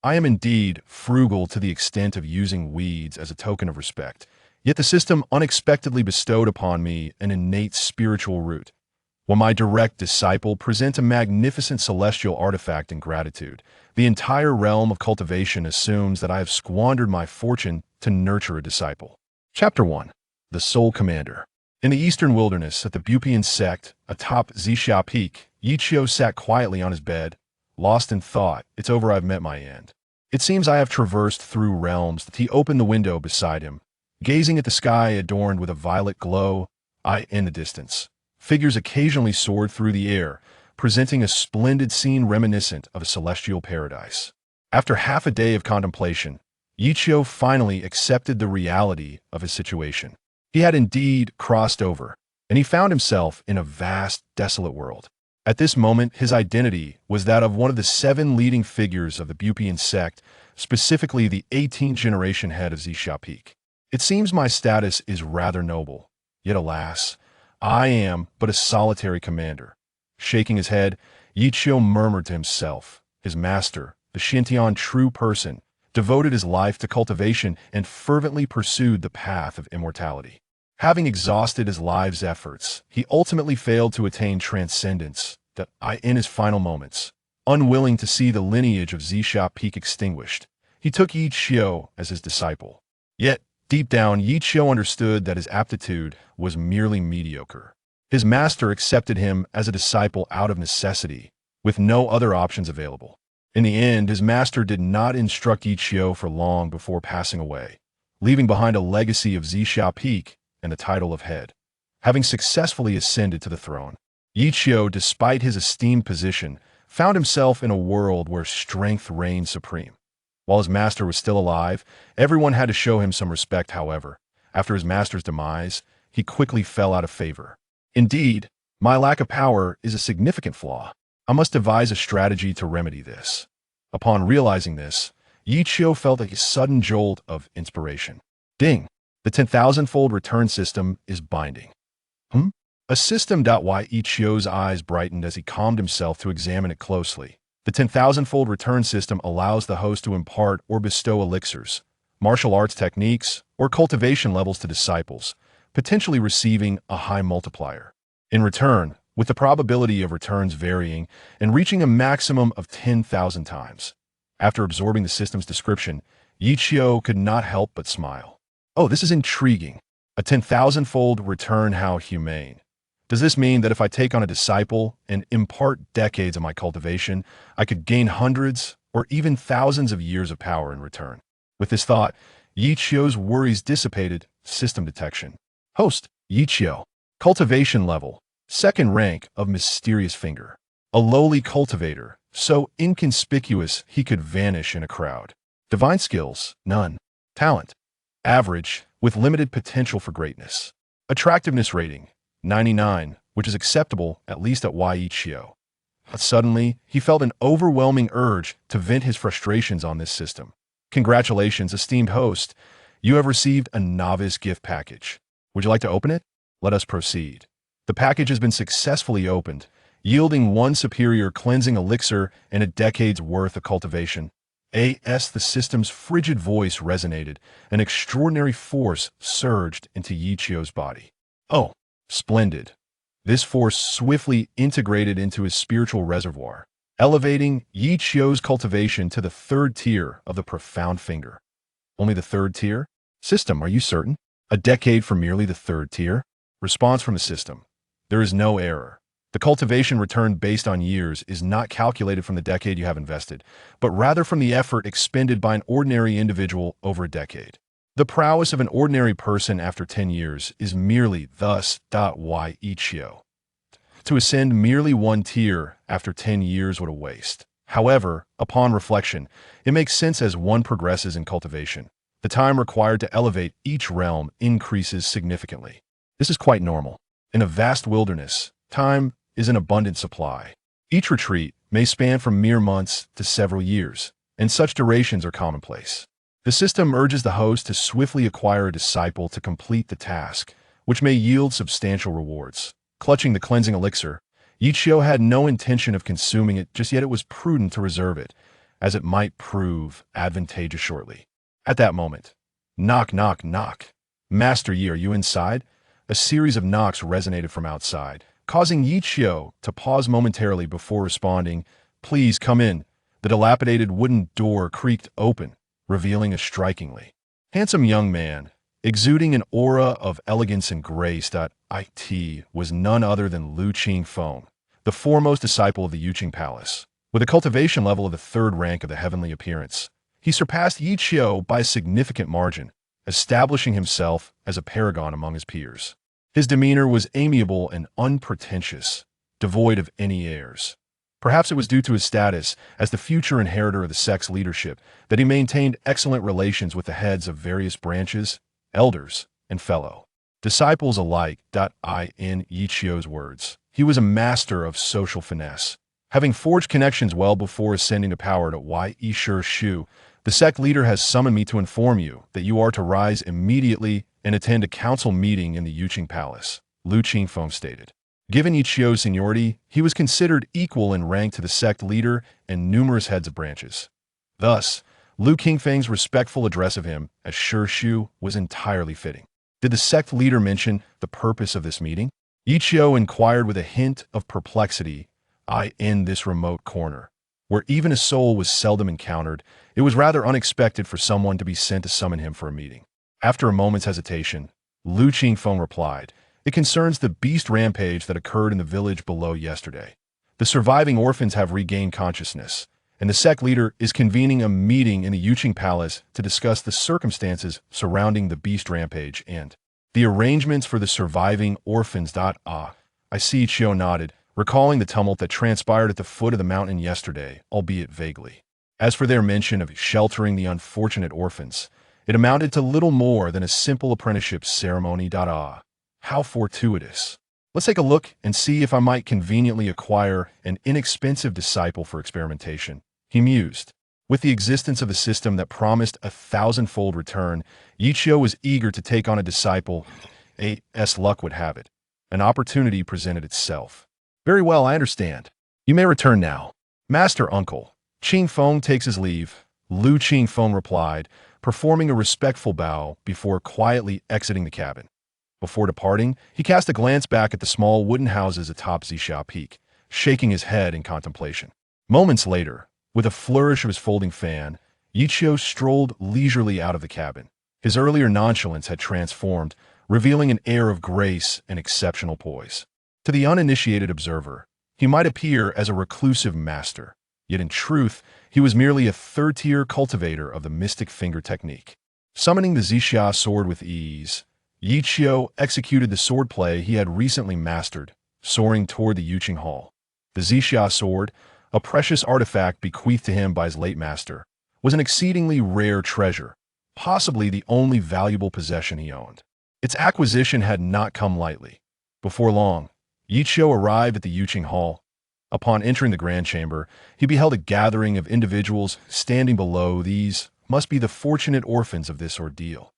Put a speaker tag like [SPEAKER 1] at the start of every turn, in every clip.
[SPEAKER 1] I am indeed frugal to the extent of using weeds as a token of respect, yet the system unexpectedly bestowed upon me an innate spiritual root. When my direct disciple presents a magnificent celestial artifact in gratitude, the entire realm of cultivation assumes that I have squandered my fortune to nurture a disciple. Chapter 1. The Soul Commander. In the eastern wilderness at the Bupian sect, atop Zixia Peak, Yichio sat quietly on his bed, lost in thought. It's over, I've met my end. It seems I have traversed through realms. He opened the window beside him, gazing at the sky adorned with a violet glow. In the distance, figures occasionally soared through the air, presenting a splendid scene reminiscent of a celestial paradise. After half a day of contemplation, Yichio finally accepted the reality of his situation. He had indeed crossed over, and he found himself in a vast, desolate world. At this moment, his identity was that of one of the 7 leading figures of the Bupian sect, specifically the 18th generation head of Zixia Peak. It seems my status is rather noble, yet alas, I am but a solitary commander. Shaking his head, Yichio murmured to himself. His master, the Shintian true person, devoted his life to cultivation and fervently pursued the path of immortality. Having exhausted his life's efforts, he ultimately failed to attain transcendence, in his final moments. Unwilling to see the lineage of Zixia Peak extinguished, he took Yichio as his disciple. Yet, deep down, Yichio understood that his aptitude was merely mediocre. His master accepted him as a disciple out of necessity, with no other options available. In the end, his master did not instruct Yichio for long before passing away, leaving behind a legacy of Zixia Peak and the title of head. Having successfully ascended to the throne, Yichio, despite his esteemed position, found himself in a world where strength reigned supreme. While his master was still alive, everyone had to show him some respect. However, after his master's demise, he quickly fell out of favor. Indeed, my lack of power is a significant flaw. I must devise a strategy to remedy this. Upon realizing this, Yichio felt a sudden jolt of inspiration. Ding! The 10,000-fold return system is binding. A system. Yichio's eyes brightened as he calmed himself to examine it closely. The 10,000-fold return system allows the host to impart or bestow elixirs, martial arts techniques, or cultivation levels to disciples, potentially receiving a high multiplier. In return, with the probability of returns varying and reaching a maximum of 10,000 times. After absorbing the system's description, Yichio could not help but smile. Oh, this is intriguing. A 10,000-fold return, how humane. Does this mean that if I take on a disciple and impart decades of my cultivation, I could gain hundreds or even thousands of years of power in return? With this thought, Yichio's worries dissipated. System detection. Host, Yichio. Cultivation level. 2nd rank of mysterious finger. A lowly cultivator, so inconspicuous he could vanish in a crowd. Divine skills, none. Talent, average, with limited potential for greatness. Attractiveness rating, 99, which is acceptable, at least at Yichio. Suddenly, he felt an overwhelming urge to vent his frustrations on this system. Congratulations, esteemed host. You have received a novice gift package. Would you like to open it? Let us proceed. The package has been successfully opened, yielding 1 superior cleansing elixir and a decade's worth of cultivation. The system's frigid voice resonated. An extraordinary force surged into Yichio's body. Oh, splendid. This force swiftly integrated into his spiritual reservoir, elevating Yichio's cultivation to the 3rd tier of the profound finger. Only the 3rd tier? System, are you certain? A decade for merely the 3rd tier? Response from the system. There is no error. The cultivation return based on years is not calculated from the decade you have invested, but rather from the effort expended by an ordinary individual over a decade. The prowess of an ordinary person after 10 years is merely thus. Yichio. To ascend merely 1 tier after 10 years would a waste. However, upon reflection, it makes sense as one progresses in cultivation. The time required to elevate each realm increases significantly. This is quite normal. In a vast wilderness, time is an abundant supply. Each retreat may span from mere months to several years, and such durations are commonplace. The system urges the host to swiftly acquire a disciple to complete the task, which may yield substantial rewards. Clutching the cleansing elixir, Yichio had no intention of consuming it, just yet it was prudent to reserve it. as it might prove advantageous shortly. At that moment, knock, knock, knock. Master Yi, are you inside? A series of knocks resonated from outside, causing Yi Qiu to pause momentarily before responding, "Please come in." The dilapidated wooden door creaked open, revealing a strikingly handsome young man, exuding an aura of elegance and grace. It was none other than Lu Qingfeng, the foremost disciple of the Yuqing Palace. With a cultivation level of the third rank of the heavenly appearance, he surpassed Yi Qiu by a significant margin, establishing himself as a paragon among his peers. His demeanor was amiable and unpretentious, devoid of any airs. Perhaps it was due to his status as the future inheritor of the sect's leadership that he maintained excellent relations with the heads of various branches, elders, and fellow disciples alike. In Yi Qiu's words, he was a master of social finesse, having forged connections well before ascending to power at Yi Shu. The sect leader has summoned me to inform you that you are to rise immediately and attend a council meeting in the Yuqing Palace, Lu Qingfeng stated. Given Yi Qiu's seniority, he was considered equal in rank to the sect leader and numerous heads of branches. Thus, Lu Qingfeng's respectful address of him as Shu was entirely fitting. Did the sect leader mention the purpose of this meeting? Yi Qiu inquired with a hint of perplexity. In this remote corner, where even a soul was seldom encountered, it was rather unexpected for someone to be sent to summon him for a meeting. After a moment's hesitation, Lu Qingfeng replied, "It concerns the beast rampage that occurred in the village below yesterday. The surviving orphans have regained consciousness, and the sect leader is convening a meeting in the Yuqing Palace to discuss the circumstances surrounding the beast rampage and the arrangements for the surviving orphans." I see. Qiu nodded, recalling the tumult that transpired at the foot of the mountain yesterday, albeit vaguely. As for their mention of sheltering the unfortunate orphans, it amounted to little more than a simple apprenticeship ceremony. How fortuitous. Let's take a look and see if I might conveniently acquire an inexpensive disciple for experimentation, he mused. With the existence of a system that promised a thousand-fold return, Yi Qiu was eager to take on a disciple. As luck would have it, an opportunity presented itself. "Very well, I understand. You may return now." "Master Uncle." Qingfeng takes his leave, Lu Qingfeng replied, performing a respectful bow before quietly exiting the cabin. Before departing, he cast a glance back at the small wooden houses atop Zixia Peak, shaking his head in contemplation. Moments later, with a flourish of his folding fan, Yi Qiu strolled leisurely out of the cabin. His earlier nonchalance had transformed, revealing an air of grace and exceptional poise. To the uninitiated observer, he might appear as a reclusive master, yet in truth, he was merely a third-tier cultivator of the mystic finger technique. Summoning the Zixia sword with ease, Yi Qiu executed the swordplay he had recently mastered, soaring toward the Yuqing Hall. The Zixia sword, a precious artifact bequeathed to him by his late master, was an exceedingly rare treasure, possibly the only valuable possession he owned. Its acquisition had not come lightly. Before long, Yi Qiu arrived at the Yuqing Hall. Upon entering the grand chamber, he beheld a gathering of individuals standing below. These must be the fortunate orphans of this ordeal.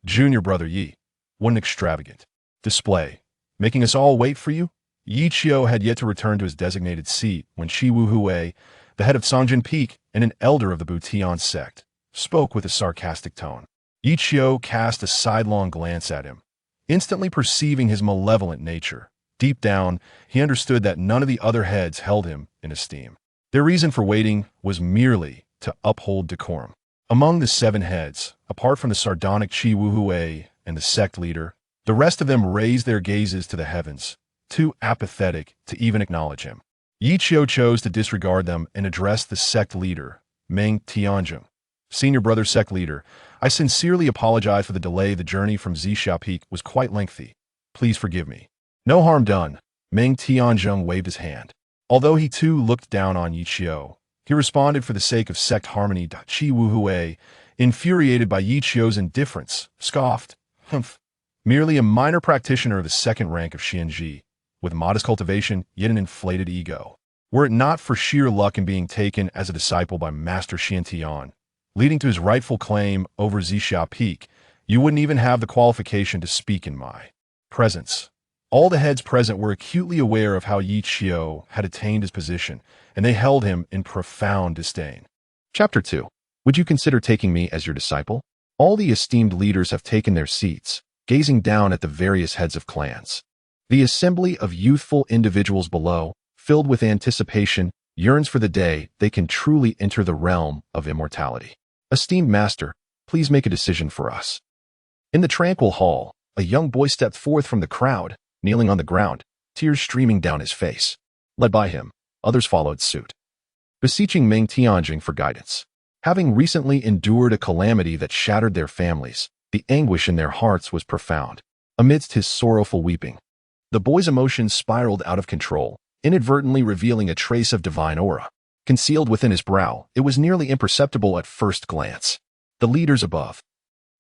[SPEAKER 1] "Junior brother Yi, what an extravagant display. Making us all wait for you?" Yi Qiu had yet to return to his designated seat when Shi Wuhui, the head of Songjin Peak and an elder of the Butian sect, spoke with a sarcastic tone. Yi Qiu cast a sidelong glance at him, instantly perceiving his malevolent nature. Deep down, he understood that none of the other heads held him in esteem. Their reason for waiting was merely to uphold decorum. Among the 7 heads, apart from the sardonic Shi Wuhui and the sect leader, the rest of them raised their gazes to the heavens, too apathetic to even acknowledge him. Yi Qiu chose to disregard them and addressed the sect leader, Meng Tianzheng. "Senior brother sect leader, I sincerely apologize for the delay. The journey from Zixia Peak was quite lengthy. Please forgive me." "No harm done." Meng Tianzheng waved his hand. Although he too looked down on Yi Qiu, he responded for the sake of sect harmony. Shi Wuhui, infuriated by Yi Qiu's indifference, scoffed, "Humph, merely a minor practitioner of the second rank of Xianji, with modest cultivation yet an inflated ego. Were it not for sheer luck in being taken as a disciple by Master Xiantian, leading to his rightful claim over Zixia Peak, you wouldn't even have the qualification to speak in my presence." All the heads present were acutely aware of how Yi Qiu had attained his position, and they held him in profound disdain. Chapter 2. Would you consider taking me as your disciple? All the esteemed leaders have taken their seats, gazing down at the various heads of clans. The assembly of youthful individuals below, filled with anticipation, yearns for the day they can truly enter the realm of immortality. Esteemed master, please make a decision for us. In the tranquil hall, a young boy stepped forth from the crowd, kneeling on the ground, tears streaming down his face. Led by him, others followed suit, beseeching Meng Tianjing for guidance. Having recently endured a calamity that shattered their families, the anguish in their hearts was profound. Amidst his sorrowful weeping, the boy's emotions spiraled out of control, inadvertently revealing a trace of divine aura. Concealed within his brow, it was nearly imperceptible at first glance. The leaders above,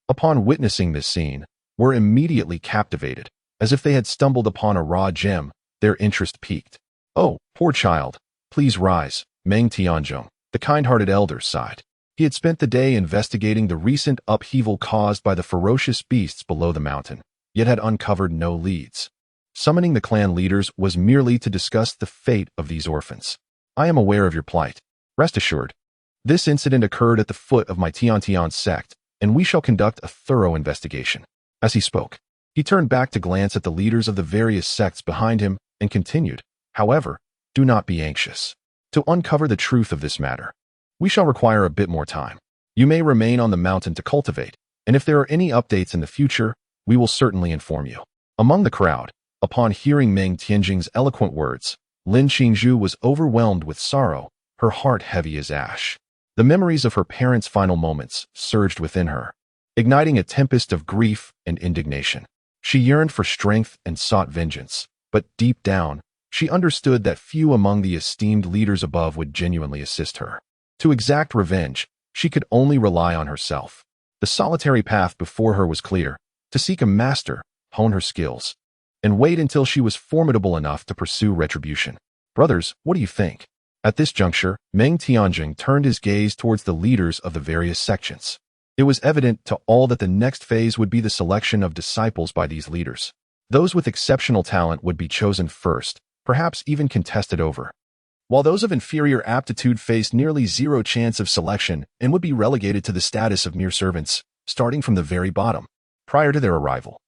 [SPEAKER 1] upon witnessing this scene, were immediately captivated. As if they had stumbled upon a raw gem, their interest piqued. "Oh, poor child, please rise," Meng Tianzhong, the kind-hearted elder, sighed. He had spent the day investigating the recent upheaval caused by the ferocious beasts below the mountain, yet had uncovered no leads. Summoning the clan leaders was merely to discuss the fate of these orphans. "I am aware of your plight. Rest assured. This incident occurred at the foot of my Tian sect, and we shall conduct a thorough investigation." As he spoke, he turned back to glance at the leaders of the various sects behind him and continued, "However, do not be anxious. To uncover the truth of this matter, we shall require a bit more time. You may remain on the mountain to cultivate, and if there are any updates in the future, we will certainly inform you." Among the crowd, upon hearing Meng Tianjing's eloquent words, Lin Qingzhu was overwhelmed with sorrow, her heart heavy as ash. The memories of her parents' final moments surged within her, igniting a tempest of grief and indignation. She yearned for strength and sought vengeance, but deep down, she understood that few among the esteemed leaders above would genuinely assist her. To exact revenge, she could only rely on herself. The solitary path before her was clear: to seek a master, hone her skills, and wait until she was formidable enough to pursue retribution. "Brothers, what do you think?" At this juncture, Meng Tianjing turned his gaze towards the leaders of the various sections. It was evident to all that the next phase would be the selection of disciples by these leaders. Those with exceptional talent would be chosen first, perhaps even contested over, while those of inferior aptitude faced nearly zero chance of selection and would be relegated to the status of mere servants, starting from the very bottom. Prior to their arrival,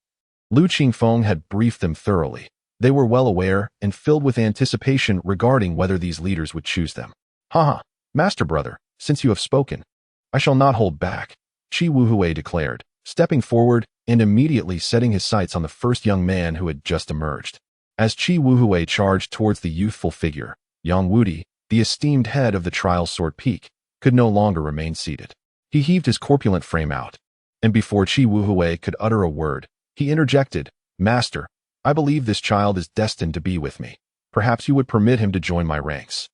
[SPEAKER 1] Lu Qingfeng had briefed them thoroughly. They were well aware and filled with anticipation regarding whether these leaders would choose them. "Haha, master brother, since you have spoken, I shall not hold back," Qi Wuhui declared, stepping forward and immediately setting his sights on the first young man who had just emerged. As Qi Wuhui charged towards the youthful figure, Yang Wudi, the esteemed head of the Trial Sword Peak, could no longer remain seated. He heaved his corpulent frame out, and before Qi Wuhui could utter a word, he interjected, "Master, I believe this child is destined to be with me. Perhaps you would permit him to join my ranks."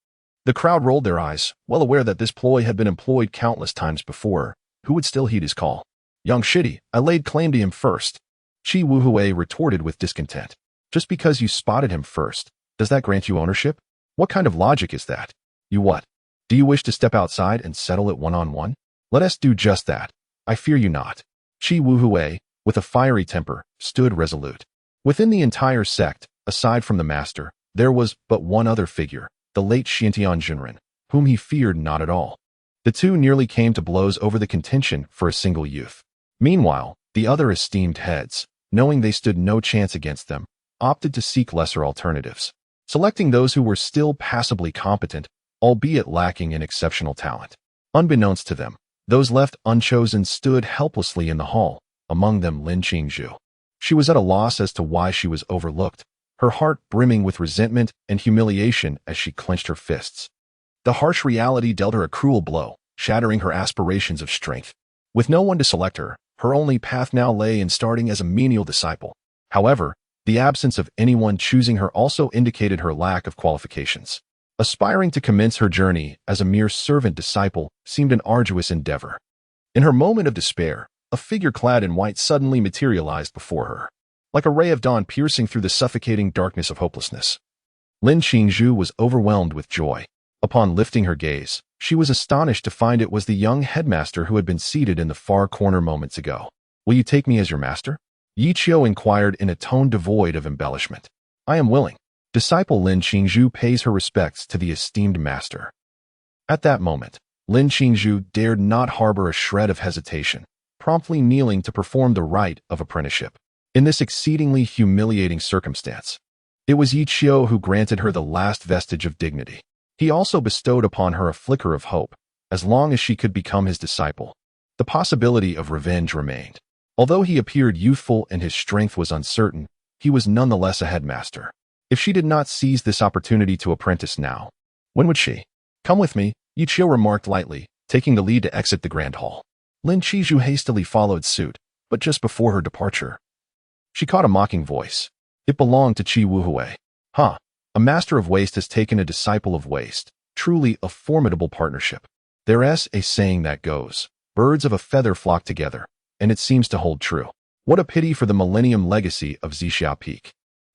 [SPEAKER 1] The crowd rolled their eyes, well aware that this ploy had been employed countless times before. Who would still heed his call? "Young Shitty, I laid claim to him first," Qi Wuhui retorted with discontent. "Just because you spotted him first, does that grant you ownership? What kind of logic is that? You what? Do you wish to step outside and settle it one-on-one? Let us do just that. I fear you not." Qi Wuhui, with a fiery temper, stood resolute. Within the entire sect, aside from the master, there was but one other figure, the late Xintian Jinren, whom he feared not at all. The two nearly came to blows over the contention for a single youth. Meanwhile, the other esteemed heads, knowing they stood no chance against them, opted to seek lesser alternatives, selecting those who were still passably competent, albeit lacking in exceptional talent. Unbeknownst to them, those left unchosen stood helplessly in the hall, among them Lin Qingzhu. She was at a loss as to why she was overlooked, her heart brimming with resentment and humiliation as she clenched her fists. The harsh reality dealt her a cruel blow, shattering her aspirations of strength. With no one to select her, her only path now lay in starting as a menial disciple. However, the absence of anyone choosing her also indicated her lack of qualifications. Aspiring to commence her journey as a mere servant disciple seemed an arduous endeavor. In her moment of despair, a figure clad in white suddenly materialized before her, like a ray of dawn piercing through the suffocating darkness of hopelessness. Lin Qingzhu was overwhelmed with joy. Upon lifting her gaze, she was astonished to find it was the young headmaster who had been seated in the far corner moments ago. "Will you take me as your master?" Yi Qiu inquired in a tone devoid of embellishment. "I am willing." Disciple Lin Qingzhu pays her respects to the esteemed master. At that moment, Lin Qingzhu dared not harbor a shred of hesitation, promptly kneeling to perform the rite of apprenticeship. In this exceedingly humiliating circumstance, it was Yi Qiu who granted her the last vestige of dignity. He also bestowed upon her a flicker of hope, as long as she could become his disciple. The possibility of revenge remained. Although he appeared youthful and his strength was uncertain, he was nonetheless a headmaster. If she did not seize this opportunity to apprentice now, when would she? Come with me, Yi Qiu remarked lightly, taking the lead to exit the grand hall. Lin Qizhu hastily followed suit, but just before her departure, she caught a mocking voice. It belonged to Qi Wuhui. Huh, a master of waste has taken a disciple of waste. Truly a formidable partnership. There's a saying that goes, birds of a feather flock together, and it seems to hold true. What a pity for the millennium legacy of Zixia Peak.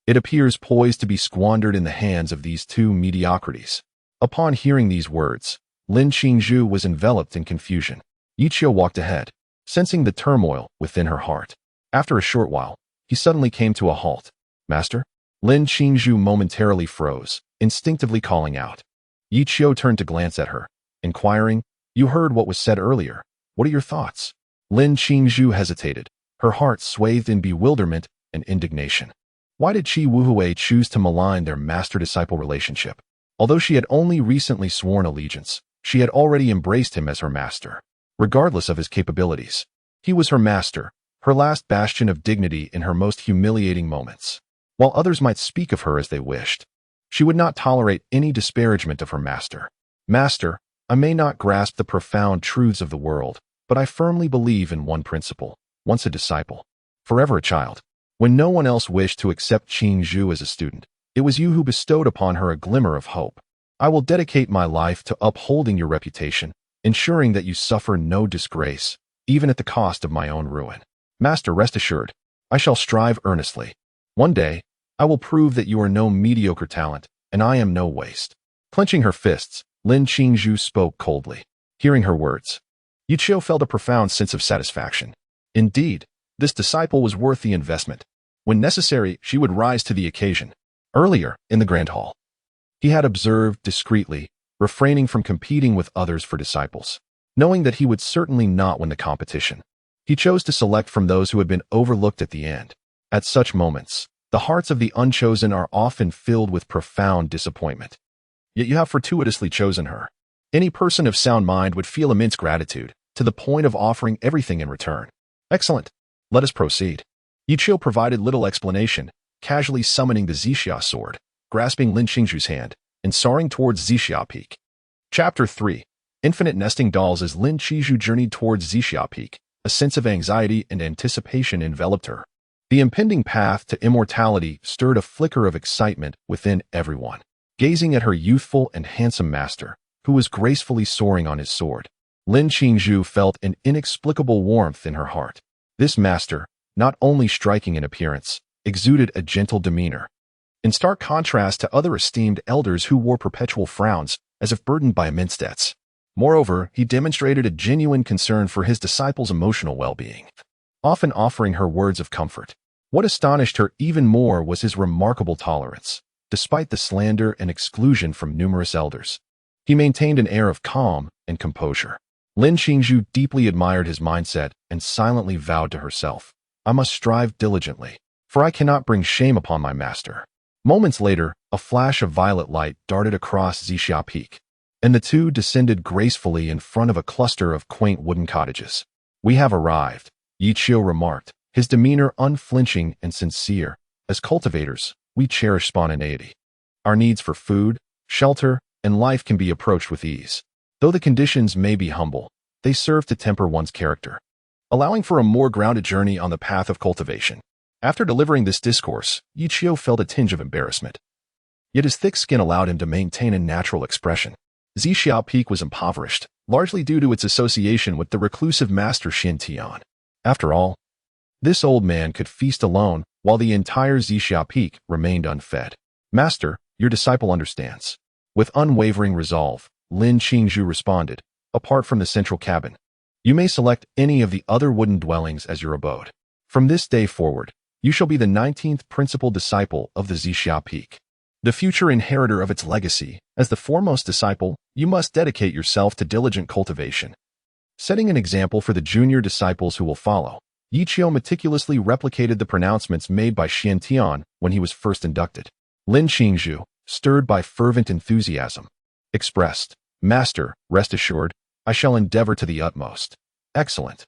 [SPEAKER 1] It appears poised to be squandered in the hands of these two mediocrities. Upon hearing these words, Lin Qingzhu was enveloped in confusion. Yi Qiu walked ahead, sensing the turmoil within her heart. After a short while, he suddenly came to a halt. Master? Lin Qingzhu momentarily froze, instinctively calling out. Yi Qiu turned to glance at her, inquiring, You heard what was said earlier. What are your thoughts? Lin Qingzhu hesitated, her heart swathed in bewilderment and indignation. Why did Qi Wuhui choose to malign their master-disciple relationship? Although she had only recently sworn allegiance, she had already embraced him as her master. Regardless of his capabilities, he was her master, her last bastion of dignity in her most humiliating moments. While others might speak of her as they wished, she would not tolerate any disparagement of her master. Master, I may not grasp the profound truths of the world, but I firmly believe in one principle: once a disciple, forever a child. When no one else wished to accept Qingzhu as a student, it was you who bestowed upon her a glimmer of hope. I will dedicate my life to upholding your reputation, ensuring that you suffer no disgrace, even at the cost of my own ruin. Master, rest assured, I shall strive earnestly. One day, I will prove that you are no mediocre talent, and I am no waste. Clenching her fists, Lin Qingzhu spoke coldly. Hearing her words, Yi Qiu felt a profound sense of satisfaction. Indeed, this disciple was worth the investment. When necessary, she would rise to the occasion. Earlier, in the grand hall, he had observed discreetly, refraining from competing with others for disciples. Knowing that he would certainly not win the competition, he chose to select from those who had been overlooked at the end. At such moments, the hearts of the unchosen are often filled with profound disappointment. Yet you have fortuitously chosen her. Any person of sound mind would feel immense gratitude, to the point of offering everything in return. Excellent. Let us proceed. Yi Qiu provided little explanation, casually summoning the Zixia sword, grasping Lin Qingzhu's hand, and soaring towards Zixia Peak. Chapter 3. Infinite Nesting Dolls. As Lin Qingzhu journeyed towards Zixia Peak, a sense of anxiety and anticipation enveloped her. The impending path to immortality stirred a flicker of excitement within everyone. Gazing at her youthful and handsome master, who was gracefully soaring on his sword, Lin Qingzhu felt an inexplicable warmth in her heart. This master, not only striking in appearance, exuded a gentle demeanor, in stark contrast to other esteemed elders who wore perpetual frowns, as if burdened by immense debts. Moreover, he demonstrated a genuine concern for his disciple's emotional well-being, often offering her words of comfort. What astonished her even more was his remarkable tolerance. Despite the slander and exclusion from numerous elders, he maintained an air of calm and composure. Lin Qingzhu deeply admired his mindset and silently vowed to herself, I must strive diligently, for I cannot bring shame upon my master. Moments later, a flash of violet light darted across Zixia Peak, and the two descended gracefully in front of a cluster of quaint wooden cottages. We have arrived, Yi Qiu remarked, his demeanor unflinching and sincere. As cultivators, we cherish spontaneity. Our needs for food, shelter, and life can be approached with ease. Though the conditions may be humble, they serve to temper one's character, allowing for a more grounded journey on the path of cultivation. After delivering this discourse, Yi Qiu felt a tinge of embarrassment. Yet his thick skin allowed him to maintain a natural expression. Zixia Peak was impoverished, largely due to its association with the reclusive master Xin Tian. After all, this old man could feast alone, while the entire Zixia Peak remained unfed. Master, your disciple understands. With unwavering resolve, Lin Qingzhu responded, apart from the central cabin. You may select any of the other wooden dwellings as your abode. From this day forward, you shall be the 19th principal disciple of the Zixia Peak. the future inheritor of its legacy. As the foremost disciple, you must dedicate yourself to diligent cultivation. Setting an example for the junior disciples who will follow, Yi Qiu meticulously replicated the pronouncements made by Xian Tian when he was first inducted. Lin Qingzhu, stirred by fervent enthusiasm, expressed, "Master, rest assured, I shall endeavor to the utmost." Excellent.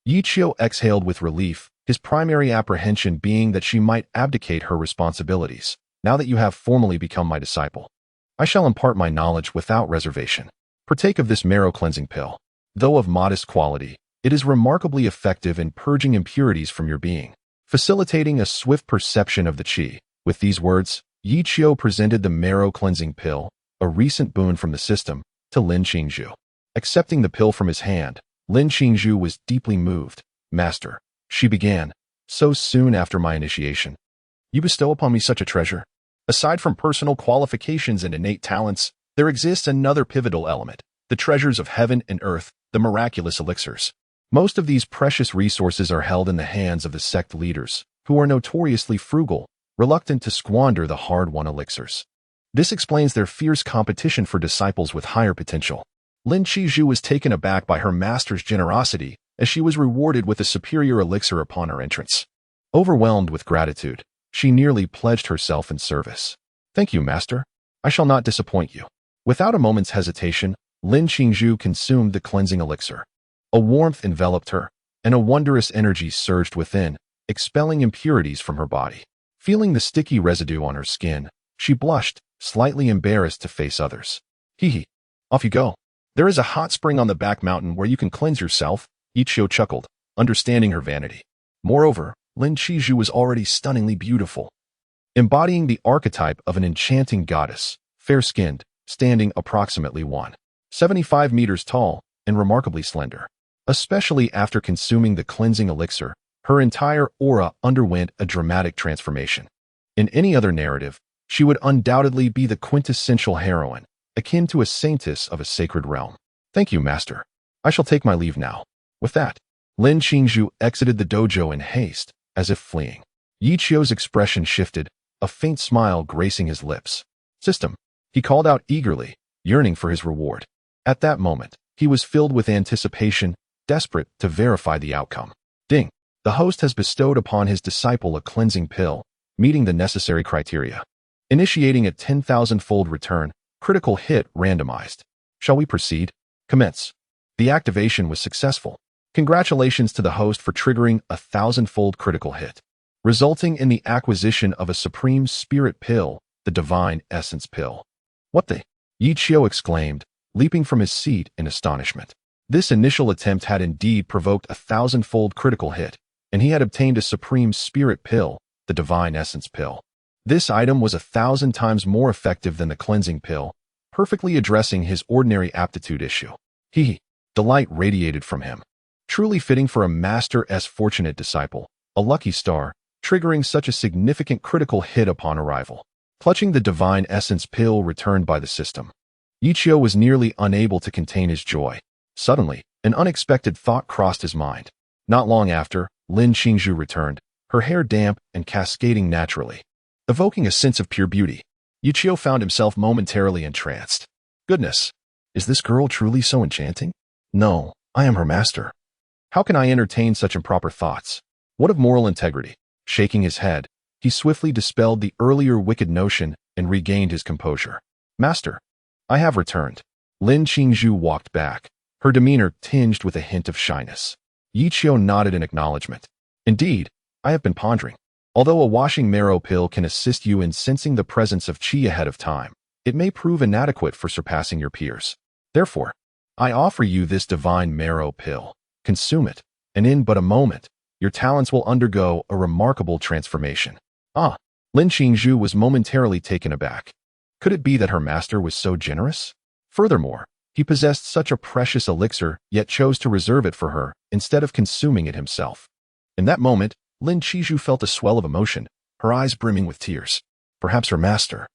[SPEAKER 1] Yi Qiu exhaled with relief, his primary apprehension being that she might abdicate her responsibilities. Now that you have formally become my disciple, I shall impart my knowledge without reservation. Partake of this marrow-cleansing pill. Though of modest quality, it is remarkably effective in purging impurities from your being, facilitating a swift perception of the qi. With these words, Yi Qiu presented the marrow-cleansing pill, a recent boon from the system, to Lin Qingzhu. Accepting the pill from his hand, Lin Qingzhu was deeply moved. "Master," she began, "so soon after my initiation, you bestow upon me such a treasure. Aside from personal qualifications and innate talents, there exists another pivotal element, the treasures of heaven and earth, the miraculous elixirs. Most of these precious resources are held in the hands of the sect leaders, who are notoriously frugal, reluctant to squander the hard-won elixirs. This explains their fierce competition for disciples with higher potential." Lin Qizhu was taken aback by her master's generosity, as she was rewarded with a superior elixir upon her entrance. Overwhelmed with gratitude, she nearly pledged herself in service. "Thank you, master. I shall not disappoint you." Without a moment's hesitation, Lin Qingzhu consumed the cleansing elixir. A warmth enveloped her, and a wondrous energy surged within, expelling impurities from her body. Feeling the sticky residue on her skin, she blushed, slightly embarrassed to face others. "Hee, off you go. There is a hot spring on the back mountain where you can cleanse yourself," Yi Qiu chuckled, understanding her vanity. Moreover, Lin Qizhu was already stunningly beautiful, embodying the archetype of an enchanting goddess, fair-skinned, standing approximately 1.75 meters tall, and remarkably slender. Especially after consuming the cleansing elixir, her entire aura underwent a dramatic transformation. In any other narrative, she would undoubtedly be the quintessential heroine, akin to a saintess of a sacred realm. "Thank you, master. I shall take my leave now." With that, Lin Qingzhu exited the dojo in haste, as if fleeing. Yi Qiu's expression shifted, a faint smile gracing his lips. "System," he called out eagerly, yearning for his reward. At that moment, he was filled with anticipation, desperate to verify the outcome. Ding! The host has bestowed upon his disciple a cleansing pill, meeting the necessary criteria. Initiating a 10,000-fold return, critical hit randomized. Shall we proceed? Commence. The activation was successful. Congratulations to the host for triggering a 1,000-fold critical hit, resulting in the acquisition of a supreme spirit pill, the divine essence pill. "What the?" Yi Qiu exclaimed, leaping from his seat in astonishment. This initial attempt had indeed provoked a 1,000-fold critical hit, and he had obtained a supreme spirit pill, the divine essence pill. This item was 1,000 times more effective than the cleansing pill, perfectly addressing his ordinary aptitude issue. Delight radiated from him. Truly fitting for a master's fortunate disciple, a lucky star, triggering such a significant critical hit upon arrival. Clutching the divine essence pill returned by the system, Yi Qiu was nearly unable to contain his joy. Suddenly, an unexpected thought crossed his mind. Not long after, Lin Qingzhu returned, her hair damp and cascading naturally, evoking a sense of pure beauty. Yi Qiu found himself momentarily entranced. Goodness, is this girl truly so enchanting? No, I am her master. How can I entertain such improper thoughts? What of moral integrity? Shaking his head, he swiftly dispelled the earlier wicked notion and regained his composure. "Master, I have returned." Lin Qingzhu walked back, her demeanor tinged with a hint of shyness. Yi Qiu nodded in acknowledgement. "Indeed, I have been pondering. Although a washing marrow pill can assist you in sensing the presence of qi ahead of time, it may prove inadequate for surpassing your peers. Therefore, I offer you this divine marrow pill. Consume it, and in but a moment, your talents will undergo a remarkable transformation." Ah! Lin Qingzhu was momentarily taken aback. Could it be that her master was so generous? Furthermore, he possessed such a precious elixir, yet chose to reserve it for her, instead of consuming it himself. In that moment, Lin Qizhu felt a swell of emotion, her eyes brimming with tears. Perhaps her master,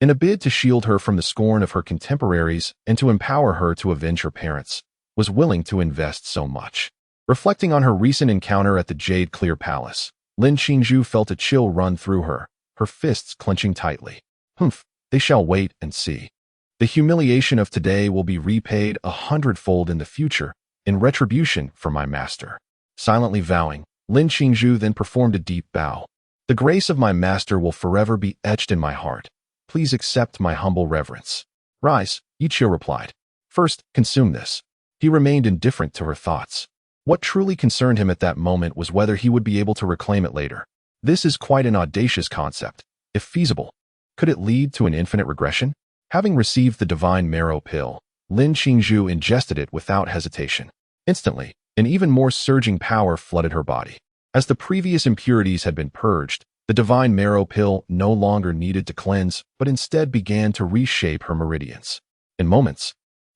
[SPEAKER 1] in a bid to shield her from the scorn of her contemporaries and to empower her to avenge her parents, was willing to invest so much. Reflecting on her recent encounter at the Jade Clear Palace, Lin Qingzhu felt a chill run through her, her fists clenching tightly. Humph, they shall wait and see. The humiliation of today will be repaid 100-fold in the future, in retribution for my master. Silently vowing, Lin Qingzhu then performed a deep bow. The grace of my master will forever be etched in my heart. Please accept my humble reverence. Rise, Yiqiu replied. First, consume this. He remained indifferent to her thoughts. What truly concerned him at that moment was whether he would be able to reclaim it later. This is quite an audacious concept. If feasible, could it lead to an infinite regression? Having received the divine marrow pill, Lin Qingzhu ingested it without hesitation. Instantly, an even more surging power flooded her body. As the previous impurities had been purged, the divine marrow pill no longer needed to cleanse, but instead began to reshape her meridians. In moments,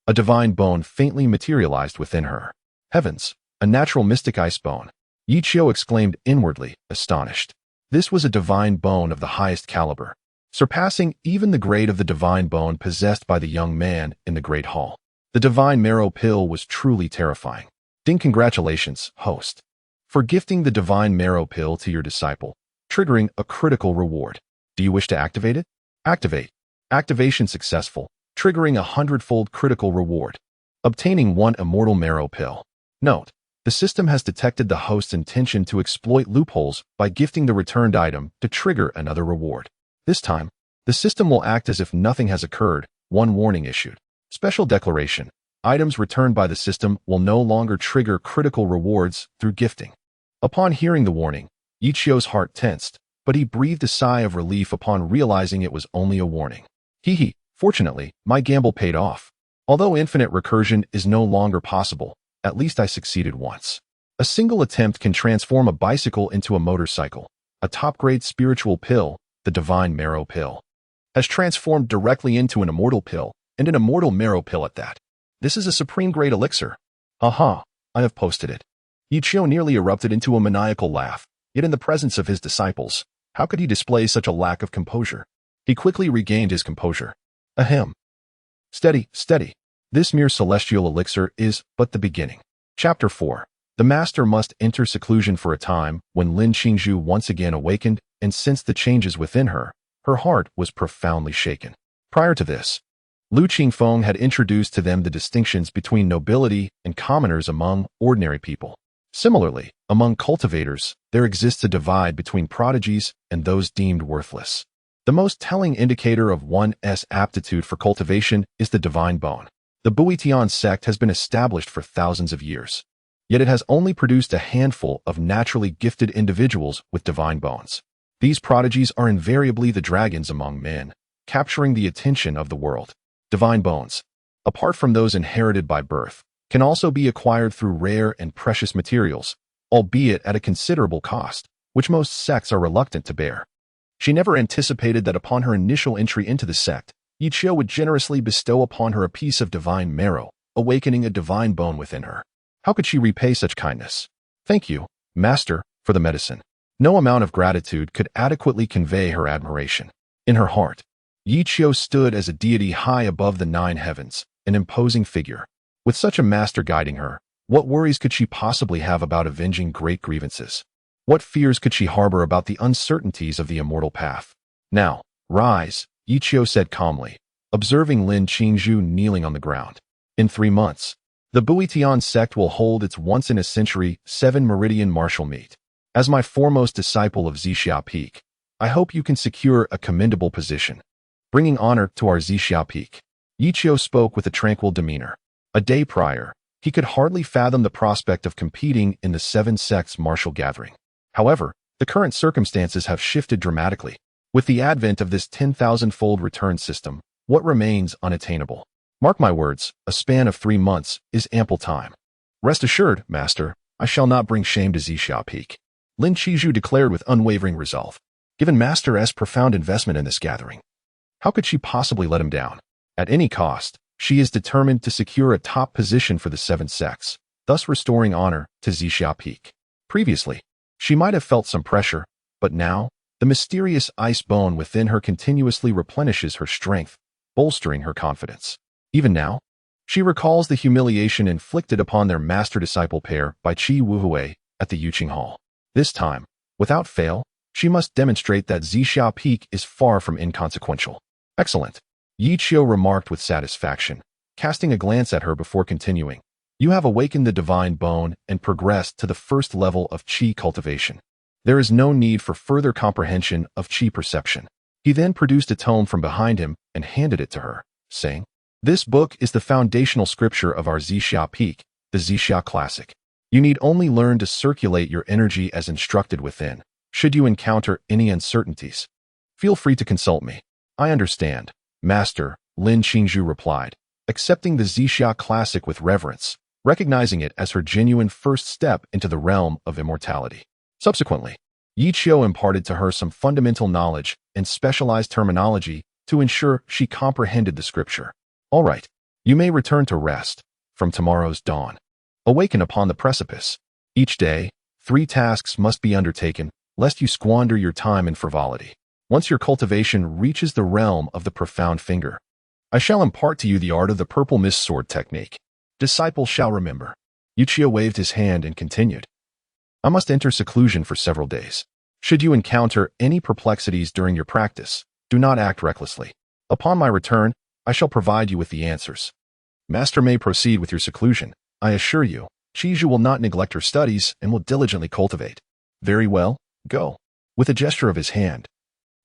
[SPEAKER 1] a divine bone faintly materialized within her. Heavens, a natural mystic ice bone. Yiqiu exclaimed inwardly, astonished. This was a divine bone of the highest caliber, surpassing even the grade of the divine bone possessed by the young man in the Great Hall. The divine marrow pill was truly terrifying. Ding, congratulations, host, for gifting the divine marrow pill to your disciple, triggering a critical reward. Do you wish to activate it? Activate. Activation successful, triggering a 100-fold critical reward. Obtaining 1 immortal marrow pill. Note, the system has detected the host's intention to exploit loopholes by gifting the returned item to trigger another reward. This time, the system will act as if nothing has occurred. 1 warning issued. Special declaration. Items returned by the system will no longer trigger critical rewards through gifting. Upon hearing the warning, Yiqiu's heart tensed, but he breathed a sigh of relief upon realizing it was only a warning. Hee. Fortunately, my gamble paid off. Although infinite recursion is no longer possible, at least I succeeded once. A single attempt can transform a bicycle into a motorcycle. A top-grade spiritual pill, the divine marrow pill, has transformed directly into an immortal pill, and an immortal marrow pill at that. This is a supreme-grade elixir. Aha, I have posted it. Yiqiu nearly erupted into a maniacal laugh, yet in the presence of his disciples, how could he display such a lack of composure? He quickly regained his composure. Ahem. Steady, steady. This mere celestial elixir is but the beginning. Chapter 4. The master must enter seclusion for a time. When Lin Qingzhu once again awakened and sensed the changes within her, her heart was profoundly shaken. Prior to this, Lu Qingfeng had introduced to them the distinctions between nobility and commoners among ordinary people. Similarly, among cultivators, there exists a divide between prodigies and those deemed worthless. The most telling indicator of one's aptitude for cultivation is the divine bone. The Buitian sect has been established for thousands of years, yet it has only produced a handful of naturally gifted individuals with divine bones. These prodigies are invariably the dragons among men, capturing the attention of the world. Divine bones, apart from those inherited by birth, can also be acquired through rare and precious materials, albeit at a considerable cost, which most sects are reluctant to bear. She never anticipated that upon her initial entry into the sect, Yiqiu would generously bestow upon her a piece of divine marrow, awakening a divine bone within her. How could she repay such kindness? Thank you, Master, for the medicine. No amount of gratitude could adequately convey her admiration. In her heart, Yiqiu stood as a deity high above the 9 heavens, an imposing figure. With such a master guiding her, what worries could she possibly have about avenging great grievances? What fears could she harbor about the uncertainties of the immortal path? Now, rise, Yiqiu said calmly, observing Lin Qingzhu kneeling on the ground. In 3 months, the Buitian sect will hold its once-in-a-century 7-meridian martial meet. As my foremost disciple of Zixia Peak, I hope you can secure a commendable position, bringing honor to our Zixia Peak. Yiqiu spoke with a tranquil demeanor. A day prior, he could hardly fathom the prospect of competing in the 7 sects martial gathering. However, the current circumstances have shifted dramatically. With the advent of this 10,000-fold return system, what remains unattainable? Mark my words, a span of 3 months is ample time. Rest assured, Master, I shall not bring shame to Zixia Peak. Lin Qingzhu declared with unwavering resolve. Given Master's profound investment in this gathering, how could she possibly let him down? At any cost, she is determined to secure a top position for the 7 sects, thus restoring honor to Zixia Peak. Previously, she might have felt some pressure, but now, the mysterious ice bone within her continuously replenishes her strength, bolstering her confidence. Even now, she recalls the humiliation inflicted upon their master-disciple pair by Qi Wuhui at the Yuqing Hall. This time, without fail, she must demonstrate that Zixia Peak is far from inconsequential. Excellent. Yi Qiu remarked with satisfaction, casting a glance at her before continuing. You have awakened the divine bone and progressed to the first level of qi cultivation. There is no need for further comprehension of qi perception. He then produced a tome from behind him and handed it to her, saying, This book is the foundational scripture of our Zixia Peak, the Zixia Classic. You need only learn to circulate your energy as instructed within. Should you encounter any uncertainties, feel free to consult me. I understand, Master, Lin Qingzhu replied, accepting the Zixia Classic with reverence, recognizing it as her genuine first step into the realm of immortality. Subsequently, Yi Qiu imparted to her some fundamental knowledge and specialized terminology to ensure she comprehended the scripture. All right, you may return to rest from tomorrow's dawn. Awaken upon the precipice. Each day, 3 tasks must be undertaken, lest you squander your time in frivolity. Once your cultivation reaches the realm of the profound finger, I shall impart to you the art of the purple mist sword technique. Disciples shall remember. Yi Qiu waved his hand and continued. I must enter seclusion for several days. Should you encounter any perplexities during your practice, do not act recklessly. Upon my return, I shall provide you with the answers. Master may proceed with your seclusion. I assure you, Qizhu will not neglect her studies and will diligently cultivate. Very well, go. With a gesture of his hand,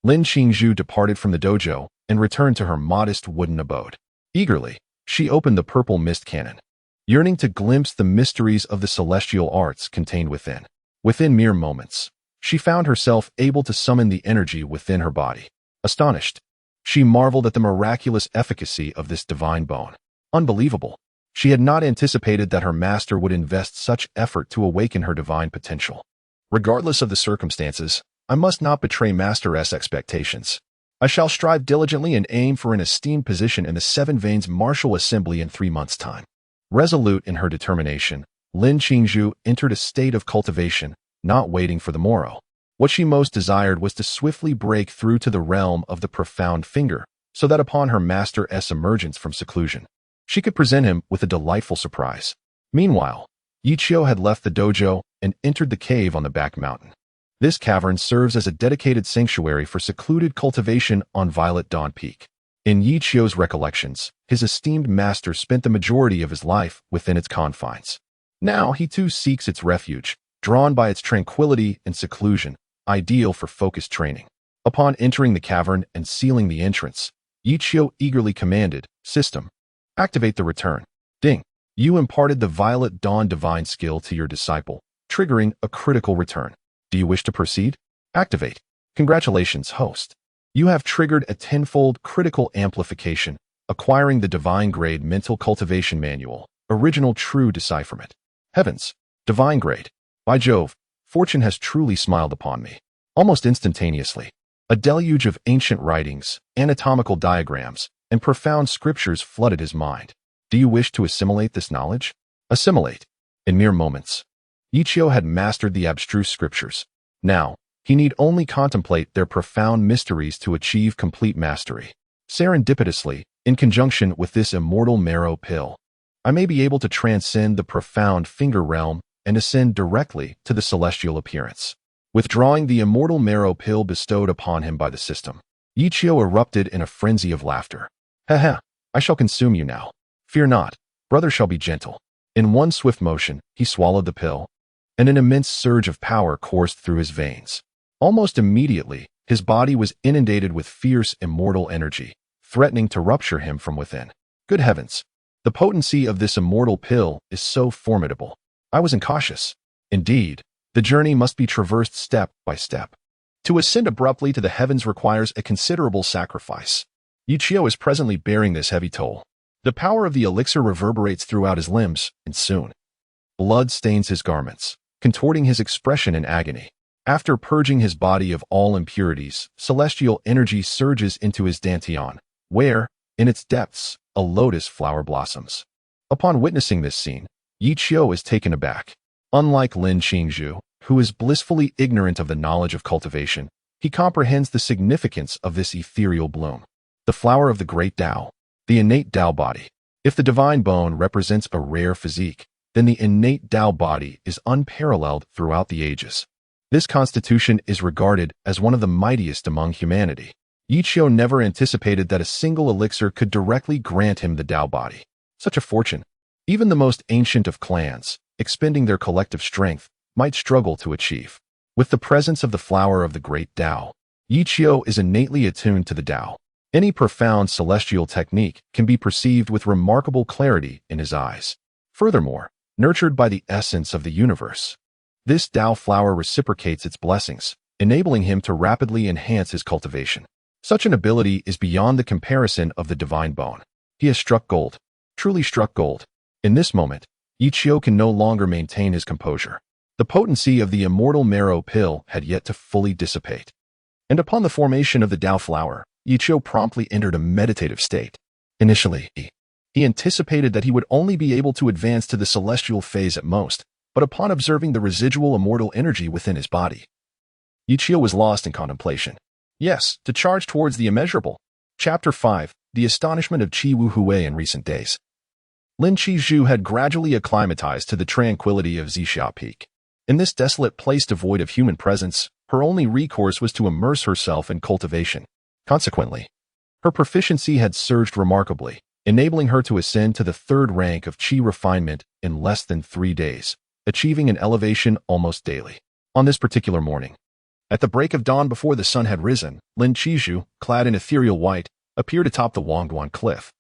[SPEAKER 1] Lin Qingzhu departed from the dojo and returned to her modest wooden abode. Eagerly, she opened the purple mist cannon, yearning to glimpse the mysteries of the celestial arts contained within. Within mere moments, she found herself able to summon the energy within her body. Astonished, she marveled at the miraculous efficacy of this divine bone. Unbelievable. She had not anticipated that her master would invest such effort to awaken her divine potential. Regardless of the circumstances, I must not betray Master S' expectations. I shall strive diligently and aim for an esteemed position in the Seven Veins Martial Assembly in 3 months' time. Resolute in her determination, Lin Qingzhu entered a state of cultivation, not waiting for the morrow. What she most desired was to swiftly break through to the realm of the profound finger, so that upon her Master S' emergence from seclusion, she could present him with a delightful surprise. Meanwhile, Yi Qiu had left the dojo and entered the cave on the back mountain. This cavern serves as a dedicated sanctuary for secluded cultivation on Violet Dawn Peak. In Yi Qiu's recollections, his esteemed master spent the majority of his life within its confines. Now he too seeks its refuge, drawn by its tranquility and seclusion, ideal for focused training. Upon entering the cavern and sealing the entrance, Yi Qiu eagerly commanded, System, activate the return. Ding. You imparted the Violet Dawn divine skill to your disciple, triggering a critical return. Do you wish to proceed? Activate. Congratulations, host. You have triggered a tenfold critical amplification, acquiring the divine grade mental cultivation manual, original true decipherment. Heavens, divine grade. By Jove, fortune has truly smiled upon me. Almost instantaneously, a deluge of ancient writings, anatomical diagrams, and profound scriptures flooded his mind. Do you wish to assimilate this knowledge? Assimilate. In mere moments, Yi Qiu had mastered the abstruse scriptures. Now, he need only contemplate their profound mysteries to achieve complete mastery. Serendipitously, in conjunction with this immortal marrow pill, I may be able to transcend the profound finger realm and ascend directly to the celestial appearance. Withdrawing the immortal marrow pill bestowed upon him by the system, Yi Qiu erupted in a frenzy of laughter. Ha! I shall consume you now. Fear not, brother shall be gentle. In one swift motion, he swallowed the pill, and an immense surge of power coursed through his veins. Almost immediately, his body was inundated with fierce, immortal energy, threatening to rupture him from within. Good heavens! The potency of this immortal pill is so formidable. I was incautious. Indeed, the journey must be traversed step by step. To ascend abruptly to the heavens requires a considerable sacrifice. Yi Qiu is presently bearing this heavy toll. The power of the elixir reverberates throughout his limbs, and soon, blood stains his garments, contorting his expression in agony. After purging his body of all impurities, celestial energy surges into his dantian, where, in its depths, a lotus flower blossoms. Upon witnessing this scene, Yi Qiu is taken aback. Unlike Lin Qingzhu, who is blissfully ignorant of the knowledge of cultivation, he comprehends the significance of this ethereal bloom. The flower of the great Tao, the innate Tao body. If the divine bone represents a rare physique, then the innate Tao body is unparalleled throughout the ages. This constitution is regarded as one of the mightiest among humanity. Yi Qiu never anticipated that a single elixir could directly grant him the Tao body. Such a fortune, even the most ancient of clans, expending their collective strength, might struggle to achieve. With the presence of the flower of the great Tao, Yi Qiu is innately attuned to the Tao. Any profound celestial technique can be perceived with remarkable clarity in his eyes. Furthermore, nurtured by the essence of the universe, this Tao flower reciprocates its blessings, enabling him to rapidly enhance his cultivation. Such an ability is beyond the comparison of the divine bone. He has struck gold, truly struck gold. In this moment, Yi Qiu can no longer maintain his composure. The potency of the immortal marrow pill had yet to fully dissipate. And upon the formation of the Tao flower, Yi Qiu promptly entered a meditative state. Initially, he anticipated that he would only be able to advance to the celestial phase at most, but upon observing the residual immortal energy within his body, Yi Qiu was lost in contemplation. Yes, to charge towards the immeasurable. Chapter 5. The Astonishment of Qi Wu Hui in Recent Days. Lin Qizhu had gradually acclimatized to the tranquility of Zixia Peak. In this desolate place devoid of human presence, her only recourse was to immerse herself in cultivation. Consequently, her proficiency had surged remarkably, enabling her to ascend to the third rank of Qi refinement in less than 3 days, achieving an elevation almost daily. On this particular morning, at the break of dawn before the sun had risen, Lin Qizhu, clad in ethereal white, appeared atop the Wangduan cliff,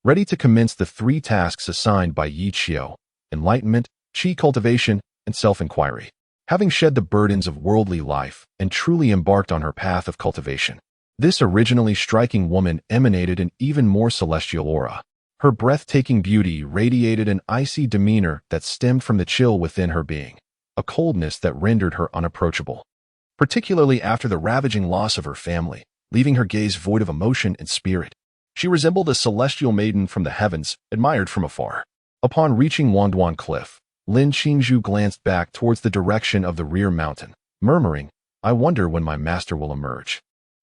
[SPEAKER 1] ready to commence the 3 tasks assigned by Yi Qiu: enlightenment, Qi cultivation, and self-inquiry. Having shed the burdens of worldly life and truly embarked on her path of cultivation, this originally striking woman emanated an even more celestial aura. Her breathtaking beauty radiated an icy demeanor that stemmed from the chill within her being, a coldness that rendered her unapproachable, particularly after the ravaging loss of her family, leaving her gaze void of emotion and spirit. She resembled a celestial maiden from the heavens, admired from afar. Upon reaching Wangduan Cliff, Lin Qingzhu glanced back towards the direction of the rear mountain, murmuring, "I wonder when my master will emerge.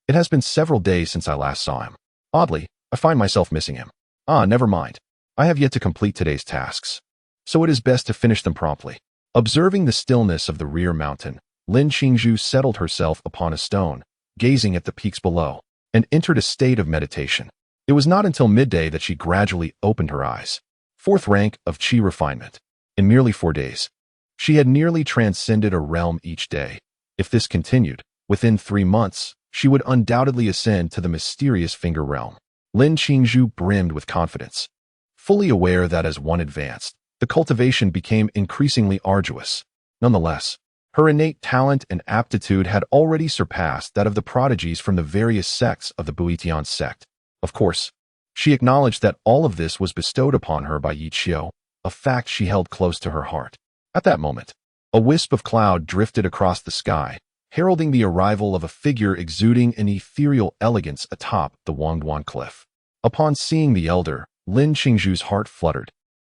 [SPEAKER 1] It has been several days since I last saw him. Oddly, I find myself missing him. Never mind. I have yet to complete today's tasks, so it is best to finish them promptly." Observing the stillness of the rear mountain, Lin Qingzhu settled herself upon a stone, gazing at the peaks below, and entered a state of meditation. It was not until midday that she gradually opened her eyes. 4th rank of Qi refinement. In merely 4 days, she had nearly transcended a realm each day. If this continued, within 3 months, she would undoubtedly ascend to the mysterious finger realm. Lin Qingzhu brimmed with confidence, fully aware that as one advanced, the cultivation became increasingly arduous. Nonetheless, her innate talent and aptitude had already surpassed that of the prodigies from the various sects of the Buitian sect. Of course, she acknowledged that all of this was bestowed upon her by Yi Qiu, a fact she held close to her heart. At that moment, a wisp of cloud drifted across the sky, heralding the arrival of a figure exuding an ethereal elegance atop the Wangduan cliff. Upon seeing the elder, Lin Qingzhu's heart fluttered,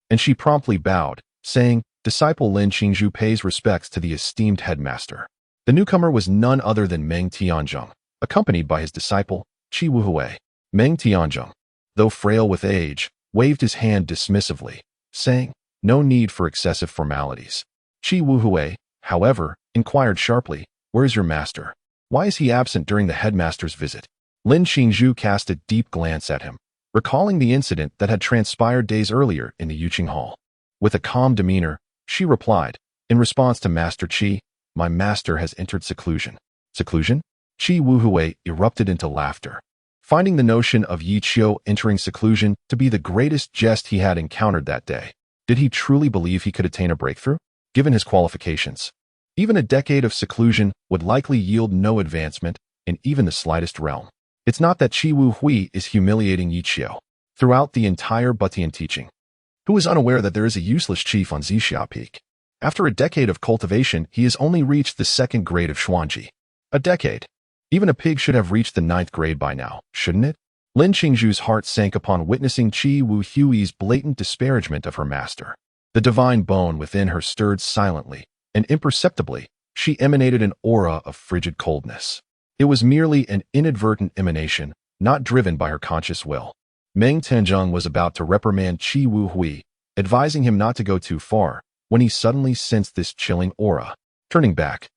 [SPEAKER 1] and she promptly bowed, saying, "Disciple Lin Qingzhu pays respects to the esteemed headmaster." The newcomer was none other than Meng Tianzhong, accompanied by his disciple, Qi Wu Hui. Meng Tianzhong, though frail with age, waved his hand dismissively, saying, "No need for excessive formalities." Qi Wu Hui, however, inquired sharply, "Where is your master? Why is he absent during the headmaster's visit?" Lin Qingzhu cast a deep glance at him, recalling the incident that had transpired days earlier in the Yuqing Hall. With a calm demeanor, she replied, "In response to Master Qi, my master has entered seclusion." Seclusion? Qi Wu Hui erupted into laughter, finding the notion of Yi Qiu entering seclusion to be the greatest jest he had encountered that day. Did he truly believe he could attain a breakthrough? Given his qualifications, even a decade of seclusion would likely yield no advancement in even the slightest realm. It's not that Qi Wu Hui is humiliating Yi Qiu. Throughout the entire Butian teaching, who is unaware that there is a useless chief on Zixia Peak? After a decade of cultivation, he has only reached the 2nd grade of Xuanji. A decade. Even a pig should have reached the 9th grade by now, shouldn't it? Lin Qingzhu's heart sank upon witnessing Qi Wu Hui's blatant disparagement of her master. The divine bone within her stirred silently, and imperceptibly, she emanated an aura of frigid coldness. It was merely an inadvertent emanation, not driven by her conscious will. Meng Tianzhong was about to reprimand Qi Wu Hui, advising him not to go too far, when he suddenly sensed this chilling aura. Turning back,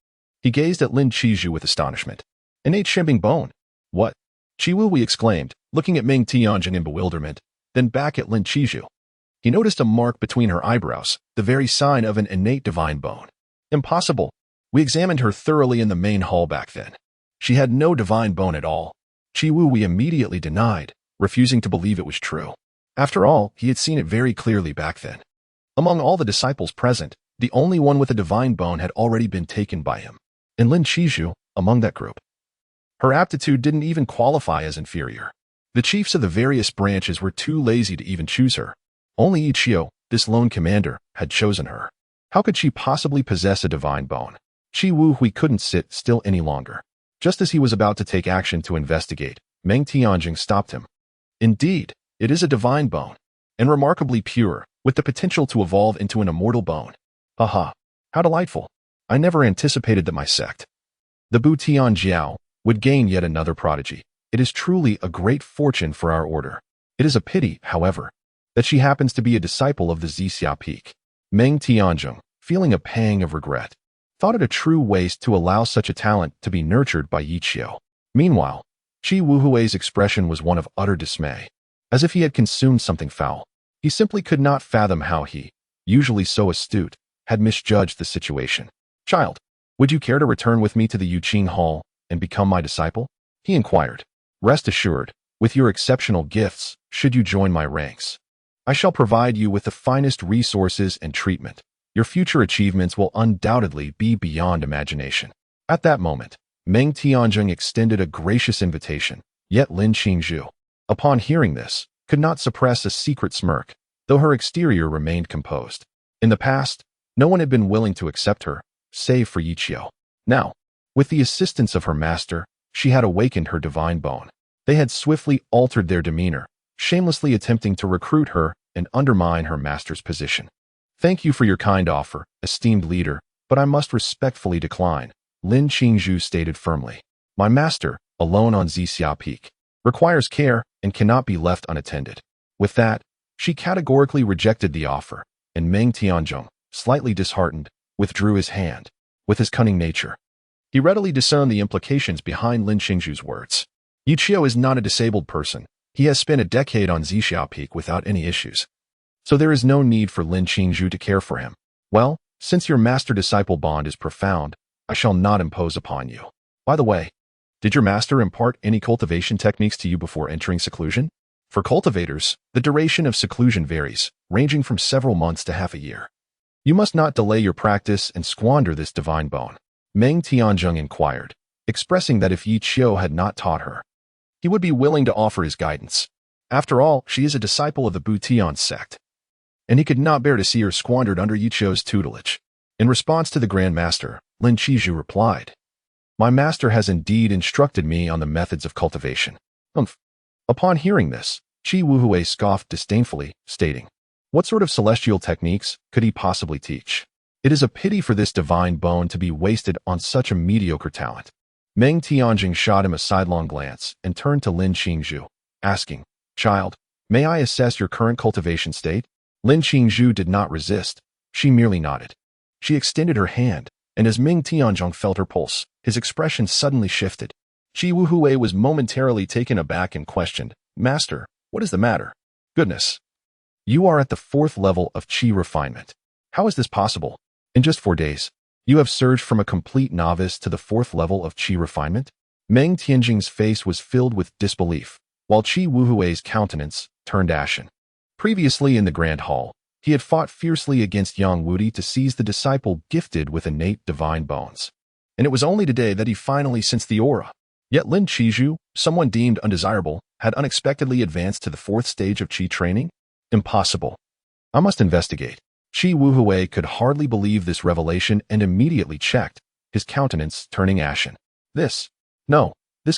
[SPEAKER 1] he gazed at Lin Qizhu with astonishment. "Innate Shenbing bone? What? Qi Wuhui exclaimed, looking at Meng Tianjing in bewilderment, then back at Lin Qizhu. He noticed a mark between her eyebrows, the very sign of an innate divine bone. Impossible. We examined her thoroughly in the main hall back then. She had no divine bone at all. Qi Wuhui immediately denied, refusing to believe it was true. After all, he had seen it very clearly back then. Among all the disciples present, the only one with a divine bone had already been taken by him. And Lin Qizhu, among that group. Her aptitude didn't even qualify as inferior. The chiefs of the various branches were too lazy to even choose her. Only Yi Qiu, this lone commander, had chosen her. How could she possibly possess a divine bone? Qi Wuhui couldn't sit still any longer. Just as he was about to take action to investigate, Meng Tianjing stopped him. Indeed, it is a divine bone, and remarkably pure, with the potential to evolve into an immortal bone. Haha, how delightful. I never anticipated that my sect, the Bu Tian Jiao, would gain yet another prodigy. It is truly a great fortune for our order. It is a pity, however, that she happens to be a disciple of the Zixia Peak. Meng Tianjing, feeling a pang of regret, thought it a true waste to allow such a talent to be nurtured by Yi Qiu. Meanwhile, Qi Wuhui's expression was one of utter dismay, as if he had consumed something foul. He simply could not fathom how he, usually so astute, had misjudged the situation. Child, would you care to return with me to the Yuqing Hall and become my disciple? He inquired. Rest assured, with your exceptional gifts, should you join my ranks, I shall provide you with the finest resources and treatment. Your future achievements will undoubtedly be beyond imagination. At that moment, Meng Tianjing extended a gracious invitation, yet Lin Qingzhu, upon hearing this, could not suppress a secret smirk, though her exterior remained composed. In the past, no one had been willing to accept her, save for Yi Qiu. Now, with the assistance of her master, she had awakened her divine bone. They had swiftly altered their demeanor, shamelessly attempting to recruit her and undermine her master's position. Thank you for your kind offer, esteemed leader, but I must respectfully decline, Lin Qingzhu stated firmly. My master, alone on Zixia Peak, requires care and cannot be left unattended. With that, she categorically rejected the offer, and Meng Tianjing, slightly disheartened, withdrew his hand. With his cunning nature, he readily discerned the implications behind Lin Qingzhu's words. Yi Qiu is not a disabled person. He has spent a decade on Zixia Peak without any issues. So there is no need for Lin Qingzhu to care for him. Well, since your master-disciple bond is profound, I shall not impose upon you. By the way, did your master impart any cultivation techniques to you before entering seclusion? For cultivators, the duration of seclusion varies, ranging from several months to half a year. You must not delay your practice and squander this divine bone, Meng Tianjing inquired, expressing that if Yi Qiu had not taught her, he would be willing to offer his guidance. After all, she is a disciple of the Bu Tian sect, and he could not bear to see her squandered under Yi Qiu's tutelage. In response to the Grand Master, Lin Qizhu replied, My master has indeed instructed me on the methods of cultivation. Humph. Upon hearing this, Qi Wuhui scoffed disdainfully, stating, What sort of celestial techniques could he possibly teach? It is a pity for this divine bone to be wasted on such a mediocre talent. Meng Tianjing shot him a sidelong glance and turned to Lin Qingzhu, asking, Child, may I assess your current cultivation state? Lin Qingzhu did not resist. She merely nodded. She extended her hand, and as Meng Tianjing felt her pulse, his expression suddenly shifted. Qi Wuhui was momentarily taken aback and questioned, Master, what is the matter? Goodness. You are at the 4th level of Qi refinement. How is this possible? In just 4 days, you have surged from a complete novice to the 4th level of Qi refinement? Meng Tianjing's face was filled with disbelief, while Qi Wuhui's countenance turned ashen. Previously in the Grand Hall, he had fought fiercely against Yang Wudi to seize the disciple gifted with innate divine bones. And it was only today that he finally sensed the aura. Yet Lin Qizhu, someone deemed undesirable, had unexpectedly advanced to the 4th stage of Qi training? Impossible. I must investigate. Qi Wuhui could hardly believe this revelation and immediately checked, his countenance turning ashen. This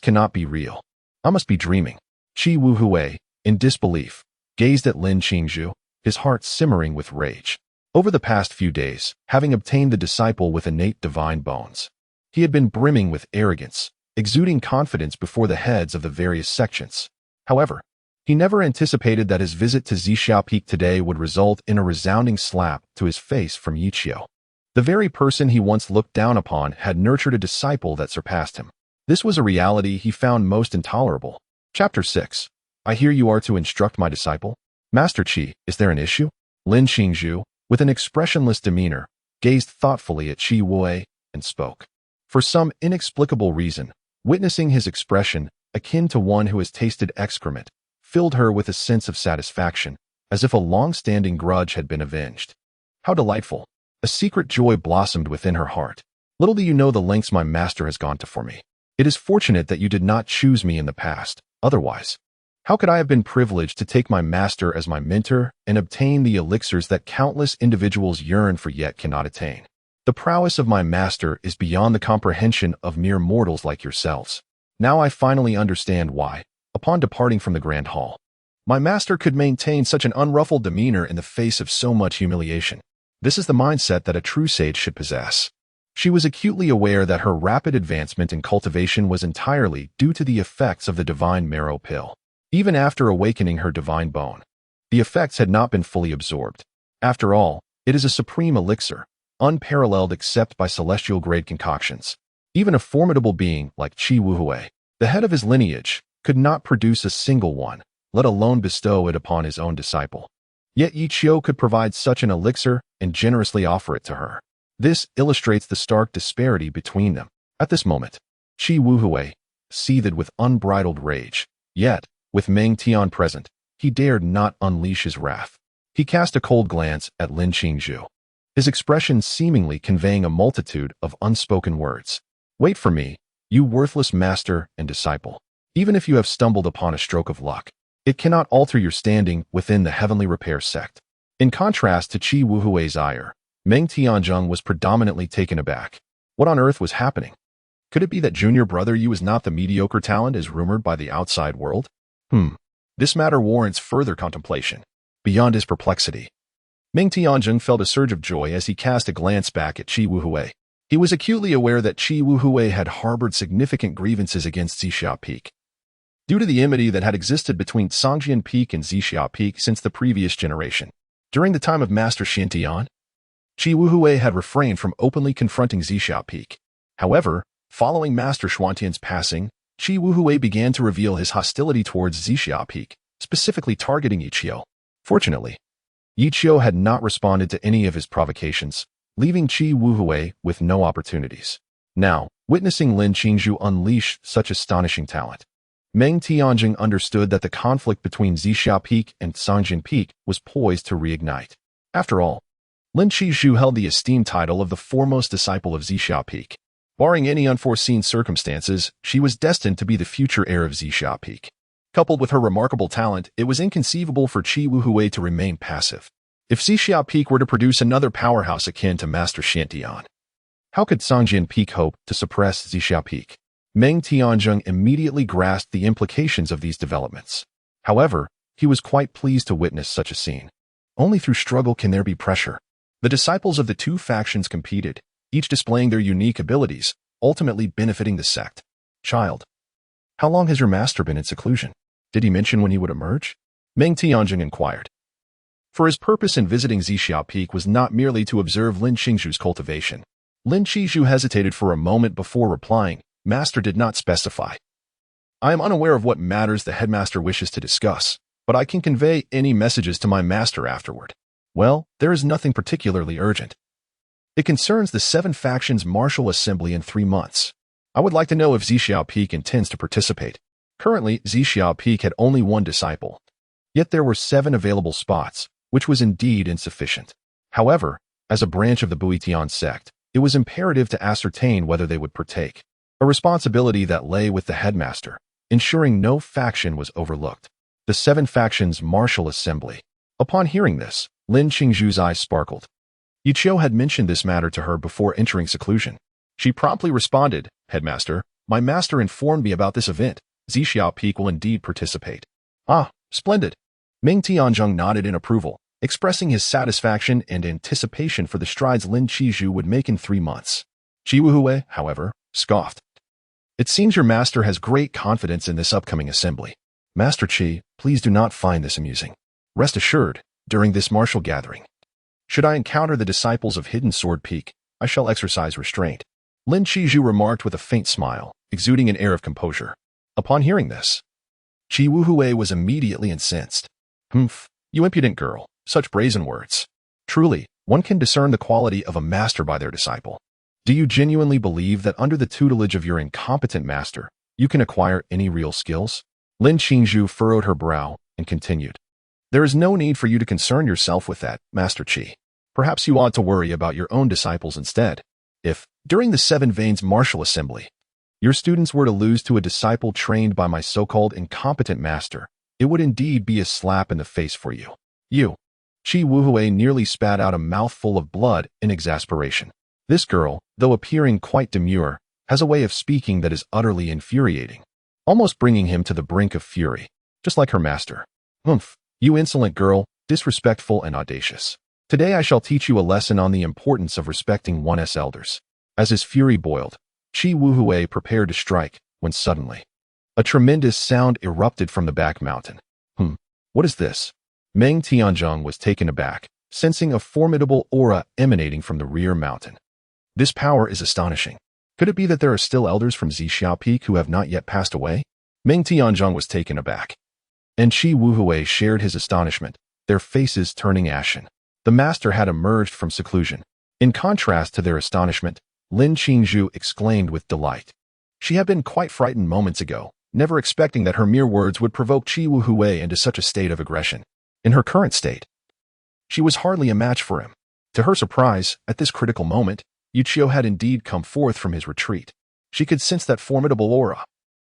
[SPEAKER 1] cannot be real. I must be dreaming. Qi Wuhui, in disbelief, gazed at Lin Qingzhu, his heart simmering with rage. Over the past few days, having obtained the disciple with innate divine bones, he had been brimming with arrogance, exuding confidence before the heads of the various sections. However, he never anticipated that his visit to Zixia Peak today would result in a resounding slap to his face from Yi Qiu. The very person he once looked down upon had nurtured a disciple that surpassed him. This was a reality he found most intolerable, Chapter 6. I hear you are to instruct my disciple. Master Qi, is there an issue? Lin Qingzhu, with an expressionless demeanor, gazed thoughtfully at Qi Wei and spoke. For some inexplicable reason, witnessing his expression, akin to one who has tasted excrement, filled her with a sense of satisfaction, as if a long-standing grudge had been avenged. How delightful! A secret joy blossomed within her heart. Little do you know the lengths my master has gone to for me. It is fortunate that you did not choose me in the past. Otherwise, how could I have been privileged to take my master as my mentor and obtain the elixirs that countless individuals yearn for yet cannot attain? The prowess of my master is beyond the comprehension of mere mortals like yourselves. Now I finally understand why, upon departing from the Grand Hall, my master could maintain such an unruffled demeanor in the face of so much humiliation. This is the mindset that a true sage should possess. She was acutely aware that her rapid advancement in cultivation was entirely due to the effects of the divine marrow pill. Even after awakening her divine bone, the effects had not been fully absorbed. After all, it is a supreme elixir, unparalleled except by celestial-grade concoctions. Even a formidable being like Qi Wuhui, the head of his lineage, could not produce a single one, let alone bestow it upon his own disciple. Yet Yi Qiu could provide such an elixir and generously offer it to her. This illustrates the stark disparity between them. At this moment, Qi Wuhui seethed with unbridled rage. Yet, with Meng Tian present, he dared not unleash his wrath. He cast a cold glance at Lin Qingzhu, his expression seemingly conveying a multitude of unspoken words. Wait for me, you worthless master and disciple. Even if you have stumbled upon a stroke of luck, it cannot alter your standing within the heavenly repair sect. In contrast to Qi Wuhui's ire, Meng Tianzheng was predominantly taken aback. What on earth was happening? Could it be that junior brother Yu is not the mediocre talent as rumored by the outside world? This matter warrants further contemplation. Beyond his perplexity, Meng Tianzheng felt a surge of joy as he cast a glance back at Qi Wuhui. He was acutely aware that Qi Wuhui had harbored significant grievances against Zixia Peak. Due to the enmity that had existed between Songjian Peak and Zixia Peak since the previous generation, during the time of Master Xintian, Qi Wuhui had refrained from openly confronting Zixia Peak. However, following Master Xuantian's passing, Qi Wuhui began to reveal his hostility towards Zixia Peak, specifically targeting Yi Qiu. Fortunately, Yi Qiu had not responded to any of his provocations, leaving Qi Wuhui with no opportunities. Now, witnessing Lin Qingzhu unleash such astonishing talent, Meng Tianjing understood that the conflict between Zixia Peak and Songjian Peak was poised to reignite. After all, Lin Qingzhu held the esteemed title of the foremost disciple of Zixia Peak. Barring any unforeseen circumstances, she was destined to be the future heir of Zixia Peak. Coupled with her remarkable talent, it was inconceivable for Qi Wuhui to remain passive. If Zixia Peak were to produce another powerhouse akin to Master Xiantian, how could Songjian Peak hope to suppress Zixia Peak? Meng Tianzheng immediately grasped the implications of these developments. However, he was quite pleased to witness such a scene. Only through struggle can there be pressure. The disciples of the two factions competed, each displaying their unique abilities, ultimately benefiting the sect. Child, how long has your master been in seclusion? Did he mention when he would emerge? Meng Tianjing inquired. For his purpose in visiting Zixia Peak was not merely to observe Lin Qingzhu's cultivation. Lin Qingzhu hesitated for a moment before replying. Master did not specify. I am unaware of what matters the headmaster wishes to discuss, but I can convey any messages to my master afterward. Well, there is nothing particularly urgent. It concerns the 7 factions martial assembly in 3 months. I would like to know if Zixia Peak intends to participate. Currently, Zixia Peak had only 1 disciple. Yet there were 7 available spots, which was indeed insufficient. However, as a branch of the Buitian sect, it was imperative to ascertain whether they would partake. A responsibility that lay with the headmaster, ensuring no faction was overlooked. The 7 factions martial assembly. Upon hearing this, Lin Qingzhu's eyes sparkled. Yi Qiu had mentioned this matter to her before entering seclusion. She promptly responded, Headmaster, my master informed me about this event. Zixia Peak will indeed participate. Ah, splendid. Meng Tianzheng nodded in approval, expressing his satisfaction and anticipation for the strides Lin Qingzhu would make in 3 months. Qi Wuhui, however, scoffed. It seems your master has great confidence in this upcoming assembly. Master Qi, please do not find this amusing. Rest assured, during this martial gathering, should I encounter the disciples of Hidden Sword Peak, I shall exercise restraint. Lin Qingzhu remarked with a faint smile, exuding an air of composure. Upon hearing this, Qi Wuhui was immediately incensed. Humph, you impudent girl, such brazen words. Truly, one can discern the quality of a master by their disciple. Do you genuinely believe that under the tutelage of your incompetent master, you can acquire any real skills? Lin Qingzhu furrowed her brow and continued. There is no need for you to concern yourself with that, Master Qi. Perhaps you ought to worry about your own disciples instead. If, during the Seven Veins Martial Assembly, your students were to lose to a disciple trained by my so-called incompetent master, it would indeed be a slap in the face for you. You. Qi Wuhui nearly spat out a mouthful of blood in exasperation. This girl, though appearing quite demure, has a way of speaking that is utterly infuriating, almost bringing him to the brink of fury, just like her master. Humph, you insolent girl, disrespectful and audacious. Today I shall teach you a lesson on the importance of respecting one's elders. As his fury boiled, Qi Wuhui prepared to strike, when suddenly, a tremendous sound erupted from the back mountain. What is this? Meng Tianzhong was taken aback, sensing a formidable aura emanating from the rear mountain. This power is astonishing. Could it be that there are still elders from Zhixiao Peak who have not yet passed away? Meng Tianzhong was taken aback, and Qi Wuhui shared his astonishment, their faces turning ashen. The master had emerged from seclusion. In contrast to their astonishment, Lin Qingzhu exclaimed with delight. She had been quite frightened moments ago, never expecting that her mere words would provoke Qi Wuhui into such a state of aggression. In her current state, she was hardly a match for him. To her surprise, at this critical moment, Yuchio had indeed come forth from his retreat. She could sense that formidable aura.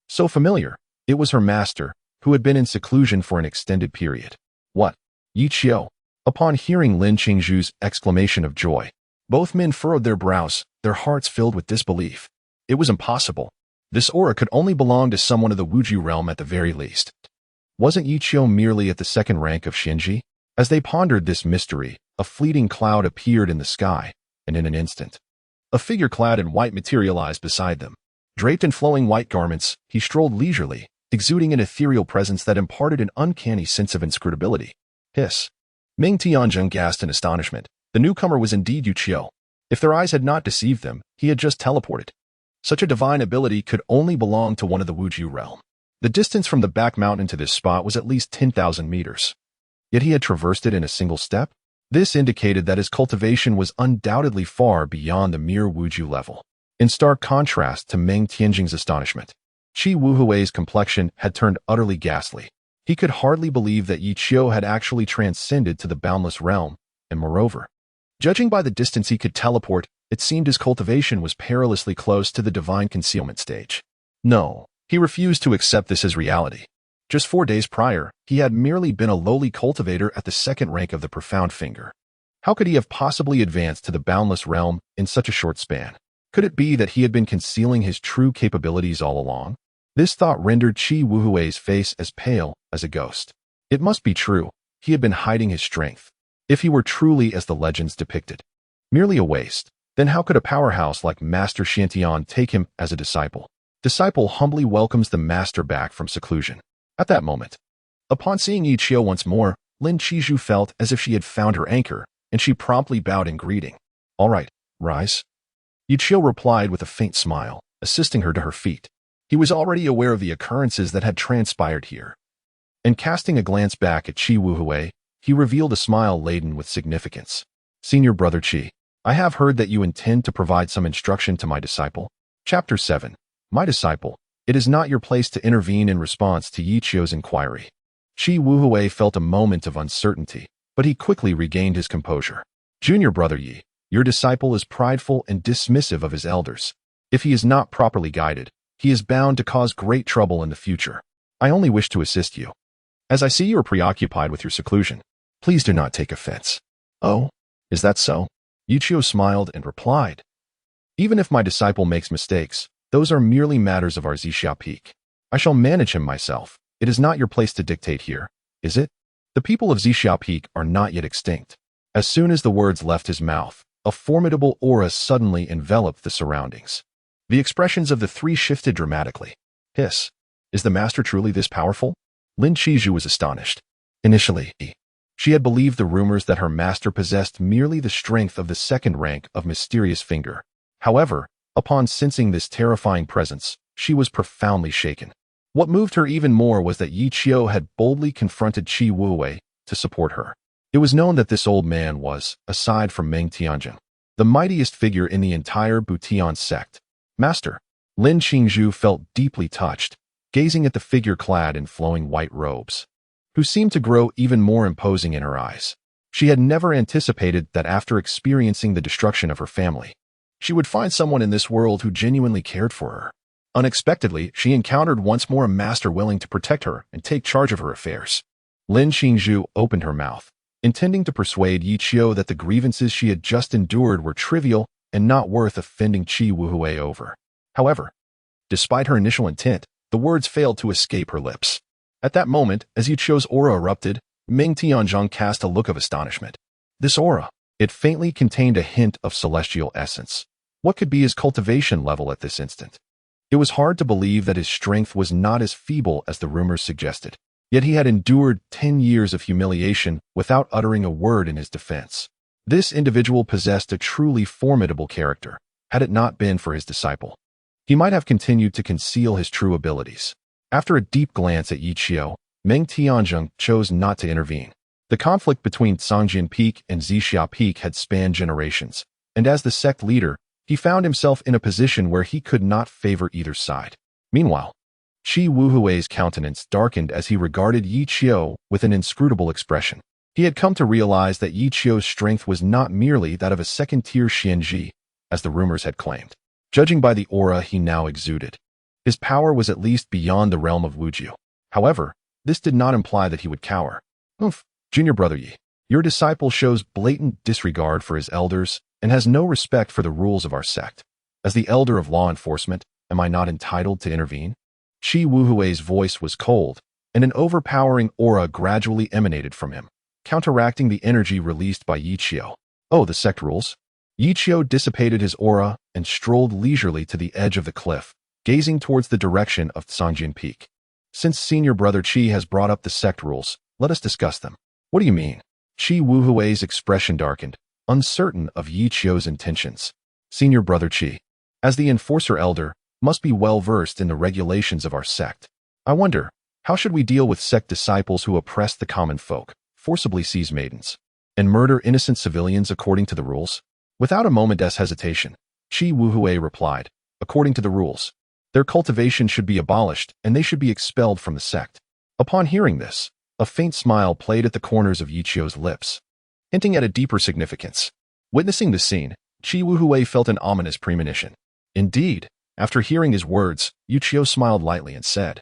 [SPEAKER 1] So familiar, it was her master, who had been in seclusion for an extended period. What? Yuchio? Upon hearing Lin Qingzhu's exclamation of joy, both men furrowed their brows, their hearts filled with disbelief. It was impossible. This aura could only belong to someone of the Wuju realm at the very least. Wasn't Yuchio merely at the second rank of Xinji? As they pondered this mystery, a fleeting cloud appeared in the sky, and in an instant, a figure clad in white materialized beside them. Draped in flowing white garments, he strolled leisurely, exuding an ethereal presence that imparted an uncanny sense of inscrutability. Hiss. Meng Tianzhong gasped in astonishment. The newcomer was indeed Yuchio. If their eyes had not deceived them, he had just teleported. Such a divine ability could only belong to one of the Wuju realm. The distance from the back mountain to this spot was at least 10,000 meters. Yet he had traversed it in a single step. This indicated that his cultivation was undoubtedly far beyond the mere Wuju level. In stark contrast to Meng Tianjing's astonishment, Qi Wuhui's complexion had turned utterly ghastly. He could hardly believe that Yuchio had actually transcended to the boundless realm, and moreover, judging by the distance he could teleport, it seemed his cultivation was perilously close to the divine concealment stage. No, he refused to accept this as reality. Just 4 days prior, he had merely been a lowly cultivator at the second rank of the Profound Finger. How could he have possibly advanced to the boundless realm in such a short span? Could it be that he had been concealing his true capabilities all along? This thought rendered Qi Wuhui's face as pale as a ghost. It must be true, he had been hiding his strength. If he were truly as the legends depicted, merely a waste, then how could a powerhouse like Master Shantian take him as a disciple? Disciple humbly welcomes the master back from seclusion. At that moment, upon seeing Yuchio once more, Lin Qingzhu felt as if she had found her anchor, and she promptly bowed in greeting. All right, rise. Yuchio replied with a faint smile, assisting her to her feet. He was already aware of the occurrences that had transpired here. And casting a glance back at Qi Wuhui, he revealed a smile laden with significance. Senior Brother Qi, I have heard that you intend to provide some instruction to my disciple. Chapter 7. My disciple, it is not your place to intervene in response to Yuchio's inquiry. Qi Wuhui felt a moment of uncertainty, but he quickly regained his composure. Junior Brother Yi, your disciple is prideful and dismissive of his elders. If he is not properly guided, he is bound to cause great trouble in the future. I only wish to assist you. As I see you are preoccupied with your seclusion, please do not take offense. Oh, is that so? Yuchio smiled and replied. Even if my disciple makes mistakes, those are merely matters of our Zhixiao Peak. I shall manage him myself. It is not your place to dictate here, is it? The people of Zhixiao Peak are not yet extinct. As soon as the words left his mouth, a formidable aura suddenly enveloped the surroundings. The expressions of the three shifted dramatically. Hiss. Is the master truly this powerful? Lin Qingzhu was astonished. Initially, she had believed the rumors that her master possessed merely the strength of the second rank of Mysterious Finger. However, upon sensing this terrifying presence, she was profoundly shaken. What moved her even more was that Yi Qiu had boldly confronted Qi Wuwei to support her. It was known that this old man was, aside from Meng Tianjin, the mightiest figure in the entire Butian sect. Master, Lin Qingzhu felt deeply touched, gazing at the figure clad in flowing white robes, who seemed to grow even more imposing in her eyes. She had never anticipated that after experiencing the destruction of her family, she would find someone in this world who genuinely cared for her. Unexpectedly, she encountered once more a master willing to protect her and take charge of her affairs. Lin Qingzhu opened her mouth, intending to persuade Yi Qiu that the grievances she had just endured were trivial and not worth offending Qi Wuhui over. However, despite her initial intent, the words failed to escape her lips. At that moment, as Yi Qiu's aura erupted, Meng Tianzhong cast a look of astonishment. This aura, it faintly contained a hint of celestial essence. What could be his cultivation level at this instant? It was hard to believe that his strength was not as feeble as the rumors suggested. Yet he had endured 10 years of humiliation without uttering a word in his defense. This individual possessed a truly formidable character, had it not been for his disciple. He might have continued to conceal his true abilities. After a deep glance at Yi Qiu, Meng Tianzhong chose not to intervene. The conflict between Cangjian Peak and Zixia Peak had spanned generations, and as the sect leader, he found himself in a position where he could not favor either side. Meanwhile, Qi Wuhui's countenance darkened as he regarded Yi Qiu with an inscrutable expression. He had come to realize that Yi Qiu's strength was not merely that of a second-tier Xianji, as the rumors had claimed. Judging by the aura he now exuded, his power was at least beyond the realm of Wujiu. However, this did not imply that he would cower. Junior brother Yi, your disciple shows blatant disregard for his elders and has no respect for the rules of our sect. As the elder of law enforcement, am I not entitled to intervene? Qi Wuhui's voice was cold, and an overpowering aura gradually emanated from him, counteracting the energy released by Yi Qiu. Oh, the sect rules? Yi Qiu dissipated his aura and strolled leisurely to the edge of the cliff, gazing towards the direction of Cangjian Peak. Since senior brother Qi has brought up the sect rules, let us discuss them. What do you mean? Qi Wuhui's expression darkened, uncertain of Yi Qiu's intentions. Senior brother Qi, as the enforcer elder, must be well versed in the regulations of our sect. I wonder, how should we deal with sect disciples who oppress the common folk, forcibly seize maidens, and murder innocent civilians according to the rules? Without a moment's hesitation, Qi Wuhui replied, according to the rules, their cultivation should be abolished and they should be expelled from the sect. Upon hearing this, a faint smile played at the corners of Yi Qiu's lips, hinting at a deeper significance. Witnessing the scene, Qi Wuhui felt an ominous premonition. Indeed, after hearing his words, Yi Qiu smiled lightly and said,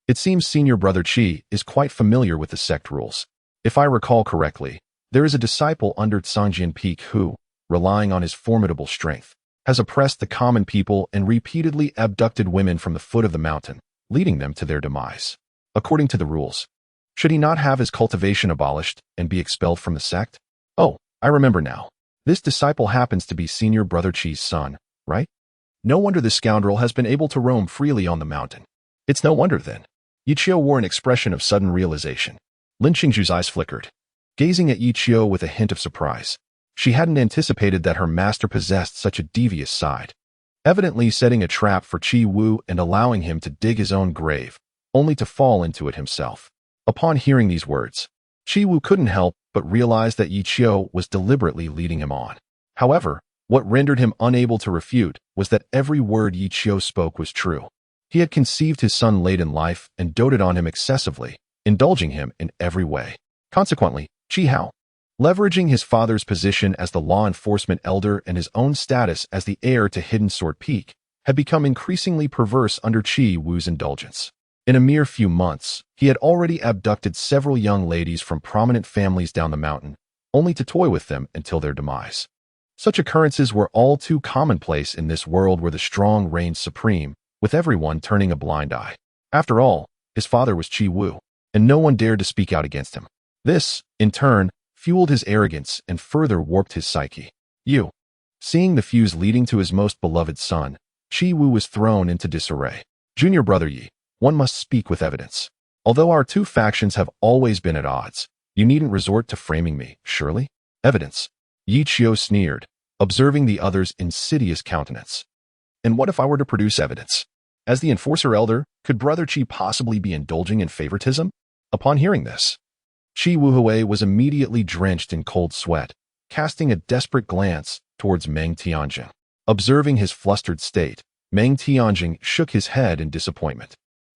[SPEAKER 1] it seems senior brother Qi is quite familiar with the sect rules. If I recall correctly, there is a disciple under Cangjian Peak who, relying on his formidable strength, has oppressed the common people and repeatedly abducted women from the foot of the mountain, leading them to their demise. According to the rules, should he not have his cultivation abolished and be expelled from the sect? Oh, I remember now. This disciple happens to be senior brother Qi's son, right? No wonder this scoundrel has been able to roam freely on the mountain. It's no wonder then. Yi Qiu wore an expression of sudden realization. Lin Qingzhu's eyes flickered, gazing at Yi Qiu with a hint of surprise. She hadn't anticipated that her master possessed such a devious side, evidently setting a trap for Qi Wu and allowing him to dig his own grave, only to fall into it himself. Upon hearing these words, Qi Wu couldn't help but realize that Yi Qiu was deliberately leading him on. However, what rendered him unable to refute was that every word Yi Qiu spoke was true. He had conceived his son late in life and doted on him excessively, indulging him in every way. Consequently, Qi Hao, leveraging his father's position as the law enforcement elder and his own status as the heir to Hidden Sword Peak, had become increasingly perverse under Qi Wu's indulgence. In a mere few months, he had already abducted several young ladies from prominent families down the mountain, only to toy with them until their demise. Such occurrences were all too commonplace in this world where the strong reigned supreme, with everyone turning a blind eye. After all, his father was Qi Wu, and no one dared to speak out against him. This, in turn, fueled his arrogance and further warped his psyche. Seeing the fuse leading to his most beloved son, Qi Wu was thrown into disarray. Junior brother Yi, one must speak with evidence. Although our two factions have always been at odds, you needn't resort to framing me, surely? Evidence. Yi Qiu sneered, observing the other's insidious countenance. And what if I were to produce evidence? As the enforcer elder, Could Brother Qi possibly be indulging in favoritism? Upon hearing this, Qi Wuhui was immediately drenched in cold sweat, casting a desperate glance towards Meng Tianjing. Observing his flustered state, Meng Tianjing shook his head in disappointment.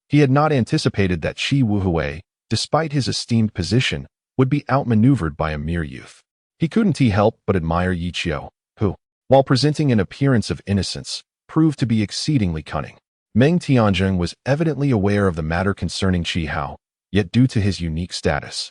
[SPEAKER 1] He had not anticipated that Qi Wuhui, despite his esteemed position, would be outmaneuvered by a mere youth. He couldn't help but admire Yi Qiu, who, while presenting an appearance of innocence, proved to be exceedingly cunning. Meng Tianjing was evidently aware of the matter concerning Qi Hao, yet due to his unique status,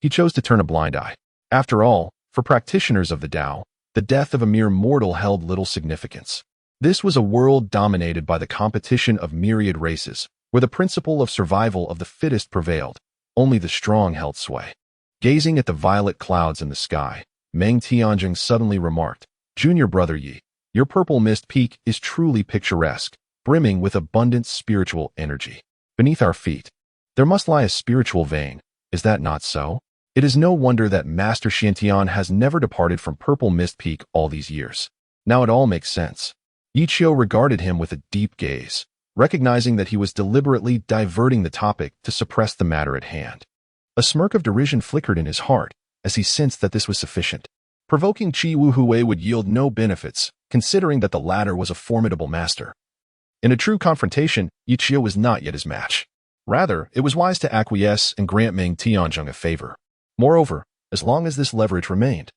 [SPEAKER 1] he chose to turn a blind eye. After all, for practitioners of the Tao, the death of a mere mortal held little significance. This was a world dominated by the competition of myriad races, where the principle of survival of the fittest prevailed. Only the strong held sway. Gazing at the violet clouds in the sky, Meng Tianjing suddenly remarked, "Junior Brother Yi, your purple mist peak is truly picturesque, brimming with abundant spiritual energy. Beneath our feet, there must lie a spiritual vein. Is that not so? It is no wonder that Master Xiantian has never departed from Purple Mist Peak all these years. Now it all makes sense." Yi Qiu regarded him with a deep gaze, recognizing that he was deliberately diverting the topic to suppress the matter at hand. A smirk of derision flickered in his heart as he sensed that this was sufficient. Provoking Qi Wuhui would yield no benefits, considering that the latter was a formidable master. In a true confrontation, Yi Qiu was not yet his match. Rather, it was wise to acquiesce and grant Meng Tianjing a favor. Moreover, as long as this leverage remained,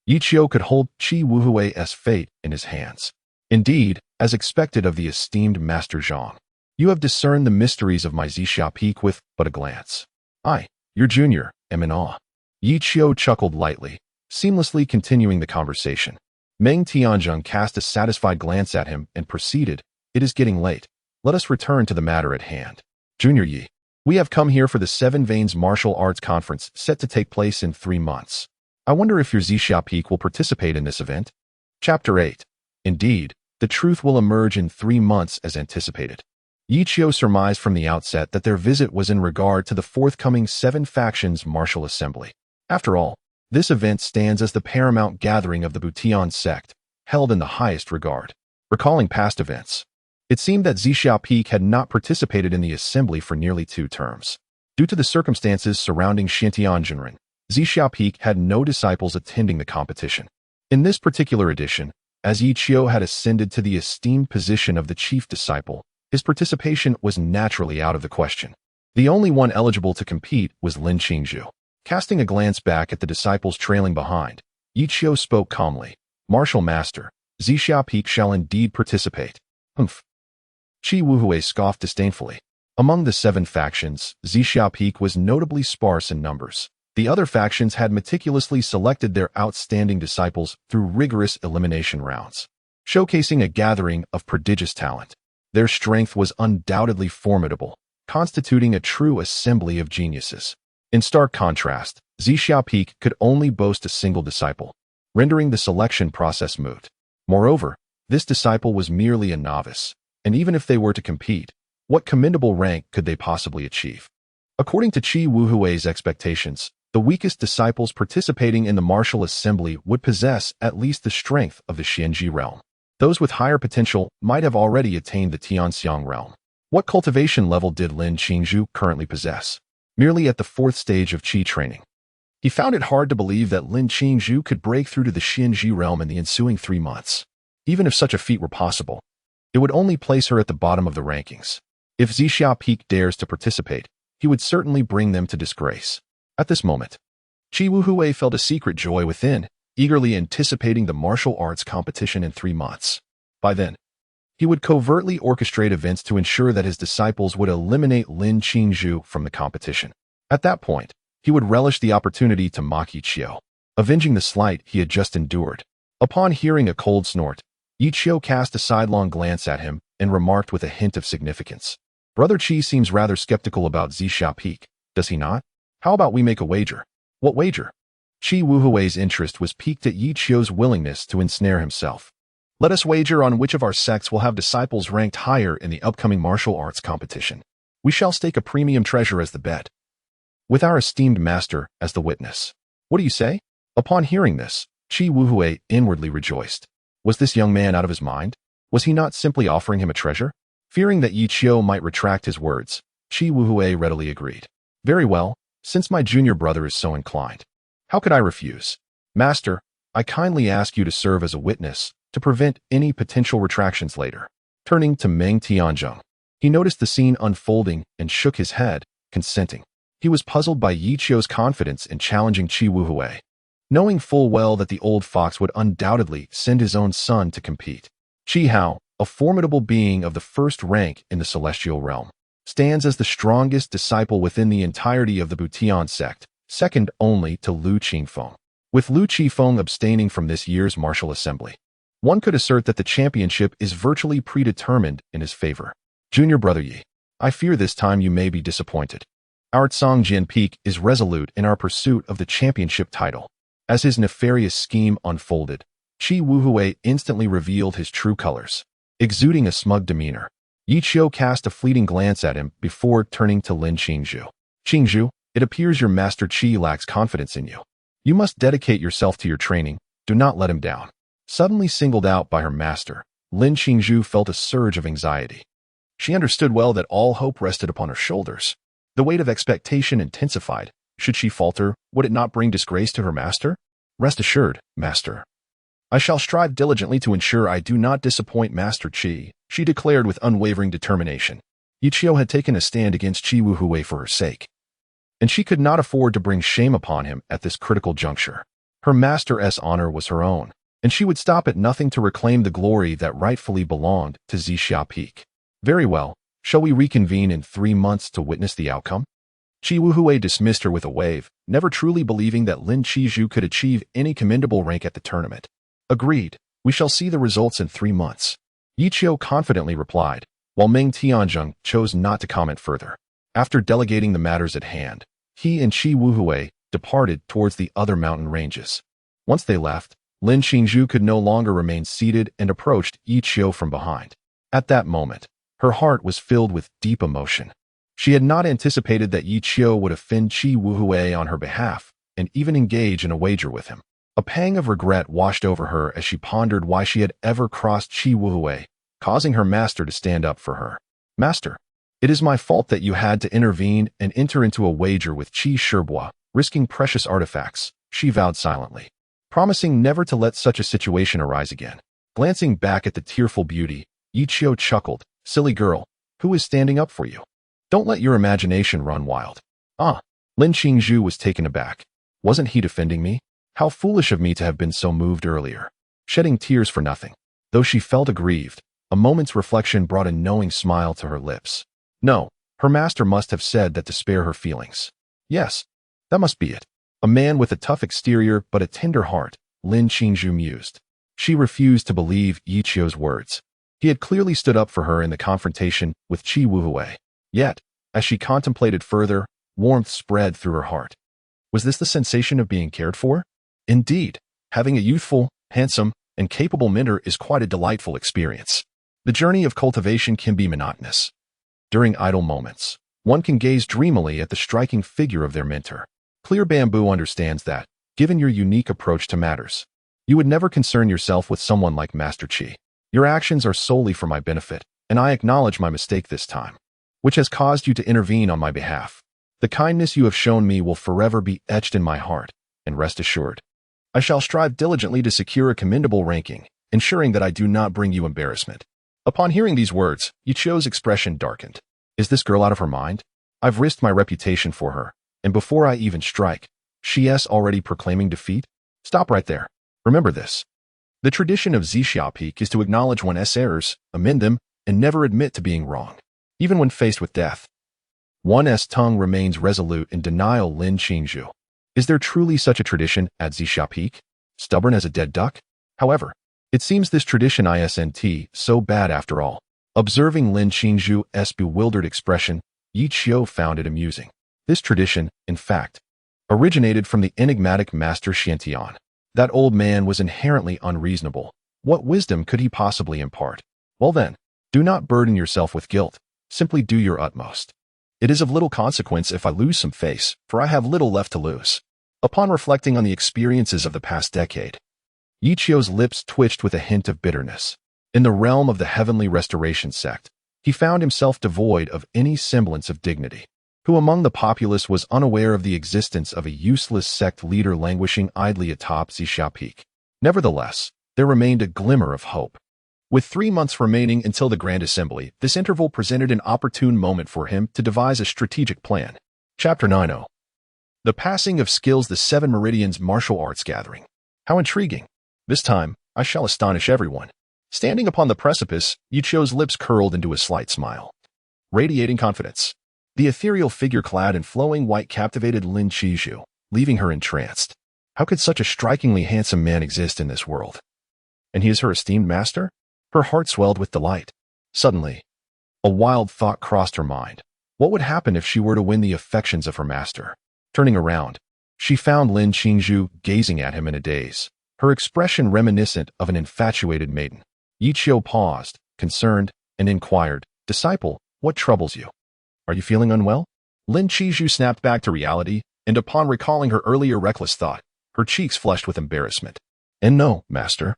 [SPEAKER 1] Yi Qiu could hold Qi Wuhui's fate in his hands. Indeed, as expected of the esteemed Master Zhang, you have discerned the mysteries of my Zixia Peak with but a glance. I, your junior, am in awe. Yi Qiu chuckled lightly, seamlessly continuing the conversation. Meng Tianjing cast a satisfied glance at him and proceeded, "It is getting late. Let us return to the matter at hand. Junior Yi, we have come here for the Seven Veins Martial Arts Conference set to take place in 3 months. I wonder if your Zixia Peak will participate in this event?" Chapter 8. Indeed, the truth will emerge in 3 months as anticipated. Yi Qiu surmised from the outset that their visit was in regard to the forthcoming Seven Factions Martial Assembly. After all, this event stands as the paramount gathering of the Butian sect, held in the highest regard. Recalling past events, it seemed that Zixia Peak had not participated in the assembly for nearly 2 terms. Due to the circumstances surrounding Xiantianjinren, Zixia Peak had no disciples attending the competition. In this particular edition, as Yi Qiu had ascended to the esteemed position of the chief disciple, his participation was naturally out of the question. The only one eligible to compete was Lin Qingzhu. Casting a glance back at the disciples trailing behind, Yi Qiu spoke calmly, "Martial Master, Zixia Peak shall indeed participate." Humph. Qi Wuhui scoffed disdainfully. Among the 7 factions, Zixia Peak was notably sparse in numbers. The other factions had meticulously selected their outstanding disciples through rigorous elimination rounds, showcasing a gathering of prodigious talent. Their strength was undoubtedly formidable, constituting a true assembly of geniuses. In stark contrast, Zixia Peak could only boast a single disciple, rendering the selection process moot. Moreover, this disciple was merely a novice, and even if they were to compete, what commendable rank could they possibly achieve? According to Qi Wuhui's expectations, the weakest disciples participating in the martial assembly would possess at least the strength of the Xianji realm. Those with higher potential might have already attained the Tianxiang realm. What cultivation level did Lin Qingzhu currently possess? Merely at the 4th stage of Qi training. He found it hard to believe that Lin Qingzhu could break through to the Xianji realm in the ensuing 3 months. Even if such a feat were possible, it would only place her at the bottom of the rankings. If Zixia Peak dares to participate, he would certainly bring them to disgrace. At this moment, Qi Wuhui felt a secret joy within, eagerly anticipating the martial arts competition in 3 months. By then, he would covertly orchestrate events to ensure that his disciples would eliminate Lin Qingzhu from the competition. At that point, he would relish the opportunity to mock Yi Qiu, avenging the slight he had just endured. Upon hearing a cold snort, Yi Qiu cast a sidelong glance at him and remarked with a hint of significance, "Brother Qi seems rather skeptical about Zixia Peak, does he not? How about we make a wager?" "What wager?" Qi Wuhui's interest was piqued at Yi Qiu's willingness to ensnare himself. "Let us wager on which of our sects will have disciples ranked higher in the upcoming martial arts competition. We shall stake a premium treasure as the bet, with our esteemed master as the witness. What do you say?" Upon hearing this, Qi Wuhui inwardly rejoiced. Was this young man out of his mind? Was he not simply offering him a treasure? Fearing that Yi Qiu might retract his words, Qi Wuhui readily agreed. Very well, since my junior brother is so inclined. How could I refuse? Master, I kindly ask you to serve as a witness to prevent any potential retractions later. Turning to Meng Tianzheng, he noticed the scene unfolding and shook his head, consenting. He was puzzled by Yi Qiu's confidence in challenging Qi Wuhui, knowing full well that the old fox would undoubtedly send his own son to compete. Qi Hao, a formidable being of the first rank in the celestial realm, stands as the strongest disciple within the entirety of the Butian sect, second only to Lu Qingfeng. With Lu Qifeng abstaining from this year's martial assembly, one could assert that the championship is virtually predetermined in his favor. Junior brother Yi, I fear this time you may be disappointed. Our Congjian Peak is resolute in our pursuit of the championship title. As his nefarious scheme unfolded, Qi Wuhui instantly revealed his true colors. Exuding a smug demeanor, Yi Qiu cast a fleeting glance at him before turning to Lin Qingzhu. Qingzhu, it appears your master Qi lacks confidence in you. You must dedicate yourself to your training. Do not let him down. Suddenly singled out by her master, Lin Qingzhu felt a surge of anxiety. She understood well that all hope rested upon her shoulders. The weight of expectation intensified. Should she falter, would it not bring disgrace to her master? Rest assured, master. I shall strive diligently to ensure I do not disappoint Master Qi, she declared with unwavering determination. Yi Qiu had taken a stand against Qi Wuhui for her sake, and she could not afford to bring shame upon him at this critical juncture. Her master's honor was her own, and she would stop at nothing to reclaim the glory that rightfully belonged to Zixia Peak. Very well, shall we reconvene in 3 months to witness the outcome? Qi Wuhui dismissed her with a wave, never truly believing that Lin Qizhu could achieve any commendable rank at the tournament. Agreed, we shall see the results in 3 months. Yi Qiu confidently replied, while Meng Tianzheng chose not to comment further. After delegating the matters at hand, he and Qi Wuhui departed towards the other mountain ranges. Once they left, Lin Qingzhu could no longer remain seated and approached Yi Qiu from behind. At that moment, her heart was filled with deep emotion. She had not anticipated that Yi Qiu would offend Qi Wuhui on her behalf and even engage in a wager with him. A pang of regret washed over her as she pondered why she had ever crossed Qi Wuhui, causing her master to stand up for her. Master, it is my fault that you had to intervene and enter into a wager with Qi Shibois, risking precious artifacts, she vowed silently, promising never to let such a situation arise again. Glancing back at the tearful beauty, Yi Qiu chuckled, silly girl, who is standing up for you? Don't let your imagination run wild. Ah, Lin Qingzhu was taken aback. Wasn't he defending me? How foolish of me to have been so moved earlier. Shedding tears for nothing. Though she felt aggrieved, a moment's reflection brought a knowing smile to her lips. No, her master must have said that to spare her feelings. Yes, that must be it. A man with a tough exterior but a tender heart, Lin Qingzhu mused. She refused to believe Yi Qiu's words. He had clearly stood up for her in the confrontation with Qi Wuhui. Yet, as she contemplated further, warmth spread through her heart. Was this the sensation of being cared for? Indeed, having a youthful, handsome, and capable mentor is quite a delightful experience. The journey of cultivation can be monotonous. During idle moments, one can gaze dreamily at the striking figure of their mentor. Clear Bamboo understands that, given your unique approach to matters, you would never concern yourself with someone like Master Qi. Your actions are solely for my benefit, and I acknowledge my mistake this time, which has caused you to intervene on my behalf. The kindness you have shown me will forever be etched in my heart, and rest assured, I shall strive diligently to secure a commendable ranking, ensuring that I do not bring you embarrassment. Upon hearing these words, Yi Qiu's expression darkened. Is this girl out of her mind? I've risked my reputation for her, and before I even strike, she's already proclaiming defeat? Stop right there. Remember this. The tradition of Zixia Peak is to acknowledge one's errors, amend them, and never admit to being wrong, even when faced with death. One's tongue remains resolute in denial. Lin Qingzhu. Is there truly such a tradition at Zixia Peak? Stubborn as a dead duck? However, it seems this tradition isn't so bad after all. Observing Lin Qingzhu's bewildered expression, Yi Qiu found it amusing. This tradition, in fact, originated from the enigmatic Master Xiantian. That old man was inherently unreasonable. What wisdom could he possibly impart? Well then, do not burden yourself with guilt. Simply do your utmost. It is of little consequence if I lose some face, for I have little left to lose. Upon reflecting on the experiences of the past decade, Yi Qiu's lips twitched with a hint of bitterness. In the realm of the Heavenly Restoration sect, He found himself devoid of any semblance of dignity. Who among the populace was unaware of the existence of a useless sect leader languishing idly atop Zixia Peak? Nevertheless, there remained a glimmer of hope. With 3 months remaining until the Grand Assembly, this interval presented an opportune moment for him to devise a strategic plan. Chapter 90. The Passing of Skills, the Seven Meridians Martial Arts Gathering. How intriguing. This time, I shall astonish everyone. Standing upon the precipice, Yichio's lips curled into a slight smile, radiating confidence. The ethereal figure clad in flowing white captivated Lin Qizhu, leaving her entranced. How could such a strikingly handsome man exist in this world? And he is her esteemed master? Her heart swelled with delight. Suddenly, a wild thought crossed her mind. What would happen if she were to win the affections of her master? Turning around, she found Lin Qizhu gazing at him in a daze, her expression reminiscent of an infatuated maiden. Yichio paused, concerned, and inquired, "Disciple, what troubles you? Are you feeling unwell?" Lin Qizhu snapped back to reality, and upon recalling her earlier reckless thought, her cheeks flushed with embarrassment. "And no, master.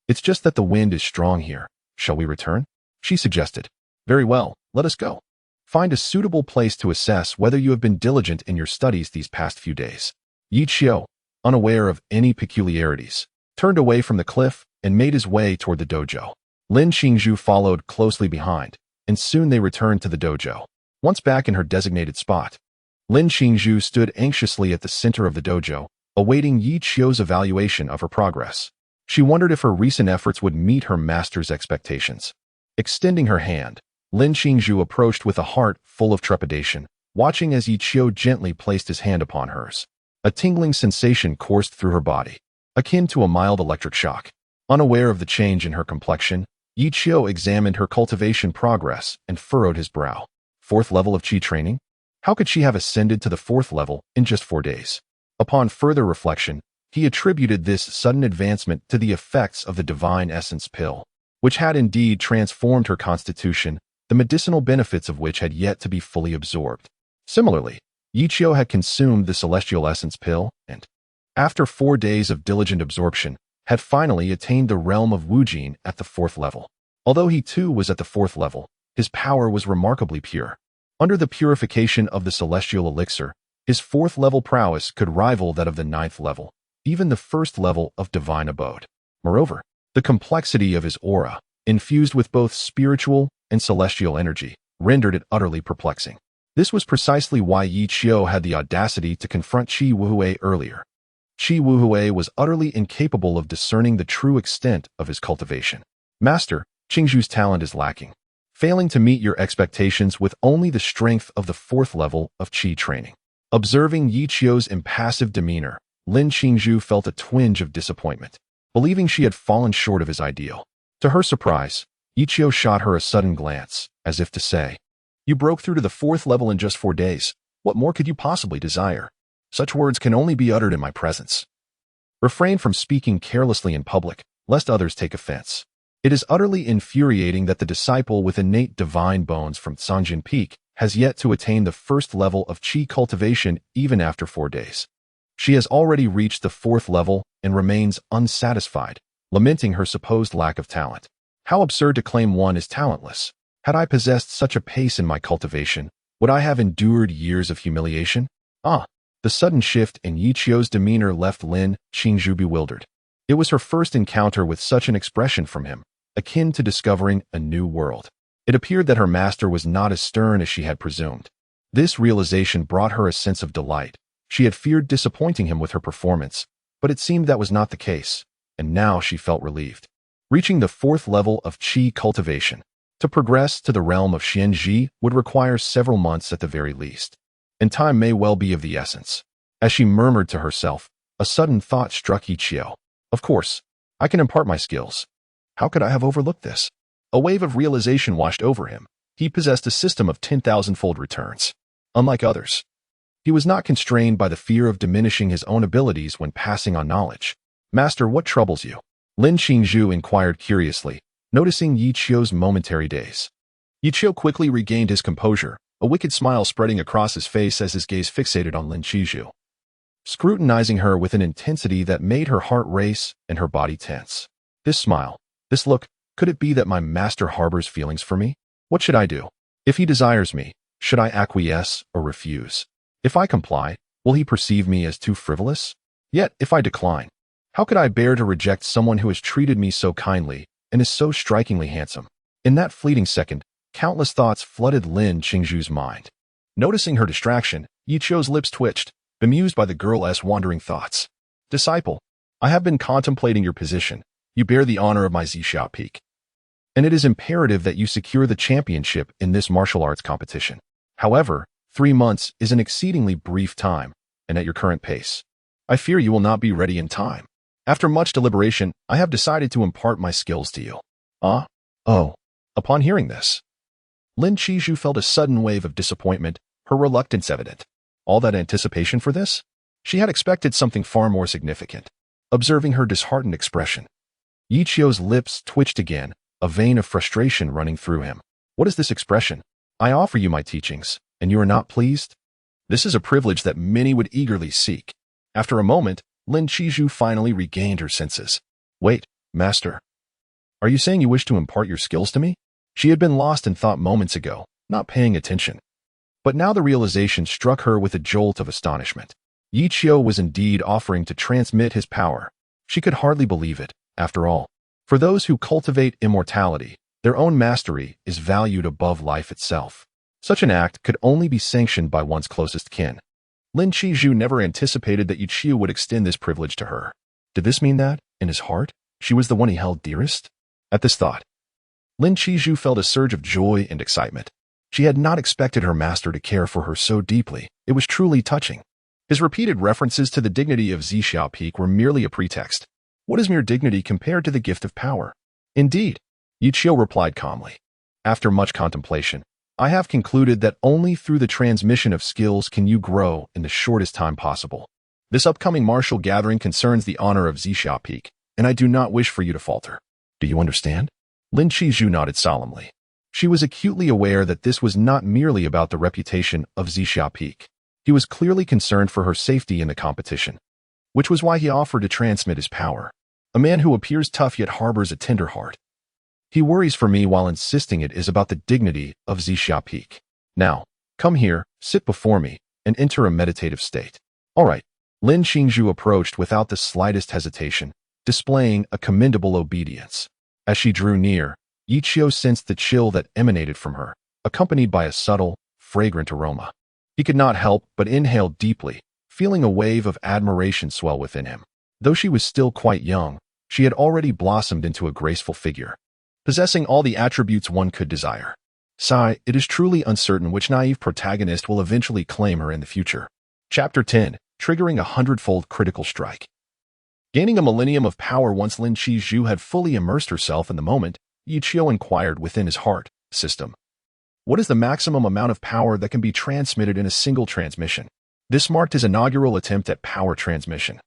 [SPEAKER 1] It's just that the wind is strong here. Shall we return?" she suggested. "Very well, let us go. Find a suitable place to assess whether you have been diligent in your studies these past few days." Yichio, unaware of any peculiarities, turned away from the cliff and made his way toward the dojo. Lin Qingzhu followed closely behind, and soon they returned to the dojo. Once back in her designated spot, Lin Qingzhu stood anxiously at the center of the dojo, awaiting Yichio's evaluation of her progress. She wondered if her recent efforts would meet her master's expectations. Extending her hand, Lin Qingzhu approached with a heart full of trepidation, watching as Yichio gently placed his hand upon hers. A tingling sensation coursed through her body, akin to a mild electric shock. Unaware of the change in her complexion, Yichio examined her cultivation progress and furrowed his brow. 4th level of Qi training? How could she have ascended to the 4th level in just 4 days? Upon further reflection, he attributed this sudden advancement to the effects of the divine essence pill, which had indeed transformed her constitution, the medicinal benefits of which had yet to be fully absorbed. Similarly, Yichio had consumed the celestial essence pill and, after 4 days of diligent absorption, had finally attained the realm of Wujin at the 4th level. Although he too was at the 4th level, his power was remarkably pure. Under the purification of the celestial elixir, his 4th level prowess could rival that of the 9th level, even the 1st level of divine abode. Moreover, the complexity of his aura, infused with both spiritual and celestial energy, rendered it utterly perplexing. This was precisely why Yichio had the audacity to confront Qi Wuhui earlier. Qi Wuhui was utterly incapable of discerning the true extent of his cultivation. "Master, Qingzhu's talent is lacking, failing to meet your expectations with only the strength of the 4th level of Qi training." Observing Yichio's impassive demeanor, Lin Qingzhu felt a twinge of disappointment, believing she had fallen short of his ideal. To her surprise, Yichio shot her a sudden glance, as if to say, "You broke through to the 4th level in just 4 days. What more could you possibly desire? Such words can only be uttered in my presence. Refrain from speaking carelessly in public, lest others take offense. It is utterly infuriating that the disciple with innate divine bones from Sanjin Peak has yet to attain the 1st level of Qi cultivation even after 4 days. She has already reached the 4th level and remains unsatisfied, lamenting her supposed lack of talent. How absurd to claim one is talentless. Had I possessed such a pace in my cultivation, would I have endured years of humiliation?" The sudden shift in Yichio's demeanor left Lin Qingzhu bewildered. It was her first encounter with such an expression from him, akin to discovering a new world. It appeared that her master was not as stern as she had presumed. This realization brought her a sense of delight. She had feared disappointing him with her performance, but it seemed that was not the case, and now she felt relieved. Reaching the 4th level of Qi cultivation. To progress to the realm of Xianji would require several months at the very least, and time may well be of the essence. As she murmured to herself, a sudden thought struck Yichio. Of course, I can impart my skills. How could I have overlooked this? A wave of realization washed over him. He possessed a system of 10,000-fold returns. Unlike others, he was not constrained by the fear of diminishing his own abilities when passing on knowledge. "Master, what troubles you?" Lin Qingzhu inquired curiously, noticing Yichio's momentary daze. Yichio quickly regained his composure, a wicked smile spreading across his face as his gaze fixated on Lin Qizhu, scrutinizing her with an intensity that made her heart race and her body tense. This smile, this look, could it be that my master harbors feelings for me? What should I do? If he desires me, should I acquiesce or refuse? If I comply, will he perceive me as too frivolous? Yet, if I decline, how could I bear to reject someone who has treated me so kindly and is so strikingly handsome? In that fleeting second, countless thoughts flooded Lin Qingzhu's mind. Noticing her distraction, Yi Qiu's lips twitched, bemused by the girl's wandering thoughts. Disciple, I have been contemplating your position. You bear the honor of my Zixia Peak, and it is imperative that you secure the championship in this martial arts competition. However, 3 months is an exceedingly brief time, and at your current pace, I fear you will not be ready in time. After much deliberation, I have decided to impart my skills to you. Ah? Oh. Upon hearing this, Lin Qingzhu felt a sudden wave of disappointment, her reluctance evident. All that anticipation for this? She had expected something far more significant. Observing her disheartened expression, Yi Qiu's lips twitched again, a vein of frustration running through him. What is this expression? I offer you my teachings, and you are not pleased? This is a privilege that many would eagerly seek. After a moment, Lin Qingzhu finally regained her senses. Wait, master. Are you saying you wish to impart your skills to me? She had been lost in thought moments ago, not paying attention. But now the realization struck her with a jolt of astonishment. Yi Qiu was indeed offering to transmit his power. She could hardly believe it, after all. For those who cultivate immortality, their own mastery is valued above life itself. Such an act could only be sanctioned by one's closest kin. Lin Qingzhu never anticipated that Yi Qiu would extend this privilege to her. Did this mean that, in his heart, she was the one he held dearest? At this thought, Lin Qingzhu felt a surge of joy and excitement. She had not expected her master to care for her so deeply. It was truly touching. His repeated references to the dignity of Zixia Peak were merely a pretext. What is mere dignity compared to the gift of power? Indeed, Yi Qiu replied calmly. After much contemplation, I have concluded that only through the transmission of skills can you grow in the shortest time possible. This upcoming martial gathering concerns the honor of Zixia Peak, and I do not wish for you to falter. Do you understand? Lin Qingzhu nodded solemnly. She was acutely aware that this was not merely about the reputation of Zixia Peak. He was clearly concerned for her safety in the competition, which was why he offered to transmit his power. A man who appears tough yet harbors a tender heart. He worries for me while insisting it is about the dignity of Zixia Peak. Now, come here, sit before me, and enter a meditative state. All right. Lin Qingzhu approached without the slightest hesitation, displaying a commendable obedience. As she drew near, Yi Qiu sensed the chill that emanated from her, accompanied by a subtle, fragrant aroma. He could not help but inhale deeply, feeling a wave of admiration swell within him. Though she was still quite young, she had already blossomed into a graceful figure, possessing all the attributes one could desire. Sigh, it is truly uncertain which naive protagonist will eventually claim her in the future. Chapter 10, Triggering a 100-fold Critical Strike. Gaining a millennium of power once Lin Qingzhu had fully immersed herself in the moment, Yi Qiu inquired within his heart, system. What is the maximum amount of power that can be transmitted in a single transmission? This marked his inaugural attempt at power transmission,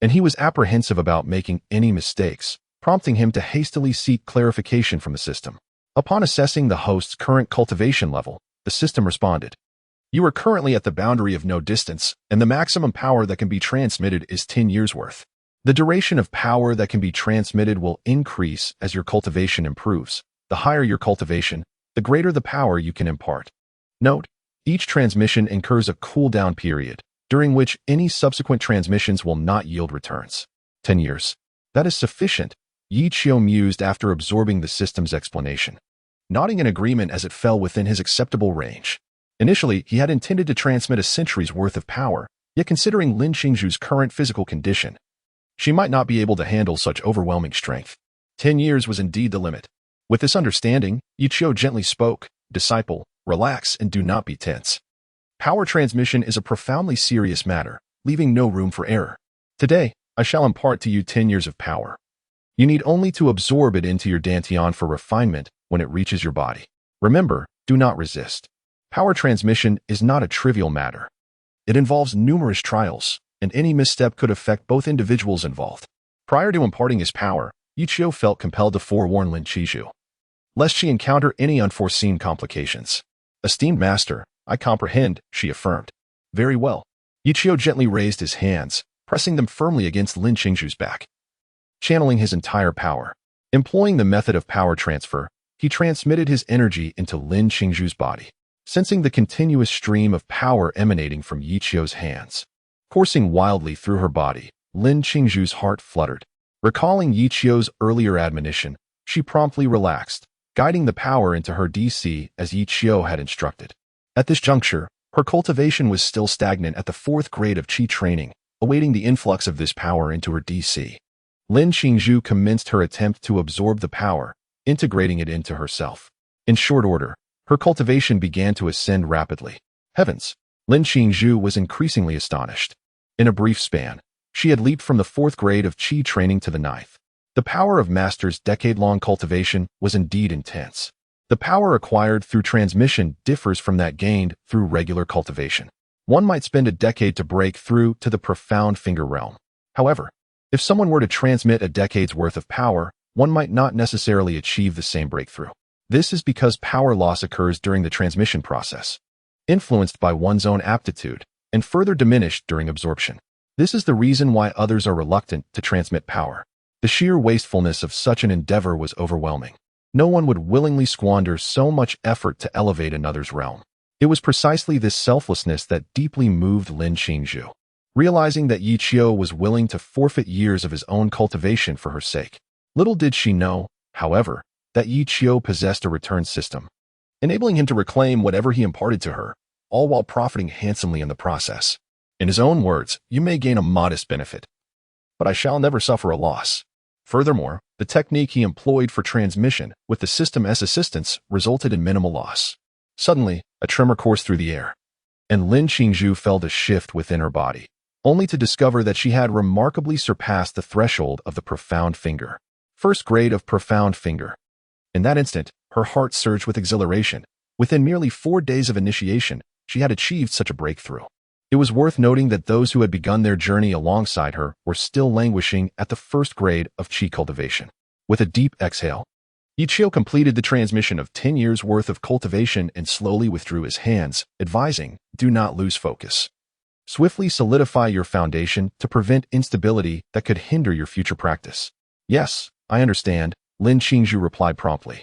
[SPEAKER 1] and he was apprehensive about making any mistakes, prompting him to hastily seek clarification from the system. Upon assessing the host's current cultivation level, the system responded. You are currently at the boundary of no distance, and the maximum power that can be transmitted is 10 years worth. The duration of power that can be transmitted will increase as your cultivation improves. The higher your cultivation, the greater the power you can impart. Note, each transmission incurs a cooldown period, during which any subsequent transmissions will not yield returns. 10 years. That is sufficient, Yi Qiu mused after absorbing the system's explanation, nodding in agreement as it fell within his acceptable range. Initially, he had intended to transmit a century's worth of power, yet considering Lin Qingzhu's current physical condition, she might not be able to handle such overwhelming strength. 10 years was indeed the limit. With this understanding, Yi Qiu gently spoke, Disciple, relax and do not be tense. Power transmission is a profoundly serious matter, leaving no room for error. Today, I shall impart to you 10 years of power. You need only to absorb it into your dantian for refinement when it reaches your body. Remember, do not resist. Power transmission is not a trivial matter. It involves numerous trials, and any misstep could affect both individuals involved. Prior to imparting his power, Yi Qiu felt compelled to forewarn Lin Qingzhu, lest she encounter any unforeseen complications. Esteemed master, I comprehend, she affirmed. Very well. Yi Qiu gently raised his hands, pressing them firmly against Lin Qingzhu's back. Channeling his entire power. Employing the method of power transfer, he transmitted his energy into Lin Qingzhu's body, sensing the continuous stream of power emanating from Yiqiu's hands. Coursing wildly through her body, Lin Qingzhu's heart fluttered. Recalling Yiqiu's earlier admonition, she promptly relaxed, guiding the power into her DC as Yiqiu had instructed. At this juncture, her cultivation was still stagnant at the 4th grade of Qi training, awaiting the influx of this power into her DC. Lin Qingzhu commenced her attempt to absorb the power, integrating it into herself. In short order, her cultivation began to ascend rapidly. Heavens! Lin Qingzhu was increasingly astonished. In a brief span, she had leaped from the 4th grade of Qi training to the 9th. The power of Master's decade-long cultivation was indeed intense. The power acquired through transmission differs from that gained through regular cultivation. One might spend a decade to break through to the profound finger realm. However, if someone were to transmit a decade's worth of power, one might not necessarily achieve the same breakthrough. This is because power loss occurs during the transmission process, influenced by one's own aptitude, and further diminished during absorption. This is the reason why others are reluctant to transmit power. The sheer wastefulness of such an endeavor was overwhelming. No one would willingly squander so much effort to elevate another's realm. It was precisely this selflessness that deeply moved Lin Qingzhu. Realizing that Yiqiu was willing to forfeit years of his own cultivation for her sake. Little did she know, however, that Yiqiu possessed a return system, enabling him to reclaim whatever he imparted to her, all while profiting handsomely in the process. In his own words, "You may gain a modest benefit, but I shall never suffer a loss." Furthermore, the technique he employed for transmission, with the system as assistance, resulted in minimal loss. Suddenly, a tremor coursed through the air, and Lin Qingzhu felt a shift within her body, only to discover that she had remarkably surpassed the threshold of the profound finger. 1st grade of profound finger. In that instant, her heart surged with exhilaration. Within merely 4 days of initiation, she had achieved such a breakthrough. It was worth noting that those who had begun their journey alongside her were still languishing at the 1st grade of Qi cultivation. With a deep exhale, Yiqiu completed the transmission of 10 years' worth of cultivation and slowly withdrew his hands, advising, "Do not lose focus. Swiftly solidify your foundation to prevent instability that could hinder your future practice." "Yes, I understand," Lin Qingzhu replied promptly.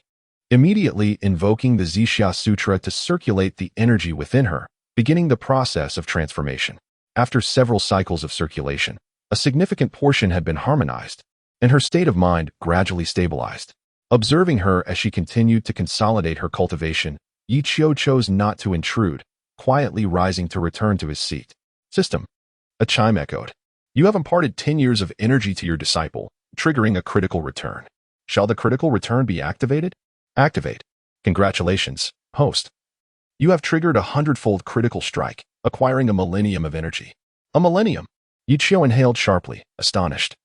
[SPEAKER 1] Immediately invoking the Zixia Sutra to circulate the energy within her, beginning the process of transformation. After several cycles of circulation, a significant portion had been harmonized, and her state of mind gradually stabilized. Observing her as she continued to consolidate her cultivation, Yiqiu chose not to intrude, quietly rising to return to his seat. "System." A chime echoed. "You have imparted 10 years of energy to your disciple, triggering a critical return. Shall the critical return be activated?" "Activate." "Congratulations, host. You have triggered a 100-fold critical strike, acquiring a millennium of energy." "A millennium?" Yiqiu inhaled sharply, astonished.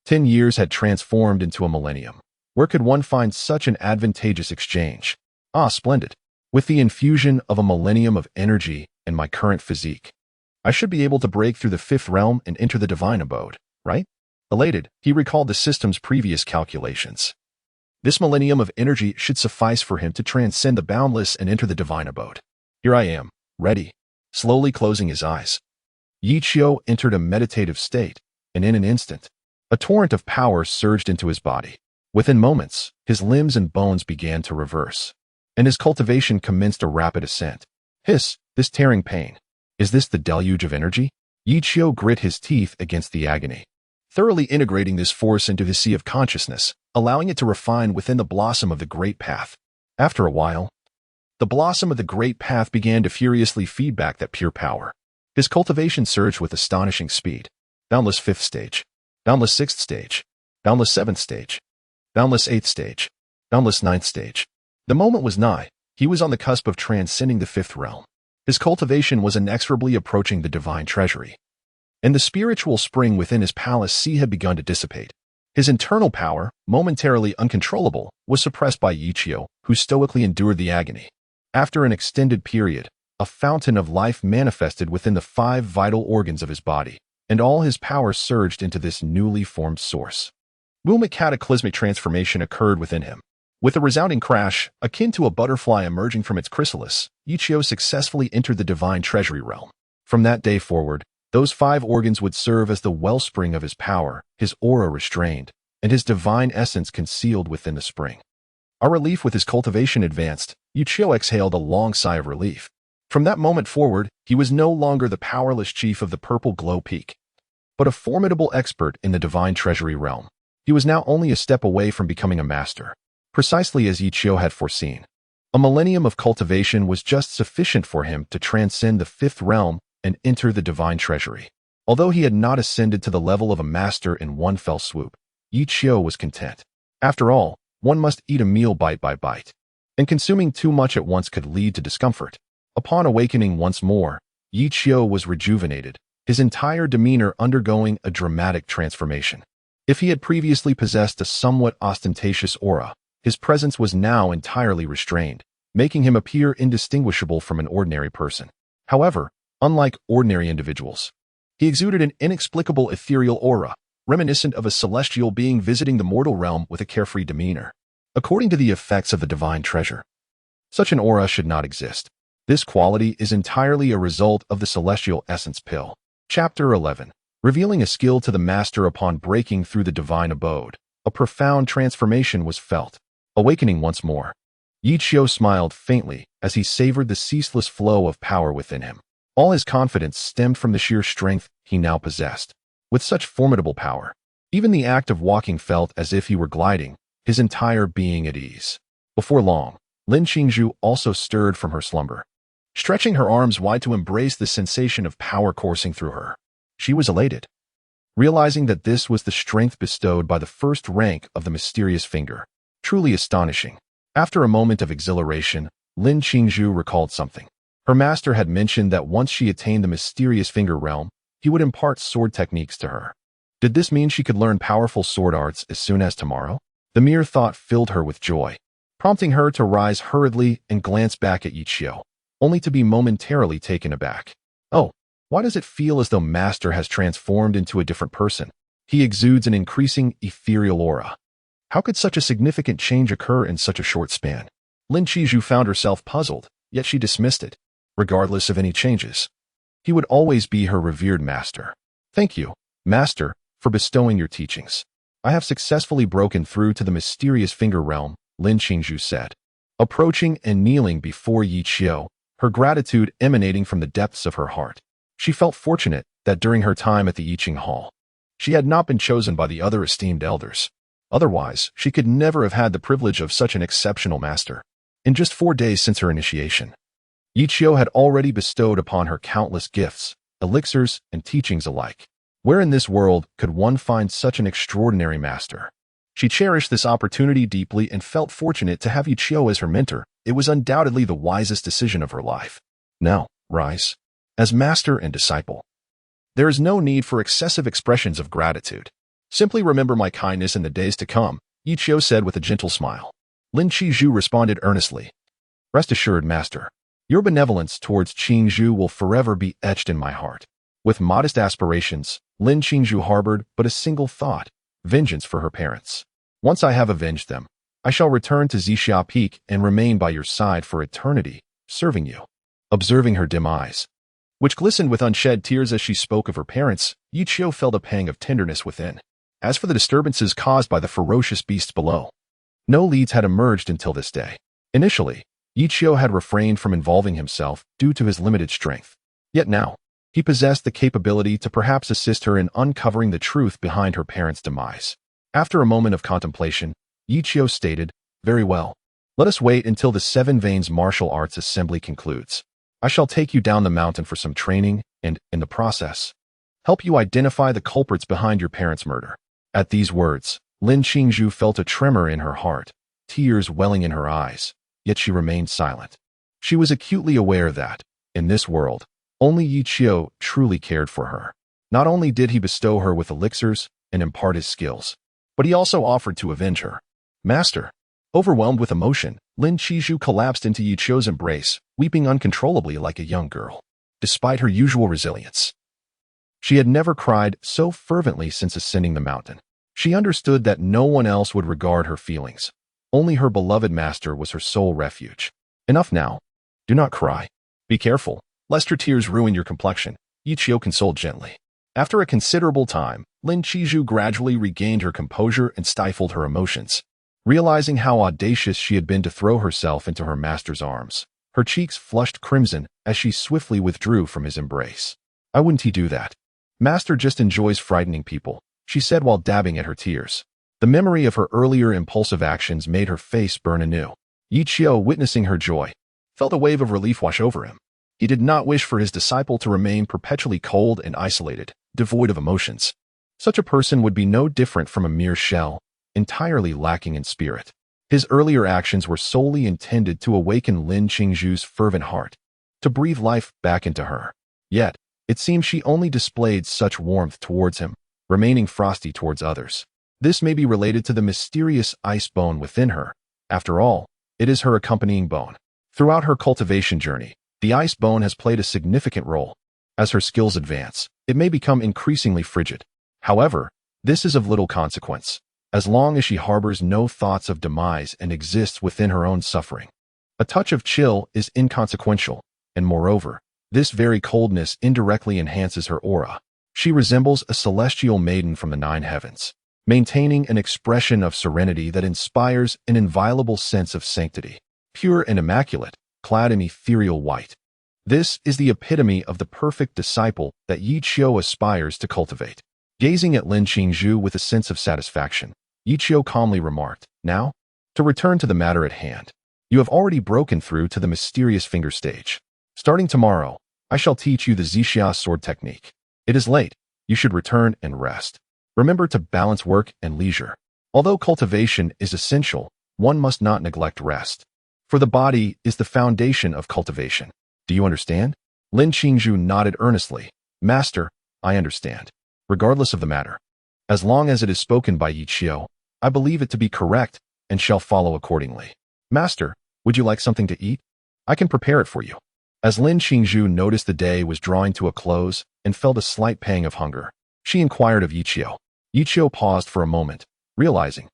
[SPEAKER 1] 10 years had transformed into a millennium. Where could one find such an advantageous exchange? "Ah, splendid. With the infusion of a millennium of energy in my current physique, I should be able to break through the 5th realm and enter the divine abode, right?" Elated, he recalled the system's previous calculations. This millennium of energy should suffice for him to transcend the boundless and enter the divine abode. "Here I am, ready." Slowly closing his eyes, Yiqiu entered a meditative state, and in an instant, a torrent of power surged into his body. Within moments, his limbs and bones began to reverse, and his cultivation commenced a rapid ascent. "Hiss, this tearing pain. Is this the deluge of energy?" Yiqiu grit his teeth against the agony, thoroughly integrating this force into his sea of consciousness, allowing it to refine within the blossom of the Great Path. After a while, the blossom of the Great Path began to furiously feed back that pure power. His cultivation surged with astonishing speed. Boundless 5th stage. Boundless 6th stage. Boundless 7th stage. Boundless 8th stage. Boundless 9th stage. The moment was nigh. He was on the cusp of transcending the 5th realm. His cultivation was inexorably approaching the divine treasury, and the spiritual spring within his palace sea had begun to dissipate. His internal power, momentarily uncontrollable, was suppressed by Yiqiu, who stoically endured the agony. After an extended period, a fountain of life manifested within the 5 vital organs of his body, and all his power surged into this newly formed source. Boom! A cataclysmic transformation occurred within him. With a resounding crash, akin to a butterfly emerging from its chrysalis, Yiqiu successfully entered the divine treasury realm. From that day forward, those 5 organs would serve as the wellspring of his power, his aura restrained, and his divine essence concealed within the spring. Our relief with his cultivation advanced, Yuchio exhaled a long sigh of relief. From that moment forward, he was no longer the powerless chief of the Purple Glow Peak, but a formidable expert in the divine treasury realm. He was now only a step away from becoming a master, precisely as Yuchio had foreseen. A millennium of cultivation was just sufficient for him to transcend the fifth realm and enter the divine treasury. Although he had not ascended to the level of a master in one fell swoop, Yuchio was content. After all, one must eat a meal bite by bite, and consuming too much at once could lead to discomfort. Upon awakening once more, Yuchio was rejuvenated, his entire demeanor undergoing a dramatic transformation. If he had previously possessed a somewhat ostentatious aura, his presence was now entirely restrained, making him appear indistinguishable from an ordinary person. However, unlike ordinary individuals, he exuded an inexplicable ethereal aura, reminiscent of a celestial being visiting the mortal realm with a carefree demeanor. According to the effects of the divine treasure, such an aura should not exist. This quality is entirely a result of the celestial essence pill. Chapter 11. Revealing a skill to the master upon breaking through the divine abode, a profound transformation was felt. Awakening once more, Yuchio smiled faintly as he savored the ceaseless flow of power within him. All his confidence stemmed from the sheer strength he now possessed. With such formidable power, even the act of walking felt as if he were gliding, his entire being at ease. Before long, Lin Qingzhu also stirred from her slumber, stretching her arms wide to embrace the sensation of power coursing through her. She was elated, realizing that this was the strength bestowed by the first rank of the mysterious finger. Truly astonishing. After a moment of exhilaration, Lin Qingzhu recalled something. Her master had mentioned that once she attained the mysterious finger realm, he would impart sword techniques to her. Did this mean she could learn powerful sword arts as soon as tomorrow? The mere thought filled her with joy, prompting her to rise hurriedly and glance back at Yuchio, only to be momentarily taken aback. Oh, why does it feel as though Master has transformed into a different person? He exudes an increasing ethereal aura. How could such a significant change occur in such a short span? Lin Qingzhu found herself puzzled, yet she dismissed it. Regardless of any changes, he would always be her revered master. Thank you, Master, for bestowing your teachings. I have successfully broken through to the mysterious finger realm, Lin Qingzhu said, approaching and kneeling before Yuchio, her gratitude emanating from the depths of her heart. She felt fortunate that during her time at the I Ching Hall, she had not been chosen by the other esteemed elders. Otherwise, she could never have had the privilege of such an exceptional master. In just 4 days since her initiation, Yuchio had already bestowed upon her countless gifts, elixirs, and teachings alike. Where in this world could one find such an extraordinary master? She cherished this opportunity deeply and felt fortunate to have Yuchio as her mentor. It was undoubtedly the wisest decision of her life. Now, rise. As master and disciple, there is no need for excessive expressions of gratitude. Simply remember my kindness in the days to come, Yuchio said with a gentle smile. Lin Qingzhu responded earnestly. Rest assured, Master. Your benevolence towards Qingzhu will forever be etched in my heart. With modest aspirations, Lin Qingzhu harbored but a single thought, vengeance for her parents. Once I have avenged them, I shall return to Zixia Peak and remain by your side for eternity, serving you. Observing her dim eyes, which glistened with unshed tears as she spoke of her parents, Yuchio felt a pang of tenderness within. As for the disturbances caused by the ferocious beasts below, no leads had emerged until this day. Initially, Yuchio had refrained from involving himself due to his limited strength. Yet now, he possessed the capability to perhaps assist her in uncovering the truth behind her parents' demise. After a moment of contemplation, Yuchio stated, Very well. Let us wait until the Seven Veins martial arts assembly concludes. I shall take you down the mountain for some training and, in the process, help you identify the culprits behind your parents' murder. At these words, Lin Qingzhu felt a tremor in her heart, tears welling in her eyes. Yet she remained silent. She was acutely aware that, in this world, only Yuchio truly cared for her. Not only did he bestow her with elixirs and impart his skills, but he also offered to avenge her. Master. Overwhelmed with emotion, Lin Qingzhu collapsed into Yuchio's embrace, weeping uncontrollably like a young girl. Despite her usual resilience, she had never cried so fervently since ascending the mountain. She understood that no one else would regard her feelings. Only her beloved master was her sole refuge. Enough now. Do not cry. Be careful, lest your tears ruin your complexion, Yuchio consoled gently. After a considerable time, Lin Qingzhu gradually regained her composure and stifled her emotions. Realizing how audacious she had been to throw herself into her master's arms, her cheeks flushed crimson as she swiftly withdrew from his embrace. Why wouldn't he do that? Master just enjoys frightening people, she said while dabbing at her tears. The memory of her earlier impulsive actions made her face burn anew. Yi Qiu, witnessing her joy, felt a wave of relief wash over him. He did not wish for his disciple to remain perpetually cold and isolated, devoid of emotions. Such a person would be no different from a mere shell, entirely lacking in spirit. His earlier actions were solely intended to awaken Lin Qingzhu's fervent heart, to breathe life back into her. Yet, it seemed she only displayed such warmth towards him, remaining frosty towards others. This may be related to the mysterious ice bone within her. After all, it is her accompanying bone. Throughout her cultivation journey, the ice bone has played a significant role. As her skills advance, it may become increasingly frigid. However, this is of little consequence, as long as she harbors no thoughts of demise and exists within her own suffering. A touch of chill is inconsequential, and moreover, this very coldness indirectly enhances her aura. She resembles a celestial maiden from the 9 heavens, maintaining an expression of serenity that inspires an inviolable sense of sanctity. Pure and immaculate, clad in ethereal white. This is the epitome of the perfect disciple that Yi Qiu aspires to cultivate. Gazing at Lin Qingzhu with a sense of satisfaction, Yi Qiu calmly remarked, "Now, to return to the matter at hand. You have already broken through to the mysterious finger stage. Starting tomorrow, I shall teach you the Zixia sword technique. It is late. You should return and rest. Remember to balance work and leisure. Although cultivation is essential, one must not neglect rest. For the body is the foundation of cultivation. Do you understand?" Lin Qingzhu nodded earnestly. "Master, I understand. Regardless of the matter. As long as it is spoken by Yi Qiu, I believe it to be correct and shall follow accordingly. Master, would you like something to eat? I can prepare it for you." As Lin Qingzhu noticed the day was drawing to a close and felt a slight pang of hunger, she inquired of Yi Qiu. Yi Qiu paused for a moment, realizing,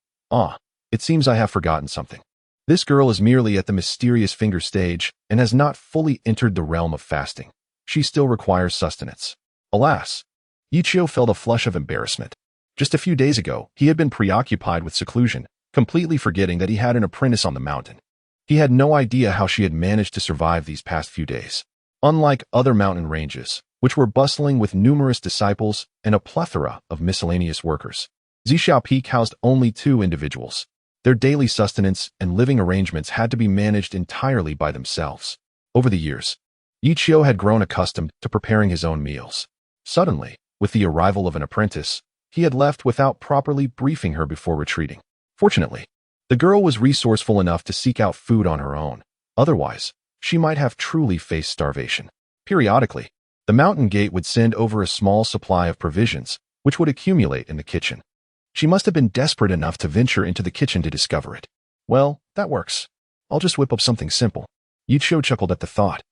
[SPEAKER 1] it seems I have forgotten something. This girl is merely at the mysterious finger stage and has not fully entered the realm of fasting. She still requires sustenance. Alas! Yi Qiu felt a flush of embarrassment. Just a few days ago, he had been preoccupied with seclusion, completely forgetting that he had an apprentice on the mountain. He had no idea how she had managed to survive these past few days. Unlike other mountain ranges, which were bustling with numerous disciples and a plethora of miscellaneous workers, Zixia Peak housed only 2 individuals. Their daily sustenance and living arrangements had to be managed entirely by themselves. Over the years, Yi Qiu had grown accustomed to preparing his own meals. Suddenly, with the arrival of an apprentice, he had left without properly briefing her before retreating. Fortunately, the girl was resourceful enough to seek out food on her own. Otherwise, she might have truly faced starvation. Periodically, the mountain gate would send over a small supply of provisions, which would accumulate in the kitchen. She must have been desperate enough to venture into the kitchen to discover it. Well, that works. I'll just whip up something simple. Yi Qiu chuckled at the thought,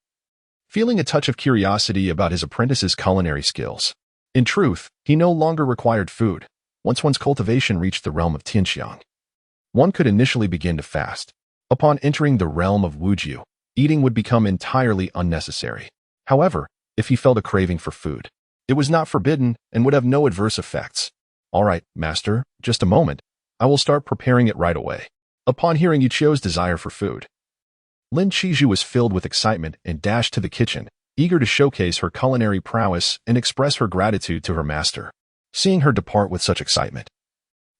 [SPEAKER 1] feeling a touch of curiosity about his apprentice's culinary skills. In truth, he no longer required food. Once one's cultivation reached the realm of Tianxiang, one could initially begin to fast. Upon entering the realm of Wujiu, eating would become entirely unnecessary. However, if he felt a craving for food, it was not forbidden and would have no adverse effects. "All right, master, just a moment. I will start preparing it right away." Upon hearing Yi Qiu's desire for food, Lin Qingzhu was filled with excitement and dashed to the kitchen, eager to showcase her culinary prowess and express her gratitude to her master. Seeing her depart with such excitement,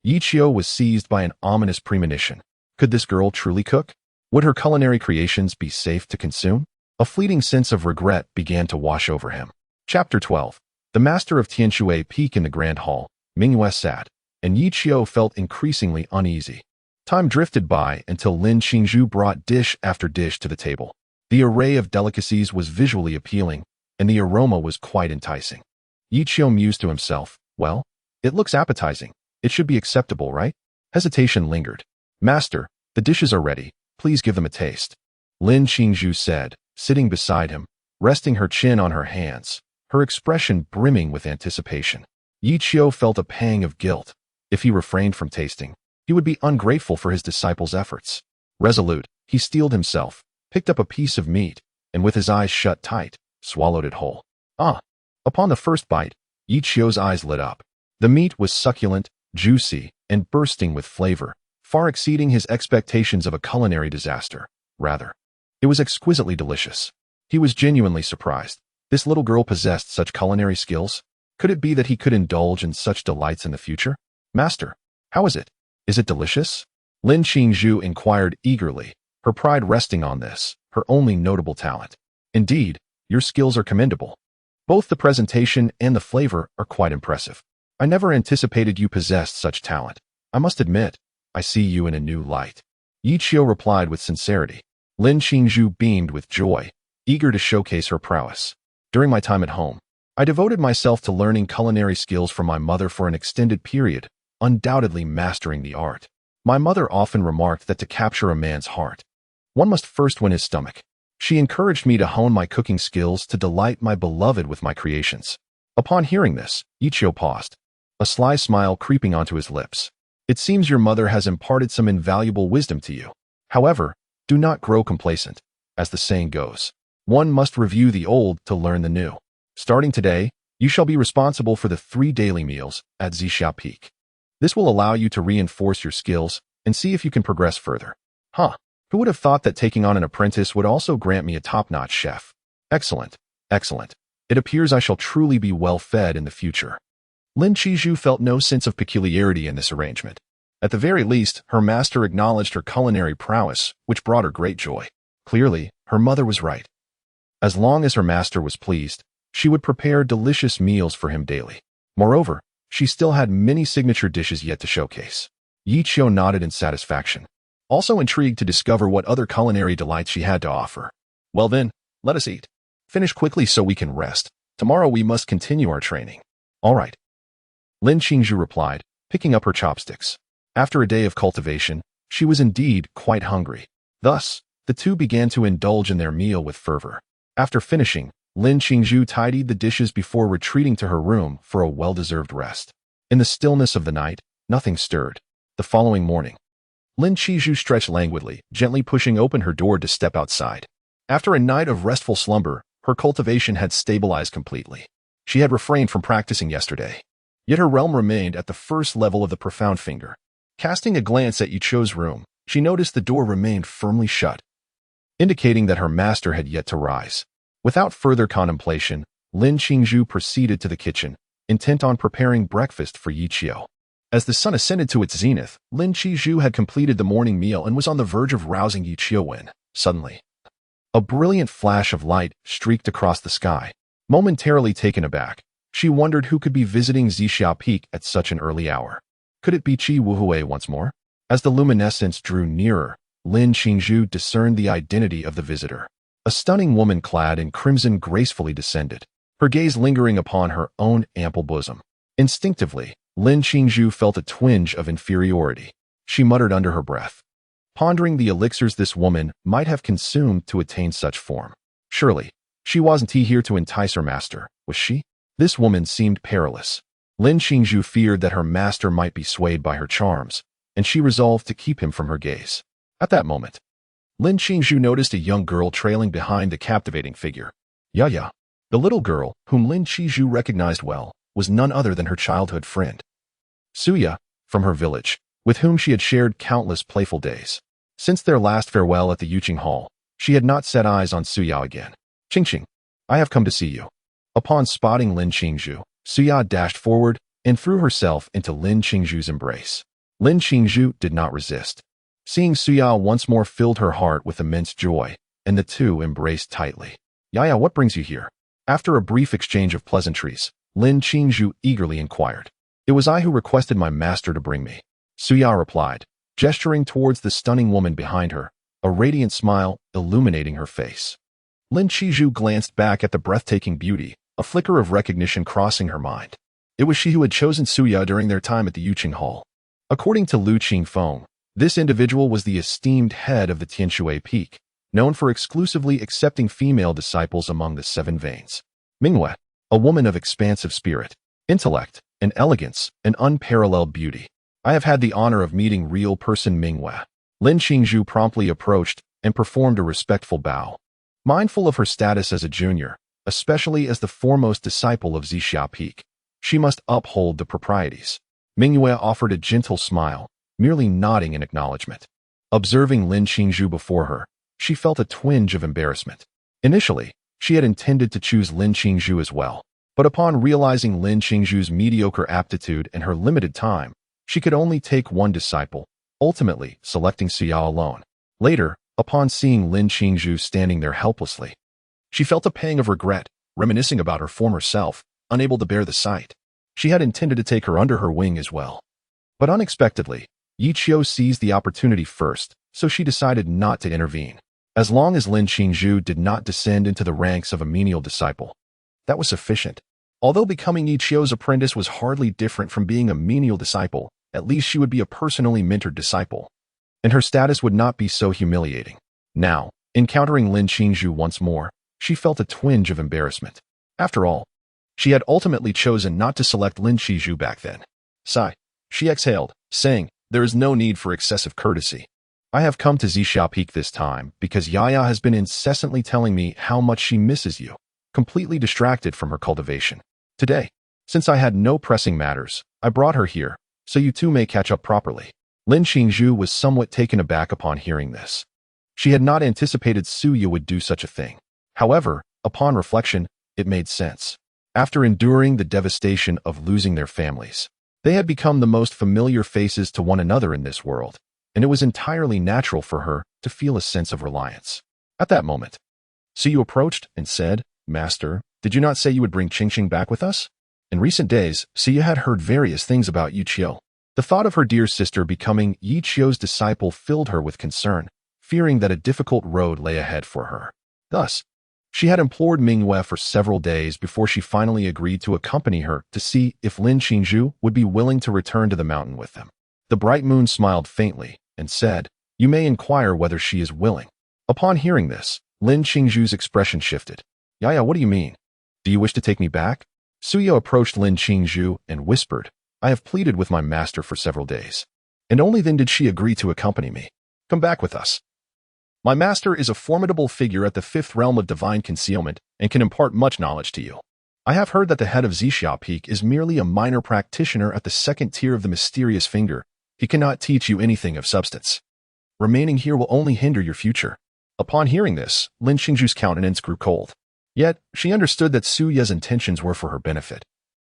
[SPEAKER 1] Yi Qiu was seized by an ominous premonition. Could this girl truly cook? Would her culinary creations be safe to consume? A fleeting sense of regret began to wash over him. Chapter 12. The master of Tianshui Peak in the Grand Hall, Mingyue sat, and Yi Qiu felt increasingly uneasy. Time drifted by until Lin Qingzhu brought dish after dish to the table. The array of delicacies was visually appealing, and the aroma was quite enticing. Yi Qiu mused to himself, well, it looks appetizing. It should be acceptable, right? Hesitation lingered. "Master, the dishes are ready. Please give them a taste," Lin Qingzhu said, sitting beside him, resting her chin on her hands, her expression brimming with anticipation. Yi Qiu felt a pang of guilt. If he refrained from tasting, he would be ungrateful for his disciple's efforts. Resolute, he steeled himself, picked up a piece of meat, and with his eyes shut tight, swallowed it whole. Upon the first bite, Yi Qiu's eyes lit up. The meat was succulent, juicy, and bursting with flavor, far exceeding his expectations of a culinary disaster. Rather, it was exquisitely delicious. He was genuinely surprised. This little girl possessed such culinary skills? Could it be that he could indulge in such delights in the future? Master, how is it? Is it delicious? Lin Qingzhu inquired eagerly, her pride resting on this, her only notable talent. Indeed, your skills are commendable. Both the presentation and the flavor are quite impressive. I never anticipated you possessed such talent. I must admit, I see you in a new light. Yi Qiu replied with sincerity. Lin Qingzhu beamed with joy, eager to showcase her prowess. During my time at home, I devoted myself to learning culinary skills from my mother for an extended period, undoubtedly mastering the art. My mother often remarked that to capture a man's heart, one must first win his stomach. She encouraged me to hone my cooking skills to delight my beloved with my creations. Upon hearing this, Yi Qiu paused, a sly smile creeping onto his lips. It seems your mother has imparted some invaluable wisdom to you. However, do not grow complacent. As the saying goes, one must review the old to learn the new. Starting today, you shall be responsible for the 3 daily meals at Zixia Peak. This will allow you to reinforce your skills and see if you can progress further. Who would have thought that taking on an apprentice would also grant me a top-notch chef? Excellent, excellent. It appears I shall truly be well fed in the future. Lin Qizhu felt no sense of peculiarity in this arrangement. At the very least, her master acknowledged her culinary prowess, which brought her great joy. Clearly, her mother was right. As long as her master was pleased, she would prepare delicious meals for him daily. Moreover, she still had many signature dishes yet to showcase. Yi Qiu nodded in satisfaction, also intrigued to discover what other culinary delights she had to offer. Well then, let us eat. Finish quickly so we can rest. Tomorrow we must continue our training. All right. Lin Qingzhu replied, picking up her chopsticks. After a day of cultivation, she was indeed quite hungry. Thus, the two began to indulge in their meal with fervor. After finishing, Lin Qingzhu tidied the dishes before retreating to her room for a well-deserved rest. In the stillness of the night, nothing stirred. The following morning, Lin Qingzhu stretched languidly, gently pushing open her door to step outside. After a night of restful slumber, her cultivation had stabilized completely. She had refrained from practicing yesterday. Yet her realm remained at the first level of the profound finger. Casting a glance at Yi Qiu's room, she noticed the door remained firmly shut, indicating that her master had yet to rise. Without further contemplation, Lin Qingzhu proceeded to the kitchen, intent on preparing breakfast for Yi Qiu. As the sun ascended to its zenith, Lin Qingzhu had completed the morning meal and was on the verge of rousing Yi Qiu when, suddenly, a brilliant flash of light streaked across the sky. Momentarily taken aback, she wondered who could be visiting Zixia Peak at such an early hour. Could it be Qi Wuhui once more? As the luminescence drew nearer, Lin Qingzhu discerned the identity of the visitor. A stunning woman clad in crimson gracefully descended, her gaze lingering upon her own ample bosom. Instinctively, Lin Qingzhu felt a twinge of inferiority. She muttered under her breath, pondering the elixirs this woman might have consumed to attain such form. Surely, she wasn't here to entice her master, was she? This woman seemed perilous. Lin Qingzhu feared that her master might be swayed by her charms, and she resolved to keep him from her gaze. At that moment, Lin Qingzhu noticed a young girl trailing behind the captivating figure. Yaya. The little girl, whom Lin Qingzhu recognized well, was none other than her childhood friend, Suya, from her village, with whom she had shared countless playful days. Since their last farewell at the Yuqing Hall, she had not set eyes on Suya again. Qingqing, I have come to see you. Upon spotting Lin Qingzhu, Suya dashed forward and threw herself into Lin Qingzhu's embrace. Lin Qingzhu did not resist. Seeing Suya once more filled her heart with immense joy, and the two embraced tightly. Yaya, what brings you here? After a brief exchange of pleasantries, Lin Qingzhu eagerly inquired. It was I who requested my master to bring me, Suya replied, gesturing towards the stunning woman behind her, a radiant smile illuminating her face. Lin Qingzhu glanced back at the breathtaking beauty, a flicker of recognition crossing her mind. It was she who had chosen Suya during their time at the Yuqing Hall. According to Lu Qingfeng, this individual was the esteemed head of the Tianshui Peak, known for exclusively accepting female disciples among the 7 veins. Mingyue, a woman of expansive spirit, intellect, and elegance, and unparalleled beauty. I have had the honor of meeting real person Mingyue. Lin Qingzhu promptly approached and performed a respectful bow. Mindful of her status as a junior, especially as the foremost disciple of Zixia Peak, she must uphold the proprieties. Mingyue offered a gentle smile, merely nodding in acknowledgement. Observing Lin Qingzhu before her, she felt a twinge of embarrassment. Initially, she had intended to choose Lin Qingzhu as well, but upon realizing Lin Qingzhu's mediocre aptitude and her limited time, she could only take one disciple, ultimately selecting Suya alone. Later, upon seeing Lin Qingzhu standing there helplessly, she felt a pang of regret, reminiscing about her former self, unable to bear the sight. She had intended to take her under her wing as well. But unexpectedly, Yi Qiu seized the opportunity first, so she decided not to intervene. As long as Lin Qingzhu did not descend into the ranks of a menial disciple, that was sufficient. Although becoming Yi Qiu's apprentice was hardly different from being a menial disciple, at least she would be a personally mentored disciple, and her status would not be so humiliating. Now, encountering Lin Qingzhu once more, she felt a twinge of embarrassment. After all, she had ultimately chosen not to select Lin Qingzhu back then. Sigh. She exhaled, saying, "There is no need for excessive courtesy. I have come to Zixia Peak this time because Yaya has been incessantly telling me how much she misses you, completely distracted from her cultivation. Today, since I had no pressing matters, I brought her here, so you two may catch up properly." Lin Qingzhu was somewhat taken aback upon hearing this. She had not anticipated Suya would do such a thing. However, upon reflection, it made sense. After enduring the devastation of losing their families, they had become the most familiar faces to one another in this world, and it was entirely natural for her to feel a sense of reliance. At that moment, Suyu approached and said, "Master, did you not say you would bring Qingqing back with us?" In recent days, Suyu had heard various things about Yi Qiu. The thought of her dear sister becoming Yi Qiu's disciple filled her with concern, fearing that a difficult road lay ahead for her. Thus, she had implored Mingyue for several days before she finally agreed to accompany her to see if Lin Qingzhu would be willing to return to the mountain with them. The bright moon smiled faintly and said, "You may inquire whether she is willing." Upon hearing this, Lin Qingzhu's expression shifted. "Yaya, what do you mean? Do you wish to take me back?" Suya approached Lin Qingzhu and whispered, "I have pleaded with my master for several days, and only then did she agree to accompany me. Come back with us. My master is a formidable figure at the fifth realm of divine concealment and can impart much knowledge to you. I have heard that the head of Zixia Peak is merely a minor practitioner at the second tier of the mysterious finger. He cannot teach you anything of substance. Remaining here will only hinder your future." Upon hearing this, Lin Qingzhu's countenance grew cold. Yet, she understood that Suya's intentions were for her benefit,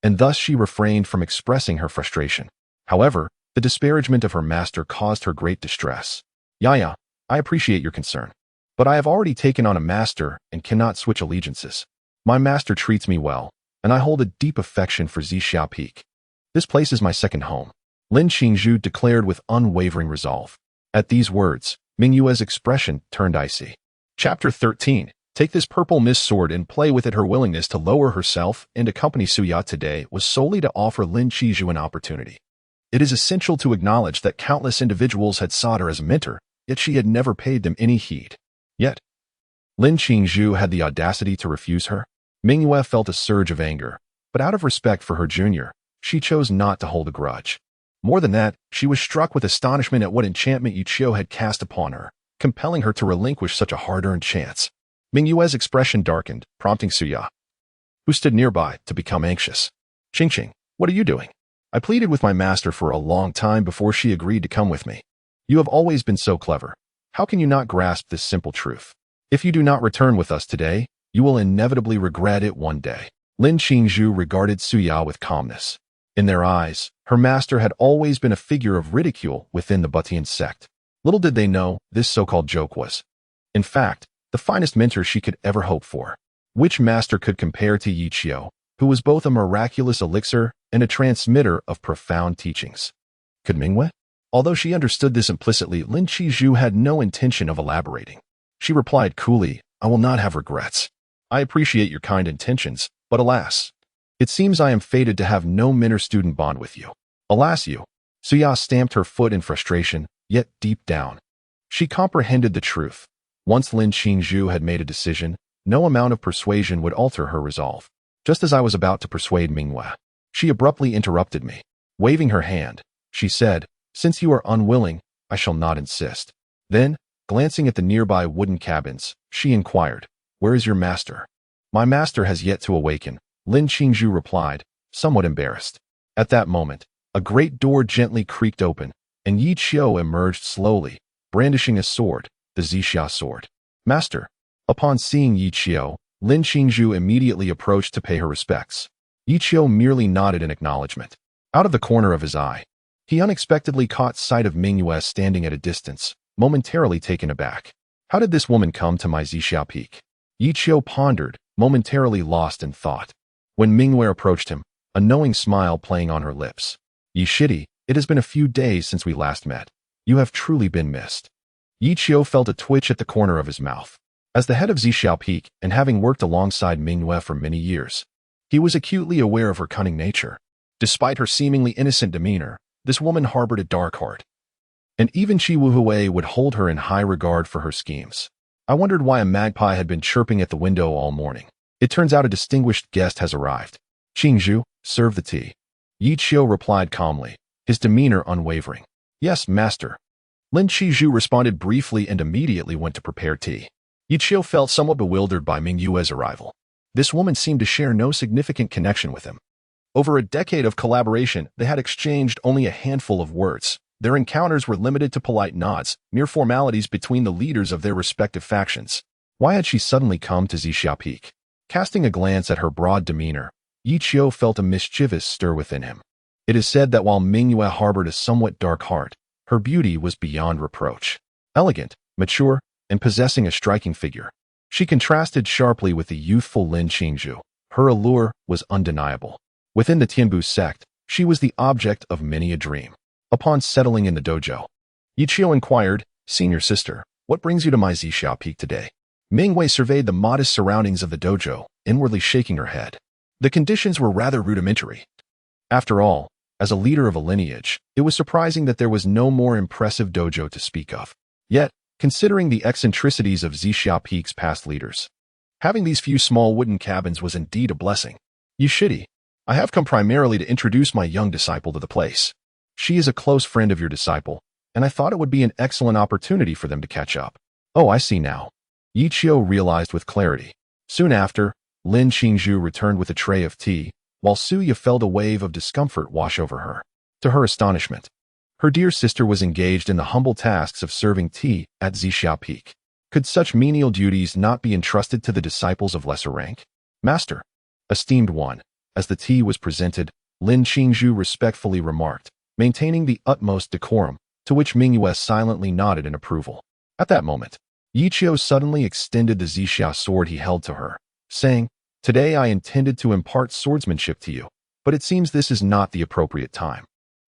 [SPEAKER 1] and thus she refrained from expressing her frustration. However, the disparagement of her master caused her great distress. "Yaya, I appreciate your concern, but I have already taken on a master and cannot switch allegiances. My master treats me well, and I hold a deep affection for Zixia Peak. This place is my second home," Lin Qingzhu declared with unwavering resolve. At these words, Mingyue's expression turned icy. Chapter 13. Take this purple mist sword and play with it. Her willingness to lower herself and accompany Suya today was solely to offer Lin Qingzhu an opportunity. It is essential to acknowledge that countless individuals had sought her as a mentor, yet she had never paid them any heed. Yet, Lin Qingzhu had the audacity to refuse her. Mingyue felt a surge of anger, but out of respect for her junior, she chose not to hold a grudge. More than that, she was struck with astonishment at what enchantment Yi Qiu had cast upon her, compelling her to relinquish such a hard-earned chance. Mingyue's expression darkened, prompting Suya, who stood nearby, to become anxious. "Qingqing, what are you doing? I pleaded with my master for a long time before she agreed to come with me. You have always been so clever. How can you not grasp this simple truth? If you do not return with us today, you will inevitably regret it one day." Lin Qingzhu regarded Suya with calmness. In their eyes, her master had always been a figure of ridicule within the Butian sect. Little did they know this so-called joke was, in fact, the finest mentor she could ever hope for. Which master could compare to Yi Qiu, who was both a miraculous elixir and a transmitter of profound teachings? Could Mingyue? Although she understood this implicitly, Lin Qingzhu had no intention of elaborating. She replied coolly, "I will not have regrets. I appreciate your kind intentions, but alas, it seems I am fated to have no mentor-student bond with you." "Alas you." Suya stamped her foot in frustration, yet deep down, she comprehended the truth. Once Lin Qingzhu had made a decision, no amount of persuasion would alter her resolve. Just as I was about to persuade Mingyue, she abruptly interrupted me. Waving her hand, she said, "Since you are unwilling, I shall not insist." Then, glancing at the nearby wooden cabins, she inquired, "Where is your master?" "My master has yet to awaken," Lin Qingzhu replied, somewhat embarrassed. At that moment, a great door gently creaked open, and Yi Qiu emerged slowly, brandishing a sword, the Zixia sword. Master. Upon seeing Yi Qiu, Lin Qingzhu immediately approached to pay her respects. Yi Qiu merely nodded in acknowledgement. Out of the corner of his eye, he unexpectedly caught sight of Mingyue standing at a distance, momentarily taken aback. How did this woman come to my Zixia peak? Yi Qiu pondered, momentarily lost in thought. When Mingyue approached him, a knowing smile playing on her lips. Yi Shidi, it has been a few days since we last met. You have truly been missed. Yi Qiu felt a twitch at the corner of his mouth. As the head of Zixia Peak and having worked alongside Mingyue for many years, he was acutely aware of her cunning nature. Despite her seemingly innocent demeanor, this woman harbored a dark heart. And even Qi Wuhui would hold her in high regard for her schemes. I wondered why a magpie had been chirping at the window all morning. It turns out a distinguished guest has arrived. Qingzhu, serve the tea. Yi Qiu replied calmly, his demeanor unwavering. Yes, master. Lin Qingzhu responded briefly and immediately went to prepare tea. Yi Qiu felt somewhat bewildered by Mingyue's arrival. This woman seemed to share no significant connection with him. Over a decade of collaboration, they had exchanged only a handful of words. Their encounters were limited to polite nods, mere formalities between the leaders of their respective factions. Why had she suddenly come to Zixia Peak? Casting a glance at her broad demeanor, Yi Qiu felt a mischievous stir within him. It is said that while Mingyue harbored a somewhat dark heart, her beauty was beyond reproach. Elegant, mature, and possessing a striking figure, she contrasted sharply with the youthful Lin Qingzhu. Her allure was undeniable. Within the Tianbu sect, she was the object of many a dream. Upon settling in the dojo, Yi Qiu inquired, Senior sister, what brings you to my Zixia Peak today? Mingyue surveyed the modest surroundings of the dojo, inwardly shaking her head. The conditions were rather rudimentary. After all, as a leader of a lineage, it was surprising that there was no more impressive dojo to speak of. Yet, considering the eccentricities of Zixia Peak's past leaders, having these few small wooden cabins was indeed a blessing. Yi Shidi, I have come primarily to introduce my young disciple to the place. She is a close friend of your disciple, and I thought it would be an excellent opportunity for them to catch up. Oh, I see now. Yi Qiu realized with clarity. Soon after, Lin Qingzhu returned with a tray of tea, while Suya felt a wave of discomfort wash over her. To her astonishment, her dear sister was engaged in the humble tasks of serving tea at Zixia Peak. Could such menial duties not be entrusted to the disciples of lesser rank? Master, esteemed one, as the tea was presented, Lin Qingzhu respectfully remarked, maintaining the utmost decorum, to which Mingyue silently nodded in approval. At that moment, Yi Qiu suddenly extended the Zixia sword he held to her, saying, Today I intended to impart swordsmanship to you, but it seems this is not the appropriate time.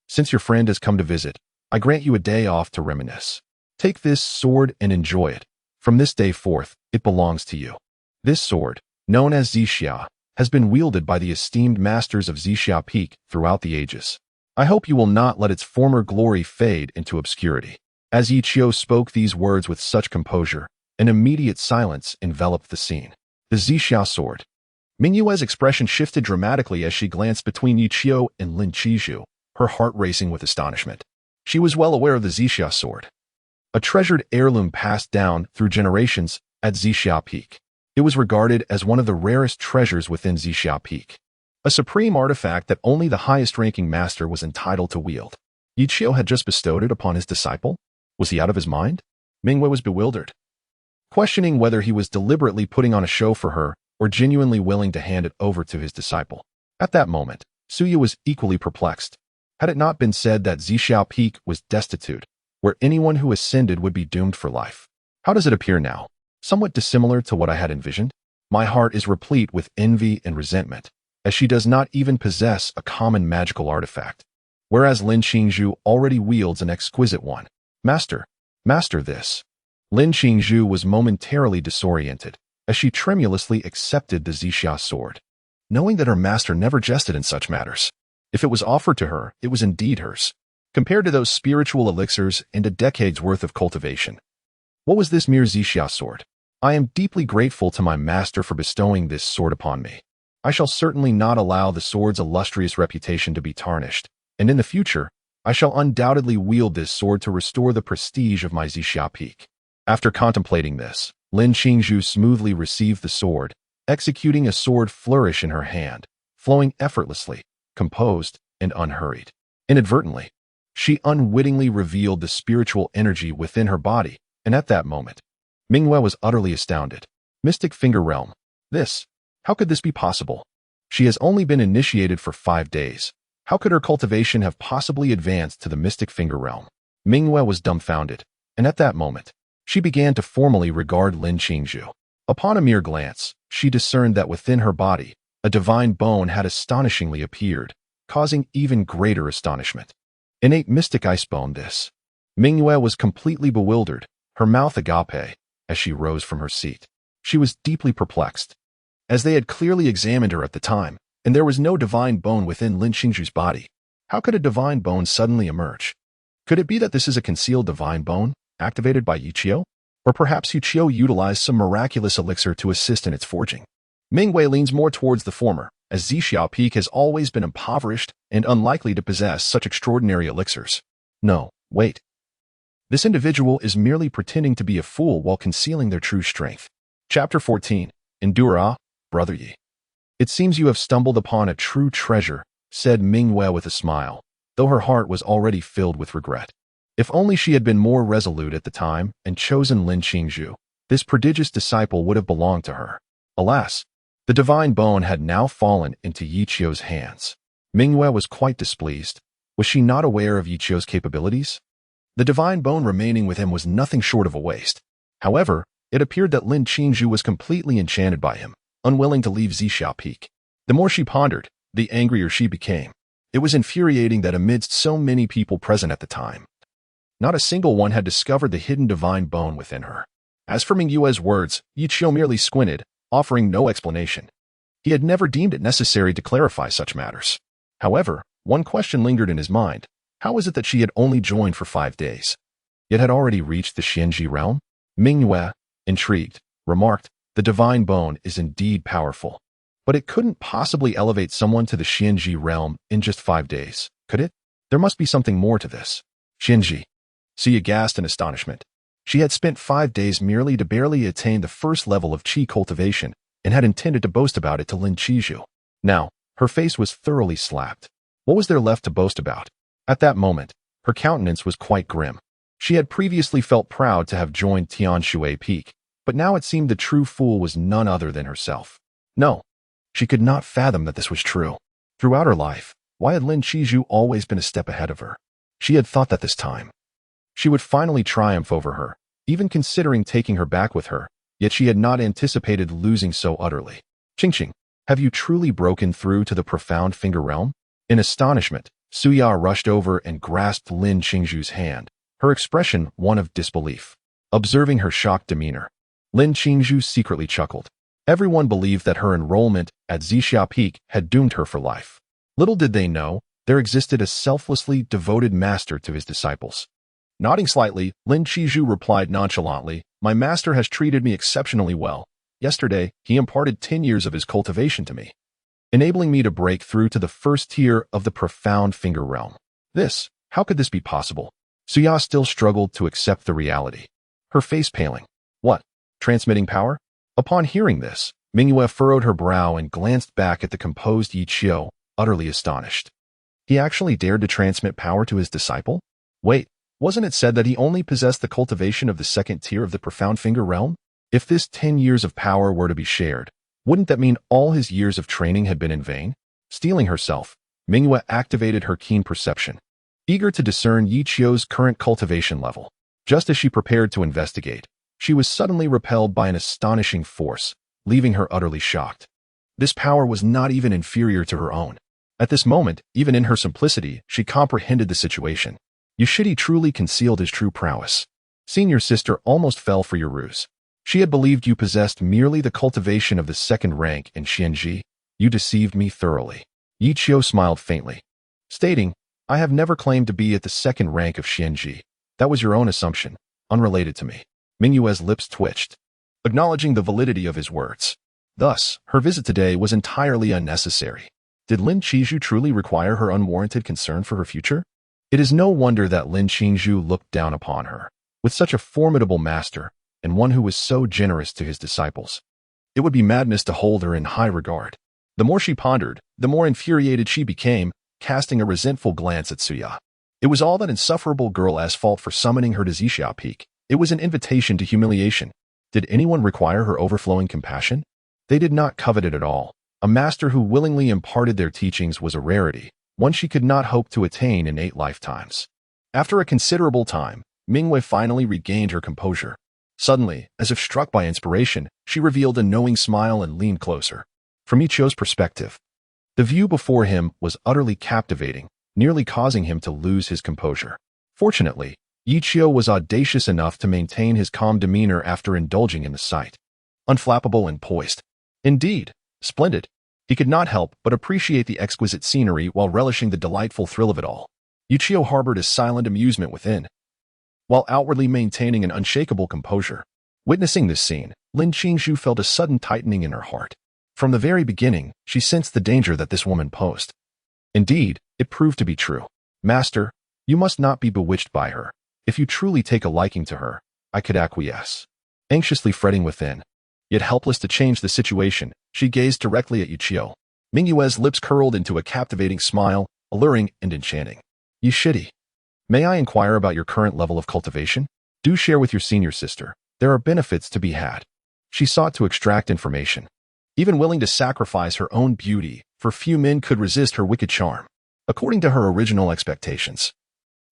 [SPEAKER 1] Since your friend has come to visit, I grant you a day off to reminisce. Take this sword and enjoy it. From this day forth, it belongs to you. This sword, known as Zixia, has been wielded by the esteemed masters of Zixia Peak throughout the ages. I hope you will not let its former glory fade into obscurity. As Yi Qiu spoke these words with such composure, an immediate silence enveloped the scene. The Zixia sword. Mingyue's expression shifted dramatically as she glanced between Yi Qiu and Lin Qingzhu, her heart racing with astonishment. She was well aware of the Zixia sword, a treasured heirloom passed down through generations at Zixia Peak. It was regarded as one of the rarest treasures within Zixia Peak, a supreme artifact that only the highest-ranking master was entitled to wield. Yi Qiu had just bestowed it upon his disciple? Was he out of his mind? Mingyue was bewildered, questioning whether he was deliberately putting on a show for her or genuinely willing to hand it over to his disciple. At that moment, Suya was equally perplexed. Had it not been said that Zixia Peak was destitute, where anyone who ascended would be doomed for life? How does it appear now? Somewhat dissimilar to what I had envisioned? My heart is replete with envy and resentment, as she does not even possess a common magical artifact, whereas Lin Qingzhu already wields an exquisite one. Master, this. Lin Qingzhu was momentarily disoriented, as she tremulously accepted the Zixia sword, knowing that her master never jested in such matters. If it was offered to her, it was indeed hers. Compared to those spiritual elixirs and a decade's worth of cultivation, what was this mere Zixia sword? I am deeply grateful to my master for bestowing this sword upon me. I shall certainly not allow the sword's illustrious reputation to be tarnished, and in the future, I shall undoubtedly wield this sword to restore the prestige of my Zixia Peak. After contemplating this, Lin Qingzhu smoothly received the sword, executing a sword flourish in her hand, flowing effortlessly, composed, and unhurried. Inadvertently, She unwittingly revealed the spiritual energy within her body, and at that moment, Mingyue was utterly astounded. Mystic Finger Realm. How could this be possible? She has only been initiated for 5 days. How could her cultivation have possibly advanced to the Mystic Finger Realm? Mingyue was dumbfounded, and at that moment, she began to formally regard Lin Qingzhu. Upon a mere glance, she discerned that within her body, a divine bone had astonishingly appeared, causing even greater astonishment. Innate mystic ice bone this. Mingyue was completely bewildered, her mouth agape, as she rose from her seat. She was deeply perplexed, as they had clearly examined her at the time, and there was no divine bone within Lin Qingzhu's body. How could a divine bone suddenly emerge? Could it be that this is a concealed divine bone, activated by Yiqiu? Or perhaps Yiqiu utilized some miraculous elixir to assist in its forging? Mingyue leans more towards the former, as Zixia Peak has always been impoverished and unlikely to possess such extraordinary elixirs. No, wait. This individual is merely pretending to be a fool while concealing their true strength. Chapter 14. Endure, Brother Yi. It seems you have stumbled upon a true treasure, said Mingyue with a smile, though her heart was already filled with regret. If only she had been more resolute at the time and chosen Lin Qingzhu, this prodigious disciple would have belonged to her. Alas, the divine bone had now fallen into Yiqiu's hands. Mingyue was quite displeased. Was she not aware of Yiqiu's capabilities? The divine bone remaining with him was nothing short of a waste. However, it appeared that Lin Qingzhu was completely enchanted by him, unwilling to leave Zixia Peak. The more she pondered, the angrier she became. It was infuriating that amidst so many people present at the time, not a single one had discovered the hidden divine bone within her. As for Mingyue's words, Yiqiu merely squinted, offering no explanation. He had never deemed it necessary to clarify such matters. However, one question lingered in his mind. How was it that she had only joined for 5 days, yet had already reached the Xianji realm? Mingyue, intrigued, remarked, the divine bone is indeed powerful. But it couldn't possibly elevate someone to the Xianji realm in just 5 days, could it? There must be something more to this. Xianji. She aghast in astonishment. She had spent 5 days merely to barely attain the first level of qi cultivation and had intended to boast about it to Lin Qingzhu. Now, her face was thoroughly slapped. What was there left to boast about? At that moment, her countenance was quite grim. She had previously felt proud to have joined Tianshui Peak, but now it seemed the true fool was none other than herself. No, she could not fathom that this was true. Throughout her life, why had Lin Qingzhu always been a step ahead of her? She had thought that this time she would finally triumph over her, even considering taking her back with her, yet she had not anticipated losing so utterly. Qingqing, have you truly broken through to the profound finger realm? In astonishment, Suya rushed over and grasped Lin Qingzhu's hand, her expression one of disbelief. Observing her shocked demeanor, Lin Qingzhu secretly chuckled. Everyone believed that her enrollment at Zixia Peak had doomed her for life. Little did they know, there existed a selflessly devoted master to his disciples. Nodding slightly, Lin Qingzhu replied nonchalantly, my master has treated me exceptionally well. Yesterday, he imparted 10 years of his cultivation to me, enabling me to break through to the first tier of the profound finger realm. How could this be possible? Suya still struggled to accept the reality, her face paling. What? Transmitting power? Upon hearing this, Mingyue furrowed her brow and glanced back at the composed Yiqiu, utterly astonished. He actually dared to transmit power to his disciple? Wait, wasn't it said that he only possessed the cultivation of the second tier of the profound finger realm? If this 10 years of power were to be shared, wouldn't that mean all his years of training had been in vain? Steeling herself, Mingyue activated her keen perception, eager to discern Yiqiu's current cultivation level. Just as she prepared to investigate, she was suddenly repelled by an astonishing force, leaving her utterly shocked. This power was not even inferior to her own. At this moment, even in her simplicity, she comprehended the situation. Yushidi truly concealed his true prowess. Seeing your sister almost fell for your ruse. She had believed you possessed merely the cultivation of the second rank in Xianji. You deceived me thoroughly. Yiqiu smiled faintly, stating, I have never claimed to be at the second rank of Xianji. That was your own assumption, unrelated to me. Mingyue's lips twitched, acknowledging the validity of his words. Thus, her visit today was entirely unnecessary. Did Lin Qingzhu truly require her unwarranted concern for her future? It is no wonder that Lin Qingzhu looked down upon her. With such a formidable master, and one who was so generous to his disciples, it would be madness to hold her in high regard. The more she pondered, the more infuriated she became, casting a resentful glance at Suya. It was all that insufferable girl's fault for summoning her to Zixia Peak. It was an invitation to humiliation. Did anyone require her overflowing compassion? They did not covet it at all. A master who willingly imparted their teachings was a rarity, one she could not hope to attain in 8 lifetimes. After a considerable time, Mingwei finally regained her composure. Suddenly, as if struck by inspiration, she revealed a knowing smile and leaned closer. From Yichio's perspective, the view before him was utterly captivating, nearly causing him to lose his composure. Fortunately, Yichio was audacious enough to maintain his calm demeanor after indulging in the sight. Unflappable and poised. Indeed, splendid. He could not help but appreciate the exquisite scenery while relishing the delightful thrill of it all. Yichio harbored a silent amusement within, while outwardly maintaining an unshakable composure. Witnessing this scene, Lin Qingzhu felt a sudden tightening in her heart. From the very beginning, she sensed the danger that this woman posed. Indeed, it proved to be true. Master, you must not be bewitched by her. If you truly take a liking to her, I could acquiesce. Anxiously fretting within, yet helpless to change the situation, she gazed directly at Yichio. Mingyue's lips curled into a captivating smile, alluring and enchanting. Yishidi, may I inquire about your current level of cultivation? Do share with your senior sister. There are benefits to be had. She sought to extract information. Even willing to sacrifice her own beauty, for few men could resist her wicked charm. According to her original expectations,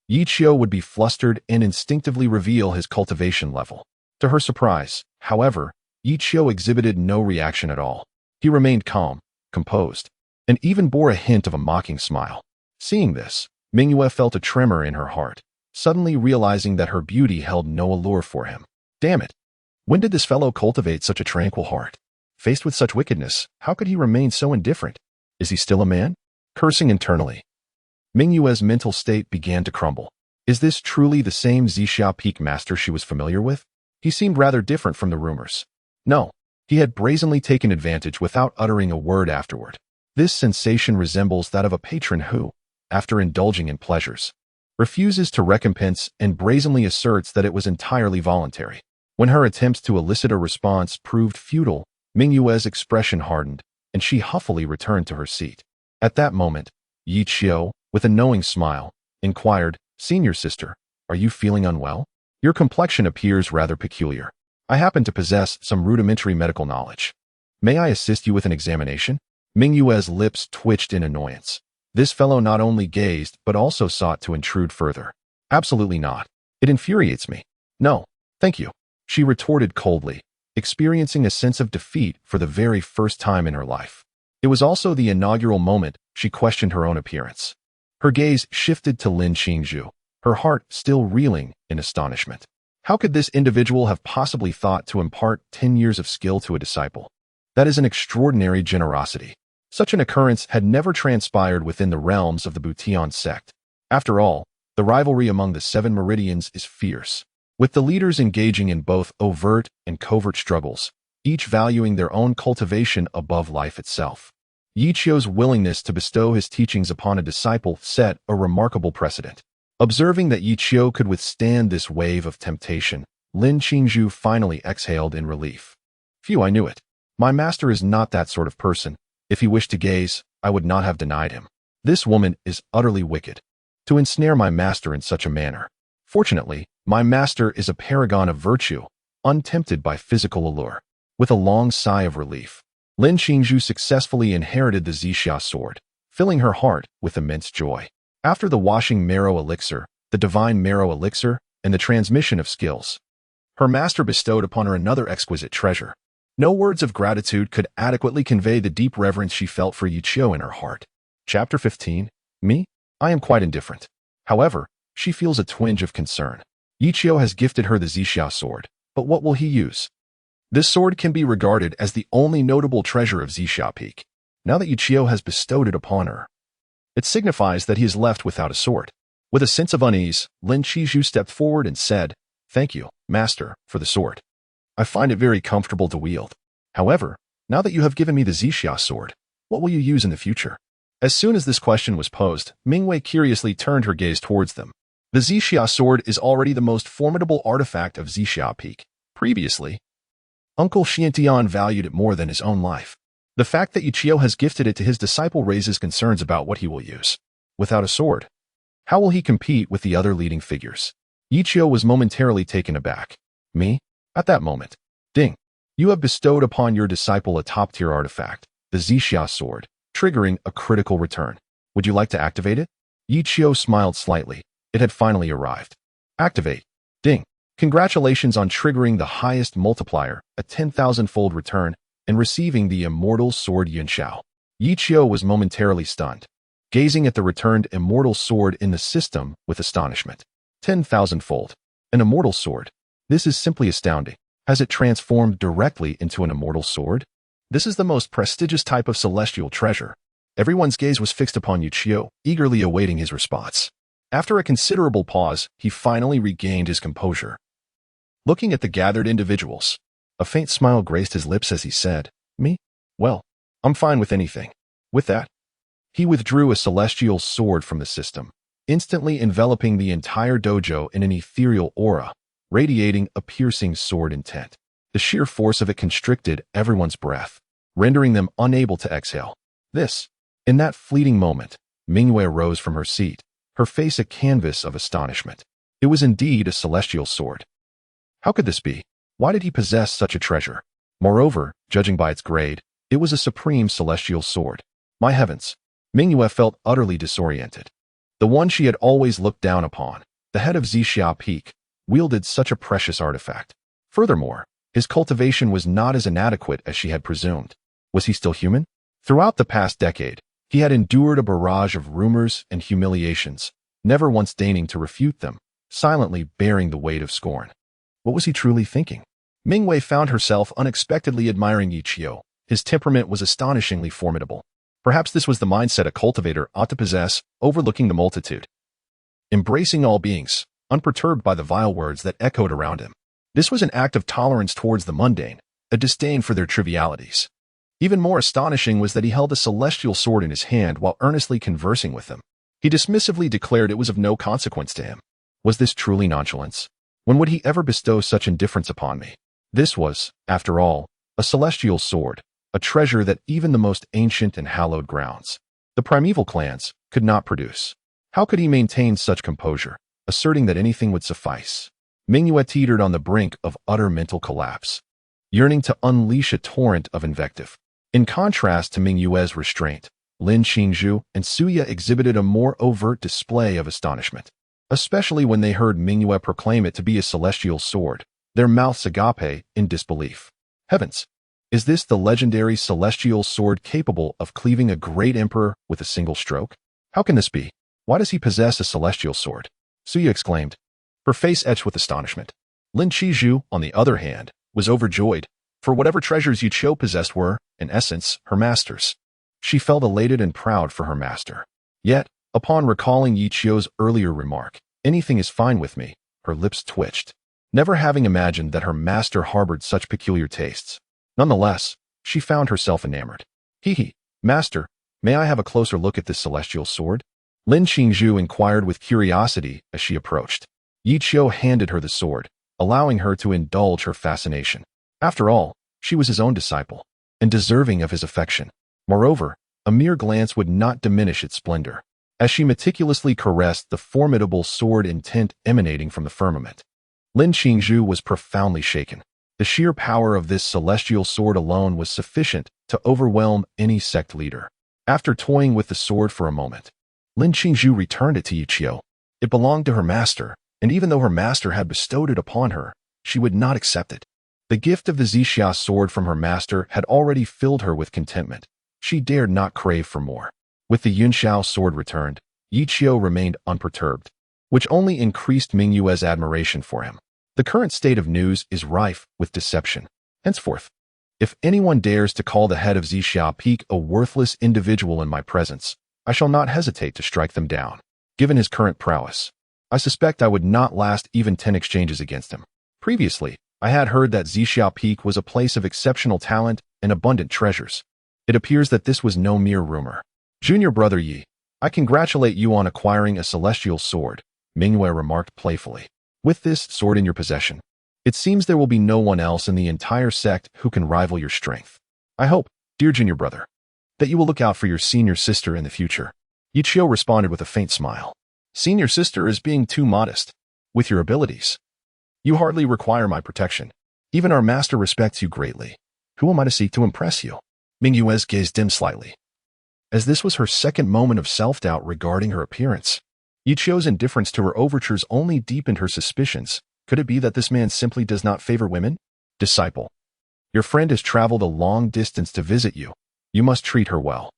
[SPEAKER 1] Yichio would be flustered and instinctively reveal his cultivation level. To her surprise, however, Yichio exhibited no reaction at all. He remained calm, composed, and even bore a hint of a mocking smile. Seeing this, Mingyue felt a tremor in her heart, suddenly realizing that her beauty held no allure for him. Damn it! When did this fellow cultivate such a tranquil heart? Faced with such wickedness, how could he remain so indifferent? Is he still a man? Cursing internally, Mingyue's mental state began to crumble. Is this truly the same Zixia Peak master she was familiar with? He seemed rather different from the rumors. No, he had brazenly taken advantage without uttering a word afterward. This sensation resembles that of a patron who, after indulging in pleasures, refuses to recompense and brazenly asserts that it was entirely voluntary. When her attempts to elicit a response proved futile, Mingyue's expression hardened, and she huffily returned to her seat. At that moment, Yichio, with a knowing smile, inquired, "Senior sister, are you feeling unwell? Your complexion appears rather peculiar. I happen to possess some rudimentary medical knowledge. May I assist you with an examination?" Mingyue's lips twitched in annoyance. This fellow not only gazed, but also sought to intrude further. Absolutely not. It infuriates me. No, thank you, she retorted coldly, experiencing a sense of defeat for the very first time in her life. It was also the inaugural moment she questioned her own appearance. Her gaze shifted to Lin Qingzhu, her heart still reeling in astonishment. How could this individual have possibly thought to impart 10 years of skill to a disciple? That is an extraordinary generosity. Such an occurrence had never transpired within the realms of the Butian sect. After all, the rivalry among the 7 meridians is fierce, with the leaders engaging in both overt and covert struggles, each valuing their own cultivation above life itself. Yichio's willingness to bestow his teachings upon a disciple set a remarkable precedent. Observing that Yichio could withstand this wave of temptation, Lin Qingzhu finally exhaled in relief. Phew, I knew it. My master is not that sort of person. If he wished to gaze, I would not have denied him. This woman is utterly wicked. To ensnare my master in such a manner. Fortunately, my master is a paragon of virtue, untempted by physical allure. With a long sigh of relief, Lin Qingzhu successfully inherited the Zixia sword, filling her heart with immense joy. After the washing marrow elixir, the divine marrow elixir, and the transmission of skills, her master bestowed upon her another exquisite treasure. No words of gratitude could adequately convey the deep reverence she felt for Yichio in her heart. Chapter 15. Me? I am quite indifferent. However, she feels a twinge of concern. Yichio has gifted her the Zixia sword, but what will he use? This sword can be regarded as the only notable treasure of Zixia Peak. Now that Yichio has bestowed it upon her, it signifies that he is left without a sword. With a sense of unease, Lin Qingzhu stepped forward and said, "Thank you, master, for the sword. I find it very comfortable to wield. However, now that you have given me the Zixia sword, what will you use in the future?" As soon as this question was posed, Mingwei curiously turned her gaze towards them. The Zixia sword is already the most formidable artifact of Zixia Peak. Previously, Uncle Xiantian valued it more than his own life. The fact that Yichio has gifted it to his disciple raises concerns about what he will use. Without a sword, How will he compete with the other leading figures? Yichio was momentarily taken aback. Me? At that moment. Ding. You have bestowed upon your disciple a top-tier artifact, the Zixia sword, triggering a critical return. Would you like to activate it? Yichio smiled slightly. It had finally arrived. Activate. Ding. Congratulations on triggering the highest multiplier, a 10,000-fold return, and receiving the immortal sword Yunxiao. Yichio was momentarily stunned, gazing at the returned immortal sword in the system with astonishment. 10,000-fold. An immortal sword. This is simply astounding. Has it transformed directly into an immortal sword? This is the most prestigious type of celestial treasure. Everyone's gaze was fixed upon Yichio, eagerly awaiting his response. After a considerable pause, he finally regained his composure. Looking at the gathered individuals, a faint smile graced his lips as he said, "Me? Well, I'm fine with anything." With that, he withdrew a celestial sword from the system, instantly enveloping the entire dojo in an ethereal aura, radiating a piercing sword intent. The sheer force of it constricted everyone's breath, rendering them unable to exhale. In that fleeting moment, Mingyue rose from her seat, her face a canvas of astonishment. It was indeed a celestial sword. How could this be? Why did he possess such a treasure? Moreover, judging by its grade, it was a supreme celestial sword. My heavens! Mingyue felt utterly disoriented. The one she had always looked down upon, the head of Zixia Peak, wielded such a precious artifact. Furthermore, his cultivation was not as inadequate as she had presumed. Was he still human? Throughout the past decade, he had endured a barrage of rumors and humiliations, never once deigning to refute them, silently bearing the weight of scorn. What was he truly thinking? Mingyue found herself unexpectedly admiring Yichio. His temperament was astonishingly formidable. Perhaps this was the mindset a cultivator ought to possess, overlooking the multitude, embracing all beings, unperturbed by the vile words that echoed around him. This was an act of tolerance towards the mundane, a disdain for their trivialities. Even more astonishing was that he held a celestial sword in his hand while earnestly conversing with them. He dismissively declared it was of no consequence to him. Was this truly nonchalance? When would he ever bestow such indifference upon me? This was, after all, a celestial sword, a treasure that even the most ancient and hallowed grounds, the primeval clans, could not produce. How could he maintain such composure, asserting that anything would suffice? Mingyue teetered on the brink of utter mental collapse, yearning to unleash a torrent of invective. In contrast to Mingyue's restraint, Lin Qingzhu and Suya exhibited a more overt display of astonishment, especially when they heard Mingyue proclaim it to be a celestial sword, their mouths agape in disbelief. Heavens! Is this the legendary celestial sword capable of cleaving a great emperor with a single stroke? How can this be? Why does he possess a celestial sword? Suya exclaimed, her face etched with astonishment. Lin Qingzhu, on the other hand, was overjoyed, for whatever treasures Yichio possessed were, in essence, her master's. She felt elated and proud for her master. Yet, upon recalling Yichio's earlier remark, "Anything is fine with me," her lips twitched, never having imagined that her master harbored such peculiar tastes. Nonetheless, she found herself enamored. Master, may I have a closer look at this celestial sword?" Lin Qingzhu inquired with curiosity as she approached. Yichio handed her the sword, allowing her to indulge her fascination. After all, she was his own disciple, and deserving of his affection. Moreover, a mere glance would not diminish its splendor, as she meticulously caressed the formidable sword intent emanating from the firmament. Lin Qingzhu was profoundly shaken. The sheer power of this celestial sword alone was sufficient to overwhelm any sect leader. After toying with the sword for a moment, Lin Qingzhu returned it to Yichio. It belonged to her master, and even though her master had bestowed it upon her, she would not accept it. The gift of the Zixia sword from her master had already filled her with contentment. She dared not crave for more. With the Yunxiao sword returned, Yichio remained unperturbed, which only increased Mingyue's admiration for him. The current state of news is rife with deception. Henceforth, if anyone dares to call the head of Zixia Peak a worthless individual in my presence, I shall not hesitate to strike them down. Given his current prowess, I suspect I would not last even 10 exchanges against him. Previously, I had heard that Zixia Peak was a place of exceptional talent and abundant treasures. It appears that this was no mere rumor. Junior brother Yi, I congratulate you on acquiring a celestial sword, Mingyue remarked playfully. With this sword in your possession, it seems there will be no one else in the entire sect who can rival your strength. I hope, dear junior brother, that you will look out for your senior sister in the future. Yichio responded with a faint smile. Senior sister is being too modest. With your abilities, you hardly require my protection. Even our master respects you greatly. Who am I to seek to impress you? Mingyue's gaze dimmed slightly, as this was her second moment of self-doubt regarding her appearance. Yichio's indifference to her overtures only deepened her suspicions. Could it be that this man simply does not favor women? Disciple, your friend has traveled a long distance to visit you. You must treat her well.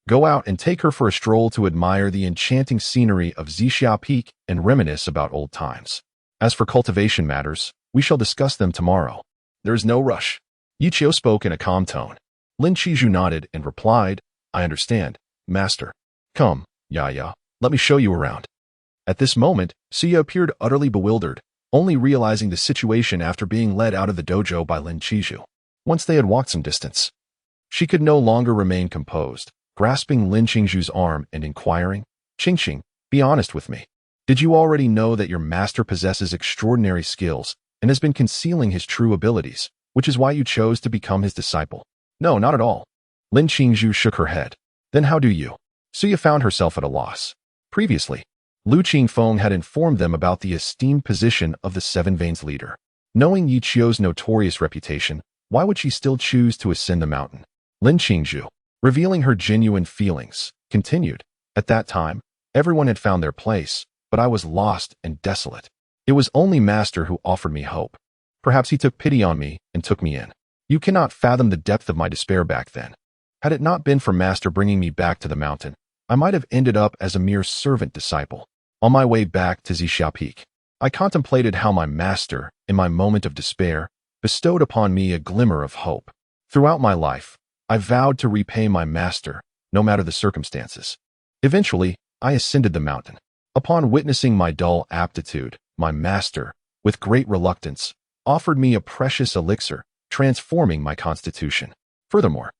[SPEAKER 1] Go out and take her for a stroll to admire the enchanting scenery of Zixia Peak and reminisce about old times. As for cultivation matters, we shall discuss them tomorrow. There is no rush. Yichio spoke in a calm tone. Lin Qizhu nodded and replied, I understand, master. Come, Yaya, let me show you around. At this moment, Suya appeared utterly bewildered, only realizing the situation after being led out of the dojo by Lin Qizhu. Once they had walked some distance, she could no longer remain composed, grasping Lin Qingzhu's arm and inquiring, Qingxing, be honest with me. Did you already know that your master possesses extraordinary skills and has been concealing his true abilities, which is why you chose to become his disciple? No, not at all. Lin Qingzhu shook her head. Then how do you? Suya found herself at a loss. Previously, Lu Qingfeng had informed them about the esteemed position of the Seven Veins leader. Knowing Yichio's notorious reputation, why would she still choose to ascend the mountain? Lin Qingzhu, revealing her genuine feelings, continued, at that time, everyone had found their place, but I was lost and desolate. It was only Master who offered me hope. Perhaps he took pity on me and took me in. You cannot fathom the depth of my despair back then. Had it not been for Master bringing me back to the mountain, I might have ended up as a mere servant disciple. On my way back to Zixia Peak, I contemplated how my Master, in my moment of despair, bestowed upon me a glimmer of hope. Throughout my life, I vowed to repay my Master, no matter the circumstances. Eventually, I ascended the mountain. Upon witnessing my dull aptitude, my Master, with great reluctance, offered me a precious elixir, transforming my constitution. Furthermore,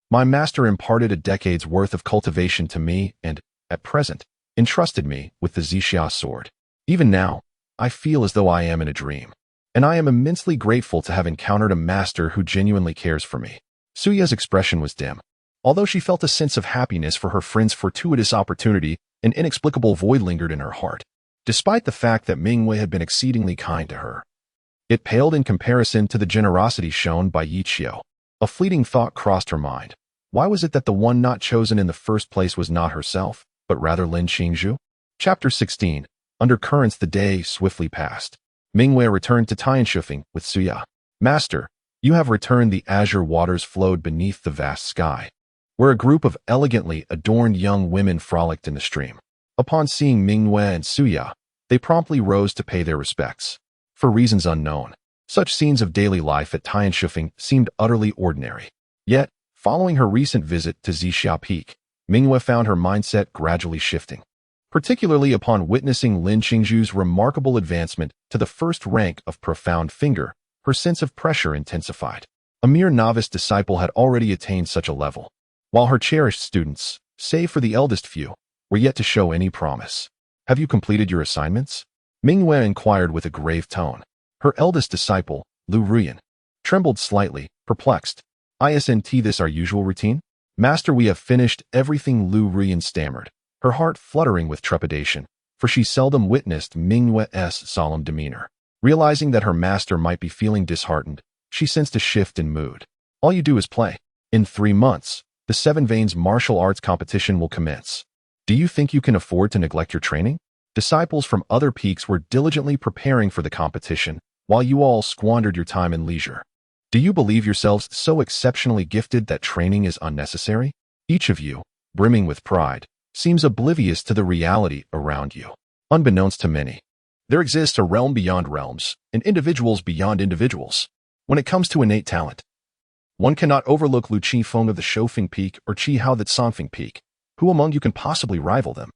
[SPEAKER 1] my Master imparted a decade's worth of cultivation to me and, at present, entrusted me with the Zixia sword. Even now, I feel as though I am in a dream, and I am immensely grateful to have encountered a Master who genuinely cares for me. Suya's expression was dim. Although she felt a sense of happiness for her friend's fortuitous opportunity, an inexplicable void lingered in her heart. Despite the fact that Mingwei had been exceedingly kind to her, it paled in comparison to the generosity shown by Yichio. A fleeting thought crossed her mind. Why was it that the one not chosen in the first place was not herself, but rather Lin Qingzhu? Chapter 16. Under currents the day swiftly passed. Mingwei returned to Tianshufeng with Suya. Master, you have returned. The azure waters flowed beneath the vast sky, where a group of elegantly adorned young women frolicked in the stream. Upon seeing Mingwei and Suya, they promptly rose to pay their respects. For reasons unknown, such scenes of daily life at Tianshufeng seemed utterly ordinary. Yet, following her recent visit to Zixia Peak, Mingwei found her mindset gradually shifting. Particularly upon witnessing Lin Qingzhu's remarkable advancement to the first rank of profound finger, her sense of pressure intensified. A mere novice disciple had already attained such a level, while her cherished students, save for the eldest few, were yet to show any promise. Have you completed your assignments? Mingwei inquired with a grave tone. Her eldest disciple, Lu Ruyan, trembled slightly, perplexed. Isn't this our usual routine? Master, we have finished everything, Lu Ruyan stammered, her heart fluttering with trepidation, for she seldom witnessed Mingwei's solemn demeanor. Realizing that her master might be feeling disheartened, she sensed a shift in mood. All you do is play. In 3 months, the Seven Veins martial arts competition will commence. Do you think you can afford to neglect your training? Disciples from other peaks were diligently preparing for the competition, while you all squandered your time and leisure. Do you believe yourselves so exceptionally gifted that training is unnecessary? Each of you, brimming with pride, seems oblivious to the reality around you. Unbeknownst to many, there exists a realm beyond realms, and individuals beyond individuals. When it comes to innate talent, one cannot overlook Lu Qifeng of the Shofeng Peak or Qi Hao the Songfeng Peak. Who among you can possibly rival them?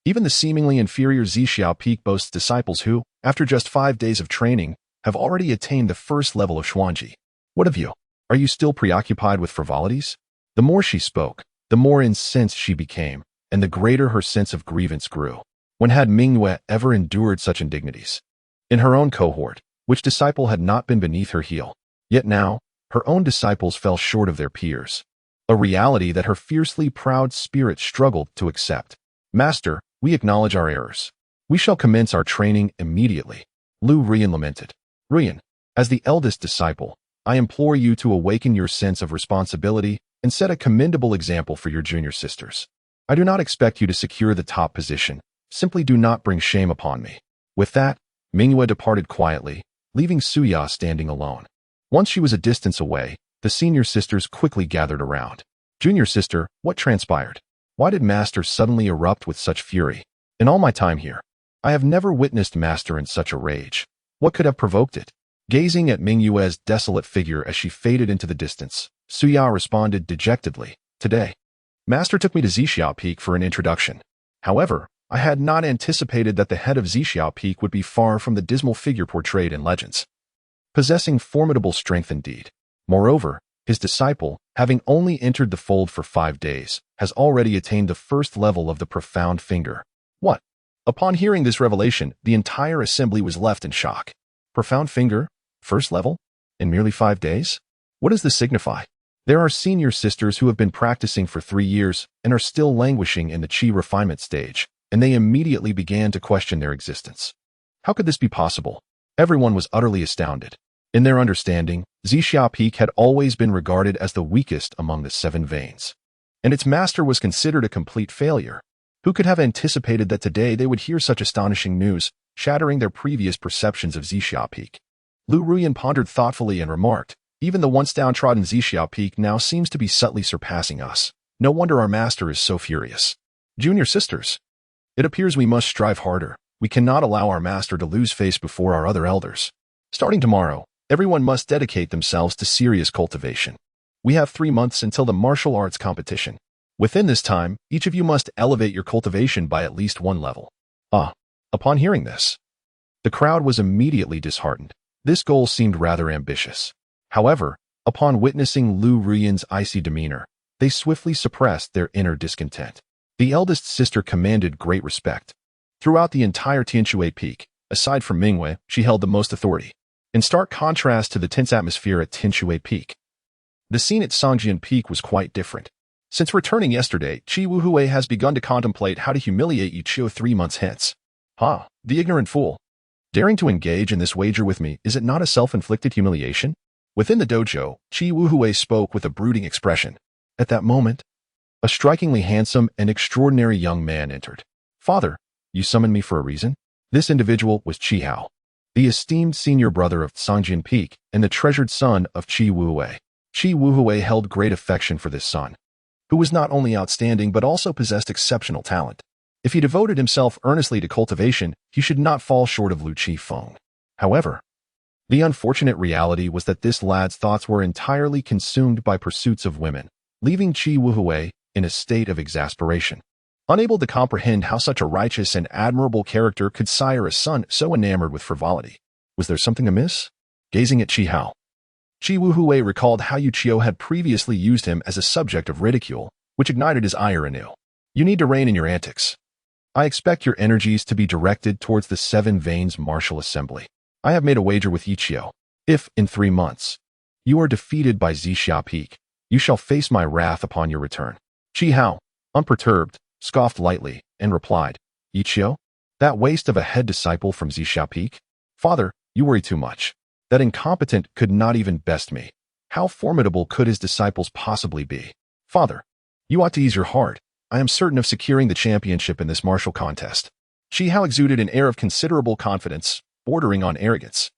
[SPEAKER 1] Even the seemingly inferior Zixia Peak boasts disciples who, after just 5 days of training, have already attained the first level of Xuanji. What of you? Are you still preoccupied with frivolities? The more she spoke, the more incensed she became, and the greater her sense of grievance grew. When had Mingwei ever endured such indignities? In her own cohort, which disciple had not been beneath her heel? Yet now, her own disciples fell short of their peers, a reality that her fiercely proud spirit struggled to accept. Master, we acknowledge our errors. We shall commence our training immediately, Lu Ruyan lamented. Ruyan, as the eldest disciple, I implore you to awaken your sense of responsibility and set a commendable example for your junior sisters. I do not expect you to secure the top position. Simply do not bring shame upon me. With that, Mingyue departed quietly, leaving Suya standing alone. Once she was a distance away, the senior sisters quickly gathered around. Junior sister, what transpired? Why did Master suddenly erupt with such fury? In all my time here, I have never witnessed Master in such a rage. What could have provoked it? Gazing at Mingyue's desolate figure as she faded into the distance, Suya responded dejectedly, Today, Master took me to Zixiao Peak for an introduction. However, I had not anticipated that the head of Zixiao Peak would be far from the dismal figure portrayed in legends. Possessing formidable strength indeed. Moreover, his disciple, having only entered the fold for 5 days, has already attained the first level of the profound finger. What? Upon hearing this revelation, the entire assembly was left in shock. Profound finger? First level? In merely 5 days? What does this signify? There are senior sisters who have been practicing for 3 years and are still languishing in the chi refinement stage, and they immediately began to question their existence. How could this be possible? Everyone was utterly astounded. In their understanding, Zixiao Peak had always been regarded as the weakest among the 7 veins, and its master was considered a complete failure. Who could have anticipated that today they would hear such astonishing news, shattering their previous perceptions of Zixiao Peak? Lu Ruyan pondered thoughtfully and remarked, Even the once downtrodden Zixiao Peak now seems to be subtly surpassing us. No wonder our master is so furious. Junior sisters, it appears we must strive harder. We cannot allow our master to lose face before our other elders. Starting tomorrow, everyone must dedicate themselves to serious cultivation. We have 3 months until the martial arts competition. Within this time, each of you must elevate your cultivation by at least 1 level. Upon hearing this, the crowd was immediately disheartened. This goal seemed rather ambitious. However, upon witnessing Lu Ruyan's icy demeanor, they swiftly suppressed their inner discontent. The eldest sister commanded great respect. Throughout the entire Tianshui Peak, aside from Mingyue, she held the most authority. In stark contrast to the tense atmosphere at Tianshui Peak, the scene at Songjian Peak was quite different. Since returning yesterday, Qi Wuhui has begun to contemplate how to humiliate Yiqiu 3 months hence. The ignorant fool. Daring to engage in this wager with me, is it not a self-inflicted humiliation? Within the dojo, Qi Wuhui spoke with a brooding expression. At that moment, a strikingly handsome and extraordinary young man entered. Father, you summoned me for a reason? This individual was Qi Hao, the esteemed senior brother of Songjian Peak and the treasured son of Qi Wuhui. Qi Wuhui held great affection for this son, who was not only outstanding but also possessed exceptional talent. If he devoted himself earnestly to cultivation, he should not fall short of Lu Qifeng. However, the unfortunate reality was that this lad's thoughts were entirely consumed by pursuits of women, leaving Qi Wuhui in a state of exasperation. Unable to comprehend how such a righteous and admirable character could sire a son so enamored with frivolity. Was there something amiss? Gazing at Qi Hao, Qi Wuhui recalled how Yiqiu had previously used him as a subject of ridicule, which ignited his ire anew. You need to rein in your antics. I expect your energies to be directed towards the 7 Veins Martial Assembly. I have made a wager with Yiqiu. If, in 3 months, you are defeated by Zixiao Peak, you shall face my wrath upon your return. Qi Hao, unperturbed, scoffed lightly, and replied, Yiqiu, that waste of a head disciple from Zixiao Peak? Father, you worry too much. That incompetent could not even best me. How formidable could his disciples possibly be? Father, you ought to ease your heart. I am certain of securing the championship in this martial contest. Qi Hao exuded an air of considerable confidence, bordering on arrogance.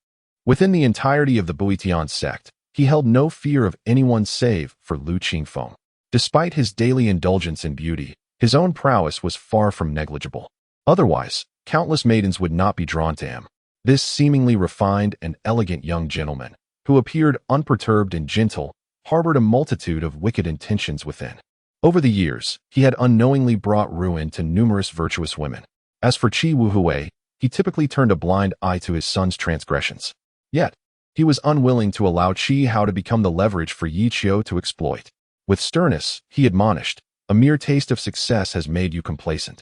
[SPEAKER 1] Within the entirety of the Buitian sect, he held no fear of anyone save for Lu Qingfeng. Despite his daily indulgence in beauty, his own prowess was far from negligible. Otherwise, countless maidens would not be drawn to him. This seemingly refined and elegant young gentleman, who appeared unperturbed and gentle, harbored a multitude of wicked intentions within. Over the years, he had unknowingly brought ruin to numerous virtuous women. As for Qi Wuhui, he typically turned a blind eye to his son's transgressions. Yet, he was unwilling to allow Qi Hao to become the leverage for Yiqiu to exploit. With sternness, he admonished, a mere taste of success has made you complacent.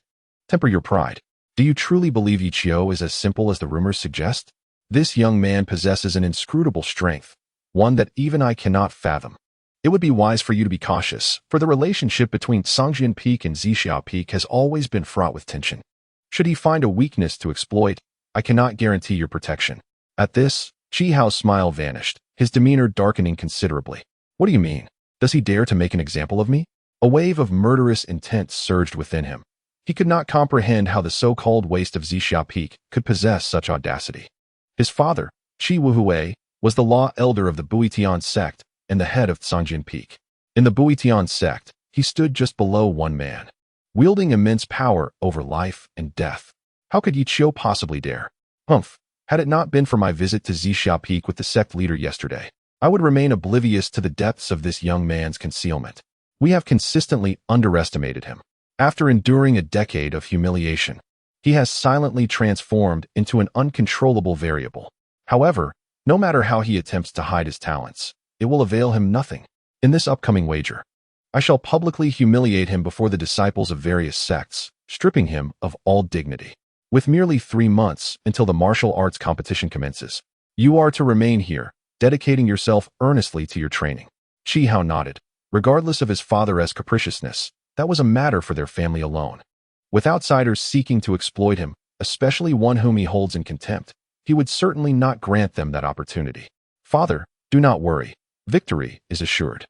[SPEAKER 1] Temper your pride. Do you truly believe Yiqiu is as simple as the rumors suggest? This young man possesses an inscrutable strength, one that even I cannot fathom. It would be wise for you to be cautious, for the relationship between Songjian Peak and Zixiao Peak has always been fraught with tension. Should he find a weakness to exploit, I cannot guarantee your protection." At this, Chi Hao's smile vanished, his demeanor darkening considerably. "What do you mean? Does he dare to make an example of me?" A wave of murderous intent surged within him. He could not comprehend how the so-called waste of Zixia Peak could possess such audacity. His father, Chi Wuhui, was the law elder of the Buitian sect and the head of Cangjin Peak. In the Buitian sect, he stood just below one man, wielding immense power over life and death. How could Yi Qiu possibly dare? Humph! Had it not been for my visit to Zixia Peak with the sect leader yesterday, I would remain oblivious to the depths of this young man's concealment. We have consistently underestimated him. After enduring a decade of humiliation, he has silently transformed into an uncontrollable variable. However, no matter how he attempts to hide his talents, it will avail him nothing. In this upcoming wager, I shall publicly humiliate him before the disciples of various sects, stripping him of all dignity. With merely 3 months until the martial arts competition commences, you are to remain here, dedicating yourself earnestly to your training." Chi Hao nodded. Regardless of his father's capriciousness, that was a matter for their family alone. With outsiders seeking to exploit him, especially one whom he holds in contempt, he would certainly not grant them that opportunity. "Father, do not worry. Victory is assured."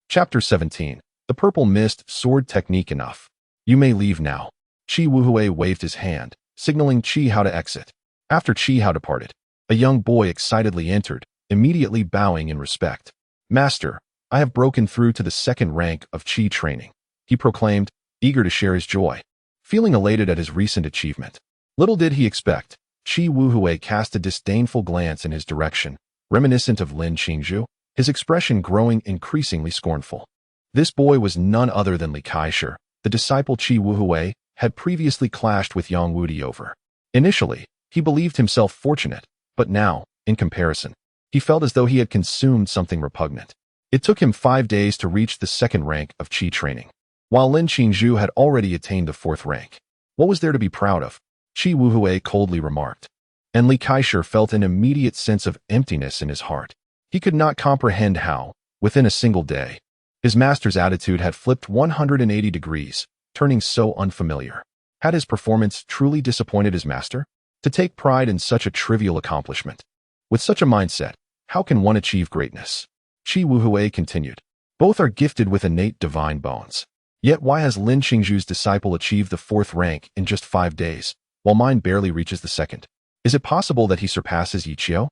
[SPEAKER 1] Chapter 17. The Purple Mist Sword Technique Enough. "You may leave now." Chi Wuhui waved his hand, signaling Chi Hao to exit. After Chi Hao departed, a young boy excitedly entered, immediately bowing in respect. "Master, I have broken through to the 2nd rank of Chi training," he proclaimed, eager to share his joy, feeling elated at his recent achievement. Little did he expect, Chi Wuhui cast a disdainful glance in his direction, reminiscent of Lin Qingzhu, his expression growing increasingly scornful. This boy was none other than Li Kaisher, the disciple Chi Wuhui had previously clashed with Yang Wudi over. Initially, he believed himself fortunate, but now, in comparison, he felt as though he had consumed something repugnant. It took him 5 days to reach the 2nd rank of Qi training, while Lin Qingzhu had already attained the 4th rank. What was there to be proud of? Chi Wuhui coldly remarked. And Li Kaisher felt an immediate sense of emptiness in his heart. He could not comprehend how, within a single day, his master's attitude had flipped 180 degrees, turning so unfamiliar. Had his performance truly disappointed his master? To take pride in such a trivial accomplishment. With such a mindset, how can one achieve greatness? Chi Wuhui continued. Both are gifted with innate divine bones. Yet why has Lin Qingzhu's disciple achieved the 4th rank in just 5 days, while mine barely reaches the 2nd? Is it possible that he surpasses Yi Qiu?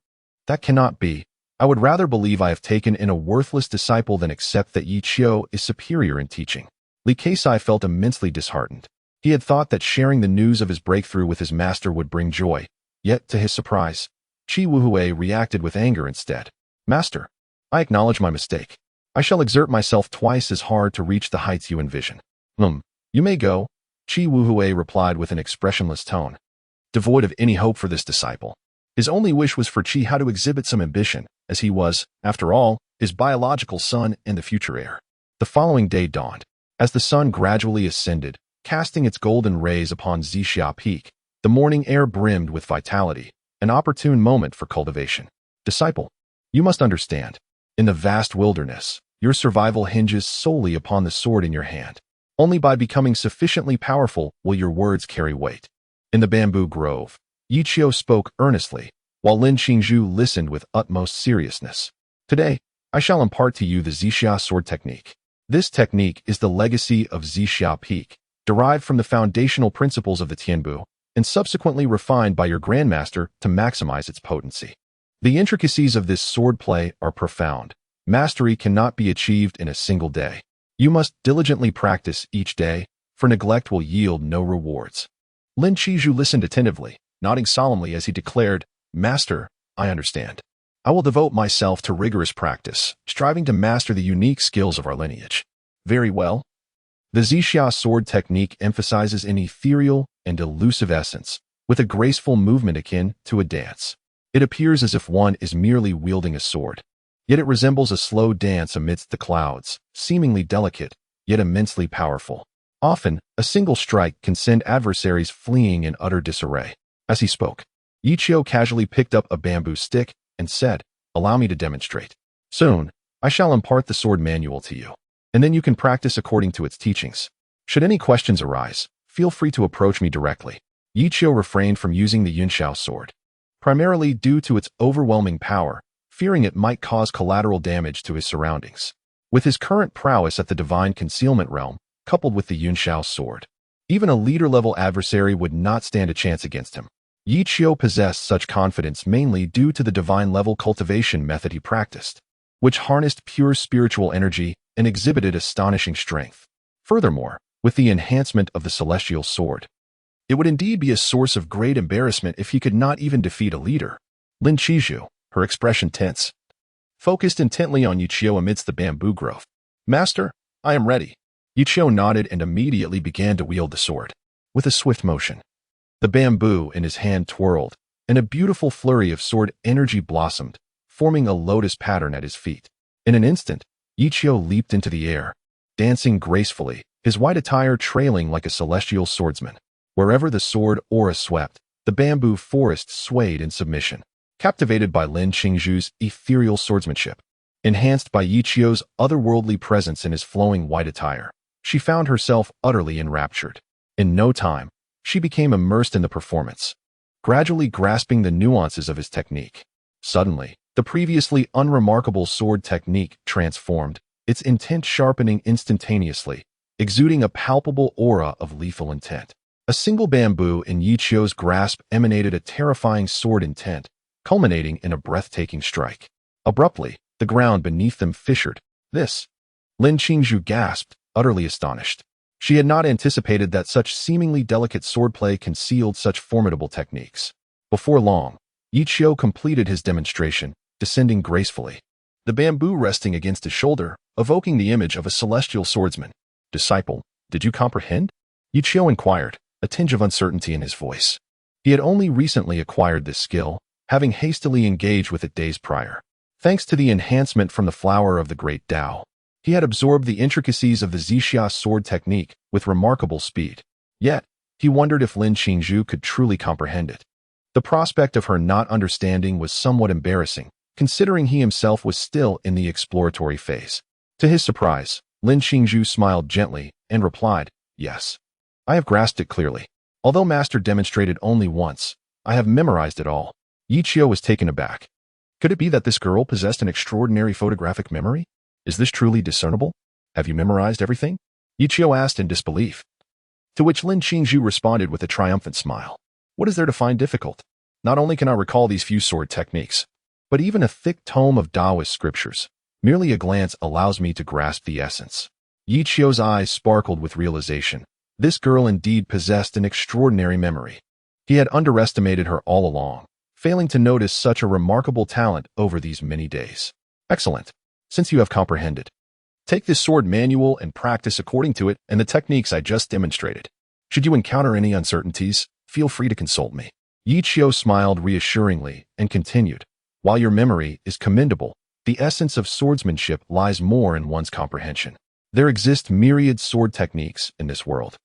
[SPEAKER 1] That cannot be. I would rather believe I have taken in a worthless disciple than accept that Yi Qiu is superior in teaching. Li Kaisai felt immensely disheartened. He had thought that sharing the news of his breakthrough with his master would bring joy, yet, to his surprise, Chi Wuhui reacted with anger instead. "Master, I acknowledge my mistake. I shall exert myself twice as hard to reach the heights you envision." You may go," Chi Wuhui replied with an expressionless tone, devoid of any hope for this disciple. His only wish was for Chi Hao to exhibit some ambition, as he was, after all, his biological son and the future heir. The following day dawned. As the sun gradually ascended, casting its golden rays upon Zixia Peak, the morning air brimmed with vitality, an opportune moment for cultivation. "Disciple, you must understand, in the vast wilderness, your survival hinges solely upon the sword in your hand. Only by becoming sufficiently powerful will your words carry weight." In the bamboo grove, Yi Qiu spoke earnestly, while Lin Qingzhu listened with utmost seriousness. "Today, I shall impart to you the Zixia sword technique. This technique is the legacy of Zixia Peak, derived from the foundational principles of the Tianbu, and subsequently refined by your grandmaster to maximize its potency. The intricacies of this sword play are profound. Mastery cannot be achieved in a single day. You must diligently practice each day, for neglect will yield no rewards." Lin Qingzhu listened attentively, nodding solemnly as he declared, "Master, I understand. I will devote myself to rigorous practice, striving to master the unique skills of our lineage." "Very well." The Zixia sword technique emphasizes an ethereal and elusive essence, with a graceful movement akin to a dance. It appears as if one is merely wielding a sword, yet it resembles a slow dance amidst the clouds, seemingly delicate, yet immensely powerful. Often, a single strike can send adversaries fleeing in utter disarray. As he spoke, Yi Qiu casually picked up a bamboo stick and said, "Allow me to demonstrate. Soon, I shall impart the sword manual to you, and then you can practice according to its teachings. Should any questions arise, feel free to approach me directly." Yi Qiu refrained from using the Yunxiao sword, primarily due to its overwhelming power, fearing it might cause collateral damage to his surroundings. With his current prowess at the Divine Concealment Realm, coupled with the Yunxiao sword, even a leader-level adversary would not stand a chance against him. Yi Qiu possessed such confidence mainly due to the divine-level cultivation method he practiced, which harnessed pure spiritual energy and exhibited astonishing strength. Furthermore, with the enhancement of the celestial sword, it would indeed be a source of great embarrassment if he could not even defeat a leader. Lin Qizhu, her expression tense, focused intently on Yi Qiu amidst the bamboo grove. "Master, I am ready." Yi Qiu nodded and immediately began to wield the sword. With a swift motion, the bamboo in his hand twirled, and a beautiful flurry of sword energy blossomed, forming a lotus pattern at his feet. In an instant, Yi Qiu leaped into the air, dancing gracefully, his white attire trailing like a celestial swordsman. Wherever the sword aura swept, the bamboo forest swayed in submission. Captivated by Lin Qingzhu's ethereal swordsmanship, enhanced by Yi Qiu's otherworldly presence in his flowing white attire, she found herself utterly enraptured. In no time, she became immersed in the performance, gradually grasping the nuances of his technique. Suddenly, the previously unremarkable sword technique transformed, its intent sharpening instantaneously, exuding a palpable aura of lethal intent. A single bamboo in Yi Qiu's grasp emanated a terrifying sword intent, culminating in a breathtaking strike. Abruptly, the ground beneath them fissured. "This?" Lin Qingzhu gasped, utterly astonished. She had not anticipated that such seemingly delicate swordplay concealed such formidable techniques. Before long, Yi Qiu completed his demonstration, descending gracefully, the bamboo resting against his shoulder, evoking the image of a celestial swordsman. "Disciple, did you comprehend?" Yi Qiu inquired, a tinge of uncertainty in his voice. He had only recently acquired this skill, having hastily engaged with it days prior. Thanks to the enhancement from the flower of the great Tao, he had absorbed the intricacies of the Zixia sword technique with remarkable speed. Yet, he wondered if Lin Qingzhu could truly comprehend it. The prospect of her not understanding was somewhat embarrassing, considering he himself was still in the exploratory phase. To his surprise, Lin Qingzhu smiled gently and replied, "Yes. I have grasped it clearly. Although Master demonstrated only once, I have memorized it all." Yi Qiu was taken aback. Could it be that this girl possessed an extraordinary photographic memory? Is this truly discernible? "Have you memorized everything?" Yi Qiu asked in disbelief. To which Lin Qingzhu responded with a triumphant smile. "What is there to find difficult? Not only can I recall these few sword techniques, but even a thick tome of Taoist scriptures. Merely a glance allows me to grasp the essence." Yi Qiu's eyes sparkled with realization. This girl indeed possessed an extraordinary memory. He had underestimated her all along, failing to notice such a remarkable talent over these many days. "Excellent. Since you have comprehended, take this sword manual and practice according to it and the techniques I just demonstrated. Should you encounter any uncertainties, feel free to consult me." Yi Qiu smiled reassuringly and continued, "While your memory is commendable, the essence of swordsmanship lies more in one's comprehension. There exist myriad sword techniques in this world.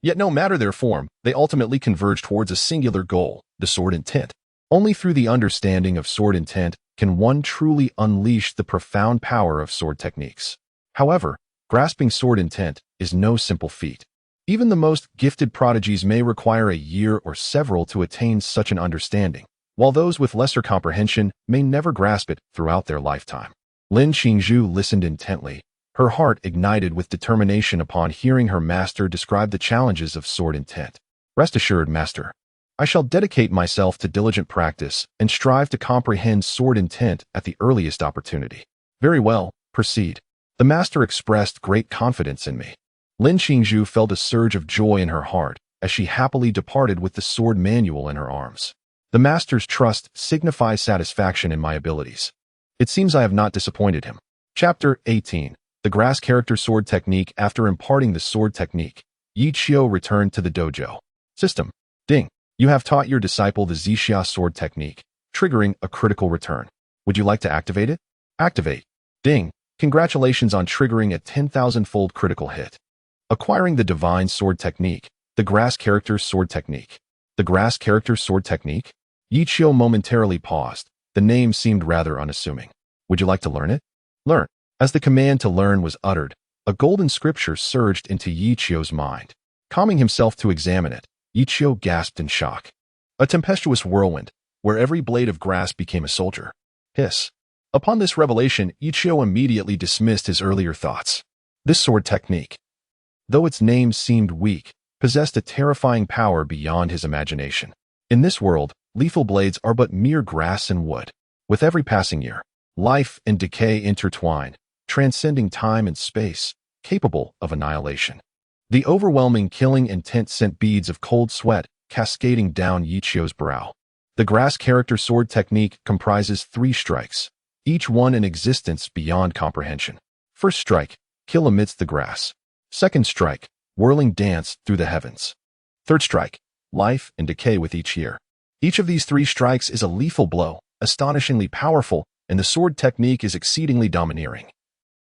[SPEAKER 1] Yet no matter their form, they ultimately converge towards a singular goal, the sword intent. Only through the understanding of sword intent can one truly unleash the profound power of sword techniques. However, grasping sword intent is no simple feat. Even the most gifted prodigies may require a year or several to attain such an understanding, while those with lesser comprehension may never grasp it throughout their lifetime." Lin Qingzhu listened intently, her heart ignited with determination upon hearing her master describe the challenges of sword intent. "Rest assured, Master, I shall dedicate myself to diligent practice and strive to comprehend sword intent at the earliest opportunity." "Very well, proceed." The master expressed great confidence in me. Lin Qingzhu felt a surge of joy in her heart as she happily departed with the sword manual in her arms. The master's trust signifies satisfaction in my abilities. It seems I have not disappointed him. Chapter 18. The Grass Character Sword Technique. After imparting the sword technique, Yi Qiu returned to the dojo. "System. Ding. You have taught your disciple the Zixia sword technique, triggering a critical return. Would you like to activate it?" "Activate. Ding. Congratulations on triggering a 10,000-fold critical hit. Acquiring the Divine Sword Technique, the Grass Character Sword Technique." "The Grass Character Sword Technique?" Yi Qiu momentarily paused. The name seemed rather unassuming. "Would you like to learn it?" "Learn." As the command to learn was uttered, a golden scripture surged into Yi Qiu's mind. Calming himself to examine it, Ichio gasped in shock. A tempestuous whirlwind, where every blade of grass became a soldier. Hiss. Upon this revelation, Ichio immediately dismissed his earlier thoughts. This sword technique, though its name seemed weak, possessed a terrifying power beyond his imagination. In this world, lethal blades are but mere grass and wood. With every passing year, life and decay intertwine, transcending time and space, capable of annihilation. The overwhelming killing intent sent beads of cold sweat cascading down Ichio's brow. The grass character sword technique comprises 3 strikes, each one an existence beyond comprehension. First strike, kill amidst the grass. Second strike, whirling dance through the heavens. Third strike, life and decay with each year. Each of these 3 strikes is a lethal blow, astonishingly powerful, and the sword technique is exceedingly domineering,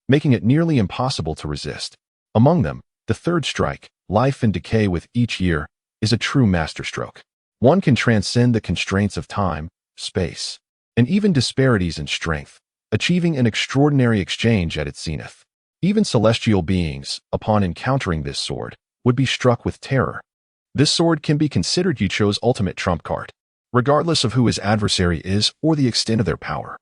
[SPEAKER 1] making it nearly impossible to resist. Among them, the third strike, life and decay with each year, is a true masterstroke. One can transcend the constraints of time, space, and even disparities in strength, achieving an extraordinary exchange at its zenith. Even celestial beings, upon encountering this sword, would be struck with terror. This sword can be considered Ichio's ultimate trump card, regardless of who his adversary is or the extent of their power.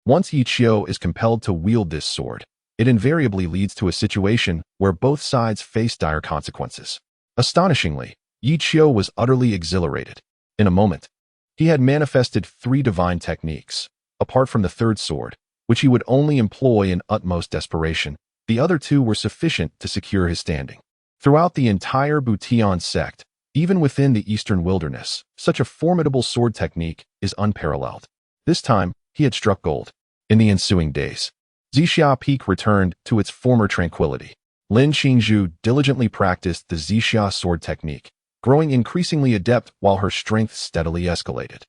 [SPEAKER 1] Once Ichio is compelled to wield this sword, it invariably leads to a situation where both sides face dire consequences. Astonishingly, Ichio was utterly exhilarated. In a moment, he had manifested 3 divine techniques. Apart from the third sword, which he would only employ in utmost desperation, the other 2 were sufficient to secure his standing. Throughout the entire Bution sect, even within the Eastern Wilderness, such a formidable sword technique is unparalleled. This time, he had struck gold. In the ensuing days, Zixia Peak returned to its former tranquility. Lin Qingzhu diligently practiced the Zixia sword technique, growing increasingly adept while her strength steadily escalated.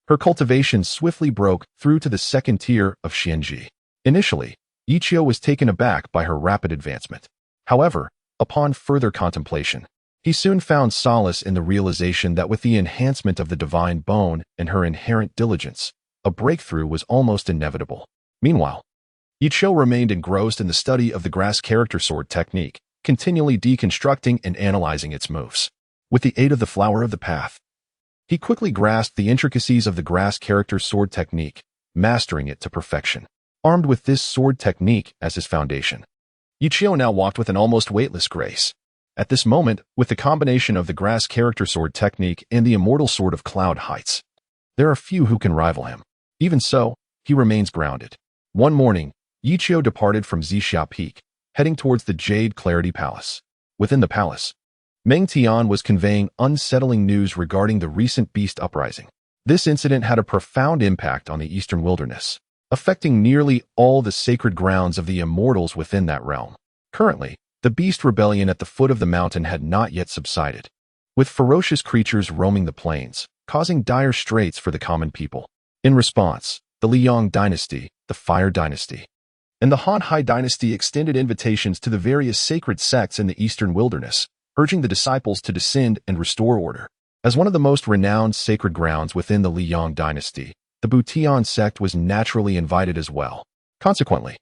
[SPEAKER 1] Her cultivation swiftly broke through to the second tier of Xianji. Initially, Ichio was taken aback by her rapid advancement. However, upon further contemplation, he soon found solace in the realization that with the enhancement of the divine bone and her inherent diligence, a breakthrough was almost inevitable. Meanwhile, Ichio remained engrossed in the study of the grass character sword technique, continually deconstructing and analyzing its moves. With the aid of the flower of the path, he quickly grasped the intricacies of the grass character sword technique, mastering it to perfection. Armed with this sword technique as his foundation, Ichio now walked with an almost weightless grace. At this moment, with the combination of the grass character sword technique and the immortal sword of cloud heights, there are few who can rival him. Even so, he remains grounded. One morning, Ichio departed from Zixia Peak, heading towards the Jade Clarity Palace. Within the palace, Meng Tian was conveying unsettling news regarding the recent beast uprising. This incident had a profound impact on the Eastern Wilderness, affecting nearly all the sacred grounds of the immortals within that realm. Currently, the beast rebellion at the foot of the mountain had not yet subsided, with ferocious creatures roaming the plains, causing dire straits for the common people. In response, the Liang dynasty, the Fire dynasty, and the Han Hai dynasty extended invitations to the various sacred sects in the Eastern Wilderness, urging the disciples to descend and restore order. As one of the most renowned sacred grounds within the Liang dynasty, the Bution sect was naturally invited as well. Consequently,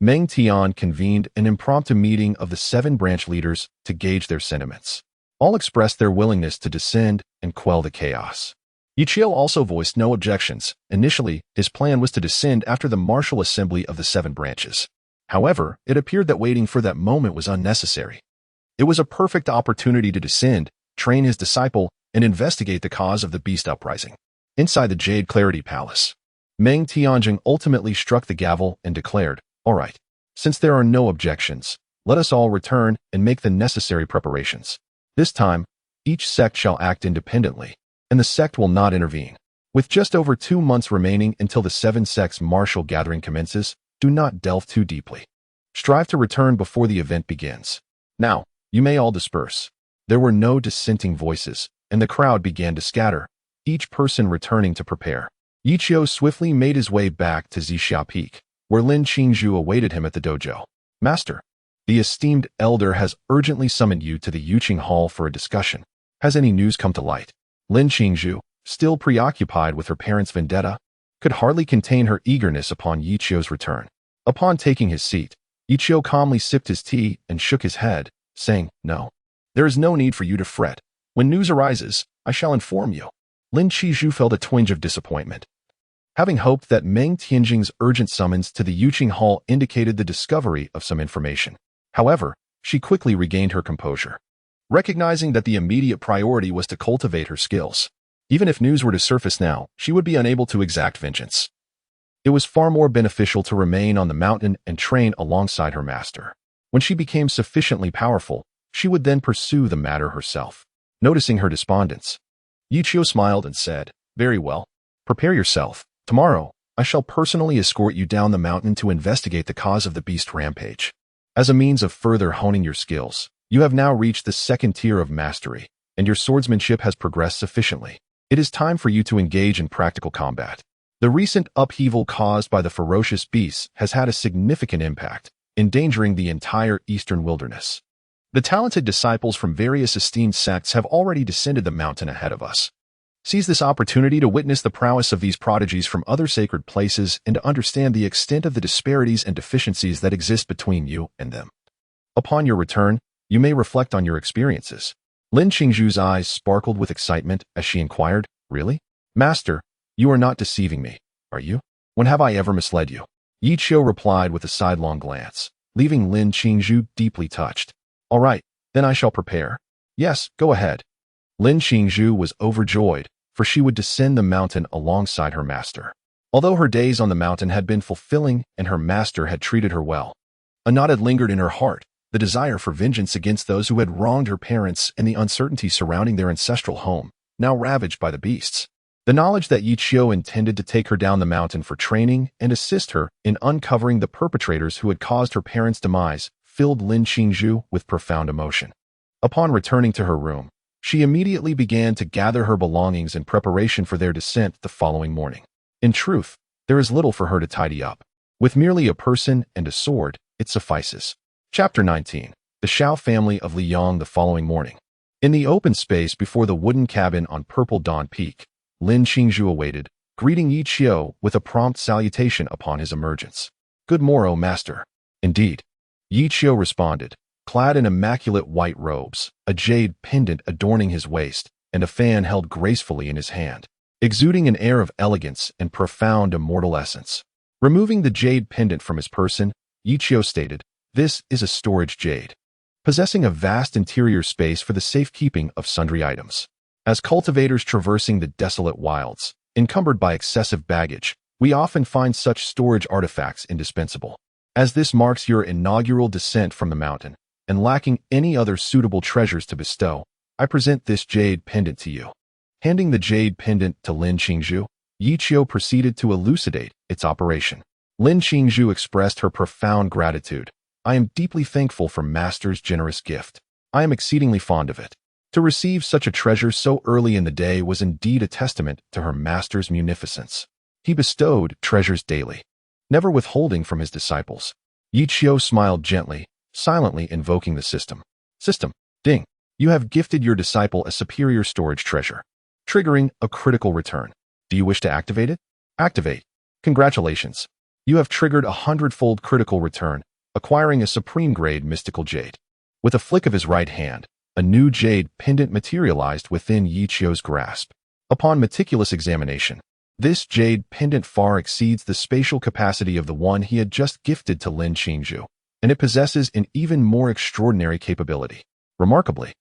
[SPEAKER 1] Meng Tian convened an impromptu meeting of the 7 branch leaders to gauge their sentiments. All expressed their willingness to descend and quell the chaos. Ichio also voiced no objections. Initially, his plan was to descend after the martial assembly of the 7 branches. However, it appeared that waiting for that moment was unnecessary. It was a perfect opportunity to descend, train his disciple, and investigate the cause of the beast uprising. Inside the Jade Clarity Palace, Meng Tianjing ultimately struck the gavel and declared, "All right, since there are no objections, let us all return and make the necessary preparations. This time, each sect shall act independently, and the sect will not intervene. With just over 2 months remaining until the 7 sects' martial gathering commences, do not delve too deeply. Strive to return before the event begins. Now, you may all disperse." There were no dissenting voices, and the crowd began to scatter, each person returning to prepare. Ichio swiftly made his way back to Zixia Peak, where Lin Qingzhu awaited him at the dojo. "Master, the esteemed elder has urgently summoned you to the Yuqing Hall for a discussion. Has any news come to light?" Lin Qingzhu, still preoccupied with her parents' vendetta, could hardly contain her eagerness upon Ichio's return. Upon taking his seat, Ichio calmly sipped his tea and shook his head, saying, "No. There is no need for you to fret. When news arises, I shall inform you. Lin Qizhu felt a twinge of disappointment. Having hoped that Meng Tianjing's urgent summons to the Yuqing Hall indicated the discovery of some information. However, she quickly regained her composure, recognizing that the immediate priority was to cultivate her skills. Even if news were to surface now, she would be unable to exact vengeance. It was far more beneficial to remain on the mountain and train alongside her master. When she became sufficiently powerful, she would then pursue the matter herself. Noticing her despondence, Yi Qiu smiled and said, "Very well. Prepare yourself. Tomorrow, I shall personally escort you down the mountain to investigate the cause of the beast rampage. As a means of further honing your skills, you have now reached the second tier of mastery, and your swordsmanship has progressed sufficiently. It is time for you to engage in practical combat. The recent upheaval caused by the ferocious beasts has had a significant impact, endangering the entire eastern wilderness. The talented disciples from various esteemed sects have already descended the mountain ahead of us. Seize this opportunity to witness the prowess of these prodigies from other sacred places and to understand the extent of the disparities and deficiencies that exist between you and them. Upon your return, you may reflect on your experiences." Lin Qingzhu's eyes sparkled with excitement as she inquired, "Really? Master, you are not deceiving me, are you? When have I ever misled you?" Yi Qiu replied with a sidelong glance, leaving Lin Qingzhu deeply touched. "All right, then I shall prepare." "Yes, go ahead." Lin Qingzhu was overjoyed, for she would descend the mountain alongside her master. Although her days on the mountain had been fulfilling and her master had treated her well, a knot had lingered in her heart, the desire for vengeance against those who had wronged her parents and the uncertainty surrounding their ancestral home, now ravaged by the beasts. The knowledge that Yi Qiu intended to take her down the mountain for training and assist her in uncovering the perpetrators who had caused her parents' demise filled Lin Qingzhu with profound emotion. Upon returning to her room, she immediately began to gather her belongings in preparation for their descent the following morning. In truth, there is little for her to tidy up. With merely a person and a sword, it suffices. Chapter 19. The Shao family of Liyang the following morning. In the open space before the wooden cabin on Purple Dawn Peak, Lin Qingzhu awaited, greeting Yi Qiu with a prompt salutation upon his emergence. "Good morrow, master." "Indeed." Yi Qiu responded, clad in immaculate white robes, a jade pendant adorning his waist, and a fan held gracefully in his hand, exuding an air of elegance and profound immortal essence. Removing the jade pendant from his person, Yi Qiu stated, "This is a storage jade, possessing a vast interior space for the safekeeping of sundry items. As cultivators traversing the desolate wilds, encumbered by excessive baggage, we often find such storage artifacts indispensable. As this marks your inaugural descent from the mountain, and lacking any other suitable treasures to bestow, I present this jade pendant to you." Handing the jade pendant to Lin Qingzhu, Yi Qiu proceeded to elucidate its operation. Lin Qingzhu expressed her profound gratitude. "I am deeply thankful for Master's generous gift. I am exceedingly fond of it." To receive such a treasure so early in the day was indeed a testament to her master's munificence. He bestowed treasures daily, never withholding from his disciples. Yi Qiu smiled gently, silently invoking the system. "System, ding. You have gifted your disciple a superior storage treasure, triggering a critical return. Do you wish to activate it?" "Activate. Congratulations. You have triggered a 100-fold critical return, acquiring a supreme-grade mystical jade." With a flick of his right hand, a new jade pendant materialized within Yi Qiu's grasp. Upon meticulous examination, this jade pendant far exceeds the spatial capacity of the one he had just gifted to Lin Qingzhu, and it possesses an even more extraordinary capability. Remarkably,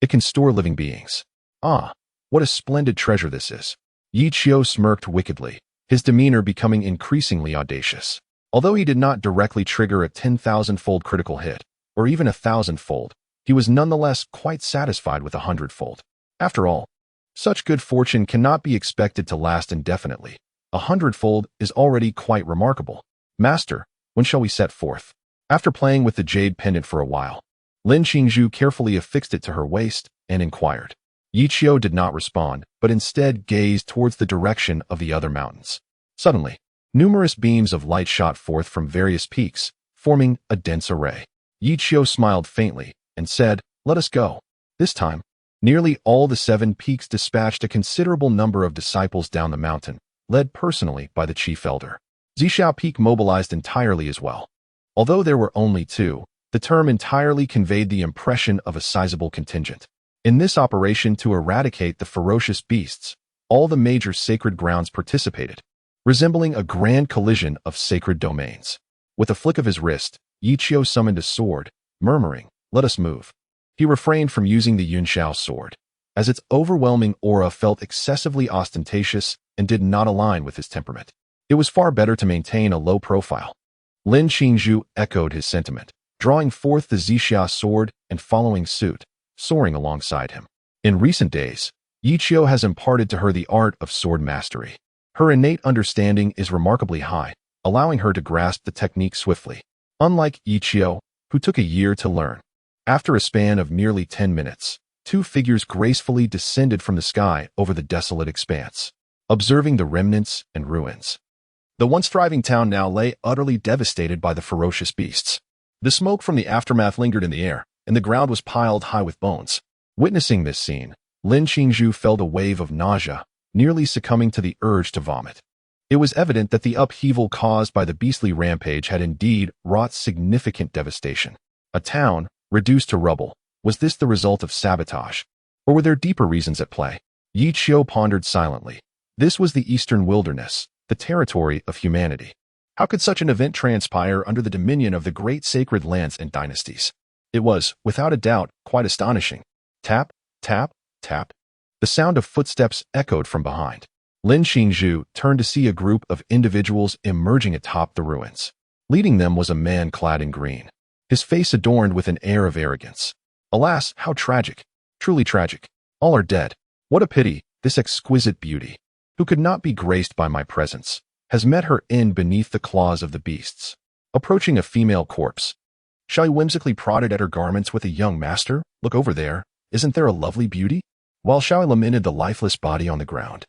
[SPEAKER 1] it can store living beings. "Ah, what a splendid treasure this is." Yi Qiu smirked wickedly, his demeanor becoming increasingly audacious. Although he did not directly trigger a 10,000-fold critical hit, or even 1,000-fold, he was nonetheless quite satisfied with 100-fold. After all, such good fortune cannot be expected to last indefinitely. 100-fold is already quite remarkable. "Master, when shall we set forth?" After playing with the jade pendant for a while, Lin Qingzhu carefully affixed it to her waist and inquired. Yi Qiu did not respond, but instead gazed towards the direction of the other mountains. Suddenly, numerous beams of light shot forth from various peaks, forming a dense array. Yi Qiu smiled faintly and said, "Let us go." This time, nearly all the 7 peaks dispatched a considerable number of disciples down the mountain, led personally by the chief elder. Zishao Peak mobilized entirely as well. Although there were only 2, the term entirely conveyed the impression of a sizable contingent. In this operation to eradicate the ferocious beasts, all the major sacred grounds participated, resembling a grand collision of sacred domains. With a flick of his wrist, Yichio summoned a sword, murmuring, "Let us move." He refrained from using the Yunxiao sword, as its overwhelming aura felt excessively ostentatious and did not align with his temperament. It was far better to maintain a low profile. Lin Qingzhu echoed his sentiment, drawing forth the Zixia sword and following suit, soaring alongside him. In recent days, Yichio has imparted to her the art of sword mastery. Her innate understanding is remarkably high, allowing her to grasp the technique swiftly. Unlike Yichio, who took a year to learn. After a span of nearly 10 minutes, two figures gracefully descended from the sky over the desolate expanse, observing the remnants and ruins. The once thriving town now lay utterly devastated by the ferocious beasts. The smoke from the aftermath lingered in the air, and the ground was piled high with bones. Witnessing this scene, Lin Qingzhu felt a wave of nausea, nearly succumbing to the urge to vomit. It was evident that the upheaval caused by the beastly rampage had indeed wrought significant devastation. A town, reduced to rubble. Was this the result of sabotage? Or were there deeper reasons at play? Yi Qiu pondered silently. This was the Eastern Wilderness, the territory of humanity. How could such an event transpire under the dominion of the great sacred lands and dynasties? It was, without a doubt, quite astonishing. Tap, tap, tap. The sound of footsteps echoed from behind. Lin Qingzhu turned to see a group of individuals emerging atop the ruins. Leading them was a man clad in green, his face adorned with an air of arrogance. Alas, how tragic, truly tragic. All are dead. What a pity, this exquisite beauty, who could not be graced by my presence, has met her end beneath the claws of the beasts. Approaching a female corpse, Shai whimsically prodded at her garments with a young master. Look over there, isn't there a lovely beauty? While Shai lamented the lifeless body on the ground,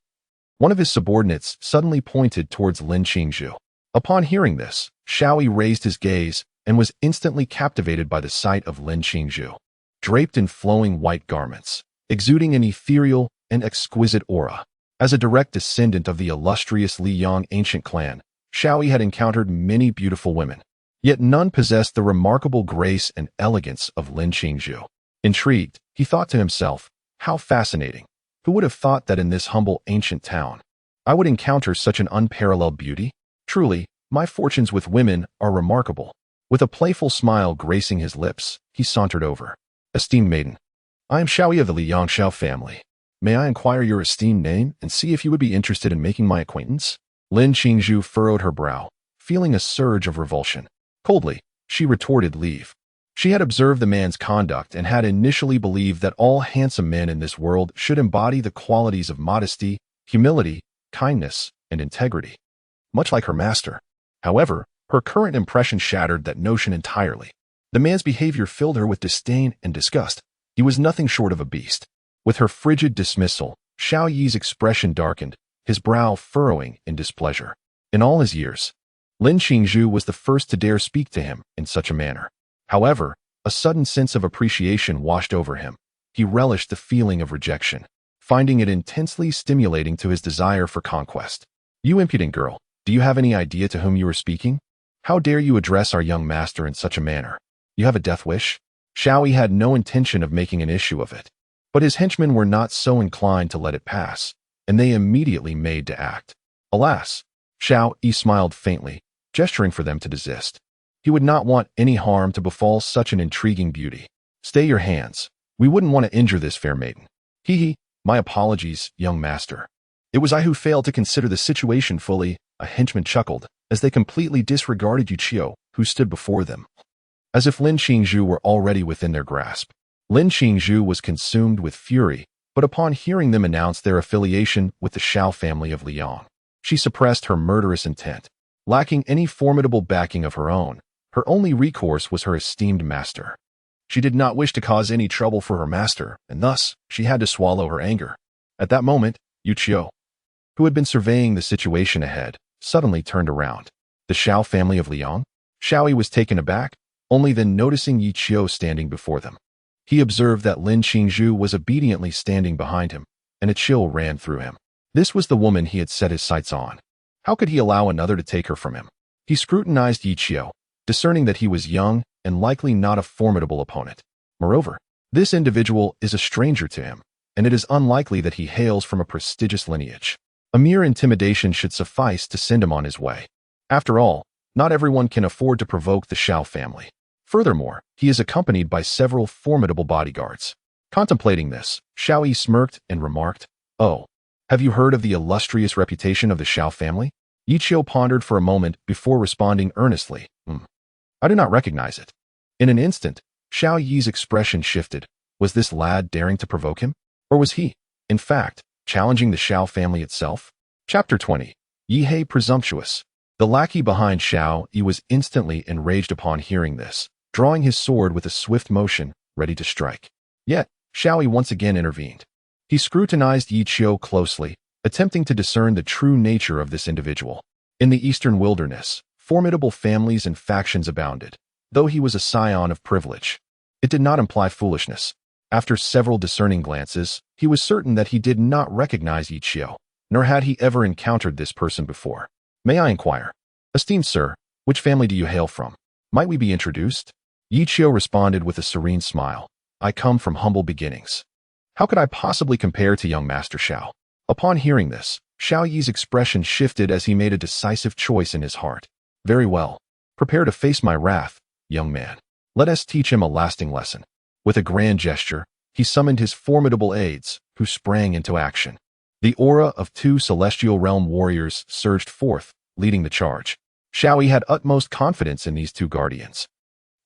[SPEAKER 1] one of his subordinates suddenly pointed towards Lin Qingzhu. Upon hearing this, Shaoi raised his gaze and was instantly captivated by the sight of Lin Qingzhu, draped in flowing white garments, exuding an ethereal and exquisite aura. As a direct descendant of the illustrious Liyang ancient clan, Shaoi had encountered many beautiful women, yet none possessed the remarkable grace and elegance of Lin Qingzhu. Intrigued, he thought to himself, how fascinating. Who would have thought that in this humble ancient town, I would encounter such an unparalleled beauty? Truly, my fortunes with women are remarkable. With a playful smile gracing his lips, he sauntered over. Esteemed maiden, I am Shaoi of the Liangshao family. May I inquire your esteemed name and see if you would be interested in making my acquaintance? Lin Qingzhu furrowed her brow, feeling a surge of revulsion. Coldly, she retorted leave. She had observed the man's conduct and had initially believed that all handsome men in this world should embody the qualities of modesty, humility, kindness, and integrity, much like her master. However, her current impression shattered that notion entirely. The man's behavior filled her with disdain and disgust. He was nothing short of a beast. With her frigid dismissal, Xiao Yi's expression darkened, his brow furrowing in displeasure. In all his years, Lin Qingzhu was the first to dare speak to him in such a manner. However, a sudden sense of appreciation washed over him. He relished the feeling of rejection, finding it intensely stimulating to his desire for conquest. You impudent girl, do you have any idea to whom you are speaking? How dare you address our young master in such a manner? You have a death wish? Shaoi had no intention of making an issue of it, but his henchmen were not so inclined to let it pass, and they immediately made to act. Alas, Xiao Yi smiled faintly, gesturing for them to desist. He would not want any harm to befall such an intriguing beauty. Stay your hands. We wouldn't want to injure this fair maiden. Hee, my apologies, young master. It was I who failed to consider the situation fully. A henchman chuckled, as they completely disregarded Yuchio, who stood before them, as if Lin Qingzhu were already within their grasp. Lin Qingzhu was consumed with fury, but upon hearing them announce their affiliation with the Shao family of Liang, she suppressed her murderous intent. Lacking any formidable backing of her own, her only recourse was her esteemed master. She did not wish to cause any trouble for her master, and thus she had to swallow her anger. At that moment, Yuchio, who had been surveying the situation ahead, suddenly turned around. The Shao family of Liang? Shaoi was taken aback, only then noticing Yichio standing before them. He observed that Lin Qingzhu was obediently standing behind him, and a chill ran through him. This was the woman he had set his sights on. How could he allow another to take her from him? He scrutinized Yichio, discerning that he was young and likely not a formidable opponent. Moreover, This individual is a stranger to him, and it is unlikely that he hails from a prestigious lineage. A mere intimidation should suffice to send him on his way. After all, not everyone can afford to provoke the Shao family. Furthermore, he is accompanied by several formidable bodyguards. Contemplating this, Shao Yi smirked and remarked, "Oh, have you heard of the illustrious reputation of the Shao family?" Yi Qiu pondered for a moment before responding earnestly, "I do not recognize it." In an instant, Shao Yi's expression shifted. Was this lad daring to provoke him? Or was he, in fact, challenging the Shao family itself? Chapter 20. Yi He Presumptuous. The lackey behind Shao Yi was instantly enraged upon hearing this, drawing his sword with a swift motion, ready to strike. Yet, Shao Yi once again intervened. He scrutinized Yi Qiu closely, attempting to discern the true nature of this individual. In the eastern wilderness, formidable families and factions abounded. Though he was a scion of privilege, it did not imply foolishness. After several discerning glances, he was certain that he did not recognize Yi Qiu, nor had he ever encountered this person before. "May I inquire? Esteemed sir, which family do you hail from? Might we be introduced?" Yi Qiu responded with a serene smile. "I come from humble beginnings. How could I possibly compare to young Master Shao?" Upon hearing this, Shao Yi's expression shifted as he made a decisive choice in his heart. "Very well. Prepare to face my wrath, young man. Let us teach him a lasting lesson." With a grand gesture, he summoned his formidable aides, who sprang into action. The aura of two celestial realm warriors surged forth, leading the charge. Shao Yi had utmost confidence in these two guardians,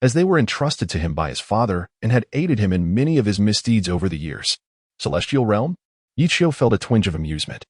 [SPEAKER 1] as they were entrusted to him by his father and had aided him in many of his misdeeds over the years. Celestial realm? Yi Qiu felt a twinge of amusement.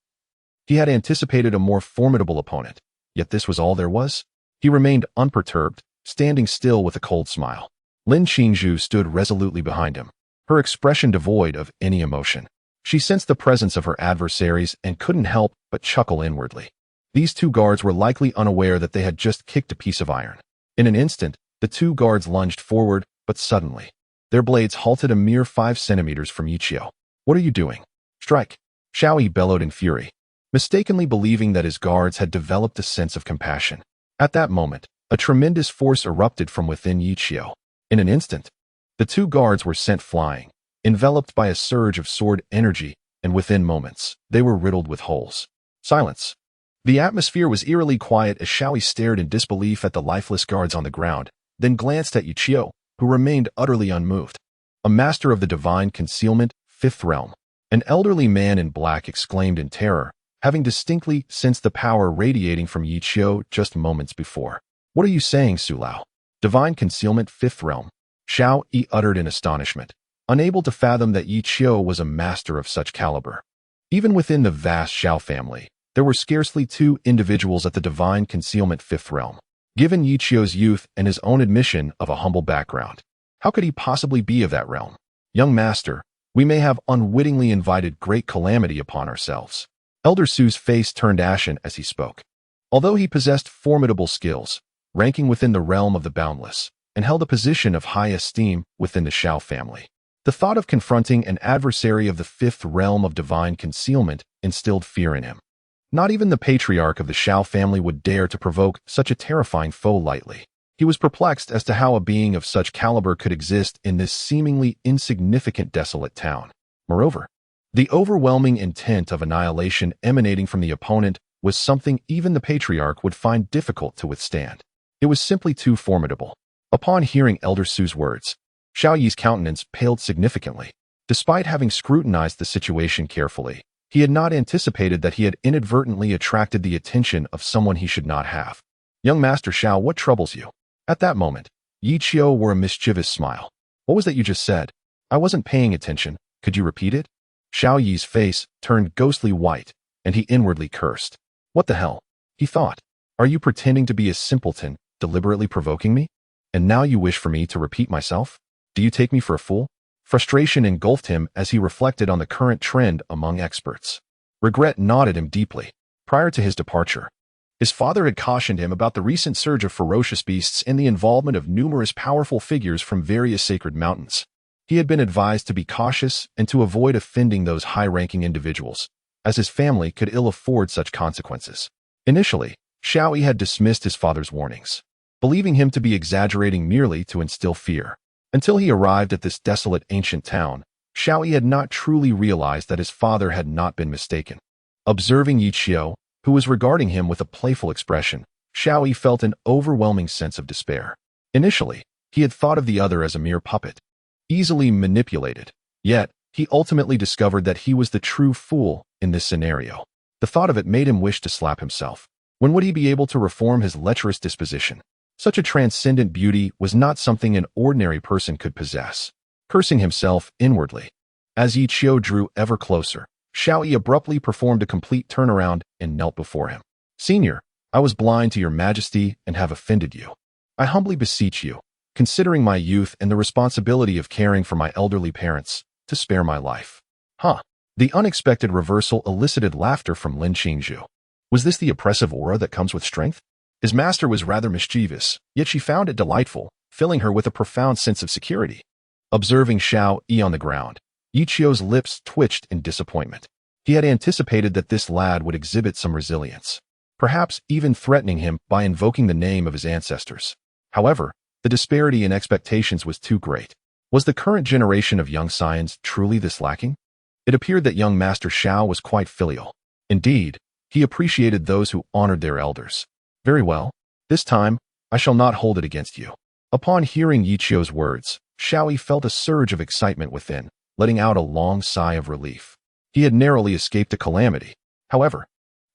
[SPEAKER 1] He had anticipated a more formidable opponent, yet this was all there was. He remained unperturbed, standing still with a cold smile. Lin Qingzhu stood resolutely behind him, her expression devoid of any emotion. She sensed the presence of her adversaries and couldn't help but chuckle inwardly. These two guards were likely unaware that they had just kicked a piece of iron. In an instant, the two guards lunged forward, but suddenly, their blades halted a mere 5 centimeters from Yi Qiu. "What are you doing? Strike!" Shao Yi bellowed in fury, mistakenly believing that his guards had developed a sense of compassion. At that moment, a tremendous force erupted from within Yi Qiu. In an instant, the two guards were sent flying, enveloped by a surge of sword energy, and within moments, they were riddled with holes. Silence. The atmosphere was eerily quiet as Shao Yi stared in disbelief at the lifeless guards on the ground, then glanced at Yi Qiu, who remained utterly unmoved. A master of the divine concealment, 5th realm. An elderly man in black exclaimed in terror, having distinctly sensed the power radiating from Yi Qiu just moments before. "What are you saying, Sulao? Divine concealment, 5th realm?" Shao Yi uttered in astonishment, unable to fathom that Yi Qiu was a master of such caliber. Even within the vast Shao family, there were scarcely 2 individuals at the divine concealment 5th realm. Given Yi Qiu's youth and his own admission of a humble background, how could he possibly be of that realm? "Young master, we may have unwittingly invited great calamity upon ourselves." Elder Su's face turned ashen as he spoke. Although he possessed formidable skills, ranking within the realm of the boundless, and held a position of high esteem within the Shao family, the thought of confronting an adversary of the 5th realm of divine concealment instilled fear in him. Not even the patriarch of the Shao family would dare to provoke such a terrifying foe lightly. He was perplexed as to how a being of such caliber could exist in this seemingly insignificant desolate town. Moreover, the overwhelming intent of annihilation emanating from the opponent was something even the patriarch would find difficult to withstand. It was simply too formidable. Upon hearing Elder Su's words, Shao Yi's countenance paled significantly. Despite having scrutinized the situation carefully, he had not anticipated that he had inadvertently attracted the attention of someone he should not have. "Young Master Shao, what troubles you?" At that moment, Yi Qiu wore a mischievous smile. "What was that you just said? I wasn't paying attention. Could you repeat it?" Shao Yi's face turned ghostly white, and he inwardly cursed. "What the hell?" he thought. "Are you pretending to be a simpleton, deliberately provoking me? And now you wish for me to repeat myself? Do you take me for a fool?" Frustration engulfed him as he reflected on the current trend among experts. Regret gnawed at him deeply. Prior to his departure, his father had cautioned him about the recent surge of ferocious beasts and the involvement of numerous powerful figures from various sacred mountains. He had been advised to be cautious and to avoid offending those high-ranking individuals, as his family could ill afford such consequences. Initially, Shao Yi had dismissed his father's warnings, believing him to be exaggerating merely to instill fear. Until he arrived at this desolate ancient town, Xiaoyi had not truly realized that his father had not been mistaken. Observing Yi Qiu, who was regarding him with a playful expression, Xiaoyi felt an overwhelming sense of despair. Initially, he had thought of the other as a mere puppet, easily manipulated. Yet, he ultimately discovered that he was the true fool in this scenario. The thought of it made him wish to slap himself. When would he be able to reform his lecherous disposition? Such a transcendent beauty was not something an ordinary person could possess. Cursing himself inwardly. As Yi Qiu drew ever closer, Xiaoyi abruptly performed a complete turnaround and knelt before him. Senior, I was blind to your majesty and have offended you. I humbly beseech you, considering my youth and the responsibility of caring for my elderly parents, to spare my life. Huh. The unexpected reversal elicited laughter from Lin Qingzhu. Was this the oppressive aura that comes with strength? His master was rather mischievous, yet she found it delightful, filling her with a profound sense of security. Observing Xiao Yi on the ground, Yi Qiu's lips twitched in disappointment. He had anticipated that this lad would exhibit some resilience, perhaps even threatening him by invoking the name of his ancestors. However, the disparity in expectations was too great. Was the current generation of young scions truly this lacking? It appeared that young Master Xiao was quite filial. Indeed, he appreciated those who honored their elders. Very well. This time, I shall not hold it against you. Upon hearing Yi Qiu's words, Xiaoyi felt a surge of excitement within, letting out a long sigh of relief. He had narrowly escaped a calamity. However,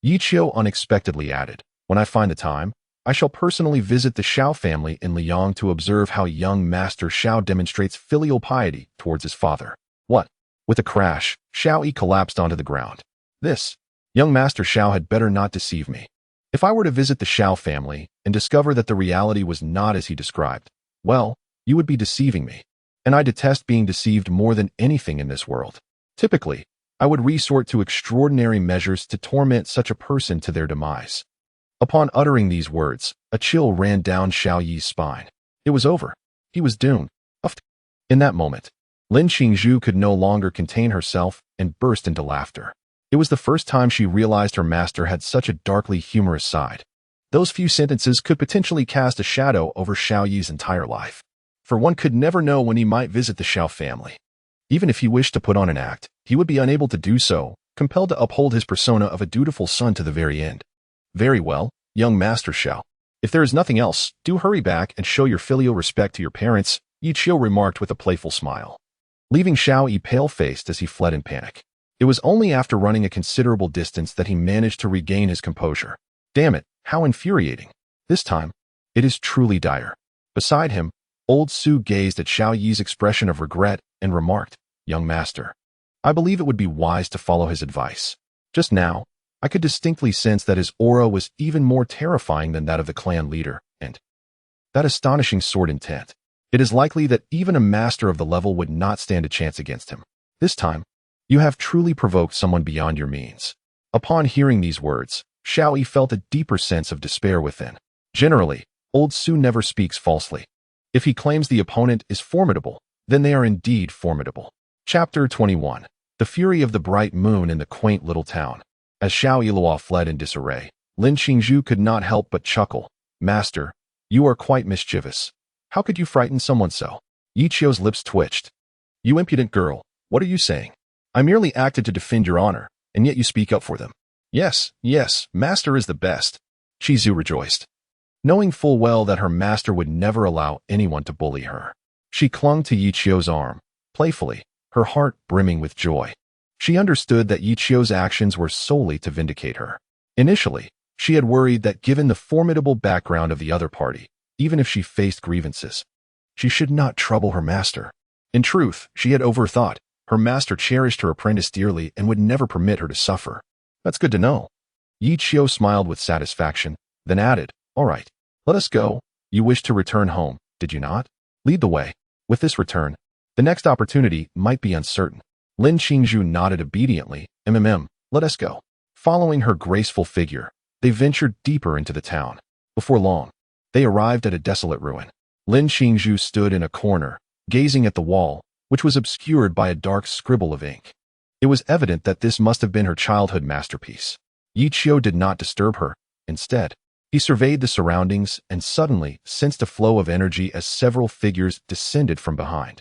[SPEAKER 1] Yi Qiu unexpectedly added, when I find the time, I shall personally visit the Xiao family in Liang to observe how young Master Xiao demonstrates filial piety towards his father. What? With a crash, Xiaoyi collapsed onto the ground. This, young Master Xiao had better not deceive me. If I were to visit the Xiao family and discover that the reality was not as he described, well, you would be deceiving me. And I detest being deceived more than anything in this world. Typically, I would resort to extraordinary measures to torment such a person to their demise. Upon uttering these words, a chill ran down Xiao Yi's spine. It was over. He was doomed. In that moment, Lin Qingzhu could no longer contain herself and burst into laughter. It was the first time she realized her master had such a darkly humorous side. Those few sentences could potentially cast a shadow over Xiao Yi's entire life. For one could never know when he might visit the Xiao family. Even if he wished to put on an act, he would be unable to do so, compelled to uphold his persona of a dutiful son to the very end. Very well, young Master Xiao. If there is nothing else, do hurry back and show your filial respect to your parents, Yi Qiu remarked with a playful smile. Leaving Xiao Yi pale-faced as he fled in panic. It was only after running a considerable distance that he managed to regain his composure. Damn it, how infuriating. This time, it is truly dire. Beside him, Old Su gazed at Xiao Yi's expression of regret and remarked, Young master, I believe it would be wise to follow his advice. Just now, I could distinctly sense that his aura was even more terrifying than that of the clan leader, and that astonishing sword intent. It is likely that even a master of the level would not stand a chance against him. This time, you have truly provoked someone beyond your means. Upon hearing these words, Xiao Yi felt a deeper sense of despair within. Generally, Old Su never speaks falsely. If he claims the opponent is formidable, then they are indeed formidable. Chapter 21. The Fury of the Bright Moon in the Quaint Little Town. As Xiao Yilua fled in disarray, Lin Qingzhu could not help but chuckle. Master, you are quite mischievous. How could you frighten someone so? Yi Qiu's lips twitched. You impudent girl, what are you saying? I merely acted to defend your honor, and yet you speak up for them. Yes, master is the best. Qizhu rejoiced. Knowing full well that her master would never allow anyone to bully her, she clung to Yi Qiu's arm, playfully, her heart brimming with joy. She understood that Yi Qiu's actions were solely to vindicate her. Initially, she had worried that given the formidable background of the other party, even if she faced grievances, she should not trouble her master. In truth, she had overthought. Her master cherished her apprentice dearly and would never permit her to suffer. That's good to know. Yi Qiu smiled with satisfaction, then added, All right, let us go. You wished to return home, did you not? Lead the way. With this return, the next opportunity might be uncertain. Lin Qingzhu nodded obediently. Let us go. Following her graceful figure, they ventured deeper into the town. Before long, they arrived at a desolate ruin. Lin Qingzhu stood in a corner, gazing at the wall, which was obscured by a dark scribble of ink. It was evident that this must have been her childhood masterpiece. Yi Qiu did not disturb her. Instead, He surveyed the surroundings and suddenly sensed a flow of energy as several figures descended from behind.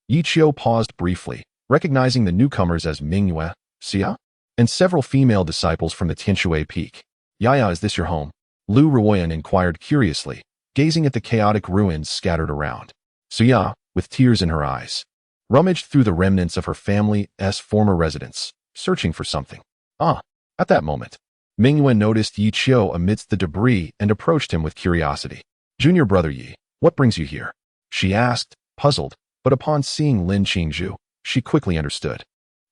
[SPEAKER 1] Yi Qiu paused briefly, recognizing the newcomers as Mingyue, Xia, and several female disciples from the Tianshui Peak. Yaya, is this your home? Lu Ruoyan inquired curiously, gazing at the chaotic ruins scattered around. Xia, with tears in her eyes, rummaged through the remnants of her family's former residence, searching for something. At that moment, Mingyue noticed Yi Qiu amidst the debris and approached him with curiosity. Junior brother Yi, what brings you here? She asked, puzzled, but upon seeing Lin Qingzhu, she quickly understood.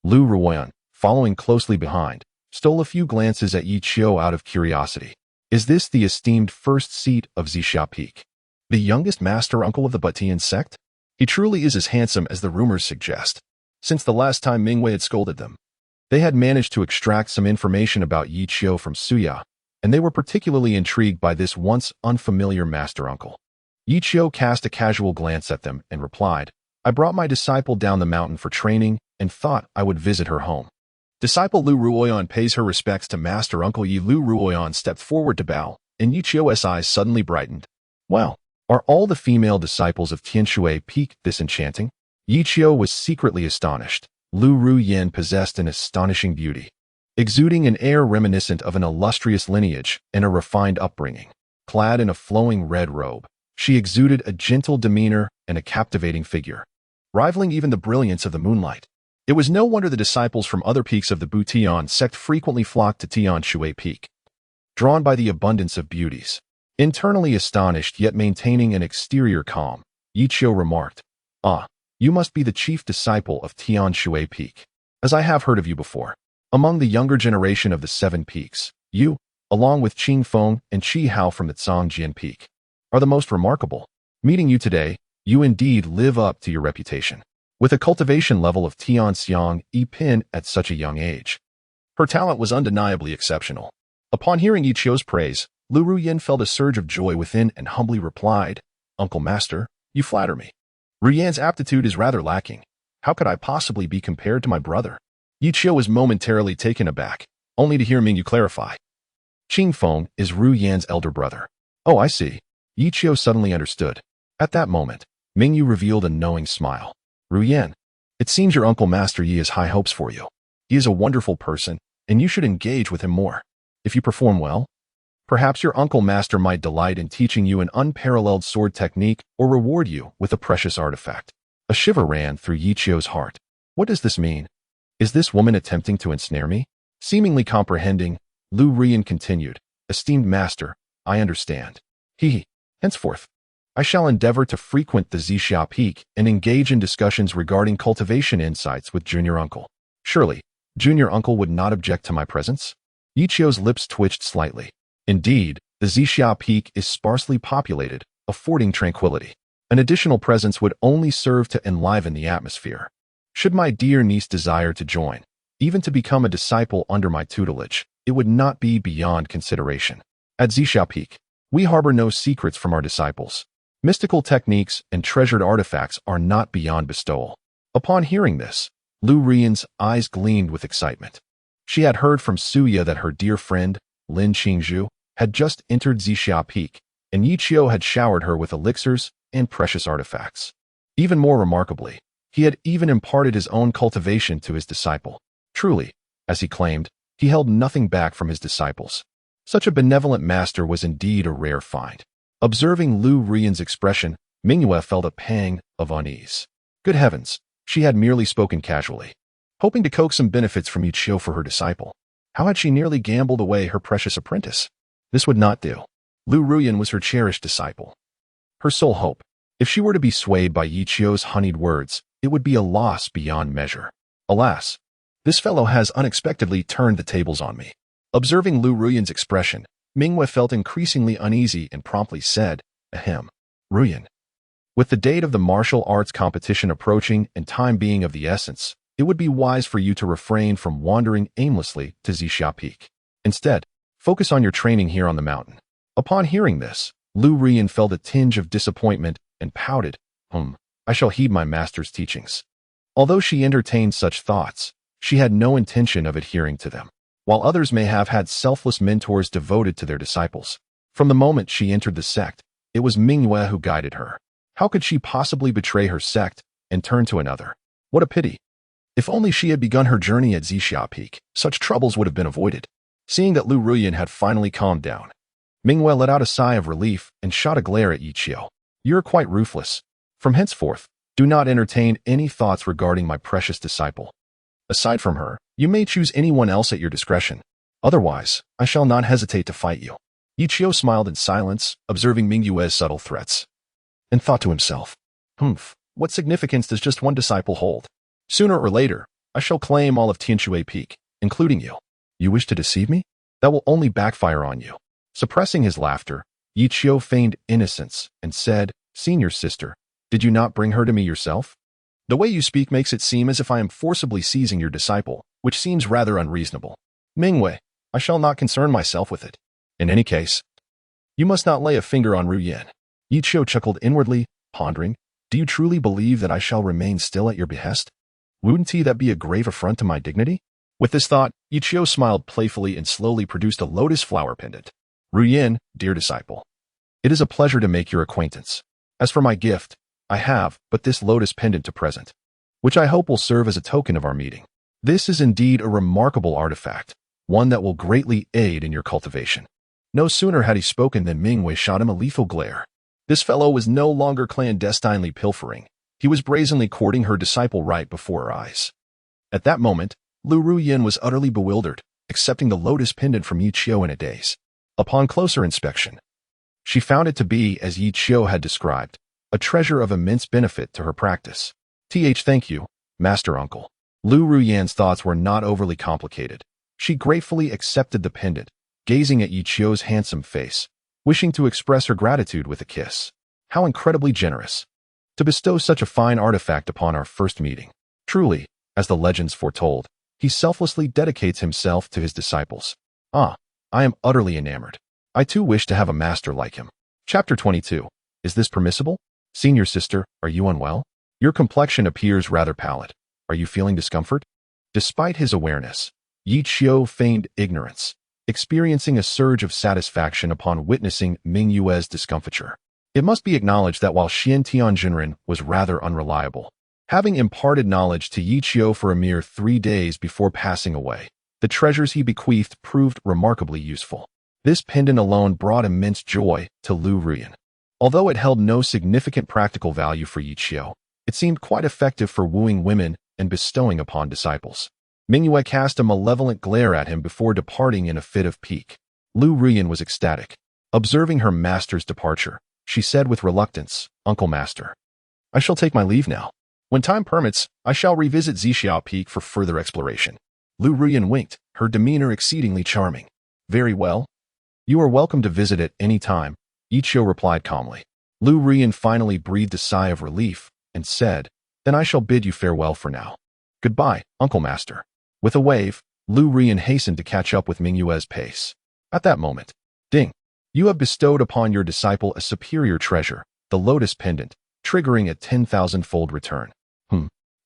[SPEAKER 1] Lu Ruoyan, following closely behind, stole a few glances at Yi Qiu out of curiosity. Is this the esteemed first seat of Zixia Peak? The youngest master uncle of the Batian sect? He truly is as handsome as the rumors suggest. Since the last time Mingyue had scolded them, they had managed to extract some information about Yi Qiu from Suya, and they were particularly intrigued by this once unfamiliar master uncle. Yi Qiu cast a casual glance at them and replied, I brought my disciple down the mountain for training and thought I would visit her home. Disciple Lu Ruoyan pays her respects to Master Uncle Yi. Lu Ruoyan stepped forward to bow, and Yi Qiu's eyes suddenly brightened. Wow, are all the female disciples of Tianshui Peak this enchanting? Yi Qiu was secretly astonished. Lu Ruoyan possessed an astonishing beauty, exuding an air reminiscent of an illustrious lineage and a refined upbringing. Clad in a flowing red robe, she exuded a gentle demeanor and a captivating figure, rivaling even the brilliance of the moonlight. It was no wonder the disciples from other peaks of the Butian sect frequently flocked to Tianshui Peak, drawn by the abundance of beauties. Internally astonished yet maintaining an exterior calm, Yi Qiu remarked, you must be the chief disciple of Tianshui Peak. As I have heard of you before, among the younger generation of the 7 peaks, you, along with Qing Feng and Qi Hao from the Zhangjian Peak, are the most remarkable. Meeting you today, you indeed live up to your reputation. With a cultivation level of Tianxiang Yi Pin at such a young age, her talent was undeniably exceptional. Upon hearing Yi Qiu's praise, Lu Ruoyan felt a surge of joy within and humbly replied, Uncle Master, you flatter me. Ruoyan's aptitude is rather lacking. How could I possibly be compared to my brother? Yi Qiu was momentarily taken aback, only to hear Mingyu clarify. Qing Feng is Ruoyan's elder brother. Oh, I see. Yi Qiu suddenly understood. At that moment, Mingyu revealed a knowing smile. Ruoyan, it seems your Uncle Master Yi has high hopes for you. He is a wonderful person, and you should engage with him more. If you perform well, perhaps your Uncle Master might delight in teaching you an unparalleled sword technique or reward you with a precious artifact. A shiver ran through Yi Qiu's heart. What does this mean? Is this woman attempting to ensnare me? Seemingly comprehending, Lu Ruoyan continued, Esteemed Master, I understand. Henceforth, I shall endeavor to frequent the Zixia Peak and engage in discussions regarding cultivation insights with Junior Uncle. Surely, Junior Uncle would not object to my presence? Yi Qiu's lips twitched slightly. Indeed, the Zixia Peak is sparsely populated, affording tranquility. An additional presence would only serve to enliven the atmosphere. Should my dear niece desire to join, even to become a disciple under my tutelage, it would not be beyond consideration. At Zixia Peak, we harbor no secrets from our disciples. Mystical techniques and treasured artifacts are not beyond bestowal. Upon hearing this, Lu Ruoyan's eyes gleamed with excitement. She had heard from Suya that her dear friend, Lin Qingzhu, had just entered Zixia Peak, and Yi Qiu had showered her with elixirs and precious artifacts. Even more remarkably, he had even imparted his own cultivation to his disciple. Truly, as he claimed, he held nothing back from his disciples. Such a benevolent master was indeed a rare find. Observing Lu Ruoyan's expression, Mingyue felt a pang of unease. Good heavens, she had merely spoken casually, hoping to coax some benefits from Yi Qiu for her disciple. How had she nearly gambled away her precious apprentice? This would not do. Lu Ruoyan was her cherished disciple, her sole hope. If she were to be swayed by Yi Qiu's honeyed words, it would be a loss beyond measure. Alas, this fellow has unexpectedly turned the tables on me. Observing Lu Ruoyan's expression, Mingyue felt increasingly uneasy and promptly said, Ahem, Ruoyan. With the date of the martial arts competition approaching and time being of the essence, it would be wise for you to refrain from wandering aimlessly to Zixia Peak. Instead, focus on your training here on the mountain. Upon hearing this, Lu Ruoyan felt a tinge of disappointment and pouted, I shall heed my master's teachings. Although she entertained such thoughts, she had no intention of adhering to them. while others may have had selfless mentors devoted to their disciples. From the moment she entered the sect, it was Mingyue who guided her. How could she possibly betray her sect and turn to another? What a pity. If only she had begun her journey at Zixia Peak, such troubles would have been avoided. Seeing that Lu Ruyan had finally calmed down, Mingyue let out a sigh of relief and shot a glare at Yiqiu. You're quite ruthless. From henceforth, do not entertain any thoughts regarding my precious disciple. Aside from her, you may choose anyone else at your discretion. Otherwise, I shall not hesitate to fight you. Yiqiu smiled in silence, observing Mingyue's subtle threats, and thought to himself, what significance does just one disciple hold? Sooner or later, I shall claim all of Tianshui Peak, including you. You wish to deceive me? That will only backfire on you. Suppressing his laughter, Yiqiu feigned innocence and said, Senior sister, did you not bring her to me yourself? The way you speak makes it seem as if I am forcibly seizing your disciple, which seems rather unreasonable. Mingyue, I shall not concern myself with it. In any case, you must not lay a finger on Ruyan. Yiqiu chuckled inwardly, pondering, do you truly believe that I shall remain still at your behest? Wouldn't that be a grave affront to my dignity? With this thought, Yiqiu smiled playfully and slowly produced a lotus flower pendant. Ruyan, dear disciple, it is a pleasure to make your acquaintance. As for my gift, I have but this lotus pendant to present, which I hope will serve as a token of our meeting. This is indeed a remarkable artifact, one that will greatly aid in your cultivation. No sooner had he spoken than Mingyue shot him a lethal glare. This fellow was no longer clandestinely pilfering. He was brazenly courting her disciple right before her eyes. At that moment, Lu Ruyan was utterly bewildered, accepting the lotus pendant from Yiqiu in a daze. Upon closer inspection, she found it to be, as Yiqiu had described, a treasure of immense benefit to her practice. Thank you, Master Uncle. Lu Ruyan's thoughts were not overly complicated. She gratefully accepted the pendant, gazing at Yiqiu's handsome face, wishing to express her gratitude with a kiss. How incredibly generous, to bestow such a fine artifact upon our first meeting. Truly, as the legends foretold, he selflessly dedicates himself to his disciples. I am utterly enamored. I too wish to have a master like him. Chapter 22. Is this permissible? Senior sister, are you unwell? Your complexion appears rather pallid. Are you feeling discomfort? Despite his awareness, Yiqiu feigned ignorance, experiencing a surge of satisfaction upon witnessing Mingyue's discomfiture. It must be acknowledged that while Xian Tianjinren was rather unreliable, having imparted knowledge to Yiqiu for a mere 3 days before passing away, the treasures he bequeathed proved remarkably useful. This pendant alone brought immense joy to Lu Ruyan. Although it held no significant practical value for Yiqiu, it seemed quite effective for wooing women and bestowing upon disciples. Mingyue cast a malevolent glare at him before departing in a fit of pique. Lu Ruyan was ecstatic. Observing her master's departure, she said with reluctance, Uncle Master, I shall take my leave now. When time permits, I shall revisit Zixia Peak for further exploration. Lu Ruyan winked, her demeanor exceedingly charming. Very well. You are welcome to visit at any time, Yiqiu replied calmly. Lu Ruyan finally breathed a sigh of relief and said, Then I shall bid you farewell for now. Goodbye, Uncle Master. With a wave, Lu Ruyan hastened to catch up with Mingyue's pace. At that moment, ding! You have bestowed upon your disciple a superior treasure, the lotus pendant, triggering a 10,000-fold return.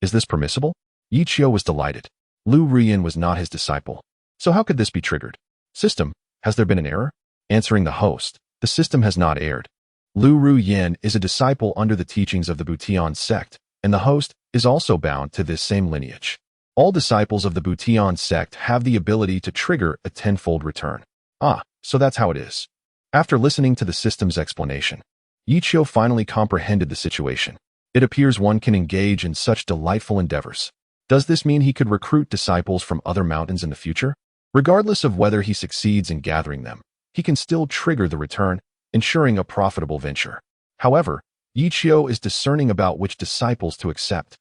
[SPEAKER 1] Is this permissible? Yiqiu was delighted. Lu Ruyan was not his disciple. So how could this be triggered? System, has there been an error? Answering the host, the system has not erred. Lu Ruyan is a disciple under the teachings of the Butian sect, and the host is also bound to this same lineage. All disciples of the Butian sect have the ability to trigger a 10-fold return. So that's how it is. After listening to the system's explanation, Yiqiu finally comprehended the situation. It appears one can engage in such delightful endeavors. Does this mean he could recruit disciples from other mountains in the future? Regardless of whether he succeeds in gathering them, he can still trigger the return, ensuring a profitable venture. However, Yiqiu is discerning about which disciples to accept.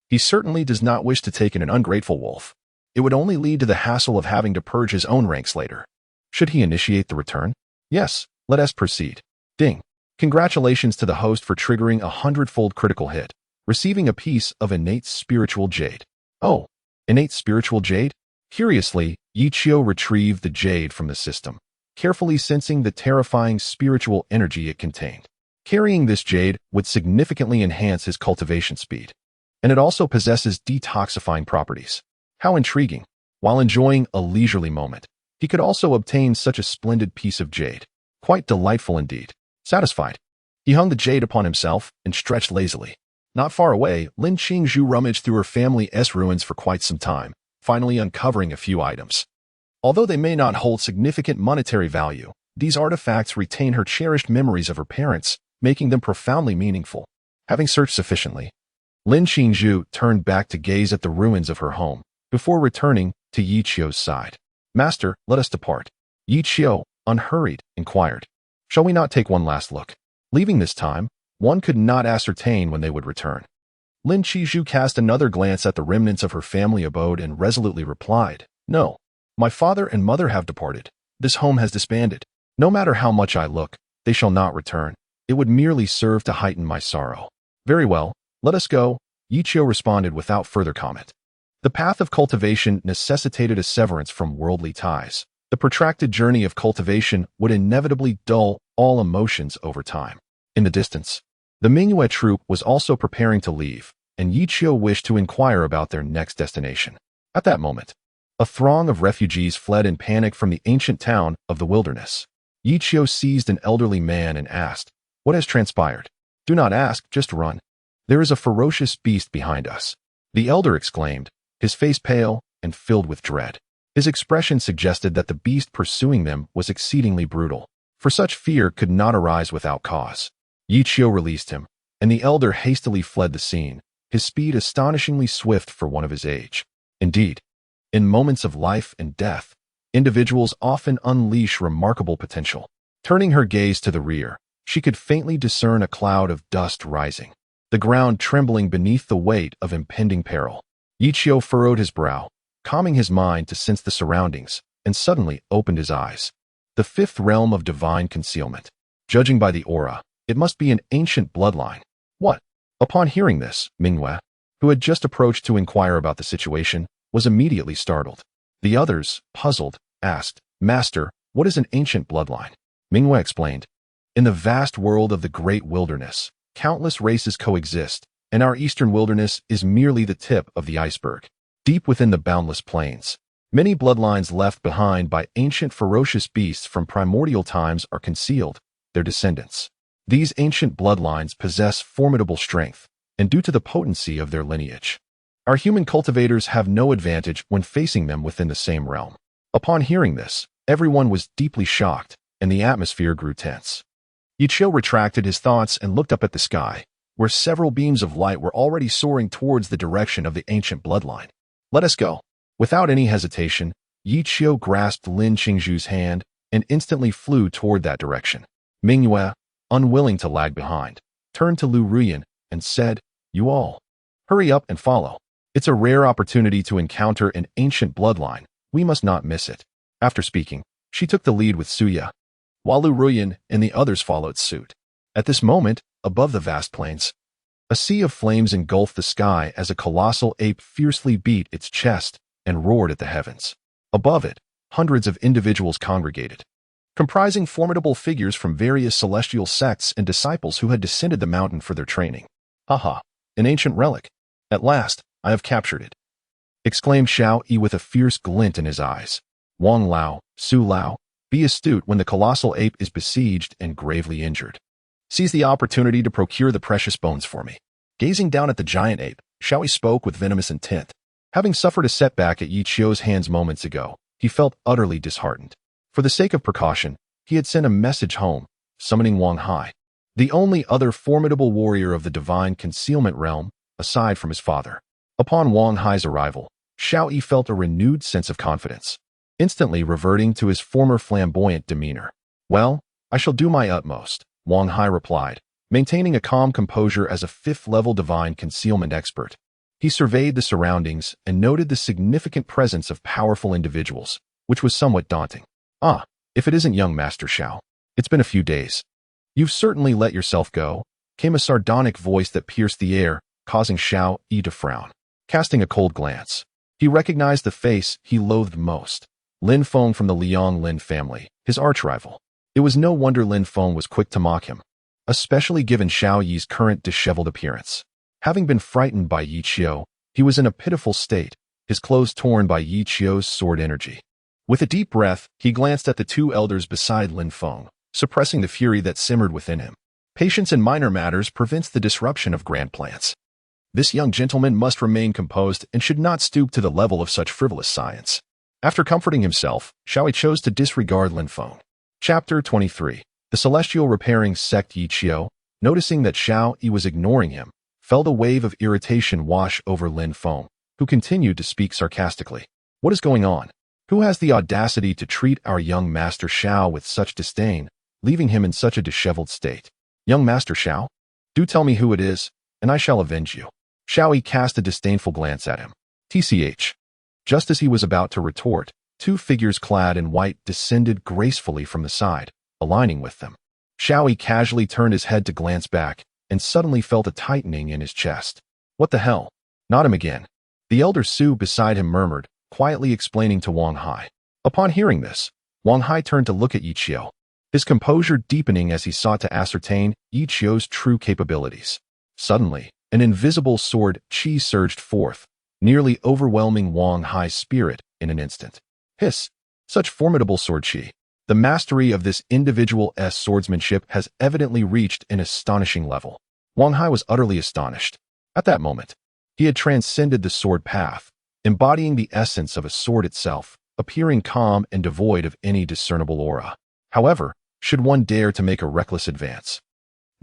[SPEAKER 1] He certainly does not wish to take in an ungrateful wolf. It would only lead to the hassle of having to purge his own ranks later. Should he initiate the return? Yes, let us proceed. Ding. Congratulations to the host for triggering a 100-fold critical hit, receiving a piece of innate spiritual jade. Oh, innate spiritual jade? Curiously, Yiqiu retrieved the jade from the system, carefully sensing the terrifying spiritual energy it contained. Carrying this jade would significantly enhance his cultivation speed, and it also possesses detoxifying properties. How intriguing. While enjoying a leisurely moment, he could also obtain such a splendid piece of jade. Quite delightful indeed. Satisfied, he hung the jade upon himself and stretched lazily. Not far away, Lin Qingzhu rummaged through her family's ruins for quite some time, finally uncovering a few items. Although they may not hold significant monetary value, these artifacts retain her cherished memories of her parents, making them profoundly meaningful. Having searched sufficiently, Lin Qingzhu turned back to gaze at the ruins of her home, before returning to Yi Qiu's side. "Master, let us depart." Yi Qiu, unhurried, inquired, "Shall we not take one last look?" Leaving this time, one could not ascertain when they would return. Lin Qingzhu cast another glance at the remnants of her family abode and resolutely replied, "No. My father and mother have departed. This home has disbanded. No matter how much I look, they shall not return. It would merely serve to heighten my sorrow." "Very well, let us go," Yi Qiu responded without further comment. The path of cultivation necessitated a severance from worldly ties. The protracted journey of cultivation would inevitably dull all emotions over time. In the distance, the Mingyue troop was also preparing to leave, and Yi Qiu wished to inquire about their next destination. At that moment, a throng of refugees fled in panic from the ancient town of the wilderness. Yi Qiu seized an elderly man and asked, "What has transpired?" "Do not ask, just run. There is a ferocious beast behind us," the elder exclaimed, his face pale and filled with dread. His expression suggested that the beast pursuing them was exceedingly brutal, for such fear could not arise without cause. Yi Qiu released him, and the elder hastily fled the scene, his speed astonishingly swift for one of his age. Indeed, in moments of life and death, individuals often unleash remarkable potential. Turning her gaze to the rear, she could faintly discern a cloud of dust rising, the ground trembling beneath the weight of impending peril. Yi Qiu furrowed his brow, calming his mind to sense the surroundings, and suddenly opened his eyes. The fifth realm of divine concealment. Judging by the aura, it must be an ancient bloodline. What? Upon hearing this, Mingyue, who had just approached to inquire about the situation, was immediately startled. The others, puzzled, asked, "Master, what is an ancient bloodline?" Mingyue explained, "In the vast world of the great wilderness, countless races coexist, and our eastern wilderness is merely the tip of the iceberg. Deep within the boundless plains, many bloodlines left behind by ancient ferocious beasts from primordial times are concealed, their descendants. These ancient bloodlines possess formidable strength, and due to the potency of their lineage, our human cultivators have no advantage when facing them within the same realm." Upon hearing this, everyone was deeply shocked, and the atmosphere grew tense. Yi Qiu retracted his thoughts and looked up at the sky, where several beams of light were already soaring towards the direction of the ancient bloodline. "Let us go." Without any hesitation, Yi Qiu grasped Lin Qingzhu's hand and instantly flew toward that direction. Mingyue, unwilling to lag behind, turned to Lu Ruyan and said, "You all, hurry up and follow. It's a rare opportunity to encounter an ancient bloodline. We must not miss it." After speaking, she took the lead with Suya, while Lu Ruyan and the others followed suit. At this moment, above the vast plains, a sea of flames engulfed the sky as a colossal ape fiercely beat its chest and roared at the heavens. Above it, hundreds of individuals congregated, comprising formidable figures from various celestial sects and disciples who had descended the mountain for their training. "Haha, an ancient relic. At last, I have captured it," exclaimed Xiao Yi with a fierce glint in his eyes. "Wang Lao, Su Lao, be astute when the colossal ape is besieged and gravely injured. Seize the opportunity to procure the precious bones for me." Gazing down at the giant ape, Xiao Yi spoke with venomous intent. Having suffered a setback at Yi Qiu's hands moments ago, he felt utterly disheartened. For the sake of precaution, he had sent a message home, summoning Wang Hai, the only other formidable warrior of the divine concealment realm, aside from his father. Upon Wang Hai's arrival, Xiao Yi felt a renewed sense of confidence, instantly reverting to his former flamboyant demeanor. "Well, I shall do my utmost," Wang Hai replied, maintaining a calm composure as a fifth-level divine concealment expert. He surveyed the surroundings and noted the significant presence of powerful individuals, which was somewhat daunting. "Ah, if it isn't young Master Xiao. It's been a few days. You've certainly let yourself go," came a sardonic voice that pierced the air, causing Xiao Yi to frown. Casting a cold glance, he recognized the face he loathed most, Lin Feng from the Liang Lin family, his arch-rival. It was no wonder Lin Feng was quick to mock him, especially given Xiao Yi's current disheveled appearance. Having been frightened by Yi Qiu, he was in a pitiful state, his clothes torn by Yi Qiu's sword energy. With a deep breath, he glanced at the two elders beside Lin Feng, suppressing the fury that simmered within him. Patience in minor matters prevents the disruption of grand plans. This young gentleman must remain composed and should not stoop to the level of such frivolous science. After comforting himself, Xiaoyi chose to disregard Lin Feng. Chapter 23. The celestial repairing sect Yi Qiu, noticing that Xiaoyi was ignoring him, felt a wave of irritation wash over Lin Feng, who continued to speak sarcastically. What is going on? Who has the audacity to treat our young master Xiao with such disdain, leaving him in such a disheveled state? Young master Xiao? Do tell me who it is, and I shall avenge you. Xiaoyi cast a disdainful glance at him. TCH. Just as he was about to retort, two figures clad in white descended gracefully from the side, aligning with them. Xiaoyi casually turned his head to glance back, and suddenly felt a tightening in his chest. What the hell? Not him again. The elder Su beside him murmured, quietly explaining to Wang Hai. Upon hearing this, Wang Hai turned to look at Yi Qiu, his composure deepening as he sought to ascertain Yi Qiu's true capabilities. Suddenly, an invisible sword qi surged forth, nearly overwhelming Wang Hai's spirit in an instant. Hiss! Such formidable sword qi. The mastery of this individual's swordsmanship has evidently reached an astonishing level. Wang Hai was utterly astonished. At that moment, he had transcended the sword path, embodying the essence of a sword itself, appearing calm and devoid of any discernible aura. However, should one dare to make a reckless advance,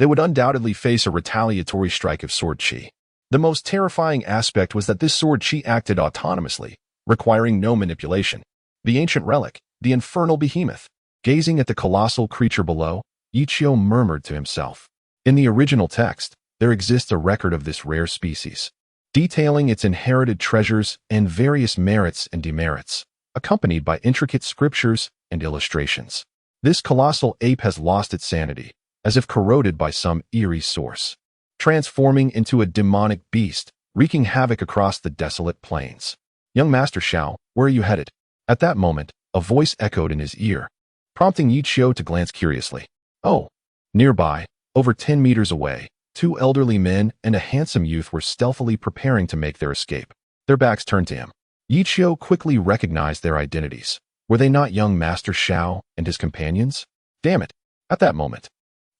[SPEAKER 1] they would undoubtedly face a retaliatory strike of sword qi. The most terrifying aspect was that this sword qi acted autonomously, requiring no manipulation. The ancient relic, the infernal behemoth. Gazing at the colossal creature below, Yi Qiu murmured to himself. In the original text, there exists a record of this rare species, detailing its inherited treasures and various merits and demerits, accompanied by intricate scriptures and illustrations. This colossal ape has lost its sanity, as if corroded by some eerie source, transforming into a demonic beast, wreaking havoc across the desolate plains. Young Master Xiao, where are you headed? At that moment, a voice echoed in his ear, prompting Yi Qiu to glance curiously. Oh! Nearby, over 10 meters away, two elderly men and a handsome youth were stealthily preparing to make their escape. Their backs turned to him. Yi Qiu quickly recognized their identities. Were they not young Master Xiao and his companions? Damn it! At that moment,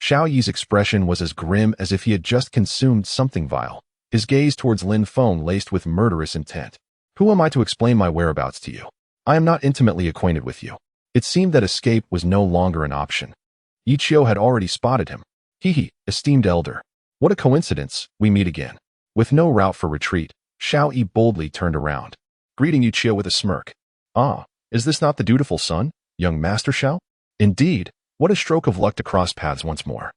[SPEAKER 1] Xiao Yi's expression was as grim as if he had just consumed something vile, his gaze towards Lin Feng laced with murderous intent. Who am I to explain my whereabouts to you? I am not intimately acquainted with you. It seemed that escape was no longer an option. Yi Qiu had already spotted him. He, esteemed elder. What a coincidence, we meet again. With no route for retreat, Xiao Yi boldly turned around, greeting Yi Qiu with a smirk. Ah, is this not the dutiful son, young Master Xiao? Indeed, what a stroke of luck to cross paths once more.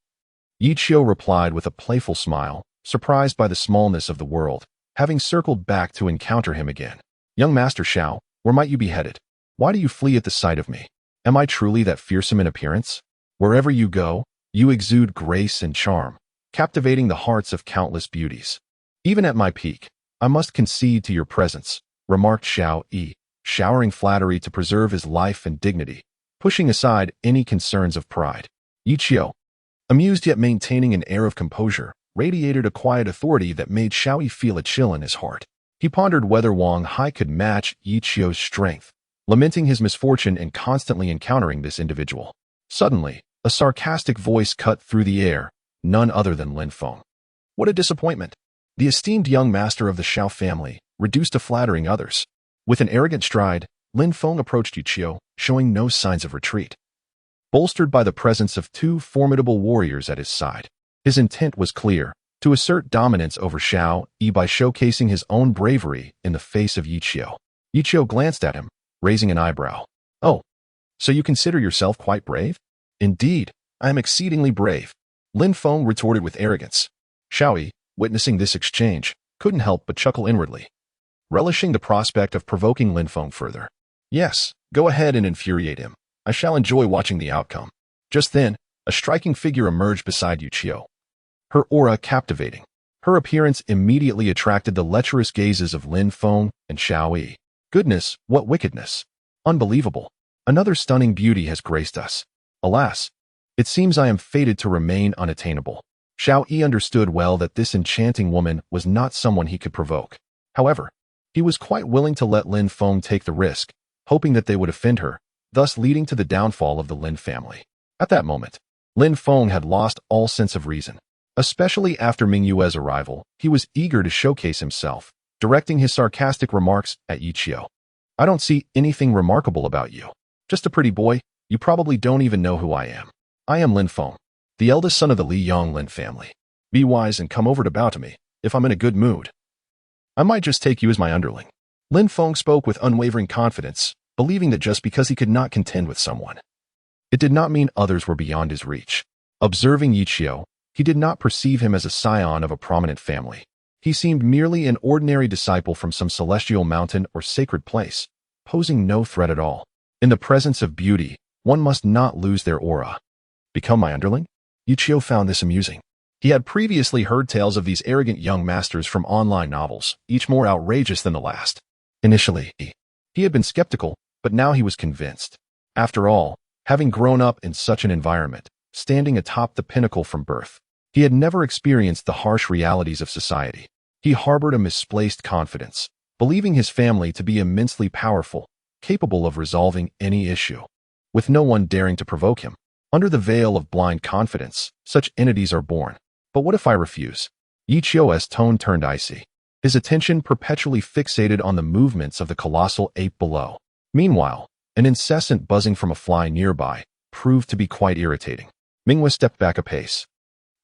[SPEAKER 1] Yi Qiu replied with a playful smile, surprised by the smallness of the world, having circled back to encounter him again. Young Master Xiao, where might you be headed? Why do you flee at the sight of me? Am I truly that fearsome in appearance? Wherever you go, you exude grace and charm, captivating the hearts of countless beauties. Even at my peak, I must concede to your presence, remarked Xiao Yi, showering flattery to preserve his life and dignity, pushing aside any concerns of pride. Yi Qiu, amused yet maintaining an air of composure, radiated a quiet authority that made Xiao Yi feel a chill in his heart. He pondered whether Wang Hai could match Yi Qiu's strength, lamenting his misfortune in constantly encountering this individual. Suddenly, a sarcastic voice cut through the air, none other than Lin Feng. What a disappointment! The esteemed young master of the Xiao family, reduced to flattering others. With an arrogant stride, Lin Feng approached Yi Qiu, showing no signs of retreat. Bolstered by the presence of two formidable warriors at his side, his intent was clear, to assert dominance over Xiao Yi by showcasing his own bravery in the face of Yi Qiu. Yi Qiu glanced at him, raising an eyebrow. Oh, so you consider yourself quite brave? Indeed, I am exceedingly brave, Lin Feng retorted with arrogance. Xiao Yi, witnessing this exchange, couldn't help but chuckle inwardly, relishing the prospect of provoking Lin Feng further. Yes, go ahead and infuriate him. I shall enjoy watching the outcome. Just then, a striking figure emerged beside Yi Qiu, her aura captivating. Her appearance immediately attracted the lecherous gazes of Lin Feng and Xiao Yi. Goodness, what wickedness! Unbelievable! Another stunning beauty has graced us. Alas, it seems I am fated to remain unattainable. Xiao Yi understood well that this enchanting woman was not someone he could provoke. However, He was quite willing to let Lin Feng take the risk, hoping that they would offend her, thus leading to the downfall of the Lin family. At that moment, Lin Feng had lost all sense of reason. Especially after Ming Yue's arrival, he was eager to showcase himself, directing his sarcastic remarks at Yi Qiu. I don't see anything remarkable about you. Just a pretty boy. You probably don't even know who I am. I am Lin Feng, the eldest son of the Li Yong Lin family. Be wise and come over to bow to me, if I'm in a good mood. I might just take you as my underling. Lin Feng spoke with unwavering confidence, believing that just because he could not contend with someone, it did not mean others were beyond his reach. Observing Yi Qiu, he did not perceive him as a scion of a prominent family. He seemed merely an ordinary disciple from some celestial mountain or sacred place, posing no threat at all. In the presence of beauty, one must not lose their aura. Become my underling? Yi Qiu found this amusing. He had previously heard tales of these arrogant young masters from online novels, each more outrageous than the last. Initially, he had been skeptical, but now he was convinced. After all, having grown up in such an environment, standing atop the pinnacle from birth, he had never experienced the harsh realities of society. He harbored a misplaced confidence, believing his family to be immensely powerful, capable of resolving any issue, with no one daring to provoke him. Under the veil of blind confidence, such entities are born. But what if I refuse? Yi Qiu's tone turned icy, his attention perpetually fixated on the movements of the colossal ape below. Meanwhile, an incessant buzzing from a fly nearby proved to be quite irritating. Mingyue stepped back a pace,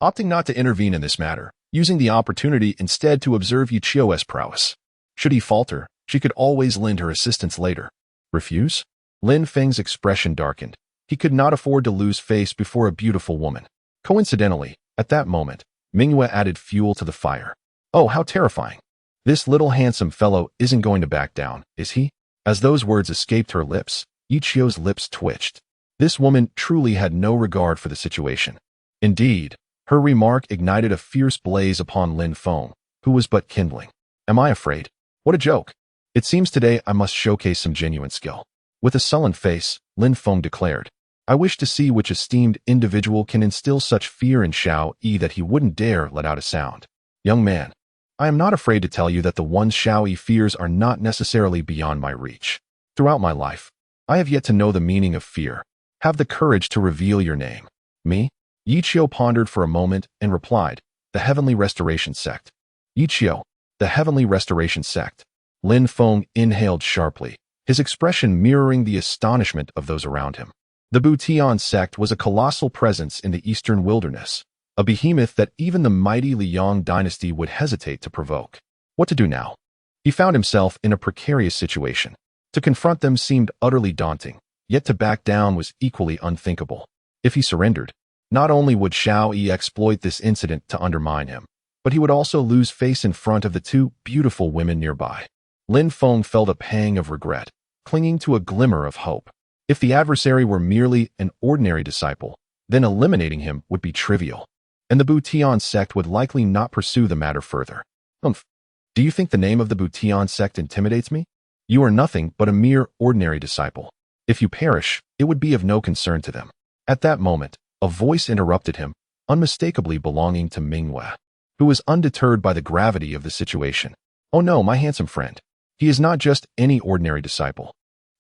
[SPEAKER 1] opting not to intervene in this matter, using the opportunity instead to observe Yi Qiu's prowess. Should he falter, she could always lend her assistance later. Refuse? Lin Feng's expression darkened. He could not afford to lose face before a beautiful woman. Coincidentally, at that moment, Mingyue added fuel to the fire. Oh, how terrifying. This little handsome fellow isn't going to back down, is he? As those words escaped her lips, Yi Qiu's lips twitched. This woman truly had no regard for the situation. Indeed, her remark ignited a fierce blaze upon Lin Feng, who was but kindling. Am I afraid? What a joke. It seems today I must showcase some genuine skill. With a sullen face, Lin Feng declared, I wish to see which esteemed individual can instill such fear in Xiao Yi that he wouldn't dare let out a sound. Young man, I am not afraid to tell you that the ones Xiao Yi fears are not necessarily beyond my reach. Throughout my life, I have yet to know the meaning of fear. Have the courage to reveal your name. Me? Yi Qiu pondered for a moment and replied, the Heavenly Restoration Sect. Yi Qiu, the Heavenly Restoration Sect. Lin Feng inhaled sharply, his expression mirroring the astonishment of those around him. The Butian sect was a colossal presence in the eastern wilderness, a behemoth that even the mighty Liang dynasty would hesitate to provoke. What to do now? He found himself in a precarious situation. To confront them seemed utterly daunting, yet to back down was equally unthinkable. If he surrendered, not only would Xiao Yi exploit this incident to undermine him, but he would also lose face in front of the two beautiful women nearby. Lin Feng felt a pang of regret, clinging to a glimmer of hope. If the adversary were merely an ordinary disciple, then eliminating him would be trivial, and the Butian sect would likely not pursue the matter further. Do you think the name of the Butian sect intimidates me? You are nothing but a mere ordinary disciple. If you perish, it would be of no concern to them. At that moment, a voice interrupted him, unmistakably belonging to Mingyue, who was undeterred by the gravity of the situation. Oh no, my handsome friend. He is not just any ordinary disciple.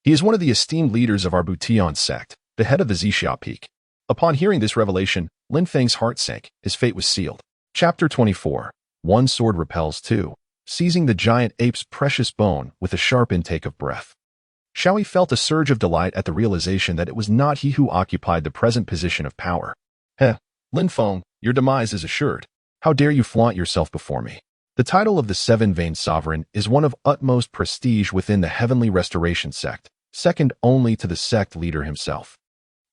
[SPEAKER 1] He is one of the esteemed leaders of our Butian sect, the head of the Zixia Peak. Upon hearing this revelation, Lin Feng's heart sank. His fate was sealed. Chapter 24. One sword repels two, seizing the giant ape's precious bone with a sharp intake of breath. Xiao Yi felt a surge of delight at the realization that it was not he who occupied the present position of power. Lin Feng, your demise is assured. How dare you flaunt yourself before me? The title of the Seven-Vein Sovereign is one of utmost prestige within the Heavenly Restoration sect, second only to the sect leader himself.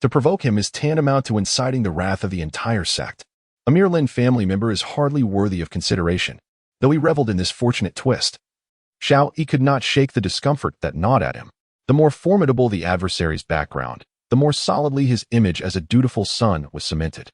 [SPEAKER 1] To provoke him is tantamount to inciting the wrath of the entire sect. A mere Lin family member is hardly worthy of consideration, though he reveled in this fortunate twist. Xiao Yi could not shake the discomfort that gnawed at him. The more formidable the adversary's background, the more solidly his image as a dutiful son was cemented.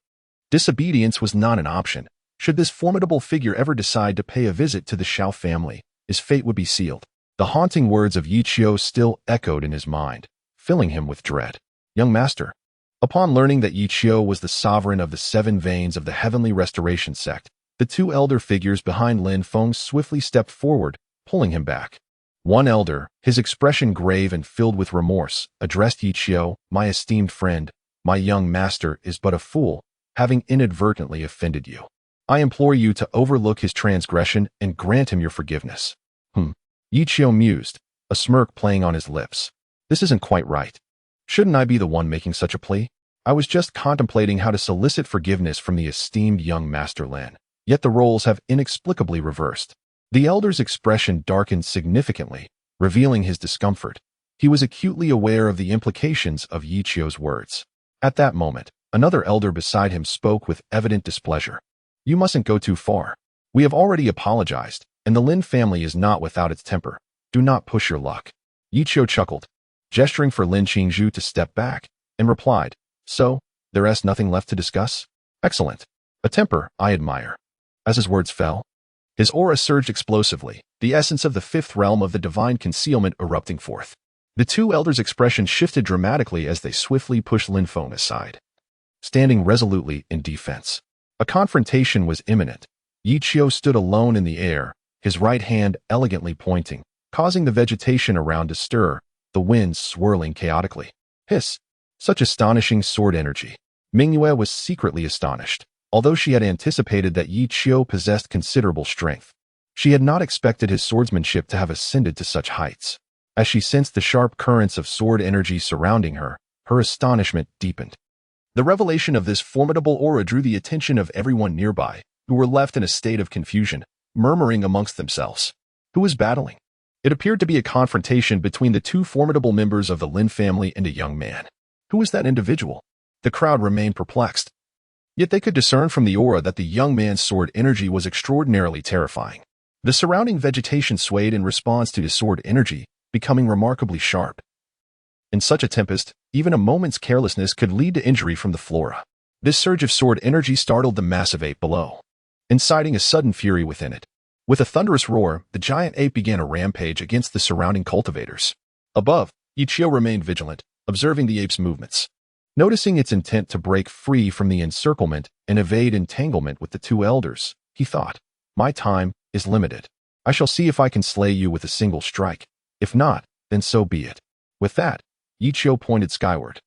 [SPEAKER 1] Disobedience was not an option. Should this formidable figure ever decide to pay a visit to the Xiao family, his fate would be sealed. The haunting words of Yi Qiu still echoed in his mind, filling him with dread. Young master. Upon learning that Yi Qiu was the sovereign of the seven veins of the Heavenly Restoration sect, the two elder figures behind Lin Feng swiftly stepped forward, pulling him back. One elder, his expression grave and filled with remorse, addressed Yi Qiu, "My esteemed friend, my young master is but a fool, having inadvertently offended you. I implore you to overlook his transgression and grant him your forgiveness." Yi Qiu mused, a smirk playing on his lips. This isn't quite right. Shouldn't I be the one making such a plea? I was just contemplating how to solicit forgiveness from the esteemed young Master Lin. Yet the roles have inexplicably reversed. The elder's expression darkened significantly, revealing his discomfort. He was acutely aware of the implications of Yi Qiu's words. At that moment, another elder beside him spoke with evident displeasure. "You mustn't go too far. We have already apologized, and the Lin family is not without its temper. Do not push your luck." Yi Qiu chuckled, gesturing for Lin Qingzhu to step back, and replied, "So, there's nothing left to discuss? Excellent. A temper I admire." As his words fell, his aura surged explosively, the essence of the fifth realm of the divine concealment erupting forth. The two elders' expressions shifted dramatically as they swiftly pushed Lin Feng aside, standing resolutely in defense. A confrontation was imminent. Yi Qiu stood alone in the air, his right hand elegantly pointing, causing the vegetation around to stir, the wind swirling chaotically. Hiss! Such astonishing sword energy. Mingyue was secretly astonished, although she had anticipated that Yi Qiu possessed considerable strength. She had not expected his swordsmanship to have ascended to such heights. As she sensed the sharp currents of sword energy surrounding her, her astonishment deepened. The revelation of this formidable aura drew the attention of everyone nearby, who were left in a state of confusion, murmuring amongst themselves. Who was battling? It appeared to be a confrontation between the two formidable members of the Lin family and a young man. Who was that individual? The crowd remained perplexed. Yet they could discern from the aura that the young man's sword energy was extraordinarily terrifying. The surrounding vegetation swayed in response to his sword energy, becoming remarkably sharp. In such a tempest, even a moment's carelessness could lead to injury from the flora. This surge of sword energy startled the massive ape below, inciting a sudden fury within it. With a thunderous roar, the giant ape began a rampage against the surrounding cultivators. Above, Yi Qiu remained vigilant, observing the ape's movements. Noticing its intent to break free from the encirclement and evade entanglement with the two elders, he thought, "My time is limited. I shall see if I can slay you with a single strike. If not, then so be it." With that, Yi Qiu pointed skyward,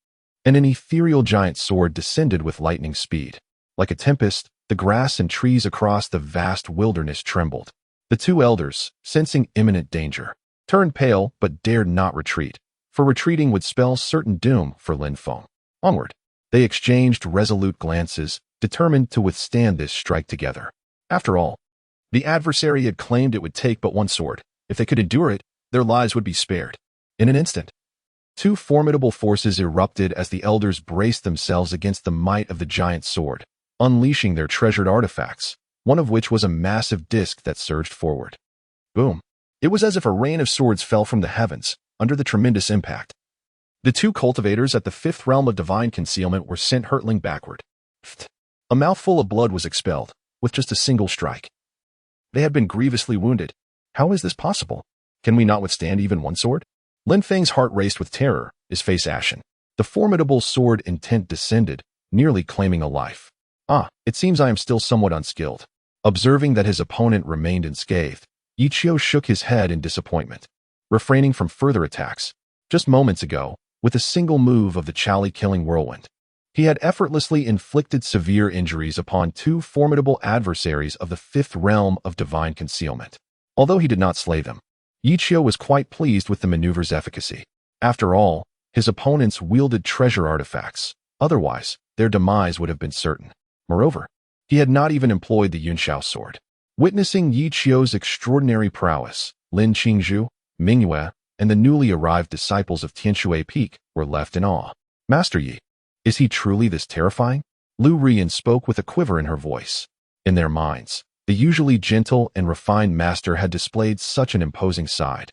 [SPEAKER 1] and an ethereal giant sword descended with lightning speed. Like a tempest, the grass and trees across the vast wilderness trembled. The two elders, sensing imminent danger, turned pale but dared not retreat, for retreating would spell certain doom for Lin Feng. Onward, they exchanged resolute glances, determined to withstand this strike together. After all, the adversary had claimed it would take but one sword. If they could endure it, their lives would be spared. In an instant, two formidable forces erupted as the elders braced themselves against the might of the giant sword, unleashing their treasured artifacts, one of which was a massive disc that surged forward. Boom! It was as if a rain of swords fell from the heavens, under the tremendous impact. The two cultivators at the fifth realm of divine concealment were sent hurtling backward. A mouthful of blood was expelled, with just a single strike. They had been grievously wounded. How is this possible? Can we not withstand even one sword? Lin Feng's heart raced with terror, his face ashen. The formidable sword intent descended, nearly claiming a life. It seems I am still somewhat unskilled. Observing that his opponent remained unscathed, Yi Qiu shook his head in disappointment, refraining from further attacks. Just moments ago, with a single move of the Chali-killing whirlwind, he had effortlessly inflicted severe injuries upon two formidable adversaries of the fifth realm of divine concealment. Although he did not slay them, Yi Qiu was quite pleased with the maneuver's efficacy. After all, his opponents wielded treasure artifacts. Otherwise, their demise would have been certain. Moreover, he had not even employed the Yunxiao sword. Witnessing Yi Qiu's extraordinary prowess, Lin Qingzhu, Mingyue, and the newly arrived disciples of Tianshui Peak were left in awe. "Master Yi, is he truly this terrifying?" Lu Rian spoke with a quiver in her voice. In their minds, the usually gentle and refined master had displayed such an imposing side,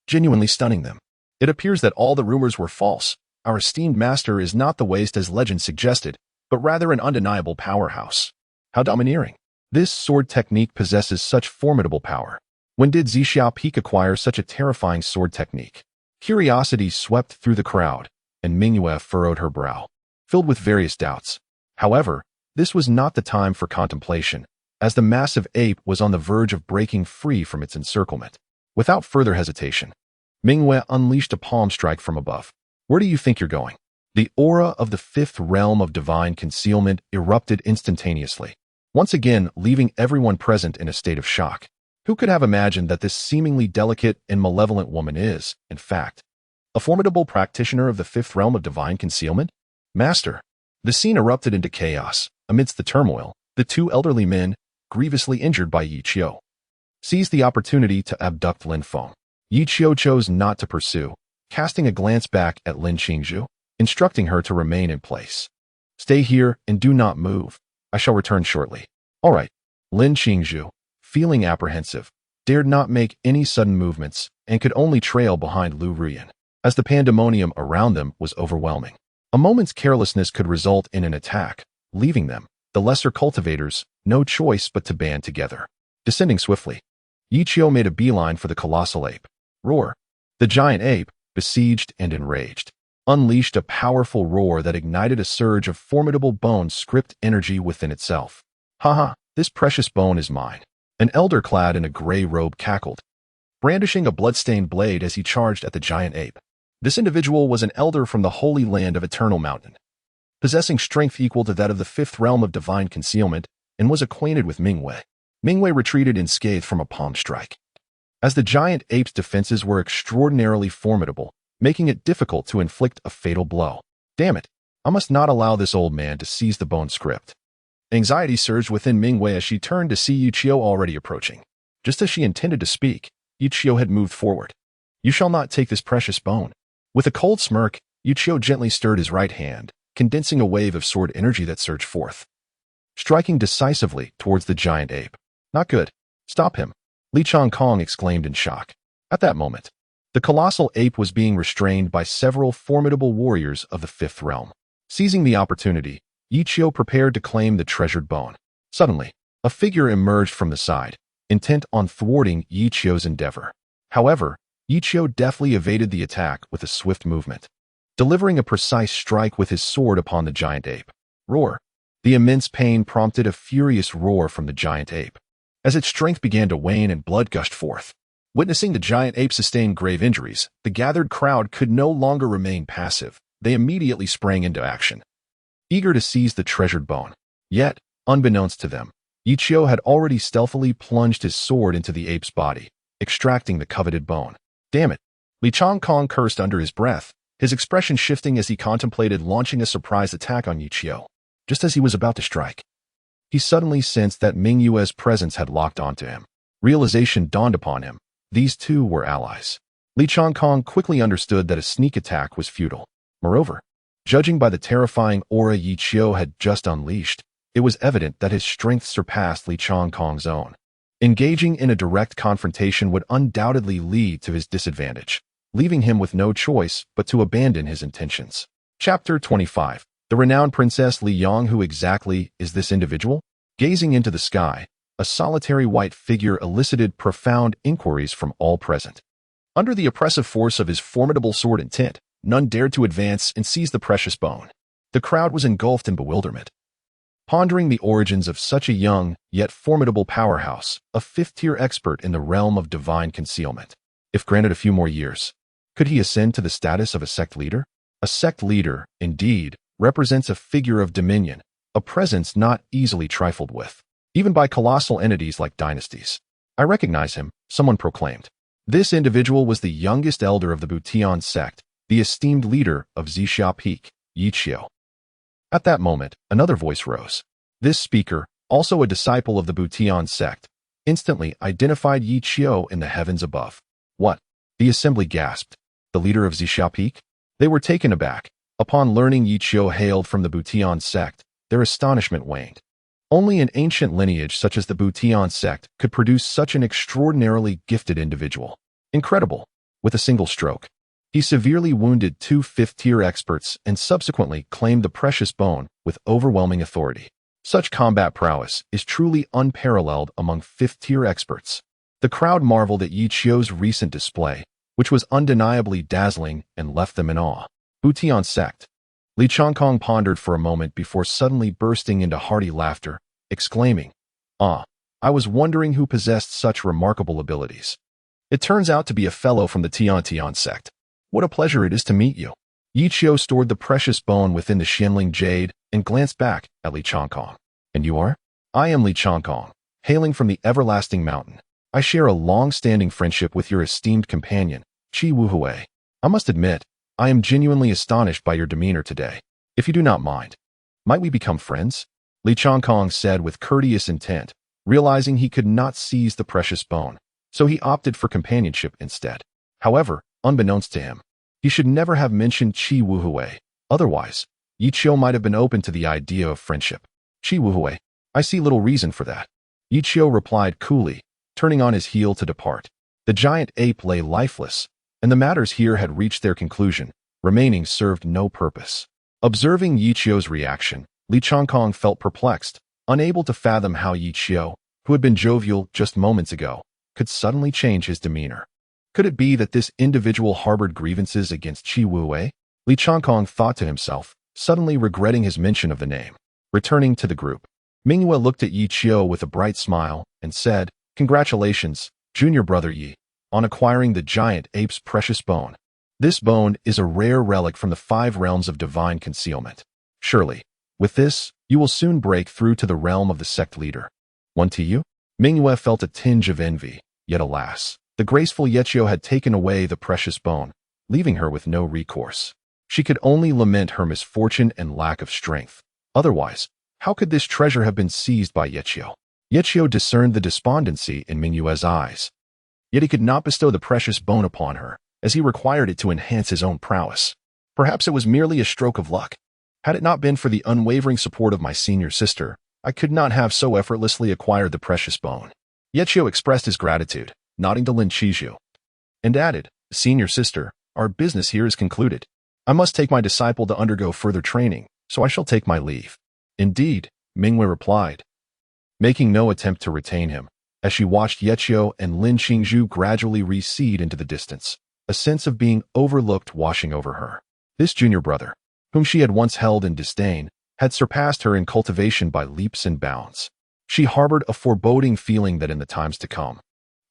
[SPEAKER 1] genuinely stunning them. "It appears that all the rumors were false. Our esteemed master is not the waste as legend suggested, but rather an undeniable powerhouse. How domineering! This sword technique possesses such formidable power. When did Zixia Peak acquire such a terrifying sword technique?" Curiosity swept through the crowd, and Mingyue furrowed her brow, filled with various doubts. However, this was not the time for contemplation, as the massive ape was on the verge of breaking free from its encirclement. Without further hesitation, Mingwei unleashed a palm strike from above. Where do you think you're going? The aura of the fifth realm of divine concealment erupted instantaneously, once again leaving everyone present in a state of shock. Who could have imagined that this seemingly delicate and malevolent woman is, in fact, a formidable practitioner of the fifth realm of divine concealment? Master. The scene erupted into chaos. Amidst the turmoil, the two elderly men, grievously injured by Yi Qiu, seized the opportunity to abduct Lin Feng. Yi Qiu chose not to pursue, casting a glance back at Lin Qingzhu, instructing her to remain in place. Stay here and do not move. I shall return shortly. All right. Lin Qingzhu, feeling apprehensive, dared not make any sudden movements and could only trail behind Lu Ruyan, as the pandemonium around them was overwhelming. A moment's carelessness could result in an attack, leaving them, the lesser cultivators, no choice but to band together. Descending swiftly, Yi Qiu made a beeline for the colossal ape. Roar. The giant ape, besieged and enraged, unleashed a powerful roar that ignited a surge of formidable bone-script energy within itself. Haha, this precious bone is mine. An elder clad in a gray robe cackled, brandishing a blood-stained blade as he charged at the giant ape. This individual was an elder from the holy land of Eternal Mountain, possessing strength equal to that of the fifth realm of divine concealment, and was acquainted with Mingwei. Mingwei retreated in scathe from a palm strike, as the giant ape's defenses were extraordinarily formidable, making it difficult to inflict a fatal blow. Damn it, I must not allow this old man to seize the bone script. Anxiety surged within Mingwei as she turned to see Yi Qiu already approaching. Just as she intended to speak, Yi Qiu had moved forward. You shall not take this precious bone. With a cold smirk, Yi Qiu gently stirred his right hand, condensing a wave of sword energy that surged forth, striking decisively towards the giant ape. Not good. Stop him. Li Changkong exclaimed in shock. At that moment, the colossal ape was being restrained by several formidable warriors of the fifth realm. Seizing the opportunity, Yi Qiu prepared to claim the treasured bone. Suddenly, a figure emerged from the side, intent on thwarting Yi Qiu's endeavor. However, Yi Qiu deftly evaded the attack with a swift movement, delivering a precise strike with his sword upon the giant ape. Roar. The immense pain prompted a furious roar from the giant ape, as its strength began to wane and blood gushed forth. Witnessing the giant ape sustain grave injuries, the gathered crowd could no longer remain passive. They immediately sprang into action, eager to seize the treasured bone. Yet, unbeknownst to them, Yi Qiu had already stealthily plunged his sword into the ape's body, extracting the coveted bone. Damn it! Li Changkong cursed under his breath, his expression shifting as he contemplated launching a surprise attack on Yi Qiu. Just as he was about to strike, he suddenly sensed that Ming Yue's presence had locked onto him. Realization dawned upon him. These two were allies. Li Changkong quickly understood that a sneak attack was futile. Moreover, judging by the terrifying aura Yi Qiu had just unleashed, it was evident that his strength surpassed Li Changkong's own. Engaging in a direct confrontation would undoubtedly lead to his disadvantage, leaving him with no choice but to abandon his intentions. Chapter 25. The renowned Princess Li Yang. Who exactly is this individual? Gazing into the sky, a solitary white figure elicited profound inquiries from all present. Under the oppressive force of his formidable sword intent, none dared to advance and seize the precious bone. The crowd was engulfed in bewilderment, pondering the origins of such a young, yet formidable powerhouse, a fifth-tier expert in the realm of divine concealment. If granted a few more years, could he ascend to the status of a sect leader? A sect leader, indeed, represents a figure of dominion, a presence not easily trifled with, even by colossal entities like dynasties. I recognize him, someone proclaimed. This individual was the youngest elder of the Butian sect, the esteemed leader of Zixia Peak, Yi Qiu. At that moment, another voice rose. This speaker, also a disciple of the Butian sect, instantly identified Yi Qiu in the heavens above. What? The assembly gasped. The leader of Zixia Peak? They were taken aback. Upon learning Yi Qiu hailed from the Butian sect, their astonishment waned. Only an ancient lineage such as the Butian sect could produce such an extraordinarily gifted individual. Incredible. With a single stroke, he severely wounded two fifth-tier experts and subsequently claimed the precious bone with overwhelming authority. Such combat prowess is truly unparalleled among fifth-tier experts. The crowd marveled at Yi Qiu's recent display, which was undeniably dazzling and left them in awe. Butian sect. Li Changkong pondered for a moment before suddenly bursting into hearty laughter, exclaiming, "Ah, I was wondering who possessed such remarkable abilities." It turns out to be a fellow from the Tian sect. What a pleasure it is to meet you. Yi Qiu stored the precious bone within the Xianling jade and glanced back at Li Changkong. And you are? I am Li Changkong, hailing from the everlasting mountain. I share a long-standing friendship with your esteemed companion, Qi Wuhui. I must admit, I am genuinely astonished by your demeanor today. If you do not mind, might we become friends? Li Changkong said with courteous intent, realizing he could not seize the precious bone, so he opted for companionship instead. However, unbeknownst to him, he should never have mentioned Qi Wuhui. Otherwise, Yi Qiu might have been open to the idea of friendship. Qi Wuhui, I see little reason for that. Yi Qiu replied coolly, turning on his heel to depart. The giant ape lay lifeless, and the matters here had reached their conclusion. Remaining served no purpose. Observing Yi Qiu's reaction, Li Changkong felt perplexed, unable to fathom how Yi Qiu, who had been jovial just moments ago, could suddenly change his demeanor. Could it be that this individual harbored grievances against Qi Wuhui? Li Changkong thought to himself, suddenly regretting his mention of the name. Returning to the group, Mingyue looked at Yi Qiu with a bright smile and said, "Congratulations, junior brother Yi, on acquiring the giant ape's precious bone. This bone is a rare relic from the 5 realms of divine concealment. Surely, with this, you will soon break through to the realm of the sect leader." One to you? Mingyue felt a tinge of envy, yet alas, the graceful Ye Qiu had taken away the precious bone, leaving her with no recourse. She could only lament her misfortune and lack of strength. Otherwise, how could this treasure have been seized by Ye Qiu? Ye Qiu discerned the despondency in Mingyue's eyes. Yet he could not bestow the precious bone upon her, as he required it to enhance his own prowess. Perhaps it was merely a stroke of luck. Had it not been for the unwavering support of my senior sister, I could not have so effortlessly acquired the precious bone. Ye Qiu expressed his gratitude, nodding to Lin Qizhu, and added, "Senior sister, our business here is concluded. I must take my disciple to undergo further training, so I shall take my leave." "Indeed," Mingyue replied, making no attempt to retain him, as she watched Ye Qiu and Lin Qingzhu gradually recede into the distance, a sense of being overlooked washing over her. This junior brother, whom she had once held in disdain, had surpassed her in cultivation by leaps and bounds. She harbored a foreboding feeling that in the times to come,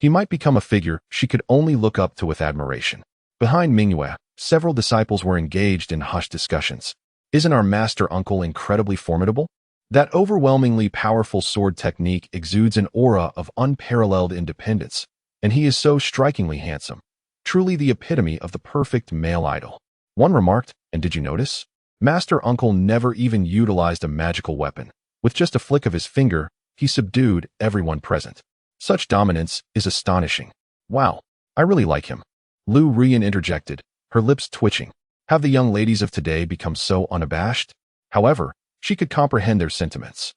[SPEAKER 1] he might become a figure she could only look up to with admiration. Behind Mingyue, several disciples were engaged in hushed discussions. "Isn't our master uncle incredibly formidable? That overwhelmingly powerful sword technique exudes an aura of unparalleled independence, and he is so strikingly handsome. Truly the epitome of the perfect male idol." One remarked, "And did you notice? Master Uncle never even utilized a magical weapon. With just a flick of his finger, he subdued everyone present. Such dominance is astonishing. Wow, I really like him." Lu Rian interjected, her lips twitching. Have the young ladies of today become so unabashed? However, she could comprehend their sentiments.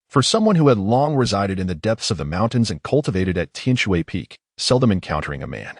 [SPEAKER 1] For someone who had long resided in the depths of the mountains and cultivated at Tianshui Peak, seldom encountering a man,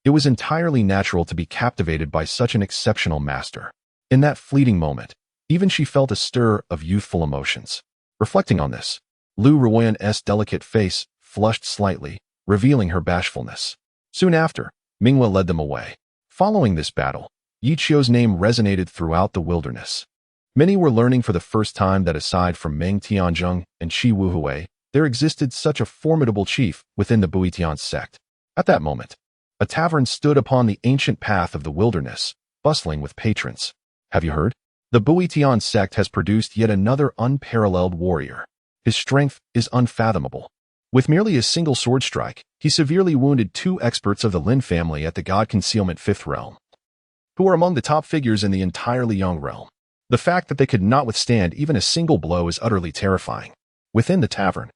[SPEAKER 1] it was entirely natural to be captivated by such an exceptional master. In that fleeting moment, even she felt a stir of youthful emotions. Reflecting on this, Lu Ruoyan's delicate face flushed slightly, revealing her bashfulness. Soon after, Mingyue led them away. Following this battle, Yi Qiu's name resonated throughout the wilderness. Many were learning for the first time that aside from Meng Tianzheng and Qi Wuhui, there existed such a formidable chief within the Buitian sect. At that moment, a tavern stood upon the ancient path of the wilderness, bustling with patrons. "Have you heard? The Buitian sect has produced yet another unparalleled warrior. His strength is unfathomable. With merely a single sword strike, he severely wounded 2 experts of the Lin family at the God Concealment 5th realm, who are among the top figures in the entirely Yang realm. The fact that they could not withstand even a single blow is utterly terrifying." Within the tavern,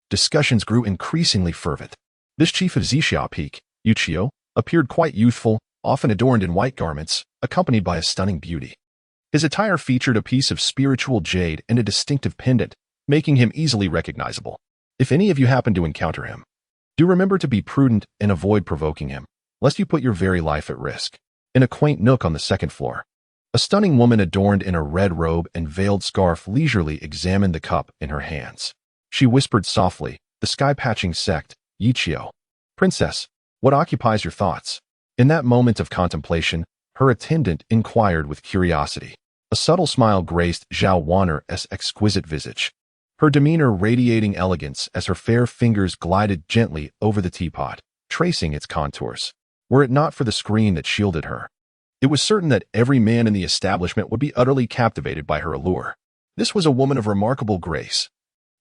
[SPEAKER 1] discussions grew increasingly fervent. This chief of Zixia Peak, Yu Qiu, appeared quite youthful, often adorned in white garments, accompanied by a stunning beauty. His attire featured a piece of spiritual jade and a distinctive pendant, making him easily recognizable. If any of you happen to encounter him, do remember to be prudent and avoid provoking him, lest you put your very life at risk. In a quaint nook on the 2nd floor, a stunning woman adorned in a red robe and veiled scarf leisurely examined the cup in her hands. She whispered softly, "The sky-patching sect, Yi Qiu. Princess, what occupies your thoughts?" In that moment of contemplation, her attendant inquired with curiosity. A subtle smile graced Zhao Wanner's exquisite visage, her demeanor radiating elegance as her fair fingers glided gently over the teapot. tracing its contours. Were it not for the screen that shielded her, it was certain that every man in the establishment would be utterly captivated by her allure. This was a woman of remarkable grace,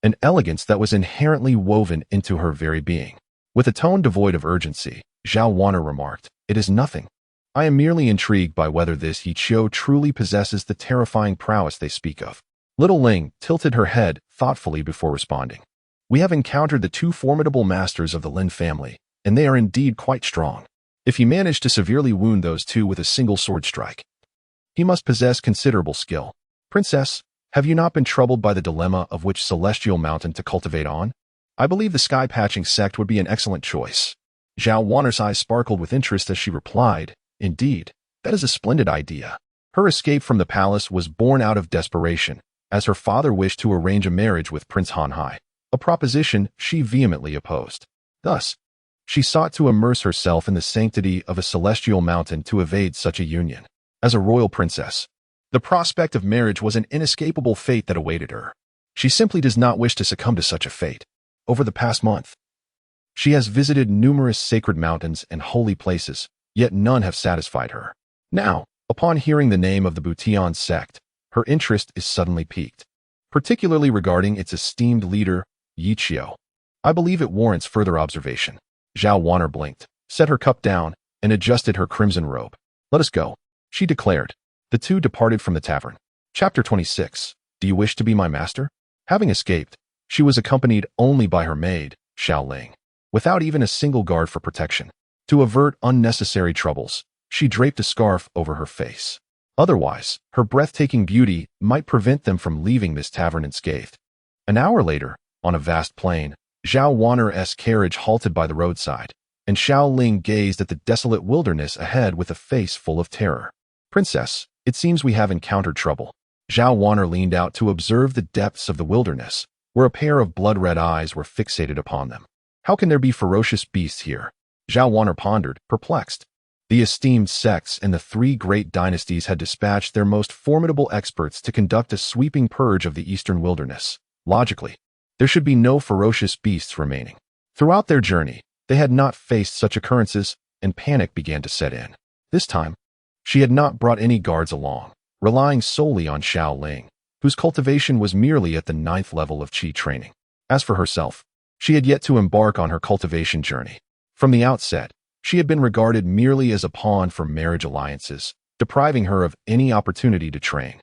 [SPEAKER 1] an elegance that was inherently woven into her very being. With a tone devoid of urgency, Zhao Wanner remarked, "It is nothing. I am merely intrigued by whether this Yi Qiu truly possesses the terrifying prowess they speak of." Little Ling tilted her head thoughtfully before responding. "We have encountered the two formidable masters of the Lin family, and they are indeed quite strong. If he managed to severely wound those two with a single sword strike, he must possess considerable skill. Princess, have you not been troubled by the dilemma of which celestial mountain to cultivate on? I believe the sky-patching sect would be an excellent choice." Zhao Wanner's eyes sparkled with interest as she replied, "Indeed, that is a splendid idea." Her escape from the palace was born out of desperation, as her father wished to arrange a marriage with Prince Han Hai, a proposition she vehemently opposed. Thus, she sought to immerse herself in the sanctity of a celestial mountain to evade such a union. As a royal princess, the prospect of marriage was an inescapable fate that awaited her. She simply does not wish to succumb to such a fate. Over the past month, she has visited numerous sacred mountains and holy places, yet none have satisfied her. Now, upon hearing the name of the Butian sect, her interest is suddenly piqued, particularly regarding its esteemed leader, Yi Qiu. I believe it warrants further observation. Zhao Wanner blinked, set her cup down, and adjusted her crimson robe. "Let us go," she declared. The two departed from the tavern. Chapter 26. Do you wish to be my master? Having escaped, she was accompanied only by her maid, Xiao Ling, without even a single guard for protection. To avert unnecessary troubles, she draped a scarf over her face. Otherwise, her breathtaking beauty might prevent them from leaving this tavern unscathed. An hour later, on a vast plain, Zhao Wanner's carriage halted by the roadside, and Xiao Ling gazed at the desolate wilderness ahead with a face full of terror. "Princess, it seems we have encountered trouble." Zhao Wanner leaned out to observe the depths of the wilderness, where a pair of blood-red eyes were fixated upon them. "How can there be ferocious beasts here?" Zhao Wanner pondered, perplexed. The esteemed sects and the three great dynasties had dispatched their most formidable experts to conduct a sweeping purge of the eastern wilderness. Logically, there should be no ferocious beasts remaining. Throughout their journey, they had not faced such occurrences, and panic began to set in. This time, she had not brought any guards along, relying solely on Xiao Ling, whose cultivation was merely at the 9th level of qi training. As for herself, she had yet to embark on her cultivation journey. From the outset, she had been regarded merely as a pawn for marriage alliances, depriving her of any opportunity to train,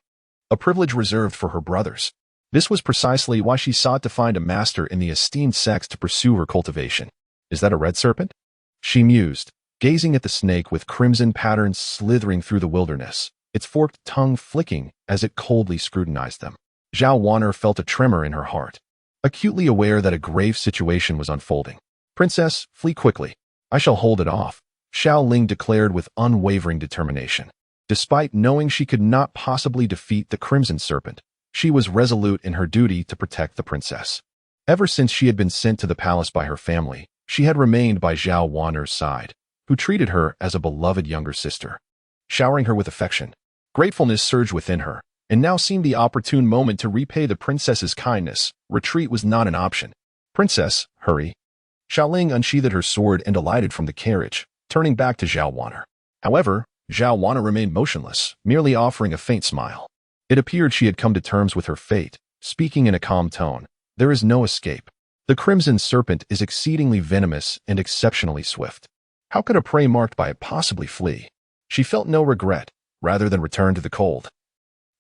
[SPEAKER 1] a privilege reserved for her brothers. This was precisely why she sought to find a master in the esteemed sects to pursue her cultivation. "Is that a red serpent?" she mused, gazing at the snake with crimson patterns slithering through the wilderness, its forked tongue flicking as it coldly scrutinized them. Zhao Wanner felt a tremor in her heart, acutely aware that a grave situation was unfolding. "Princess, flee quickly. I shall hold it off," Xiao Ling declared with unwavering determination. Despite knowing she could not possibly defeat the Crimson Serpent, she was resolute in her duty to protect the princess. Ever since she had been sent to the palace by her family, she had remained by Zhao Wanner's side, who treated her as a beloved younger sister. Showering her with affection, gratefulness surged within her, and now seemed the opportune moment to repay the princess's kindness. Retreat was not an option. "Princess, hurry." Xiao Ling unsheathed her sword and alighted from the carriage, turning back to Zhao Wanner. However, Zhao Wanner remained motionless, merely offering a faint smile. It appeared she had come to terms with her fate, speaking in a calm tone. "There is no escape. The Crimson Serpent is exceedingly venomous and exceptionally swift. How could a prey marked by it possibly flee?" She felt no regret, rather than return to the cold,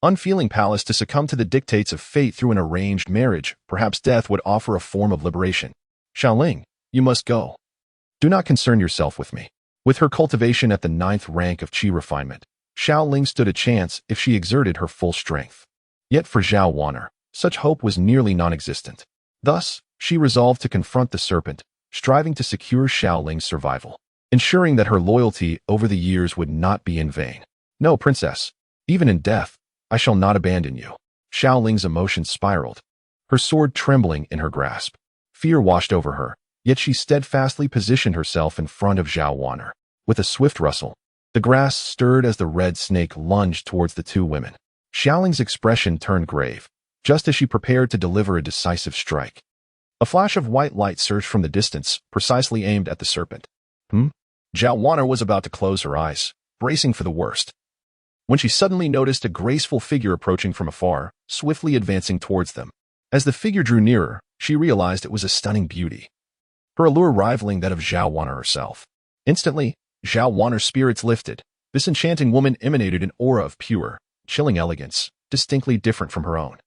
[SPEAKER 1] unfeeling palace to succumb to the dictates of fate through an arranged marriage. Perhaps death would offer a form of liberation. "Xiao Ling, you must go. Do not concern yourself with me." With her cultivation at the 9th rank of qi refinement, Xiao Ling stood a chance if she exerted her full strength. Yet for Zhao Wanner, such hope was nearly non-existent. Thus, she resolved to confront the serpent, striving to secure Xiao Ling's survival, ensuring that her loyalty over the years would not be in vain. "No, princess. Even in death, I shall not abandon you." Xiao Ling's emotions spiraled, her sword trembling in her grasp. Fear washed over her, yet she steadfastly positioned herself in front of Zhao Wanner. With a swift rustle, the grass stirred as the red snake lunged towards the two women. Xiao Ling's expression turned grave, just as she prepared to deliver a decisive strike. A flash of white light surged from the distance, precisely aimed at the serpent. Hmm? Zhao Wanner was about to close her eyes, bracing for the worst, when she suddenly noticed a graceful figure approaching from afar, swiftly advancing towards them. As the figure drew nearer, she realized it was a stunning beauty, her allure rivaling that of Zhao Wanner herself. Instantly, Zhao Wanner's spirits lifted. This enchanting woman emanated an aura of pure, chilling elegance, distinctly different from her own.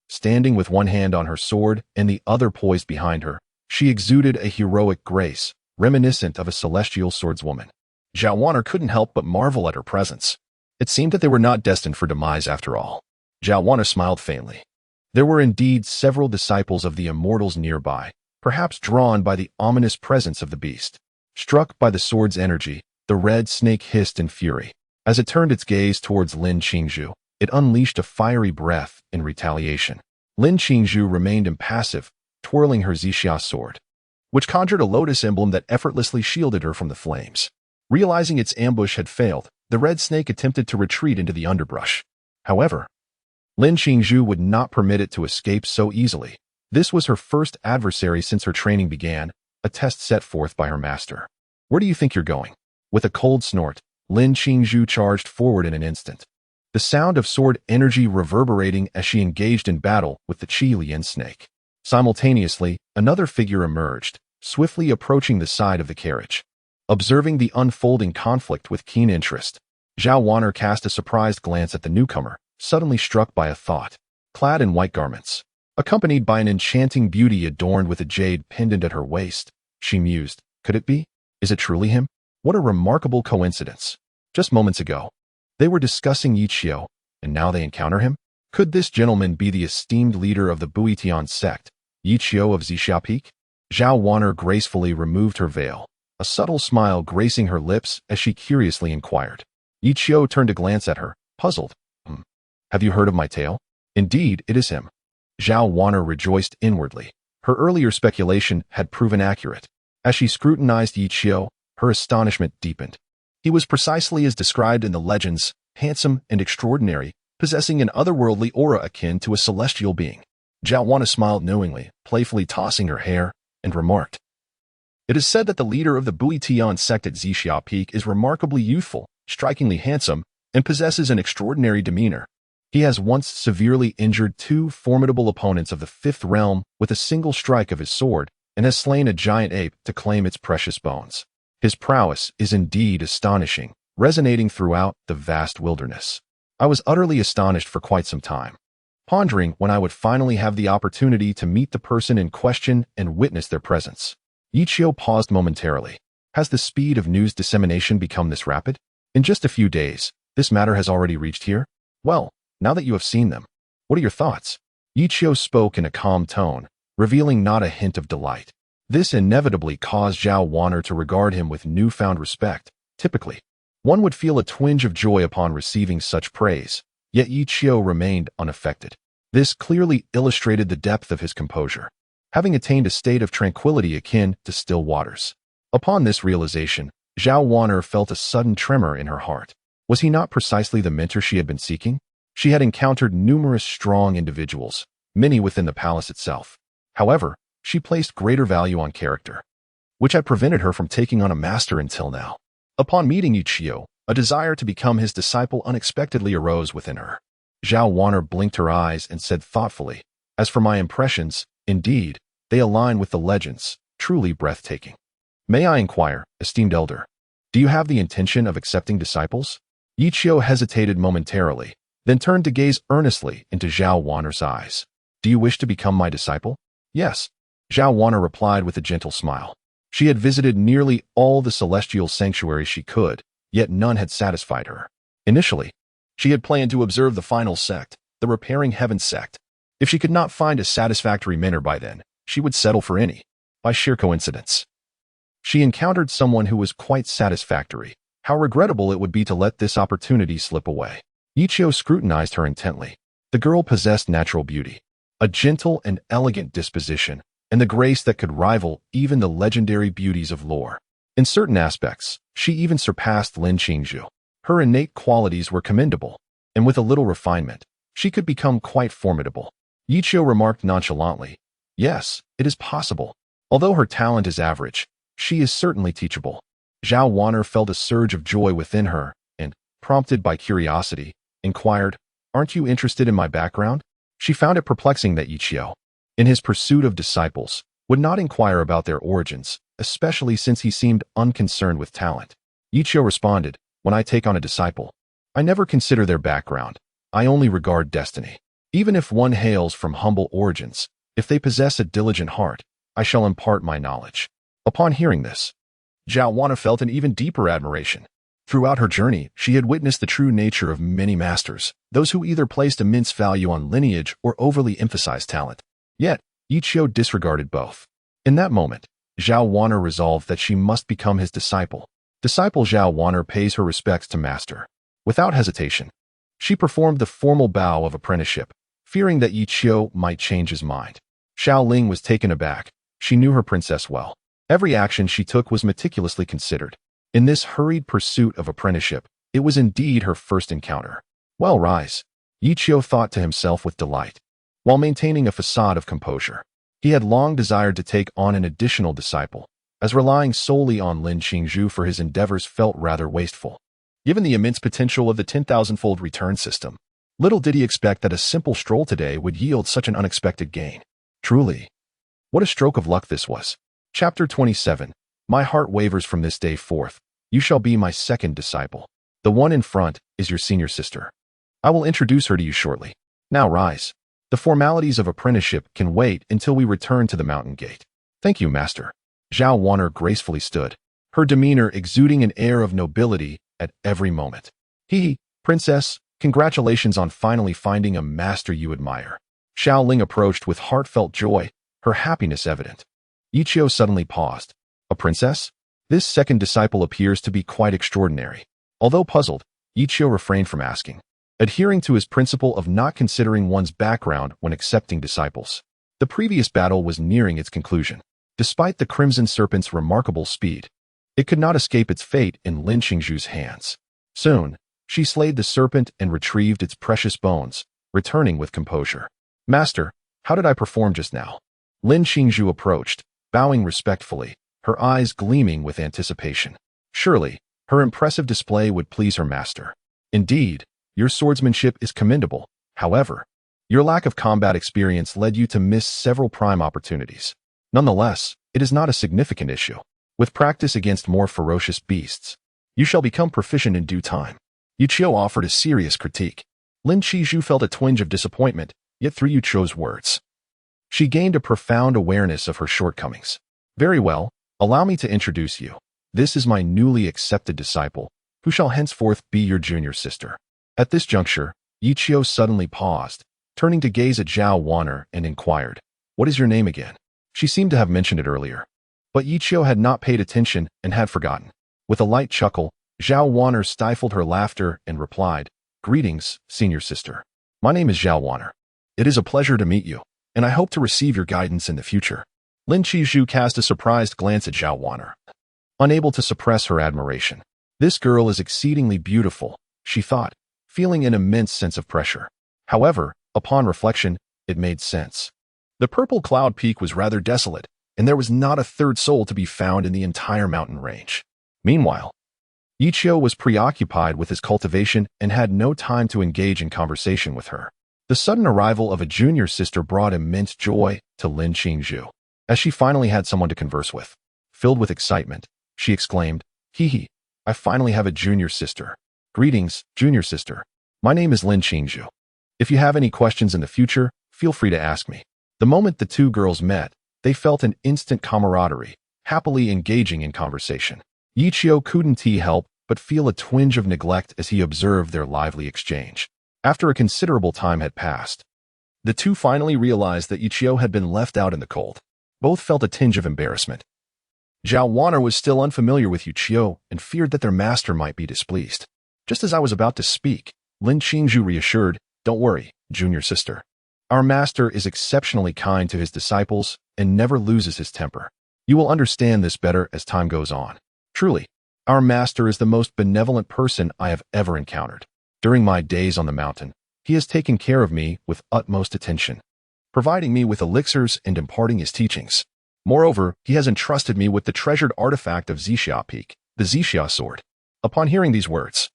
[SPEAKER 1] Standing with one hand on her sword and the other poised behind her, she exuded a heroic grace, reminiscent of a celestial swordswoman. Zhao Wanner couldn't help but marvel at her presence. It seemed that they were not destined for demise after all. Zhao Wanner smiled faintly. There were indeed several disciples of the immortals nearby, perhaps drawn by the ominous presence of the beast. Struck by the sword's energy, the red snake hissed in fury. As it turned its gaze towards Lin Qingzhu, it unleashed a fiery breath in retaliation. Lin Qingzhu remained impassive, twirling her Zixia sword, which conjured a lotus emblem that effortlessly shielded her from the flames. Realizing its ambush had failed, the red snake attempted to retreat into the underbrush. However, Lin Qingzhu would not permit it to escape so easily. This was her first adversary since her training began, a test set forth by her master. Where do you think you're going? With a cold snort, Lin Qingzhu charged forward in an instant, the sound of sword energy reverberating as she engaged in battle with the Qi Lian snake. Simultaneously, another figure emerged, swiftly approaching the side of the carriage. Observing the unfolding conflict with keen interest, Zhao Wanner cast a surprised glance at the newcomer, suddenly struck by a thought. Clad in white garments, accompanied by an enchanting beauty adorned with a jade pendant at her waist, she mused, could it be? Is it truly him? What a remarkable coincidence. Just moments ago, they were discussing Yi Qiu, and now they encounter him? Could this gentleman be the esteemed leader of the Buitian sect, Yi Qiu of Zixia Peak? Zhao Wanner gracefully removed her veil, a subtle smile gracing her lips as she curiously inquired. Yi Qiu turned to glance at her, puzzled. Have you heard of my tale? Indeed, it is him. Zhao Wanner rejoiced inwardly. Her earlier speculation had proven accurate. As she scrutinized Yi Qiu, her astonishment deepened. He was precisely as described in the legends, handsome and extraordinary, possessing an otherworldly aura akin to a celestial being. Zhao Wanner smiled knowingly, playfully tossing her hair, and remarked, it is said that the leader of the Buitian sect at Zixia Peak is remarkably youthful, strikingly handsome, and possesses an extraordinary demeanor. He has once severely injured two formidable opponents of the fifth realm with a single strike of his sword and has slain a giant ape to claim its precious bones. His prowess is indeed astonishing, resonating throughout the vast wilderness. I was utterly astonished for quite some time, pondering when I would finally have the opportunity to meet the person in question and witness their presence. Yi Qiu paused momentarily. Has the speed of news dissemination become this rapid? In just a few days, this matter has already reached here? Well, now that you have seen them, what are your thoughts? Yi Qiu spoke in a calm tone, revealing not a hint of delight. This inevitably caused Zhao Wanner to regard him with newfound respect. Typically, one would feel a twinge of joy upon receiving such praise, yet Yi Qiu remained unaffected. This clearly illustrated the depth of his composure, having attained a state of tranquility akin to still waters. Upon this realization, Zhao Wanner felt a sudden tremor in her heart. Was he not precisely the mentor she had been seeking? She had encountered numerous strong individuals, many within the palace itself. However, she placed greater value on character, which had prevented her from taking on a master until now. Upon meeting Yi Qiu, a desire to become his disciple unexpectedly arose within her. Zhao Wanner blinked her eyes and said thoughtfully, as for my impressions, indeed, they align with the legends, truly breathtaking. May I inquire, esteemed elder, do you have the intention of accepting disciples? Yi Qiu hesitated momentarily, then turned to gaze earnestly into Zhao Wanner's eyes. Do you wish to become my disciple? Yes, Zhao Wanner replied with a gentle smile. She had visited nearly all the celestial sanctuaries she could, yet none had satisfied her. Initially, she had planned to observe the final sect, the Repairing Heaven sect. If she could not find a satisfactory mentor by then, she would settle for any. By sheer coincidence, she encountered someone who was quite satisfactory. How regrettable it would be to let this opportunity slip away. Yi Qiu scrutinized her intently. The girl possessed natural beauty, a gentle and elegant disposition, and the grace that could rival even the legendary beauties of lore. In certain aspects, she even surpassed Lin Qingzhu. Her innate qualities were commendable, and with a little refinement, she could become quite formidable. Yi Qiu remarked nonchalantly, yes, it is possible. Although her talent is average, she is certainly teachable. Zhao Wan'er felt a surge of joy within her and, prompted by curiosity, inquired, "Aren't you interested in my background?" She found it perplexing that Yiqiu, in his pursuit of disciples, would not inquire about their origins, especially since he seemed unconcerned with talent. Yiqiu responded, "When I take on a disciple, I never consider their background. I only regard destiny. Even if one hails from humble origins, if they possess a diligent heart, I shall impart my knowledge." Upon hearing this, Zhao Wan'er felt an even deeper admiration. Throughout her journey, she had witnessed the true nature of many masters, those who either placed immense value on lineage or overly emphasized talent. Yet, Yiqiu disregarded both. In that moment, Zhao Wan'er resolved that she must become his disciple. Disciple Zhao Wan'er pays her respects to master. Without hesitation, she performed the formal bow of apprenticeship, fearing that Yiqiu might change his mind. Xiao Ling was taken aback. She knew her princess well. Every action she took was meticulously considered. In this hurried pursuit of apprenticeship, it was indeed her first encounter. "Well, rise," Yiqiu thought to himself with delight, while maintaining a facade of composure. He had long desired to take on an additional disciple, as relying solely on Lin Qingzhu for his endeavors felt rather wasteful. Given the immense potential of the 10,000-fold return system, little did he expect that a simple stroll today would yield such an unexpected gain. Truly, what a stroke of luck this was. Chapter 27. My heart wavers from this day forth. You shall be my second disciple. The one in front is your senior sister. I will introduce her to you shortly. Now rise. The formalities of apprenticeship can wait until we return to the mountain gate. Thank you, master. Zhao Wan'er gracefully stood, her demeanor exuding an air of nobility at every moment. Princess, congratulations on finally finding a master you admire. Xiao Ling approached with heartfelt joy, her happiness evident. Yiqiu suddenly paused. A princess? This second disciple appears to be quite extraordinary. Although puzzled, Yiqiu refrained from asking, adhering to his principle of not considering one's background when accepting disciples. The previous battle was nearing its conclusion. Despite the Crimson Serpent's remarkable speed, it could not escape its fate in Lin Qingzhu's hands. Soon, she slayed the serpent and retrieved its precious bones, returning with composure. Master, how did I perform just now? Lin Qingzhu approached, bowing respectfully, her eyes gleaming with anticipation. Surely, her impressive display would please her master. Indeed, your swordsmanship is commendable. However, your lack of combat experience led you to miss several prime opportunities. Nonetheless, it is not a significant issue. With practice against more ferocious beasts, you shall become proficient in due time. Yiqiu offered a serious critique. Lin Qingzhu felt a twinge of disappointment, yet through Yiqiu's words, she gained a profound awareness of her shortcomings. Very well, allow me to introduce you. This is my newly accepted disciple, who shall henceforth be your junior sister. At this juncture, Yiqiu suddenly paused, turning to gaze at Zhao Wan'er and inquired, "What is your name again?" She seemed to have mentioned it earlier, but Yiqiu had not paid attention and had forgotten. With a light chuckle, Zhao Wan'er stifled her laughter and replied, "Greetings, senior sister. My name is Zhao Wan'er. It is a pleasure to meet you, and I hope to receive your guidance in the future." Lin Qingzhu cast a surprised glance at Zhao Wan'er, unable to suppress her admiration. This girl is exceedingly beautiful, she thought, feeling an immense sense of pressure. However, upon reflection, it made sense. The purple cloud peak was rather desolate, and there was not a third soul to be found in the entire mountain range. Meanwhile, Yiqiu was preoccupied with his cultivation and had no time to engage in conversation with her. The sudden arrival of a junior sister brought immense joy to Lin Qingzhu, as she finally had someone to converse with. Filled with excitement, she exclaimed, I finally have a junior sister. Greetings, junior sister. My name is Lin Qingzhu. If you have any questions in the future, feel free to ask me." The moment the two girls met, they felt an instant camaraderie, happily engaging in conversation. Yiqiu couldn't help but feel a twinge of neglect as he observed their lively exchange. After a considerable time had passed, the two finally realized that Yiqiu had been left out in the cold. Both felt a tinge of embarrassment. Zhao Wan'er was still unfamiliar with Yiqiu and feared that their master might be displeased. Just as I was about to speak, Lin Qingzhu reassured, "Don't worry, junior sister. Our master is exceptionally kind to his disciples and never loses his temper. You will understand this better as time goes on. Truly, our master is the most benevolent person I have ever encountered. During my days on the mountain, he has taken care of me with utmost attention, providing me with elixirs and imparting his teachings. Moreover, he has entrusted me with the treasured artifact of Zixia Peak, the Zixia sword. Upon hearing these words,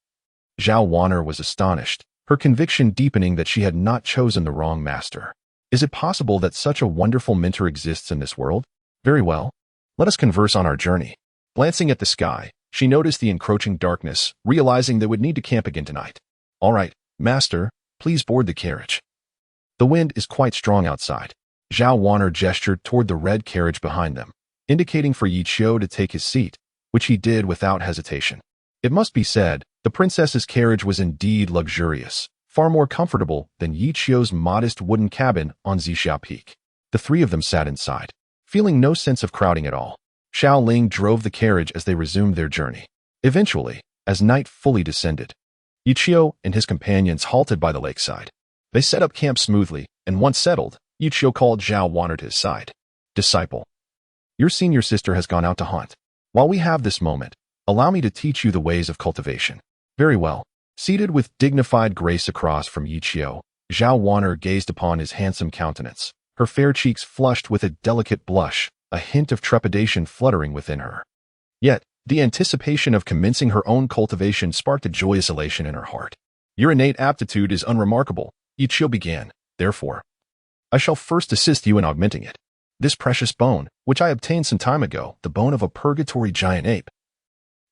[SPEAKER 1] Zhao Wan'er was astonished, her conviction deepening that she had not chosen the wrong master. Is it possible that such a wonderful mentor exists in this world? Very well. Let us converse on our journey. Glancing at the sky, she noticed the encroaching darkness, realizing they would need to camp again tonight. All right, master, please board the carriage. The wind is quite strong outside. Zhao Wan'er gestured toward the red carriage behind them, indicating for Yi Qiu to take his seat, which he did without hesitation. It must be said, the princess's carriage was indeed luxurious, far more comfortable than Yi Qiu's modest wooden cabin on Zixia Peak. The three of them sat inside, feeling no sense of crowding at all. Xiao Ling drove the carriage as they resumed their journey. Eventually, as night fully descended, Yi Qiu and his companions halted by the lakeside. They set up camp smoothly, and once settled, Yi Qiu called Zhao Wan'er to his side. Disciple, your senior sister has gone out to hunt. While we have this moment, allow me to teach you the ways of cultivation. Very well. Seated with dignified grace across from Yi Qiu, Zhao Wan'er gazed upon his handsome countenance, her fair cheeks flushed with a delicate blush, a hint of trepidation fluttering within her. Yet, the anticipation of commencing her own cultivation sparked a joyous elation in her heart. Your innate aptitude is unremarkable, Yi Qiu began. Therefore, I shall first assist you in augmenting it. This precious bone, which I obtained some time ago, the bone of a purgatory giant ape,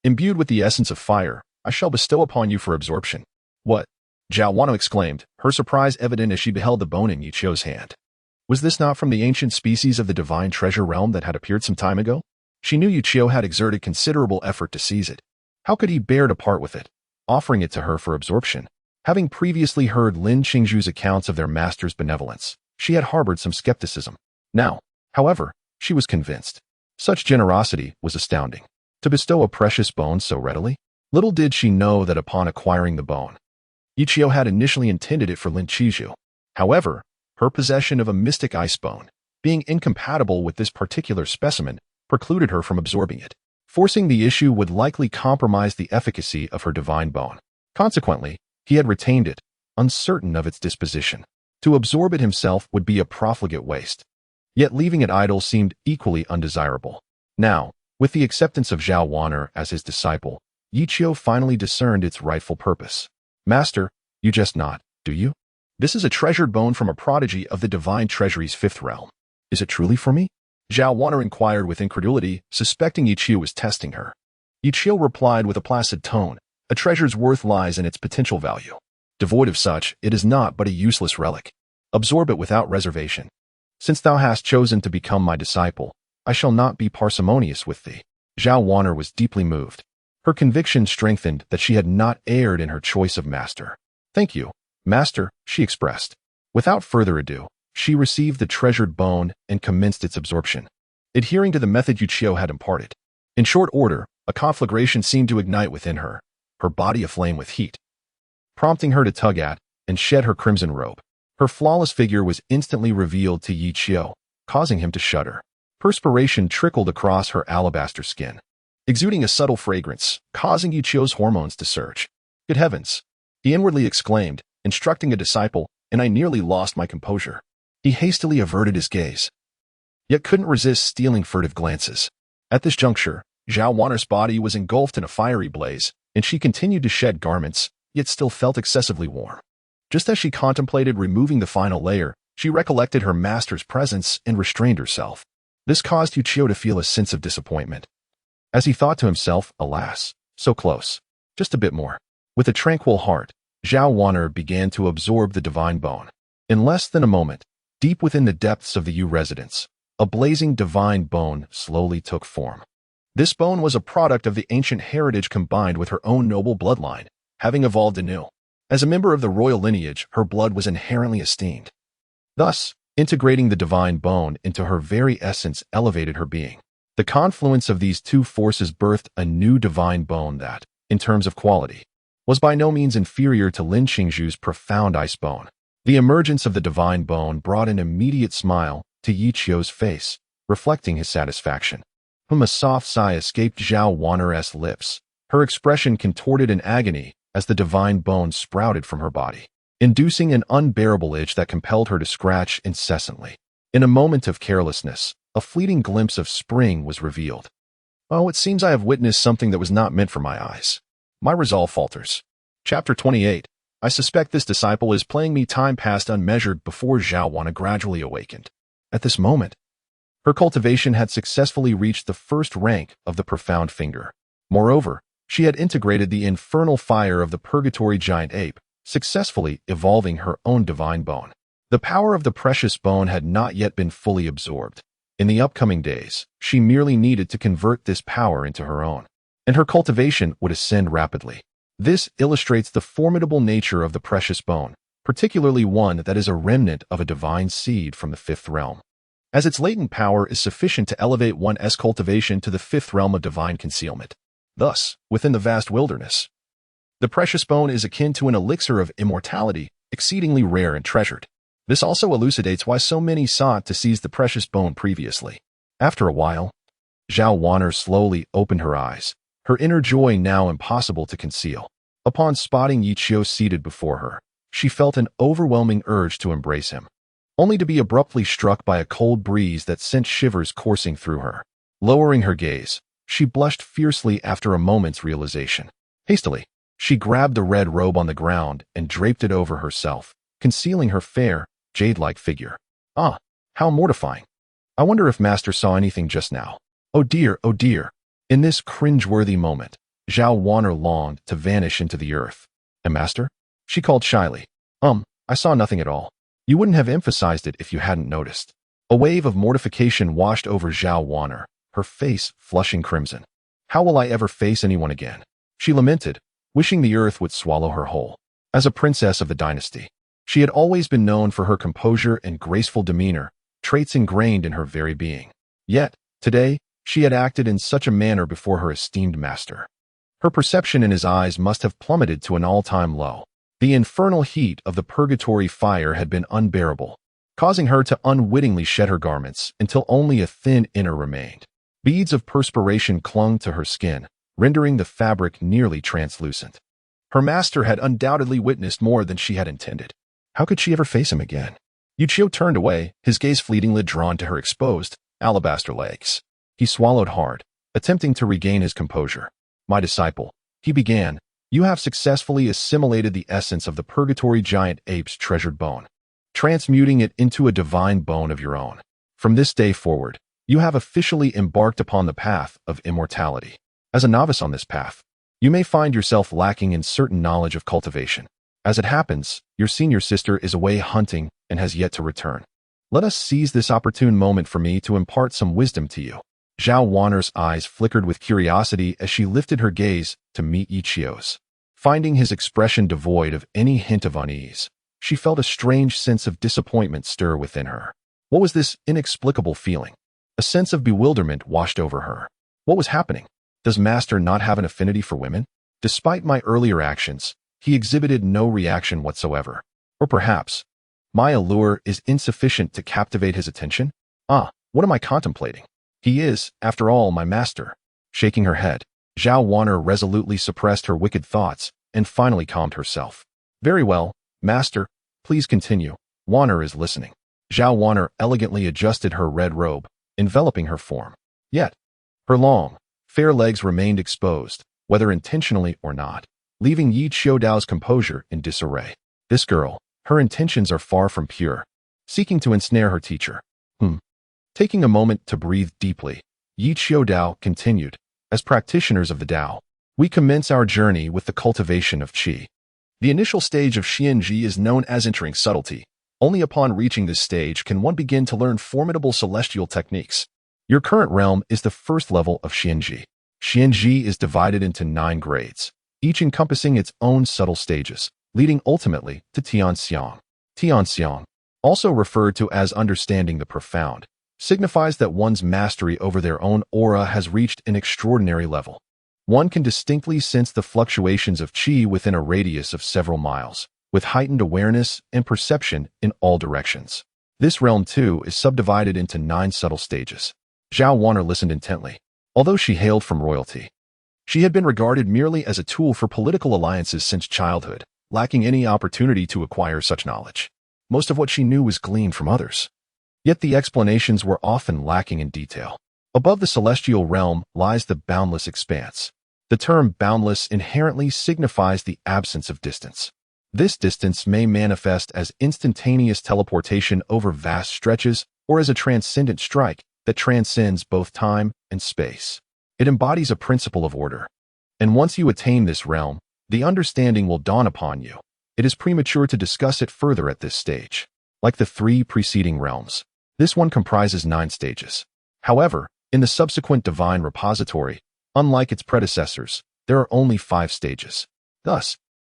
[SPEAKER 1] imbued with the essence of fire, I shall bestow upon you for absorption. What? Zhao Wan'er exclaimed, her surprise evident as she beheld the bone in Yi Qiu's hand. Was this not from the ancient species of the divine treasure realm that had appeared some time ago? She knew Yi Qiu had exerted considerable effort to seize it. How could he bear to part with it, offering it to her for absorption? Having previously heard Lin Qingzhu's accounts of their master's benevolence, she had harbored some skepticism. Now, however, she was convinced. Such generosity was astounding. To bestow a precious bone so readily? Little did she know that upon acquiring the bone, Yi Qiu had initially intended it for Lin Qingzhu. However, her possession of a mystic ice bone, being incompatible with this particular specimen, precluded her from absorbing it. Forcing the issue would likely compromise the efficacy of her divine bone. Consequently, he had retained it, uncertain of its disposition. To absorb it himself would be a profligate waste. Yet leaving it idle seemed equally undesirable. Now, with the acceptance of Zhao Wan'er as his disciple, Yi Qiu finally discerned its rightful purpose. Master, you jest not, do you? This is a treasured bone from a prodigy of the divine treasury's fifth realm. Is it truly for me? Zhao Wan'er inquired with incredulity, suspecting Yi Qiu was testing her. Yi Qiu replied with a placid tone, a treasure's worth lies in its potential value. Devoid of such, it is not but a useless relic. Absorb it without reservation. Since thou hast chosen to become my disciple, I shall not be parsimonious with thee. Zhao Wan'er was deeply moved. Her conviction strengthened that she had not erred in her choice of master. Thank you, master, she expressed. Without further ado, she received the treasured bone and commenced its absorption, adhering to the method Yi Qiu had imparted. In short order, a conflagration seemed to ignite within her, her body aflame with heat, prompting her to tug at and shed her crimson robe. Her flawless figure was instantly revealed to Yi Qiu, causing him to shudder. Perspiration trickled across her alabaster skin, exuding a subtle fragrance, causing Yi Qiu's hormones to surge. Good heavens! He inwardly exclaimed, instructing a disciple, and I nearly lost my composure. He hastily averted his gaze, yet couldn't resist stealing furtive glances. At this juncture, Zhao Wan'er's body was engulfed in a fiery blaze, and she continued to shed garments, yet still felt excessively warm. Just as she contemplated removing the final layer, she recollected her master's presence and restrained herself. This caused Yi Qiu to feel a sense of disappointment. As he thought to himself, alas, so close, just a bit more. With a tranquil heart, Zhao Wan'er began to absorb the divine bone. In less than a moment, deep within the depths of the Yu residence, a blazing divine bone slowly took form. This bone was a product of the ancient heritage combined with her own noble bloodline, having evolved anew. As a member of the royal lineage, her blood was inherently esteemed. Thus, integrating the divine bone into her very essence elevated her being. The confluence of these two forces birthed a new divine bone that, in terms of quality, was by no means inferior to Lin Qingzhu's profound ice bone. The emergence of the divine bone brought an immediate smile to Yi Qiu's face, reflecting his satisfaction. A soft sigh escaped Zhao Wan'er's lips. Her expression contorted in agony as the divine bone sprouted from her body, inducing an unbearable itch that compelled her to scratch incessantly. In a moment of carelessness, a fleeting glimpse of spring was revealed. Oh, it seems I have witnessed something that was not meant for my eyes. My resolve falters. Chapter 28. I suspect this disciple is playing me time past unmeasured before Zhao Wana gradually awakened. At this moment, her cultivation had successfully reached the first rank of the profound finger. Moreover, she had integrated the infernal fire of the purgatory giant ape, successfully evolving her own divine bone. The power of the precious bone had not yet been fully absorbed. In the upcoming days, she merely needed to convert this power into her own, and her cultivation would ascend rapidly. This illustrates the formidable nature of the precious bone, particularly one that is a remnant of a divine seed from the fifth realm, as its latent power is sufficient to elevate one's cultivation to the fifth realm of divine concealment. Thus, within the vast wilderness, the precious bone is akin to an elixir of immortality, exceedingly rare and treasured. This also elucidates why so many sought to seize the precious bone previously. After a while, Zhao Wan'er slowly opened her eyes, her inner joy now impossible to conceal. Upon spotting Yi Qiu seated before her, she felt an overwhelming urge to embrace him, only to be abruptly struck by a cold breeze that sent shivers coursing through her. Lowering her gaze, she blushed fiercely after a moment's realization. Hastily, she grabbed the red robe on the ground and draped it over herself, concealing her fair, jade-like figure. Ah, how mortifying. I wonder if Master saw anything just now. Oh dear, oh dear. In this cringeworthy moment, Zhao Wan'er longed to vanish into the earth. And Master? She called shyly. I saw nothing at all. You wouldn't have emphasized it if you hadn't noticed. A wave of mortification washed over Zhao Wan'er, her face flushing crimson. How will I ever face anyone again? She lamented, wishing the earth would swallow her whole. As a princess of the dynasty, she had always been known for her composure and graceful demeanor, traits ingrained in her very being. Yet, today, she had acted in such a manner before her esteemed master. Her perception in his eyes must have plummeted to an all-time low. The infernal heat of the purgatory fire had been unbearable, causing her to unwittingly shed her garments until only a thin inner remained. Beads of perspiration clung to her skin, rendering the fabric nearly translucent. Her master had undoubtedly witnessed more than she had intended. How could she ever face him again? Yi Qiu turned away, his gaze fleetingly drawn to her exposed, alabaster legs. He swallowed hard, attempting to regain his composure. My disciple, he began, you have successfully assimilated the essence of the purgatory giant ape's treasured bone, transmuting it into a divine bone of your own. From this day forward, you have officially embarked upon the path of immortality. As a novice on this path, you may find yourself lacking in certain knowledge of cultivation. As it happens, your senior sister is away hunting and has yet to return. Let us seize this opportune moment for me to impart some wisdom to you. Zhao Wan'er's eyes flickered with curiosity as she lifted her gaze to meet Yi Qiu's. Finding his expression devoid of any hint of unease, she felt a strange sense of disappointment stir within her. What was this inexplicable feeling? A sense of bewilderment washed over her. What was happening? Does Master not have an affinity for women? Despite my earlier actions, he exhibited no reaction whatsoever. Or perhaps, my allure is insufficient to captivate his attention? What am I contemplating? He is, after all, my master. Shaking her head, Zhao Wan'er resolutely suppressed her wicked thoughts and finally calmed herself. Very well, master, please continue. Wan'er is listening. Zhao Wan'er elegantly adjusted her red robe, enveloping her form. Yet, her long, fair legs remained exposed, whether intentionally or not, leaving Yi Qiudao's composure in disarray. This girl, her intentions are far from pure, seeking to ensnare her teacher. Taking a moment to breathe deeply, Yi Qiudao continued, as practitioners of the Tao, we commence our journey with the cultivation of qi. The initial stage of Xianji is known as entering subtlety. Only upon reaching this stage can one begin to learn formidable celestial techniques. Your current realm is the first level of Xianji. Xianji is divided into 9 grades, each encompassing its own subtle stages, leading ultimately to Tianxiang. Tianxiang, also referred to as understanding the profound, signifies that one's mastery over their own aura has reached an extraordinary level. One can distinctly sense the fluctuations of qi within a radius of several miles, with heightened awareness and perception in all directions. This realm, too, is subdivided into 9 subtle stages. Zhao Wan'er listened intently. Although she hailed from royalty, she had been regarded merely as a tool for political alliances since childhood, lacking any opportunity to acquire such knowledge. Most of what she knew was gleaned from others. Yet the explanations were often lacking in detail. Above the celestial realm lies the boundless expanse. The term boundless inherently signifies the absence of distance. This distance may manifest as instantaneous teleportation over vast stretches or as a transcendent strike that transcends both time and space. It embodies a principle of order. And once you attain this realm, the understanding will dawn upon you. It is premature to discuss it further at this stage. Like the 3 preceding realms, this one comprises 9 stages. However, in the subsequent divine repository, unlike its predecessors, there are only 5 stages. Thus,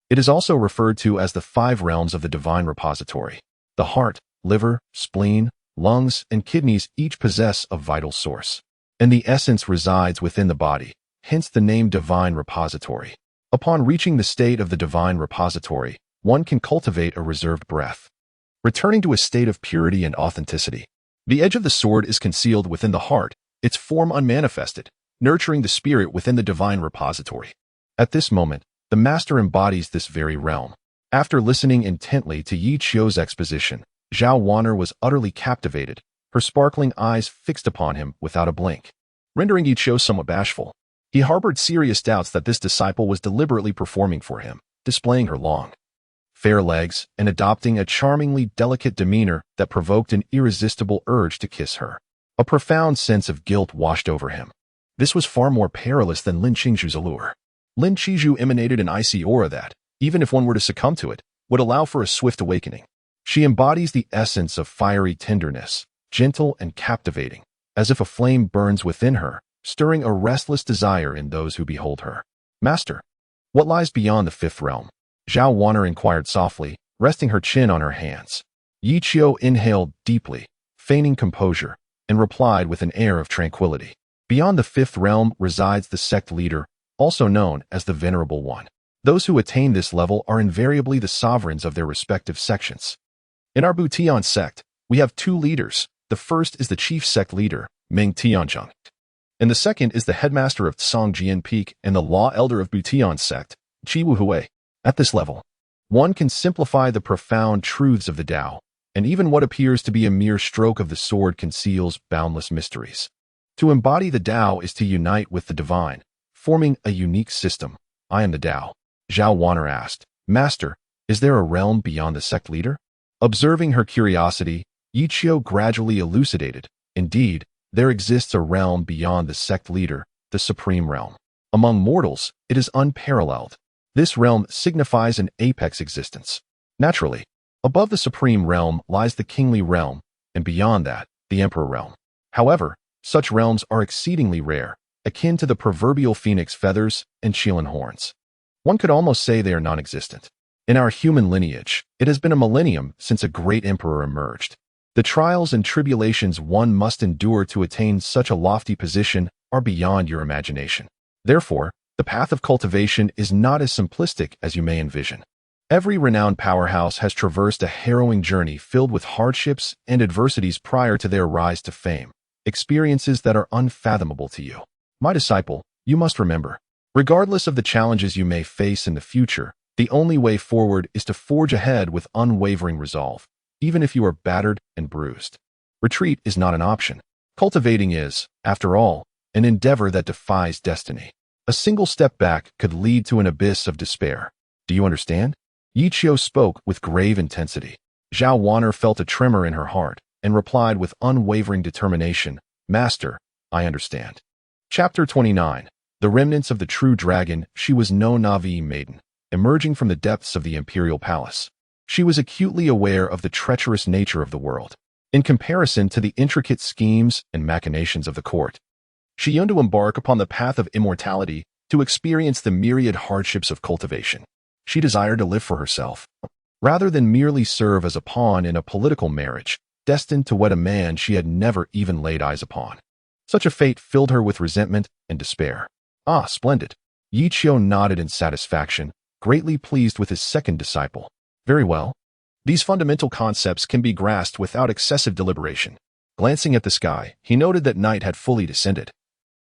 [SPEAKER 1] it is also referred to as the 5 realms of the divine repository. The heart, liver, spleen, lungs, and kidneys each possess a vital source, and the essence resides within the body, hence the name divine repository. Upon reaching the state of the divine repository, one can cultivate a reserved breath, returning to a state of purity and authenticity. The edge of the sword is concealed within the heart, its form unmanifested, nurturing the spirit within the divine repository. At this moment, the master embodies this very realm. After listening intently to Yi Qiu's exposition, Zhao Wan'er was utterly captivated, her sparkling eyes fixed upon him without a blink, rendering Yi Qiu somewhat bashful. He harbored serious doubts that this disciple was deliberately performing for him, displaying her long, fair legs and adopting a charmingly delicate demeanor that provoked an irresistible urge to kiss her. A profound sense of guilt washed over him. This was far more perilous than Lin Qingzhu's allure. Lin Qingzhu emanated an icy aura that, even if one were to succumb to it, would allow for a swift awakening. She embodies the essence of fiery tenderness, gentle and captivating, as if a flame burns within her, stirring a restless desire in those who behold her. Master, what lies beyond the 5th realm? Zhao Wan'er inquired softly, resting her chin on her hands. Yi Qiu inhaled deeply, feigning composure, and replied with an air of tranquility. Beyond the 5th realm resides the sect leader, also known as the Venerable One. Those who attain this level are invariably the sovereigns of their respective sections. In our Butian sect, we have 2 leaders. The first is the chief sect leader, Meng Tianzheng, and the second is the headmaster of Tsongjian Peak and the law elder of Butian sect, Qi Wuhui. At this level, one can simplify the profound truths of the Tao, and even what appears to be a mere stroke of the sword conceals boundless mysteries. To embody the Tao is to unite with the divine, forming a unique system. I am the Tao. Zhao Wan'er asked, Master, is there a realm beyond the sect leader? Observing her curiosity, Yi Qiu gradually elucidated. Indeed, there exists a realm beyond the sect leader, the supreme realm. Among mortals, it is unparalleled. This realm signifies an apex existence. Naturally, above the supreme realm lies the kingly realm, and beyond that, the emperor realm. However, such realms are exceedingly rare, akin to the proverbial phoenix feathers and Qilin horns. One could almost say they are non-existent. In our human lineage, it has been a millennium since a great emperor emerged. The trials and tribulations one must endure to attain such a lofty position are beyond your imagination. Therefore, the path of cultivation is not as simplistic as you may envision. Every renowned powerhouse has traversed a harrowing journey filled with hardships and adversities prior to their rise to fame, experiences that are unfathomable to you. My disciple, you must remember, regardless of the challenges you may face in the future, the only way forward is to forge ahead with unwavering resolve, even if you are battered and bruised. Retreat is not an option. Cultivating is, after all, an endeavor that defies destiny. A single step back could lead to an abyss of despair. Do you understand? Yi Qiu spoke with grave intensity. Zhao Wan'er felt a tremor in her heart and replied with unwavering determination, Master, I understand. Chapter 29. The remnants of the true dragon. She was no Na'vi maiden, emerging from the depths of the imperial palace. She was acutely aware of the treacherous nature of the world, in comparison to the intricate schemes and machinations of the court. She yearned to embark upon the path of immortality, to experience the myriad hardships of cultivation. She desired to live for herself, rather than merely serve as a pawn in a political marriage, destined to wed a man she had never even laid eyes upon. Such a fate filled her with resentment and despair. Ah, splendid. Yi Qiu nodded in satisfaction, greatly pleased with his second disciple. Very well. These fundamental concepts can be grasped without excessive deliberation. Glancing at the sky, he noted that night had fully descended.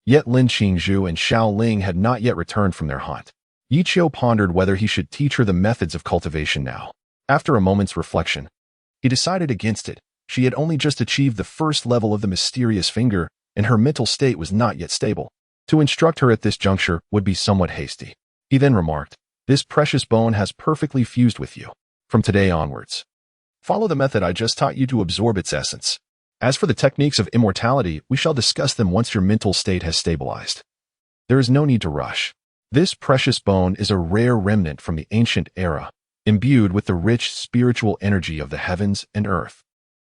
[SPEAKER 1] Yet Lin Qingzhu and Xiao Ling had not yet returned from their hunt. Yi Qiu pondered whether he should teach her the methods of cultivation now. After a moment's reflection, he decided against it. She had only just achieved the first level of the mysterious finger, and her mental state was not yet stable. To instruct her at this juncture would be somewhat hasty. He then remarked, "This precious bone has perfectly fused with you. From today onwards, follow the method I just taught you to absorb its essence. As for the techniques of immortality, we shall discuss them once your mental state has stabilized. There is no need to rush. This precious bone is a rare remnant from the ancient era, imbued with the rich spiritual energy of the heavens and earth,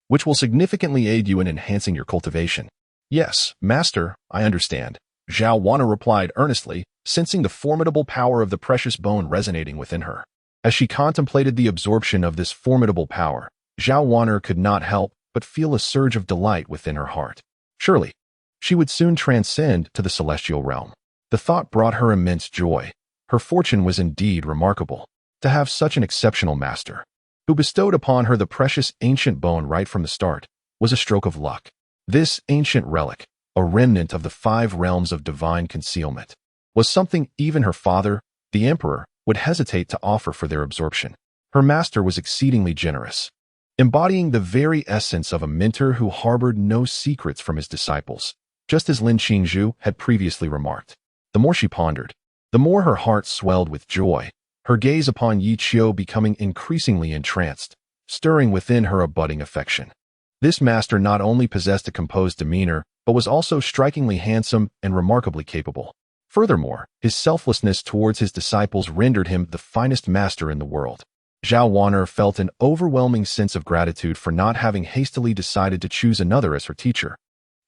[SPEAKER 1] which will significantly aid you in enhancing your cultivation." "Yes, master, I understand," Zhao Wana replied earnestly, sensing the formidable power of the precious bone resonating within her. As she contemplated the absorption of this formidable power, Zhao Wana could not help but feel a surge of delight within her heart. Surely, she would soon transcend to the celestial realm. The thought brought her immense joy. Her fortune was indeed remarkable. To have such an exceptional master, who bestowed upon her the precious ancient bone right from the start, was a stroke of luck. This ancient relic, a remnant of the 5 realms of divine concealment, was something even her father, the emperor, would hesitate to offer for their absorption. Her master was exceedingly generous, embodying the very essence of a mentor who harbored no secrets from his disciples, just as Lin Qingzhu had previously remarked. The more she pondered, the more her heart swelled with joy, her gaze upon Yi Qiu becoming increasingly entranced, stirring within her a budding affection. This master not only possessed a composed demeanor, but was also strikingly handsome and remarkably capable. Furthermore, his selflessness towards his disciples rendered him the finest master in the world. Zhao Wana felt an overwhelming sense of gratitude for not having hastily decided to choose another as her teacher,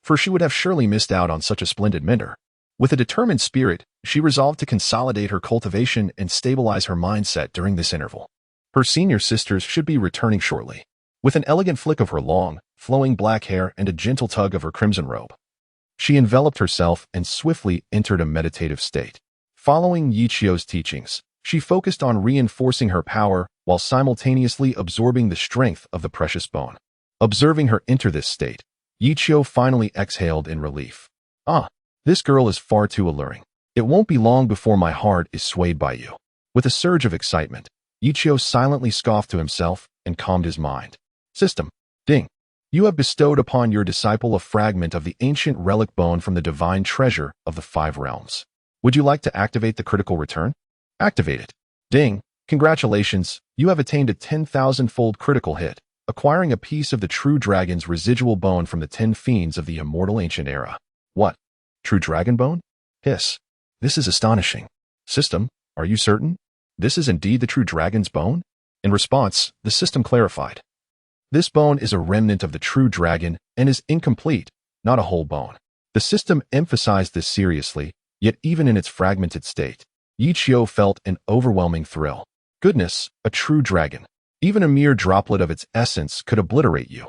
[SPEAKER 1] for she would have surely missed out on such a splendid mentor. With a determined spirit, she resolved to consolidate her cultivation and stabilize her mindset during this interval. Her senior sisters should be returning shortly. With an elegant flick of her long, flowing black hair and a gentle tug of her crimson robe, she enveloped herself and swiftly entered a meditative state. Following Yi Qiu's teachings, she focused on reinforcing her power while simultaneously absorbing the strength of the precious bone. Observing her enter this state, Yi Qiu finally exhaled in relief. "Ah, this girl is far too alluring. It won't be long before my heart is swayed by you." With a surge of excitement, Yi Qiu silently scoffed to himself and calmed his mind. "System, ding. You have bestowed upon your disciple a fragment of the ancient relic bone from the divine treasure of the 5 realms. Would you like to activate the critical return? Activate it. Ding. Congratulations, you have attained a 10,000-fold critical hit, acquiring a piece of the true dragon's residual bone from the 10 fiends of the immortal ancient era." "What? True dragon bone?" "Hiss. This is astonishing. System, are you certain? This is indeed the true dragon's bone?" In response, the system clarified. "This bone is a remnant of the true dragon and is incomplete, not a whole bone." The system emphasized this seriously, yet even in its fragmented state, Yi Qiu felt an overwhelming thrill. Goodness, a true dragon. Even a mere droplet of its essence could obliterate you.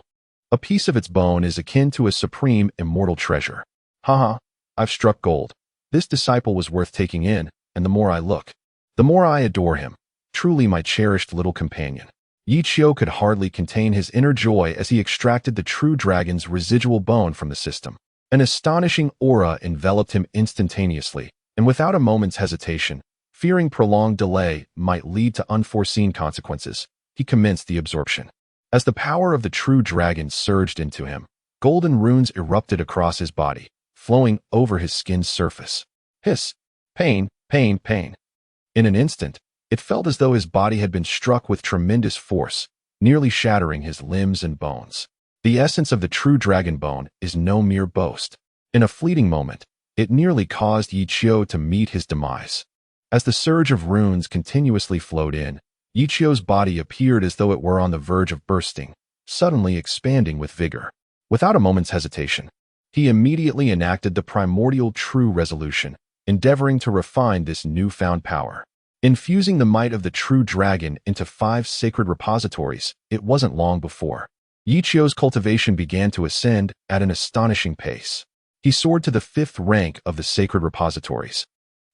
[SPEAKER 1] A piece of its bone is akin to a supreme immortal treasure. Haha, I've struck gold. This disciple was worth taking in, and the more I look, the more I adore him. Truly my cherished little companion. Yi Qiu could hardly contain his inner joy as he extracted the true dragon's residual bone from the system. An astonishing aura enveloped him instantaneously, and without a moment's hesitation, fearing prolonged delay might lead to unforeseen consequences, he commenced the absorption. As the power of the true dragon surged into him, golden runes erupted across his body, flowing over his skin's surface. Hiss! Pain, pain, pain. In an instant, it felt as though his body had been struck with tremendous force, nearly shattering his limbs and bones. The essence of the true dragon bone is no mere boast. In a fleeting moment, it nearly caused Yi Qiu to meet his demise. As the surge of runes continuously flowed in, Yi Qiu's body appeared as though it were on the verge of bursting, suddenly expanding with vigor. Without a moment's hesitation, he immediately enacted the primordial true resolution, endeavoring to refine this newfound power. Infusing the might of the true dragon into 5 sacred repositories, it wasn't long before Yi Qiu's cultivation began to ascend at an astonishing pace. He soared to the 5th rank of the sacred repositories,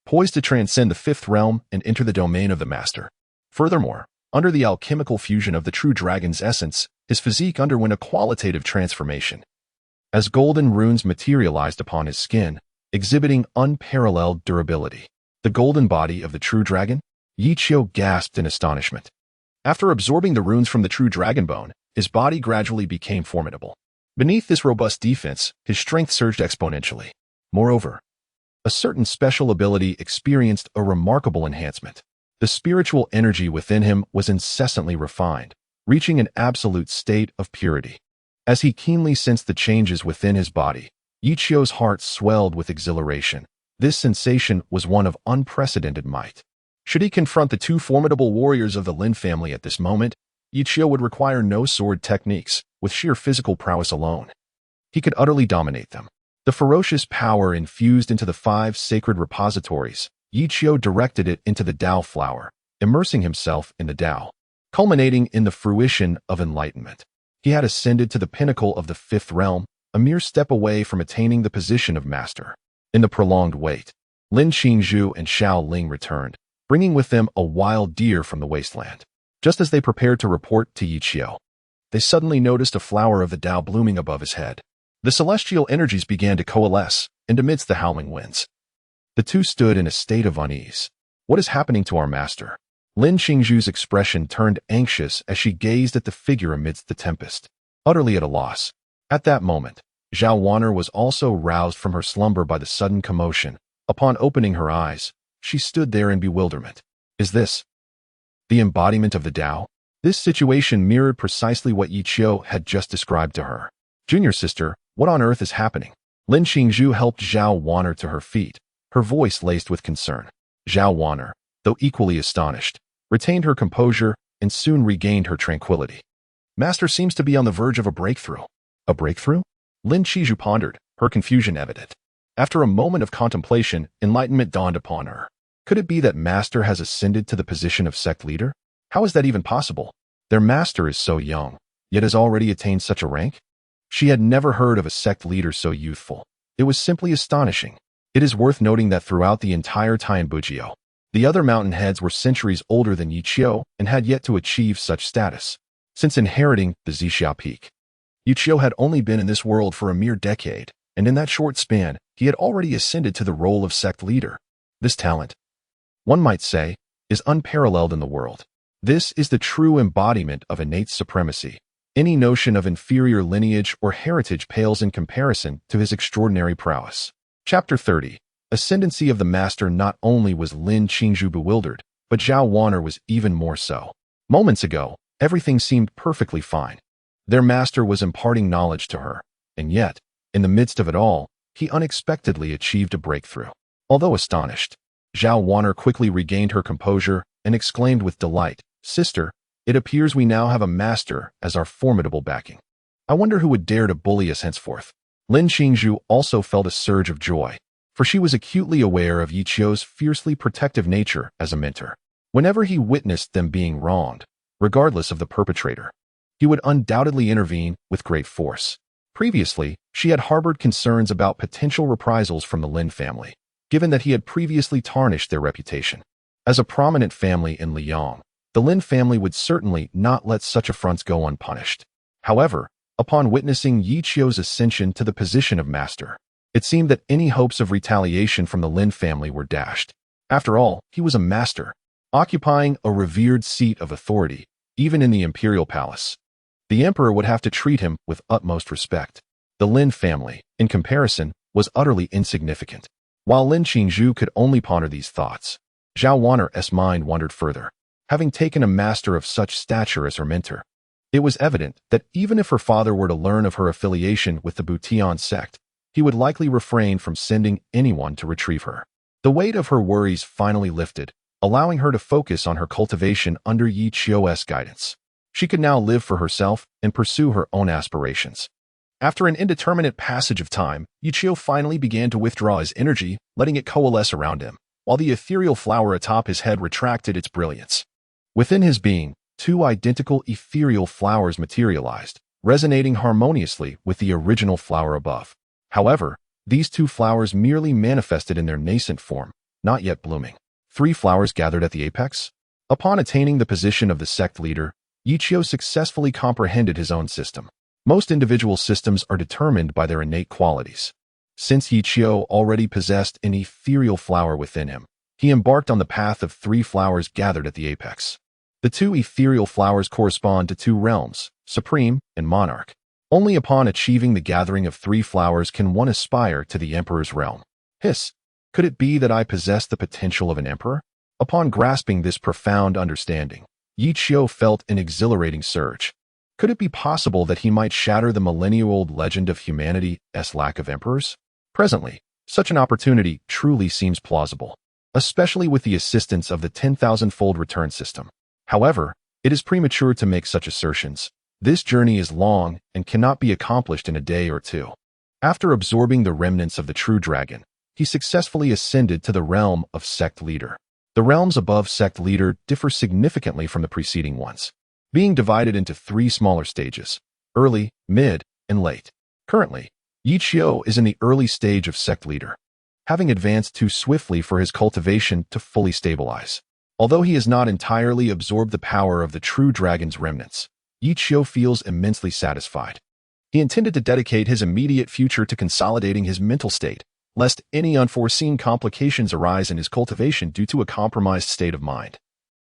[SPEAKER 1] poised to transcend the 5th realm and enter the domain of the master. Furthermore, under the alchemical fusion of the true dragon's essence, his physique underwent a qualitative transformation. As golden runes materialized upon his skin, exhibiting unparalleled durability, the golden body of the true dragon, Yi Qiu gasped in astonishment. After absorbing the runes from the true dragon bone, his body gradually became formidable. Beneath this robust defense, his strength surged exponentially. Moreover, a certain special ability experienced a remarkable enhancement. The spiritual energy within him was incessantly refined, reaching an absolute state of purity. As he keenly sensed the changes within his body, Yichio's heart swelled with exhilaration. This sensation was one of unprecedented might. Should he confront the two formidable warriors of the Lin family at this moment, Yichio would require no sword techniques. With sheer physical prowess alone, he could utterly dominate them. The ferocious power infused into the 5 sacred repositories, Yichio directed it into the Tao flower, immersing himself in the Tao, culminating in the fruition of enlightenment. He had ascended to the pinnacle of the 5th realm, a mere step away from attaining the position of master. In the prolonged wait, Lin Qingzhu and Xiao Ling returned, bringing with them a wild deer from the wasteland. Just as they prepared to report to Yichio, they suddenly noticed a flower of the Tao blooming above his head. The celestial energies began to coalesce, and amidst the howling winds, the two stood in a state of unease. What is happening to our master? Lin Qingzhu's expression turned anxious as she gazed at the figure amidst the tempest, utterly at a loss. At that moment, Zhao Wanner was also roused from her slumber by the sudden commotion. Upon opening her eyes, she stood there in bewilderment. Is this the embodiment of the Tao? This situation mirrored precisely what Yichio had just described to her. Junior sister, what on earth is happening? Lin Qingzhu helped Zhao Wanner to her feet, her voice laced with concern. Zhao Wanner, though equally astonished, retained her composure and soon regained her tranquility. Master seems to be on the verge of a breakthrough. A breakthrough? Lin Qingzhu pondered, her confusion evident. After a moment of contemplation, enlightenment dawned upon her. Could it be that Master has ascended to the position of sect leader? How is that even possible? Their master is so young, yet has already attained such a rank? She had never heard of a sect leader so youthful. It was simply astonishing. It is worth noting that throughout the entire Tian Bujio, the other mountain heads were centuries older than Yichio and had yet to achieve such status. Since inheriting the Zixia Peak, Yichio had only been in this world for a mere decade, and in that short span, he had already ascended to the role of sect leader. This talent, one might say, is unparalleled in the world. This is the true embodiment of innate supremacy. Any notion of inferior lineage or heritage pales in comparison to his extraordinary prowess. Chapter 30. Ascendancy of the Master. Not only was Lin Qingzhu bewildered, but Zhao Wanner was even more so. Moments ago, everything seemed perfectly fine. Their master was imparting knowledge to her, and yet, in the midst of it all, he unexpectedly achieved a breakthrough. Although astonished, Zhao Wanner quickly regained her composure and exclaimed with delight, "Sister, it appears we now have a master as our formidable backing. I wonder who would dare to bully us henceforth." Lin Qingzhu also felt a surge of joy, for she was acutely aware of Yichio's fiercely protective nature as a mentor. Whenever he witnessed them being wronged, regardless of the perpetrator, he would undoubtedly intervene with great force. Previously, she had harbored concerns about potential reprisals from the Lin family, given that he had previously tarnished their reputation. As a prominent family in Liang, the Lin family would certainly not let such affronts go unpunished. However, upon witnessing Yichio's ascension to the position of master, it seemed that any hopes of retaliation from the Lin family were dashed. After all, he was a master, occupying a revered seat of authority, even in the imperial palace. The emperor would have to treat him with utmost respect. The Lin family, in comparison, was utterly insignificant. While Lin Qingzhu could only ponder these thoughts, Zhao Wanner's mind wandered further. Having taken a master of such stature as her mentor, it was evident that even if her father were to learn of her affiliation with the Butian sect, he would likely refrain from sending anyone to retrieve her. The weight of her worries finally lifted, allowing her to focus on her cultivation under Yichio's guidance. She could now live for herself and pursue her own aspirations. After an indeterminate passage of time, Yichio finally began to withdraw his energy, letting it coalesce around him, while the ethereal flower atop his head retracted its brilliance. Within his being, two identical ethereal flowers materialized, resonating harmoniously with the original flower above. However, these two flowers merely manifested in their nascent form, not yet blooming. 3 flowers gathered at the apex? Upon attaining the position of the sect leader, Yichio successfully comprehended his own system. Most individual systems are determined by their innate qualities. Since Yichio already possessed an ethereal flower within him, he embarked on the path of 3 flowers gathered at the apex. The 2 ethereal flowers correspond to 2 realms, Supreme and Monarch. Only upon achieving the gathering of 3 flowers can one aspire to the emperor's realm. Hiss. Could it be that I possess the potential of an emperor? Upon grasping this profound understanding, Yi Qiu felt an exhilarating surge. Could it be possible that he might shatter the millennia-old legend of humanity's lack of emperors? Presently, such an opportunity truly seems plausible, especially with the assistance of the 10,000-fold return system. However, it is premature to make such assertions. This journey is long and cannot be accomplished in a day or two. After absorbing the remnants of the true dragon, he successfully ascended to the realm of sect leader. The realms above sect leader differ significantly from the preceding ones, being divided into 3 smaller stages: early, mid, and late. Currently, Yi Qiu is in the early stage of sect leader, having advanced too swiftly for his cultivation to fully stabilize. Although he has not entirely absorbed the power of the true dragon's remnants, Yi Qiu feels immensely satisfied. He intended to dedicate his immediate future to consolidating his mental state, lest any unforeseen complications arise in his cultivation due to a compromised state of mind,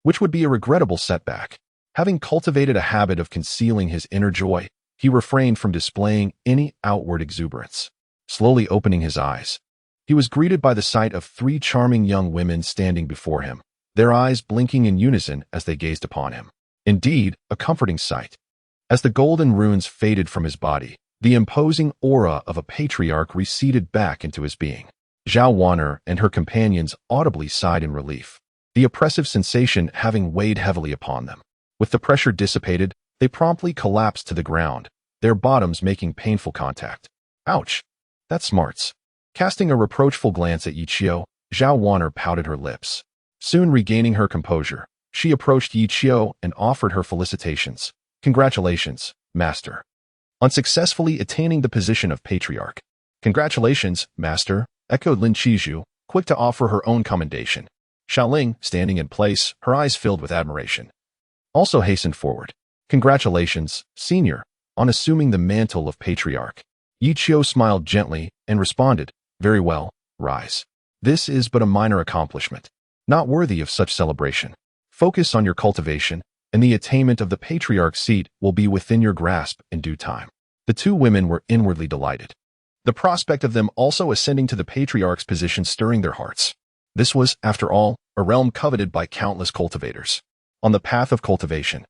[SPEAKER 1] which would be a regrettable setback. Having cultivated a habit of concealing his inner joy, he refrained from displaying any outward exuberance. Slowly opening his eyes, he was greeted by the sight of 3 charming young women standing before him, their eyes blinking in unison as they gazed upon him. Indeed, a comforting sight. As the golden runes faded from his body, the imposing aura of a patriarch receded back into his being. Zhao Wan'er and her companions audibly sighed in relief, the oppressive sensation having weighed heavily upon them. With the pressure dissipated, they promptly collapsed to the ground, their bottoms making painful contact. Ouch! That smarts. Casting a reproachful glance at Yi Qiu, Zhao Wan'er pouted her lips. Soon regaining her composure, she approached Yi Qiu and offered her felicitations. Congratulations, Master, on successfully attaining the position of patriarch. Congratulations, Master, echoed Lin Qizhu, quick to offer her own commendation. Xiaoling, standing in place, her eyes filled with admiration, also hastened forward. Congratulations, Senior, on assuming the mantle of patriarch. Yi Qiu smiled gently and responded, very well, rise. This is but a minor accomplishment, not worthy of such celebration. Focus on your cultivation, and the attainment of the patriarch's seat will be within your grasp in due time. The 2 women were inwardly delighted, the prospect of them also ascending to the patriarch's position stirring their hearts. This was, after all, a realm coveted by countless cultivators. On the path of cultivation,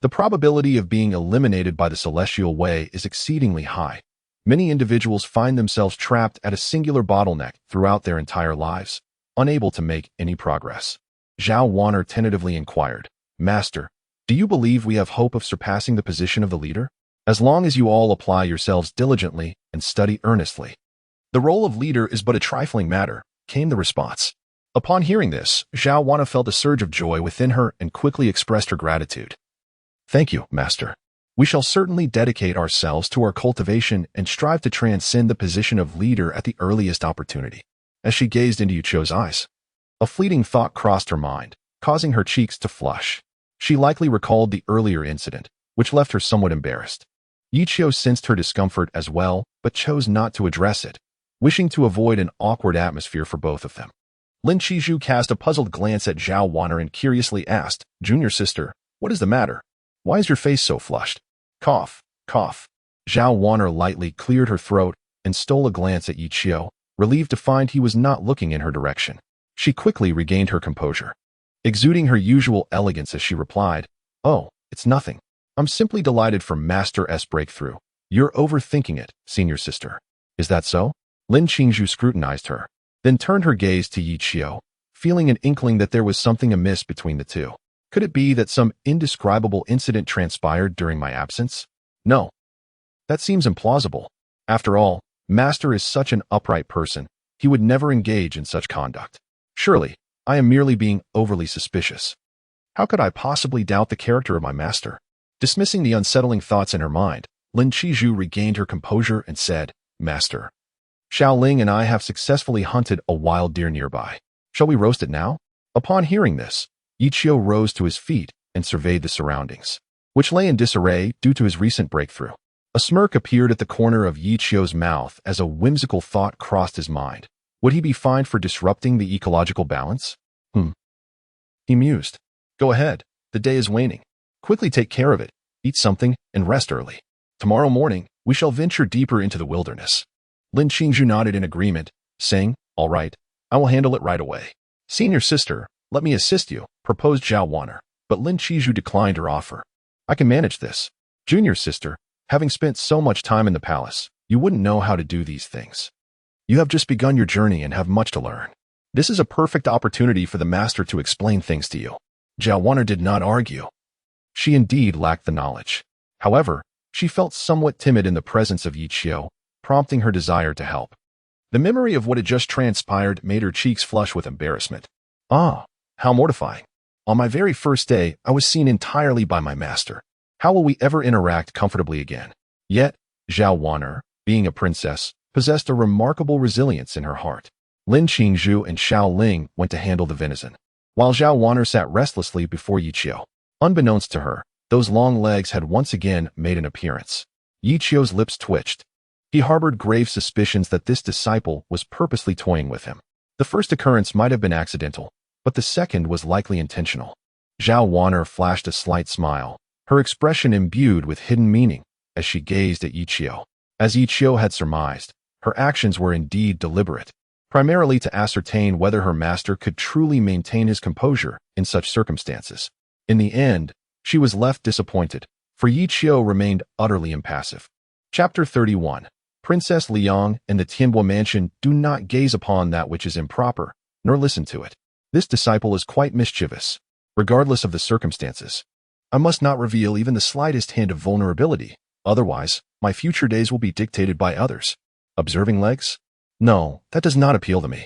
[SPEAKER 1] the probability of being eliminated by the celestial way is exceedingly high. Many individuals find themselves trapped at a singular bottleneck throughout their entire lives, unable to make any progress. Zhao Wan'er tentatively inquired, Master, do you believe we have hope of surpassing the position of the leader? As long as you all apply yourselves diligently and study earnestly. The role of leader is but a trifling matter, came the response. Upon hearing this, Zhao Wan'er felt a surge of joy within her and quickly expressed her gratitude. Thank you, Master. We shall certainly dedicate ourselves to our cultivation and strive to transcend the position of leader at the earliest opportunity. As she gazed into Yi Qiu's eyes, a fleeting thought crossed her mind, causing her cheeks to flush. She likely recalled the earlier incident, which left her somewhat embarrassed. Yi Qiu sensed her discomfort as well, but chose not to address it, wishing to avoid an awkward atmosphere for both of them. Lin Qizhu cast a puzzled glance at Zhao Wan'er and curiously asked, Junior sister, what is the matter? Why is your face so flushed? Cough, cough. Zhao Wan'er lightly cleared her throat and stole a glance at Yi Qiu, relieved to find he was not looking in her direction. She quickly regained her composure, exuding her usual elegance as she replied, Oh, it's nothing. I'm simply delighted for Master S breakthrough. You're overthinking it, senior sister. Is that so? Lin Qingzhu scrutinized her, then turned her gaze to Yi Qiu, feeling an inkling that there was something amiss between the two. Could it be that some indescribable incident transpired during my absence? No. That seems implausible. After all, Master is such an upright person, he would never engage in such conduct. Surely, I am merely being overly suspicious. How could I possibly doubt the character of my master? Dismissing the unsettling thoughts in her mind, Lin Qizhu regained her composure and said, Master, Xiaoling and I have successfully hunted a wild deer nearby. Shall we roast it now? Upon hearing this, Yi Qiu rose to his feet and surveyed the surroundings, which lay in disarray due to his recent breakthrough. A smirk appeared at the corner of Yi Qiu's mouth as a whimsical thought crossed his mind. Would he be fined for disrupting the ecological balance? He mused. Go ahead, the day is waning. Quickly take care of it, eat something, and rest early. Tomorrow morning, we shall venture deeper into the wilderness. Lin Qingzhu nodded in agreement, saying, "All right, I will handle it right away." "Senior sister, let me assist you," proposed Zhao Wan'er, but Lin Qingzhu declined her offer. "I can manage this." "Junior sister, having spent so much time in the palace, you wouldn't know how to do these things. You have just begun your journey and have much to learn. This is a perfect opportunity for the master to explain things to you." Zhao Wan'er did not argue. She indeed lacked the knowledge. However, she felt somewhat timid in the presence of Yi Qiu, prompting her desire to help. The memory of what had just transpired made her cheeks flush with embarrassment. Ah, how mortifying. On my very first day, I was seen entirely by my master. How will we ever interact comfortably again? Yet, Zhao Wan'er, being a princess, possessed a remarkable resilience in her heart. Lin Qingzhu and Xiao Ling went to handle the venison, while Zhao Wan'er sat restlessly before Yi Qiu. Unbeknownst to her, those long legs had once again made an appearance. Yi Qiu's lips twitched. He harbored grave suspicions that this disciple was purposely toying with him. The first occurrence might have been accidental, but the second was likely intentional. Zhao Wan'er flashed a slight smile, her expression imbued with hidden meaning, as she gazed at Yi Qiu. As Yi Qiu had surmised, her actions were indeed deliberate, primarily to ascertain whether her master could truly maintain his composure in such circumstances. In the end, she was left disappointed, for Yi Qiu remained utterly impassive. Chapter 31. Princess Liang and the Tianbo mansion do not gaze upon that which is improper, nor listen to it. This disciple is quite mischievous, regardless of the circumstances. I must not reveal even the slightest hint of vulnerability, otherwise, my future days will be dictated by others. Observing legs? No, that does not appeal to me.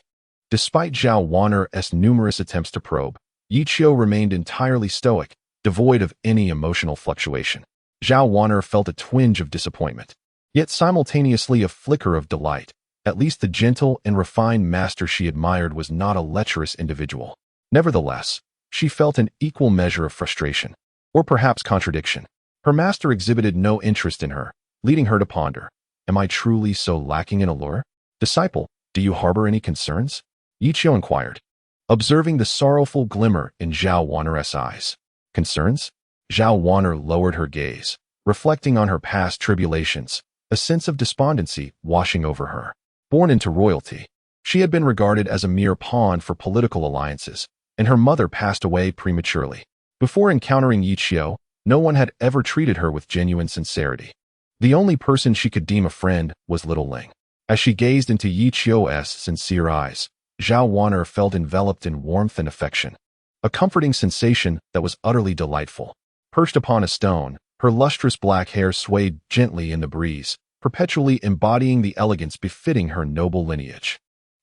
[SPEAKER 1] Despite Zhao Wan'er's numerous attempts to probe, Yi Qiu remained entirely stoic, devoid of any emotional fluctuation. Zhao Wan'er felt a twinge of disappointment, yet simultaneously a flicker of delight. At least the gentle and refined master she admired was not a lecherous individual. Nevertheless, she felt an equal measure of frustration, or perhaps contradiction. Her master exhibited no interest in her, leading her to ponder, "Am I truly so lacking in allure? Disciple, do you harbor any concerns?" Yi Qiu inquired, observing the sorrowful glimmer in Zhao Wan'er's eyes. "Concerns?" Zhao Wan'er lowered her gaze, reflecting on her past tribulations, a sense of despondency washing over her. Born into royalty, she had been regarded as a mere pawn for political alliances, and her mother passed away prematurely. Before encountering Yi Qiu, no one had ever treated her with genuine sincerity. The only person she could deem a friend was little Ling. As she gazed into Yi Qiu's sincere eyes, Zhao Wan'er felt enveloped in warmth and affection, a comforting sensation that was utterly delightful. Perched upon a stone, her lustrous black hair swayed gently in the breeze, perpetually embodying the elegance befitting her noble lineage.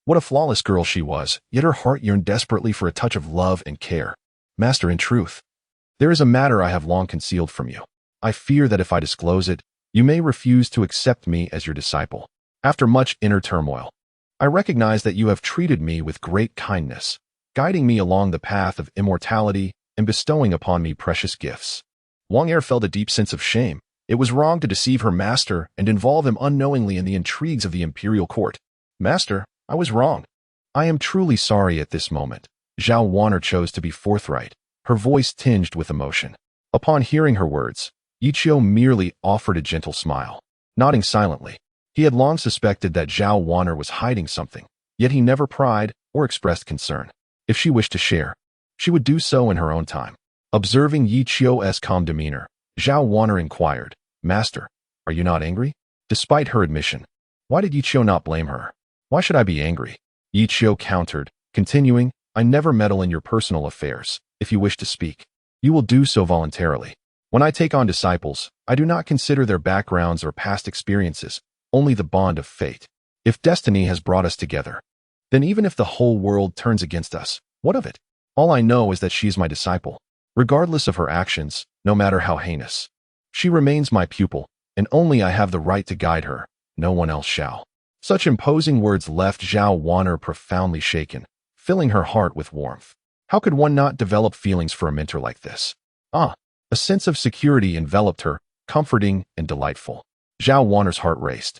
[SPEAKER 1] What a flawless girl she was, yet her heart yearned desperately for a touch of love and care. "Master, in truth, there is a matter I have long concealed from you. I fear that if I disclose it, you may refuse to accept me as your disciple. After much inner turmoil, I recognize that you have treated me with great kindness, guiding me along the path of immortality and bestowing upon me precious gifts." Wang Er felt a deep sense of shame. It was wrong to deceive her master and involve him unknowingly in the intrigues of the imperial court. "Master, I was wrong. I am truly sorry at this moment." Zhao Wan'er chose to be forthright, her voice tinged with emotion. Upon hearing her words, Yi Qiu merely offered a gentle smile, nodding silently. He had long suspected that Zhao Wan'er was hiding something, yet he never pried or expressed concern. If she wished to share, she would do so in her own time. Observing Yi Qiu's calm demeanor, Zhao Wan'er inquired, "Master, are you not angry?" Despite her admission, why did Yi Qiu not blame her? "Why should I be angry?" Yi Qiu countered, continuing, "I never meddle in your personal affairs. If you wish to speak, you will do so voluntarily. When I take on disciples, I do not consider their backgrounds or past experiences, only the bond of fate. If destiny has brought us together, then even if the whole world turns against us, what of it? All I know is that she is my disciple. Regardless of her actions, no matter how heinous, she remains my pupil, and only I have the right to guide her. No one else shall." Such imposing words left Zhao Wan'er profoundly shaken, filling her heart with warmth. How could one not develop feelings for a mentor like this? A sense of security enveloped her, comforting and delightful. Zhao Wan'er's heart raced.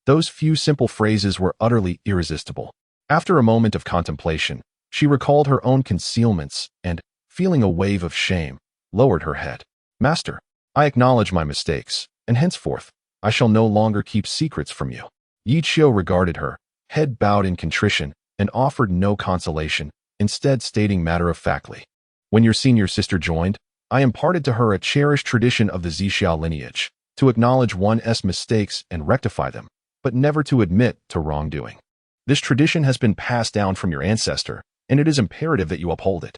[SPEAKER 1] Those few simple phrases were utterly irresistible. After a moment of contemplation, she recalled her own concealments and, feeling a wave of shame, lowered her head. "Master, I acknowledge my mistakes. and henceforth, I shall no longer keep secrets from you." Yi Qiu regarded her, head bowed in contrition, and offered no consolation, instead stating matter-of-factly, "When your senior sister joined, I imparted to her a cherished tradition of the Zixiao lineage, to acknowledge one's mistakes and rectify them, but never to admit to wrongdoing. This tradition has been passed down from your ancestor, and it is imperative that you uphold it.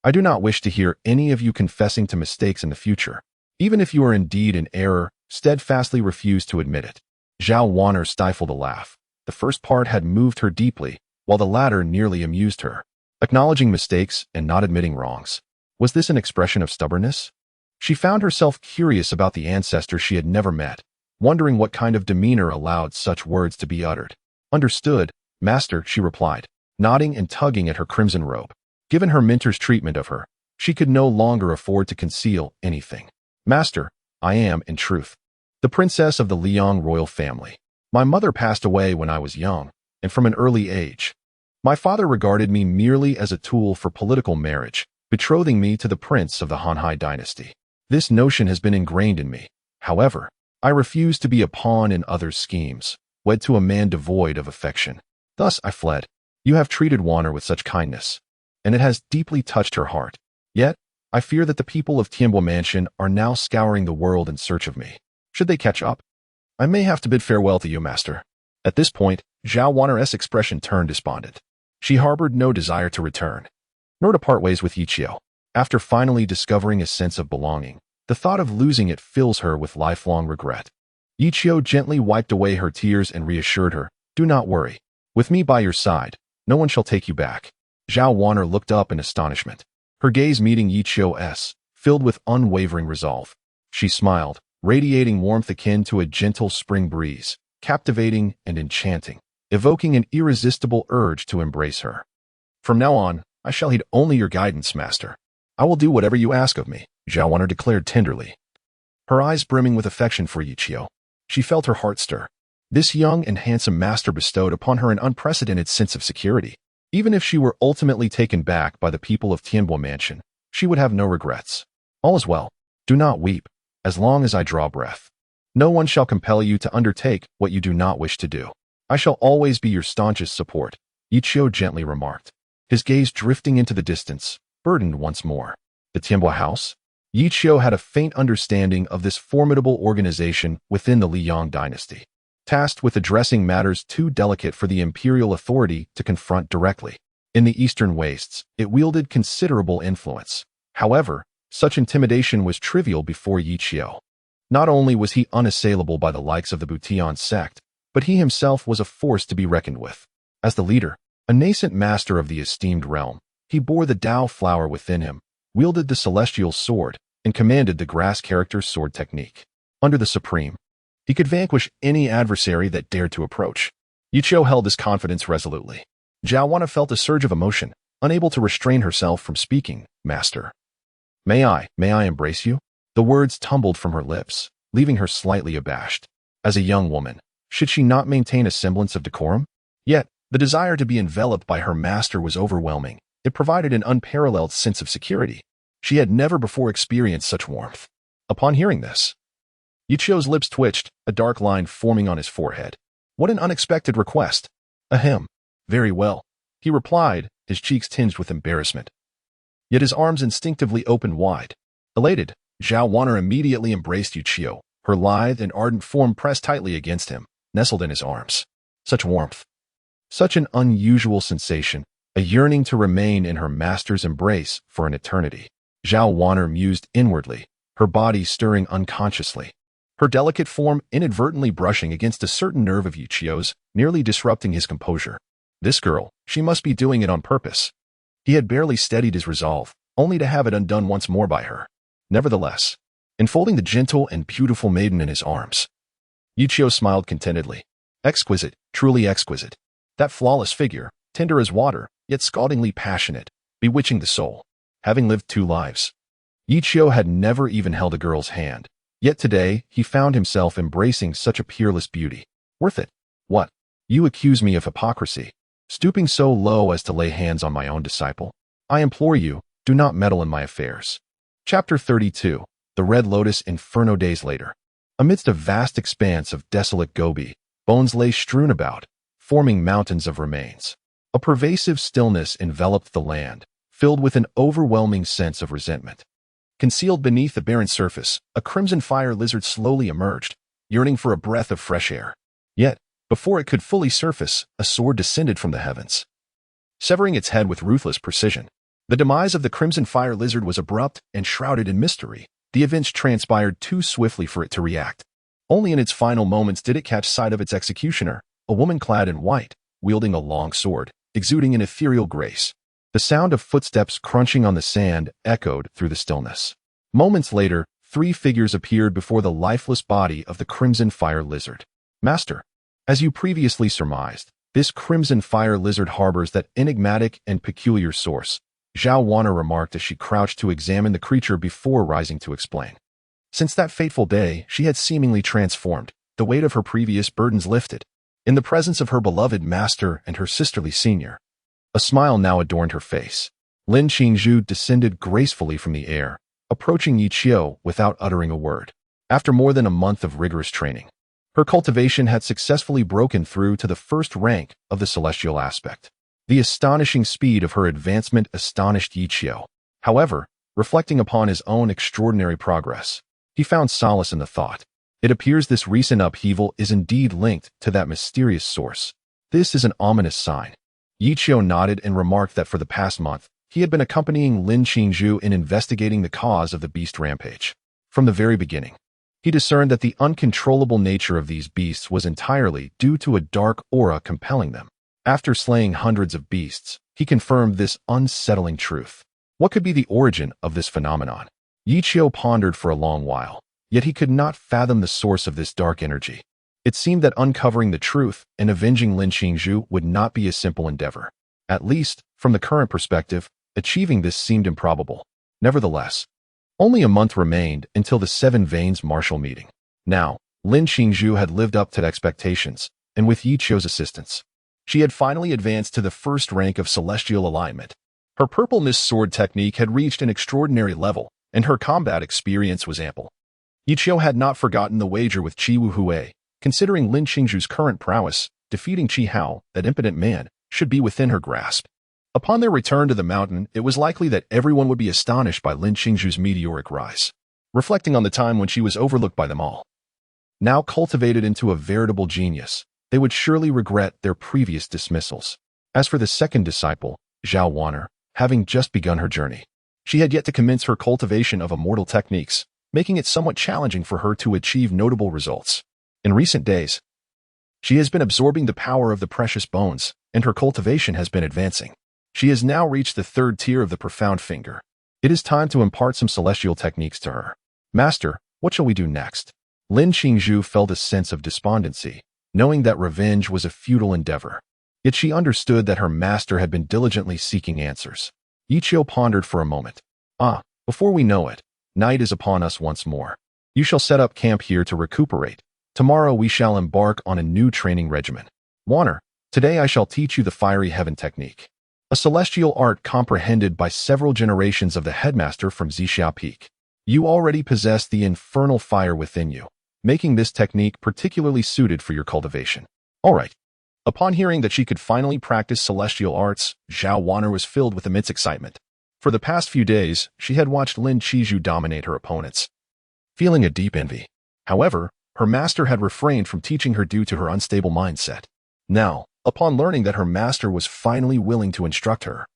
[SPEAKER 1] I do not wish to hear any of you confessing to mistakes in the future. Even if you are indeed in error, steadfastly refuse to admit it." Zhao Wanner stifled a laugh. The first part had moved her deeply, while the latter nearly amused her. Acknowledging mistakes and not admitting wrongs. Was this an expression of stubbornness? She found herself curious about the ancestor she had never met, wondering what kind of demeanor allowed such words to be uttered. "Understood, Master," she replied, nodding and tugging at her crimson robe. Given her mentor's treatment of her, she could no longer afford to conceal anything. "Master, I am, in truth, the princess of the Liang royal family. My mother passed away when I was young, and from an early age. My father regarded me merely as a tool for political marriage, betrothing me to the prince of the Hanhai dynasty. This notion has been ingrained in me. However, I refuse to be a pawn in others' schemes, wed to a man devoid of affection. Thus I fled. You have treated Wanner with such kindness, and it has deeply touched her heart. Yet, I fear that the people of Tianbo Mansion are now scouring the world in search of me. Should they catch up, I may have to bid farewell to you, Master." At this point, Zhao Wanner's expression turned despondent. She harbored no desire to return, nor to part ways with Yi Qiu. After finally discovering a sense of belonging, the thought of losing it fills her with lifelong regret. Yi Qiu gently wiped away her tears and reassured her, "Do not worry. With me by your side, no one shall take you back." Zhao Wanner looked up in astonishment, her gaze meeting Yi Qiu's, filled with unwavering resolve. She smiled, radiating warmth akin to a gentle spring breeze, captivating and enchanting, evoking an irresistible urge to embrace her. "From now on, I shall heed only your guidance, Master. I will do whatever you ask of me," Zhao Wanner declared tenderly, her eyes brimming with affection for Yi Qiu. She felt her heart stir. This young and handsome master bestowed upon her an unprecedented sense of security. Even if she were ultimately taken back by the people of Tianbo Mansion, she would have no regrets. "All is well. Do not weep. As long as I draw breath, no one shall compel you to undertake what you do not wish to do. I shall always be your staunchest support," Yi Qiu gently remarked, his gaze drifting into the distance, burdened once more. The Tianbo house? Yi Qiu had a faint understanding of this formidable organization within the Liang dynasty, tasked with addressing matters too delicate for the imperial authority to confront directly. In the eastern wastes, it wielded considerable influence. However, such intimidation was trivial before Yi Qiu. Not only was he unassailable by the likes of the Butian sect, but he himself was a force to be reckoned with. As the leader, a nascent master of the esteemed realm, he bore the Tao flower within him, wielded the celestial sword, and commanded the grass character sword technique. Under the Supreme, he could vanquish any adversary that dared to approach. Yi Qiu held his confidence resolutely. Zhao Wanner felt a surge of emotion, unable to restrain herself from speaking. "Master. May I embrace you?" The words tumbled from her lips, leaving her slightly abashed. As a young woman, should she not maintain a semblance of decorum? Yet, the desire to be enveloped by her master was overwhelming. It provided an unparalleled sense of security. She had never before experienced such warmth. Upon hearing this, Yi Qiu's lips twitched, a dark line forming on his forehead. What an unexpected request. "Ahem. Very well," he replied, his cheeks tinged with embarrassment. Yet his arms instinctively opened wide. Elated, Zhao Wanner immediately embraced Yi Qiu, her lithe and ardent form pressed tightly against him, nestled in his arms. Such warmth. Such an unusual sensation, a yearning to remain in her master's embrace for an eternity. Zhao Wanner mused inwardly, her body stirring unconsciously, her delicate form inadvertently brushing against a certain nerve of Yi Qiu's, nearly disrupting his composure. This girl, she must be doing it on purpose. He had barely steadied his resolve, only to have it undone once more by her. Nevertheless, enfolding the gentle and beautiful maiden in his arms, Yi Qiu smiled contentedly. Exquisite, truly exquisite. That flawless figure, tender as water, yet scaldingly passionate, bewitching the soul. Having lived 2 lives, Yi Qiu had never even held a girl's hand. Yet today, he found himself embracing such a peerless beauty. Worth it. What? You accuse me of hypocrisy, stooping so low as to lay hands on my own disciple? I implore you, do not meddle in my affairs. Chapter 32. The Red Lotus. Inferno. Days later, Amidst a vast expanse of desolate Gobi, bones lay strewn about, forming mountains of remains. A pervasive stillness enveloped the land, filled with an overwhelming sense of resentment. Concealed beneath the barren surface, a crimson fire lizard slowly emerged, yearning for a breath of fresh air. Yet, before it could fully surface, a sword descended from the heavens, severing its head with ruthless precision. The demise of the crimson fire lizard was abrupt and shrouded in mystery. The events transpired too swiftly for it to react. Only in its final moments did it catch sight of its executioner, a woman clad in white, wielding a long sword, exuding an ethereal grace. The sound of footsteps crunching on the sand echoed through the stillness. Moments later, 3 figures appeared before the lifeless body of the crimson fire lizard. Master, as you previously surmised, this crimson fire lizard harbors that enigmatic and peculiar source, Zhao Wanner remarked as she crouched to examine the creature before rising to explain. Since that fateful day, she had seemingly transformed, the weight of her previous burdens lifted. In the presence of her beloved master and her sisterly senior, a smile now adorned her face. Lin Qingzhu descended gracefully from the air, approaching Yi Qiu without uttering a word. After more than a month of rigorous training, her cultivation had successfully broken through to the first rank of the celestial aspect. The astonishing speed of her advancement astonished Yi Qiu. However, reflecting upon his own extraordinary progress, he found solace in the thought. It appears this recent upheaval is indeed linked to that mysterious source. This is an ominous sign. Yi Qiu nodded and remarked that for the past month, he had been accompanying Lin Qingzhu in investigating the cause of the beast rampage. From the very beginning, he discerned that the uncontrollable nature of these beasts was entirely due to a dark aura compelling them. After slaying hundreds of beasts, he confirmed this unsettling truth. What could be the origin of this phenomenon? Yi Qiu pondered for a long while, yet he could not fathom the source of this dark energy. It seemed that uncovering the truth and avenging Lin Qingzhu would not be a simple endeavor. At least, from the current perspective, achieving this seemed improbable. Nevertheless, only a month remained until the Seven Veins martial meeting. Now, Lin Qingzhu had lived up to expectations, and with Yi Qiu's assistance, she had finally advanced to the first rank of celestial alignment. Her purple mist sword technique had reached an extraordinary level, and her combat experience was ample. Yi Qiu had not forgotten the wager with Qi Wu Hui. Considering Lin Qingzhu's current prowess, defeating Qi Hao, that impotent man, should be within her grasp. Upon their return to the mountain, it was likely that everyone would be astonished by Lin Qingzhu's meteoric rise, reflecting on the time when she was overlooked by them all. Now cultivated into a veritable genius, they would surely regret their previous dismissals. As for the second disciple, Zhao Wanner, having just begun her journey, she had yet to commence her cultivation of immortal techniques, making it somewhat challenging for her to achieve notable results. In recent days, she has been absorbing the power of the precious bones, and her cultivation has been advancing. She has now reached the 3rd tier of the profound finger. It is time to impart some celestial techniques to her. Master, what shall we do next? Lin Qingzhu felt a sense of despondency, knowing that revenge was a futile endeavor. Yet she understood that her master had been diligently seeking answers. Yi Qiu pondered for a moment. Before we know it, night is upon us once more. You shall set up camp here to recuperate. Tomorrow we shall embark on a new training regimen. Wanner, today I shall teach you the fiery heaven technique, a celestial art comprehended by several generations of the headmaster from Zixia Peak. You already possess the infernal fire within you, making this technique particularly suited for your cultivation. All right. Upon hearing that she could finally practice celestial arts, Zhao Wanner was filled with immense excitement. For the past few days, she had watched Lin Qingzhu dominate her opponents, feeling a deep envy. However, her master had refrained from teaching her due to her unstable mindset. Now, upon learning that her master was finally willing to instruct her,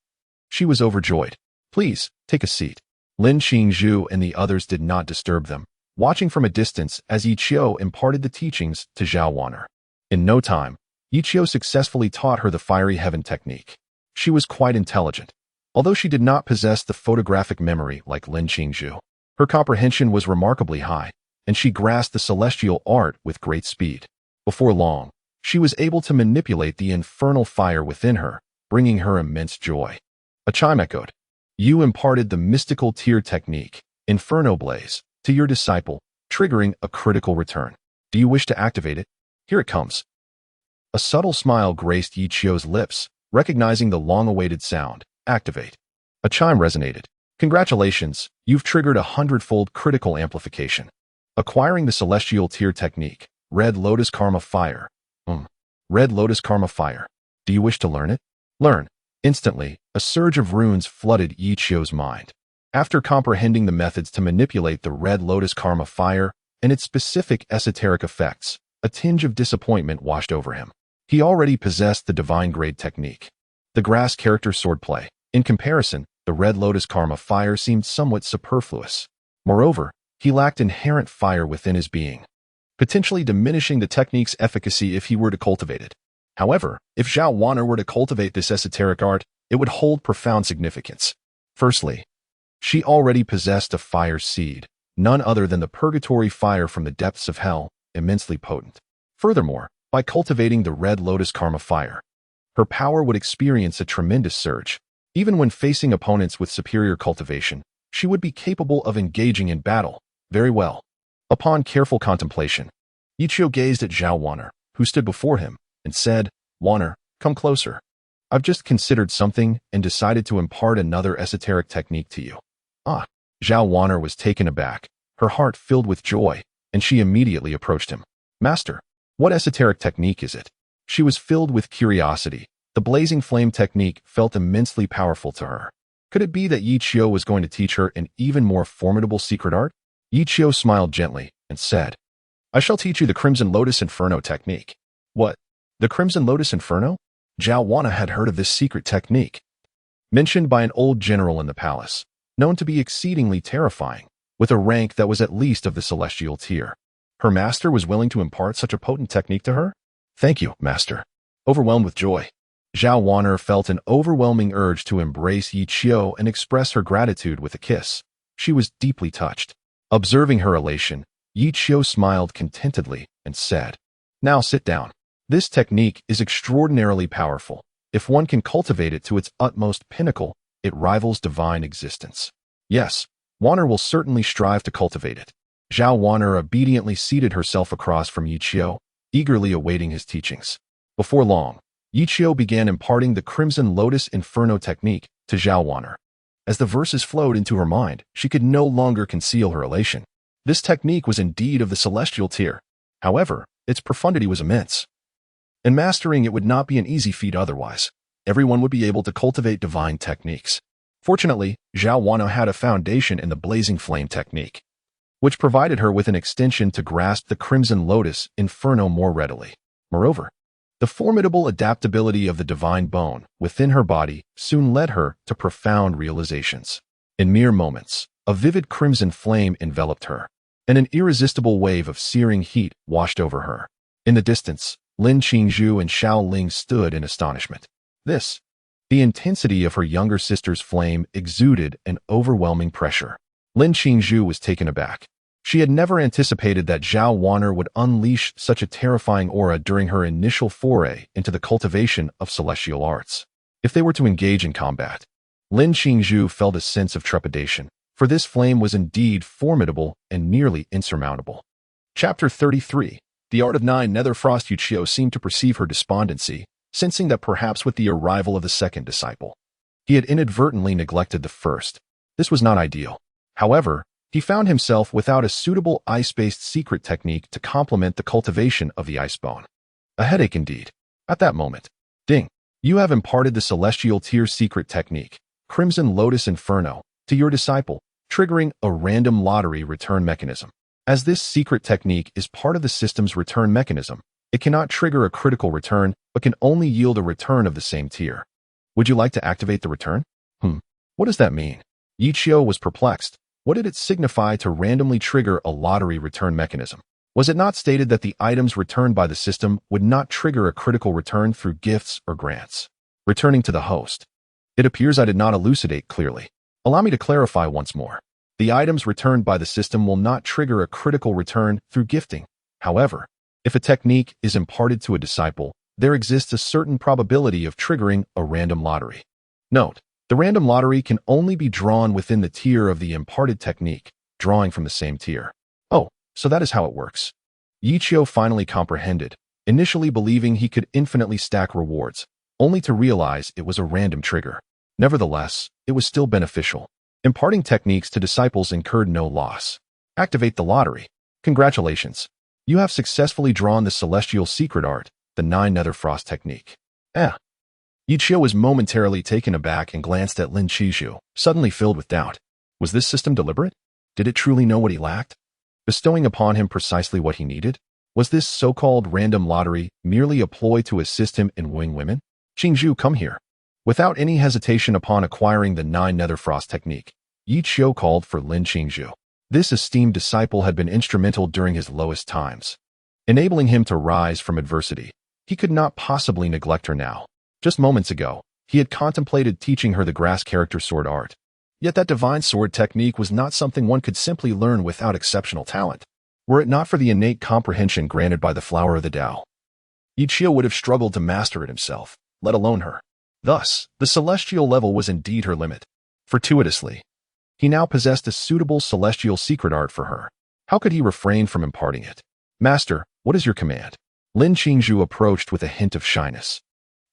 [SPEAKER 1] she was overjoyed. Please, take a seat. Lin Qingzhu and the others did not disturb them, watching from a distance as Yi Qiu imparted the teachings to Zhao Wanner. In no time, Yi Qiu successfully taught her the fiery heaven technique. She was quite intelligent. Although she did not possess the photographic memory like Lin Qingzhu, her comprehension was remarkably high, and she grasped the celestial art with great speed. Before long, she was able to manipulate the infernal fire within her, bringing her immense joy. A chime echoed. You imparted the mystical tear technique, Inferno Blaze, to your disciple, triggering a critical return. Do you wish to activate it? Here it comes. A subtle smile graced Yi Qiu's lips, recognizing the long-awaited sound. Activate. A chime resonated. Congratulations, you've triggered a 100-fold critical amplification. Acquiring the Celestial Tier Technique. Red Lotus Karma Fire. Red Lotus Karma Fire. Do you wish to learn it? Learn. Instantly, a surge of runes flooded Yi Qiu's mind. After comprehending the methods to manipulate the Red Lotus Karma Fire and its specific esoteric effects, a tinge of disappointment washed over him. He already possessed the divine grade technique. The grass character swordplay. In comparison, the Red Lotus Karma Fire seemed somewhat superfluous. Moreover, he lacked inherent fire within his being, potentially diminishing the technique's efficacy if he were to cultivate it. However, if Zhao Wanner were to cultivate this esoteric art, it would hold profound significance. Firstly, she already possessed a fire seed, none other than the purgatory fire from the depths of hell, immensely potent. Furthermore, by cultivating the Red Lotus Karma Fire, her power would experience a tremendous surge. Even when facing opponents with superior cultivation, she would be capable of engaging in battle. Very well. Upon careful contemplation, Yi Qiu gazed at Zhao Wanner, who stood before him, and said, "Wanner, come closer. I've just considered something and decided to impart another esoteric technique to you." Ah! Zhao Wanner was taken aback, her heart filled with joy, and she immediately approached him. "Master, what esoteric technique is it?" She was filled with curiosity. The blazing flame technique felt immensely powerful to her. Could it be that Yi Qiu was going to teach her an even more formidable secret art? Yi Qiu smiled gently and said, "I shall teach you the Crimson Lotus Inferno technique." What? The Crimson Lotus Inferno? Zhao Wanner had heard of this secret technique, mentioned by an old general in the palace, known to be exceedingly terrifying, with a rank that was at least of the celestial tier. Her master was willing to impart such a potent technique to her? "Thank you, master." Overwhelmed with joy, Zhao Wanner felt an overwhelming urge to embrace Yi Qiu and express her gratitude with a kiss. She was deeply touched. Observing her elation, Yi Qiu smiled contentedly and said, "Now sit down. This technique is extraordinarily powerful. If one can cultivate it to its utmost pinnacle, it rivals divine existence. Yes, Wanner will certainly strive to cultivate it." Zhao Wanner obediently seated herself across from Yi Qiu, eagerly awaiting his teachings. Before long, Yi Qiu began imparting the Crimson Lotus Inferno technique to Zhao Wanner. As the verses flowed into her mind, she could no longer conceal her elation. This technique was indeed of the celestial tier. However, its profundity was immense, and mastering it would not be an easy feat otherwise. Everyone would be able to cultivate divine techniques. Fortunately, Zhao Wanner had a foundation in the blazing flame technique, which provided her with an extension to grasp the Crimson Lotus Inferno more readily. Moreover, the formidable adaptability of the divine bone within her body soon led her to profound realizations. In mere moments, a vivid crimson flame enveloped her, and an irresistible wave of searing heat washed over her. In the distance, Lin Qingzhu and Xiao Ling stood in astonishment. The intensity of her younger sister's flame exuded an overwhelming pressure. Lin Qingzhu was taken aback. She had never anticipated that Zhao Wanner would unleash such a terrifying aura during her initial foray into the cultivation of celestial arts. If they were to engage in combat, Lin Qingzhu felt a sense of trepidation, for this flame was indeed formidable and nearly insurmountable. Chapter 33. The Art of Nine. Netherfrost. Yi Qiu seemed to perceive her despondency, sensing that perhaps with the arrival of the second disciple, he had inadvertently neglected the first. This was not ideal. However, he found himself without a suitable ice-based secret technique to complement the cultivation of the ice bone. A headache indeed. At that moment, ding! You have imparted the celestial tier secret technique, Crimson Lotus Inferno, to your disciple, triggering a random lottery return mechanism. As this secret technique is part of the system's return mechanism, it cannot trigger a critical return, but can only yield a return of the same tier. Would you like to activate the return? What does that mean? Yi Qiu was perplexed. What did it signify to randomly trigger a lottery return mechanism? Was it not stated that the items returned by the system would not trigger a critical return through gifts or grants? Returning to the host. It appears I did not elucidate clearly. Allow me to clarify once more. The items returned by the system will not trigger a critical return through gifting. However, if a technique is imparted to a disciple, there exists a certain probability of triggering a random lottery. Note: the random lottery can only be drawn within the tier of the imparted technique, drawing from the same tier. Oh, so that is how it works. Yi Qiu finally comprehended, initially believing he could infinitely stack rewards, only to realize it was a random trigger. Nevertheless, it was still beneficial. Imparting techniques to disciples incurred no loss. Activate the lottery. Congratulations. You have successfully drawn the celestial secret art, the Nine Nether Frost technique. Eh. Yichio was momentarily taken aback and glanced at Lin Qizhu, suddenly filled with doubt. Was this system deliberate? Did it truly know what he lacked? Bestowing upon him precisely what he needed? Was this so-called random lottery merely a ploy to assist him in wooing women? Qingzhu, come here. Without any hesitation upon acquiring the Nine Nether Frost technique, Yichio called for Lin Qingzhu. This esteemed disciple had been instrumental during his lowest times, enabling him to rise from adversity. He could not possibly neglect her now. Just moments ago, he had contemplated teaching her the grass character sword art. Yet that divine sword technique was not something one could simply learn without exceptional talent. Were it not for the innate comprehension granted by the flower of the Tao, Yichio would have struggled to master it himself, let alone her. Thus, the celestial level was indeed her limit. Fortuitously, he now possessed a suitable celestial secret art for her. How could he refrain from imparting it? Master, what is your command? Lin Qingzhu approached with a hint of shyness,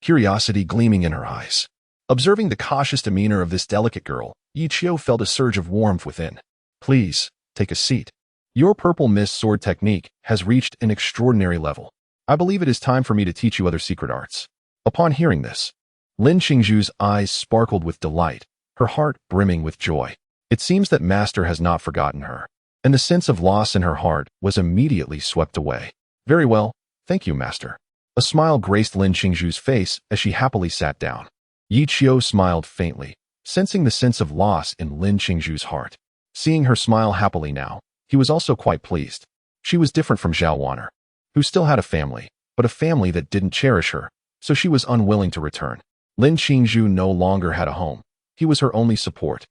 [SPEAKER 1] curiosity gleaming in her eyes. Observing the cautious demeanor of this delicate girl, Yichio felt a surge of warmth within. Please, take a seat. Your purple mist sword technique has reached an extraordinary level. I believe it is time for me to teach you other secret arts. Upon hearing this, Lin Qingzhu's eyes sparkled with delight, her heart brimming with joy. It seems that Master has not forgotten her, and the sense of loss in her heart was immediately swept away. Very well, thank you, Master. A smile graced Lin Qingzhu's face as she happily sat down. Yichio smiled faintly, sensing the sense of loss in Lin Qingzhu's heart. Seeing her smile happily now, he was also quite pleased. She was different from Zhao Wanner, who still had a family, but a family that didn't cherish her, so she was unwilling to return. Lin Qingzhu no longer had a home. He was her only support.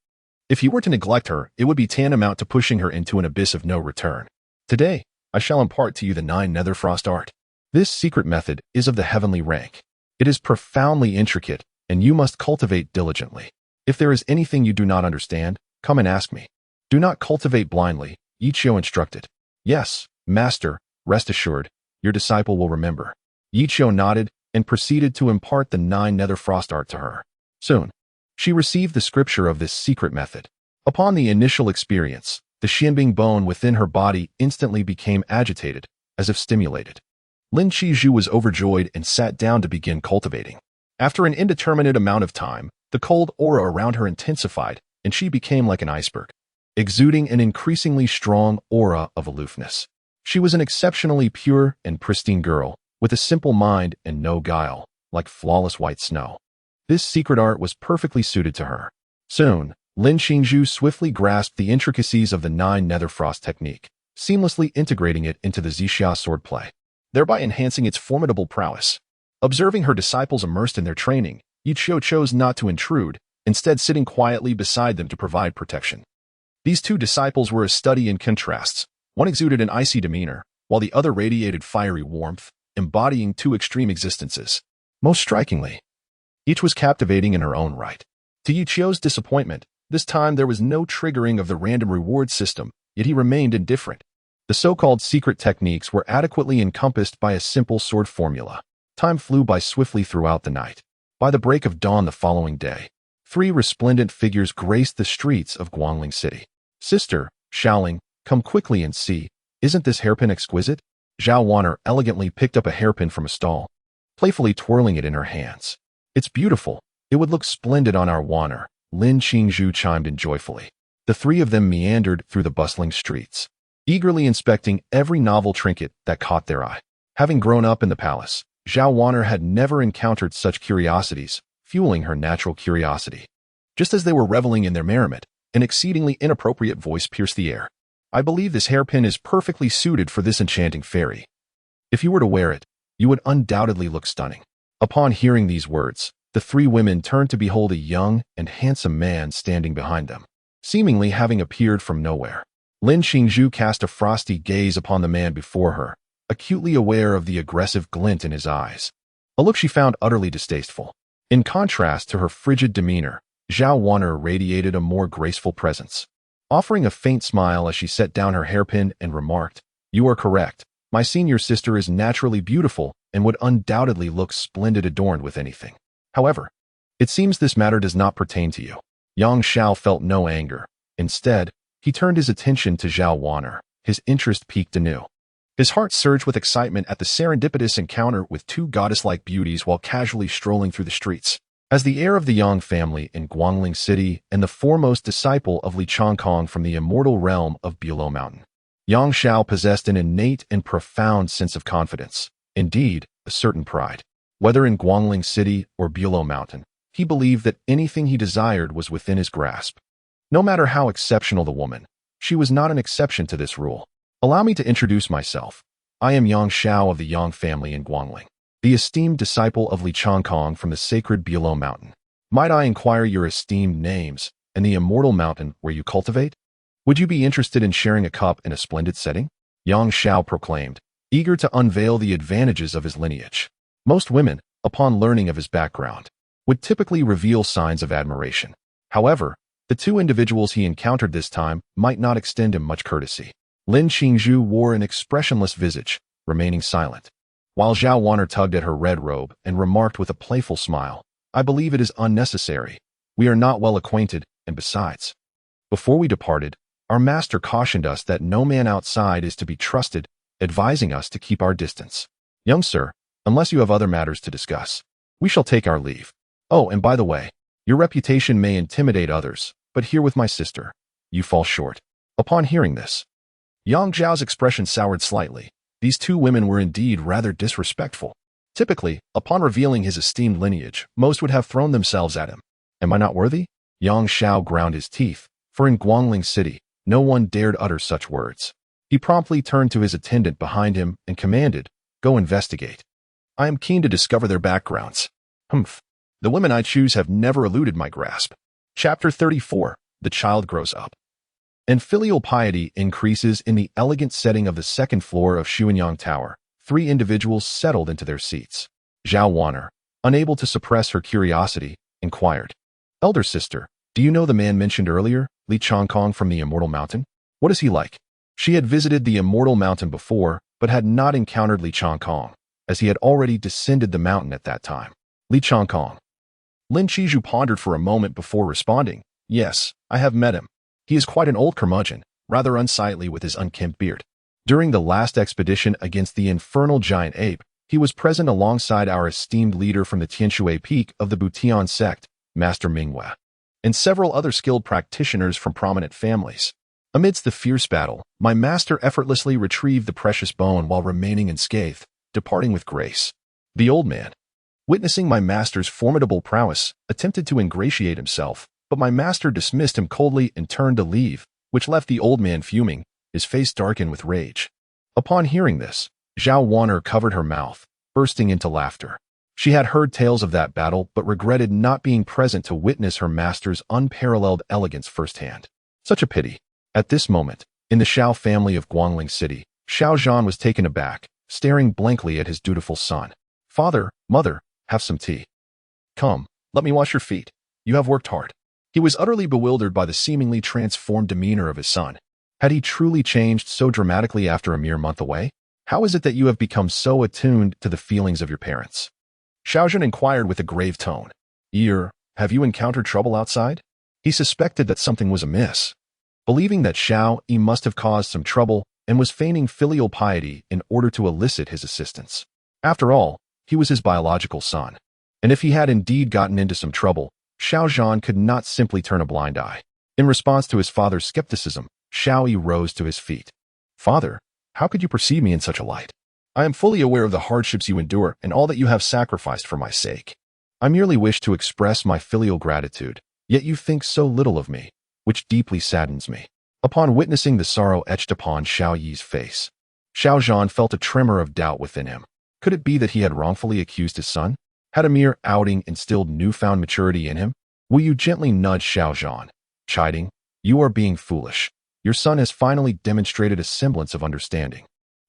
[SPEAKER 1] If he were to neglect her, it would be tantamount to pushing her into an abyss of no return. Today, I shall impart to you the Nine Nether Frost art. This secret method is of the heavenly rank. It is profoundly intricate, and you must cultivate diligently. If there is anything you do not understand, come and ask me. Do not cultivate blindly, Yichio instructed. Yes, Master, rest assured, your disciple will remember. Yichio nodded and proceeded to impart the Nine Nether Frost art to her. Soon, she received the scripture of this secret method. Upon the initial experience, the Xianbing bone within her body instantly became agitated, as if stimulated. Lin Qizhu was overjoyed and sat down to begin cultivating. After an indeterminate amount of time, the cold aura around her intensified, and she became like an iceberg, exuding an increasingly strong aura of aloofness. She was an exceptionally pure and pristine girl, with a simple mind and no guile, like flawless white snow. This secret art was perfectly suited to her. Soon, Lin Qingzhu swiftly grasped the intricacies of the Nine Nether Frost technique, seamlessly integrating it into the Zixia swordplay, thereby enhancing its formidable prowess. Observing her disciples immersed in their training, Yichio chose not to intrude, instead sitting quietly beside them to provide protection. These two disciples were a study in contrasts. One exuded an icy demeanor, while the other radiated fiery warmth, embodying two extreme existences. Most strikingly, each was captivating in her own right. To Yichio's disappointment, this time there was no triggering of the random reward system, yet he remained indifferent. The so-called secret techniques were adequately encompassed by a simple sword formula. Time flew by swiftly throughout the night. By the break of dawn the following day, 3 resplendent figures graced the streets of Guangling City. Sister, Shaoling, come quickly and see, isn't this hairpin exquisite? Zhao Wanner elegantly picked up a hairpin from a stall, playfully twirling it in her hands. It's beautiful. It would look splendid on our Wanner, Lin Qingzhu chimed in joyfully. The 3 of them meandered through the bustling streets, eagerly inspecting every novel trinket that caught their eye. Having grown up in the palace, Zhao Wanner had never encountered such curiosities, fueling her natural curiosity. Just as they were reveling in their merriment, an exceedingly inappropriate voice pierced the air. I believe this hairpin is perfectly suited for this enchanting fairy. If you were to wear it, you would undoubtedly look stunning. Upon hearing these words, the 3 women turned to behold a young and handsome man standing behind them, seemingly having appeared from nowhere. Lin Qingzhu cast a frosty gaze upon the man before her, acutely aware of the aggressive glint in his eyes, a look she found utterly distasteful. In contrast to her frigid demeanor, Zhao Wanner radiated a more graceful presence, offering a faint smile as she set down her hairpin and remarked, "You are correct. My senior sister is naturally beautiful and would undoubtedly look splendid adorned with anything. However, it seems this matter does not pertain to you." Yang Xiao felt no anger. Instead, he turned his attention to Zhao Wanner, his interest piqued anew. His heart surged with excitement at the serendipitous encounter with two goddess-like beauties while casually strolling through the streets. As the heir of the Yang family in Guangling City and the foremost disciple of Li Changkong from the immortal realm of Below Mountain, Yang Xiao possessed an innate and profound sense of confidence, indeed, a certain pride. Whether in Guangling City or Below Mountain, he believed that anything he desired was within his grasp. No matter how exceptional the woman, she was not an exception to this rule. Allow me to introduce myself. I am Yang Xiao of the Yang family in Guangling, the esteemed disciple of Li Changkong from the sacred Below Mountain. Might I inquire your esteemed names and the immortal mountain where you cultivate? Would you be interested in sharing a cup in a splendid setting? Yang Xiao proclaimed, eager to unveil the advantages of his lineage. Most women, upon learning of his background, would typically reveal signs of admiration. However, the two individuals he encountered this time might not extend him much courtesy. Lin Qingzhu wore an expressionless visage, remaining silent, while Zhao Wanner tugged at her red robe and remarked with a playful smile, I believe it is unnecessary. We are not well acquainted, and besides. Before we departed, our master cautioned us that no man outside is to be trusted, advising us to keep our distance. Young sir, unless you have other matters to discuss, we shall take our leave. Oh, and by the way, your reputation may intimidate others, but here with my sister, you fall short. Upon hearing this, Yang Zhao's expression soured slightly. These two women were indeed rather disrespectful. Typically, upon revealing his esteemed lineage, most would have thrown themselves at him. Am I not worthy? Yang Xiao ground his teeth, for in Guangling City, no one dared utter such words. He promptly turned to his attendant behind him and commanded, go investigate. I am keen to discover their backgrounds. Humph. The women I choose have never eluded my grasp. Chapter 34. The Child Grows Up. And filial piety increases in the elegant setting of the second floor of Xuanyang Tower. Three individuals settled into their seats. Zhao Wanner, unable to suppress her curiosity, inquired, Elder sister, do you know the man mentioned earlier, Li Changkong from the Immortal Mountain? What is he like? She had visited the Immortal Mountain before, but had not encountered Li Changkong, as he had already descended the mountain at that time. Li Changkong. Lin Qizhu pondered for a moment before responding, yes, I have met him. He is quite an old curmudgeon, rather unsightly with his unkempt beard. During the last expedition against the infernal giant ape, he was present alongside our esteemed leader from the Tianshui Peak of the Butian sect, Master Minghua, and several other skilled practitioners from prominent families. Amidst the fierce battle, my master effortlessly retrieved the precious bone while remaining unscathed, departing with grace. The old man, witnessing my master's formidable prowess, attempted to ingratiate himself, but my master dismissed him coldly and turned to leave, which left the old man fuming, his face darkened with rage. Upon hearing this, Zhao Wanner covered her mouth, bursting into laughter. She had heard tales of that battle but regretted not being present to witness her master's unparalleled elegance firsthand. Such a pity. At this moment, in the Xiao family of Guangling City, Xiao Zhan was taken aback, staring blankly at his dutiful son. Father, mother, have some tea. Come, let me wash your feet. You have worked hard. He was utterly bewildered by the seemingly transformed demeanor of his son. Had he truly changed so dramatically after a mere month away? How is it that you have become so attuned to the feelings of your parents? Xiaozhen inquired with a grave tone. Have you encountered trouble outside? He suspected that something was amiss. Believing that Xiao Yi must have caused some trouble and was feigning filial piety in order to elicit his assistance. After all, he was his biological son. And if he had indeed gotten into some trouble, Xiao Zhan could not simply turn a blind eye. In response to his father's skepticism, Xiao Yi rose to his feet. Father, how could you perceive me in such a light? I am fully aware of the hardships you endure and all that you have sacrificed for my sake. I merely wish to express my filial gratitude, yet you think so little of me, which deeply saddens me. Upon witnessing the sorrow etched upon Xiao Yi's face, Xiao Zhan felt a tremor of doubt within him. Could it be that he had wrongfully accused his son? Had a mere outing instilled newfound maturity in him? Will you gently nudge Xiao Zhan, chiding, you are being foolish. Your son has finally demonstrated a semblance of understanding.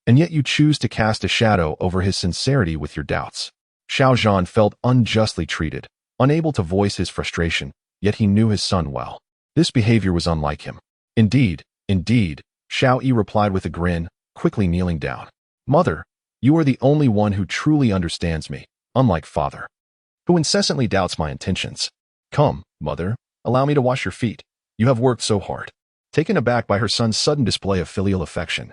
[SPEAKER 1] And yet you choose to cast a shadow over his sincerity with your doubts. Xiao Zhan felt unjustly treated, unable to voice his frustration, yet he knew his son well. This behavior was unlike him. Indeed, Xiao Yi replied with a grin, quickly kneeling down. Mother, you are the only one who truly understands me, unlike father, who incessantly doubts my intentions. Come, mother, allow me to wash your feet. You have worked so hard. taken aback by her son's sudden display of filial affection.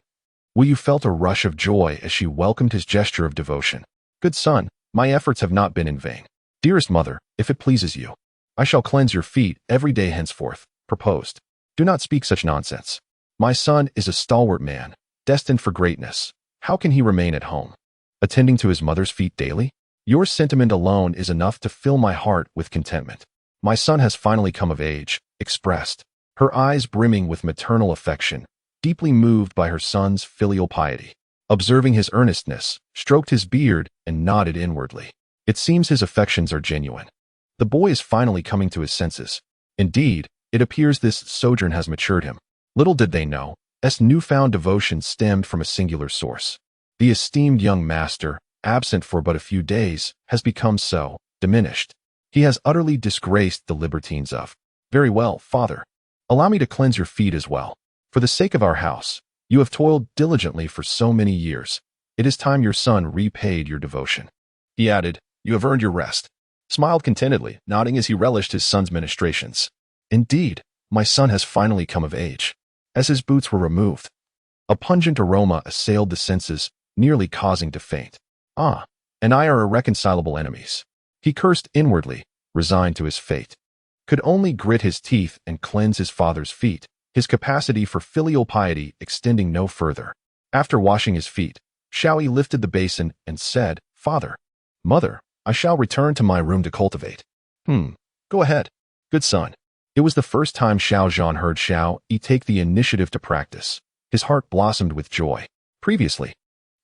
[SPEAKER 1] Wu Yu felt a rush of joy as she welcomed his gesture of devotion. Good son, my efforts have not been in vain. Dearest mother, if it pleases you, I shall cleanse your feet every day henceforth, proposed. Do not speak such nonsense. My son is a stalwart man, destined for greatness. How can he remain at home, attending to his mother's feet daily? Your sentiment alone is enough to fill my heart with contentment. My son has finally come of age, expressed, her eyes brimming with maternal affection, deeply moved by her son's filial piety. Observing his earnestness, stroked his beard and nodded inwardly. It seems his affections are genuine. The boy is finally coming to his senses. Indeed, it appears this sojourn has matured him. Little did they know, S. newfound devotion stemmed from a singular source. The esteemed young master, absent for but a few days, has become so diminished. He has utterly disgraced the libertines of. Very well, father. Allow me to cleanse your feet as well. For the sake of our house, you have toiled diligently for so many years. It is time your son repaid your devotion. He added, you have earned your rest. Smiled contentedly, nodding as he relished his son's ministrations. Indeed, my son has finally come of age. As his boots were removed, a pungent aroma assailed the senses, nearly causing to faint. Ah, and I are irreconcilable enemies. He cursed inwardly, resigned to his fate. Could only grit his teeth and cleanse his father's feet, his capacity for filial piety extending no further. After washing his feet, Xiaoyi lifted the basin and said, Father, Mother, I shall return to my room to cultivate. Go ahead. Good son. It was the first time Xiao Zhan heard Xiao Yi take the initiative to practice. His heart blossomed with joy. Previously,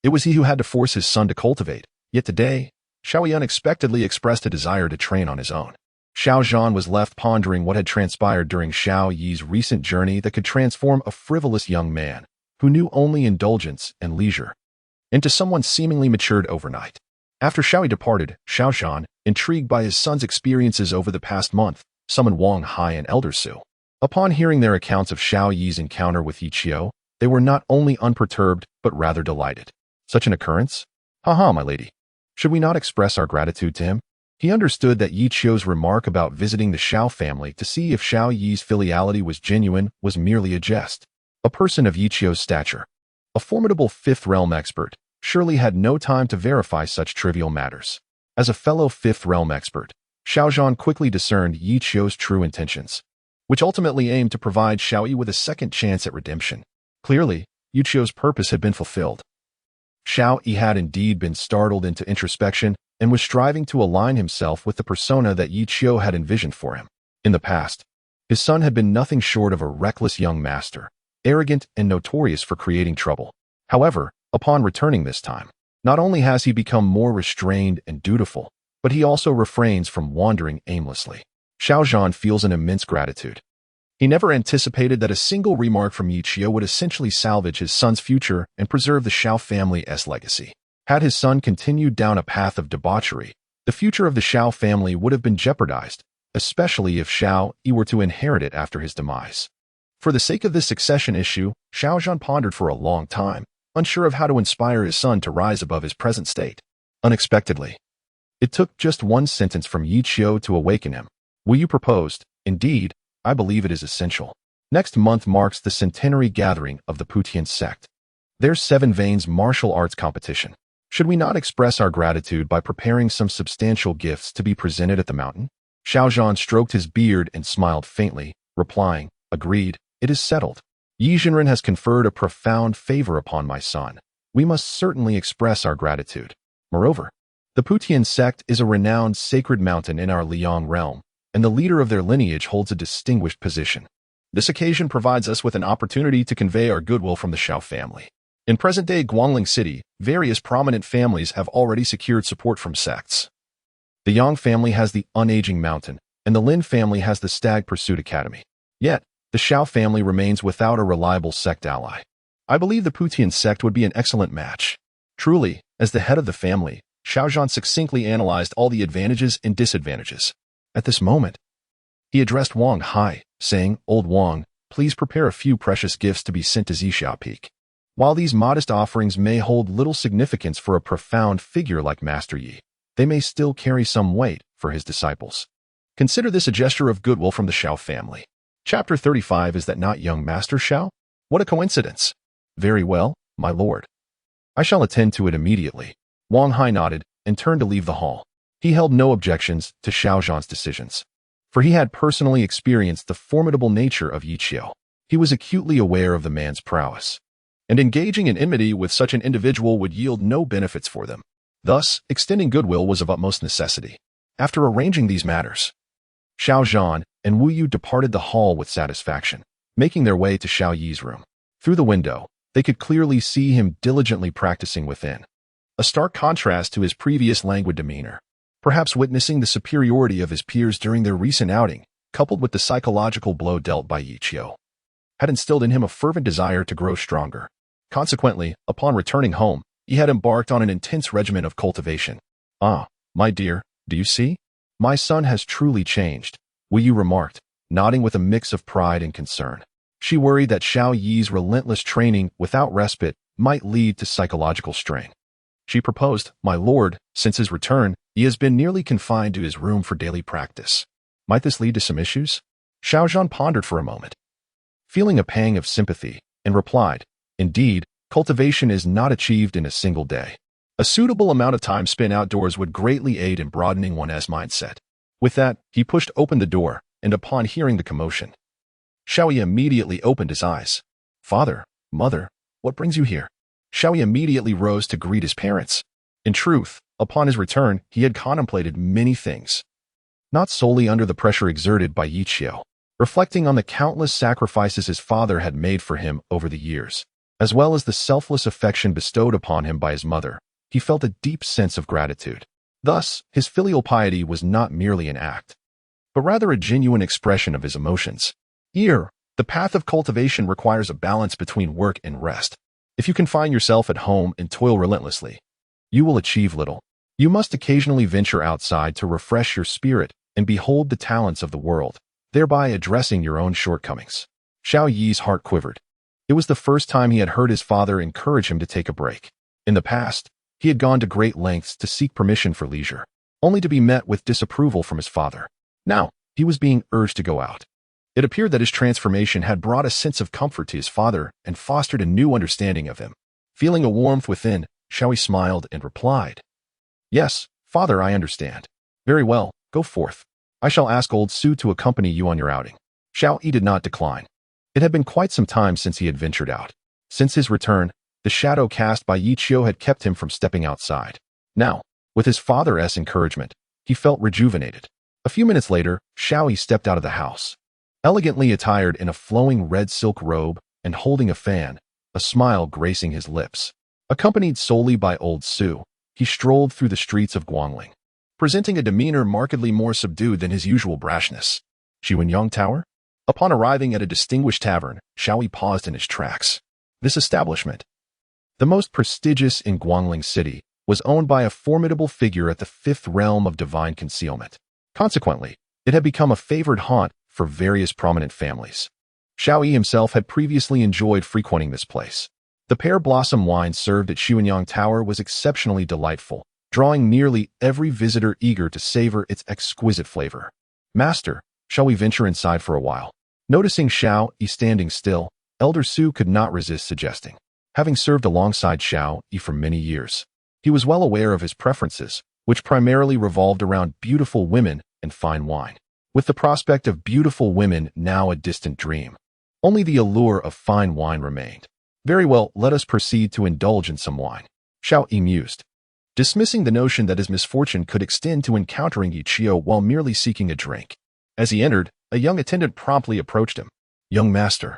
[SPEAKER 1] it was he who had to force his son to cultivate, yet today, Xiao Yi unexpectedly expressed a desire to train on his own. Xiao Zhan was left pondering what had transpired during Xiao Yi's recent journey that could transform a frivolous young man, who knew only indulgence and leisure, into someone seemingly matured overnight. After Xiao Yi departed, Xiao Zhan, intrigued by his son's experiences over the past month, summoned Wang Hai and Elder Su. Upon hearing their accounts of Xiao Yi's encounter with Yi Qiu, they were not only unperturbed, but rather delighted. Such an occurrence? Ha, my lady. Should we not express our gratitude to him? He understood that Yi Qiu's remark about visiting the Xiao family to see if Xiao Yi's filiality was genuine was merely a jest. A person of Yi Qiu's stature, a formidable fifth realm expert, surely had no time to verify such trivial matters. As a fellow fifth realm expert, Xiao Zhan quickly discerned Yi Qiu's true intentions, which ultimately aimed to provide Xiao Yi with a second chance at redemption. Clearly, Yi Qiu's purpose had been fulfilled. Xiao Yi had indeed been startled into introspection and was striving to align himself with the persona that Yi Qiu had envisioned for him. In the past, his son had been nothing short of a reckless young master, arrogant and notorious for creating trouble. However, upon returning this time, not only has he become more restrained and dutiful, but he also refrains from wandering aimlessly. Xiao Zhan feels an immense gratitude. He never anticipated that a single remark from Yi Qiu would essentially salvage his son's future and preserve the Xiao family's legacy. Had his son continued down a path of debauchery, the future of the Xiao family would have been jeopardized, especially if Xiao Yi were to inherit it after his demise. For the sake of this succession issue, Xiao Zhan pondered for a long time, unsure of how to inspire his son to rise above his present state. Unexpectedly, it took just one sentence from Yi Qiu to awaken him. Will you proposed? Indeed, I believe it is essential. Next month marks the centenary gathering of the Putian sect. Their Seven Veins martial arts competition. Should we not express our gratitude by preparing some substantial gifts to be presented at the mountain? Xiao Zhan stroked his beard and smiled faintly, replying, agreed, it is settled. Yi Zhenren has conferred a profound favor upon my son. We must certainly express our gratitude. Moreover, the Putian sect is a renowned sacred mountain in our Liang realm, and the leader of their lineage holds a distinguished position. This occasion provides us with an opportunity to convey our goodwill from the Xiao family. In present-day Guangling City, various prominent families have already secured support from sects. The Yang family has the Unaging Mountain, and the Lin family has the Stag Pursuit Academy. Yet, the Xiao family remains without a reliable sect ally. I believe the Putian sect would be an excellent match. Truly, as the head of the family, Xiao Zhan succinctly analyzed all the advantages and disadvantages. At this moment, he addressed Wang Hai, saying, Old Wang, please prepare a few precious gifts to be sent to Zixia Peak. While these modest offerings may hold little significance for a profound figure like Master Yi, they may still carry some weight for his disciples. Consider this a gesture of goodwill from the Xiao family. Chapter 35. Is that not young Master Xiao? What a coincidence. Very well, my lord. I shall attend to it immediately. Wang Hai nodded and turned to leave the hall. He held no objections to Xiao Zhan's decisions, for he had personally experienced the formidable nature of Yi Qiu. He was acutely aware of the man's prowess, and engaging in enmity with such an individual would yield no benefits for them. Thus, extending goodwill was of utmost necessity. After arranging these matters, Xiao Zhan and Wu Yu departed the hall with satisfaction, making their way to Xiao Yi's room. Through the window, they could clearly see him diligently practicing within, a stark contrast to his previous languid demeanor. Perhaps witnessing the superiority of his peers during their recent outing, coupled with the psychological blow dealt by Yi Qiu, had instilled in him a fervent desire to grow stronger. Consequently, upon returning home, he had embarked on an intense regimen of cultivation. Ah, my dear, do you see? My son has truly changed, Wu Yu remarked, nodding with a mix of pride and concern. She worried that Xiao Yi's relentless training without respite might lead to psychological strain. She proposed, my lord, since his return, he has been nearly confined to his room for daily practice. Might this lead to some issues? Xiao Zhan pondered for a moment, feeling a pang of sympathy, and replied, indeed, cultivation is not achieved in a single day. A suitable amount of time spent outdoors would greatly aid in broadening one's mindset. With that, he pushed open the door, and upon hearing the commotion, Xiao Yi immediately opened his eyes. Father, mother, what brings you here? Xiao Yi immediately rose to greet his parents. In truth, upon his return, he had contemplated many things, not solely under the pressure exerted by Yi Qiu, reflecting on the countless sacrifices his father had made for him over the years, as well as the selfless affection bestowed upon him by his mother. He felt a deep sense of gratitude. Thus, his filial piety was not merely an act, but rather a genuine expression of his emotions. Here, the path of cultivation requires a balance between work and rest. If you confine yourself at home and toil relentlessly, you will achieve little. You must occasionally venture outside to refresh your spirit and behold the talents of the world, thereby addressing your own shortcomings. Xiao Yi's heart quivered. It was the first time he had heard his father encourage him to take a break. In the past, he had gone to great lengths to seek permission for leisure, only to be met with disapproval from his father. Now, he was being urged to go out. It appeared that his transformation had brought a sense of comfort to his father and fostered a new understanding of him. Feeling a warmth within, Xiao Yi smiled and replied, Yes, father, I understand. Very well, go forth. I shall ask old Su to accompany you on your outing. Xiao Yi did not decline. It had been quite some time since he had ventured out. Since his return, the shadow cast by Yi Qiu had kept him from stepping outside. Now, with his father's encouragement, he felt rejuvenated. A few minutes later, Xiao Yi stepped out of the house, elegantly attired in a flowing red silk robe and holding a fan, a smile gracing his lips. Accompanied solely by old Su, he strolled through the streets of Guangling, presenting a demeanor markedly more subdued than his usual brashness. Xiwenyang Tower? Upon arriving at a distinguished tavern, Xiao Yi paused in his tracks. This establishment, the most prestigious in Guangling City, was owned by a formidable figure at the fifth realm of divine concealment. Consequently, it had become a favored haunt for various prominent families. Xiao Yi himself had previously enjoyed frequenting this place. The pear blossom wine served at Xiwenyang Tower was exceptionally delightful, drawing nearly every visitor eager to savor its exquisite flavor. Master, shall we venture inside for a while? Noticing Xiao Yi standing still, Elder Su could not resist suggesting. Having served alongside Xiao Yi for many years, he was well aware of his preferences, which primarily revolved around beautiful women and fine wine. With the prospect of beautiful women now a distant dream, only the allure of fine wine remained. Very well, let us proceed to indulge in some wine, Xiao Yi mused, dismissing the notion that his misfortune could extend to encountering Yi Qiu while merely seeking a drink. As he entered, a young attendant promptly approached him. Young master,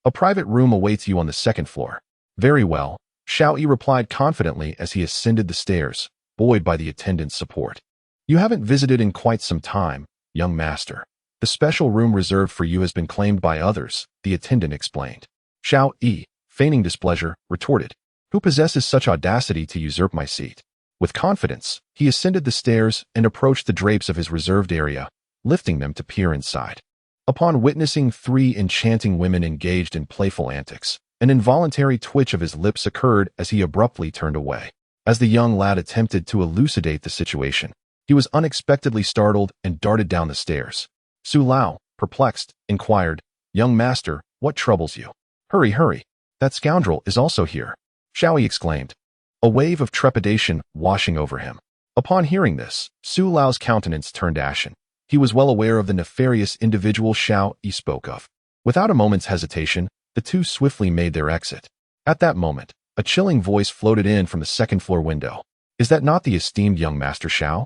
[SPEAKER 1] a private room awaits you on the second floor. Very well, Xiao Yi replied confidently as he ascended the stairs, buoyed by the attendant's support. You haven't visited in quite some time, young master. The special room reserved for you has been claimed by others, the attendant explained. Xiao Yi, feigning displeasure, retorted, Who possesses such audacity to usurp my seat? With confidence, he ascended the stairs and approached the drapes of his reserved area, lifting them to peer inside. Upon witnessing three enchanting women engaged in playful antics, an involuntary twitch of his lips occurred as he abruptly turned away. As the young lad attempted to elucidate the situation, he was unexpectedly startled and darted down the stairs. Su Lao, perplexed, inquired, "Young master, what troubles you? Hurry, hurry. That scoundrel is also here," Xiao Yi exclaimed, a wave of trepidation washing over him. Upon hearing this, Su Lao's countenance turned ashen. He was well aware of the nefarious individual Xiao Yi spoke of. Without a moment's hesitation, the two swiftly made their exit. At that moment, a chilling voice floated in from the second-floor window. "Is that not the esteemed young master Xiao?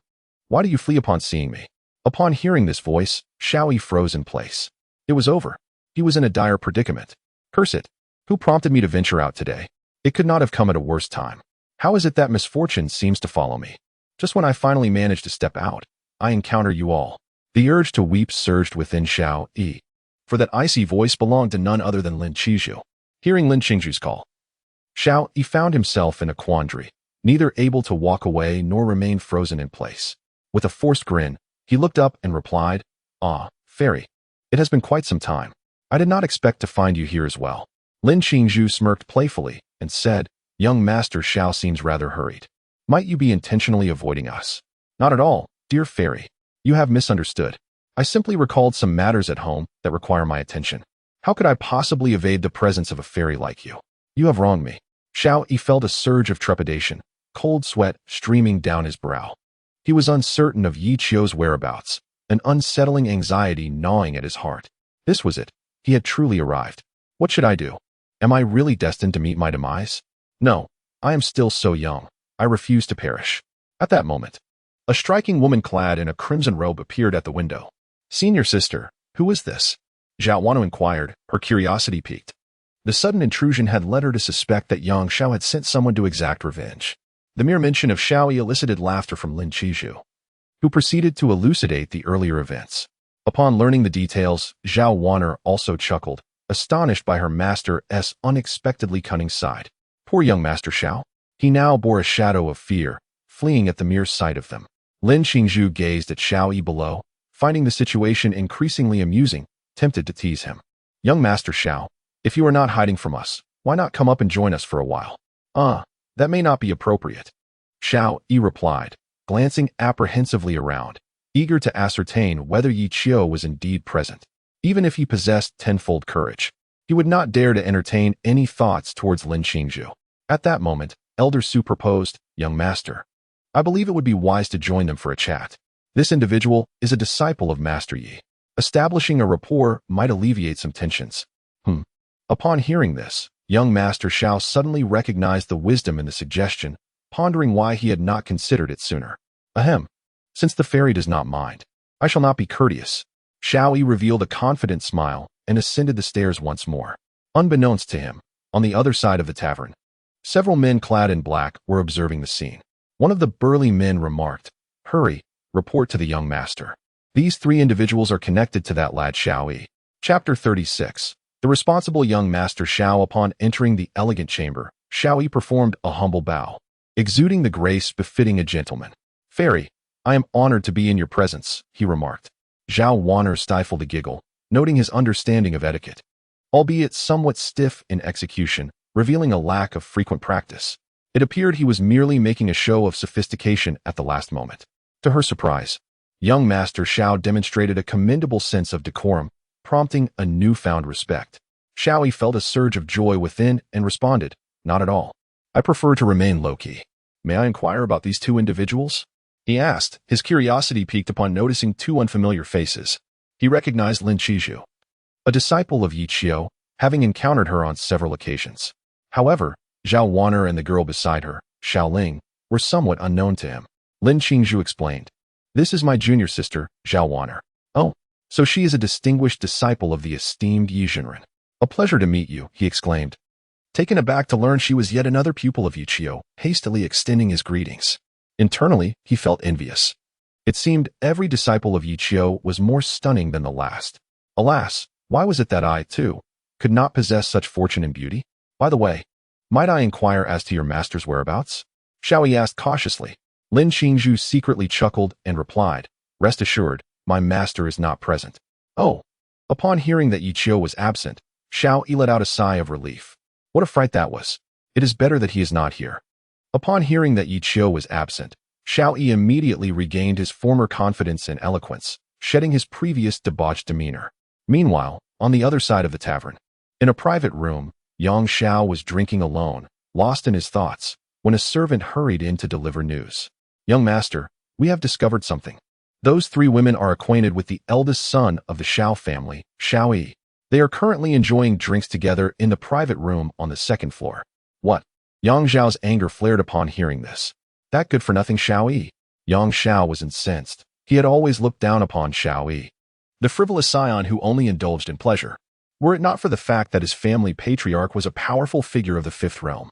[SPEAKER 1] Why do you flee upon seeing me?" Upon hearing this voice, Xiao Yi froze in place. It was over. He was in a dire predicament. Curse it. Who prompted me to venture out today? It could not have come at a worse time. How is it that misfortune seems to follow me? Just when I finally managed to step out, I encounter you all. The urge to weep surged within Xiao Yi, for that icy voice belonged to none other than Lin Qizhu. Hearing Lin Qingzhu's call, Xiao Yi found himself in a quandary, neither able to walk away nor remain frozen in place. With a forced grin, he looked up and replied, "Ah, fairy, it has been quite some time. I did not expect to find you here as well." Lin Qingzhu smirked playfully and said, "Young master Xiao seems rather hurried. Might you be intentionally avoiding us?" "Not at all, dear fairy. You have misunderstood. I simply recalled some matters at home that require my attention. How could I possibly evade the presence of a fairy like you? You have wronged me." Xiao Yi felt a surge of trepidation, cold sweat streaming down his brow. He was uncertain of Yi Qiu's whereabouts, an unsettling anxiety gnawing at his heart. This was it. He had truly arrived. What should I do? Am I really destined to meet my demise? No, I am still so young. I refuse to perish. At that moment, a striking woman clad in a crimson robe appeared at the window. "Senior sister, who is this?" Zhao Wanu inquired, her curiosity piqued. The sudden intrusion had led her to suspect that Yang Xiao had sent someone to exact revenge. The mere mention of Xiao Yi elicited laughter from Lin Qizhu, who proceeded to elucidate the earlier events. Upon learning the details, Zhao Waner also chuckled, astonished by her master's unexpectedly cunning side. Poor young Master Xiao. He now bore a shadow of fear, fleeing at the mere sight of them. Lin Qingzhu gazed at Xiao Yi below, finding the situation increasingly amusing, tempted to tease him. "Young Master Xiao, if you are not hiding from us, why not come up and join us for a while?" That may not be appropriate," Xiao Yi replied, glancing apprehensively around, eager to ascertain whether Yi Qiu was indeed present. Even if he possessed tenfold courage, he would not dare to entertain any thoughts towards Lin Qingzhu. At that moment, Elder Su proposed, "Young master, I believe it would be wise to join them for a chat. This individual is a disciple of Master Yi. Establishing a rapport might alleviate some tensions." Upon hearing this, young Master Xiao suddenly recognized the wisdom in the suggestion, pondering why he had not considered it sooner. "Ahem. Since the fairy does not mind, I shall not be courteous." Xiao Yi revealed a confident smile and ascended the stairs once more. Unbeknownst to him, on the other side of the tavern, several men clad in black were observing the scene. One of the burly men remarked, "Hurry, report to the young master. These three individuals are connected to that lad Xiao Yi." Chapter 36. The responsible young Master Xiao. Upon entering the elegant chamber, Xiao Yi performed a humble bow, exuding the grace befitting a gentleman. "Fairy, I am honored to be in your presence," he remarked. Zhao Waner stifled a giggle, noting his understanding of etiquette, albeit somewhat stiff in execution, revealing a lack of frequent practice. It appeared he was merely making a show of sophistication at the last moment. To her surprise, young Master Xiao demonstrated a commendable sense of decorum, prompting a newfound respect. Xiao Yi felt a surge of joy within and responded, "Not at all. I prefer to remain low-key. May I inquire about these two individuals?" he asked, his curiosity piqued upon noticing two unfamiliar faces. He recognized Lin Qizhu, a disciple of Yi Qiu, having encountered her on several occasions. However, Zhao Waner and the girl beside her, Xiaoling, were somewhat unknown to him. Lin Qingzhu explained, "This is my junior sister, Zhao Waner." "Oh, so she is a distinguished disciple of the esteemed Yi Zhenren. A pleasure to meet you," he exclaimed, taken aback to learn she was yet another pupil of Yi Qiu, hastily extending his greetings. Internally, he felt envious. It seemed every disciple of Yi Qiu was more stunning than the last. Alas, why was it that I, too, could not possess such fortune and beauty? By the way, might I inquire as to your master's whereabouts? Xiao Yi asked cautiously. Lin Qingzhu secretly chuckled and replied, "Rest assured, my master is not present." "Oh." Upon hearing that Yi Qiu was absent, Xiao Yi let out a sigh of relief. What a fright that was. It is better that he is not here. Upon hearing that Yi Qiu was absent, Xiao Yi immediately regained his former confidence and eloquence, shedding his previous debauched demeanor. Meanwhile, on the other side of the tavern, in a private room, Yang Xiao was drinking alone, lost in his thoughts, when a servant hurried in to deliver news. Young master, we have discovered something. Those three women are acquainted with the eldest son of the Xiao family, Xiao Yi. They are currently enjoying drinks together in the private room on the second floor. What? Yang Xiao's anger flared upon hearing this. That good-for-nothing Xiao Yi. Yang Xiao was incensed. He had always looked down upon Xiao Yi, the frivolous scion who only indulged in pleasure. Were it not for the fact that his family patriarch was a powerful figure of the fifth realm,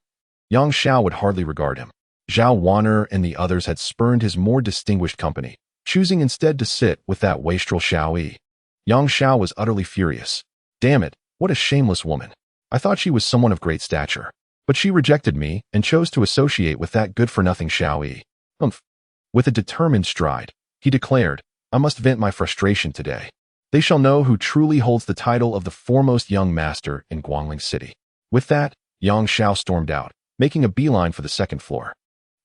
[SPEAKER 1] Yang Xiao would hardly regard him. Zhao Wan'er and the others had spurned his more distinguished company, choosing instead to sit with that wastrel Xiao Yi. Yang Xiao was utterly furious. Damn it, what a shameless woman. I thought she was someone of great stature. But she rejected me and chose to associate with that good-for-nothing Xiao Yi. Humph. With a determined stride, he declared, I must vent my frustration today. They shall know who truly holds the title of the foremost young master in Guangling City. With that, Yang Xiao stormed out, making a beeline for the second floor.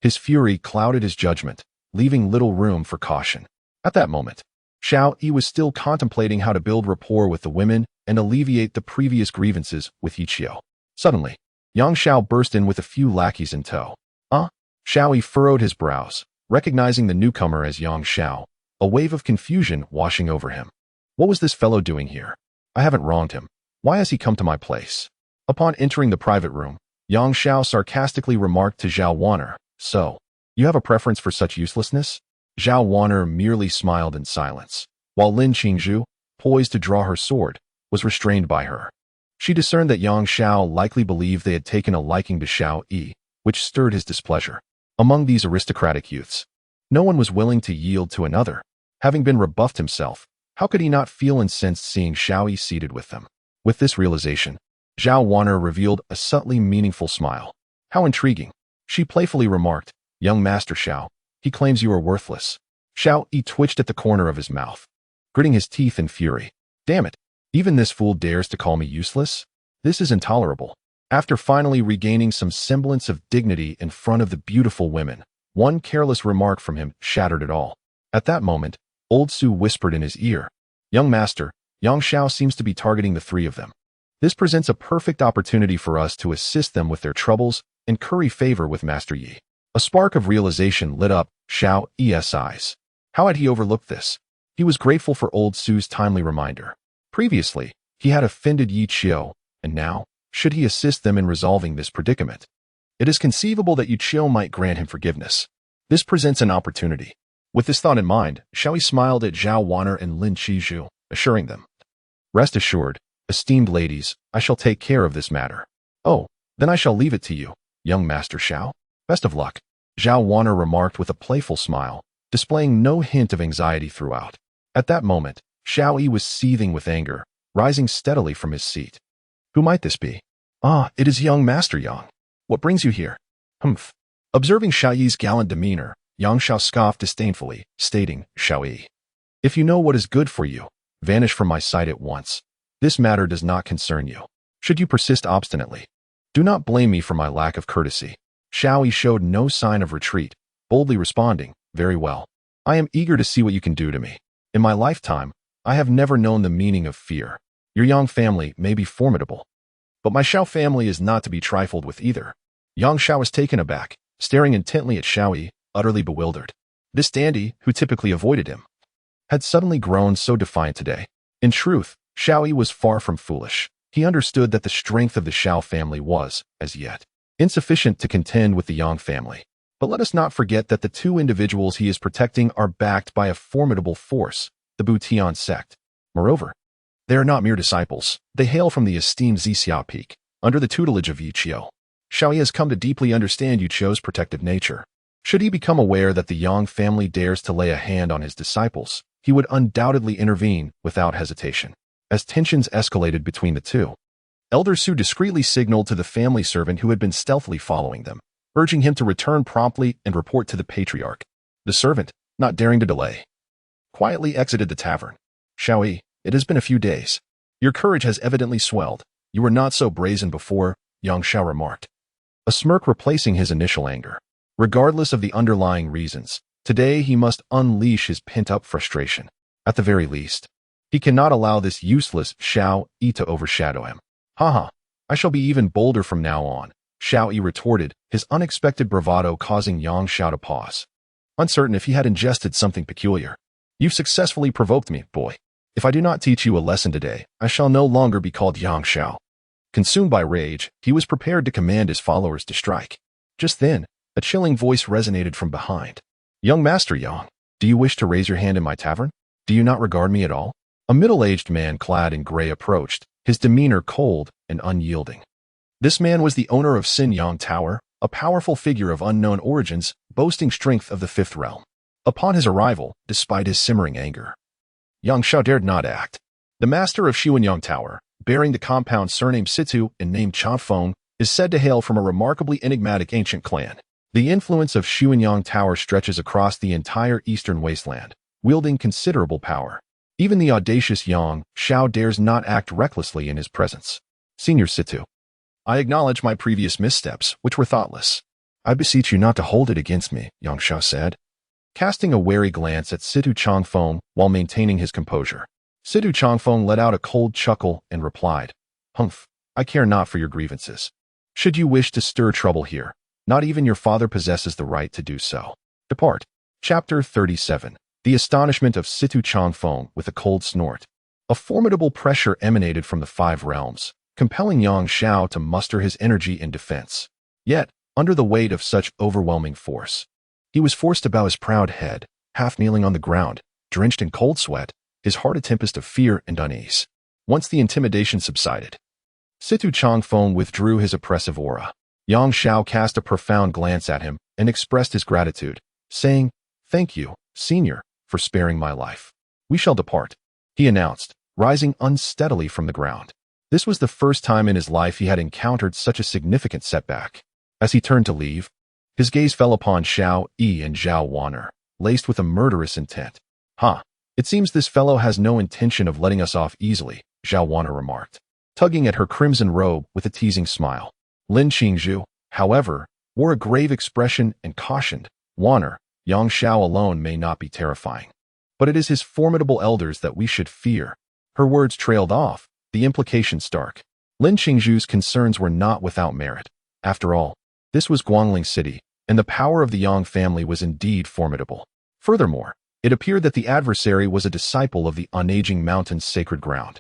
[SPEAKER 1] His fury clouded his judgment, leaving little room for caution. At that moment, Xiao Yi was still contemplating how to build rapport with the women and alleviate the previous grievances with Yiqiu. Suddenly, Yang Xiao burst in with a few lackeys in tow. Xiao Yi furrowed his brows, recognizing the newcomer as Yang Xiao, a wave of confusion washing over him. What was this fellow doing here? I haven't wronged him. Why has he come to my place? Upon entering the private room, Yang Xiao sarcastically remarked to Zhao Wan'er, So, you have a preference for such uselessness? Zhao Wan'er merely smiled in silence, while Lin Qingzhu, poised to draw her sword, was restrained by her. She discerned that Yang Xiao likely believed they had taken a liking to Xiao Yi, which stirred his displeasure. Among these aristocratic youths, no one was willing to yield to another. Having been rebuffed himself, how could he not feel incensed seeing Xiao Yi seated with them? With this realization, Zhao Wan'er revealed a subtly meaningful smile. How intriguing. She playfully remarked, Young Master Xiao, he claims you are worthless. Xiao Yi twitched at the corner of his mouth, gritting his teeth in fury. Damn it. Even this fool dares to call me useless? This is intolerable. After finally regaining some semblance of dignity in front of the beautiful women, one careless remark from him shattered it all. At that moment, Old Su whispered in his ear, Young Master, Yang Xiao seems to be targeting the three of them. This presents a perfect opportunity for us to assist them with their troubles and curry favor with Master Yi. A spark of realization lit up Xiao Yi's eyes. How had he overlooked this? He was grateful for Old Su's timely reminder. Previously, he had offended Yiqiu, and now, should he assist them in resolving this predicament? It is conceivable that Yiqiu might grant him forgiveness. This presents an opportunity. With this thought in mind, Xiao Yi smiled at Zhao Wan'er and Lin Qizhu, assuring them, Rest assured, esteemed ladies, I shall take care of this matter. Oh, then I shall leave it to you, young Master Xiao. Best of luck, Zhao Wan'er remarked with a playful smile, displaying no hint of anxiety throughout. At that moment, Xiao Yi was seething with anger, rising steadily from his seat. Who might this be? It is young Master Yang. What brings you here? Humph. Observing Xiao Yi's gallant demeanor, Yang Xiao scoffed disdainfully, stating, Xiao Yi, if you know what is good for you, vanish from my sight at once. This matter does not concern you. Should you persist obstinately, do not blame me for my lack of courtesy. Xiao Yi showed no sign of retreat, boldly responding, Very well. I am eager to see what you can do to me. In my lifetime, I have never known the meaning of fear. Your Yang family may be formidable, but my Xiao family is not to be trifled with either. Yang Xiao was taken aback, staring intently at Xiao Yi, utterly bewildered. This dandy, who typically avoided him, had suddenly grown so defiant today. In truth, Xiao Yi was far from foolish. He understood that the strength of the Xiao family was, as yet, insufficient to contend with the Yang family. But let us not forget that the two individuals he is protecting are backed by a formidable force, the Butian sect. Moreover, they are not mere disciples. They hail from the esteemed Zixiao Peak, under the tutelage of Yiqiu. Xiao Yi has come to deeply understand Yiqiu's protective nature. Should he become aware that the Yang family dares to lay a hand on his disciples, he would undoubtedly intervene without hesitation. As tensions escalated between the two, Elder Su discreetly signaled to the family servant who had been stealthily following them, urging him to return promptly and report to the patriarch. The servant, not daring to delay, quietly exited the tavern. Xiao Yi, it has been a few days. Your courage has evidently swelled. You were not so brazen before, Yang Xiao remarked, a smirk replacing his initial anger. Regardless of the underlying reasons, today he must unleash his pent-up frustration. At the very least, He cannot allow this useless Xiao Yi to overshadow him. Haha, I shall be even bolder from now on, Xiao Yi retorted, his unexpected bravado causing Yang Xiao to pause, uncertain if he had ingested something peculiar. You've successfully provoked me, boy. If I do not teach you a lesson today, I shall no longer be called Yang Xiao. Consumed by rage, he was prepared to command his followers to strike. Just then, a chilling voice resonated from behind. Young Master Yang, do you wish to raise your hand in my tavern? Do you not regard me at all? A middle-aged man clad in gray approached, his demeanor cold and unyielding. This man was the owner of Sin Yang Tower, a powerful figure of unknown origins, boasting strength of the fifth realm. Upon his arrival, despite his simmering anger, Yang Xiao dared not act. The master of Xuanyang Tower, bearing the compound surname Situ and name Changfeng, is said to hail from a remarkably enigmatic ancient clan. The influence of Xuanyang Tower stretches across the entire eastern wasteland, wielding considerable power. Even the audacious Yang Xiao dares not act recklessly in his presence. Senior Situ, I acknowledge my previous missteps, which were thoughtless. I beseech you not to hold it against me, Yang Xiao said, casting a wary glance at Situ Changfeng while maintaining his composure. Situ Changfeng let out a cold chuckle and replied, Humph, I care not for your grievances. Should you wish to stir trouble here, not even your father possesses the right to do so. Depart. Chapter 37. The astonishment of Situ Changfeng with a cold snort. A formidable pressure emanated from the five realms, compelling Yang Xiao to muster his energy in defense. Yet, under the weight of such overwhelming force, he was forced to bow his proud head, half kneeling on the ground, drenched in cold sweat, his heart a tempest of fear and unease. Once the intimidation subsided, Situ Changfeng withdrew his oppressive aura. Yang Xiao cast a profound glance at him and expressed his gratitude, saying, Thank you, Senior, for sparing my life. We shall depart, he announced, rising unsteadily from the ground. This was the first time in his life he had encountered such a significant setback. As he turned to leave, his gaze fell upon Xiao Yi and Zhao Wanner, laced with a murderous intent. It seems this fellow has no intention of letting us off easily, Zhao Wanner remarked, tugging at her crimson robe with a teasing smile. Lin Qingzhu, however, wore a grave expression and cautioned, Wanner, Yang Xiao alone may not be terrifying, but it is his formidable elders that we should fear. Her words trailed off, the implication stark. Lin Qingzhu's concerns were not without merit. After all, this was Guangling City, and the power of the Yang family was indeed formidable. Furthermore, it appeared that the adversary was a disciple of the Unaging Mountain's sacred ground.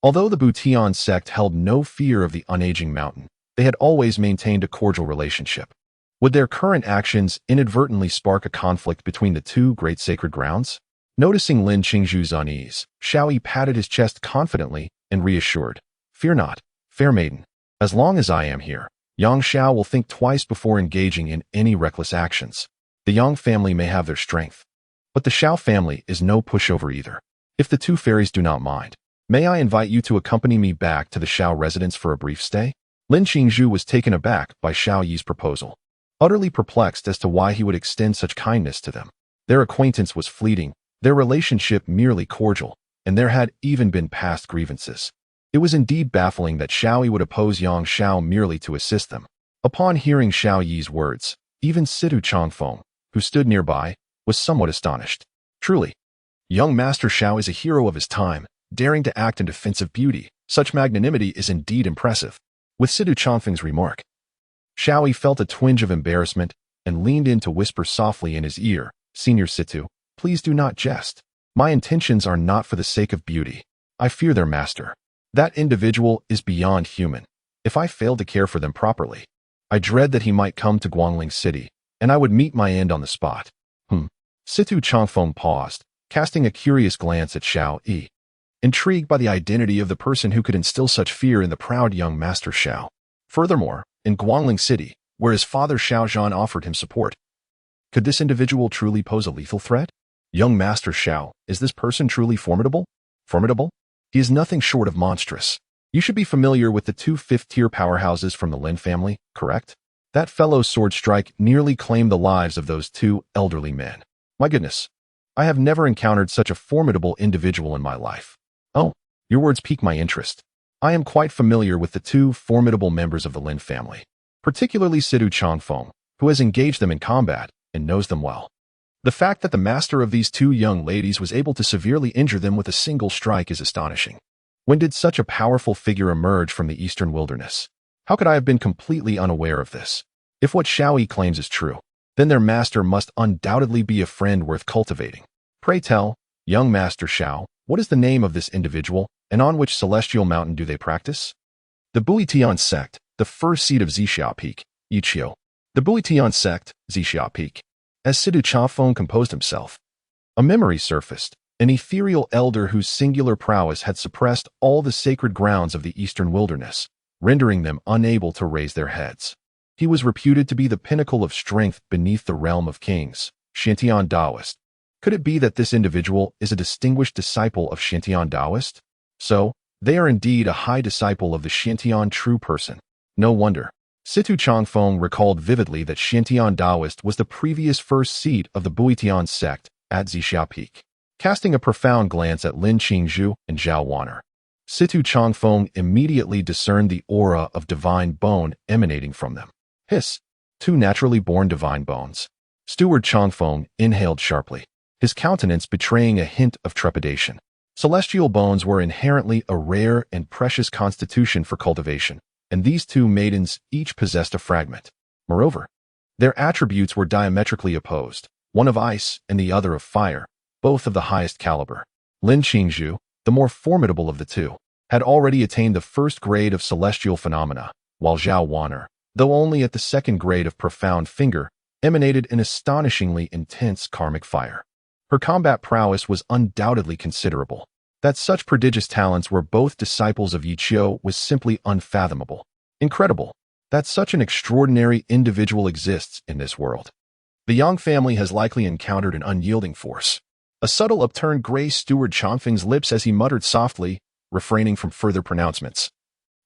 [SPEAKER 1] Although the Butian sect held no fear of the Unaging Mountain, they had always maintained a cordial relationship. Would their current actions inadvertently spark a conflict between the two great sacred grounds? Noticing Lin Qingzhu's unease, Xiao Yi patted his chest confidently and reassured, Fear not, fair maiden. As long as I am here, Yang Xiao will think twice before engaging in any reckless actions. The Yang family may have their strength, but the Xiao family is no pushover either. If the two fairies do not mind, may I invite you to accompany me back to the Xiao residence for a brief stay? Lin Qingzhu was taken aback by Xiao Yi's proposal, utterly perplexed as to why he would extend such kindness to them. Their acquaintance was fleeting, their relationship merely cordial, and there had even been past grievances. It was indeed baffling that Xiao Yi would oppose Yang Xiao merely to assist them. Upon hearing Xiao Yi's words, even Situ Changfeng, who stood nearby, was somewhat astonished. Truly, young Master Xiao is a hero of his time, daring to act in defense of beauty. Such magnanimity is indeed impressive. With Situ Changfeng's remark, Xiao Yi felt a twinge of embarrassment and leaned in to whisper softly in his ear, Senior Situ, please do not jest. My intentions are not for the sake of beauty. I fear their master. That individual is beyond human. If I failed to care for them properly, I dread that he might come to Guangling City, and I would meet my end on the spot. Situ Changfeng paused, casting a curious glance at Xiao Yi, intrigued by the identity of the person who could instill such fear in the proud young Master Xiao. Furthermore, in Guangling City, where his father Xiao Zhan offered him support, could this individual truly pose a lethal threat? Young Master Xiao, is this person truly formidable? Formidable? He is nothing short of monstrous. You should be familiar with the two fifth-tier powerhouses from the Lin family, correct? That fellow's sword strike nearly claimed the lives of those two elderly men. My goodness, I have never encountered such a formidable individual in my life. Oh, your words pique my interest. I am quite familiar with the two formidable members of the Lin family, particularly Situ Changfeng, who has engaged them in combat and knows them well. The fact that the master of these two young ladies was able to severely injure them with a single strike is astonishing. When did such a powerful figure emerge from the eastern wilderness? How could I have been completely unaware of this? If what Xiao Yi claims is true, then their master must undoubtedly be a friend worth cultivating. Pray tell, young Master Xiao, what is the name of this individual, and on which celestial mountain do they practice? The Buitian sect, the first seat of Zixia Peak, Yiqiu. The Buitian sect, Zixia Peak. As Sidu Chafeng composed himself, a memory surfaced, an ethereal elder whose singular prowess had suppressed all the sacred grounds of the eastern wilderness, rendering them unable to raise their heads. He was reputed to be the pinnacle of strength beneath the realm of kings, Shintian Taoist. Could it be that this individual is a distinguished disciple of Shintian Taoist? So, they are indeed a high disciple of the Shintian true person. No wonder. Situ Changfeng recalled vividly that Shintian Taoist was the previous first seat of the Buitian sect at Zixia Peak. Casting a profound glance at Lin Qingzhu and Zhao Wan'er, Situ Changfeng immediately discerned the aura of divine bone emanating from them. Hiss! Two naturally born divine bones. Steward Changfeng inhaled sharply, his countenance betraying a hint of trepidation. Celestial bones were inherently a rare and precious constitution for cultivation, and these two maidens each possessed a fragment. Moreover, their attributes were diametrically opposed, one of ice and the other of fire, both of the highest caliber. Lin Qingzhu, the more formidable of the two, had already attained the first grade of celestial phenomena, while Zhao Wan'er, though only at the second grade of profound finger, emanated an astonishingly intense karmic fire. Her combat prowess was undoubtedly considerable. That such prodigious talents were both disciples of Yiqiu was simply unfathomable. Incredible that such an extraordinary individual exists in this world. The Yang family has likely encountered an unyielding force. A subtle upturned gray steward Changfeng's lips as he muttered softly, refraining from further pronouncements,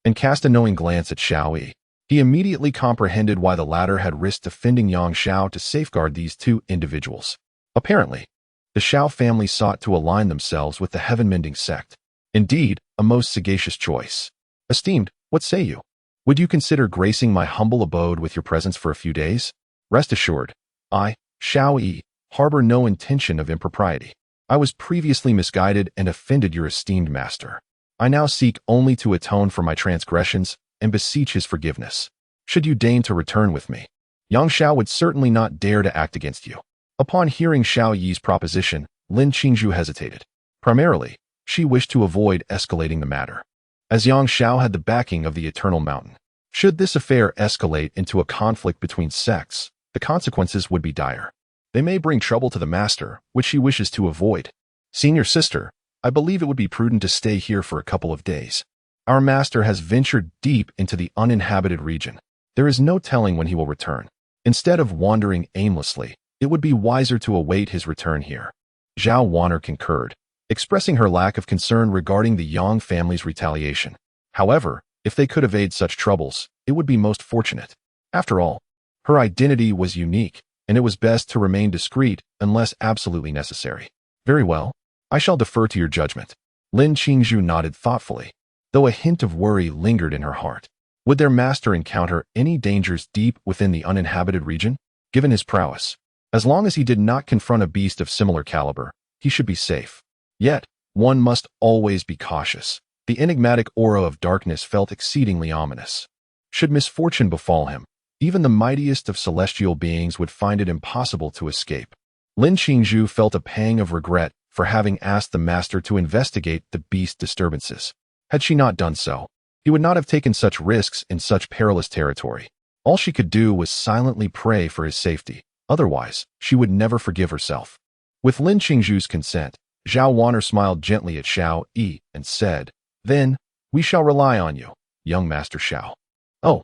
[SPEAKER 1] and cast a knowing glance at Xiao Yi. He immediately comprehended why the latter had risked defending Yang Xiao to safeguard these two individuals. Apparently, the Xiao family sought to align themselves with the heaven-mending sect. Indeed, a most sagacious choice. Esteemed, what say you? Would you consider gracing my humble abode with your presence for a few days? Rest assured, I, Xiao Yi, harbor no intention of impropriety. I was previously misguided and offended your esteemed master. I now seek only to atone for my transgressions and beseech his forgiveness. Should you deign to return with me, Yang Xiao would certainly not dare to act against you. Upon hearing Xiao Yi's proposition, Lin Qingzhu hesitated. Primarily, she wished to avoid escalating the matter, as Yang Xiao had the backing of the Eternal Mountain. Should this affair escalate into a conflict between sects, the consequences would be dire. They may bring trouble to the master, which she wishes to avoid. Senior sister, I believe it would be prudent to stay here for a couple of days. Our master has ventured deep into the uninhabited region. There is no telling when he will return. Instead of wandering aimlessly, it would be wiser to await his return here. Zhao Wan'er concurred, expressing her lack of concern regarding the Yang family's retaliation. However, if they could evade such troubles, it would be most fortunate. After all, her identity was unique, and it was best to remain discreet unless absolutely necessary. Very well, I shall defer to your judgment. Lin Qingzhu nodded thoughtfully, though a hint of worry lingered in her heart. Would their master encounter any dangers deep within the uninhabited region? Given his prowess, as long as he did not confront a beast of similar caliber, he should be safe. Yet, one must always be cautious. The enigmatic aura of darkness felt exceedingly ominous. Should misfortune befall him, even the mightiest of celestial beings would find it impossible to escape. Lin Qingzhu felt a pang of regret for having asked the master to investigate the beast disturbances. Had she not done so, he would not have taken such risks in such perilous territory. All she could do was silently pray for his safety. Otherwise, she would never forgive herself. With Lin Qingzhu's consent, Zhao Wan'er smiled gently at Xiao Yi and said, "Then, we shall rely on you, young Master Xiao." "Oh,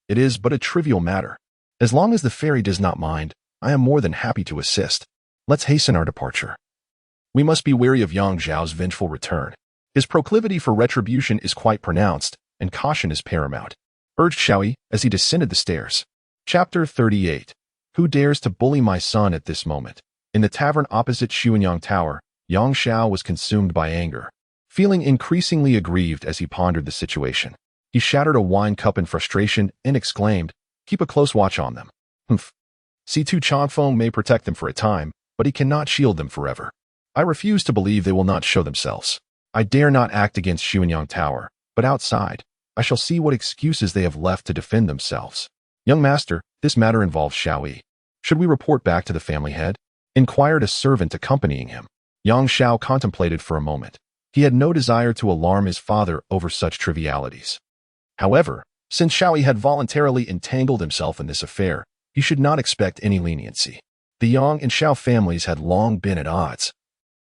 [SPEAKER 1] it is but a trivial matter. As long as the fairy does not mind, I am more than happy to assist. Let's hasten our departure. We must be wary of Yang Zhao's vengeful return. His proclivity for retribution is quite pronounced, and caution is paramount," urged Xiao Yi as he descended the stairs. Chapter 38. Who dares to bully my son at this moment? In the tavern opposite Xuanyang Tower, Yang Xiao was consumed by anger. Feeling increasingly aggrieved as he pondered the situation, he shattered a wine cup in frustration and exclaimed, "Keep a close watch on them. Humph. C2 Changfeng may protect them for a time, but he cannot shield them forever. I refuse to believe they will not show themselves. I dare not act against Xuanyang Tower, but outside, I shall see what excuses they have left to defend themselves. Young master, this matter involves Xiao Yi. Should we report back to the family head? Inquired a servant accompanying him. Yang Xiao contemplated for a moment. He had no desire to alarm his father over such trivialities. However, since Xiao Yi had voluntarily entangled himself in this affair, he should not expect any leniency. The Yang and Xiao families had long been at odds,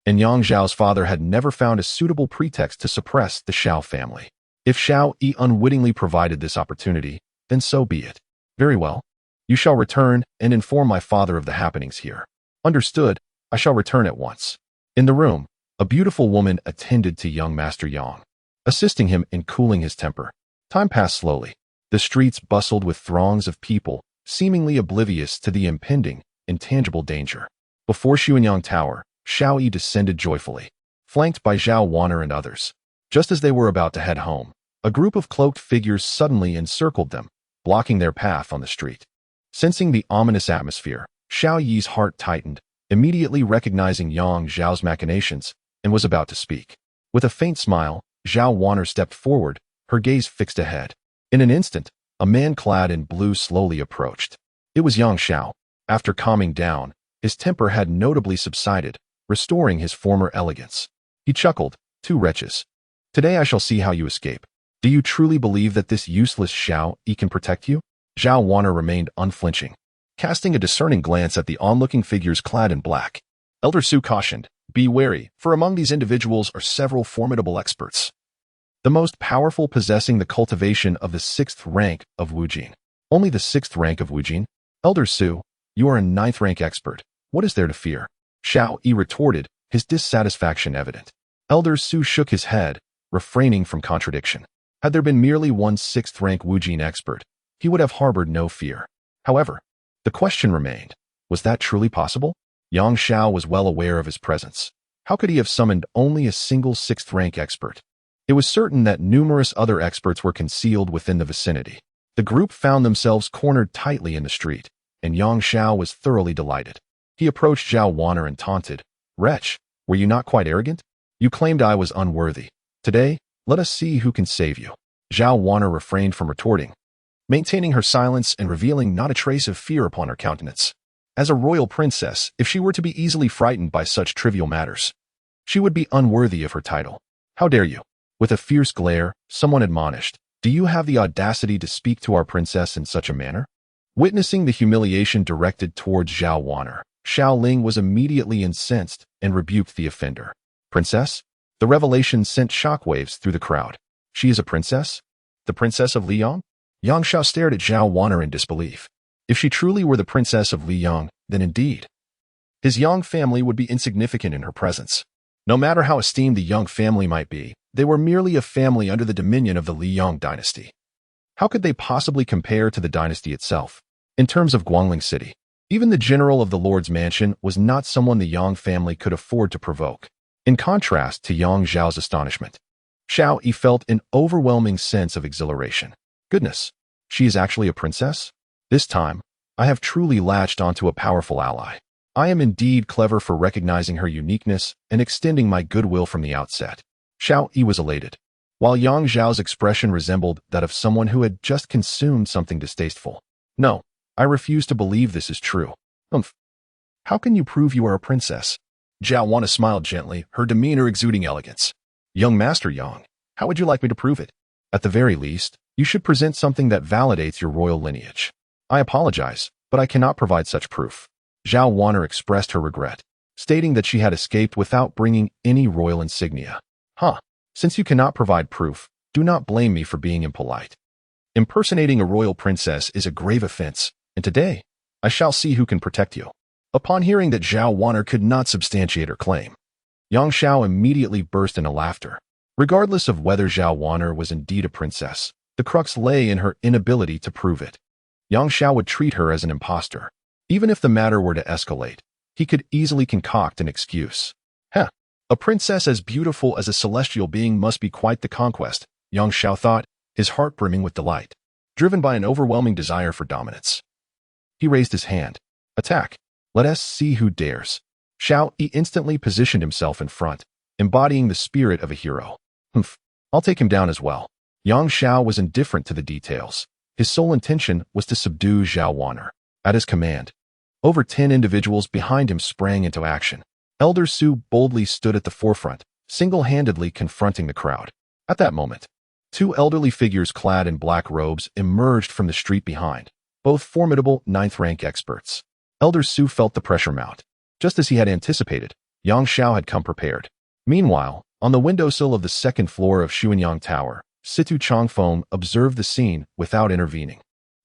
[SPEAKER 1] and Yang Xiao's father had never found a suitable pretext to suppress the Xiao family. If Xiao Yi unwittingly provided this opportunity, then so be it. Very well. You shall return and inform my father of the happenings here. Understood, I shall return at once. In the room, a beautiful woman attended to young Master Yang, assisting him in cooling his temper. Time passed slowly. The streets bustled with throngs of people, seemingly oblivious to the impending, intangible danger. Before Xuanyang Tower, Xiao Yi descended joyfully, flanked by Zhao Wanner and others. Just as they were about to head home, a group of cloaked figures suddenly encircled them, blocking their path on the street. Sensing the ominous atmosphere, Xiao Yi's heart tightened, immediately recognizing Yang Zhao's machinations, and was about to speak. With a faint smile, Zhao Wanner stepped forward, her gaze fixed ahead. In an instant, a man clad in blue slowly approached. It was Yang Xiao. After calming down, his temper had notably subsided, restoring his former elegance. He chuckled, "Two wretches. Today I shall see how you escape. Do you truly believe that this useless Xiao Yi can protect you?" Zhao Wanner remained unflinching, casting a discerning glance at the onlooking figures clad in black. Elder Su cautioned, "Be wary, for among these individuals are several formidable experts. The most powerful possessing the cultivation of the 6th rank of Wujing." "Only the 6th rank of Wujing? Elder Su, you are a 9th rank expert. What is there to fear?" Xiao Yi retorted, his dissatisfaction evident. Elder Su shook his head, refraining from contradiction. Had there been merely one 6th rank Wujing expert, he would have harbored no fear. However, the question remained, was that truly possible? Yang Xiao was well aware of his presence. How could he have summoned only a single 6th rank expert? It was certain that numerous other experts were concealed within the vicinity. The group found themselves cornered tightly in the street, and Yang Xiao was thoroughly delighted. He approached Zhao Wanner and taunted, "Wretch, were you not quite arrogant? You claimed I was unworthy. Today, let us see who can save you." Zhao Wanner refrained from retorting, maintaining her silence and revealing not a trace of fear upon her countenance. As a royal princess, if she were to be easily frightened by such trivial matters, she would be unworthy of her title. "How dare you?" With a fierce glare, someone admonished, "Do you have the audacity to speak to our princess in such a manner?" Witnessing the humiliation directed towards Zhao Wanner, Xiao Ling was immediately incensed and rebuked the offender. "Princess?" The revelation sent shockwaves through the crowd. "She is a princess? The princess of Liyang?" Yang Xiao stared at Zhao Wanner in disbelief. If she truly were the princess of Liyang, then indeed, his Yang family would be insignificant in her presence. No matter how esteemed the Yang family might be, they were merely a family under the dominion of the Liyang dynasty. How could they possibly compare to the dynasty itself? In terms of Guangling City, even the general of the Lord's mansion was not someone the Yang family could afford to provoke. In contrast to Yang Zhao's astonishment, Xiao Yi felt an overwhelming sense of exhilaration. Goodness, she is actually a princess? This time, I have truly latched onto a powerful ally. I am indeed clever for recognizing her uniqueness and extending my goodwill from the outset. Xiao Yi was elated, while Yang Zhao's expression resembled that of someone who had just consumed something distasteful. "No, I refuse to believe this is true." "Humph. How can you prove you are a princess?" Zhao Wanna smiled gently, her demeanor exuding elegance. "Young Master Yang, how would you like me to prove it? At the very least, you should present something that validates your royal lineage." "I apologize, but I cannot provide such proof." Zhao Wanner expressed her regret, stating that she had escaped without bringing any royal insignia. "Huh. Since you cannot provide proof, do not blame me for being impolite. Impersonating a royal princess is a grave offense, and today, I shall see who can protect you." Upon hearing that Zhao Wanner could not substantiate her claim, Yang Xiao immediately burst into laughter. Regardless of whether Zhao Wanner was indeed a princess, the crux lay in her inability to prove it. Yang Xiao would treat her as an impostor. Even if the matter were to escalate, he could easily concoct an excuse. "Heh, a princess as beautiful as a celestial being must be quite the conquest," Yang Xiao thought, his heart brimming with delight, driven by an overwhelming desire for dominance. He raised his hand. "Attack. Let us see who dares." Xiao Yi instantly positioned himself in front, embodying the spirit of a hero. Humph, I'll take him down as well. Yang Xiao was indifferent to the details. His sole intention was to subdue Zhao Wanner. At his command, over 10 individuals behind him sprang into action. Elder Su boldly stood at the forefront, single-handedly confronting the crowd. At that moment, two elderly figures clad in black robes emerged from the street behind, both formidable ninth-rank experts. Elder Su felt the pressure mount. Just as he had anticipated, Yang Xiao had come prepared. Meanwhile, on the windowsill of the second floor of Xuanyang Tower, Situ Changfeng observed the scene without intervening.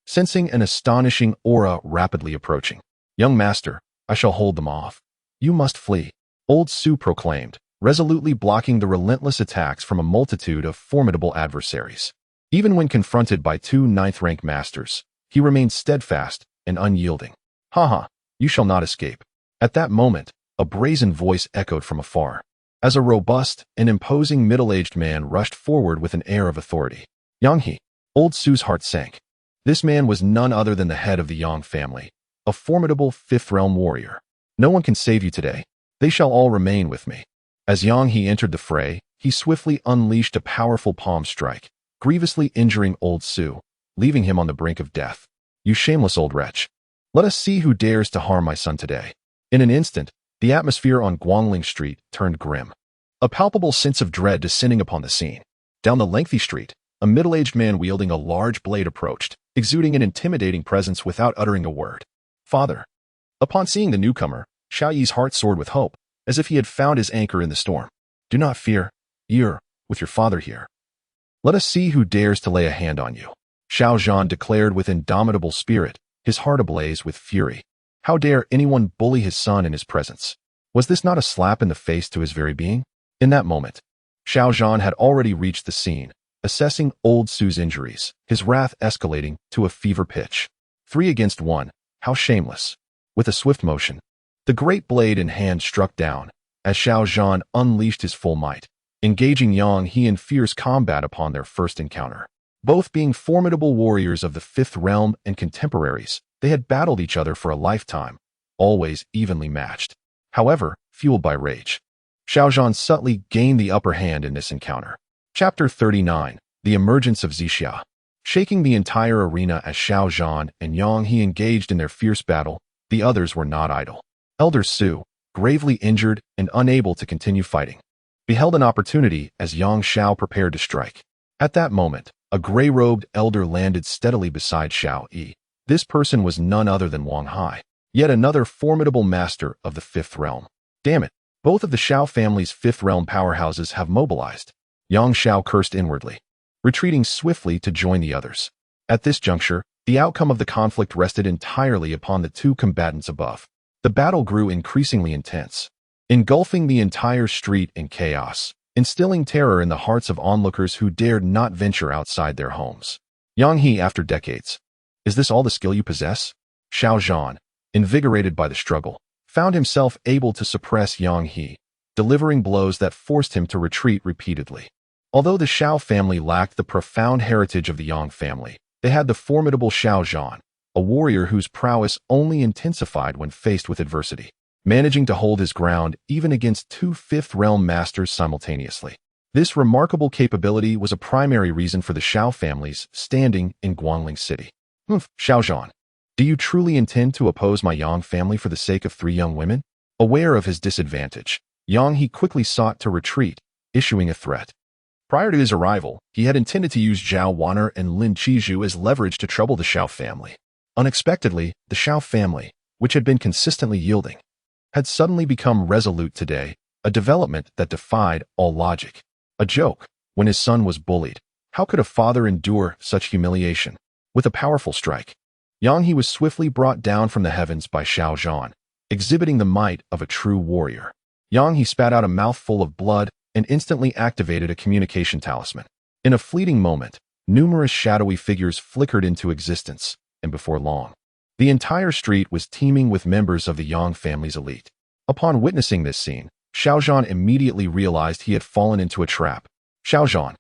[SPEAKER 1] Sensing an astonishing aura rapidly approaching, "Young master, I shall hold them off. You must flee," Old Su proclaimed, resolutely blocking the relentless attacks from a multitude of formidable adversaries. Even when confronted by two ninth-rank masters, he remained steadfast and unyielding. "Haha, you shall not escape." At that moment, a brazen voice echoed from afar. As a robust and imposing middle-aged man rushed forward with an air of authority. "Yang He." Old Su's heart sank. This man was none other than the head of the Yang family, a formidable fifth-realm warrior. "No one can save you today. They shall all remain with me." As Yang He entered the fray, he swiftly unleashed a powerful palm strike, grievously injuring Old Su, leaving him on the brink of death. "You shameless old wretch. Let us see who dares to harm my son today." In an instant, the atmosphere on Guangling Street turned grim. A palpable sense of dread descending upon the scene. Down the lengthy street, a middle-aged man wielding a large blade approached, exuding an intimidating presence without uttering a word. "Father." Upon seeing the newcomer, Xiao Yi's heart soared with hope, as if he had found his anchor in the storm. "Do not fear. You're with your father here. Let us see who dares to lay a hand on you," Xiao Zhan declared with indomitable spirit, his heart ablaze with fury. How dare anyone bully his son in his presence? Was this not a slap in the face to his very being? In that moment, Xiao Zhan had already reached the scene, assessing Old Su's injuries, his wrath escalating to a fever pitch. 3 against 1, how shameless. With a swift motion, the great blade in hand struck down, as Xiao Zhan unleashed his full might, engaging Yang He in fierce combat upon their first encounter. Both being formidable warriors of the fifth realm and contemporaries, they had battled each other for a lifetime, always evenly matched. However, fueled by rage, Xiao Zhan subtly gained the upper hand in this encounter. Chapter 39, The Emergence of Zixia. Shaking the entire arena as Xiao Zhan and Yang He engaged in their fierce battle, the others were not idle. Elder Su, gravely injured and unable to continue fighting, beheld an opportunity as Yang Xiao prepared to strike. At that moment, a gray-robed elder landed steadily beside Xiao Yi. This person was none other than Wang Hai, yet another formidable master of the fifth realm. "Damn it, both of the Xiao family's fifth realm powerhouses have mobilized." Yang Xiao cursed inwardly, retreating swiftly to join the others. At this juncture, the outcome of the conflict rested entirely upon the two combatants above. The battle grew increasingly intense, engulfing the entire street in chaos, instilling terror in the hearts of onlookers who dared not venture outside their homes. Yang He, after decades. "Is this all the skill you possess?" Xiao Zhan, invigorated by the struggle, found himself able to suppress Yang He, delivering blows that forced him to retreat repeatedly. Although the Xiao family lacked the profound heritage of the Yang family, they had the formidable Xiao Zhan, a warrior whose prowess only intensified when faced with adversity, managing to hold his ground even against two fifth-realm masters simultaneously. This remarkable capability was a primary reason for the Xiao family's standing in Guangling City. "Xiao Zhan, do you truly intend to oppose my Yang family for the sake of 3 young women?" Aware of his disadvantage, Yang He quickly sought to retreat, issuing a threat. Prior to his arrival, he had intended to use Zhao Wanner and Lin Qizhu as leverage to trouble the Xiao family. Unexpectedly, the Xiao family, which had been consistently yielding, had suddenly become resolute today, a development that defied all logic. A joke, when his son was bullied. How could a father endure such humiliation? With a powerful strike, Yang He was swiftly brought down from the heavens by Xiao Zhan, exhibiting the might of a true warrior. Yang He spat out a mouthful of blood and instantly activated a communication talisman. In a fleeting moment, numerous shadowy figures flickered into existence, and before long, the entire street was teeming with members of the Yang family's elite. Upon witnessing this scene, Xiao Zhan immediately realized he had fallen into a trap. "Xiao Zhan,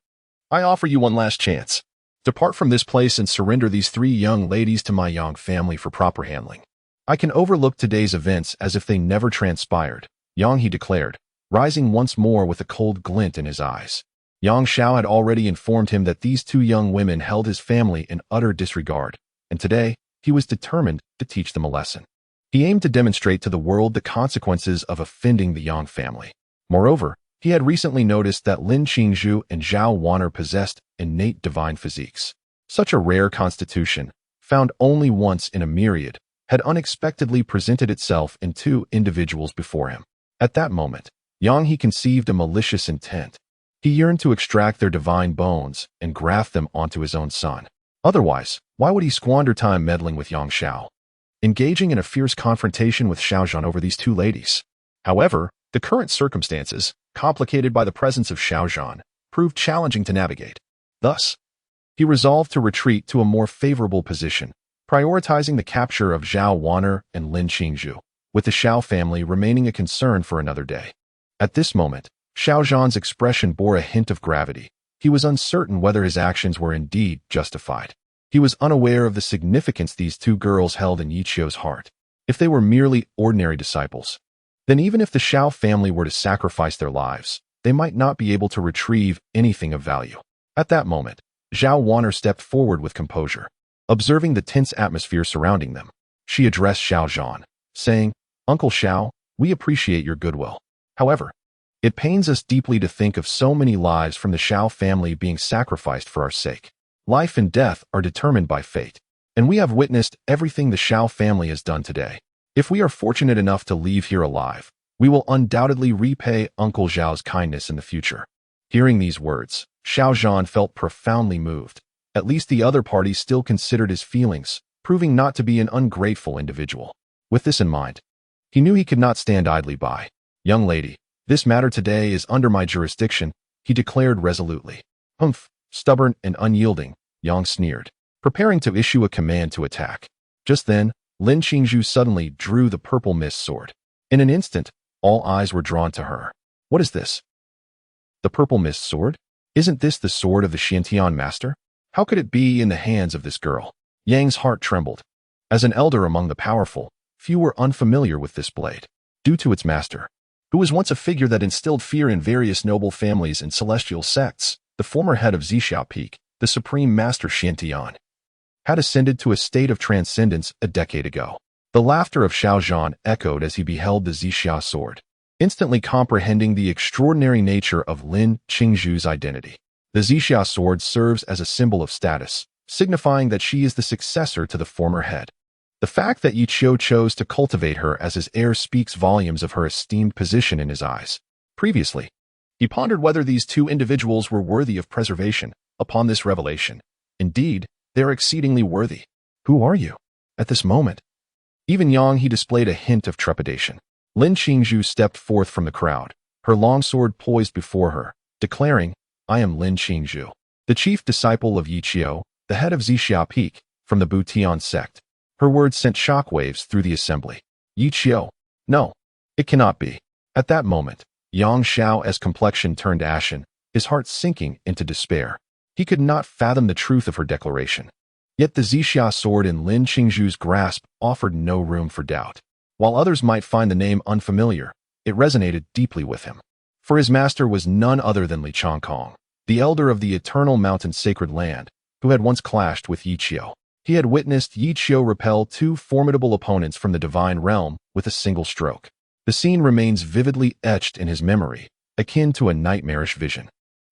[SPEAKER 1] I offer you one last chance. Depart from this place and surrender these 3 young ladies to my Yang family for proper handling." I can overlook today's events as if they never transpired, Yang He declared, rising once more with a cold glint in his eyes. Yang Xiao had already informed him that these two young women held his family in utter disregard, and today he was determined to teach them a lesson. He aimed to demonstrate to the world the consequences of offending the Yang family. Moreover, he had recently noticed that Lin Qingzhu and Zhao Wan'er possessed innate divine physiques. Such a rare constitution, found only once in a myriad, had unexpectedly presented itself in two individuals before him. At that moment, Yang He conceived a malicious intent. He yearned to extract their divine bones and graft them onto his own son. Otherwise, why would he squander time meddling with Yang Xiao, engaging in a fierce confrontation with Xiaozhan over these two ladies? However, the current circumstances, complicated by the presence of Xiaozhan, proved challenging to navigate. Thus, he resolved to retreat to a more favorable position, prioritizing the capture of Zhao Wan'er and Lin Qingzhu, with the Xiao family remaining a concern for another day. At this moment, Xiaozhan's expression bore a hint of gravity. He was uncertain whether his actions were indeed justified. He was unaware of the significance these two girls held in Yiqiu's heart. If they were merely ordinary disciples, then even if the Xiao family were to sacrifice their lives, they might not be able to retrieve anything of value. At that moment, Zhao Wan'er stepped forward with composure. Observing the tense atmosphere surrounding them, she addressed Xiaozhan, saying, "Uncle Xiao, we appreciate your goodwill. However, it pains us deeply to think of so many lives from the Xiao family being sacrificed for our sake. Life and death are determined by fate, and we have witnessed everything the Xiao family has done today. If we are fortunate enough to leave here alive, we will undoubtedly repay Uncle Zhao's kindness in the future." Hearing these words, Xiaozhan felt profoundly moved. At least the other party still considered his feelings, proving not to be an ungrateful individual. With this in mind, he knew he could not stand idly by. "Young lady, this matter today is under my jurisdiction," he declared resolutely. "Humph, stubborn and unyielding," Yang sneered, preparing to issue a command to attack. Just then, Lin Qingzhu suddenly drew the purple mist sword. In an instant, all eyes were drawn to her. "What is this? The purple mist sword? Isn't this the sword of the Xiantian master? How could it be in the hands of this girl?" Yang's heart trembled. As an elder among the powerful, few were unfamiliar with this blade, due to its master, who was once a figure that instilled fear in various noble families and celestial sects. The former head of Zixia Peak, the supreme master Xiantian, had ascended to a state of transcendence a decade ago. The laughter of Xiaozhan echoed as he beheld the Zixia sword, instantly comprehending the extraordinary nature of Lin Qingzhu's identity. The Zixia sword serves as a symbol of status, signifying that she is the successor to the former head. The fact that Yiqiu chose to cultivate her as his heir speaks volumes of her esteemed position in his eyes. Previously, he pondered whether these two individuals were worthy of preservation. Upon this revelation, indeed, they are exceedingly worthy. "Who are you?" At this moment, even Yang He displayed a hint of trepidation. Lin Qingzhu stepped forth from the crowd, her long sword poised before her, declaring, "I am Lin Qingzhu, the chief disciple of Yiqiu, the head of Zixia Peak, from the Butian sect." Her words sent shockwaves through the assembly. "Yiqiu? No, it cannot be." At that moment, Yang Xiao's complexion turned ashen, his heart sinking into despair. He could not fathom the truth of her declaration. Yet the Zixia sword in Lin Qingzhu's grasp offered no room for doubt. While others might find the name unfamiliar, it resonated deeply with him. For his master was none other than Li Changkong, the elder of the eternal mountain sacred land, who had once clashed with Yiqiu. He had witnessed Yiqiu repel two formidable opponents from the divine realm with a single stroke. The scene remains vividly etched in his memory, akin to a nightmarish vision.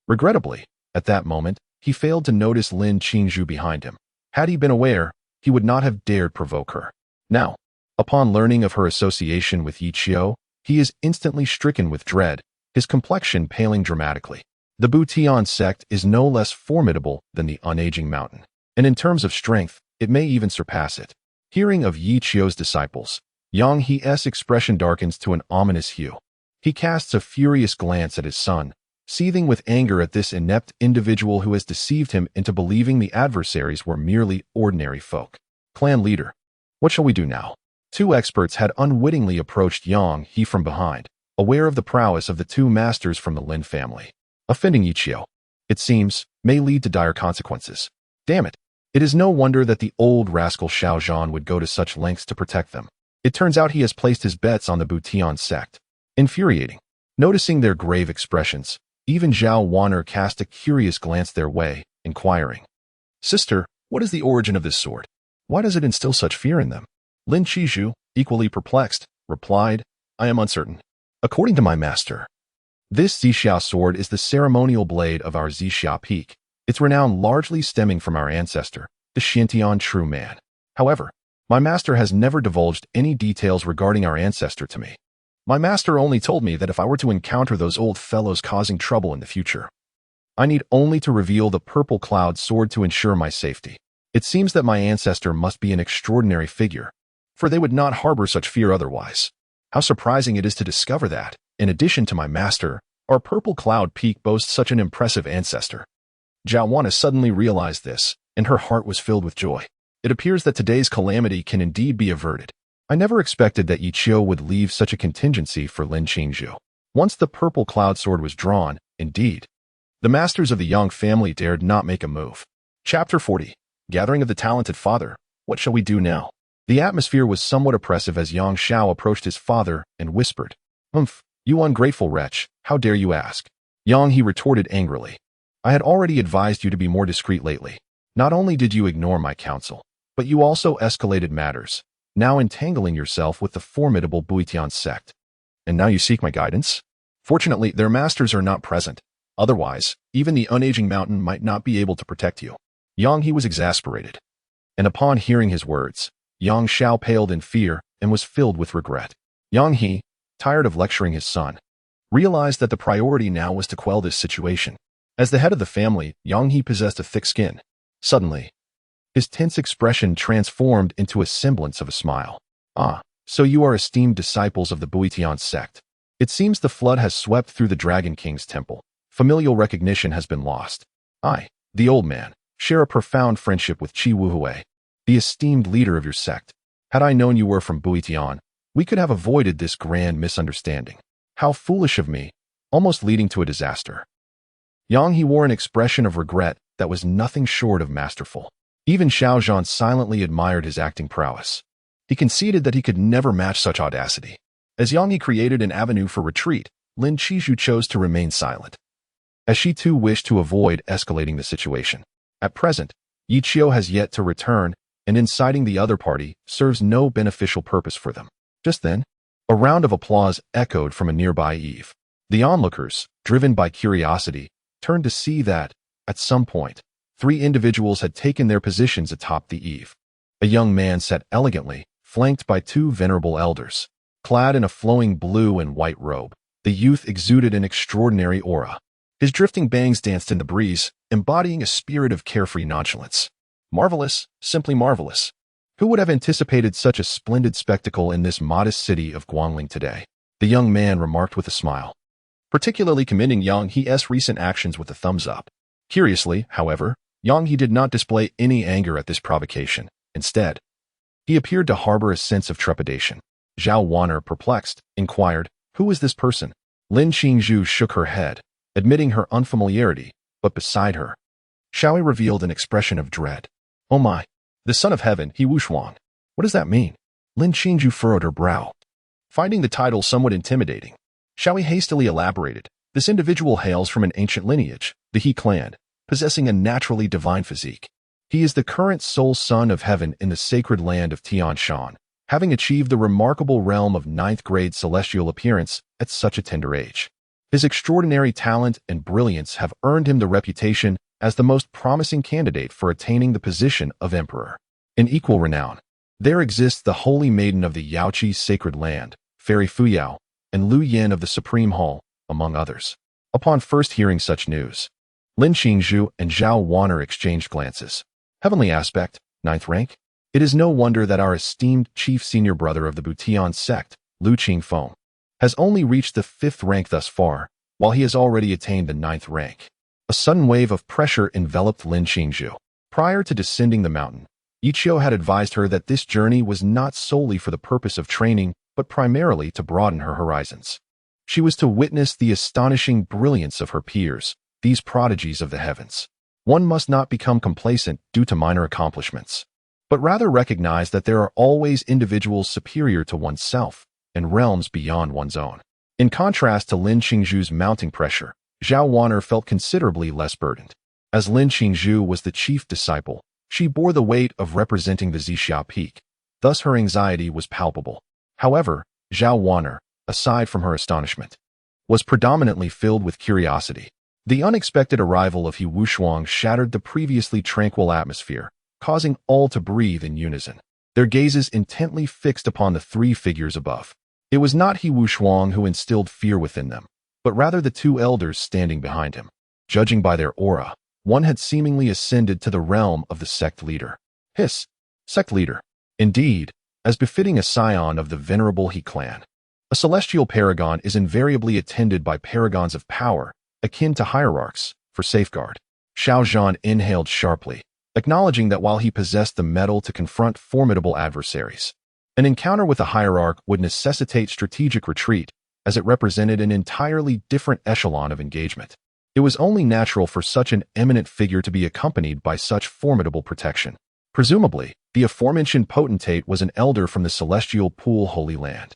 [SPEAKER 1] Regrettably, at that moment, he failed to notice Lin Qingzhu behind him. Had he been aware, he would not have dared provoke her. Now, upon learning of her association with Yiqiu, he is instantly stricken with dread, his complexion paling dramatically. The Butian sect is no less formidable than the unaging mountain, and in terms of strength, it may even surpass it. Hearing of Yiqiu's disciples, Yang He's expression darkens to an ominous hue. He casts a furious glance at his son, seething with anger at this inept individual who has deceived him into believing the adversaries were merely ordinary folk. "Clan leader, what shall we do now?" Two experts had unwittingly approached Yang He from behind, aware of the prowess of the two masters from the Lin family. Offending Yiqiu, it seems, may lead to dire consequences. Damn it! It is no wonder that the old rascal Xiaozhan would go to such lengths to protect them. It turns out he has placed his bets on the Butian sect. Infuriating. Noticing their grave expressions, even Zhao Wan'er cast a curious glance their way, inquiring, "Sister, what is the origin of this sword? Why does it instill such fear in them?" Lin Qizhu, equally perplexed, replied, "I am uncertain. According to my master, this Zixia sword is the ceremonial blade of our Zixia peak, its renown largely stemming from our ancestor, the Xintian true man. However, my master has never divulged any details regarding our ancestor to me. My master only told me that if I were to encounter those old fellows causing trouble in the future, I need only to reveal the purple cloud sword to ensure my safety. It seems that my ancestor must be an extraordinary figure, for they would not harbor such fear otherwise. How surprising it is to discover that, in addition to my master, our purple cloud peak boasts such an impressive ancestor." Zhao Wan'er suddenly realized this, and her heart was filled with joy. It appears that today's calamity can indeed be averted. I never expected that Yi Qiu would leave such a contingency for Lin Qingzhu. Once the purple cloud sword was drawn, indeed, the masters of the Yang family dared not make a move. Chapter 40. Gathering of the Talented Father. What shall we do now? The atmosphere was somewhat oppressive as Yang Xiao approached his father and whispered, "You ungrateful wretch, how dare you ask?" Yang he retorted angrily, "I had already advised you to be more discreet lately. Not only did you ignore my counsel, but you also escalated matters, now entangling yourself with the formidable Buitian sect. And now you seek my guidance? Fortunately, their masters are not present. Otherwise, even the unaging mountain might not be able to protect you." Yang he was exasperated. And upon hearing his words, Yang Xiao paled in fear and was filled with regret. Yang he, tired of lecturing his son, realized that the priority now was to quell this situation. As the head of the family, Yang he possessed a thick skin. Suddenly, his tense expression transformed into a semblance of a smile. "Ah, so you are esteemed disciples of the Buitian sect. It seems the flood has swept through the Dragon King's temple. Familial recognition has been lost. I, the old man, share a profound friendship with Qi Wuhui, the esteemed leader of your sect. Had I known you were from Buitian, we could have avoided this grand misunderstanding. How foolish of me, almost leading to a disaster." Yang he wore an expression of regret that was nothing short of masterful. Even Xiao Zhan silently admired his acting prowess. He conceded that he could never match such audacity. As Yang he created an avenue for retreat, Lin Qizhu chose to remain silent, as she too wished to avoid escalating the situation. At present, Yi Qiu has yet to return, and inciting the other party serves no beneficial purpose for them. Just then, a round of applause echoed from a nearby eave. The onlookers, driven by curiosity, turned to see that, at some point, 3 individuals had taken their positions atop the eave. A young man sat elegantly, flanked by 2 venerable elders. Clad in a flowing blue and white robe, the youth exuded an extraordinary aura. His drifting bangs danced in the breeze, embodying a spirit of carefree nonchalance. Marvelous, simply marvelous. Who would have anticipated such a splendid spectacle in this modest city of Guangling today? The young man remarked with a smile, particularly commending Yang He's recent actions with a thumbs up. Curiously, however, Yang He did not display any anger at this provocation. Instead, he appeared to harbor a sense of trepidation. Zhao Wan'er, perplexed, inquired, "Who is this person?" Lin Qingzhu shook her head, admitting her unfamiliarity, but beside her, Xiaoi revealed an expression of dread. "Oh my, the son of heaven, He Wushuang. What does that mean?" Lin Qingzhu furrowed her brow, finding the title somewhat intimidating. Xiaoi hastily elaborated, "This individual hails from an ancient lineage, the He clan, possessing a naturally divine physique. He is the current sole son of heaven in the sacred land of Tianshan, having achieved the remarkable realm of 9th grade celestial appearance at such a tender age. His extraordinary talent and brilliance have earned him the reputation as the most promising candidate for attaining the position of emperor. In equal renown, there exists the holy maiden of the Yaoqi sacred land, Fairy Fuyao, and Lu Yin of the Supreme Hall, among others." Upon first hearing such news, Lin Qingzhu and Zhao Wan'er exchanged glances. Heavenly aspect, 9th rank? It is no wonder that our esteemed chief senior brother of the Butian sect, Lu Qingfeng, has only reached the 5th rank thus far, while he has already attained the 9th rank. A sudden wave of pressure enveloped Lin Qingzhu. Prior to descending the mountain, Yi Qiu had advised her that this journey was not solely for the purpose of training, but primarily to broaden her horizons. She was to witness the astonishing brilliance of her peers, these prodigies of the heavens. One must not become complacent due to minor accomplishments. but rather recognize that there are always individuals superior to oneself and realms beyond one's own. In contrast to Lin Qingzhu's mounting pressure, Zhao Wan'er felt considerably less burdened. As Lin Qingzhu was the chief disciple, she bore the weight of representing the Zixia peak. Thus her anxiety was palpable. However, Zhao Wan'er, aside from her astonishment, was predominantly filled with curiosity. The unexpected arrival of He Wushuang shattered the previously tranquil atmosphere, causing all to breathe in unison, their gazes intently fixed upon the three figures above. It was not He Wushuang who instilled fear within them, but rather the two elders standing behind him. Judging by their aura, one had seemingly ascended to the realm of the sect leader. Sect leader. Indeed, as befitting a scion of the venerable He clan. A celestial paragon is invariably attended by paragons of power, akin to hierarchs, for safeguard. Xiao Zhan inhaled sharply, acknowledging that while he possessed the mettle to confront formidable adversaries, an encounter with a hierarch would necessitate strategic retreat, as it represented an entirely different echelon of engagement. It was only natural for such an eminent figure to be accompanied by such formidable protection. Presumably, the aforementioned potentate was an elder from the celestial pool Holy Land.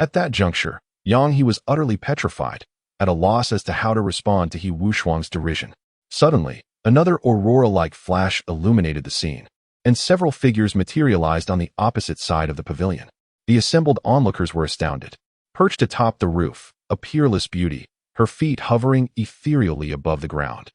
[SPEAKER 1] At that juncture, Yang He was utterly petrified, at a loss as to how to respond to He Wushuang's derision. Suddenly, another aurora-like flash illuminated the scene, and several figures materialized on the opposite side of the pavilion. The assembled onlookers were astounded. Perched atop the roof, a peerless beauty, her feet hovering ethereally above the ground,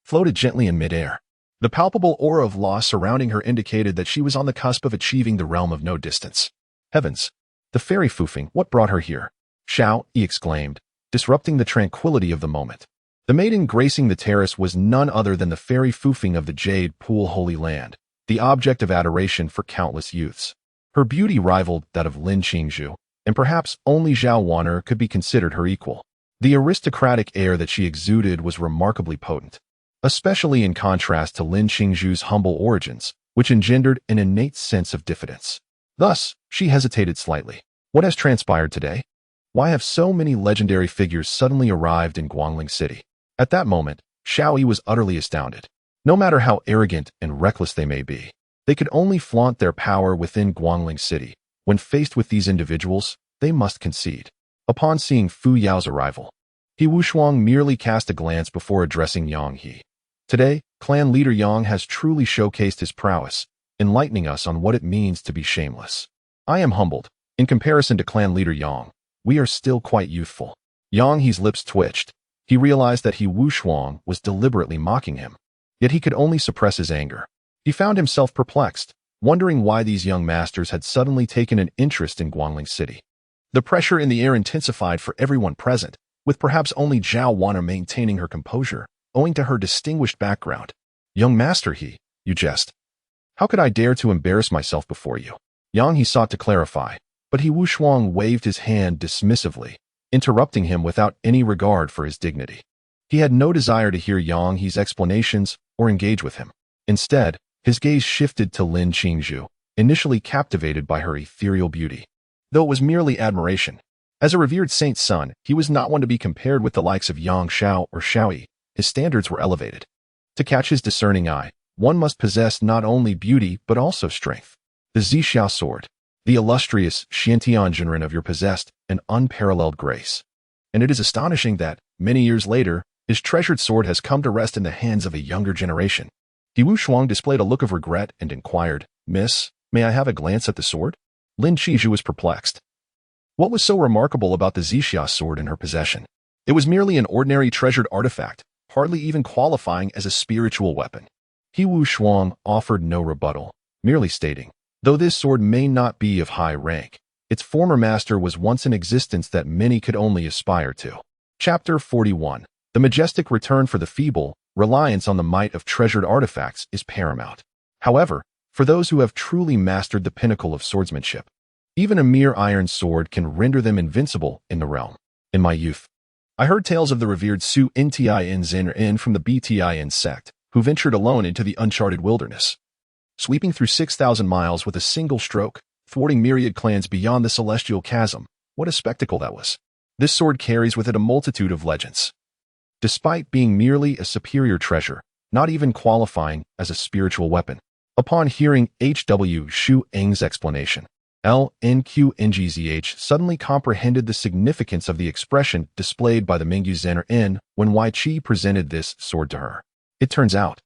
[SPEAKER 1] floated gently in midair. The palpable aura of law surrounding her indicated that she was on the cusp of achieving the realm of no distance. Heavens! The fairy Fufeng, what brought her here? Xiao, he exclaimed, disrupting the tranquility of the moment. The maiden gracing the terrace was none other than the fairy Fufeng of the Jade Pool Holy Land, the object of adoration for countless youths. Her beauty rivaled that of Lin Qingzhu, and perhaps only Zhao Wan'er could be considered her equal. The aristocratic air that she exuded was remarkably potent, especially in contrast to Lin Qingzhu's humble origins, which engendered an innate sense of diffidence. Thus, she hesitated slightly. What has transpired today? Why have so many legendary figures suddenly arrived in Guangling City? At that moment, Xiao Yi was utterly astounded. No matter how arrogant and reckless they may be, they could only flaunt their power within Guangling City. When faced with these individuals, they must concede. Upon seeing Fu Yao's arrival, He Wushuang merely cast a glance before addressing Yang He. Today, clan leader Yang has truly showcased his prowess, enlightening us on what it means to be shameless. I am humbled. In comparison to clan leader Yang, we are still quite youthful. Yang He's lips twitched. He realized that He Wushuang was deliberately mocking him. Yet he could only suppress his anger. He found himself perplexed, wondering why these young masters had suddenly taken an interest in Guangling City. The pressure in the air intensified for everyone present, with perhaps only Zhao Wan'er maintaining her composure, owing to her distinguished background. Young master He, you jest. How could I dare to embarrass myself before you? Yang He sought to clarify, but He Wushuang waved his hand dismissively, interrupting him without any regard for his dignity. He had no desire to hear Yang He's explanations or engage with him. Instead, his gaze shifted to Lin Qingzhu, initially captivated by her ethereal beauty. Though it was merely admiration, as a revered saint's son, he was not one to be compared with the likes of Yang Xiao or Xiao Yi. His standards were elevated. To catch his discerning eye, one must possess not only beauty but also strength. The Zixia sword, the illustrious Xiantian Jinren of your possessed an unparalleled grace. And it is astonishing that, many years later, his treasured sword has come to rest in the hands of a younger generation. He Wushuang displayed a look of regret and inquired, Miss, may I have a glance at the sword? Lin Qingzhu was perplexed. What was so remarkable about the Zixia sword in her possession? It was merely an ordinary treasured artifact, hardly even qualifying as a spiritual weapon. He Wushuang offered no rebuttal, merely stating, though this sword may not be of high rank, its former master was once in existence that many could only aspire to. Chapter 41. The majestic return for the feeble, reliance on the might of treasured artifacts is paramount. However, for those who have truly mastered the pinnacle of swordsmanship, even a mere iron sword can render them invincible in the realm. In my youth, I heard tales of the revered Su Ntin Zin from the Btin sect, who ventured alone into the uncharted wilderness, sweeping through 6,000 miles with a single stroke, thwarting myriad clans beyond the celestial chasm. What a spectacle that was. This sword carries with it a multitude of legends. Despite being merely a superior treasure, not even qualifying as a spiritual weapon, Upon hearing H.W. Shu Eng's explanation, LNQNGZH suddenly comprehended the significance of the expression displayed by the Mingyu Zener N when Wei Qi presented this sword to her. It turns out,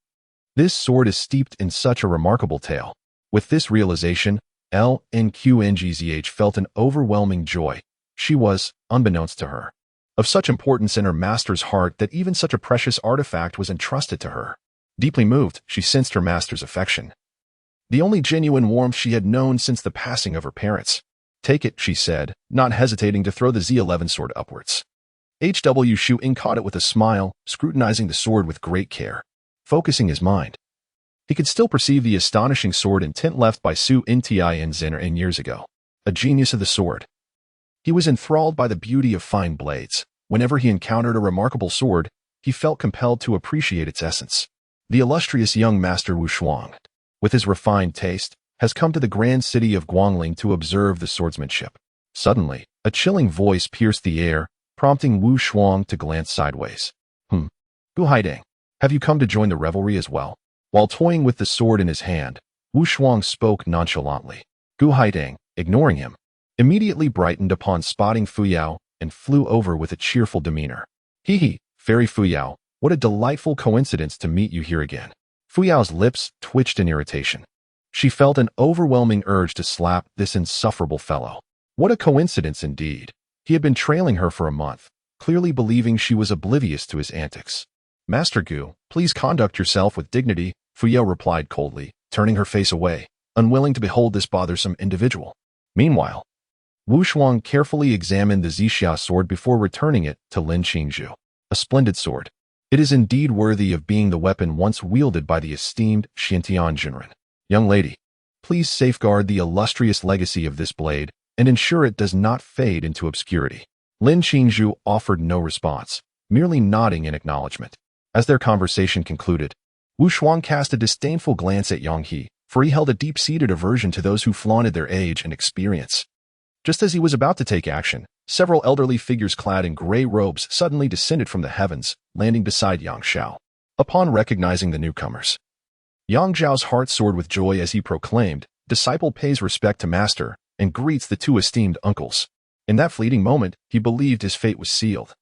[SPEAKER 1] this sword is steeped in such a remarkable tale. With this realization, LNQNGZH felt an overwhelming joy. She was, unbeknownst to her, of such importance in her master's heart that even such a precious artifact was entrusted to her. Deeply moved, she sensed her master's affection, the only genuine warmth she had known since the passing of her parents. "Take it," she said, not hesitating to throw the Z11 sword upwards. H.W. Shu Ing caught it with a smile, scrutinizing the sword with great care, focusing his mind. He could still perceive the astonishing sword intent left by Su Ntin Zener N years ago, a genius of the sword. He was enthralled by the beauty of fine blades. Whenever he encountered a remarkable sword, he felt compelled to appreciate its essence. The illustrious young master Wu Shuang, with his refined taste, has come to the grand city of Guangling to observe the swordsmanship. Suddenly, a chilling voice pierced the air, prompting Wu Shuang to glance sideways. Gu Haidang, have you come to join the revelry as well? While toying with the sword in his hand, Wu Shuang spoke nonchalantly. Gu Haidang, ignoring him, immediately brightened upon spotting Fuyao and flew over with a cheerful demeanor. Hee, Fairy Fuyao, what a delightful coincidence to meet you here again. Fuyao's lips twitched in irritation. She felt an overwhelming urge to slap this insufferable fellow. What a coincidence indeed. He had been trailing her for a month, clearly believing she was oblivious to his antics. Master Gu, please conduct yourself with dignity, Fuyao replied coldly, turning her face away, unwilling to behold this bothersome individual. Meanwhile, Wu Shuang carefully examined the Zixia sword before returning it to Lin Qingzhu. A splendid sword. It is indeed worthy of being the weapon once wielded by the esteemed Xiantian Junren. Young lady, please safeguard the illustrious legacy of this blade and ensure it does not fade into obscurity. Lin Qingzhu offered no response, merely nodding in acknowledgement. As their conversation concluded, Wu Shuang cast a disdainful glance at Yang He, for he held a deep-seated aversion to those who flaunted their age and experience. Just as he was about to take action, several elderly figures clad in gray robes suddenly descended from the heavens, landing beside Yang Xiao. Upon recognizing the newcomers, Yang Zhao's heart soared with joy as he proclaimed, "Disciple pays respect to master and greets the two esteemed uncles." In that fleeting moment, he believed his fate was sealed.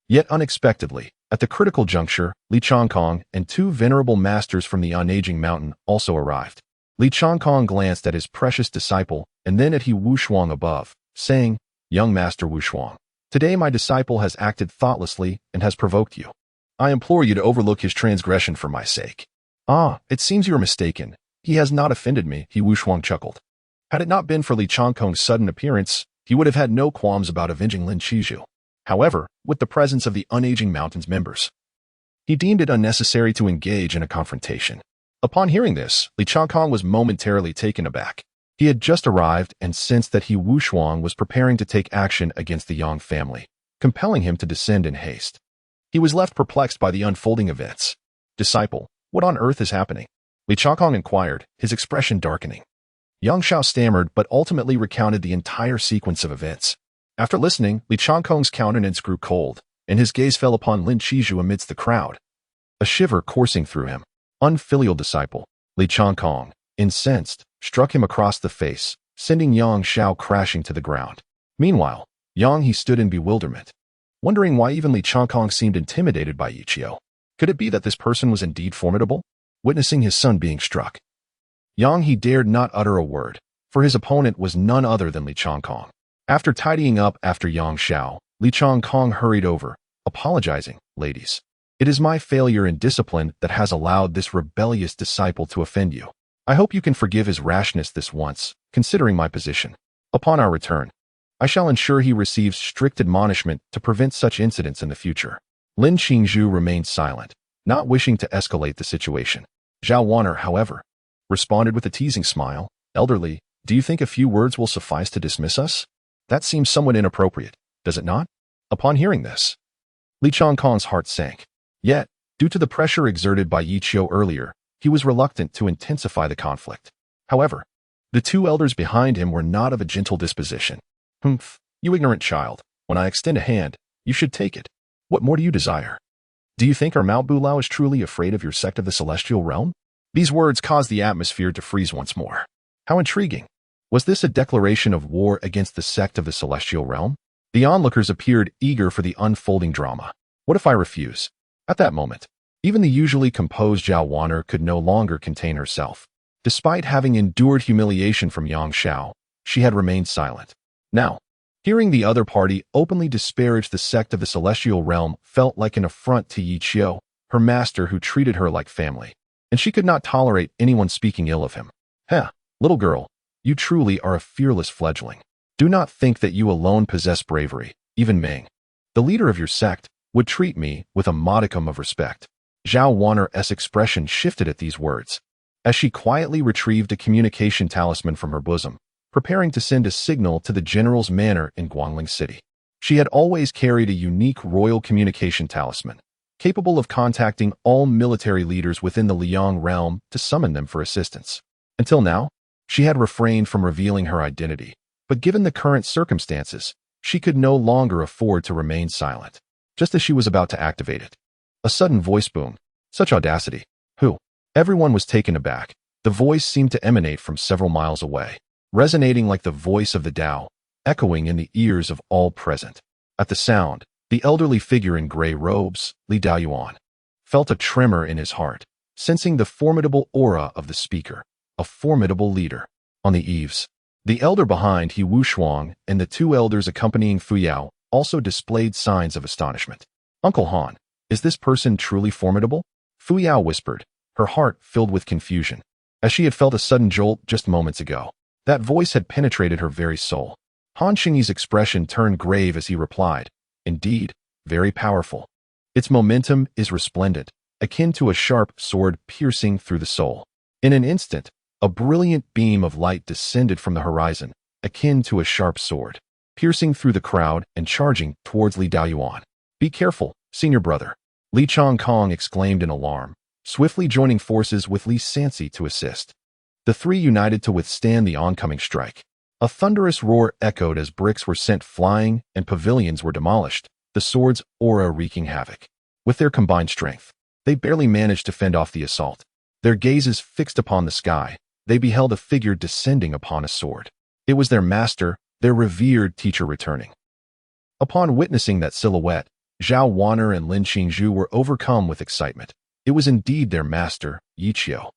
[SPEAKER 1] Yet unexpectedly, at the critical juncture, Li Changkong and two venerable masters from the unaging mountain also arrived. Li Changkong glanced at his precious disciple and then at Wu Shuang above, saying, "Young Master Wu Shuang, today my disciple has acted thoughtlessly and has provoked you. I implore you to overlook his transgression for my sake." "Ah, it seems you are mistaken. He has not offended me," Wu Shuang chuckled. Had it not been for Li Changkong's sudden appearance, he would have had no qualms about avenging Lin Qizhu. However, with the presence of the unaging mountain's members, he deemed it unnecessary to engage in a confrontation. Upon hearing this, Li Changkong was momentarily taken aback. He had just arrived and sensed that Wu Shuang was preparing to take action against the Yang family, compelling him to descend in haste. He was left perplexed by the unfolding events. "Disciple, what on earth is happening?" Li Changkong inquired, his expression darkening. Yang Xiao stammered but ultimately recounted the entire sequence of events. After listening, Li Changkong's countenance grew cold, and his gaze fell upon Lin Qizhu amidst the crowd. A shiver coursing through him. Unfilial disciple, Li Changkong, incensed, struck him across the face, sending Yang Xiao crashing to the ground. Meanwhile, Yang He stood in bewilderment, wondering why even Li Changkong seemed intimidated by Yichio. Could it be that this person was indeed formidable? Witnessing his son being struck, Yang He dared not utter a word, for his opponent was none other than Li Changkong. After tidying up after Yang Xiao, Li Changkong hurried over, apologizing, "Ladies, it is my failure in discipline that has allowed this rebellious disciple to offend you. I hope you can forgive his rashness this once, considering my position. Upon our return, I shall ensure he receives strict admonishment to prevent such incidents in the future." Lin Qingzhu remained silent, not wishing to escalate the situation. Zhao Wan'er, however, responded with a teasing smile, "Elderly, do you think a few words will suffice to dismiss us? That seems somewhat inappropriate, does it not?" Upon hearing this, Li Changkong's heart sank. Yet, due to the pressure exerted by Yichio earlier, he was reluctant to intensify the conflict. However, the two elders behind him were not of a gentle disposition. "Humph, you ignorant child, when I extend a hand, you should take it. What more do you desire? Do you think our Mao Bulao is truly afraid of your sect of the celestial realm?" These words caused the atmosphere to freeze once more. How intriguing. Was this a declaration of war against the sect of the celestial realm? The onlookers appeared eager for the unfolding drama. What if I refuse? At that moment, even the usually composed Zhao Wanner could no longer contain herself. Despite having endured humiliation from Yang Xiao, she had remained silent. Now, hearing the other party openly disparage the sect of the celestial realm felt like an affront to Yi Qiu, her master who treated her like family, and she could not tolerate anyone speaking ill of him. Heh, little girl, you truly are a fearless fledgling. Do not think that you alone possess bravery. Even Ming, the leader of your sect, would treat me with a modicum of respect. Zhao Wanner's expression shifted at these words, as she quietly retrieved a communication talisman from her bosom, preparing to send a signal to the general's manor in Guangling City. She had always carried a unique royal communication talisman, capable of contacting all military leaders within the Liang realm to summon them for assistance. Until now, she had refrained from revealing her identity, but given the current circumstances, she could no longer afford to remain silent. Just as she was about to activate it, a sudden voice boomed. Such audacity. Who? Everyone was taken aback. The voice seemed to emanate from several miles away, resonating like the voice of the Tao, echoing in the ears of all present. At the sound, the elderly figure in gray robes, Li Daoyuan, felt a tremor in his heart, sensing the formidable aura of the speaker, a formidable leader. On the eaves, the elder behind He Wushuang and the two elders accompanying Fu Yao also displayed signs of astonishment. Uncle Han, is this person truly formidable? Fu Yao whispered, her heart filled with confusion, as she had felt a sudden jolt just moments ago. That voice had penetrated her very soul. Han Xingyi's expression turned grave as he replied, indeed, very powerful. Its momentum is resplendent, akin to a sharp sword piercing through the soul. In an instant, a brilliant beam of light descended from the horizon, akin to a sharp sword, piercing through the crowd and charging towards Li Daoyuan. Be careful, senior brother, Li Chongkong exclaimed in alarm, swiftly joining forces with Li Sansi to assist. The three united to withstand the oncoming strike. A thunderous roar echoed as bricks were sent flying and pavilions were demolished, the sword's aura wreaking havoc. With their combined strength, they barely managed to fend off the assault. Their gazes fixed upon the sky, they beheld a figure descending upon a sword. It was their master, their revered teacher returning. Upon witnessing that silhouette, Zhao Wanner and Lin Qingzhu were overcome with excitement. It was indeed their master, Yi Qiu.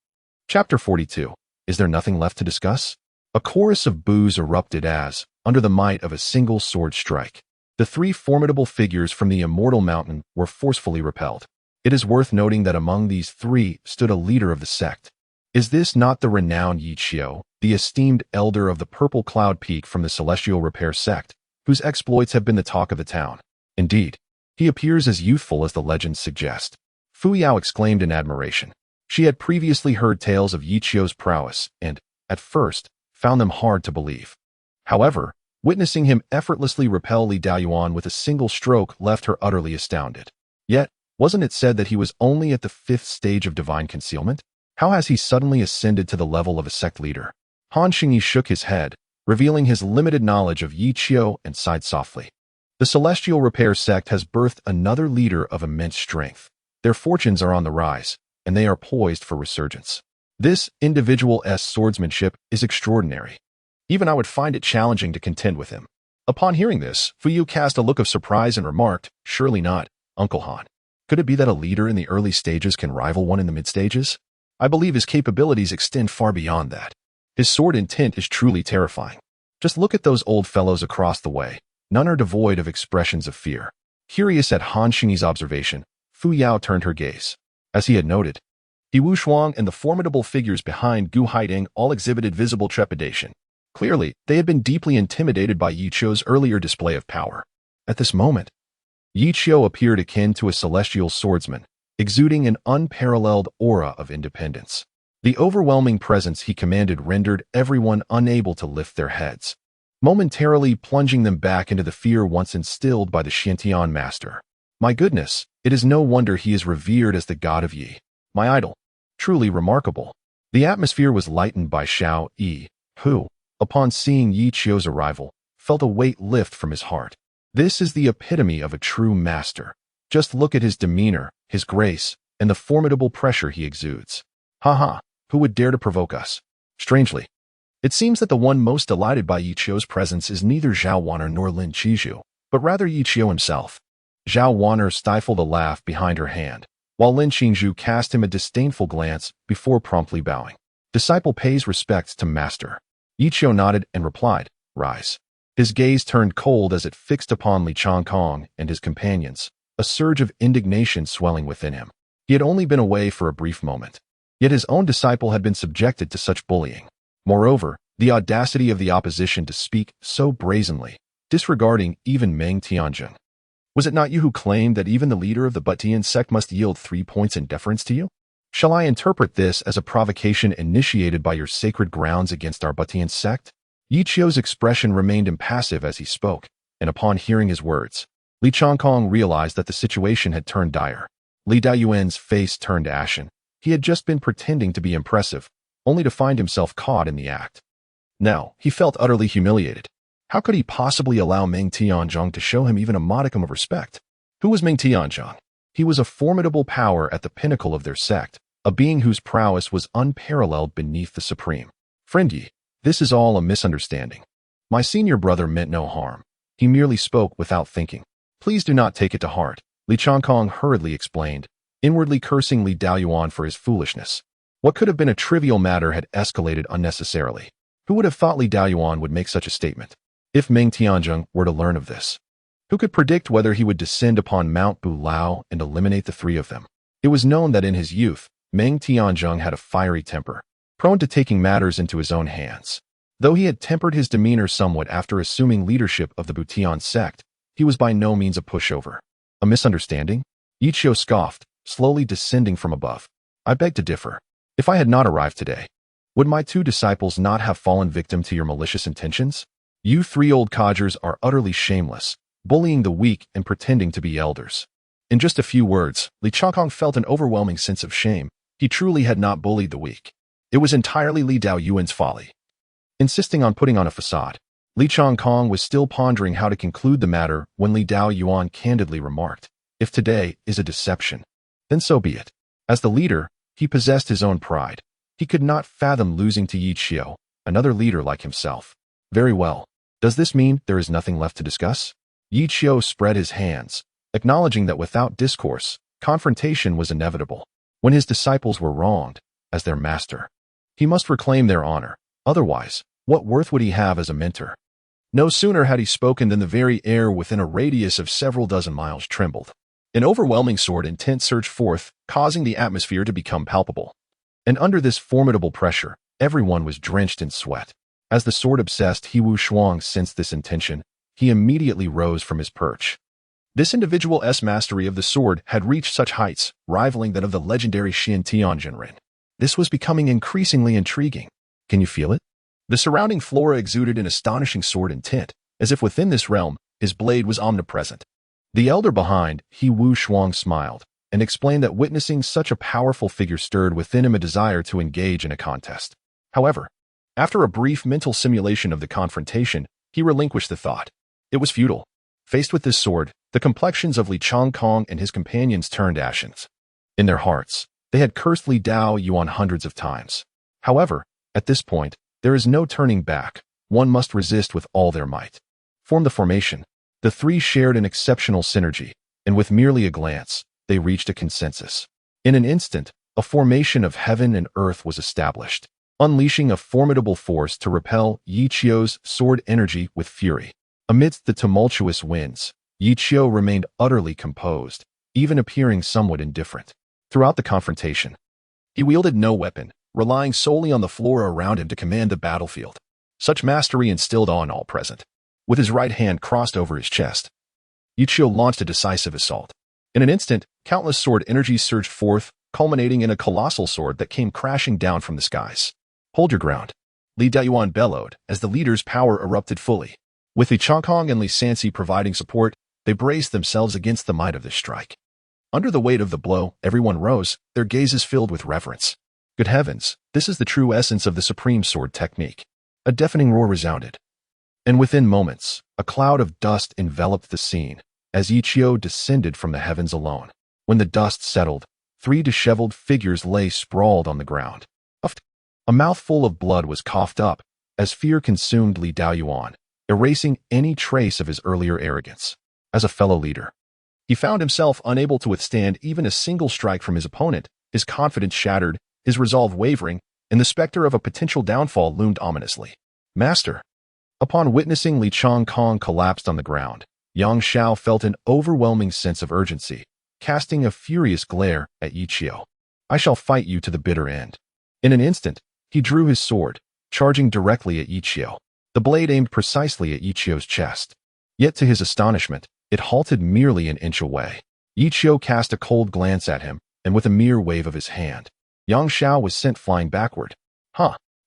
[SPEAKER 1] Chapter 42. Is there nothing left to discuss? A chorus of boos erupted as, under the might of a single sword strike, the three formidable figures from the immortal mountain were forcefully repelled. It is worth noting that among these three stood a leader of the sect. Is this not the renowned Yi Qiu, the esteemed elder of the Purple Cloud Peak from the Celestial Repair sect, whose exploits have been the talk of the town? Indeed, he appears as youthful as the legends suggest. Fu Yao exclaimed in admiration. She had previously heard tales of Yi Qiu's prowess and, at first, found them hard to believe. However, witnessing him effortlessly repel Li Daoyuan with a single stroke left her utterly astounded. Yet, wasn't it said that he was only at the 5th stage of divine concealment? How has he suddenly ascended to the level of a sect leader? Han Xingyi shook his head, revealing his limited knowledge of Yi Qiu, and sighed softly. The Celestial Repair sect has birthed another leader of immense strength. Their fortunes are on the rise, and they are poised for resurgence. This individual's swordsmanship is extraordinary. Even I would find it challenging to contend with him. Upon hearing this, Fu Yu cast a look of surprise and remarked, surely not, Uncle Han. Could it be that a leader in the early stages can rival one in the mid-stages? I believe his capabilities extend far beyond that. His sword intent is truly terrifying. Just look at those old fellows across the way. None are devoid of expressions of fear. Curious at Han Xingyi's observation, Fu Yao turned her gaze. As he had noted, He Wushuang and the formidable figures behind Gu Haiding all exhibited visible trepidation. Clearly, they had been deeply intimidated by Yi Qiu's earlier display of power. At this moment, Yi Qiu appeared akin to a celestial swordsman, exuding an unparalleled aura of independence. The overwhelming presence he commanded rendered everyone unable to lift their heads, momentarily plunging them back into the fear once instilled by the Xiantian master. My goodness, it is no wonder he is revered as the god of Yi, my idol. Truly remarkable. The atmosphere was lightened by Xiao Yi, who, upon seeing Yi Qiu's arrival, felt a weight lift from his heart. This is the epitome of a true master. Just look at his demeanor, his grace, and the formidable pressure he exudes. Ha! Who would dare to provoke us? Strangely, it seems that the one most delighted by Yi Qiu's presence is neither Zhao Wan'er nor Lin Qizhu, but rather Yi Qiu himself. Zhao Wan'er stifled a laugh behind her hand, while Lin Qizhu cast him a disdainful glance before promptly bowing. Disciple pays respects to master. Yi Qiu nodded and replied, rise. His gaze turned cold as it fixed upon Li Changkong and his companions, a surge of indignation swelling within him. He had only been away for a brief moment, yet his own disciple had been subjected to such bullying. Moreover, the audacity of the opposition to speak so brazenly, disregarding even Meng Tianzheng. Was it not you who claimed that even the leader of the Butian sect must yield 3 points in deference to you? Shall I interpret this as a provocation initiated by your sacred grounds against our Butian sect? Yi Qiu's expression remained impassive as he spoke, and upon hearing his words, Li Changkong realized that the situation had turned dire. Li Daoyuan's face turned ashen. He had just been pretending to be impressive, only to find himself caught in the act. Now, he felt utterly humiliated. How could he possibly allow Meng Tianzheng to show him even a modicum of respect? Who was Meng Tianzheng? He was a formidable power at the pinnacle of their sect, a being whose prowess was unparalleled beneath the supreme. Friend Yi, this is all a misunderstanding. My senior brother meant no harm. He merely spoke without thinking. Please do not take it to heart, Li Changkong hurriedly explained, inwardly cursing Li Daoyuan for his foolishness. What could have been a trivial matter had escalated unnecessarily. Who would have thought Li Daoyuan would make such a statement? If Meng Tianzheng were to learn of this, who could predict whether he would descend upon Mount Bulao and eliminate the 3 of them? It was known that in his youth, Meng Tianzheng had a fiery temper, prone to taking matters into his own hands. Though he had tempered his demeanor somewhat after assuming leadership of the Butian sect, he was by no means a pushover. A misunderstanding? Yi Qiu scoffed, slowly descending from above. I beg to differ. If I had not arrived today, would my 2 disciples not have fallen victim to your malicious intentions? You 3 old codgers are utterly shameless, bullying the weak and pretending to be elders. In just a few words, Li Changkong felt an overwhelming sense of shame. He truly had not bullied the weak. It was entirely Li Daoyuan's folly. Insisting on putting on a facade, Li Changkong was still pondering how to conclude the matter when Li Daoyuan candidly remarked, if today is a deception, then so be it. As the leader, he possessed his own pride. He could not fathom losing to Yi Qiu, another leader like himself. Very well. Does this mean there is nothing left to discuss? Yi Qiu spread his hands, acknowledging that without discourse, confrontation was inevitable. When his disciples were wronged, as their master, he must reclaim their honor. Otherwise, what worth would he have as a mentor? No sooner had he spoken than the very air within a radius of several dozen miles trembled. An overwhelming sword intent surged forth, causing the atmosphere to become palpable. And under this formidable pressure, everyone was drenched in sweat. As the sword-obsessed He Wu Shuang sensed this intention, he immediately rose from his perch. This individual's mastery of the sword had reached such heights, rivaling that of the legendary Xin Tianjinren. This was becoming increasingly intriguing. Can you feel it? The surrounding flora exuded an astonishing sword intent, as if within this realm, his blade was omnipresent. The elder behind, He Wu Shuang, smiled, and explained that witnessing such a powerful figure stirred within him a desire to engage in a contest. However, after a brief mental simulation of the confrontation, he relinquished the thought. It was futile. Faced with this sword, the complexions of Li Changkong and his companions turned ashen. In their hearts, they had cursed Li Daoyuan hundreds of times. However, at this point, there is no turning back. One must resist with all their might. Form the formation. The 3 shared an exceptional synergy, and with merely a glance, they reached a consensus. In an instant, a formation of heaven and earth was established, unleashing a formidable force to repel Yi Qiu's sword energy with fury. Amidst the tumultuous winds, Yi Qiu remained utterly composed, even appearing somewhat indifferent. Throughout the confrontation, he wielded no weapon, relying solely on the flora around him to command the battlefield. Such mastery instilled awe in all present. With his right hand crossed over his chest, Yi Qiu launched a decisive assault. In an instant, countless sword energies surged forth, culminating in a colossal sword that came crashing down from the skies. Hold your ground, Li Daoyuan bellowed as the leader's power erupted fully. With Li Changkong and Li Sansi providing support, they braced themselves against the might of this strike. Under the weight of the blow, everyone rose, their gazes filled with reverence. Good heavens, this is the true essence of the supreme sword technique. A deafening roar resounded. And within moments, a cloud of dust enveloped the scene, as Yi Qiu descended from the heavens alone. When the dust settled, 3 disheveled figures lay sprawled on the ground. A mouthful of blood was coughed up as fear consumed Li Daoyuan, erasing any trace of his earlier arrogance. As a fellow leader, he found himself unable to withstand even a single strike from his opponent, his confidence shattered, his resolve wavering, and the specter of a potential downfall loomed ominously. Master. Upon witnessing Li Changkong collapsed on the ground, Yang Xiao felt an overwhelming sense of urgency, casting a furious glare at Yi Qiu. I shall fight you to the bitter end. In an instant, he drew his sword, charging directly at Yi Qiu. The blade aimed precisely at Yi Qiu's chest. Yet to his astonishment, it halted merely an inch away. Yi Qiu cast a cold glance at him, and with a mere wave of his hand, Yang Xiao was sent flying backward.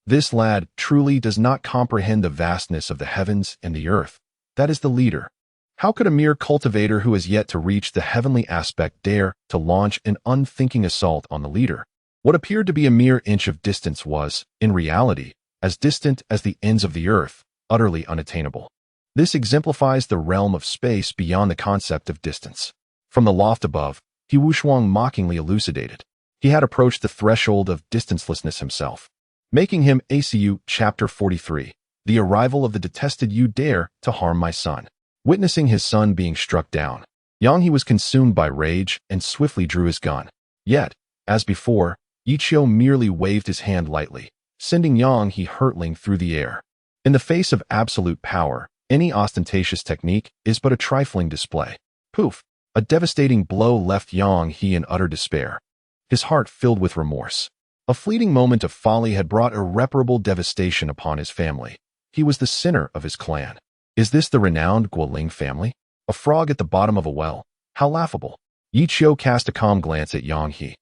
[SPEAKER 1] This lad truly does not comprehend the vastness of the heavens and the earth. That is the leader. How could a mere cultivator who has yet to reach the heavenly aspect dare to launch an unthinking assault on the leader? What appeared to be a mere inch of distance was, in reality, as distant as the ends of the earth, utterly unattainable. This exemplifies the realm of space beyond the concept of distance. From the loft above, He Wushuang mockingly elucidated. He had approached the threshold of distancelessness himself, making him ACU Chapter 43, the arrival of the detested you dare to harm my son. Witnessing his son being struck down, Yang He was consumed by rage and swiftly drew his gun. Yet, as before, Yi Qiu merely waved his hand lightly, sending Yang He hurtling through the air. In the face of absolute power, any ostentatious technique is but a trifling display. Poof! A devastating blow left Yang He in utter despair, his heart filled with remorse. A fleeting moment of folly had brought irreparable devastation upon his family. He was the sinner of his clan. Is this the renowned Guoling family? A frog at the bottom of a well? How laughable! Yi Qiu cast a calm glance at Yang He,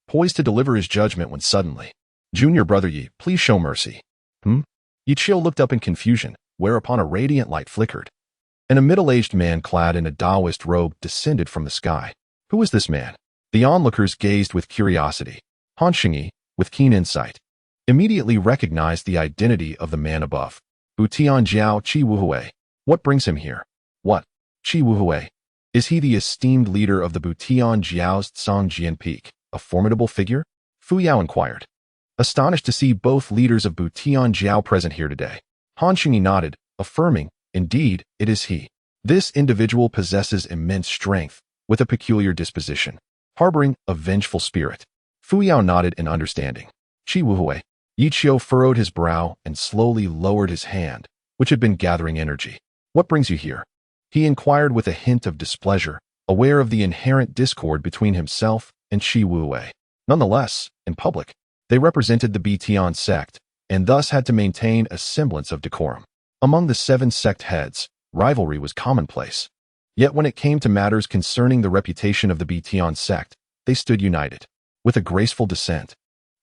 [SPEAKER 1] poised to deliver his judgment when suddenly, Junior brother Yi, please show mercy. Yi Qiu looked up in confusion, whereupon a radiant light flickered, and a middle-aged man clad in a Taoist robe descended from the sky. Who is this man? The onlookers gazed with curiosity. Han Xingyi, with keen insight, immediately recognized the identity of the man above. Butian Jiao Qi Wuhui. What brings him here? What? Qi Wuhui. Is he the esteemed leader of the Butian Jiao's Tsangjian Peak, a formidable figure? Fu Yao inquired, astonished to see both leaders of Butian Jiao present here today. Han Xingyi nodded, affirming, indeed, it is he. This individual possesses immense strength, with a peculiar disposition, harboring a vengeful spirit. Fu Yao nodded in understanding. Qi Wuhui. Yi Qiu furrowed his brow and slowly lowered his hand, which had been gathering energy. What brings you here? He inquired with a hint of displeasure, aware of the inherent discord between himself and Qi Wuhui. Nonetheless, in public, they represented the Btian sect, and thus had to maintain a semblance of decorum. Among the 7 sect heads, rivalry was commonplace. Yet when it came to matters concerning the reputation of the Btian sect, they stood united. With a graceful descent,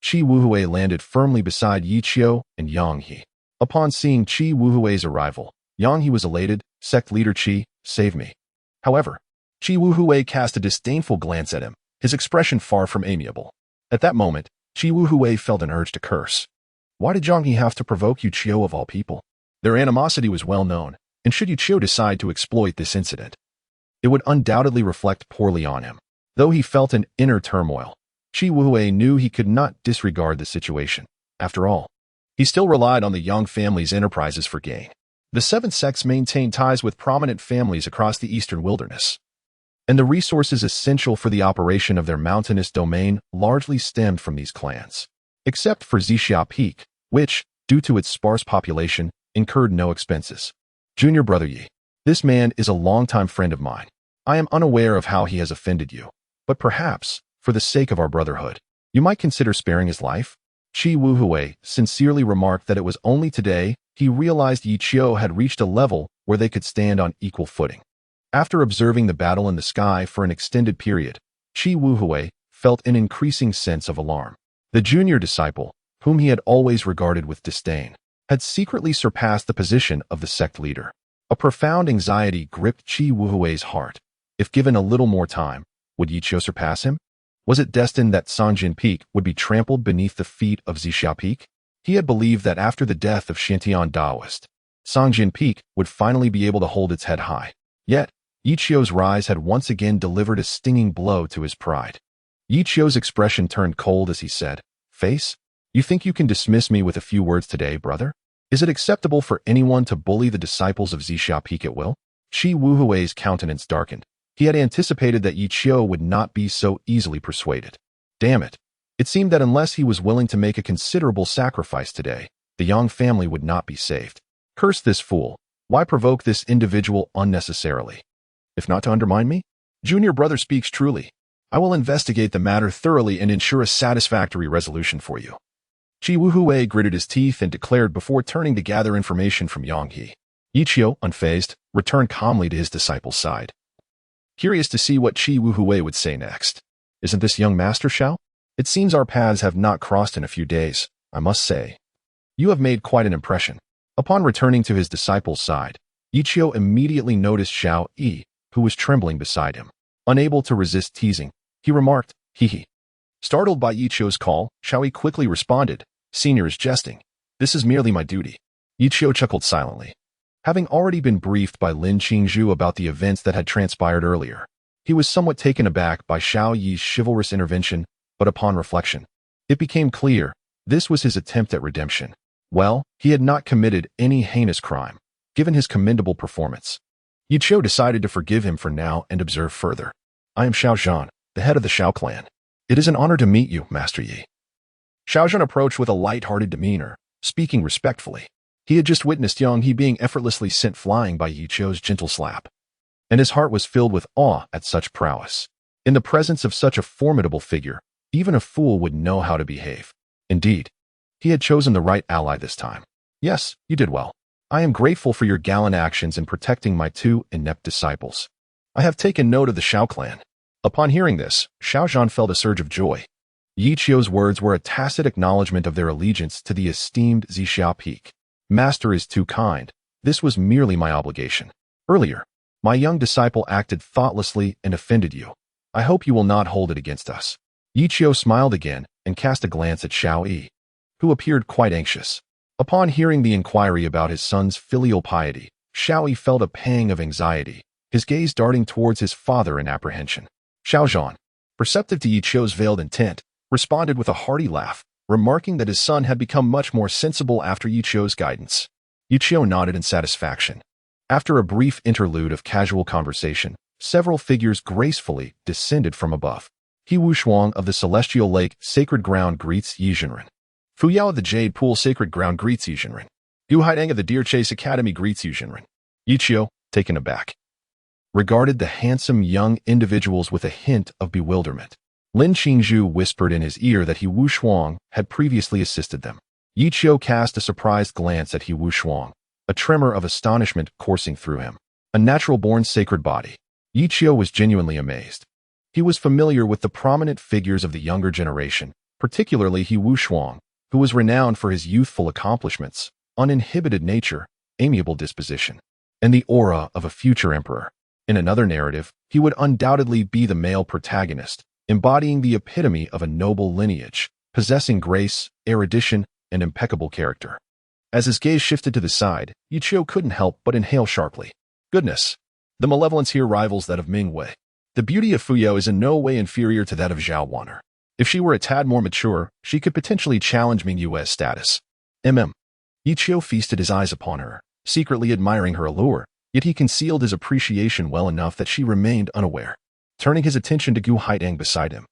[SPEAKER 1] Qi Wuhui landed firmly beside Yi Qiu and Yang He. Upon seeing Qi Wuhui's arrival, Yang He was elated. Sect leader Qi, save me. However, Qi Wuhui cast a disdainful glance at him, his expression far from amiable. At that moment, Qi Wuhui felt an urge to curse. Why did Yang He have to provoke Yu Qiu of all people? Their animosity was well known, and should Yu Qiu decide to exploit this incident, it would undoubtedly reflect poorly on him. Though he felt an inner turmoil, Qi Wuhui knew he could not disregard the situation. After all, he still relied on the Yang family's enterprises for gain. The 7 sects maintained ties with prominent families across the eastern wilderness, and the resources essential for the operation of their mountainous domain largely stemmed from these clans. Except for Zixia Peak, which, due to its sparse population, incurred no expenses. Junior brother Yi, this man is a longtime friend of mine. I am unaware of how he has offended you, but perhaps, for the sake of our brotherhood, you might consider sparing his life? Qi Wuhui sincerely remarked that it was only today he realized Yi Qiu had reached a level where they could stand on equal footing. After observing the battle in the sky for an extended period, Qi Wuhui felt an increasing sense of alarm. The junior disciple, whom he had always regarded with disdain, had secretly surpassed the position of the sect leader. A profound anxiety gripped Qi Wuhui's heart. If given a little more time, would Yi Qiu surpass him? Was it destined that Sanjin Peak would be trampled beneath the feet of Zixia Peak? He had believed that after the death of Shantian Daoist, Sanjin Peak would finally be able to hold its head high. Yet, Yi Qiu's rise had once again delivered a stinging blow to his pride. Yi Qiu's expression turned cold as he said, "Face? You think you can dismiss me with a few words today, brother? Is it acceptable for anyone to bully the disciples of Zixia Peak at will?" Qi Wuhui's countenance darkened. He had anticipated that Yi Qiu would not be so easily persuaded. Damn it. It seemed that unless he was willing to make a considerable sacrifice today, the Yang family would not be saved. Curse this fool. Why provoke this individual unnecessarily? If not to undermine me? Junior brother speaks truly. I will investigate the matter thoroughly and ensure a satisfactory resolution for you. Qi Wuhui gritted his teeth and declared before turning to gather information from Yang He. Yi Qiu, unfazed, returned calmly to his disciple's side. Curious to see what Qi Wuhui would say next. Isn't this young Master Xiao? It seems our paths have not crossed in a few days, I must say. You have made quite an impression. Upon returning to his disciple's side, Yi Qiu immediately noticed Xiao Yi, who was trembling beside him. Unable to resist teasing, he remarked, "Hee hee." Startled by Yi Qiu's call, Xiao Yi quickly responded, "Senior is jesting. This is merely my duty." Yi Qiu chuckled silently. Having already been briefed by Lin Qingzhu about the events that had transpired earlier, he was somewhat taken aback by Xiao Yi's chivalrous intervention, but upon reflection, it became clear this was his attempt at redemption. Well, he had not committed any heinous crime, given his commendable performance. Yi Qiu decided to forgive him for now and observe further. "I am Xiao Zhan, the head of the Xiao clan. It is an honor to meet you, Master Yi." Xiao Zhan approached with a light-hearted demeanor, speaking respectfully. He had just witnessed Yang He being effortlessly sent flying by Yi Qiu's gentle slap, and his heart was filled with awe at such prowess. In the presence of such a formidable figure, even a fool would know how to behave. Indeed, he had chosen the right ally this time. "Yes, you did well. I am grateful for your gallant actions in protecting my two inept disciples. I have taken note of the Xiao clan." Upon hearing this, Xiao Zhan felt a surge of joy. Yi Qiu's words were a tacit acknowledgement of their allegiance to the esteemed Zixia Peak. "Master is too kind. This was merely my obligation. Earlier, my young disciple acted thoughtlessly and offended you. I hope you will not hold it against us." Yi Qiu smiled again and cast a glance at Xiao Yi, who appeared quite anxious. Upon hearing the inquiry about his son's filial piety, Xiao Yi felt a pang of anxiety, his gaze darting towards his father in apprehension. Xiao Zhan, perceptive to Yi Qiu's veiled intent, responded with a hearty laugh, remarking that his son had become much more sensible after Yi Qiu's guidance. Yi Qiu nodded in satisfaction. After a brief interlude of casual conversation, several figures gracefully descended from above. He Wushuang of the Celestial Lake Sacred Ground greets Yi Zhenren. Fu Yao of the Jade Pool Sacred Ground greets Yi Zhenren. Gu Haidang of the Deer Chase Academy greets Yi Zhenren. Yi Qiu, taken aback, regarded the handsome young individuals with a hint of bewilderment. Lin Qingzhu whispered in his ear that He Wushuang had previously assisted them. Yi Qiu cast a surprised glance at He Wushuang, a tremor of astonishment coursing through him. A natural-born sacred body. Yi Qiu was genuinely amazed. He was familiar with the prominent figures of the younger generation, particularly He Wushuang, who was renowned for his youthful accomplishments, uninhibited nature, amiable disposition, and the aura of a future emperor. In another narrative, he would undoubtedly be the male protagonist, embodying the epitome of a noble lineage, possessing grace, erudition, and impeccable character. As his gaze shifted to the side, Yi Qiu couldn't help but inhale sharply. Goodness! The malevolence here rivals that of Ming Wei. The beauty of Fu Yao is in no way inferior to that of Zhao Wan'er. If she were a tad more mature, she could potentially challenge Ming Yue's status. Yi Qiu feasted his eyes upon her, secretly admiring her allure, yet he concealed his appreciation well enough that she remained unaware. Turning his attention to Gu Haidang beside him,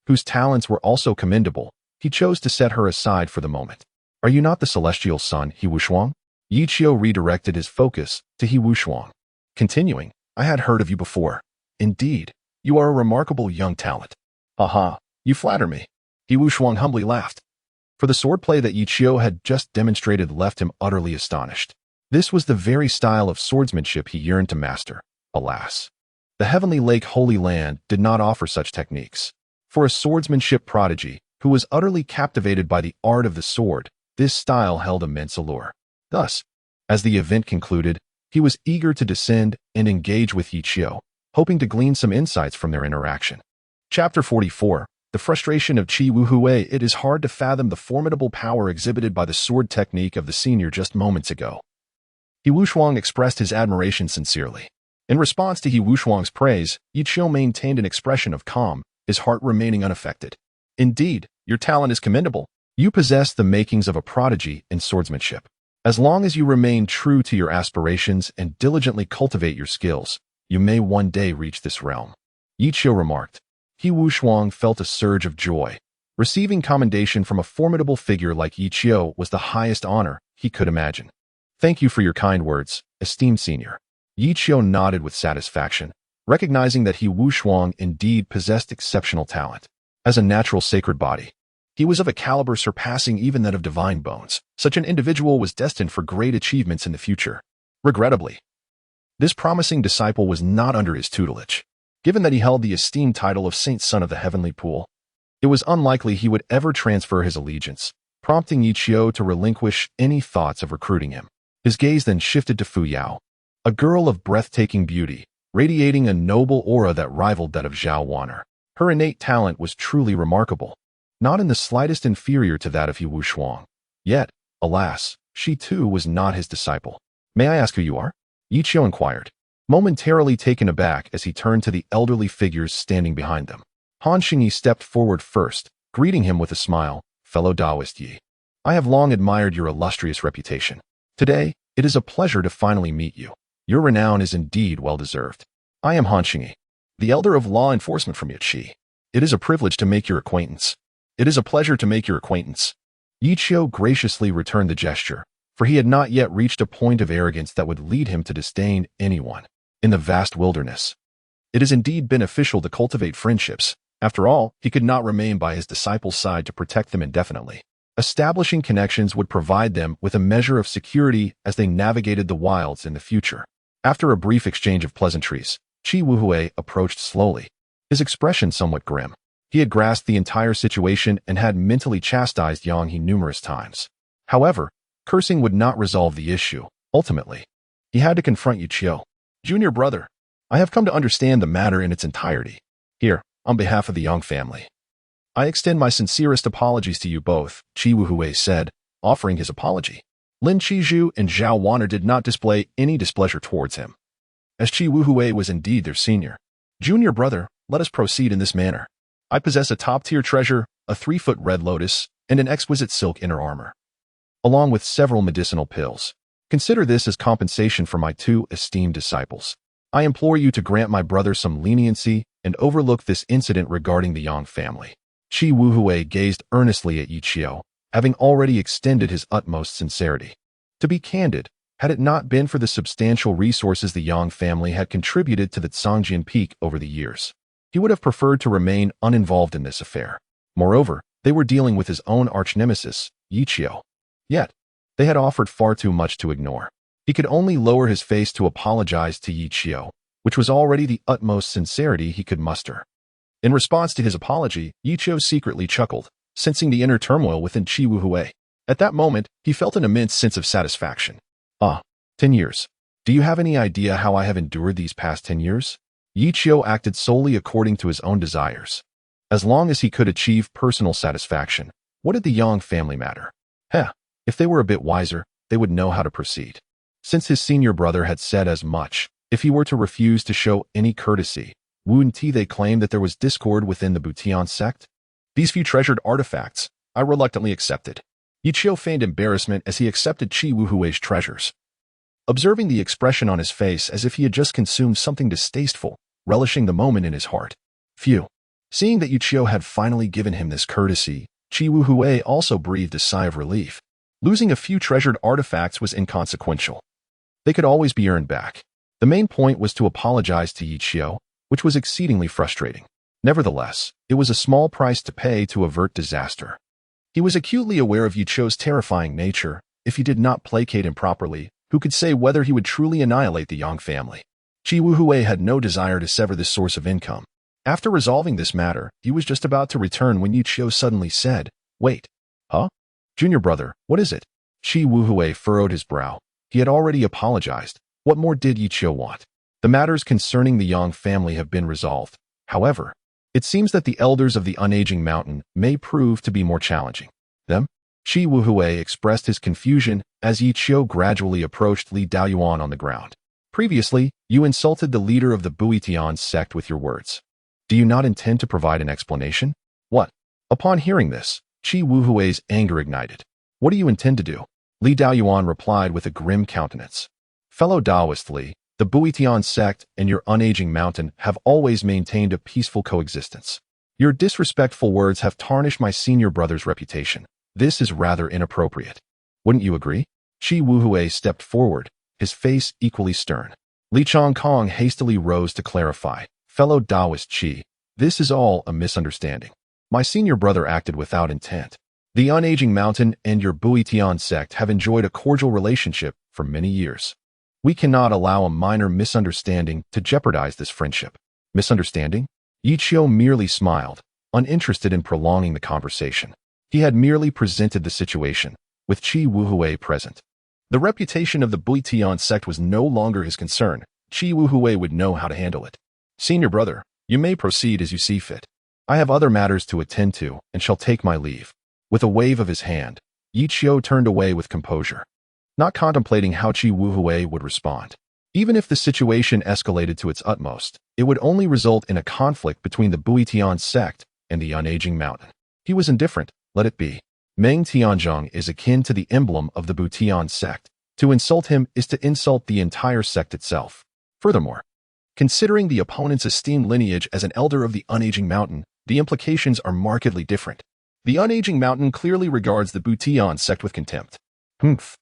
[SPEAKER 1] whose talents were also commendable, he chose to set her aside for the moment. "Are you not the celestial son, He Wushuang?" Yi Qiu redirected his focus to He Wushuang, continuing, "I had heard of you before. Indeed, you are a remarkable young talent." "Haha, you flatter me." He Wushuang humbly laughed. For the swordplay that Yi Qiu had just demonstrated left him utterly astonished. This was the very style of swordsmanship he yearned to master. Alas, the Heavenly Lake Holy Land did not offer such techniques. For a swordsmanship prodigy who was utterly captivated by the art of the sword, this style held immense allure. Thus, as the event concluded, he was eager to descend and engage with Yi Qiu, hoping to glean some insights from their interaction. Chapter 44. The frustration of Qi Wuhui. It is hard to fathom the formidable power exhibited by the sword technique of the senior just moments ago. He Wushuang expressed his admiration sincerely. In response to He Wushuang's praise, Yi Qiu maintained an expression of calm, his heart remaining unaffected. Indeed, your talent is commendable. You possess the makings of a prodigy in swordsmanship. As long as you remain true to your aspirations and diligently cultivate your skills, you may one day reach this realm. Yi Qiu remarked. He Wushuang felt a surge of joy. Receiving commendation from a formidable figure like Yi Qiu was the highest honor he could imagine. Thank you for your kind words, esteemed senior. Yi Qiu nodded with satisfaction, recognizing that He Wushuang indeed possessed exceptional talent. As a natural sacred body, he was of a caliber surpassing even that of divine bones. Such an individual was destined for great achievements in the future. Regrettably, this promising disciple was not under his tutelage. Given that he held the esteemed title of Saint Son of the Heavenly Pool, it was unlikely he would ever transfer his allegiance, prompting Yi Qiu to relinquish any thoughts of recruiting him. His gaze then shifted to Fu Yao, a girl of breathtaking beauty, radiating a noble aura that rivaled that of Zhao Wan'er. Her innate talent was truly remarkable, not in the slightest inferior to that of He Wushuang. Yet, alas, she too was not his disciple. May I ask who you are? Yi Qiu inquired, momentarily taken aback as he turned to the elderly figures standing behind them. Han Xingyi stepped forward first, greeting him with a smile. Fellow Taoist Yi, I have long admired your illustrious reputation. Today, it is a pleasure to finally meet you. Your renown is indeed well-deserved. I am Han Xingyi, the elder of law enforcement from Yiqi. It is a privilege to make your acquaintance. It is a pleasure to make your acquaintance. Yi Qiu graciously returned the gesture, for he had not yet reached a point of arrogance that would lead him to disdain anyone in the vast wilderness. It is indeed beneficial to cultivate friendships. After all, he could not remain by his disciples' side to protect them indefinitely. Establishing connections would provide them with a measure of security as they navigated the wilds in the future. After a brief exchange of pleasantries, Qi Wuhui approached slowly, his expression somewhat grim. He had grasped the entire situation and had mentally chastised Yang He numerous times. However, cursing would not resolve the issue. Ultimately, he had to confront Yi Qiu. Junior brother, I have come to understand the matter in its entirety. Here, on behalf of the Yang family, I extend my sincerest apologies to you both, Qi Wuhui said, offering his apology. Lin Qizhu and Zhao Wan'er did not display any displeasure towards him, as Qi Wuhui was indeed their senior. Junior brother, let us proceed in this manner. I possess a top-tier treasure, a 3-foot red lotus, and an exquisite silk inner armor, along with several medicinal pills. Consider this as compensation for my 2 esteemed disciples. I implore you to grant my brother some leniency and overlook this incident regarding the Yang family. Qi Wuhui gazed earnestly at Yi Qiu, having already extended his utmost sincerity. To be candid, had it not been for the substantial resources the Yang family had contributed to the Cangjian Peak over the years, he would have preferred to remain uninvolved in this affair. Moreover, they were dealing with his own arch-nemesis, Yi Qiu. Yet, they had offered far too much to ignore. He could only lower his face to apologize to Yi Qiu, which was already the utmost sincerity he could muster. In response to his apology, Yi Qiu secretly chuckled, sensing the inner turmoil within Qi Wuhui. At that moment, he felt an immense sense of satisfaction. 10 years. Do you have any idea how I have endured these past 10 years? Yi Qiu acted solely according to his own desires. As long as he could achieve personal satisfaction, what did the Yang family matter? If they were a bit wiser, they would know how to proceed. Since his senior brother had said as much, if he were to refuse to show any courtesy, wouldn't they claim that there was discord within the Butian sect? These few treasured artifacts, I reluctantly accepted. Yi Qiu feigned embarrassment as he accepted Qi Wuhui's treasures, observing the expression on his face as if he had just consumed something distasteful, relishing the moment in his heart. Phew. Seeing that Yi Qiu had finally given him this courtesy, Qi Wuhui also breathed a sigh of relief. Losing a few treasured artifacts was inconsequential. They could always be earned back. The main point was to apologize to Yi Qiu, which was exceedingly frustrating. Nevertheless, it was a small price to pay to avert disaster. He was acutely aware of Yi Qiu's terrifying nature. If he did not placate him properly, who could say whether he would truly annihilate the Yang family? Qi Wuhui had no desire to sever this source of income. After resolving this matter, he was just about to return when Yi Qiu suddenly said, "Wait. Huh? Junior brother, what is it?" Qi Wuhui furrowed his brow. He had already apologized. What more did Yi Qiu want? The matters concerning the Yang family have been resolved. However, it seems that the elders of the unaging mountain may prove to be more challenging. Them? Qi Wuhui expressed his confusion as Yi Qiu gradually approached Li Daoyuan on the ground. Previously, you insulted the leader of the Buitian sect with your words. Do you not intend to provide an explanation? What? Upon hearing this, Qi Wuhui's anger ignited. What do you intend to do? Li Daoyuan replied with a grim countenance. Fellow Taoist Li, the Buitian sect and your unaging mountain have always maintained a peaceful coexistence. Your disrespectful words have tarnished my senior brother's reputation. This is rather inappropriate. Wouldn't you agree? Qi Wuhui stepped forward, his face equally stern. Li Chongkong hastily rose to clarify. Fellow Taoist Qi, this is all a misunderstanding. My senior brother acted without intent. The unaging mountain and your Buitian sect have enjoyed a cordial relationship for many years. We cannot allow a minor misunderstanding to jeopardize this friendship. Misunderstanding? Yi Qiu merely smiled, uninterested in prolonging the conversation. He had merely presented the situation, with Qi Wuhui present. The reputation of the Buitian sect was no longer his concern. Qi Wuhui would know how to handle it. Senior brother, you may proceed as you see fit. I have other matters to attend to and shall take my leave. With a wave of his hand, Yi Qiu turned away with composure, not contemplating how Qi Wuhui would respond. Even if the situation escalated to its utmost, it would only result in a conflict between the Buitian sect and the unaging mountain. He was indifferent, let it be. Meng Tianzhong is akin to the emblem of the Buitian sect. To insult him is to insult the entire sect itself. Furthermore, considering the opponent's esteemed lineage as an elder of the unaging mountain, the implications are markedly different. The unaging mountain clearly regards the Buitian sect with contempt. Humph.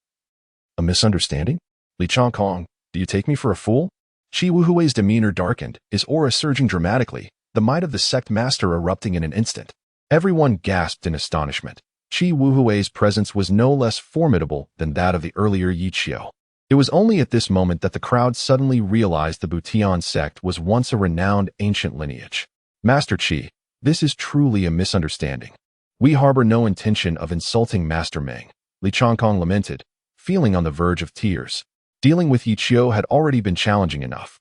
[SPEAKER 1] A misunderstanding? Li Chongkong, do you take me for a fool? Qi Wuhui's demeanor darkened, his aura surging dramatically, the might of the sect master erupting in an instant. Everyone gasped in astonishment. Qi Wuhui's presence was no less formidable than that of the earlier Yi Qiu. It was only at this moment that the crowd suddenly realized the Buitian sect was once a renowned ancient lineage. Master Qi, this is truly a misunderstanding. We harbor no intention of insulting Master Meng, Li Chongkong lamented, feeling on the verge of tears. Dealing with Yi Qiu had already been challenging enough.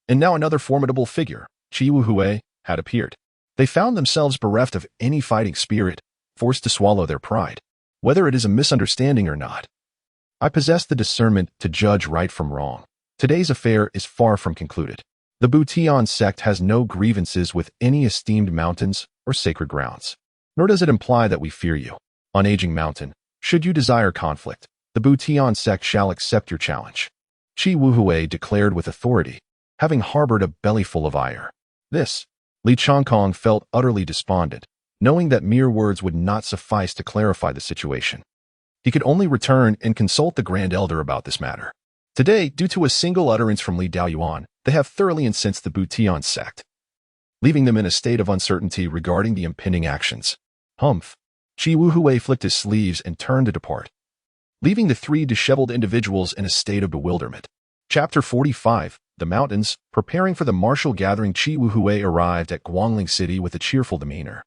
[SPEAKER 1] And now another formidable figure, Qi Wuhui, had appeared. They found themselves bereft of any fighting spirit, forced to swallow their pride. Whether it is a misunderstanding or not, I possess the discernment to judge right from wrong. Today's affair is far from concluded. The Buitian sect has no grievances with any esteemed mountains or sacred grounds. Nor does it imply that we fear you. Unaging mountain, should you desire conflict, the Buitian sect shall accept your challenge. Qi Wuhui declared with authority, having harbored a bellyful of ire. This, Li Chongkong felt utterly despondent, knowing that mere words would not suffice to clarify the situation. He could only return and consult the Grand Elder about this matter. Today, due to a single utterance from Li Daoyuan, they have thoroughly incensed the Buitian sect, leaving them in a state of uncertainty regarding the impending actions. Humph. Qi Wuhui flicked his sleeves and turned to depart, leaving the three disheveled individuals in a state of bewilderment. Chapter 45, The Mountains. Preparing for the martial gathering, Qi Wuhui arrived at Guangling City with a cheerful demeanor,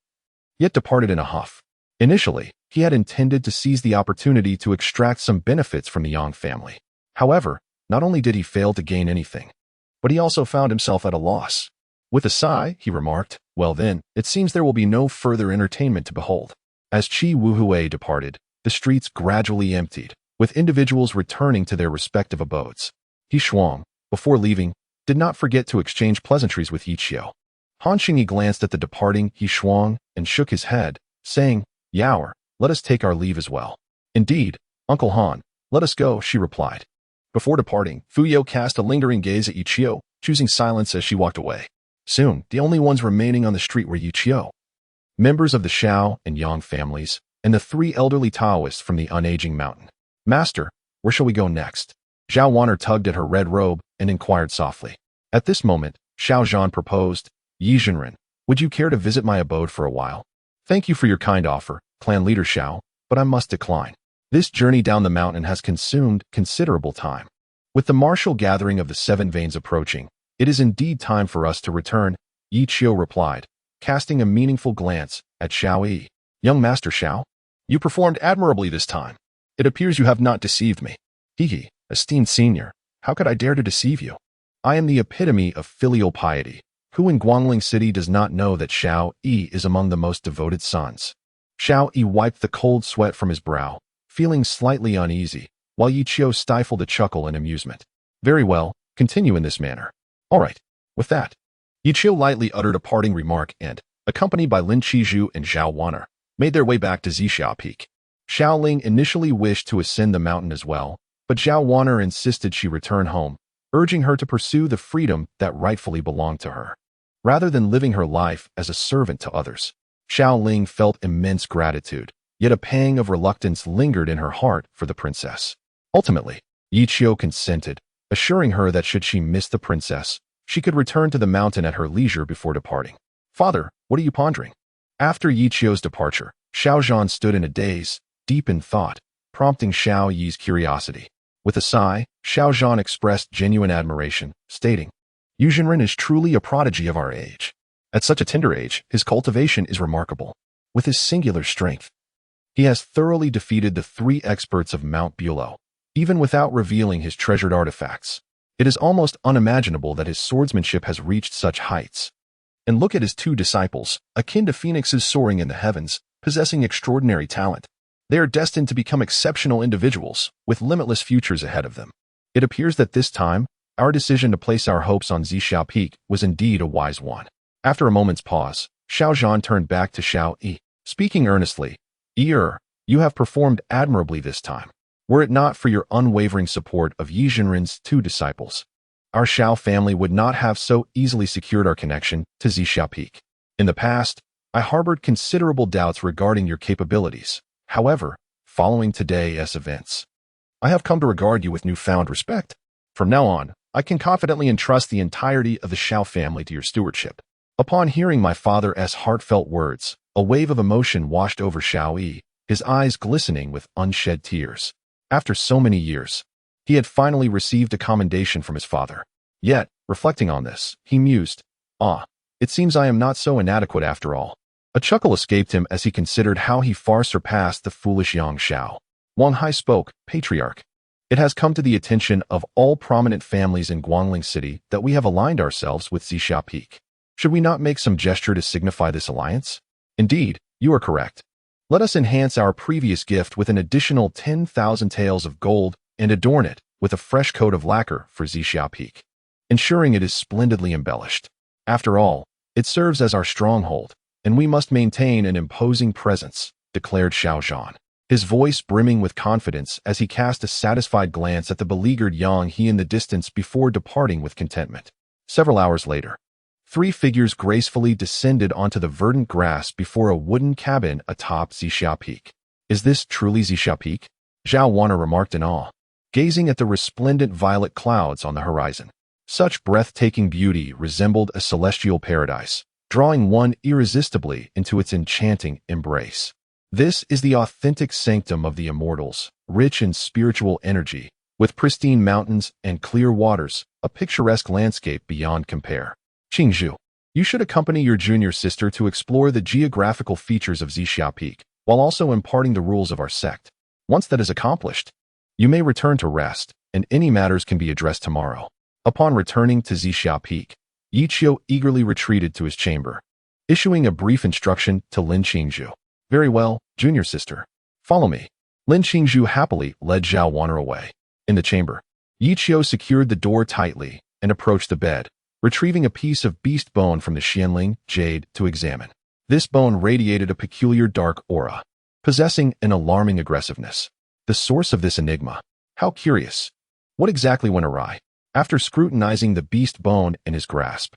[SPEAKER 1] yet departed in a huff. Initially, he had intended to seize the opportunity to extract some benefits from the Yang family. However, not only did he fail to gain anything, but he also found himself at a loss. With a sigh, he remarked, well then, it seems there will be no further entertainment to behold. As Qi Wuhui departed, the streets gradually emptied, with individuals returning to their respective abodes. He Shuang, before leaving, did not forget to exchange pleasantries with Yi Qiu. Han Xingyi glanced at the departing He Shuang and shook his head, saying, Yaoer, let us take our leave as well. Indeed, Uncle Han, let us go, she replied. Before departing, Fu Yo cast a lingering gaze at Yi Qiu, choosing silence as she walked away. Soon, the only ones remaining on the street were Yi Qiu, members of the Shao and Yang families, and the three elderly Taoists from the unaging mountain. Master, where shall we go next? Zhao Wan'er tugged at her red robe and inquired softly. At this moment, Xiao Zhan proposed, Yi Zhenren, would you care to visit my abode for a while? Thank you for your kind offer, clan leader Xiao, but I must decline. This journey down the mountain has consumed considerable time. With the martial gathering of the Seven Veins approaching, it is indeed time for us to return, Yi Qiu replied, casting a meaningful glance at Xiao Yi. Young Master Xiao, you performed admirably this time. It appears you have not deceived me. Hee, esteemed senior, how could I dare to deceive you? I am the epitome of filial piety. Who in Guangling City does not know that Xiao Yi is among the most devoted sons? Xiao Yi wiped the cold sweat from his brow, feeling slightly uneasy, while Yi Qiu stifled a chuckle in amusement. Very well, continue in this manner. All right, with that, Yi Qiu lightly uttered a parting remark and, accompanied by Lin Qizhu and Zhao Wan'er, made their way back to Zixia Peak. Xiao Ling initially wished to ascend the mountain as well, but Zhao Wan'er insisted she return home, urging her to pursue the freedom that rightfully belonged to her. Rather than living her life as a servant to others, Xiao Ling felt immense gratitude, yet a pang of reluctance lingered in her heart for the princess. Ultimately, Yi Qiu consented, assuring her that should she miss the princess, she could return to the mountain at her leisure before departing. "Father, what are you pondering?" After Yi Qiu's departure, Xiao Zhan stood in a daze, deep in thought, prompting Xiao Yi's curiosity. With a sigh, Xiao Zhan expressed genuine admiration, stating, "Yu Jinren is truly a prodigy of our age. At such a tender age, his cultivation is remarkable. With his singular strength, he has thoroughly defeated the 3 experts of Mount Bulow, even without revealing his treasured artifacts. It is almost unimaginable that his swordsmanship has reached such heights. And look at his 2 disciples, akin to phoenixes soaring in the heavens, possessing extraordinary talent. They are destined to become exceptional individuals, with limitless futures ahead of them. It appears that this time, our decision to place our hopes on Zixia Peak was indeed a wise one." After a moment's pause, Xiao Zhan turned back to Xiao Yi, speaking earnestly, "Yi, you have performed admirably this time. Were it not for your unwavering support of Yi Jinren's 2 disciples, our Xiao family would not have so easily secured our connection to Zixia Peak. In the past, I harbored considerable doubts regarding your capabilities. However, following today's events, I have come to regard you with newfound respect. From now on, I can confidently entrust the entirety of the Xiao family to your stewardship." Upon hearing my father's heartfelt words, a wave of emotion washed over Xiao Yi, his eyes glistening with unshed tears. After so many years, he had finally received a commendation from his father. Yet, reflecting on this, he mused, "It seems I am not so inadequate after all." A chuckle escaped him as he considered how he far surpassed the foolish Yang Xiao. Wang Hai spoke, "Patriarch, it has come to the attention of all prominent families in Guangling City that we have aligned ourselves with Zixia Peak. Should we not make some gesture to signify this alliance? Indeed, you are correct. Let us enhance our previous gift with an additional 10,000 taels of gold and adorn it with a fresh coat of lacquer for Zixia Peak, ensuring it is splendidly embellished. After all, it serves as our stronghold, and we must maintain an imposing presence," declared Xiao Zhan, his voice brimming with confidence as he cast a satisfied glance at the beleaguered Yang He in the distance before departing with contentment. Several hours later, 3 figures gracefully descended onto the verdant grass before a wooden cabin atop Zixia Peak. "Is this truly Zixia Peak?" Zhao Wan'er remarked in awe, gazing at the resplendent violet clouds on the horizon. Such breathtaking beauty resembled a celestial paradise, drawing one irresistibly into its enchanting embrace. "This is the authentic sanctum of the immortals, rich in spiritual energy, with pristine mountains and clear waters, a picturesque landscape beyond compare. Qingzhu, you should accompany your junior sister to explore the geographical features of Zixia Peak, while also imparting the rules of our sect. Once that is accomplished, you may return to rest, and any matters can be addressed tomorrow." Upon returning to Zixia Peak, Yi Qiu eagerly retreated to his chamber, issuing a brief instruction to Lin Qingzhu. "Very well, junior sister. Follow me." Lin Qingzhu happily led Zhao Wan'er away. In the chamber, Yi Qiu secured the door tightly and approached the bed, retrieving a piece of beast bone from the Xianling jade to examine. This bone radiated a peculiar dark aura, possessing an alarming aggressiveness. The source of this enigma? How curious. What exactly went awry? After scrutinizing the beast bone in his grasp,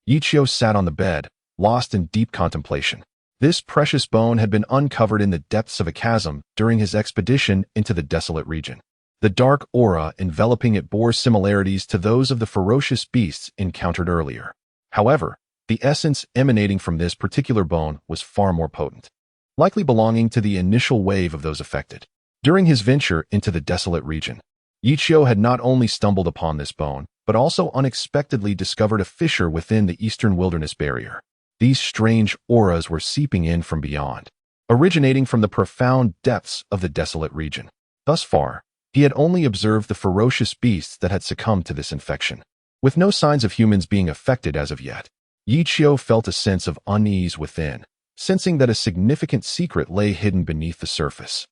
[SPEAKER 1] Yi Qiu sat on the bed, lost in deep contemplation. This precious bone had been uncovered in the depths of a chasm during his expedition into the desolate region. The dark aura enveloping it bore similarities to those of the ferocious beasts encountered earlier. However, the essence emanating from this particular bone was far more potent, likely belonging to the initial wave of those affected. During his venture into the desolate region, Yi Qiu had not only stumbled upon this bone, but also unexpectedly discovered a fissure within the eastern wilderness barrier. These strange auras were seeping in from beyond, originating from the profound depths of the desolate region. Thus far, he had only observed the ferocious beasts that had succumbed to this infection. With no signs of humans being affected as of yet, Yi Qiu felt a sense of unease within, sensing that a significant secret lay hidden beneath the surface.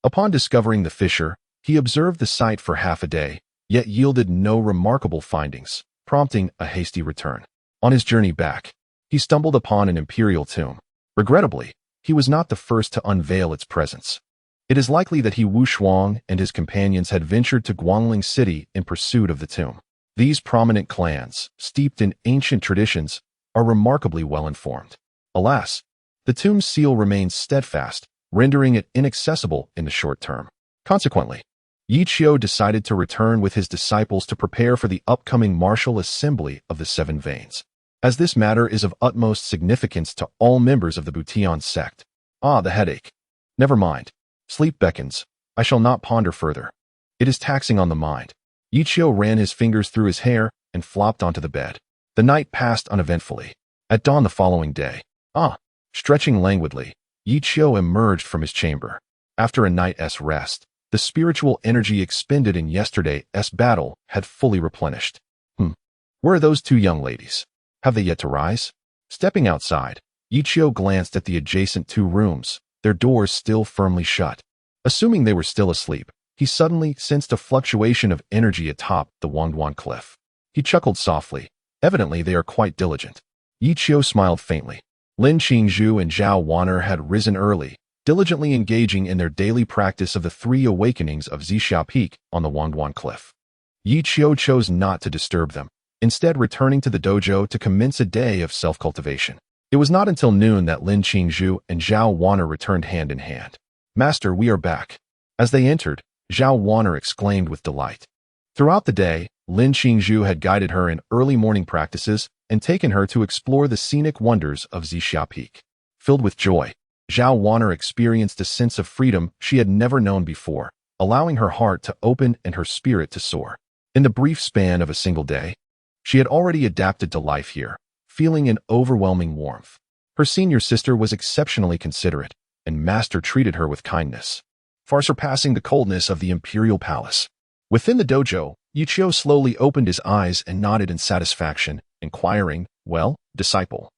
[SPEAKER 1] Upon discovering the fissure, he observed the site for half a day, yet yielded no remarkable findings, prompting a hasty return. On his journey back, he stumbled upon an imperial tomb. Regrettably, he was not the first to unveil its presence. It is likely that Wu Shuang and his companions had ventured to Guangling City in pursuit of the tomb. These prominent clans, steeped in ancient traditions, are remarkably well-informed. Alas, the tomb's seal remains steadfast, rendering it inaccessible in the short term. Consequently, Yi Qiu decided to return with his disciples to prepare for the upcoming martial assembly of the Seven Veins, as this matter is of utmost significance to all members of the Butian sect. Ah, the headache. Never mind. Sleep beckons. I shall not ponder further. It is taxing on the mind. Yi Qiu ran his fingers through his hair and flopped onto the bed. The night passed uneventfully. At dawn the following day, stretching languidly, Yi Qiu emerged from his chamber. After a night's rest, the spiritual energy expended in yesterday's battle had fully replenished. Where are those two young ladies? Have they yet to rise? Stepping outside, Yi Qiu glanced at the adjacent two rooms, their doors still firmly shut. Assuming they were still asleep, he suddenly sensed a fluctuation of energy atop the Wangduan cliff. He chuckled softly. Evidently, they are quite diligent. Yi Qiu smiled faintly. Lin Qingzhu and Zhao Wan'er had risen early, diligently engaging in their daily practice of the three awakenings of Zixia Peak on the Wangduan cliff. Yi Qiu chose not to disturb them, instead returning to the dojo to commence a day of self-cultivation. It was not until noon that Lin Qingzhu and Zhao Wan'er returned hand in hand. "Master, we are back." As they entered, Zhao Wan'er exclaimed with delight. Throughout the day, Lin Qingzhu had guided her in early morning practices and taken her to explore the scenic wonders of Zixia Peak. Filled with joy, Zhao Wan'er experienced a sense of freedom she had never known before, allowing her heart to open and her spirit to soar. In the brief span of a single day, she had already adapted to life here, feeling an overwhelming warmth. Her senior sister was exceptionally considerate, and Master treated her with kindness, far surpassing the coldness of the imperial palace. Within the dojo, Yi Qiu slowly opened his eyes and nodded in satisfaction, inquiring, "Well, disciple,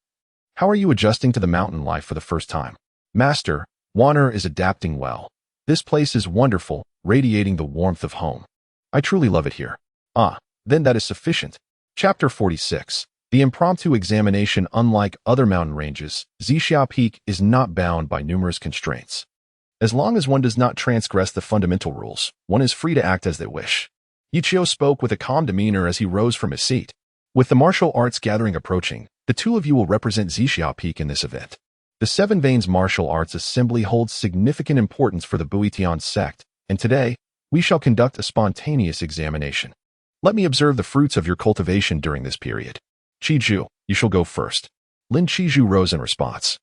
[SPEAKER 1] how are you adjusting to the mountain life for the first time?" "Master, Wan'er is adapting well. This place is wonderful, radiating the warmth of home. I truly love it here." Then that is sufficient. Chapter 46. The impromptu examination. Unlike other mountain ranges, Zixia Peak is not bound by numerous constraints. As long as one does not transgress the fundamental rules, one is free to act as they wish. Yi Qiu spoke with a calm demeanor as he rose from his seat. "With the martial arts gathering approaching, the two of you will represent Zixia Peak in this event. The Seven Veins Martial Arts Assembly holds significant importance for the Buitian sect, and today, we shall conduct a spontaneous examination. Let me observe the fruits of your cultivation during this period. Qizhu, you shall go first." Lin Qizhu rose in response.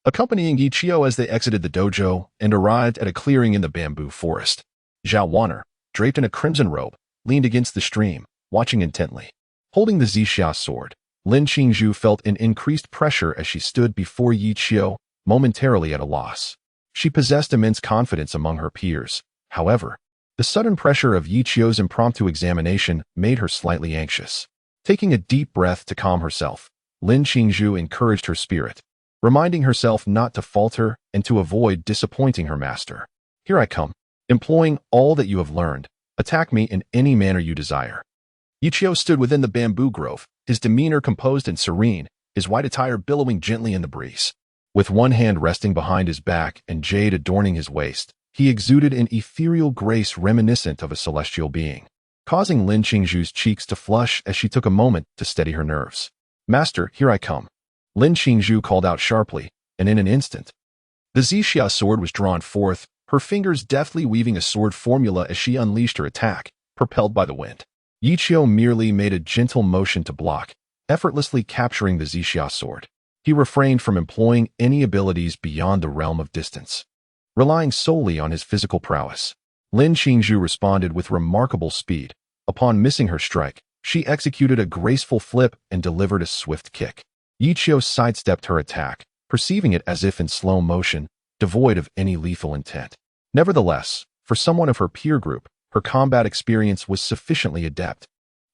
[SPEAKER 1] Accompanying Yi Qiu as they exited the dojo and arrived at a clearing in the bamboo forest, Zhao Wan'er, draped in a crimson robe, leaned against the stream, watching intently. Holding the Zixia sword, Lin Qingzhu felt an increased pressure as she stood before Yi Qiu, momentarily at a loss. She possessed immense confidence among her peers. However, the sudden pressure of Yi Qiu's impromptu examination made her slightly anxious. Taking a deep breath to calm herself, Lin Qingzhu encouraged her spirit, reminding herself not to falter and to avoid disappointing her master. "Here I come. Employing all that you have learned, attack me in any manner you desire." Yi Qiu stood within the bamboo grove, his demeanor composed and serene, his white attire billowing gently in the breeze. With one hand resting behind his back and jade adorning his waist, he exuded an ethereal grace reminiscent of a celestial being, causing Lin Qingzhu's cheeks to flush as she took a moment to steady her nerves. "Master, here I come." Lin Qingzhu called out sharply, and in an instant, the Zixia sword was drawn forth, her fingers deftly weaving a sword formula as she unleashed her attack, propelled by the wind. Yi Qiu merely made a gentle motion to block, effortlessly capturing the Zixia sword. He refrained from employing any abilities beyond the realm of distance, relying solely on his physical prowess. Lin Qingzhu responded with remarkable speed. Upon missing her strike, she executed a graceful flip and delivered a swift kick. Yi Qiu sidestepped her attack, perceiving it as if in slow motion, devoid of any lethal intent. Nevertheless, for someone of her peer group, her combat experience was sufficiently adept,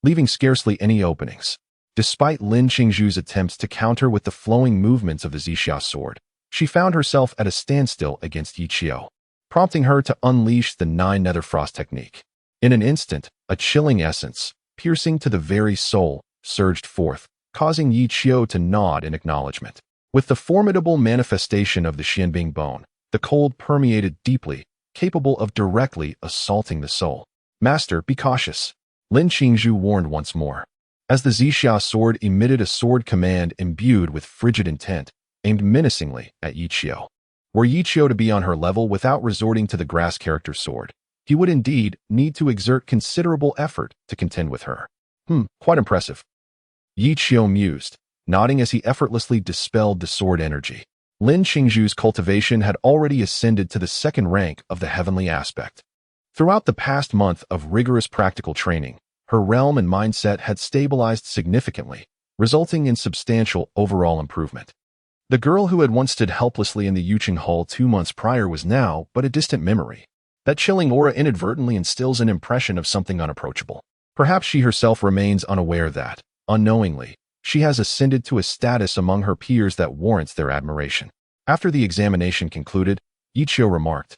[SPEAKER 1] leaving scarcely any openings. Despite Lin Qingzhu's attempts to counter with the flowing movements of the Zixia sword, she found herself at a standstill against Yi Qiu, prompting her to unleash the 9 Nether Frost technique. In an instant, a chilling essence, piercing to the very soul, surged forth, causing Yi Qiu to nod in acknowledgement. With the formidable manifestation of the Xianbing bone, the cold permeated deeply, capable of directly assaulting the soul. Master, be cautious, Lin Qingzhu warned once more. As the Zixia sword emitted a sword command imbued with frigid intent, aimed menacingly at Yi Qiu. Were Yi Qiu to be on her level without resorting to the grass character sword, he would indeed need to exert considerable effort to contend with her. Quite impressive. Yi Qiu mused, nodding as he effortlessly dispelled the sword energy. Lin Qingzhu's cultivation had already ascended to the second rank of the heavenly aspect. Throughout the past month of rigorous practical training, her realm and mindset had stabilized significantly, resulting in substantial overall improvement. The girl who had once stood helplessly in the Yuqing Hall 2 months prior was now but a distant memory. That chilling aura inadvertently instills an impression of something unapproachable. Perhaps she herself remains unaware that, unknowingly, she has ascended to a status among her peers that warrants their admiration. After the examination concluded, Yi Qiu remarked,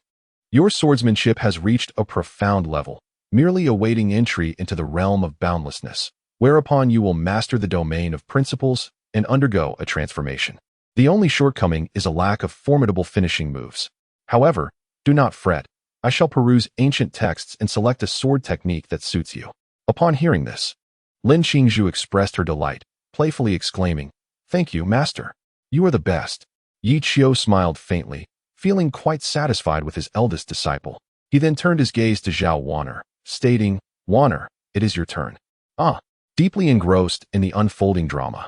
[SPEAKER 1] "Your swordsmanship has reached a profound level, merely awaiting entry into the realm of boundlessness, whereupon you will master the domain of principles and undergo a transformation. The only shortcoming is a lack of formidable finishing moves. However, do not fret. I shall peruse ancient texts and select a sword technique that suits you." Upon hearing this, Lin Qingzhu expressed her delight, playfully exclaiming, "Thank you, master. You are the best." Yi Qiu smiled faintly, feeling quite satisfied with his eldest disciple. He then turned his gaze to Zhao Wanner, stating, "Wanner, it is your turn." Deeply engrossed in the unfolding drama,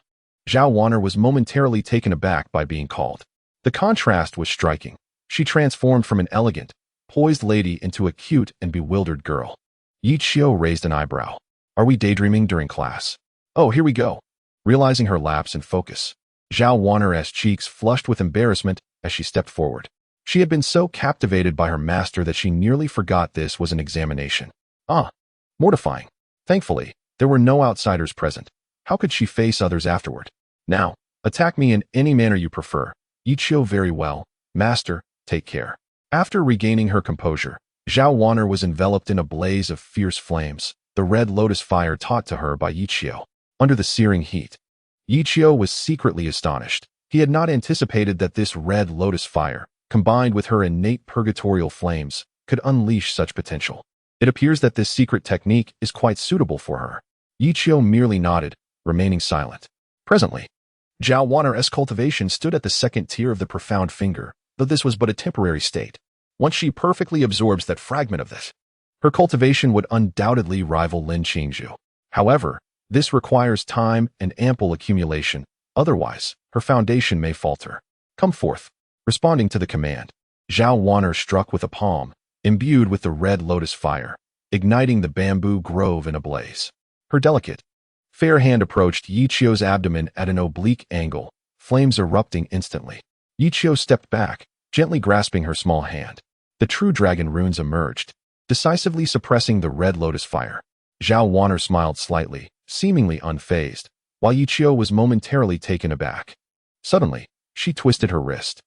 [SPEAKER 1] Zhao Wanner was momentarily taken aback by being called. The contrast was striking. She transformed from an elegant, poised lady into a cute and bewildered girl. Yi Qiu raised an eyebrow. "Are we daydreaming during class? Oh, here we go." Realizing her lapse in focus, Zhao Wanner's cheeks flushed with embarrassment as she stepped forward. She had been so captivated by her master that she nearly forgot this was an examination. Mortifying. Thankfully, there were no outsiders present. How could she face others afterward? "Now, attack me in any manner you prefer." Yi Qiu, "Very well, master, take care." After regaining her composure, Zhao Wanner was enveloped in a blaze of fierce flames, the red lotus fire taught to her by Yi Qiu. Under the searing heat, Yi Qiu was secretly astonished. He had not anticipated that this red lotus fire, combined with her innate purgatorial flames, could unleash such potential. It appears that this secret technique is quite suitable for her. Yi Qiu merely nodded, remaining silent. Presently, Zhao Wanner's cultivation stood at the second tier of the profound finger, though this was but a temporary state. Once she perfectly absorbs that fragment of this, her cultivation would undoubtedly rival Lin Qingzhu. However, this requires time and ample accumulation, otherwise, her foundation may falter. "Come forth." Responding to the command, Zhao Wanner struck with a palm, imbued with the red lotus fire, igniting the bamboo grove in a blaze. Her delicate, fair hand approached Yi Qiu's abdomen at an oblique angle, flames erupting instantly. Yi Qiu stepped back, gently grasping her small hand. The true dragon runes emerged, decisively suppressing the red lotus fire. Zhao Wanner smiled slightly, seemingly unfazed, while Yi Qiu was momentarily taken aback. Suddenly, she twisted her wrist,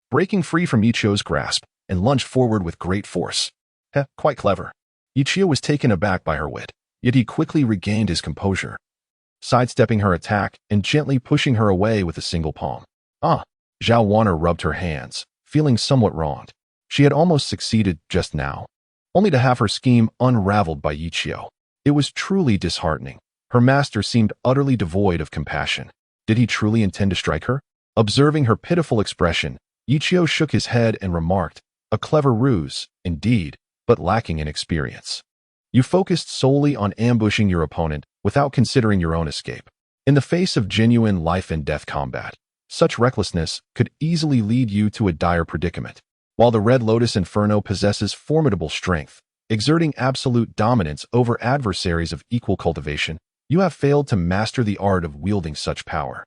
[SPEAKER 1] breaking free from Yi Qiu's grasp, and lunged forward with great force. Quite clever. Yi Qiu was taken aback by her wit, yet he quickly regained his composure, sidestepping her attack and gently pushing her away with a single palm. Zhao Wanner rubbed her hands, feeling somewhat wronged. She had almost succeeded just now, only to have her scheme unraveled by Yi Qiu. It was truly disheartening. Her master seemed utterly devoid of compassion. Did he truly intend to strike her? Observing her pitiful expression, Yi Qiu shook his head and remarked, "A clever ruse, indeed, but lacking in experience. You focused solely on ambushing your opponent without considering your own escape. In the face of genuine life-and-death combat, such recklessness could easily lead you to a dire predicament. While the Red Lotus Inferno possesses formidable strength, exerting absolute dominance over adversaries of equal cultivation, you have failed to master the art of wielding such power,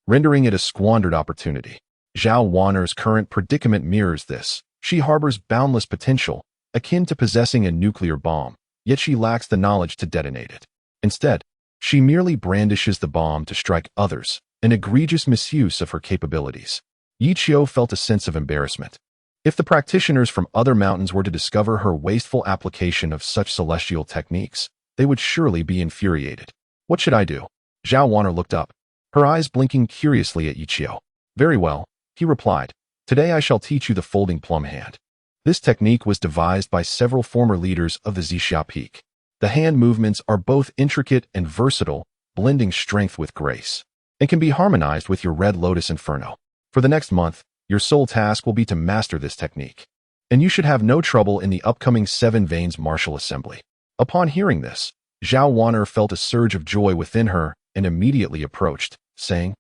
[SPEAKER 1] rendering it a squandered opportunity. Zhao Wanner's current predicament mirrors this. She harbors boundless potential, akin to possessing a nuclear bomb, yet she lacks the knowledge to detonate it. Instead, she merely brandishes the bomb to strike others, an egregious misuse of her capabilities. Yi Qiu felt a sense of embarrassment. If the practitioners from other mountains were to discover her wasteful application of such celestial techniques, they would surely be infuriated. What should I do? Zhao Wanner looked up, her eyes blinking curiously at Yichio. Very well, he replied. Today I shall teach you the folding plum hand. This technique was devised by several former leaders of the Zixia Peak. The hand movements are both intricate and versatile, blending strength with grace, and can be harmonized with your Red Lotus Inferno. For the next month, your sole task will be to master this technique, and you should have no trouble in the upcoming Seven Veins Martial Assembly. Upon hearing this, Zhao Wan'er felt a surge of joy within her and immediately approached, saying,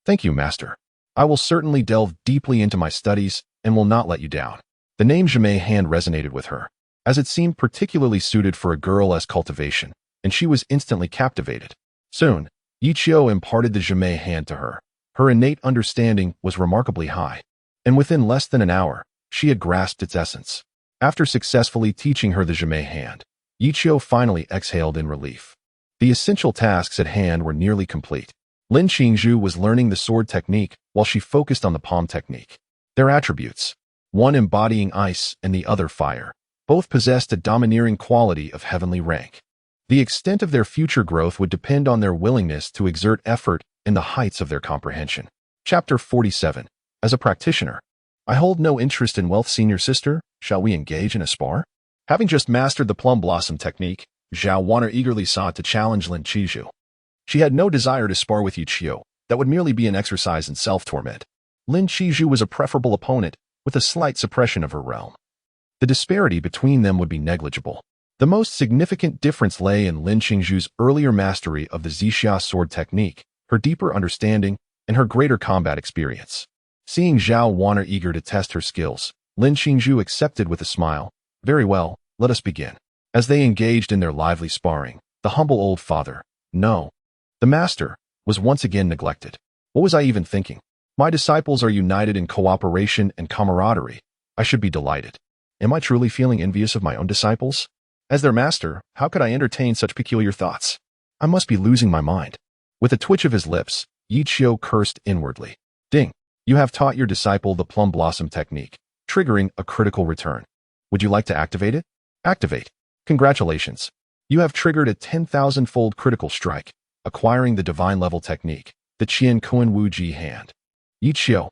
[SPEAKER 1] "Thank you, Master. I will certainly delve deeply into my studies and will not let you down." The name Jime hand resonated with her, as it seemed particularly suited for a girl as Cultivation, and she was instantly captivated. Soon, Yichio imparted the Jime hand to her. Her innate understanding was remarkably high, and within less than an hour, she had grasped its essence. After successfully teaching her the Jime hand, Yichio finally exhaled in relief. The essential tasks at hand were nearly complete. Lin Qingzhu was learning the sword technique while she focused on the palm technique. Their attributes, one embodying ice and the other fire, both possessed a domineering quality of heavenly rank. The extent of their future growth would depend on their willingness to exert effort in the heights of their comprehension. Chapter 47. As a practitioner, I hold no interest in wealth, senior sister. Shall we engage in a spar? Having just mastered the plum blossom technique, Zhao Wan'er eagerly sought to challenge Lin Qingzhu. She had no desire to spar with Yichio. That would merely be an exercise in self-torment. Lin Qingzhu was a preferable opponent with a slight suppression of her realm. The disparity between them would be negligible. The most significant difference lay in Lin Qingzhu's earlier mastery of the Zixia sword technique, her deeper understanding, and her greater combat experience. Seeing Zhao Wan'er eager to test her skills, Lin Qingzhu accepted with a smile. Very well, let us begin. As they engaged in their lively sparring, the humble old father, no, the master, was once again neglected. What was I even thinking? My disciples are united in cooperation and camaraderie. I should be delighted. Am I truly feeling envious of my own disciples? As their master, how could I entertain such peculiar thoughts? I must be losing my mind. With a twitch of his lips, Yichio cursed inwardly. Ding! You have taught your disciple the plum blossom technique, triggering a critical return. Would you like to activate it? Activate. Congratulations. You have triggered a 10,000-fold critical strike, acquiring the divine level technique, the Qian Kuan Wu Ji hand. Yichio.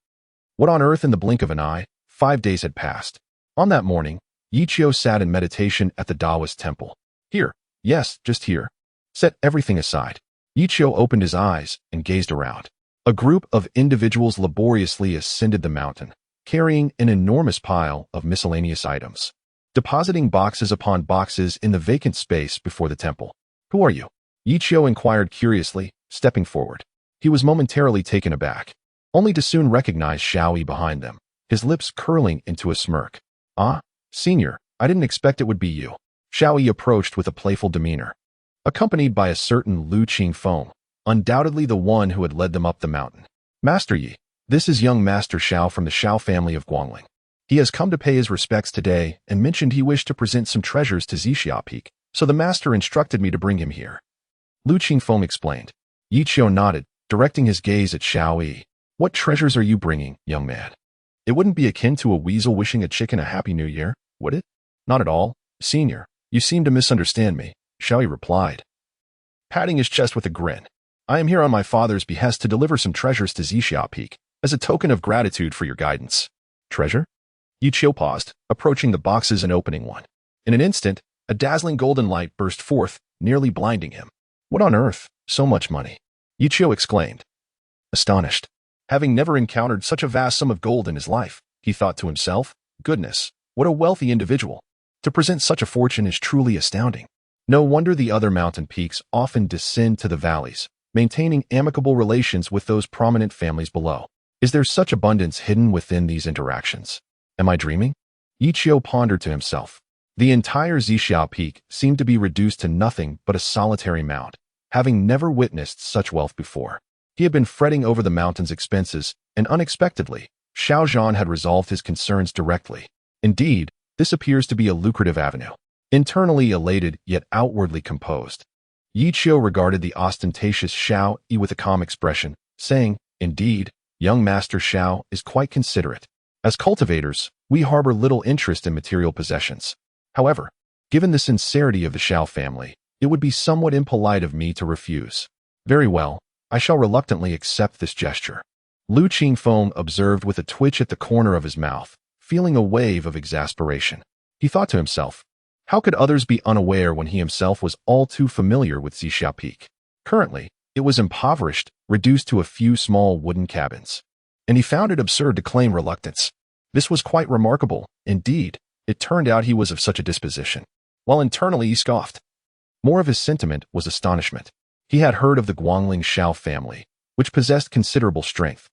[SPEAKER 1] What on earth? In the blink of an eye, 5 days had passed. On that morning, Yichio sat in meditation at the Taoist temple. Here, yes, just here. Set everything aside. Yichio opened his eyes and gazed around. A group of individuals laboriously ascended the mountain, carrying an enormous pile of miscellaneous items, depositing boxes upon boxes in the vacant space before the temple. Who are you? Yichio inquired curiously, stepping forward. He was momentarily taken aback, only to soon recognize Xiaoyi behind them, his lips curling into a smirk. Ah, senior, I didn't expect it would be you. Xiaoyi approached with a playful demeanor, accompanied by a certain Lu Qingfeng, undoubtedly the one who had led them up the mountain. Master Yi, this is young Master Xiao from the Xiao family of Guangling. He has come to pay his respects today and mentioned he wished to present some treasures to Zixia Peak, so the master instructed me to bring him here. Lu Qingfeng explained. Yichio nodded, directing his gaze at Xiaoyi. What treasures are you bringing, young man? It wouldn't be akin to a weasel wishing a chicken a happy new year, would it? Not at all, senior. You seem to misunderstand me, Xiaoyi replied, patting his chest with a grin. I am here on my father's behest to deliver some treasures to Zixia Peak, as a token of gratitude for your guidance. Treasure? Yichio paused, approaching the boxes and opening one. In an instant, a dazzling golden light burst forth, nearly blinding him. What on earth? So much money? Yichio exclaimed. Astonished. Having never encountered such a vast sum of gold in his life, he thought to himself, goodness, what a wealthy individual. To present such a fortune is truly astounding. No wonder the other mountain peaks often descend to the valleys, maintaining amicable relations with those prominent families below. Is there such abundance hidden within these interactions? Am I dreaming? Yichio pondered to himself. The entire Zixia Peak seemed to be reduced to nothing but a solitary mound, having never witnessed such wealth before. He had been fretting over the mountain's expenses, and unexpectedly, Xiao Zhan had resolved his concerns directly. Indeed, this appears to be a lucrative avenue. Internally elated, yet outwardly composed, Yichio regarded the ostentatious Xiao Yi with a calm expression, saying, Indeed, young Master Xiao is quite considerate. As cultivators, we harbor little interest in material possessions. However, given the sincerity of the Xiao family, it would be somewhat impolite of me to refuse. Very well, I shall reluctantly accept this gesture. Lu Qingfeng observed with a twitch at the corner of his mouth, feeling a wave of exasperation. He thought to himself, how could others be unaware when he himself was all too familiar with Zixia Peak? Currently, it was impoverished, reduced to a few small wooden cabins. And he found it absurd to claim reluctance. This was quite remarkable. Indeed, it turned out he was of such a disposition. While internally he scoffed. More of his sentiment was astonishment. He had heard of the Guangling Shao family, which possessed considerable strength.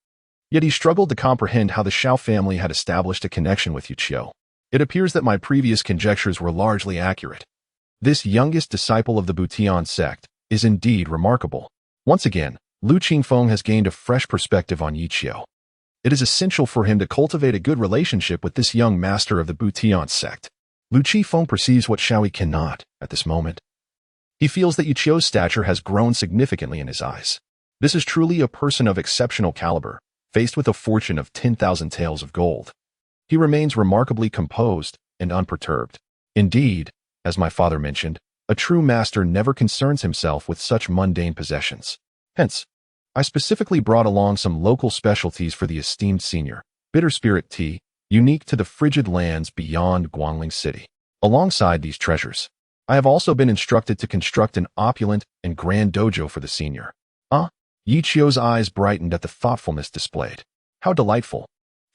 [SPEAKER 1] Yet he struggled to comprehend how the Shao family had established a connection with Yiqiu. It appears that my previous conjectures were largely accurate. This youngest disciple of the Butian sect is indeed remarkable. Once again, Lu Qingfeng has gained a fresh perspective on Yiqiu. It is essential for him to cultivate a good relationship with this young master of the Butian sect. Lu Qingfeng perceives what Shaoyi cannot at this moment. He feels that Yiqiu's stature has grown significantly in his eyes. This is truly a person of exceptional caliber, faced with a fortune of 10,000 taels of gold. He remains remarkably composed and unperturbed. Indeed, as my father mentioned, a true master never concerns himself with such mundane possessions. Hence, I specifically brought along some local specialties for the esteemed senior, bitter spirit tea, unique to the frigid lands beyond Guangling City. Alongside these treasures, I have also been instructed to construct an opulent and grand dojo for the senior. Yiqiu's eyes brightened at the thoughtfulness displayed. How delightful.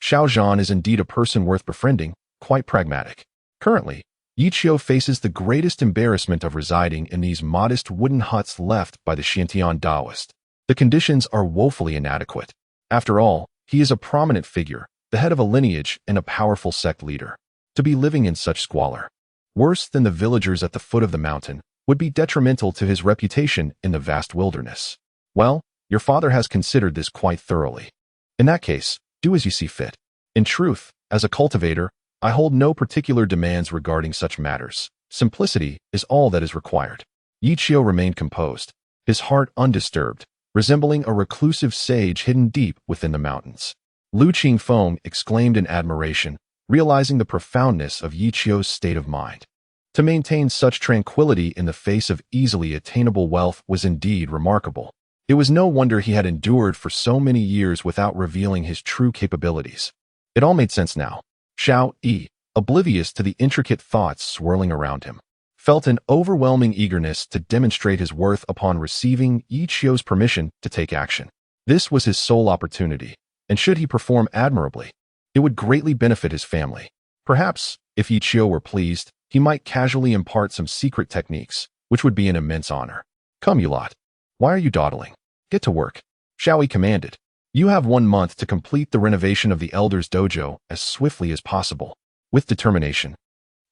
[SPEAKER 1] Xiao Zhan is indeed a person worth befriending, quite pragmatic. Currently, Yiqiu faces the greatest embarrassment of residing in these modest wooden huts left by the Xintian Taoist. The conditions are woefully inadequate. After all, he is a prominent figure, the head of a lineage and a powerful sect leader. To be living in such squalor, worse than the villagers at the foot of the mountain, would be detrimental to his reputation in the vast wilderness. Well, your father has considered this quite thoroughly. In that case, do as you see fit. In truth, as a cultivator, I hold no particular demands regarding such matters. Simplicity is all that is required. Yiqiu remained composed, his heart undisturbed, resembling a reclusive sage hidden deep within the mountains. Lu Qingfeng exclaimed in admiration, realizing the profoundness of Yiqiu's state of mind. To maintain such tranquility in the face of easily attainable wealth was indeed remarkable. It was no wonder he had endured for so many years without revealing his true capabilities. It all made sense now. Xiao Yi, oblivious to the intricate thoughts swirling around him, felt an overwhelming eagerness to demonstrate his worth upon receiving Yiqiu's permission to take action. This was his sole opportunity, and should he perform admirably, it would greatly benefit his family. Perhaps, if Yiqiu were pleased, he might casually impart some secret techniques, which would be an immense honor. Come, you lot. Why are you dawdling? Get to work. Shaoyi commanded. You have 1 month to complete the renovation of the Elder's dojo as swiftly as possible. With determination,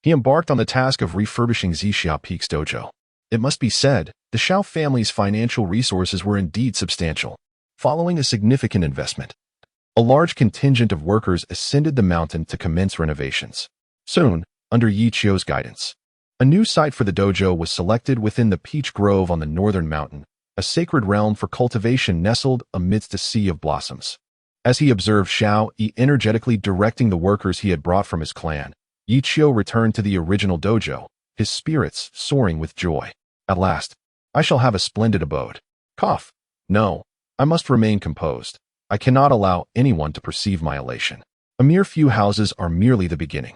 [SPEAKER 1] he embarked on the task of refurbishing Zixia Peak's dojo. It must be said, the Shao family's financial resources were indeed substantial. Following a significant investment, a large contingent of workers ascended the mountain to commence renovations. Soon, under Yiqiu's guidance, a new site for the dojo was selected within the peach grove on the northern mountain, a sacred realm for cultivation nestled amidst a sea of blossoms. As he observed Xiao Yi energetically directing the workers he had brought from his clan, Yiqiu returned to the original dojo, his spirits soaring with joy. At last, I shall have a splendid abode. Cough. No, I must remain composed. I cannot allow anyone to perceive my elation. A mere few houses are merely the beginning.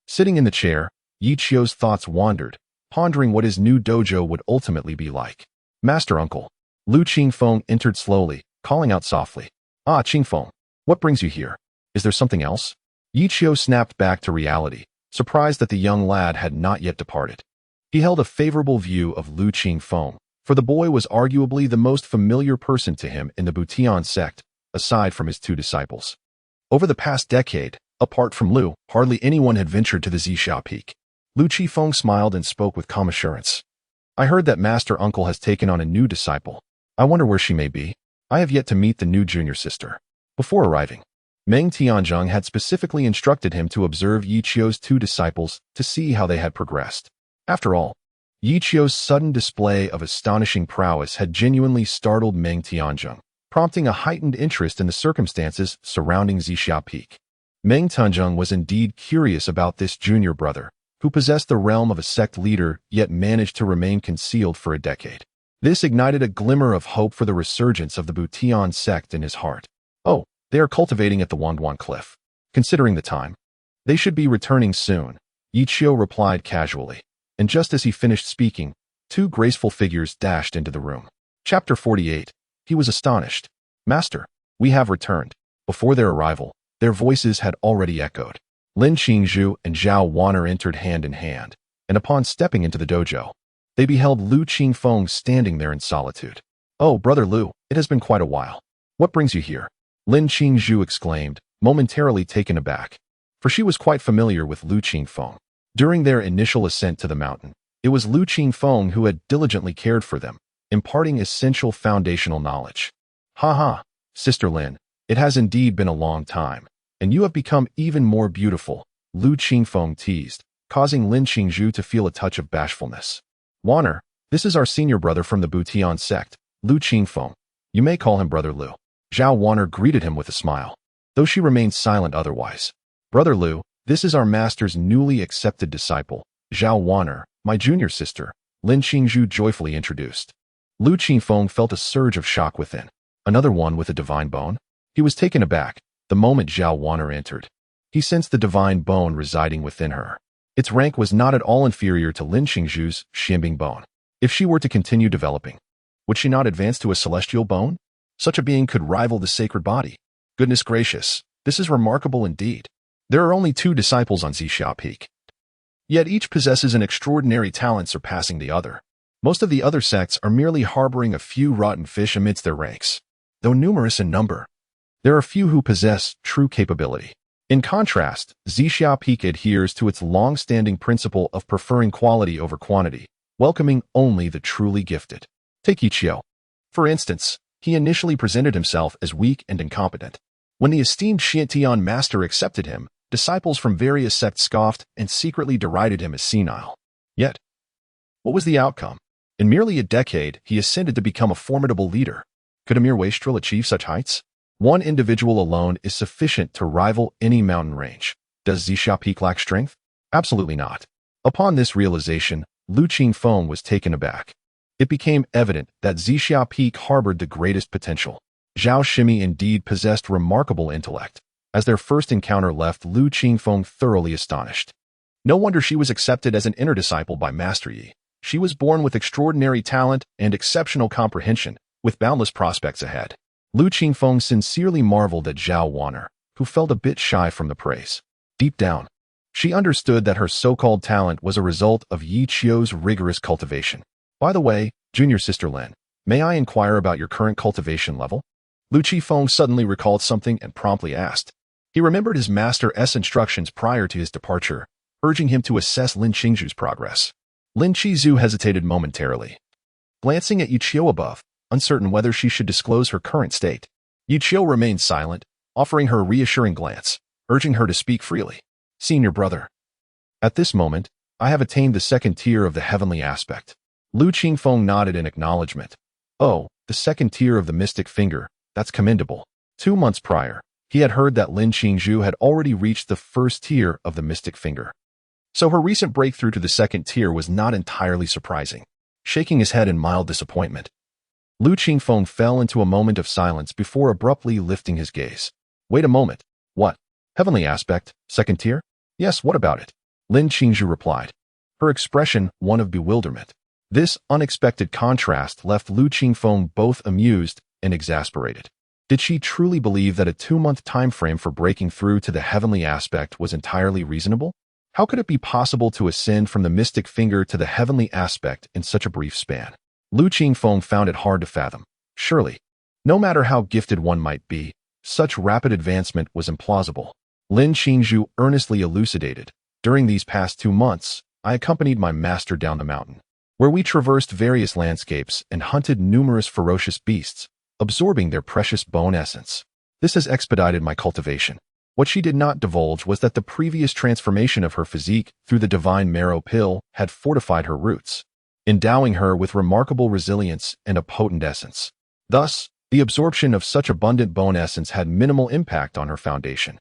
[SPEAKER 1] Sitting in the chair, Yiqiu's thoughts wandered, pondering what his new dojo would ultimately be like. Master Uncle. Lu Qingfeng entered slowly, calling out softly. Ah, Qingfeng, what brings you here? Is there something else? Yiqiu snapped back to reality, surprised that the young lad had not yet departed. He held a favorable view of Lu Qingfeng, for the boy was arguably the most familiar person to him in the Butian sect, aside from his 2 disciples. Over the past decade, apart from Lu, hardly anyone had ventured to the Zixia Peak. Lu Qingfeng smiled and spoke with calm assurance. I heard that Master Uncle has taken on a new disciple. I wonder where she may be. I have yet to meet the new junior sister. Before arriving, Meng Tianzheng had specifically instructed him to observe Yiqiu's 2 disciples to see how they had progressed. After all, Yiqiu's sudden display of astonishing prowess had genuinely startled Meng Tianzheng, prompting a heightened interest in the circumstances surrounding Zixia Peak. Meng Tianzheng was indeed curious about this junior brother, who possessed the realm of a sect leader yet managed to remain concealed for a decade. This ignited a glimmer of hope for the resurgence of the Butian sect in his heart. Oh, they are cultivating at the Wangguan Cliff. Considering the time, they should be returning soon, Yi Qiu replied casually. And just as he finished speaking, two graceful figures dashed into the room. Chapter 48. He was astonished. Master, we have returned. Before their arrival, their voices had already echoed. Lin Qingzhu and Zhao Wan'er entered hand in hand, and upon stepping into the dojo, they beheld Lu Qingfeng standing there in solitude. Oh, Brother Lu, it has been quite a while. What brings you here? Lin Qingzhu exclaimed, momentarily taken aback, for she was quite familiar with Lu Qingfeng. During their initial ascent to the mountain, it was Lu Qingfeng who had diligently cared for them, imparting essential foundational knowledge. Ha ha, Sister Lin, it has indeed been a long time, and you have become even more beautiful, Lu Qingfeng teased, causing Lin Qingzhu to feel a touch of bashfulness. Wan'er, this is our senior brother from the Butian sect, Lu Qingfeng. You may call him Brother Lu. Zhao Wan'er greeted him with a smile, though she remained silent otherwise. Brother Lu, this is our master's newly accepted disciple, Zhao Wan'er, my junior sister, Lin Qingzhu joyfully introduced. Lu Qingfeng felt a surge of shock within. Another one with a divine bone? He was taken aback the moment Zhao Wan'er entered. He sensed the divine bone residing within her. Its rank was not at all inferior to Lin Qingzhu's Xianbing bone. If she were to continue developing, would she not advance to a celestial bone? Such a being could rival the sacred body. Goodness gracious, this is remarkable indeed. There are only two disciples on Zixia Peak. Yet each possesses an extraordinary talent surpassing the other. Most of the other sects are merely harboring a few rotten fish amidst their ranks. Though numerous in number, there are few who possess true capability. In contrast, Zixia Peak adheres to its long-standing principle of preferring quality over quantity, welcoming only the truly gifted. Take Yi Qiu. For instance, he initially presented himself as weak and incompetent. When the esteemed Xiantian master accepted him, disciples from various sects scoffed and secretly derided him as senile. Yet, what was the outcome? In merely a decade, he ascended to become a formidable leader. Could a mere wastrel achieve such heights? One individual alone is sufficient to rival any mountain range. Does Zixia Peak lack strength? Absolutely not. Upon this realization, Lu Qingfeng was taken aback. It became evident that Zixia Peak harbored the greatest potential. Zhao Shimi indeed possessed remarkable intellect. As their first encounter left Lu Qingfeng thoroughly astonished. No wonder she was accepted as an inner disciple by Master Yi. She was born with extraordinary talent and exceptional comprehension, with boundless prospects ahead. Lu Qingfeng sincerely marveled at Zhao Wan'er, who felt a bit shy from the praise. Deep down, she understood that her so-called talent was a result of Yi Qiu's rigorous cultivation. By the way, junior sister Lin, may I inquire about your current cultivation level? Lu Qingfeng suddenly recalled something and promptly asked. He remembered his master's instructions prior to his departure, urging him to assess Lin Qingzhu's progress. Lin Qingzhu hesitated momentarily, glancing at Yi Qiu above, uncertain whether she should disclose her current state. Yi Qiu remained silent, offering her a reassuring glance, urging her to speak freely. Senior brother. At this moment, I have attained the second tier of the heavenly aspect. Lu Qingfeng nodded in acknowledgement. Oh, the second tier of the mystic finger, that's commendable. 2 months prior, he had heard that Lin Qingzhu had already reached the first tier of the mystic finger. So her recent breakthrough to the second tier was not entirely surprising. Shaking his head in mild disappointment, Lu Qingfeng fell into a moment of silence before abruptly lifting his gaze. Wait a moment. What? Heavenly aspect, second tier? Yes, what about it? Lin Qingzhu replied, her expression one of bewilderment. This unexpected contrast left Lu Qingfeng both amused and exasperated. Did she truly believe that a 2-month time frame for breaking through to the heavenly aspect was entirely reasonable? How could it be possible to ascend from the mystic finger to the heavenly aspect in such a brief span? Lu Qingfeng found it hard to fathom. Surely, no matter how gifted one might be, such rapid advancement was implausible. Lin Qingzhu earnestly elucidated. During these past 2 months, I accompanied my master down the mountain, where we traversed various landscapes and hunted numerous ferocious beasts, absorbing their precious bone essence. This has expedited my cultivation. What she did not divulge was that the previous transformation of her physique through the divine marrow pill had fortified her roots, endowing her with remarkable resilience and a potent essence. Thus, the absorption of such abundant bone essence had minimal impact on her foundation,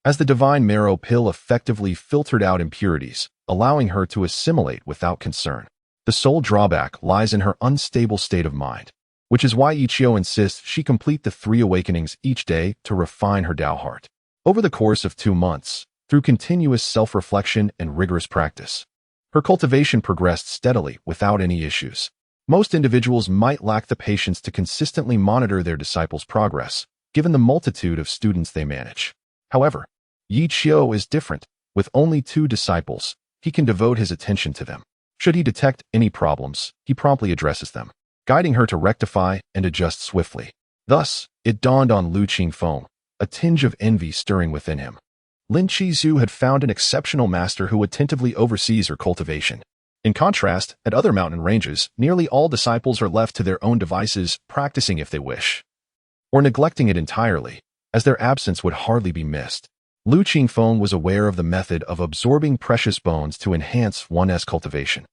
[SPEAKER 1] as the divine marrow pill effectively filtered out impurities, allowing her to assimilate without concern. The sole drawback lies in her unstable state of mind, which is why Ichio insists she complete the 3 awakenings each day to refine her Tao heart. Over the course of 2 months, through continuous self-reflection and rigorous practice, her cultivation progressed steadily without any issues. Most individuals might lack the patience to consistently monitor their disciples' progress, given the multitude of students they manage. However, Yi Qiu is different. With only 2 disciples, he can devote his attention to them. Should he detect any problems, he promptly addresses them, guiding her to rectify and adjust swiftly. Thus, it dawned on Lu Qingfeng, a tinge of envy stirring within him. Lin Qizhu had found an exceptional master who attentively oversees her cultivation. In contrast, at other mountain ranges, nearly all disciples are left to their own devices, practicing if they wish, or neglecting it entirely, as their absence would hardly be missed. Lu Qingfeng was aware of the method of absorbing precious bones to enhance one's cultivation.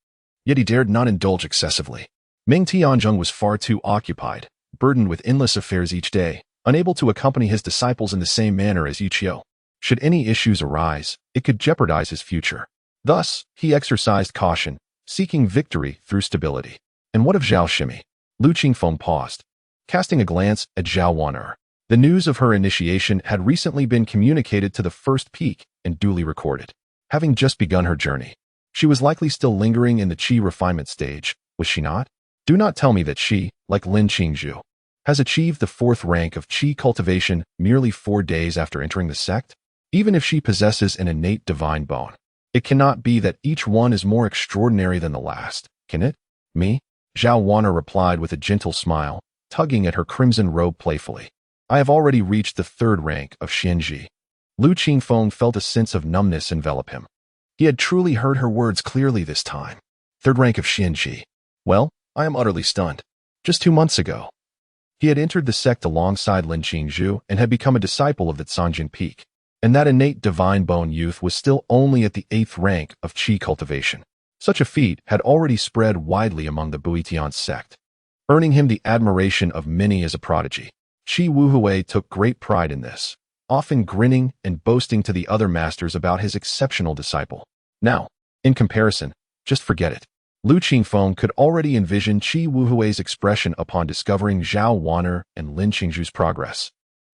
[SPEAKER 1] Yet he dared not indulge excessively. Ming Tianzhong was far too occupied, burdened with endless affairs each day, unable to accompany his disciples in the same manner as Yi Qiu. Should any issues arise, it could jeopardize his future. Thus, he exercised caution, seeking victory through stability. And what of Zhao Shimi? Lu Qingfeng paused, casting a glance at Zhao Wan'er. The news of her initiation had recently been communicated to the first peak and duly recorded. Having just begun her journey, she was likely still lingering in the qi refinement stage, was she not? Do not tell me that she, like Lin Qingzhu, has achieved the 4th rank of qi cultivation merely 4 days after entering the sect? Even if she possesses an innate divine bone, it cannot be that each one is more extraordinary than the last, can it? Me? Zhao Wan'er replied with a gentle smile, tugging at her crimson robe playfully. I have already reached the 3rd rank of Xianji. Lu Qingfeng felt a sense of numbness envelop him. He had truly heard her words clearly this time. 3rd rank of Xianji. Well, I am utterly stunned. Just 2 months ago, he had entered the sect alongside Lin Qingzhu and had become a disciple of the Canjin Peak. And that innate divine bone youth was still only at the 8th rank of qi cultivation. Such a feat had already spread widely among the Buitian sect, earning him the admiration of many as a prodigy. Qi Wuhui took great pride in this, often grinning and boasting to the other masters about his exceptional disciple. Now, in comparison, just forget it. Lu Qingfeng could already envision Qi Wuhui's expression upon discovering Zhao Wan'er and Lin Qingzhu's progress.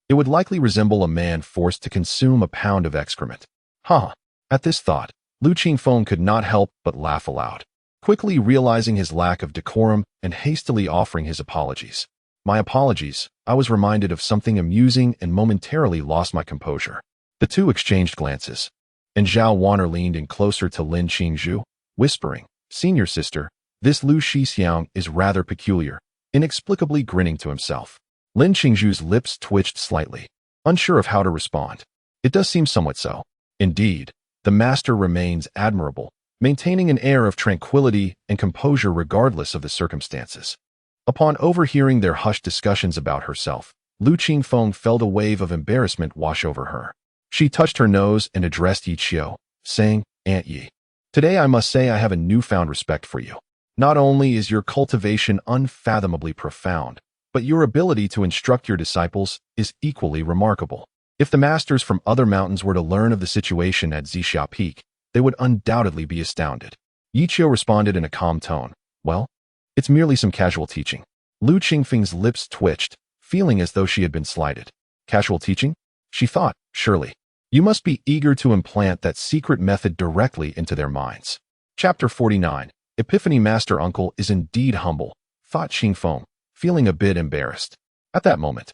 [SPEAKER 1] It would likely resemble a man forced to consume a pound of excrement. At this thought, Lu Qingfeng could not help but laugh aloud, quickly realizing his lack of decorum and hastily offering his apologies. My apologies, I was reminded of something amusing and momentarily lost my composure. The two exchanged glances, and Zhao Wan'er leaned in closer to Lin Qingzhu, whispering, Senior sister, this Lu Shixiang is rather peculiar, inexplicably grinning to himself. Lin Qingzhu's lips twitched slightly, unsure of how to respond. It does seem somewhat so. Indeed, the master remains admirable, maintaining an air of tranquility and composure regardless of the circumstances. Upon overhearing their hushed discussions about herself, Lu Qingfeng felt a wave of embarrassment wash over her. She touched her nose and addressed Yi Qiu, saying, Aunt Yi, today I must say I have a newfound respect for you. Not only is your cultivation unfathomably profound, but your ability to instruct your disciples is equally remarkable. If the masters from other mountains were to learn of the situation at Zixia Peak, they would undoubtedly be astounded. Yi Qiu responded in a calm tone, Well, it's merely some casual teaching. Lu Qingfeng's lips twitched, feeling as though she had been slighted. Casual teaching? She thought, surely. You must be eager to implant that secret method directly into their minds. Chapter 49. Epiphany Master Uncle is indeed humble, thought Qingfeng, feeling a bit embarrassed. At that moment,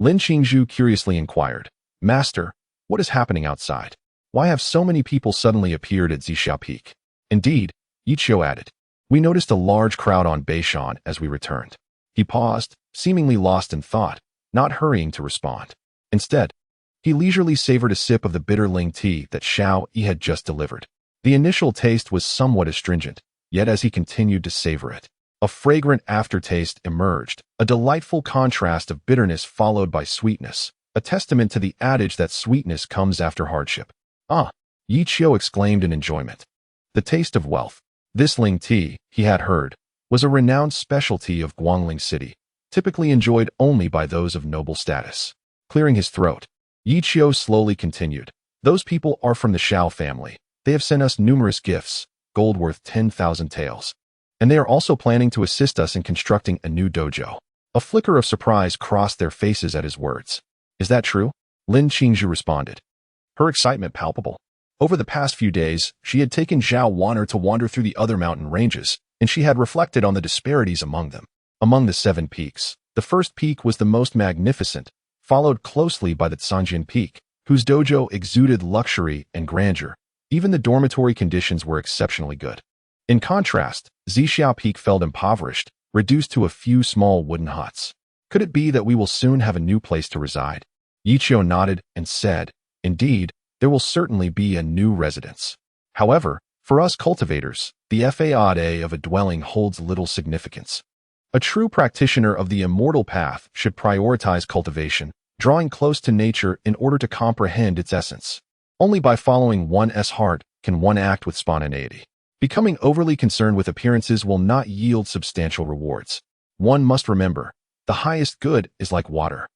[SPEAKER 1] Lin Qingzhu curiously inquired, Master, what is happening outside? Why have so many people suddenly appeared at Zixia Peak? Indeed, Yi Qiu added, we noticed a large crowd on Beishan as we returned. He paused, seemingly lost in thought, not hurrying to respond. Instead, he leisurely savored a sip of the bitter Ling tea that Xiao Yi had just delivered. The initial taste was somewhat astringent, yet as he continued to savor it, a fragrant aftertaste emerged, a delightful contrast of bitterness followed by sweetness, a testament to the adage that sweetness comes after hardship. Ah! Yi Qiu exclaimed in enjoyment. The taste of wealth. This Ling tea, he had heard, was a renowned specialty of Guangling City, typically enjoyed only by those of noble status. Clearing his throat, Yi Qiu slowly continued, Those people are from the Shao family. They have sent us numerous gifts, gold worth 10,000 taels. and they are also planning to assist us in constructing a new dojo. A flicker of surprise crossed their faces at his words. Is that true? Lin Qingzhu responded, her excitement palpable. Over the past few days, she had taken Zhao Wan'er to wander through the other mountain ranges, and she had reflected on the disparities among them. Among the 7 peaks, the first peak was the most magnificent, followed closely by the Sanjin Peak, whose dojo exuded luxury and grandeur. Even the dormitory conditions were exceptionally good. In contrast, Zixiao Peak felt impoverished, reduced to a few small wooden huts. Could it be that we will soon have a new place to reside? Yiqiu nodded and said, indeed, there will certainly be a new residence. However, for us cultivators, the fade of a dwelling holds little significance. A true practitioner of the immortal path should prioritize cultivation, drawing close to nature in order to comprehend its essence. Only by following one's heart can one act with spontaneity. Becoming overly concerned with appearances will not yield substantial rewards. One must remember, the highest good is like water.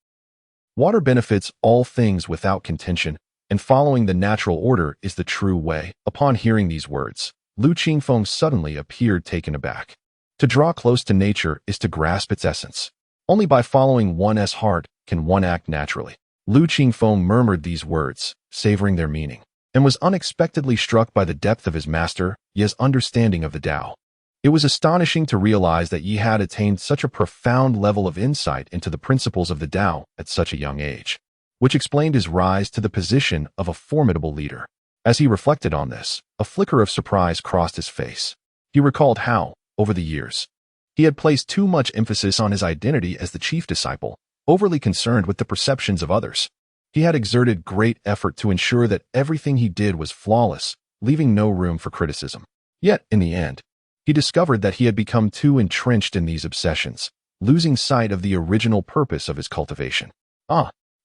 [SPEAKER 1] Water benefits all things without contention, and following the natural order is the true way. Upon hearing these words, Lu Qingfeng suddenly appeared taken aback. To draw close to nature is to grasp its essence. Only by following one's heart can one act naturally. Lu Qingfeng murmured these words, savoring their meaning, and was unexpectedly struck by the depth of his master Ye's understanding of the Tao. It was astonishing to realize that Ye had attained such a profound level of insight into the principles of the Tao at such a young age, which explained his rise to the position of a formidable leader. As he reflected on this, a flicker of surprise crossed his face. He recalled how, over the years, he had placed too much emphasis on his identity as the chief disciple, overly concerned with the perceptions of others. He had exerted great effort to ensure that everything he did was flawless, leaving no room for criticism. Yet, in the end, he discovered that he had become too entrenched in these obsessions, losing sight of the original purpose of his cultivation.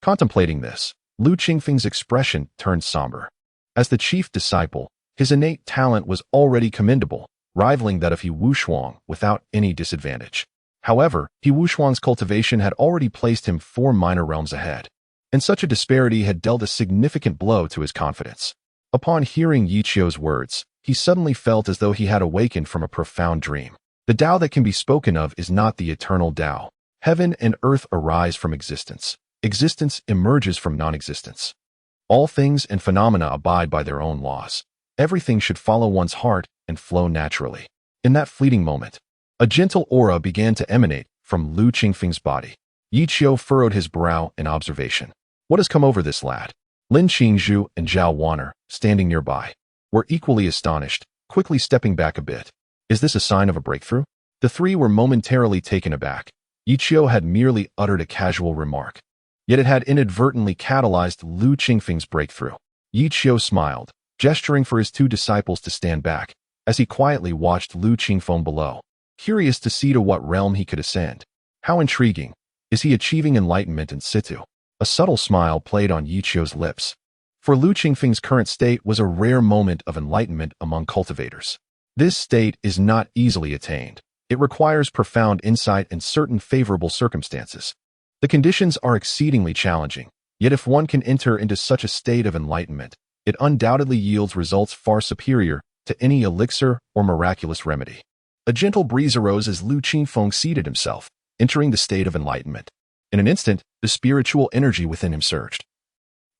[SPEAKER 1] Contemplating this, Lu Qingfeng's expression turned somber. As the chief disciple, his innate talent was already commendable, rivaling that of He Wushuang without any disadvantage. However, He Wushuang's cultivation had already placed him 4 minor realms ahead, and such a disparity had dealt a significant blow to his confidence. Upon hearing Yiqiu's words, he suddenly felt as though he had awakened from a profound dream. The Tao that can be spoken of is not the eternal Tao. Heaven and earth arise from existence. Existence emerges from non-existence. All things and phenomena abide by their own laws. Everything should follow one's heart and flow naturally. In that fleeting moment, a gentle aura began to emanate from Lu Qingfeng's body. Yiqiu furrowed his brow in observation. What has come over this lad? Lin Qingzhu and Zhao Wan'er, standing nearby, were equally astonished, quickly stepping back a bit. Is this a sign of a breakthrough? The 3 were momentarily taken aback. Yiqiu had merely uttered a casual remark, yet it had inadvertently catalyzed Lu Qingfeng's breakthrough. Yiqiu smiled, gesturing for his 2 disciples to stand back, as he quietly watched Lu Qingfeng below, curious to see to what realm he could ascend. How intriguing. Is he achieving enlightenment in situ? A subtle smile played on Yiqiu's lips. For Lu Qingfeng's current state was a rare moment of enlightenment among cultivators. This state is not easily attained. It requires profound insight and certain favorable circumstances. The conditions are exceedingly challenging, yet if one can enter into such a state of enlightenment, it undoubtedly yields results far superior to any elixir or miraculous remedy. A gentle breeze arose as Lu Qingfeng seated himself, entering the state of enlightenment. In an instant, the spiritual energy within him surged,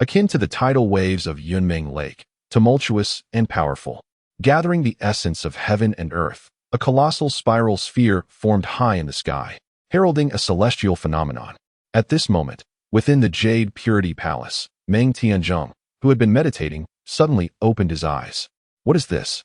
[SPEAKER 1] akin to the tidal waves of Yunmeng Lake, tumultuous and powerful. Gathering the essence of heaven and earth, a colossal spiral sphere formed high in the sky, heralding a celestial phenomenon. At this moment, within the Jade Purity Palace, Meng Tianzhong, who had been meditating, suddenly opened his eyes. What is this?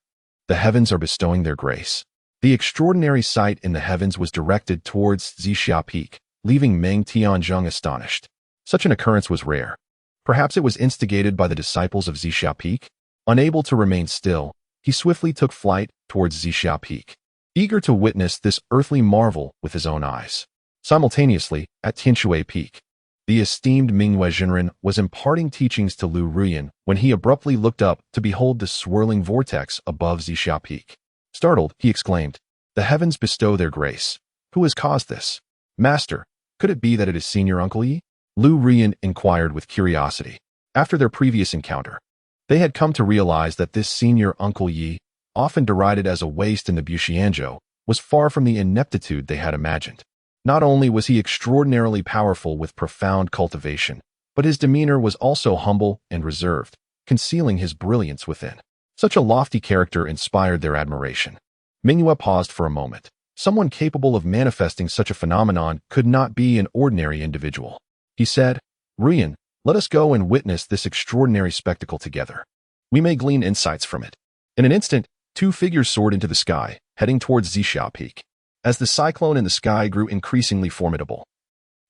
[SPEAKER 1] The heavens are bestowing their grace. The extraordinary sight in the heavens was directed towards Zixiao Peak, leaving Meng Tianzhong astonished. Such an occurrence was rare. Perhaps it was instigated by the disciples of Zixiao Peak? Unable to remain still, he swiftly took flight towards Zixiao Peak, eager to witness this earthly marvel with his own eyes. Simultaneously, at Tianshui Peak, the esteemed Mingyue Jinren was imparting teachings to Lu Ruyan when he abruptly looked up to behold the swirling vortex above Zixiao Peak. Startled, he exclaimed, "The heavens bestow their grace. Who has caused this? Master, could it be that it is Senior Uncle Yi?" Lu Ruyan inquired with curiosity. After their previous encounter, they had come to realize that this Senior Uncle Yi, often derided as a waste in the Buxianzhou, was far from the ineptitude they had imagined. Not only was he extraordinarily powerful with profound cultivation, but his demeanor was also humble and reserved, concealing his brilliance within. Such a lofty character inspired their admiration. Mingyue paused for a moment. Someone capable of manifesting such a phenomenon could not be an ordinary individual. He said, "Ruyan, let us go and witness this extraordinary spectacle together. We may glean insights from it." In an instant, two figures soared into the sky, heading towards Zixia Peak. As the cyclone in the sky grew increasingly formidable,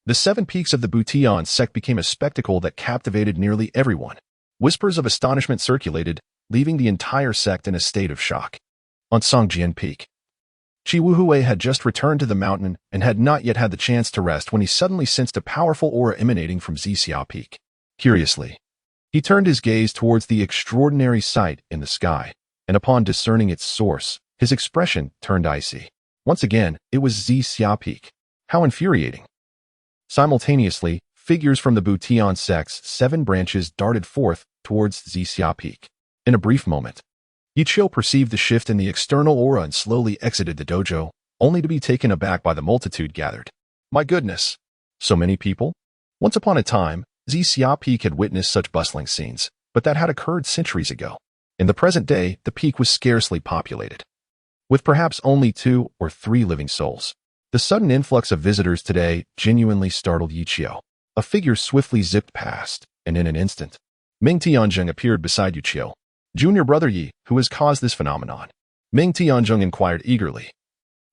[SPEAKER 1] the 7 peaks of the Butian sect became a spectacle that captivated nearly everyone. Whispers of astonishment circulated, leaving the entire sect in a state of shock. On Songjian Peak, Chi Wuhui had just returned to the mountain and had not yet had the chance to rest when he suddenly sensed a powerful aura emanating from Zixia Peak. Curiously, he turned his gaze towards the extraordinary sight in the sky, and upon discerning its source, his expression turned icy. Once again, it was Zixia Peak. How infuriating! Simultaneously, figures from the Butian sect's 7 branches darted forth towards Zixia Peak. In a brief moment, Yiqiu perceived the shift in the external aura and slowly exited the dojo, only to be taken aback by the multitude gathered. My goodness! So many people? Once upon a time, Zixia Peak had witnessed such bustling scenes, but that had occurred centuries ago. In the present day, the peak was scarcely populated, with perhaps only 2 or 3 living souls. The sudden influx of visitors today genuinely startled Yiqiu. A figure swiftly zipped past, and in an instant, Ming Tianzheng appeared beside Yiqiu. "Junior brother Yi, who has caused this phenomenon?" Ming Tianzheng inquired eagerly.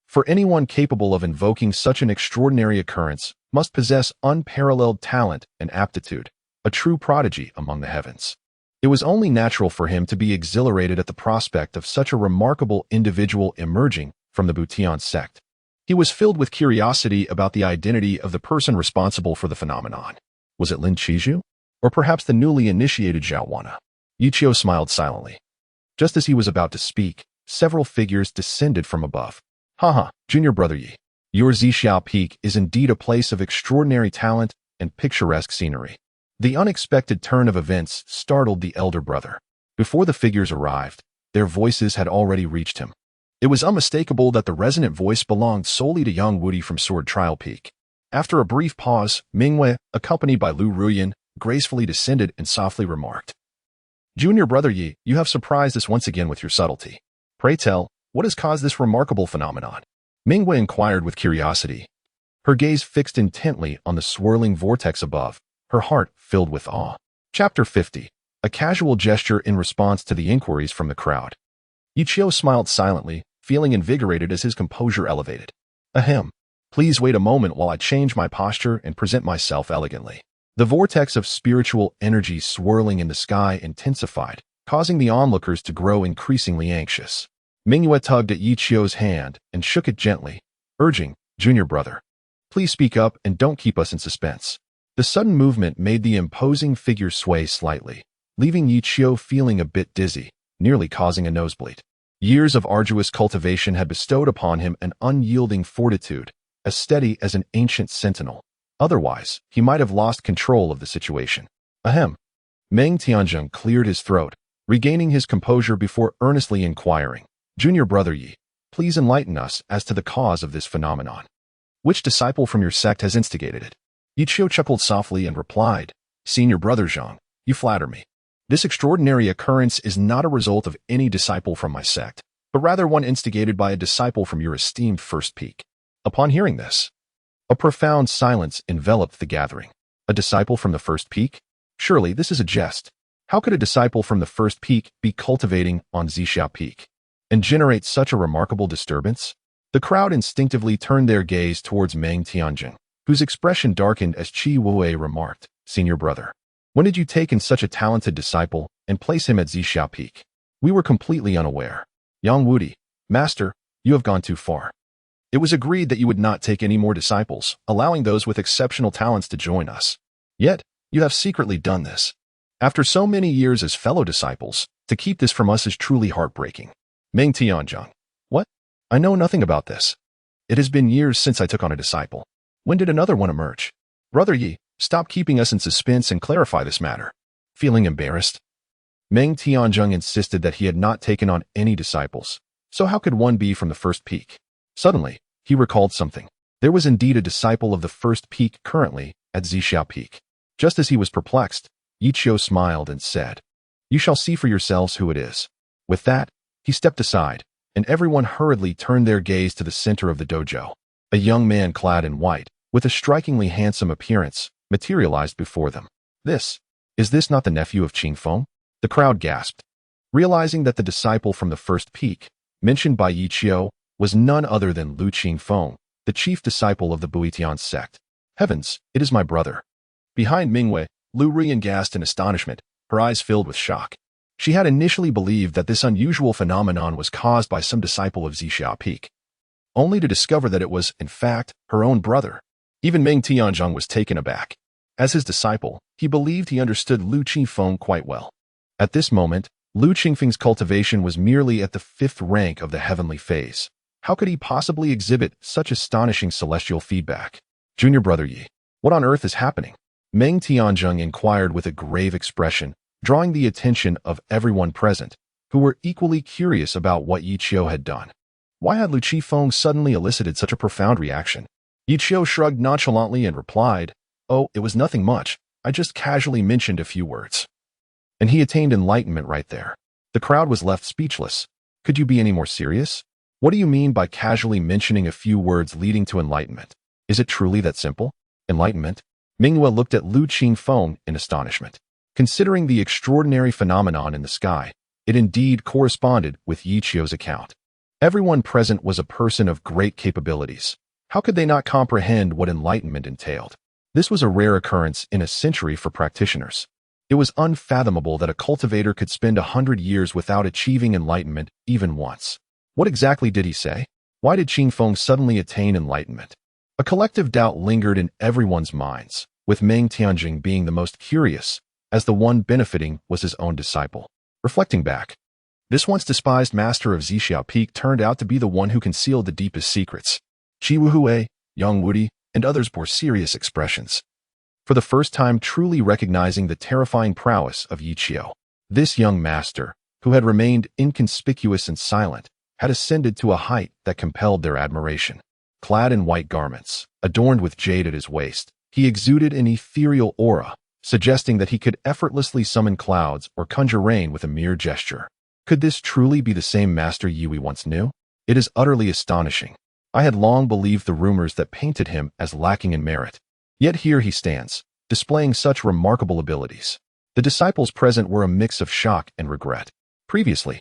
[SPEAKER 1] For anyone capable of invoking such an extraordinary occurrence must possess unparalleled talent and aptitude, a true prodigy among the heavens. It was only natural for him to be exhilarated at the prospect of such a remarkable individual emerging from the Butian sect. He was filled with curiosity about the identity of the person responsible for the phenomenon. Was it Lin Qizhu? Or perhaps the newly initiated Zhao Wana? Yiqiu smiled silently. Just as he was about to speak, several figures descended from above. "Haha, junior brother Yi, your Zixia Peak is indeed a place of extraordinary talent and picturesque scenery." The unexpected turn of events startled the elder brother. Before the figures arrived, their voices had already reached him. It was unmistakable that the resonant voice belonged solely to young Wudi from Sword Trial Peak. After a brief pause, Mingyue, accompanied by Lu Ruyan, gracefully descended and softly remarked, "Junior brother Yi, you have surprised us once again with your subtlety. Pray tell, what has caused this remarkable phenomenon?" Mingyue inquired with curiosity, her gaze fixed intently on the swirling vortex above, her heart filled with awe. Chapter 50. A casual gesture in response to the inquiries from the crowd. Yiqiu smiled silently, feeling invigorated as his composure elevated. "Ahem. Please wait a moment while I change my posture and present myself elegantly." The vortex of spiritual energy swirling in the sky intensified, causing the onlookers to grow increasingly anxious. Mingyue tugged at Yiqiu's hand and shook it gently, urging, "Junior brother, please speak up and don't keep us in suspense." The sudden movement made the imposing figure sway slightly, leaving Yiqiu feeling a bit dizzy, nearly causing a nosebleed. Years of arduous cultivation had bestowed upon him an unyielding fortitude, as steady as an ancient sentinel. Otherwise, he might have lost control of the situation. Ahem. Meng Tianzheng cleared his throat, regaining his composure before earnestly inquiring, "Junior brother Yi, please enlighten us as to the cause of this phenomenon. Which disciple from your sect has instigated it?" Yiqiu chuckled softly and replied, "Senior brother Zhang, you flatter me. This extraordinary occurrence is not a result of any disciple from my sect, but rather one instigated by a disciple from your esteemed first peak." Upon hearing this, a profound silence enveloped the gathering. A disciple from the first peak? Surely this is a jest. How could a disciple from the first peak be cultivating on Zixia Peak and generate such a remarkable disturbance? The crowd instinctively turned their gaze towards Meng Tianzheng, whose expression darkened as Chi Wuwei remarked, "Senior brother, when did you take in such a talented disciple and place him at Zixia Peak? We were completely unaware." "Yang Wudi, Master, you have gone too far. It was agreed that you would not take any more disciples, allowing those with exceptional talents to join us. Yet, you have secretly done this. After so many years as fellow disciples, to keep this from us is truly heartbreaking." Meng Tianzheng, "What? I know nothing about this. It has been years since I took on a disciple. When did another one emerge? Brother Yi, stop keeping us in suspense and clarify this matter." Feeling embarrassed, Meng Tianzheng insisted that he had not taken on any disciples. So how could one be from the first peak? Suddenly, he recalled something. There was indeed a disciple of the first peak currently at Zhixiao Peak. Just as he was perplexed, Yiqiu smiled and said, "You shall see for yourselves who it is." With that, he stepped aside, and everyone hurriedly turned their gaze to the center of the dojo. A young man clad in white, with a strikingly handsome appearance, materialized before them. Is this not the nephew of Qing Feng? The crowd gasped, realizing that the disciple from the first peak, mentioned by Yiqiu, was none other than Lu Qingfeng, the chief disciple of the Buitian sect. Heavens, it is my brother. Behind Mingwei, Lu Rian gasped in astonishment, her eyes filled with shock. She had initially believed that this unusual phenomenon was caused by some disciple of Zhixiao Peak, only to discover that it was, in fact, her own brother. Even Meng Tianzhong was taken aback. As his disciple, he believed he understood Lu Qingfeng quite well. At this moment, Lu Qingfeng's cultivation was merely at the 5th rank of the heavenly phase. How could he possibly exhibit such astonishing celestial feedback? Junior brother Yi, what on earth is happening? Meng Tianzhong inquired with a grave expression, drawing the attention of everyone present, who were equally curious about what Yiqiu had done. Why had Lu Qifeng suddenly elicited such a profound reaction? Yiqiu shrugged nonchalantly and replied, "Oh, it was nothing much. I just casually mentioned a few words." And he attained enlightenment right there. The crowd was left speechless. Could you be any more serious? What do you mean by casually mentioning a few words leading to enlightenment? Is it truly that simple? Enlightenment? Minghua looked at Lu Qingfeng in astonishment. Considering the extraordinary phenomenon in the sky, it indeed corresponded with Yiqiu's account. Everyone present was a person of great capabilities. How could they not comprehend what enlightenment entailed? This was a rare occurrence in a century for practitioners. It was unfathomable that a cultivator could spend 100 years without achieving enlightenment even once. What exactly did he say? Why did Qingfeng suddenly attain enlightenment? A collective doubt lingered in everyone's minds, with Meng Tianjing being the most curious, as the one benefiting was his own disciple. Reflecting back, this once despised master of Zhixiao Peak turned out to be the one who concealed the deepest secrets. Qi Wuhui, Yang Wudi, and others bore serious expressions, for the first time truly recognizing the terrifying prowess of Yiqiu. This young master, who had remained inconspicuous and silent, had ascended to a height that compelled their admiration. Clad in white garments, adorned with jade at his waist, he exuded an ethereal aura, suggesting that he could effortlessly summon clouds or conjure rain with a mere gesture. Could this truly be the same Master Yi we once knew? It is utterly astonishing. I had long believed the rumors that painted him as lacking in merit. Yet here he stands, displaying such remarkable abilities. The disciples present were a mix of shock and regret. Previously,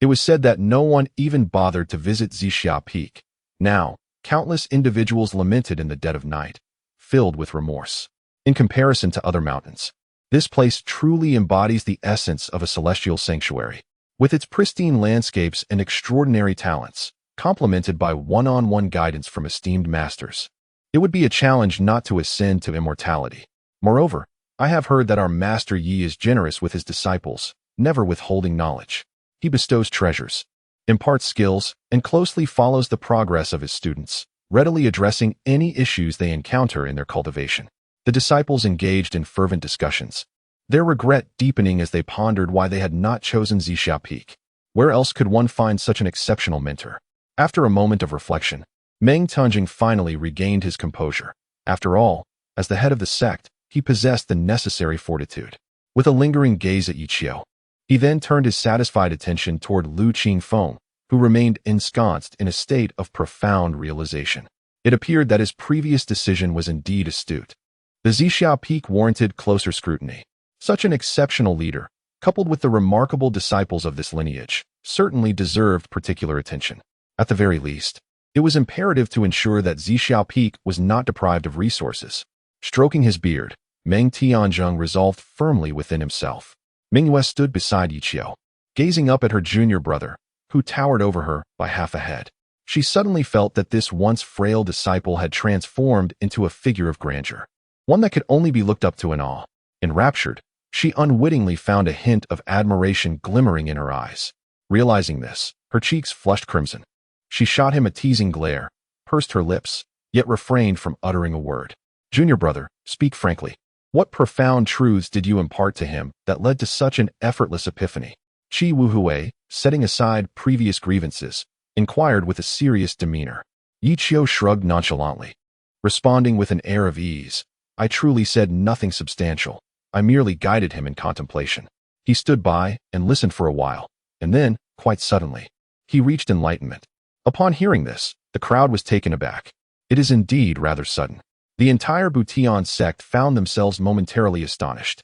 [SPEAKER 1] it was said that no one even bothered to visit Zhixiao Peak. Now, countless individuals lamented in the dead of night, filled with remorse. In comparison to other mountains, this place truly embodies the essence of a celestial sanctuary. With its pristine landscapes and extraordinary talents, complemented by one-on-one guidance from esteemed masters, it would be a challenge not to ascend to immortality. Moreover, I have heard that our Master Yi is generous with his disciples, never withholding knowledge. He bestows treasures, imparts skills, and closely follows the progress of his students, readily addressing any issues they encounter in their cultivation. The disciples engaged in fervent discussions, their regret deepening as they pondered why they had not chosen Zhixiao Peak. Where else could one find such an exceptional mentor? After a moment of reflection, Meng Tianjing finally regained his composure. After all, as the head of the sect, he possessed the necessary fortitude. With a lingering gaze at Yiqiu, he then turned his satisfied attention toward Lu Qingfeng, who remained ensconced in a state of profound realization. It appeared that his previous decision was indeed astute. The Zhixiao Peak warranted closer scrutiny. Such an exceptional leader, coupled with the remarkable disciples of this lineage, certainly deserved particular attention. At the very least, it was imperative to ensure that Zhixiao Peak was not deprived of resources. Stroking his beard, Meng Tianzhong resolved firmly within himself. Minghua stood beside Yiqiu, gazing up at her junior brother, who towered over her by half a head. She suddenly felt that this once frail disciple had transformed into a figure of grandeur, one that could only be looked up to in awe. Enraptured, she unwittingly found a hint of admiration glimmering in her eyes. Realizing this, her cheeks flushed crimson. She shot him a teasing glare, pursed her lips, yet refrained from uttering a word. Junior brother, speak frankly. What profound truths did you impart to him that led to such an effortless epiphany? Qi Wuhui, setting aside previous grievances, inquired with a serious demeanor. Yi Qiu shrugged nonchalantly, responding with an air of ease. I truly said nothing substantial. I merely guided him in contemplation. He stood by and listened for a while, and then, quite suddenly, he reached enlightenment. Upon hearing this, the crowd was taken aback. It is indeed rather sudden. The entire Butian sect found themselves momentarily astonished.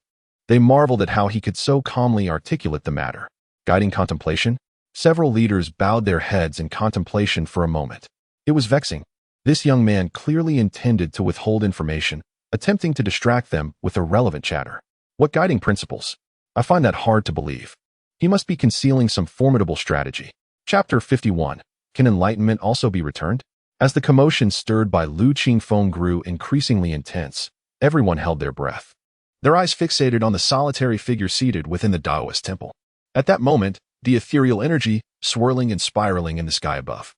[SPEAKER 1] They marveled at how he could so calmly articulate the matter. Guiding contemplation, several leaders bowed their heads in contemplation for a moment. It was vexing. This young man clearly intended to withhold information, attempting to distract them with irrelevant chatter. What guiding principles? I find that hard to believe. He must be concealing some formidable strategy. Chapter 51. Can enlightenment also be returned? As the commotion stirred by Lu Qingfeng grew increasingly intense, everyone held their breath, their eyes fixated on the solitary figure seated within the Taoist temple. At that moment, the ethereal energy, swirling and spiraling in the sky above,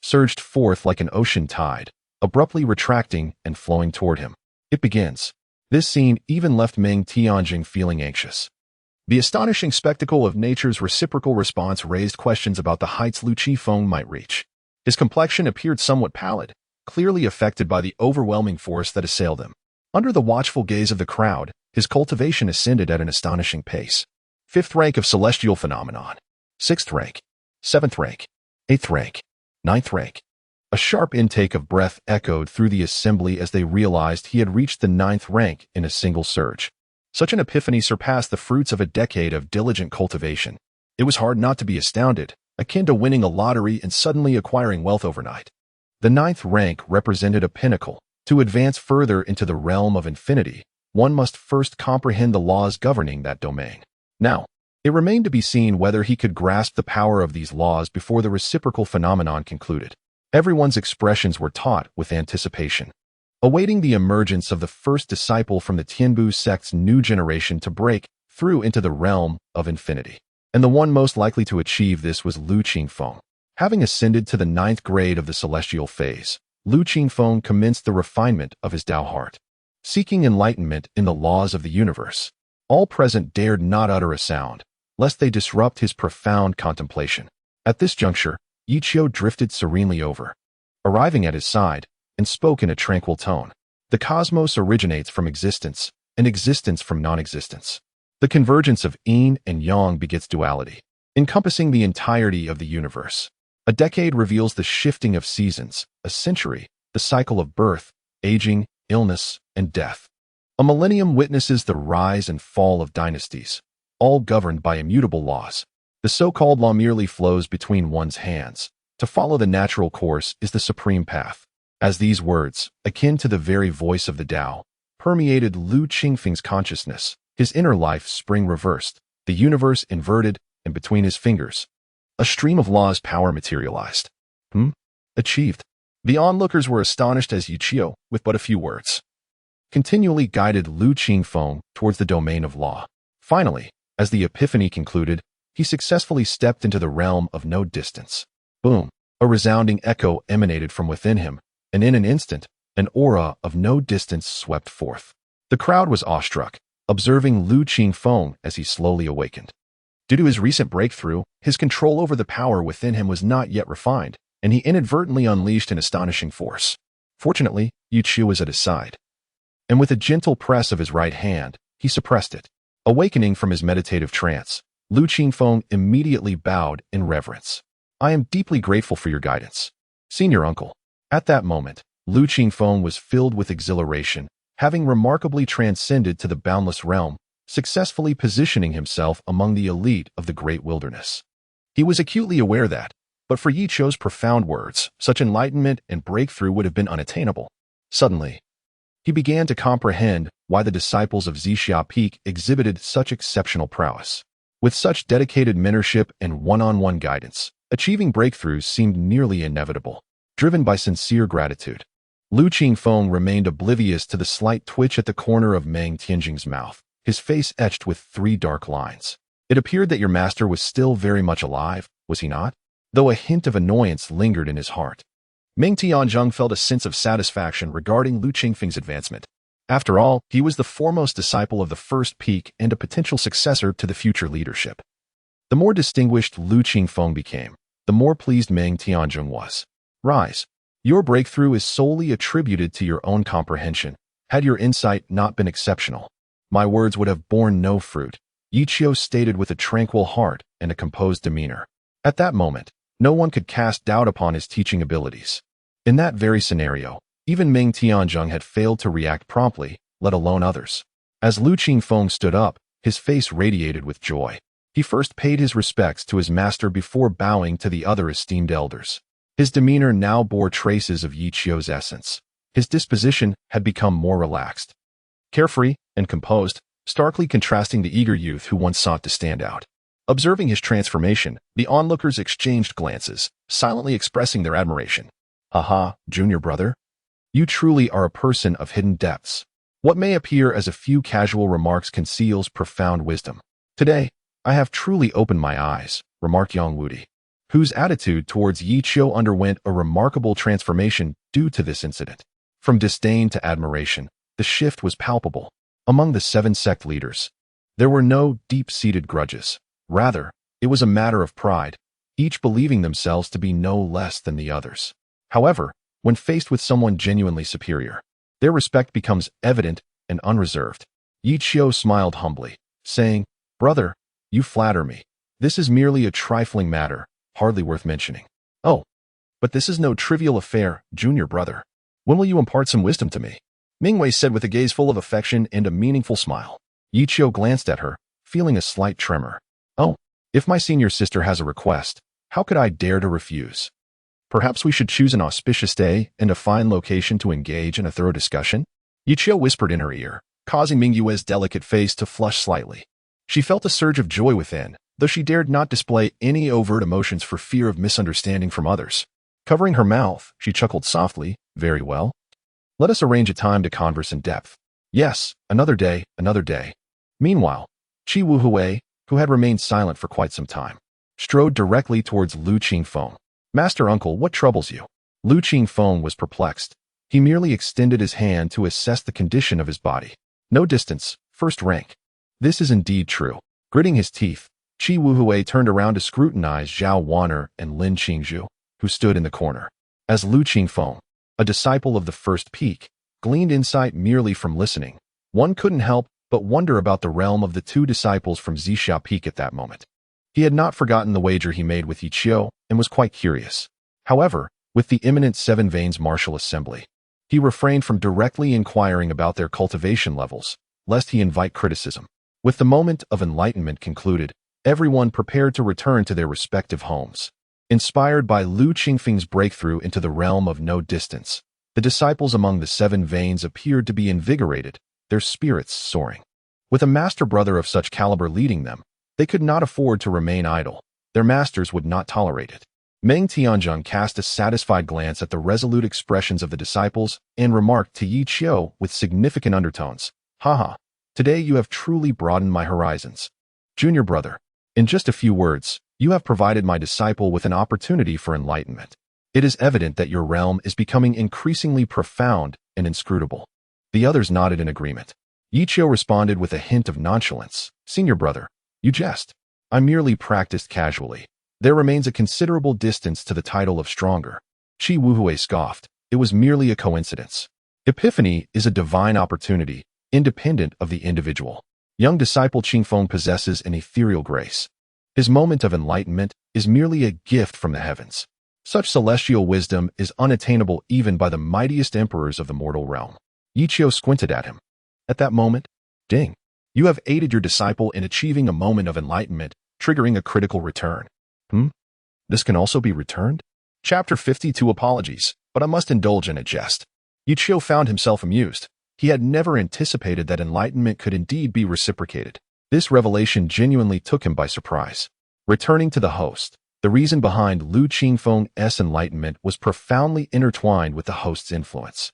[SPEAKER 1] surged forth like an ocean tide, abruptly retracting and flowing toward him. It begins. This scene even left Meng Tianjing feeling anxious. The astonishing spectacle of nature's reciprocal response raised questions about the heights Lu Qifeng might reach. His complexion appeared somewhat pallid, clearly affected by the overwhelming force that assailed him. Under the watchful gaze of the crowd, his cultivation ascended at an astonishing pace. 5th rank of celestial phenomenon. 6th rank. 7th rank. 8th rank. 9th rank. A sharp intake of breath echoed through the assembly as they realized he had reached the 9th rank in a single surge. Such an epiphany surpassed the fruits of a decade of diligent cultivation. It was hard not to be astounded, akin to winning a lottery and suddenly acquiring wealth overnight. The 9th rank represented a pinnacle. To advance further into the realm of infinity, one must first comprehend the laws governing that domain. Now, it remained to be seen whether he could grasp the power of these laws before the reciprocal phenomenon concluded. Everyone's expressions were taut with anticipation, awaiting the emergence of the first disciple from the Tianbu sect's new generation to break through into the realm of infinity. And the one most likely to achieve this was Lu Qingfeng. Having ascended to the 9th grade of the celestial phase, Lu Qingfeng commenced the refinement of his Tao heart, seeking enlightenment in the laws of the universe. All present dared not utter a sound, lest they disrupt his profound contemplation. At this juncture, Yi Qiu drifted serenely over, arriving at his side, and spoke in a tranquil tone. The cosmos originates from existence, and existence from non-existence. The convergence of yin and yang begets duality, encompassing the entirety of the universe. A decade reveals the shifting of seasons, a century, the cycle of birth, aging, illness, and death. A millennium witnesses the rise and fall of dynasties, all governed by immutable laws. The so-called law merely flows between one's hands. To follow the natural course is the supreme path. As these words, akin to the very voice of the Tao, permeated Lu Qingfeng's consciousness, his inner life spring reversed, the universe inverted, and between his fingers, a stream of law's power materialized. Achieved. The onlookers were astonished as Yi Qiu, with but a few words, continually guided Lu Qingfeng towards the domain of law. Finally, as the epiphany concluded, he successfully stepped into the realm of no distance. Boom! A resounding echo emanated from within him, and in an instant, an aura of no distance swept forth. The crowd was awestruck, observing Lu Qingfeng as he slowly awakened. Due to his recent breakthrough, his control over the power within him was not yet refined, and he inadvertently unleashed an astonishing force. Fortunately, Yi Qiu was at his side, and with a gentle press of his right hand, he suppressed it. Awakening from his meditative trance, Lu Qingfeng immediately bowed in reverence. I am deeply grateful for your guidance, senior uncle. At that moment, Lu Qingfeng was filled with exhilaration, having remarkably transcended to the boundless realm, successfully positioning himself among the elite of the great wilderness. He was acutely aware that, but for Yi Qiu's profound words, such enlightenment and breakthrough would have been unattainable. Suddenly, he began to comprehend why the disciples of Zixia Peak exhibited such exceptional prowess. With such dedicated mentorship and one-on-one guidance, achieving breakthroughs seemed nearly inevitable. Driven by sincere gratitude, Lu Qingfeng remained oblivious to the slight twitch at the corner of Meng Tianjing's mouth, his face etched with 3 dark lines. It appeared that your master was still very much alive, was he not? Though a hint of annoyance lingered in his heart. Meng Tianjing felt a sense of satisfaction regarding Lu Qingfeng's advancement. After all, he was the foremost disciple of the first peak and a potential successor to the future leadership. The more distinguished Lu Qingfeng became, the more pleased Meng Tianjing was. Rise. Your breakthrough is solely attributed to your own comprehension. Had your insight not been exceptional, my words would have borne no fruit, Yichio stated with a tranquil heart and a composed demeanor. At that moment, no one could cast doubt upon his teaching abilities. In that very scenario, even Ming Tianzheng had failed to react promptly, let alone others. As Lu Qingfeng stood up, his face radiated with joy. He first paid his respects to his master before bowing to the other esteemed elders. His demeanor now bore traces of Yichio's essence. His disposition had become more relaxed, carefree, and composed, starkly contrasting the eager youth who once sought to stand out. Observing his transformation, the onlookers exchanged glances, silently expressing their admiration. "Aha, junior brother. You truly are a person of hidden depths. What may appear as a few casual remarks conceals profound wisdom. Today, I have truly opened my eyes," remarked Yang Wudi, whose attitude towards Yichio underwent a remarkable transformation due to this incident. From disdain to admiration, the shift was palpable. Among the 7 sect leaders, there were no deep-seated grudges. Rather, it was a matter of pride, each believing themselves to be no less than the others. However, when faced with someone genuinely superior, their respect becomes evident and unreserved. Yichio smiled humbly, saying, "Brother, you flatter me. This is merely a trifling matter, hardly worth mentioning." "Oh, but this is no trivial affair, junior brother. When will you impart some wisdom to me?" Mingwei said with a gaze full of affection and a meaningful smile. Yichio glanced at her, feeling a slight tremor. "Oh, if my senior sister has a request, how could I dare to refuse? Perhaps we should choose an auspicious day and a fine location to engage in a thorough discussion?" Yichio whispered in her ear, causing Mingyue's delicate face to flush slightly. She felt a surge of joy within, though she dared not display any overt emotions for fear of misunderstanding from others. Covering her mouth, she chuckled softly, "Very well. Let us arrange a time to converse in depth." "Yes, another day, another day." Meanwhile, Qi Wuhui, who had remained silent for quite some time, strode directly towards Lu Qingfeng. "Master uncle, what troubles you?" Lu Qingfeng was perplexed. He merely extended his hand to assess the condition of his body. No distance, first rank. This is indeed true. Gritting his teeth, Qi Wuhui turned around to scrutinize Zhao Wan'er and Lin Qingzhu, who stood in the corner. As Lu Qingfeng, a disciple of the first peak, gleaned insight merely from listening, one couldn't help but wonder about the realm of the 2 disciples from Zixia Peak at that moment. He had not forgotten the wager he made with Yichio and was quite curious. However, with the imminent 7 Veins Martial Assembly, he refrained from directly inquiring about their cultivation levels, lest he invite criticism. With the moment of enlightenment concluded, everyone prepared to return to their respective homes. Inspired by Lu Qingfeng's breakthrough into the realm of no distance, the disciples among the 7 Veins appeared to be invigorated, their spirits soaring. With a master brother of such caliber leading them, they could not afford to remain idle. Their masters would not tolerate it. Meng Tianzheng cast a satisfied glance at the resolute expressions of the disciples and remarked to Yichio with significant undertones, "Haha, today you have truly broadened my horizons. Junior brother, in just a few words, you have provided my disciple with an opportunity for enlightenment. It is evident that your realm is becoming increasingly profound and inscrutable." The others nodded in agreement. Yichio responded with a hint of nonchalance, "Senior brother, you jest. I merely practiced casually. There remains a considerable distance to the title of stronger." Qi Wuhui scoffed. "It was merely a coincidence. Epiphany is a divine opportunity, independent of the individual. Young disciple Qingfeng possesses an ethereal grace. His moment of enlightenment is merely a gift from the heavens. Such celestial wisdom is unattainable even by the mightiest emperors of the mortal realm." Yichio squinted at him. At that moment, ding, you have aided your disciple in achieving a moment of enlightenment, triggering a critical return. This can also be returned? Chapter 52 Apologies, but I must indulge in a jest. Yichio found himself amused. He had never anticipated that enlightenment could indeed be reciprocated. This revelation genuinely took him by surprise. Returning to the host, the reason behind Lu Qingfeng's enlightenment was profoundly intertwined with the host's influence.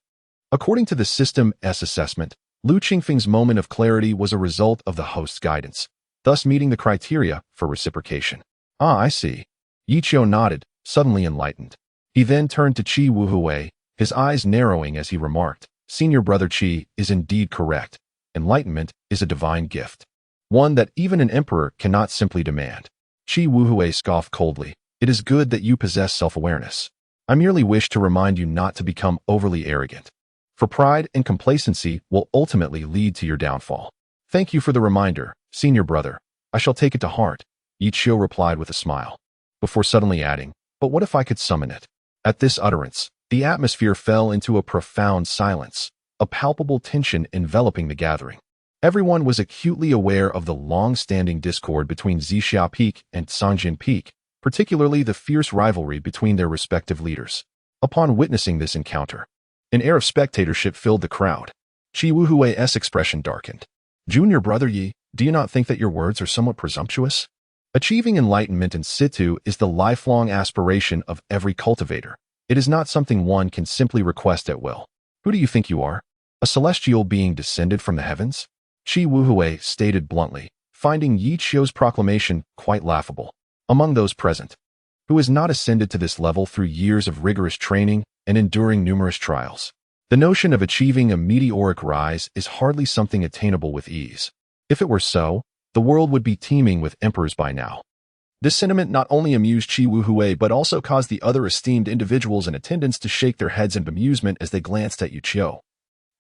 [SPEAKER 1] According to the System's assessment, Lu Qingfeng's moment of clarity was a result of the host's guidance, thus meeting the criteria for reciprocation. "Ah, I see." Yichio nodded, suddenly enlightened. He then turned to Qi Wuhui, his eyes narrowing as he remarked, "Senior brother Qi is indeed correct. Enlightenment is a divine gift, one that even an emperor cannot simply demand." Qi Wuhui scoffed coldly, "It is good that you possess self-awareness. I merely wish to remind you not to become overly arrogant, for pride and complacency will ultimately lead to your downfall. Thank you for the reminder, senior brother. I shall take it to heart, Ichio replied with a smile, before suddenly adding, but what if I could summon it? At this utterance, the atmosphere fell into a profound silence, a palpable tension enveloping the gathering. Everyone was acutely aware of the long-standing discord between Zixia Peak and Sanjin Peak, particularly the fierce rivalry between their respective leaders. Upon witnessing this encounter, an air of spectatorship filled the crowd. Qi Wuhui's expression darkened. Junior brother Yi, do you not think that your words are somewhat presumptuous? Achieving enlightenment in situ is the lifelong aspiration of every cultivator. It is not something one can simply request at will. Who do you think you are? A celestial being descended from the heavens? Qi Wuhui stated bluntly, finding Yi Qiu's proclamation quite laughable. Among those present, who has not ascended to this level through years of rigorous training and enduring numerous trials. The notion of achieving a meteoric rise is hardly something attainable with ease. If it were so, the world would be teeming with emperors by now. This sentiment not only amused Qi Wuhui but also caused the other esteemed individuals in attendance to shake their heads in bemusement as they glanced at Yu Qiu,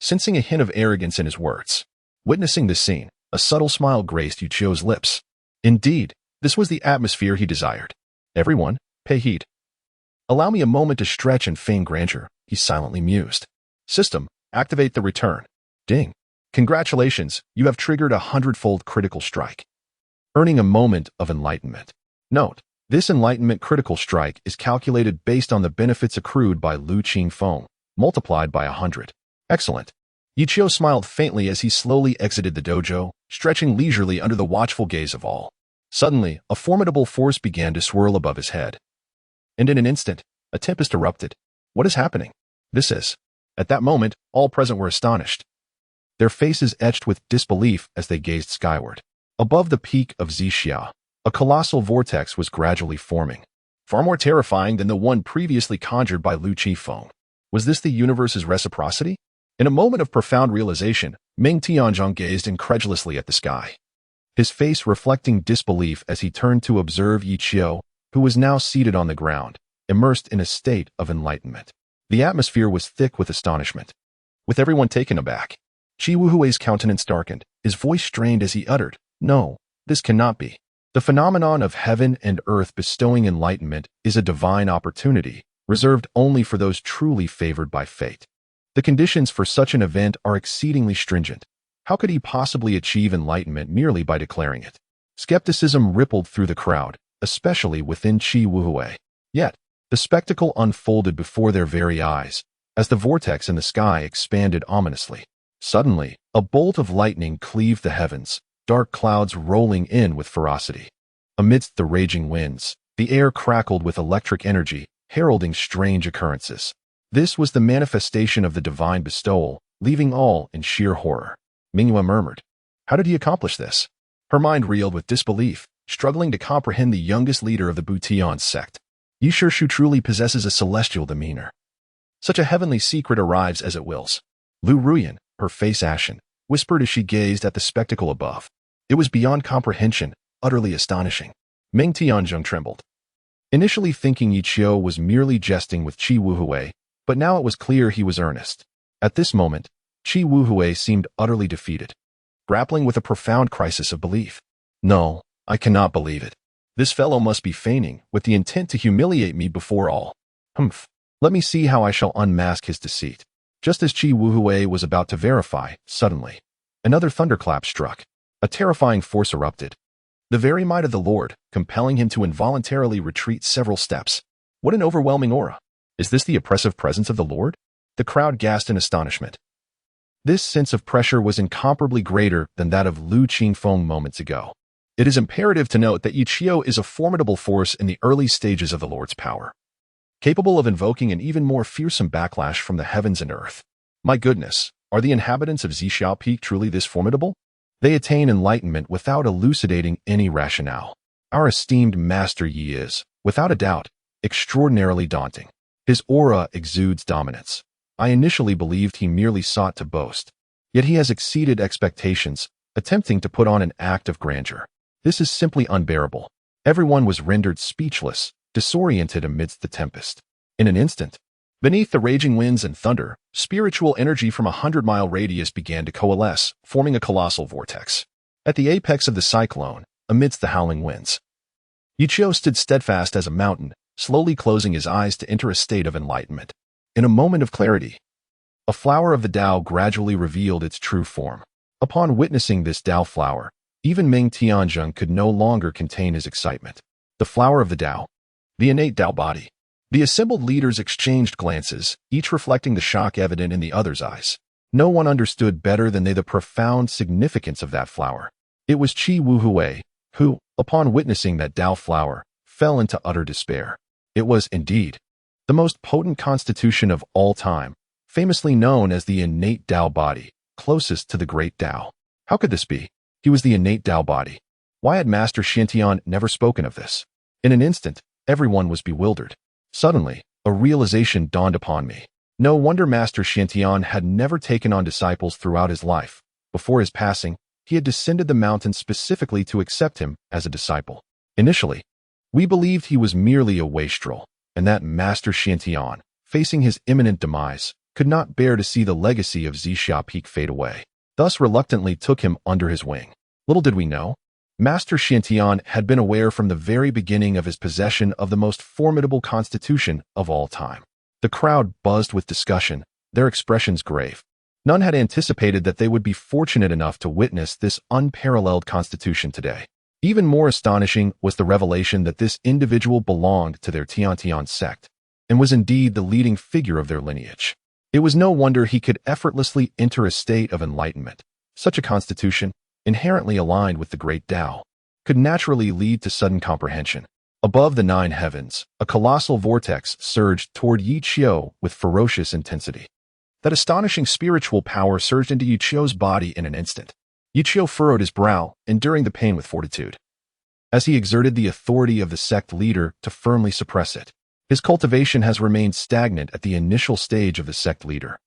[SPEAKER 1] sensing a hint of arrogance in his words. Witnessing this scene, a subtle smile graced Yu Qiu's lips. Indeed, this was the atmosphere he desired. Everyone, pay heed. Allow me a moment to stretch and feign grandeur, he silently mused. System, activate the return. Ding. Congratulations, you have triggered a 100-fold critical strike, earning a moment of enlightenment. Note, this enlightenment critical strike is calculated based on the benefits accrued by Lu Qingfeng, multiplied by 100. Excellent. Yi Qiu smiled faintly as he slowly exited the dojo, stretching leisurely under the watchful gaze of all. Suddenly, a formidable force began to swirl above his head. And in an instant, a tempest erupted. What is happening? This is. At that moment, all present were astonished, their faces etched with disbelief as they gazed skyward. Above the peak of Zixia, a colossal vortex was gradually forming, far more terrifying than the one previously conjured by Lu Qifeng. Was this the universe's reciprocity? In a moment of profound realization, Ming Tianzhong gazed incredulously at the sky, his face reflecting disbelief as he turned to observe Yi Qiu, who was now seated on the ground, immersed in a state of enlightenment. The atmosphere was thick with astonishment, with everyone taken aback. Qi Wuhui's countenance darkened, his voice strained as he uttered, "No, this cannot be. The phenomenon of heaven and earth bestowing enlightenment is a divine opportunity, reserved only for those truly favored by fate. The conditions for such an event are exceedingly stringent. How could he possibly achieve enlightenment merely by declaring it?" Skepticism rippled through the crowd, especially within Qi Wuhui. Yet, the spectacle unfolded before their very eyes, as the vortex in the sky expanded ominously. Suddenly, a bolt of lightning cleaved the heavens, dark clouds rolling in with ferocity. Amidst the raging winds, the air crackled with electric energy, heralding strange occurrences. This was the manifestation of the divine bestowal, leaving all in sheer horror. Mingyue murmured, "How did he accomplish this?" Her mind reeled with disbelief, struggling to comprehend the youngest leader of the Butian sect. Yi Shu truly possesses a celestial demeanor. Such a heavenly secret arrives as it wills. Lu Ruyan, her face ashen, whispered as she gazed at the spectacle above. It was beyond comprehension, utterly astonishing. Ming Tianzhong trembled, initially thinking Yi Qiu was merely jesting with Qi Wuhui, but now it was clear he was earnest. At this moment, Qi Wuhui seemed utterly defeated, grappling with a profound crisis of belief. "No, I cannot believe it. This fellow must be feigning, with the intent to humiliate me before all. Humph. Let me see how I shall unmask his deceit." Just as Qi Wuhui was about to verify, suddenly, another thunderclap struck. A terrifying force erupted, the very might of the Lord, compelling him to involuntarily retreat several steps. What an overwhelming aura! Is this the oppressive presence of the Lord? The crowd gasped in astonishment. This sense of pressure was incomparably greater than that of Lu Qingfeng moments ago. It is imperative to note that Yi Qiu is a formidable force in the early stages of the Lord's power, capable of invoking an even more fearsome backlash from the heavens and earth. My goodness, are the inhabitants of Zixia Peak truly this formidable? They attain enlightenment without elucidating any rationale. Our esteemed Master Yi is, without a doubt, extraordinarily daunting. His aura exudes dominance. I initially believed he merely sought to boast, yet he has exceeded expectations, attempting to put on an act of grandeur. This is simply unbearable. Everyone was rendered speechless, disoriented amidst the tempest. In an instant, beneath the raging winds and thunder, spiritual energy from 100-mile radius began to coalesce, forming a colossal vortex. At the apex of the cyclone, amidst the howling winds, Yichio stood steadfast as a mountain, slowly closing his eyes to enter a state of enlightenment. In a moment of clarity, a flower of the Tao gradually revealed its true form. Upon witnessing this Tao flower, even Ming Tianzheng could no longer contain his excitement. The flower of the Tao, the innate Tao body. The assembled leaders exchanged glances, each reflecting the shock evident in the other's eyes. No one understood better than they the profound significance of that flower. It was Qi Wuhui, who, upon witnessing that Tao flower, fell into utter despair. It was, indeed, the most potent constitution of all time, famously known as the innate Tao body, closest to the great Tao. How could this be? He was the innate Tao body. Why had Master Xiantian never spoken of this? In an instant, everyone was bewildered. Suddenly, a realization dawned upon me. No wonder Master Xiantian had never taken on disciples throughout his life. Before his passing, he had descended the mountain specifically to accept him as a disciple. Initially, we believed he was merely a wastrel, and that Master Xiantian, facing his imminent demise, could not bear to see the legacy of Zixia Peak fade away. Thus reluctantly took him under his wing. Little did we know, Master Xiantian had been aware from the very beginning of his possession of the most formidable constitution of all time. The crowd buzzed with discussion, their expressions grave. None had anticipated that they would be fortunate enough to witness this unparalleled constitution today. Even more astonishing was the revelation that this individual belonged to their Tiantian sect, and was indeed the leading figure of their lineage. It was no wonder he could effortlessly enter a state of enlightenment. Such a constitution, inherently aligned with the great Tao, could naturally lead to sudden comprehension. Above the 9 heavens, a colossal vortex surged toward Yi Qiu with ferocious intensity. That astonishing spiritual power surged into Yi Qiu's body in an instant. Yi Qiu furrowed his brow, enduring the pain with fortitude, as he exerted the authority of the sect leader to firmly suppress it. His cultivation has remained stagnant at the initial stage of the sect leader,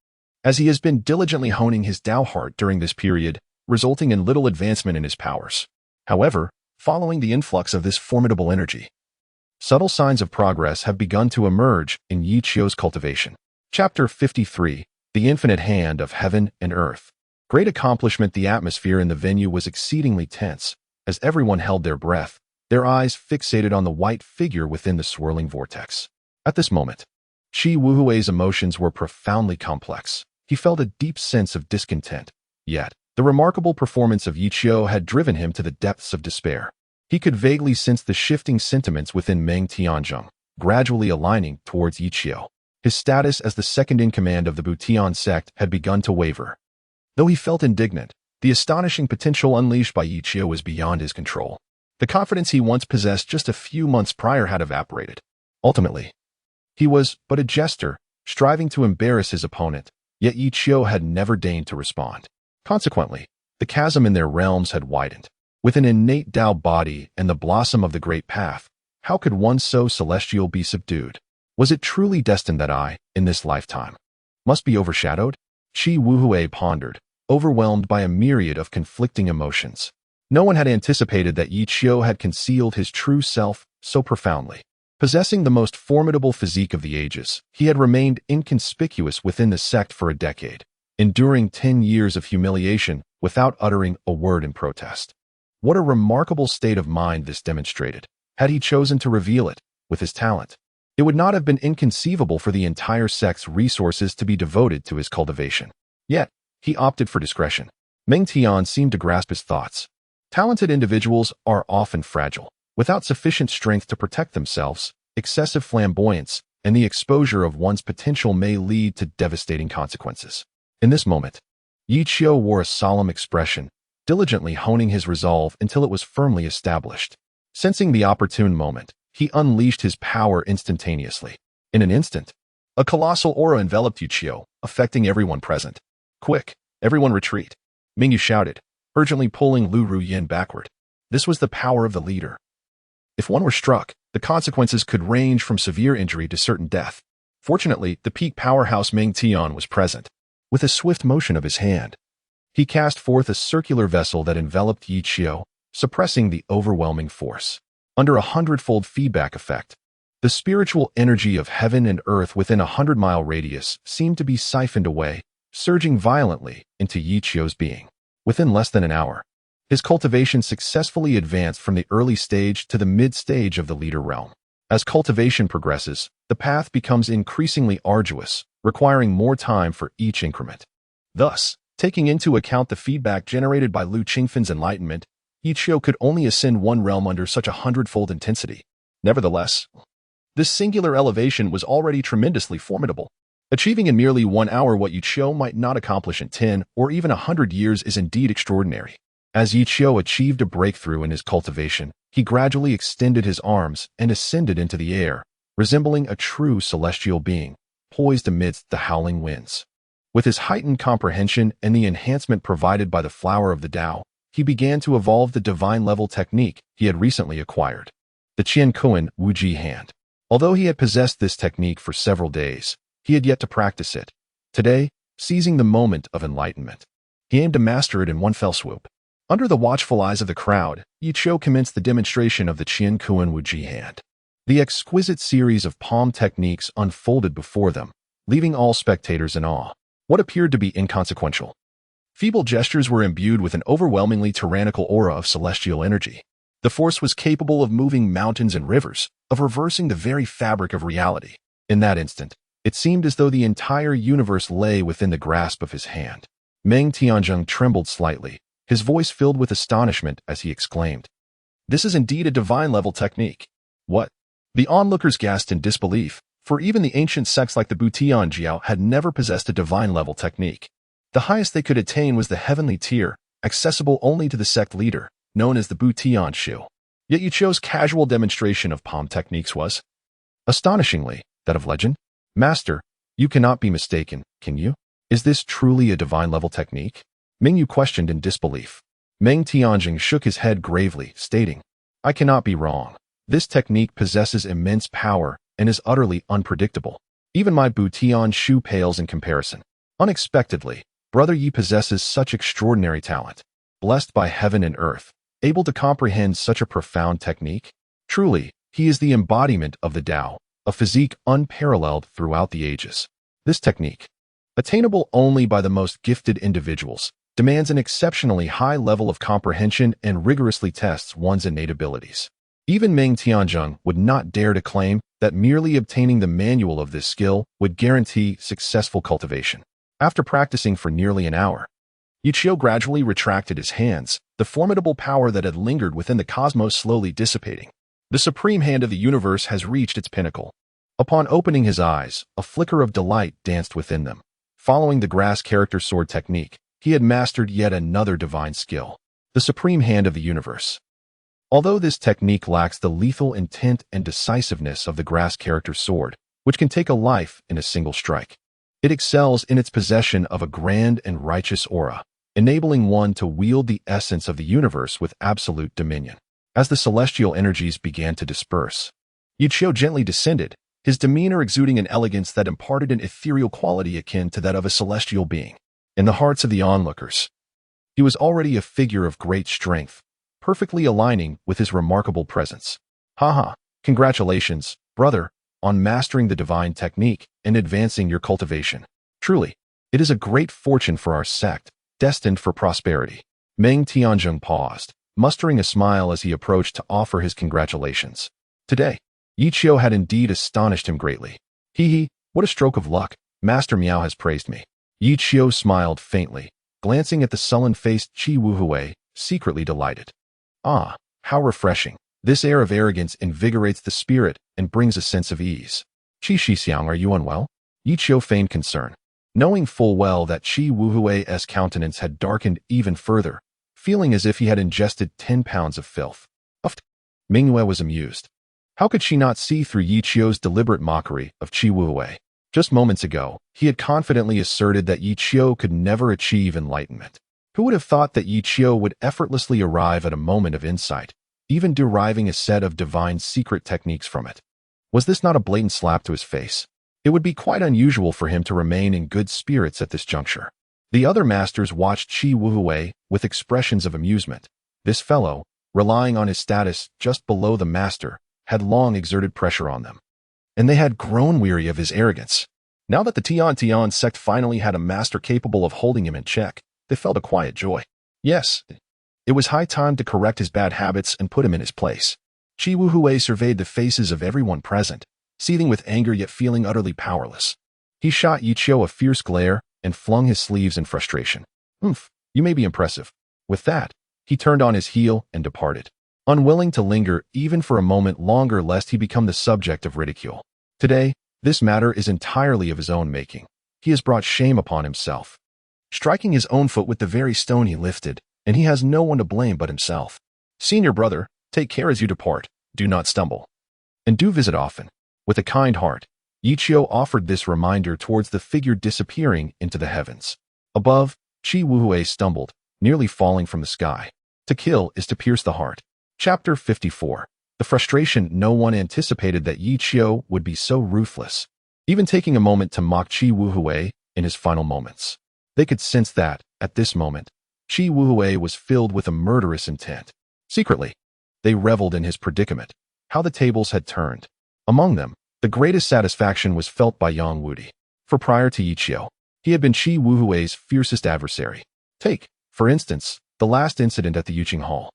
[SPEAKER 1] as he has been diligently honing his Tao heart during this period, resulting in little advancement in his powers. However, following the influx of this formidable energy, subtle signs of progress have begun to emerge in Yi Qiu's cultivation. Chapter 53, The Infinite Hand of Heaven and Earth. Great accomplishment. The atmosphere in the venue was exceedingly tense, as everyone held their breath, their eyes fixated on the white figure within the swirling vortex. At this moment, Qi Wuhui's emotions were profoundly complex. He felt a deep sense of discontent, yet the remarkable performance of Yi Qiu had driven him to the depths of despair. He could vaguely sense the shifting sentiments within Meng Tianzheng, gradually aligning towards Yi Qiu. His status as the second-in-command of the Butian sect had begun to waver. Though he felt indignant, the astonishing potential unleashed by Yi Qiu was beyond his control. The confidence he once possessed just a few months prior had evaporated. Ultimately, he was but a jester, striving to embarrass his opponent, yet Yi Qiu had never deigned to respond. Consequently, the chasm in their realms had widened. With an innate Tao body and the blossom of the great path, how could one so celestial be subdued? Was it truly destined that I, in this lifetime, must be overshadowed? Qi Wuhui pondered, overwhelmed by a myriad of conflicting emotions. No one had anticipated that Yi Qiu had concealed his true self so profoundly. Possessing the most formidable physique of the ages, he had remained inconspicuous within the sect for a decade, enduring 10 years of humiliation without uttering a word in protest. What a remarkable state of mind this demonstrated. Had he chosen to reveal it, with his talent, it would not have been inconceivable for the entire sect's resources to be devoted to his cultivation. Yet, he opted for discretion. Meng Tian seemed to grasp his thoughts. Talented individuals are often fragile. Without sufficient strength to protect themselves, excessive flamboyance and the exposure of one's potential may lead to devastating consequences. In this moment, Yi Qiu wore a solemn expression, diligently honing his resolve until it was firmly established. Sensing the opportune moment, he unleashed his power instantaneously. In an instant, a colossal aura enveloped Yi Qiu, affecting everyone present. "Quick, everyone retreat," Mingyu shouted, urgently pulling Lu Ruyin backward. This was the power of the leader. If one were struck, the consequences could range from severe injury to certain death. Fortunately, the peak powerhouse Meng Tian was present. With a swift motion of his hand, he cast forth a circular vessel that enveloped Yi Qiu, suppressing the overwhelming force. Under a 100-fold feedback effect, The spiritual energy of heaven and earth within a 100-mile radius seemed to be siphoned away, surging violently into Yi Chio's being. Within less than an hour, his cultivation successfully advanced from the early stage to the mid-stage of the leader realm. As cultivation progresses, the path becomes increasingly arduous, requiring more time for each increment. Thus, taking into account the feedback generated by Lu Qingfen's enlightenment, Yi Chio could only ascend one realm under such a 100-fold intensity. Nevertheless, this singular elevation was already tremendously formidable. Achieving in merely 1 hour what Yi Chio might not accomplish in 10 or even 100 years is indeed extraordinary. As Yi Chio achieved a breakthrough in his cultivation, he gradually extended his arms and ascended into the air, resembling a true celestial being, poised amidst the howling winds. With his heightened comprehension and the enhancement provided by the flower of the Tao, he began to evolve the divine-level technique he had recently acquired, the Qian Kuan Wuji hand. Although he had possessed this technique for several days, he had yet to practice it. Today, seizing the moment of enlightenment, he aimed to master it in one fell swoop. Under the watchful eyes of the crowd, Yi Chio commenced the demonstration of the Qian Kuan Wuji hand. The exquisite series of palm techniques unfolded before them, leaving all spectators in awe. What appeared to be inconsequential, feeble gestures were imbued with an overwhelmingly tyrannical aura of celestial energy. The force was capable of moving mountains and rivers, of reversing the very fabric of reality. In that instant, it seemed as though the entire universe lay within the grasp of his hand. Meng Tianzheng trembled slightly, his voice filled with astonishment as he exclaimed, "This is indeed a divine-level technique." What? The onlookers gasped in disbelief, for even the ancient sects like the Butian Jiao had never possessed a divine-level technique. The highest they could attain was the heavenly tier, accessible only to the sect leader, known as the Butian Shu. Yet Yi Chio's casual demonstration of palm techniques was, astonishingly, that of legend. "Master, you cannot be mistaken, can you? Is this truly a divine-level technique?" Ming Yu questioned in disbelief. Meng Tianjing shook his head gravely, stating, "I cannot be wrong. This technique possesses immense power and is utterly unpredictable. Even my Butian Shu pales in comparison. Unexpectedly, Brother Yi possesses such extraordinary talent. Blessed by heaven and earth, able to comprehend such a profound technique? Truly, he is the embodiment of the Tao, a physique unparalleled throughout the ages. This technique, attainable only by the most gifted individuals, demands an exceptionally high level of comprehension and rigorously tests one's innate abilities. Even Meng Tianzheng would not dare to claim that merely obtaining the manual of this skill would guarantee successful cultivation. After practicing for nearly an hour, Yi Chio gradually retracted his hands, the formidable power that had lingered within the cosmos slowly dissipating. The supreme hand of the universe has reached its pinnacle. Upon opening his eyes, a flicker of delight danced within them. Following the grass character sword technique, he had mastered yet another divine skill, the supreme hand of the universe. Although this technique lacks the lethal intent and decisiveness of the grass character sword, which can take a life in a single strike, it excels in its possession of a grand and righteous aura, enabling one to wield the essence of the universe with absolute dominion. As the celestial energies began to disperse, Yi Chio gently descended, his demeanor exuding an elegance that imparted an ethereal quality akin to that of a celestial being. In the hearts of the onlookers, he was already a figure of great strength, perfectly aligning with his remarkable presence. "Haha, congratulations, brother, on mastering the divine technique and advancing your cultivation. Truly, it is a great fortune for our sect, destined for prosperity." Meng Tianzheng paused, mustering a smile as he approached to offer his congratulations. Today, Yi Chio had indeed astonished him greatly. "Hee, what a stroke of luck, Master Miao has praised me." Yi Chio smiled faintly, glancing at the sullen-faced Qi Wuhui, secretly delighted. "Ah, how refreshing. This air of arrogance invigorates the spirit and brings a sense of ease." "Qi Shixiang, are you unwell?" Yi Chio feigned concern, knowing full well that Qi Wuhui's countenance had darkened even further, feeling as if he had ingested 10 pounds of filth. Uffed. Mingyue was amused. How could she not see through Yi Chio's deliberate mockery of Qi Wuhui? Just moments ago, he had confidently asserted that Yi Chio could never achieve enlightenment. Who would have thought that Yi Chio would effortlessly arrive at a moment of insight, even deriving a set of divine secret techniques from it? Was this not a blatant slap to his face? It would be quite unusual for him to remain in good spirits at this juncture. The other masters watched Qi Wuhui with expressions of amusement. This fellow, relying on his status just below the master, had long exerted pressure on them. and they had grown weary of his arrogance. Now that the Tian sect finally had a master capable of holding him in check, they felt a quiet joy. Yes, it was high time to correct his bad habits and put him in his place. Qi Wuhui surveyed the faces of everyone present, seething with anger yet feeling utterly powerless. He shot Yi Qiu a fierce glare and flung his sleeves in frustration. You may be impressive. With that, he turned on his heel and departed, unwilling to linger even for a moment longer lest he become the subject of ridicule. Today, this matter is entirely of his own making. He has brought shame upon himself, striking his own foot with the very stone he lifted, and he has no one to blame but himself. Senior brother, take care as you depart. Do not stumble. And do visit often. With a kind heart, Yi Qiu offered this reminder towards the figure disappearing into the heavens. Above, Qi Wuhui stumbled, nearly falling from the sky. To kill is to pierce the heart. Chapter 54. The frustration. No one anticipated that Yi Qiu would be so ruthless, even taking a moment to mock Qi Wuhui in his final moments. They could sense that, at this moment, Qi Wuhui was filled with a murderous intent. Secretly, they reveled in his predicament, how the tables had turned. Among them, the greatest satisfaction was felt by Yang Wudi, for prior to Yi Qiu, he had been Qi Wuhui's fiercest adversary. Take, for instance, the last incident at the Yuqing Hall,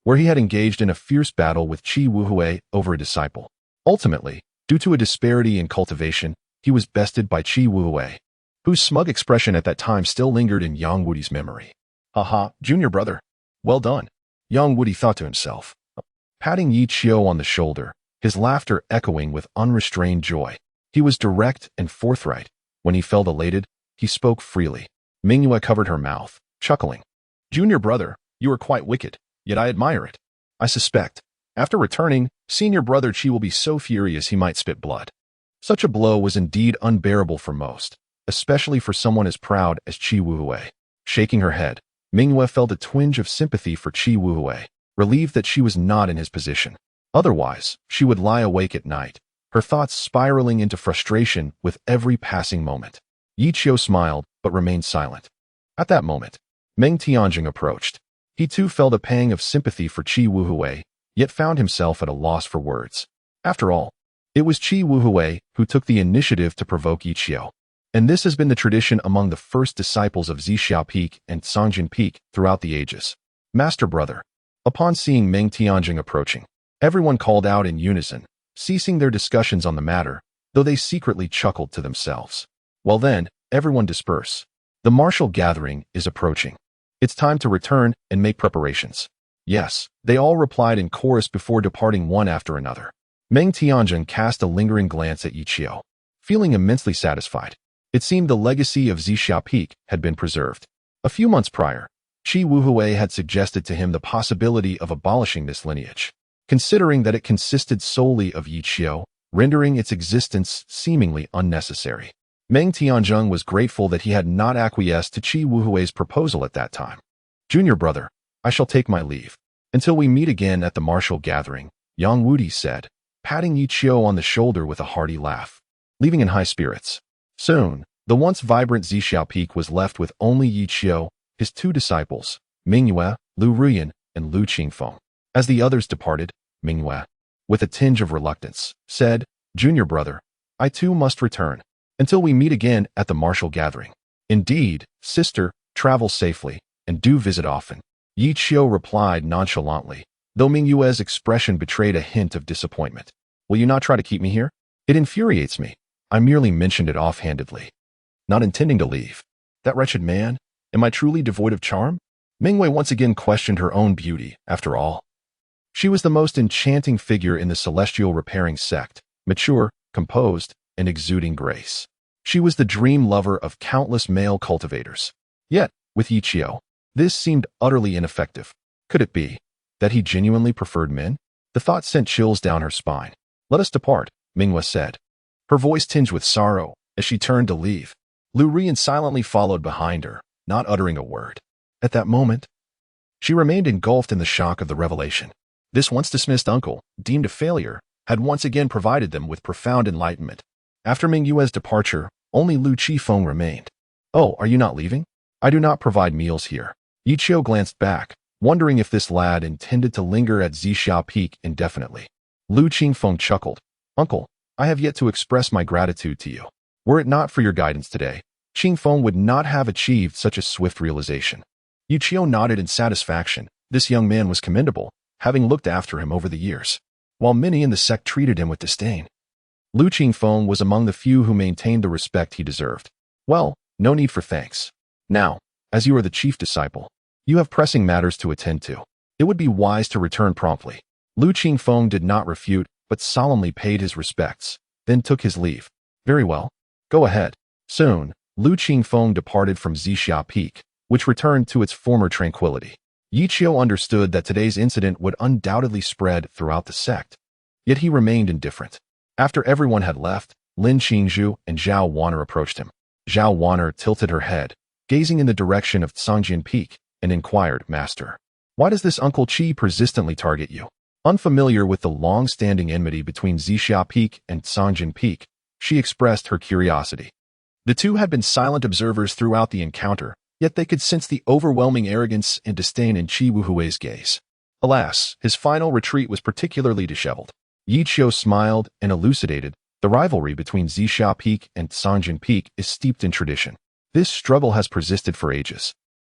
[SPEAKER 1] where he had engaged in a fierce battle with Qi Wuhui over a disciple. Ultimately, due to a disparity in cultivation, he was bested by Qi Wuhui, whose smug expression at that time still lingered in Yang Wudi's memory. Haha, junior brother. Well done, Yang Wudi thought to himself, patting Yi Qiu on the shoulder, his laughter echoing with unrestrained joy. He was direct and forthright. When he felt elated, he spoke freely. Mingyue covered her mouth, chuckling. Junior brother, you are quite wicked, yet I admire it. I suspect, after returning, senior brother Qi will be so furious he might spit blood. Such a blow was indeed unbearable for most, especially for someone as proud as Qi Wuhui. Shaking her head, Mingyue felt a twinge of sympathy for Qi Wuhui, relieved that she was not in his position. Otherwise, she would lie awake at night, her thoughts spiraling into frustration with every passing moment. Yi Qiu smiled, but remained silent. At that moment, Meng Tianjing approached. He too felt a pang of sympathy for Qi Wuhui, yet found himself at a loss for words. After all, it was Qi Wuhui who took the initiative to provoke Yi Qiu, and this has been the tradition among the first disciples of Zhixiao Peak and Songjin Peak throughout the ages. Master brother. Upon seeing Meng Tianjing approaching, everyone called out in unison, ceasing their discussions on the matter, though they secretly chuckled to themselves. Well then, everyone disperse. The martial gathering is approaching. It's time to return and make preparations. Yes, they all replied in chorus before departing one after another. Meng Tianjing cast a lingering glance at Yi Qiu, feeling immensely satisfied. It seemed the legacy of Zhixiao Peak had been preserved. A few months prior, Qi Wuhui had suggested to him the possibility of abolishing this lineage, considering that it consisted solely of Yi Qiu, rendering its existence seemingly unnecessary. Meng Tianjing was grateful that he had not acquiesced to Qi Wuhui's proposal at that time. Junior brother, I shall take my leave. Until we meet again at the martial gathering, Yang Wudi said, patting Yi Qiu on the shoulder with a hearty laugh, leaving in high spirits. Soon, the once vibrant Zhixiao Peak was left with only Yi Qiu, his two disciples, Mingyue, Lu Ruyan, and Lu Qingfeng. As the others departed, Mingyue, with a tinge of reluctance, said, Junior brother, I too must return. Until we meet again at the martial gathering. Indeed, sister, travel safely, and do visit often. Yi Qiu replied nonchalantly, though Mingyue's expression betrayed a hint of disappointment. Will you not try to keep me here? It infuriates me. I merely mentioned it offhandedly, not intending to leave. That wretched man? Am I truly devoid of charm? Mingyue once again questioned her own beauty, after all. She was the most enchanting figure in the celestial repairing sect, mature, composed, and exuding grace. She was the dream lover of countless male cultivators. Yet, with Yi Qiu, this seemed utterly ineffective. Could it be that he genuinely preferred men? The thought sent chills down her spine. Let us depart, Mingyue said, her voice tinged with sorrow as she turned to leave. Lu Ruyan silently followed behind her, not uttering a word. At that moment, she remained engulfed in the shock of the revelation. This once dismissed uncle, deemed a failure, had once again provided them with profound enlightenment. After Mingyue's departure, only Lu Qifeng remained. Oh, are you not leaving? I do not provide meals here. Yi Qiu glanced back, wondering if this lad intended to linger at Zhixiao Peak indefinitely. Lu Qingfeng chuckled. Uncle, I have yet to express my gratitude to you. Were it not for your guidance today, Qingfeng would not have achieved such a swift realization. Yu Qiu nodded in satisfaction. This young man was commendable, having looked after him over the years, while many in the sect treated him with disdain. Lu Qingfeng was among the few who maintained the respect he deserved. Well, no need for thanks. Now, as you are the chief disciple, you have pressing matters to attend to. It would be wise to return promptly. Lu Qingfeng did not refute, but solemnly paid his respects, then took his leave. Very well. Go ahead. Soon, Lu Qingfeng departed from Zixia Peak, which returned to its former tranquility. Yi Qiu understood that today's incident would undoubtedly spread throughout the sect. Yet he remained indifferent. After everyone had left, Lin Qingzhu and Zhao Wanner approached him. Zhao Wanner tilted her head, gazing in the direction of Cangjin Peak, and inquired, Master, why does this Uncle Qi persistently target you? Unfamiliar with the long-standing enmity between Zixia Peak and Cangjin Peak, she expressed her curiosity. The two had been silent observers throughout the encounter, yet they could sense the overwhelming arrogance and disdain in Qi Wuhui's gaze. Alas, his final retreat was particularly disheveled. Yi Qiu smiled and elucidated, the rivalry between Zixia Peak and Cangjin Peak is steeped in tradition. This struggle has persisted for ages,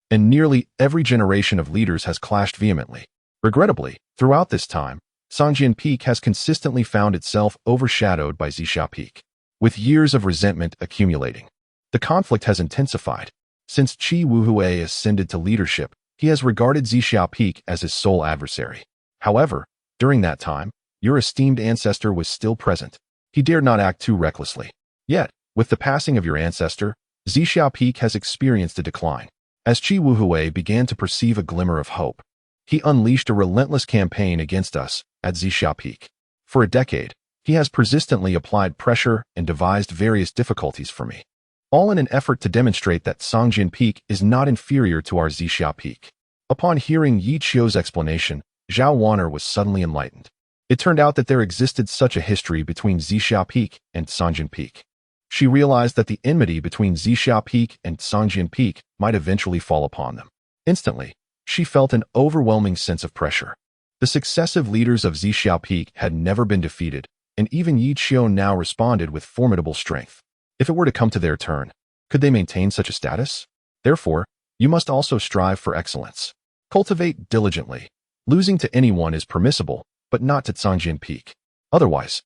[SPEAKER 1] and nearly every generation of leaders has clashed vehemently. Regrettably, throughout this time, Cangjin Peak has consistently found itself overshadowed by Zixia Peak, with years of resentment accumulating. The conflict has intensified. Since Qi Wuhui ascended to leadership, he has regarded Zixia Peak as his sole adversary. However, during that time, your esteemed ancestor was still present. He dared not act too recklessly. Yet, with the passing of your ancestor, Zixia Peak has experienced a decline. As Qi Wuhui began to perceive a glimmer of hope, he unleashed a relentless campaign against us at Zixia Peak. For a decade, he has persistently applied pressure and devised various difficulties for me, all in an effort to demonstrate that Cangjin Peak is not inferior to our Zixia Peak. Upon hearing Yi Qiu's explanation, Zhao Wanner was suddenly enlightened. It turned out that there existed such a history between Zixia Peak and Cangjin Peak. She realized that the enmity between Zixia Peak and Cangjin Peak might eventually fall upon them. Instantly, she felt an overwhelming sense of pressure. The successive leaders of Zixia Peak had never been defeated, and even Yi Qiu now responded with formidable strength. If it were to come to their turn, could they maintain such a status? Therefore, you must also strive for excellence. Cultivate diligently. Losing to anyone is permissible, but not to Cangjin Peak. Otherwise,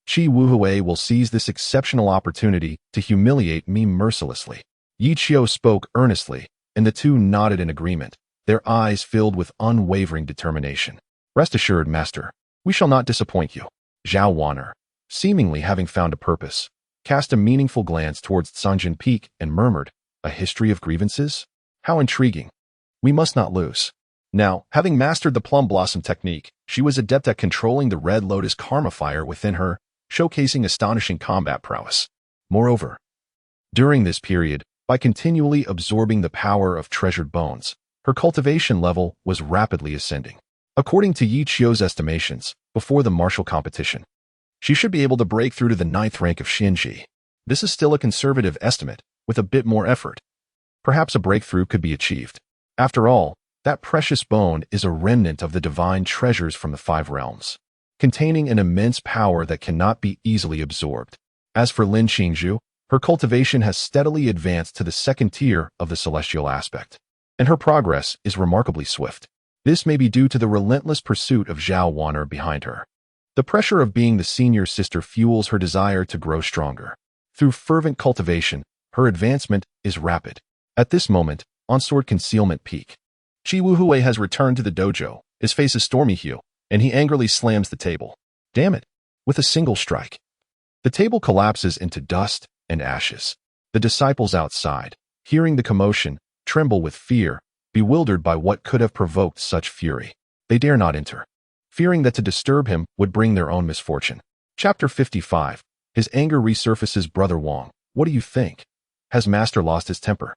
[SPEAKER 1] Qi Wuhui will seize this exceptional opportunity to humiliate me mercilessly. Yi Qiu spoke earnestly, and the two nodded in agreement, their eyes filled with unwavering determination. Rest assured, Master, we shall not disappoint you. Zhao Wanner, seemingly having found a purpose, cast a meaningful glance towards Cangjin Peak and murmured, a history of grievances? How intriguing. We must not lose. Now, having mastered the plum blossom technique, she was adept at controlling the red lotus karma fire within her, showcasing astonishing combat prowess. Moreover, during this period, by continually absorbing the power of treasured bones, her cultivation level was rapidly ascending. According to Yi Qiu's estimations, before the martial competition, she should be able to break through to the 9th rank of Xinji. This is still a conservative estimate, with a bit more effort. Perhaps a breakthrough could be achieved. After all, that precious bone is a remnant of the divine treasures from the 5 realms, containing an immense power that cannot be easily absorbed. As for Lin Qingzhu, her cultivation has steadily advanced to the 2nd tier of the celestial aspect, and her progress is remarkably swift. This may be due to the relentless pursuit of Zhao Wanner behind her. The pressure of being the senior sister fuels her desire to grow stronger. Through fervent cultivation, her advancement is rapid. At this moment, on Sword Concealment Peak, Qi Wuhui has returned to the dojo, his face a stormy hue, and he angrily slams the table. Damn it! With a single strike, the table collapses into dust and ashes. The disciples outside, hearing the commotion, tremble with fear, bewildered by what could have provoked such fury. They dare not enter, fearing that to disturb him would bring their own misfortune. Chapter 55. His anger resurfaces. Brother Wang, what do you think? Has Master lost his temper?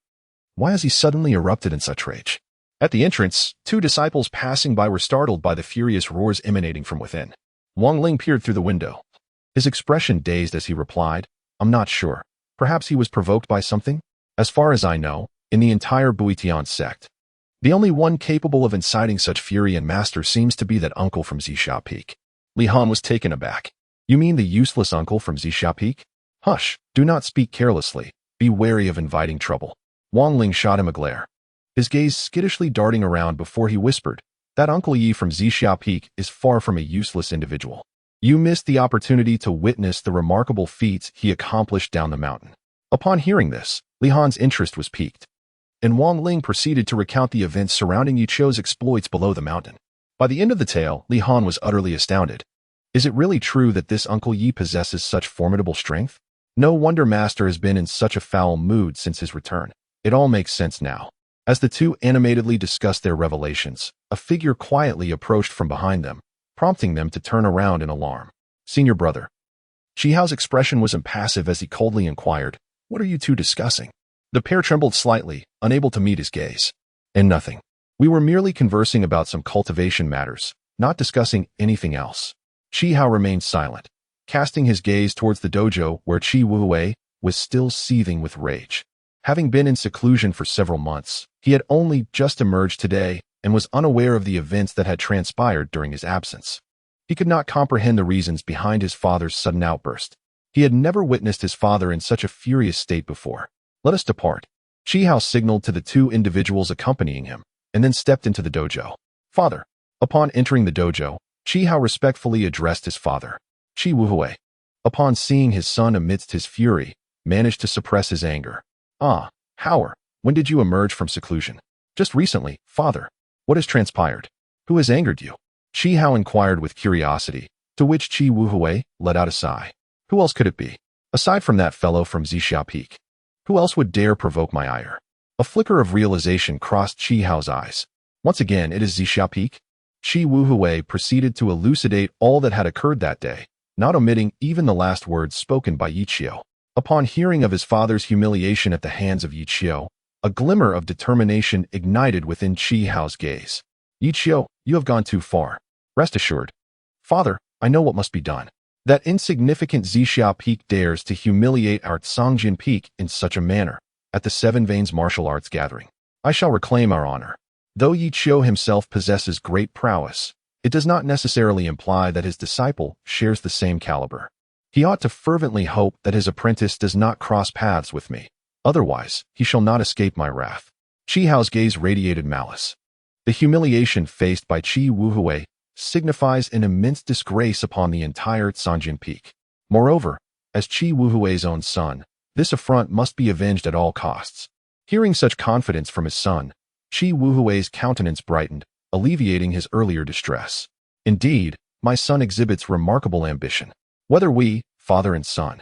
[SPEAKER 1] Why has he suddenly erupted in such rage? At the entrance, 2 disciples passing by were startled by the furious roars emanating from within. Wang Ling peered through the window, his expression dazed as he replied, I'm not sure. Perhaps he was provoked by something? As far as I know, in the entire Buitian sect, the only one capable of inciting such fury and master seems to be that uncle from Zixia Peak. Li Han was taken aback. You mean the useless uncle from Zixia Peak? Hush, do not speak carelessly. Be wary of inviting trouble. Wang Ling shot him a glare, his gaze skittishly darting around before he whispered, that Uncle Yi from Zixia Peak is far from a useless individual. You missed the opportunity to witness the remarkable feats he accomplished down the mountain. Upon hearing this, Li Han's interest was piqued, and Wang Ling proceeded to recount the events surrounding Yi Qiu's exploits below the mountain. By the end of the tale, Li Han was utterly astounded. Is it really true that this Uncle Yi possesses such formidable strength? No wonder Master has been in such a foul mood since his return. It all makes sense now. As the two animatedly discussed their revelations, a figure quietly approached from behind them, prompting them to turn around in alarm. Senior brother. Chihao's expression was impassive as he coldly inquired, what are you two discussing? The pair trembled slightly, unable to meet his gaze. And nothing. We were merely conversing about some cultivation matters, not discussing anything else. Chihao remained silent, casting his gaze towards the dojo where Chi Wuhui was still seething with rage. Having been in seclusion for several months, he had only just emerged today and was unaware of the events that had transpired during his absence. He could not comprehend the reasons behind his father's sudden outburst. He had never witnessed his father in such a furious state before. Let us depart. Chihao signaled to the two individuals accompanying him, and then stepped into the dojo. Father. Upon entering the dojo, Chihao respectfully addressed his father. Chi Wuhui. Upon seeing his son amidst his fury, managed to suppress his anger. Ah, Howard, when did you emerge from seclusion? Just recently, father. What has transpired? Who has angered you? Chihao inquired with curiosity, to which Chi Wuhui let out a sigh. Who else could it be? Aside from that fellow from Zixia Peak. Who else would dare provoke my ire? A flicker of realization crossed Chihao's eyes. Once again, it is Zixia Peak? Chi Wuhui proceeded to elucidate all that had occurred that day, not omitting even the last words spoken by Yi Qiu. Upon hearing of his father's humiliation at the hands of Yi Qiu, a glimmer of determination ignited within Chihao's gaze. Yi Qiu, you have gone too far. Rest assured. Father, I know what must be done. That insignificant Zixia Peak dares to humiliate our Songjin Peak in such a manner at the Seven Veins martial arts gathering. I shall reclaim our honor. Though Yi Qiu himself possesses great prowess, it does not necessarily imply that his disciple shares the same caliber. He ought to fervently hope that his apprentice does not cross paths with me. Otherwise, he shall not escape my wrath. Chihao's gaze radiated malice. The humiliation faced by Chi Wuhui signifies an immense disgrace upon the entire Songjin Peak. Moreover, as Chi Wuhui's own son, this affront must be avenged at all costs. Hearing such confidence from his son, Chi Wuhui's countenance brightened, alleviating his earlier distress. Indeed, my son exhibits remarkable ambition. Whether we, father and son,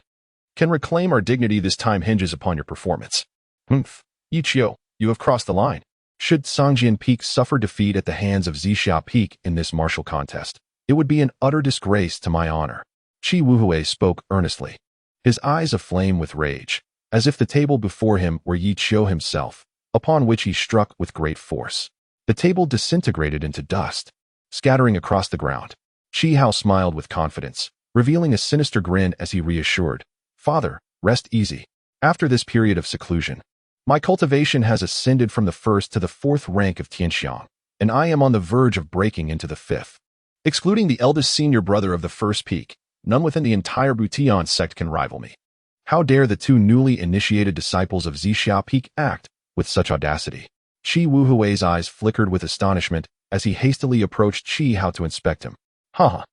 [SPEAKER 1] can reclaim our dignity this time hinges upon your performance. Humph, Yi Qiu, you have crossed the line. Should Songjin Peak suffer defeat at the hands of Zixia Peak in this martial contest, it would be an utter disgrace to my honor. Chi Wuhui spoke earnestly, his eyes aflame with rage, as if the table before him were Yi Qiu himself, upon which he struck with great force. The table disintegrated into dust, scattering across the ground. Chihao smiled with confidence, revealing a sinister grin as he reassured, Father, rest easy. After this period of seclusion, my cultivation has ascended from the 1st to the 4th rank of Tianxiang, and I am on the verge of breaking into the 5th. Excluding the eldest senior brother of the 1st peak, none within the entire Butian sect can rival me. How dare the two newly initiated disciples of Zixia Peak act with such audacity? Chi Wuhui's eyes flickered with astonishment as he hastily approached Chihao to inspect him. Haha.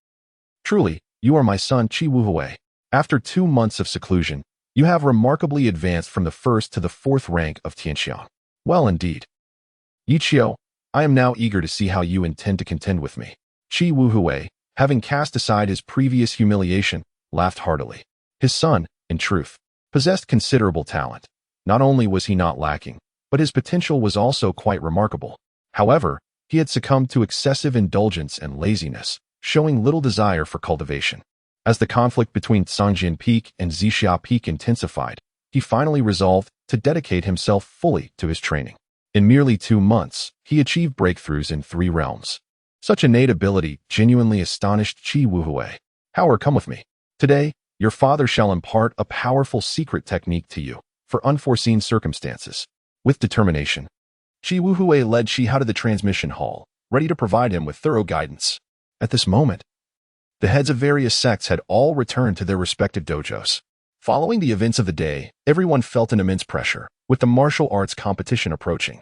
[SPEAKER 1] Truly, you are my son Chi Wuhui. After 2 months of seclusion, you have remarkably advanced from the 1st to the 4th rank of Tianxiang. Well indeed. Yi Qiu, I am now eager to see how you intend to contend with me. Chi Wuhui, having cast aside his previous humiliation, laughed heartily. His son, in truth, possessed considerable talent. Not only was he not lacking, but his potential was also quite remarkable. However, he had succumbed to excessive indulgence and laziness, showing little desire for cultivation. As the conflict between Songjin Peak and Zixia Peak intensified, he finally resolved to dedicate himself fully to his training. In merely 2 months, he achieved breakthroughs in 3 realms. Such innate ability genuinely astonished Chi Wuhui. Howard, come with me. Today, your father shall impart a powerful secret technique to you for unforeseen circumstances. With determination, Chi Wuhui led Chihao to the transmission hall, ready to provide him with thorough guidance. At this moment, The heads of various sects had all returned to their respective dojos. Following the events of the day, everyone felt an immense pressure, with the martial arts competition approaching.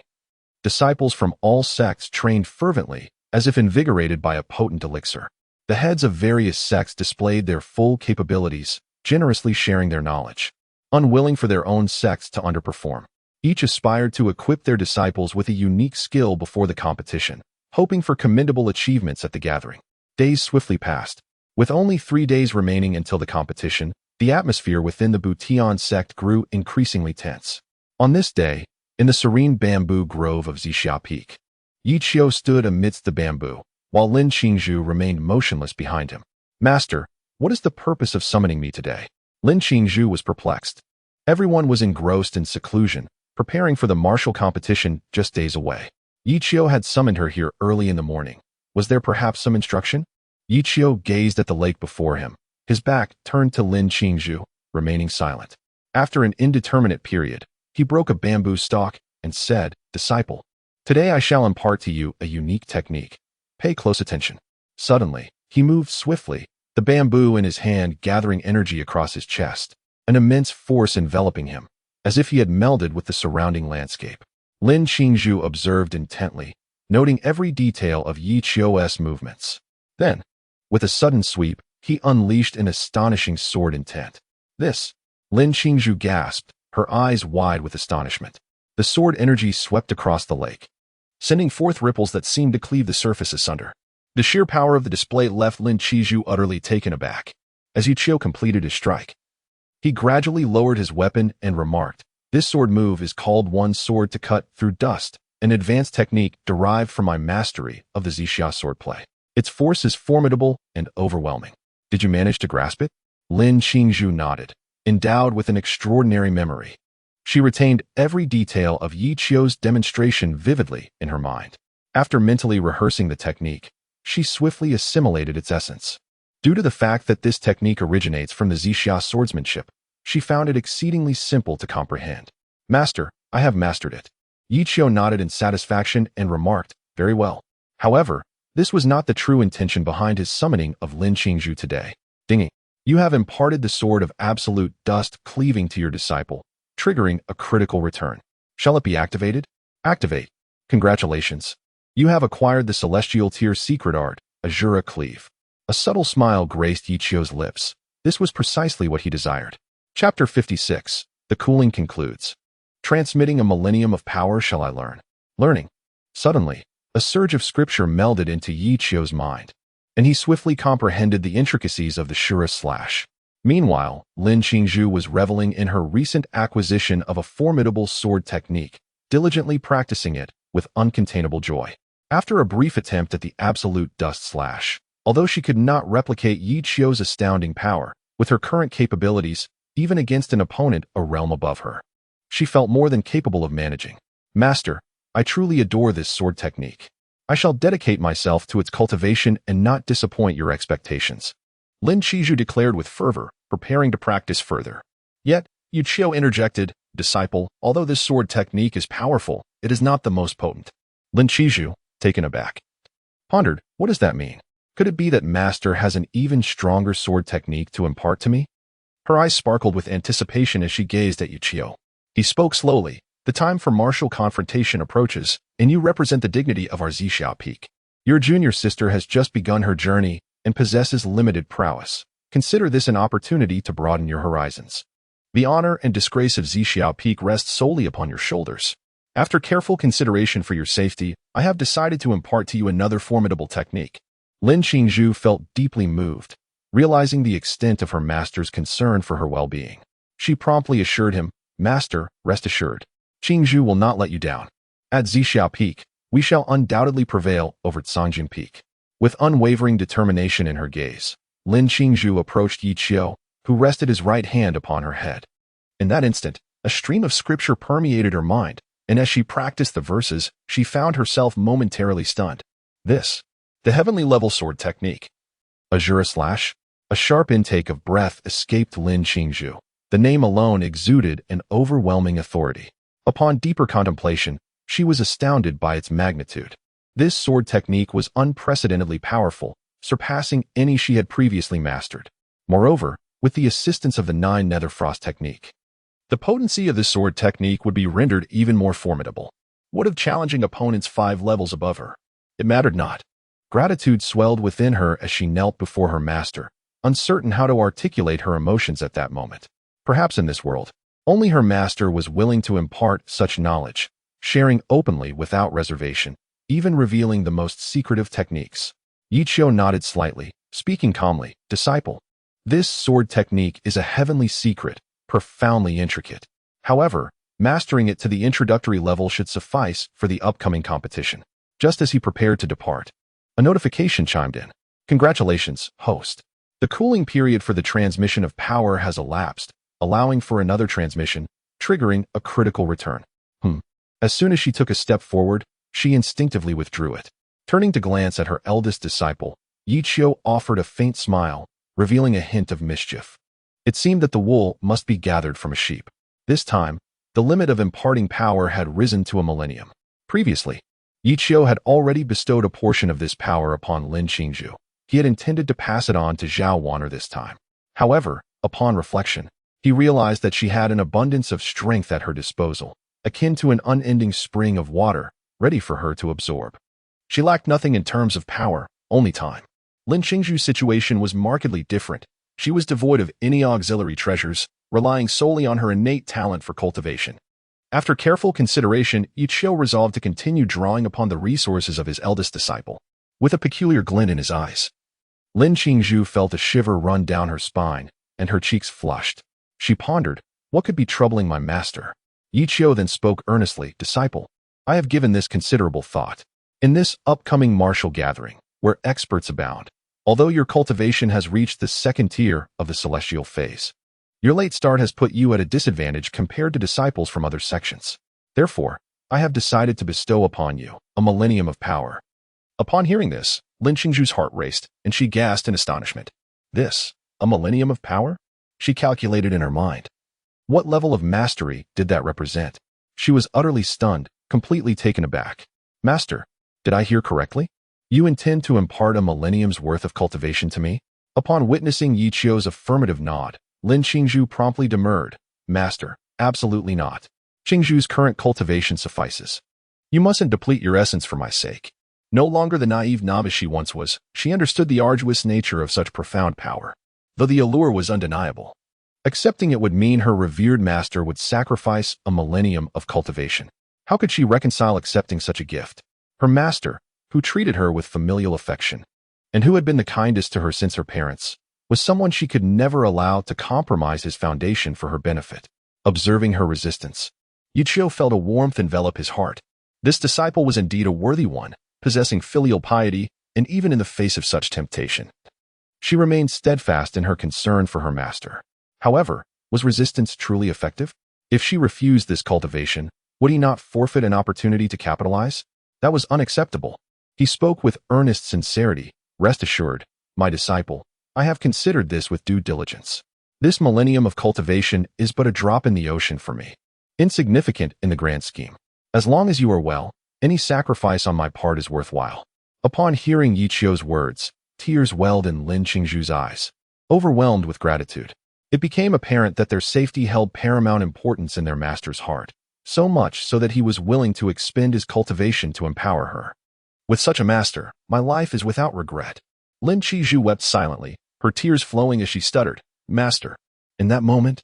[SPEAKER 1] Disciples from all sects trained fervently, as if invigorated by a potent elixir. The heads of various sects displayed their full capabilities, generously sharing their knowledge. Unwilling for their own sects to underperform, each aspired to equip their disciples with a unique skill before the competition, hoping for commendable achievements at the gathering. Days swiftly passed. With only 3 days remaining until the competition, the atmosphere within the Butian sect grew increasingly tense. On this day, in the serene bamboo grove of Zixia Peak, Yi Qiu stood amidst the bamboo, while Lin Qingzhu remained motionless behind him. "Master, what is the purpose of summoning me today?" Lin Qingzhu was perplexed. Everyone was engrossed in seclusion, preparing for the martial competition just days away. Yi Qiu had summoned her here early in the morning. Was there perhaps some instruction? Yi Qiu gazed at the lake before him, his back turned to Lin Qingzhu, remaining silent. After an indeterminate period, he broke a bamboo stalk and said, "Disciple, today I shall impart to you a unique technique. Pay close attention." Suddenly, he moved swiftly, the bamboo in his hand gathering energy across his chest, an immense force enveloping him, as if he had melded with the surrounding landscape. Lin Qingzhu observed intently, noting every detail of Yi Qiu's movements. Then, with a sudden sweep, he unleashed an astonishing sword intent. "This," Lin Qingzhu gasped, her eyes wide with astonishment. The sword energy swept across the lake, sending forth ripples that seemed to cleave the surface asunder. The sheer power of the display left Lin Qingzhu utterly taken aback. As Yi Qiu completed his strike, he gradually lowered his weapon and remarked, "This sword move is called one sword to cut through dust, an advanced technique derived from my mastery of the Zixia swordplay. Its force is formidable and overwhelming. Did you manage to grasp it?" Lin Qingzhu nodded, endowed with an extraordinary memory. She retained every detail of Yi Qiu's demonstration vividly in her mind. After mentally rehearsing the technique, she swiftly assimilated its essence. Due to the fact that this technique originates from the Zixia swordsmanship, she found it exceedingly simple to comprehend. "Master, I have mastered it." Yi Qiu nodded in satisfaction and remarked, "Very well." However, this was not the true intention behind his summoning of Lin Qingzhu today. "Dinging, you have imparted the sword of absolute dust cleaving to your disciple, triggering a critical return. Shall it be activated?" "Activate. Congratulations. You have acquired the celestial tier secret art, Azura Cleave." A subtle smile graced Yi Qiu's lips. This was precisely what he desired. Chapter 56. The Cooling concludes. Transmitting a millennium of power shall I learn. Learning. Suddenly, a surge of scripture melded into Yi Qiu's mind, and he swiftly comprehended the intricacies of the Shura slash. Meanwhile, Lin Qingzhu was reveling in her recent acquisition of a formidable sword technique, diligently practicing it with uncontainable joy. After a brief attempt at the absolute dust slash, although she could not replicate Yi Qiu's astounding power, with her current capabilities, even against an opponent a realm above her, she felt more than capable of managing. "Master, I truly adore this sword technique. I shall dedicate myself to its cultivation and not disappoint your expectations," Lin Qingzhu declared with fervor, preparing to practice further. Yet, Yi Qiu interjected, "Disciple, although this sword technique is powerful, it is not the most potent." Lin Qingzhu, taken aback, pondered, "What does that mean? Could it be that Master has an even stronger sword technique to impart to me?" Her eyes sparkled with anticipation as she gazed at Yi Qiu. He spoke slowly, "The time for martial confrontation approaches, and you represent the dignity of our Zixia Peak. Your junior sister has just begun her journey and possesses limited prowess. Consider this an opportunity to broaden your horizons. The honor and disgrace of Zixia Peak rest solely upon your shoulders. After careful consideration for your safety, I have decided to impart to you another formidable technique." Lin Qingzhu felt deeply moved, realizing the extent of her master's concern for her well-being. She promptly assured him, "Master, rest assured. Qingzhu will not let you down. At Zixia Peak, we shall undoubtedly prevail over Cangjin Peak." With unwavering determination in her gaze, Lin Qingzhu approached Yi Qiu, who rested his right hand upon her head. In that instant, a stream of scripture permeated her mind, and as she practiced the verses, she found herself momentarily stunned. This, the heavenly level sword technique. Azura slash. A sharp intake of breath escaped Lin Qingzhu. The name alone exuded an overwhelming authority. Upon deeper contemplation, she was astounded by its magnitude. This sword technique was unprecedentedly powerful, surpassing any she had previously mastered. Moreover, with the assistance of the 9 Nether Frost technique, the potency of this sword technique would be rendered even more formidable, would have challenging opponents 5 levels above her. It mattered not. Gratitude swelled within her as she knelt before her master, uncertain how to articulate her emotions at that moment. Perhaps in this world, only her master was willing to impart such knowledge, sharing openly without reservation, even revealing the most secretive techniques. Yichio nodded slightly, speaking calmly, "Disciple, this sword technique is a heavenly secret, profoundly intricate. However, mastering it to the introductory level should suffice for the upcoming competition." Just as he prepared to depart, a notification chimed in. "Congratulations, host. The cooling period for the transmission of power has elapsed, allowing for another transmission, triggering a critical return." As soon as she took a step forward, she instinctively withdrew it. Turning to glance at her eldest disciple, Yichio offered a faint smile, revealing a hint of mischief. It seemed that the wool must be gathered from a sheep. This time, the limit of imparting power had risen to a millennium. Previously, Yichio had already bestowed a portion of this power upon Lin Qingzhu. He had intended to pass it on to Zhao Wan'er this time. However, upon reflection, he realized that she had an abundance of strength at her disposal, akin to an unending spring of water, ready for her to absorb. She lacked nothing in terms of power, only time. Lin Qingzhu's situation was markedly different. She was devoid of any auxiliary treasures, relying solely on her innate talent for cultivation. After careful consideration, Yichio resolved to continue drawing upon the resources of his eldest disciple. With a peculiar glint in his eyes, Lin Qingzhu felt a shiver run down her spine, and her cheeks flushed. She pondered, what could be troubling my master? Yichio then spoke earnestly, "Disciple, I have given this considerable thought. In this upcoming martial gathering, where experts abound, although your cultivation has reached the 2nd tier of the celestial phase, your late start has put you at a disadvantage compared to disciples from other sections. Therefore, I have decided to bestow upon you a millennium of power." Upon hearing this, Lin Qingzhu's heart raced, and she gasped in astonishment. This, a millennium of power? She calculated in her mind. What level of mastery did that represent? She was utterly stunned, completely taken aback. "Master, did I hear correctly? You intend to impart a millennium's worth of cultivation to me?" Upon witnessing Yichio's affirmative nod, Lin Qingzhu promptly demurred. "Master, absolutely not. Qingzhu's current cultivation suffices. You mustn't deplete your essence for my sake." No longer the naive novice she once was, she understood the arduous nature of such profound power, though the allure was undeniable. Accepting it would mean her revered master would sacrifice a millennium of cultivation. How could she reconcile accepting such a gift? Her master, who treated her with familial affection, and who had been the kindest to her since her parents, was someone she could never allow to compromise his foundation for her benefit. Observing her resistance, Yichio felt a warmth envelop his heart. This disciple was indeed a worthy one, possessing filial piety, and even in the face of such temptation, she remained steadfast in her concern for her master. However, was resistance truly effective? If she refused this cultivation, would he not forfeit an opportunity to capitalize? That was unacceptable. He spoke with earnest sincerity. "Rest assured, my disciple, I have considered this with due diligence. This millennium of cultivation is but a drop in the ocean for me, insignificant in the grand scheme. As long as you are well, any sacrifice on my part is worthwhile." Upon hearing Yichio's words, tears welled in Lin Qingzhu's eyes. Overwhelmed with gratitude, it became apparent that their safety held paramount importance in their master's heart, so much so that he was willing to expend his cultivation to empower her. "With such a master, my life is without regret." Lin Qingzhu wept silently, her tears flowing as she stuttered, "Master." In that moment,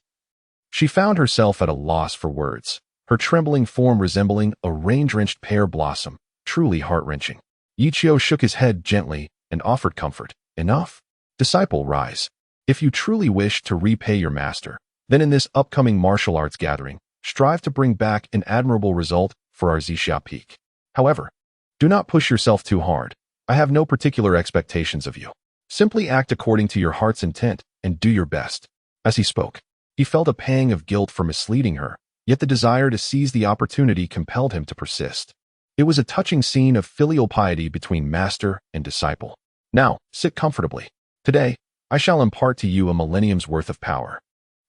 [SPEAKER 1] she found herself at a loss for words, her trembling form resembling a rain-drenched pear blossom, truly heart-wrenching. Yichio shook his head gently and offered comfort. "Enough. Disciple, rise. If you truly wish to repay your master, then in this upcoming martial arts gathering, strive to bring back an admirable result for our Zixia peak. However, do not push yourself too hard. I have no particular expectations of you. Simply act according to your heart's intent and do your best." As he spoke, he felt a pang of guilt for misleading her, yet the desire to seize the opportunity compelled him to persist. It was a touching scene of filial piety between master and disciple. "Now, sit comfortably. Today, I shall impart to you a millennium's worth of power.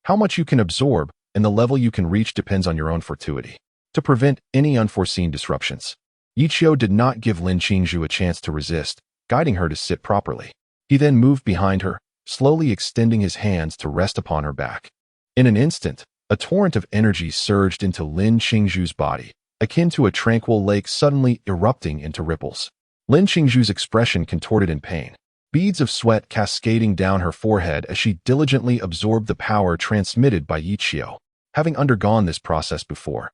[SPEAKER 1] How much you can absorb and the level you can reach depends on your own fortitude. To prevent any unforeseen disruptions." Yichio did not give Lin Qingzhu a chance to resist, guiding her to sit properly. He then moved behind her, slowly extending his hands to rest upon her back. In an instant, a torrent of energy surged into Lin Qingzhu's body, akin to a tranquil lake suddenly erupting into ripples. Lin Qingzhu's expression contorted in pain, beads of sweat cascading down her forehead as she diligently absorbed the power transmitted by Yi Qiu. Having undergone this process before,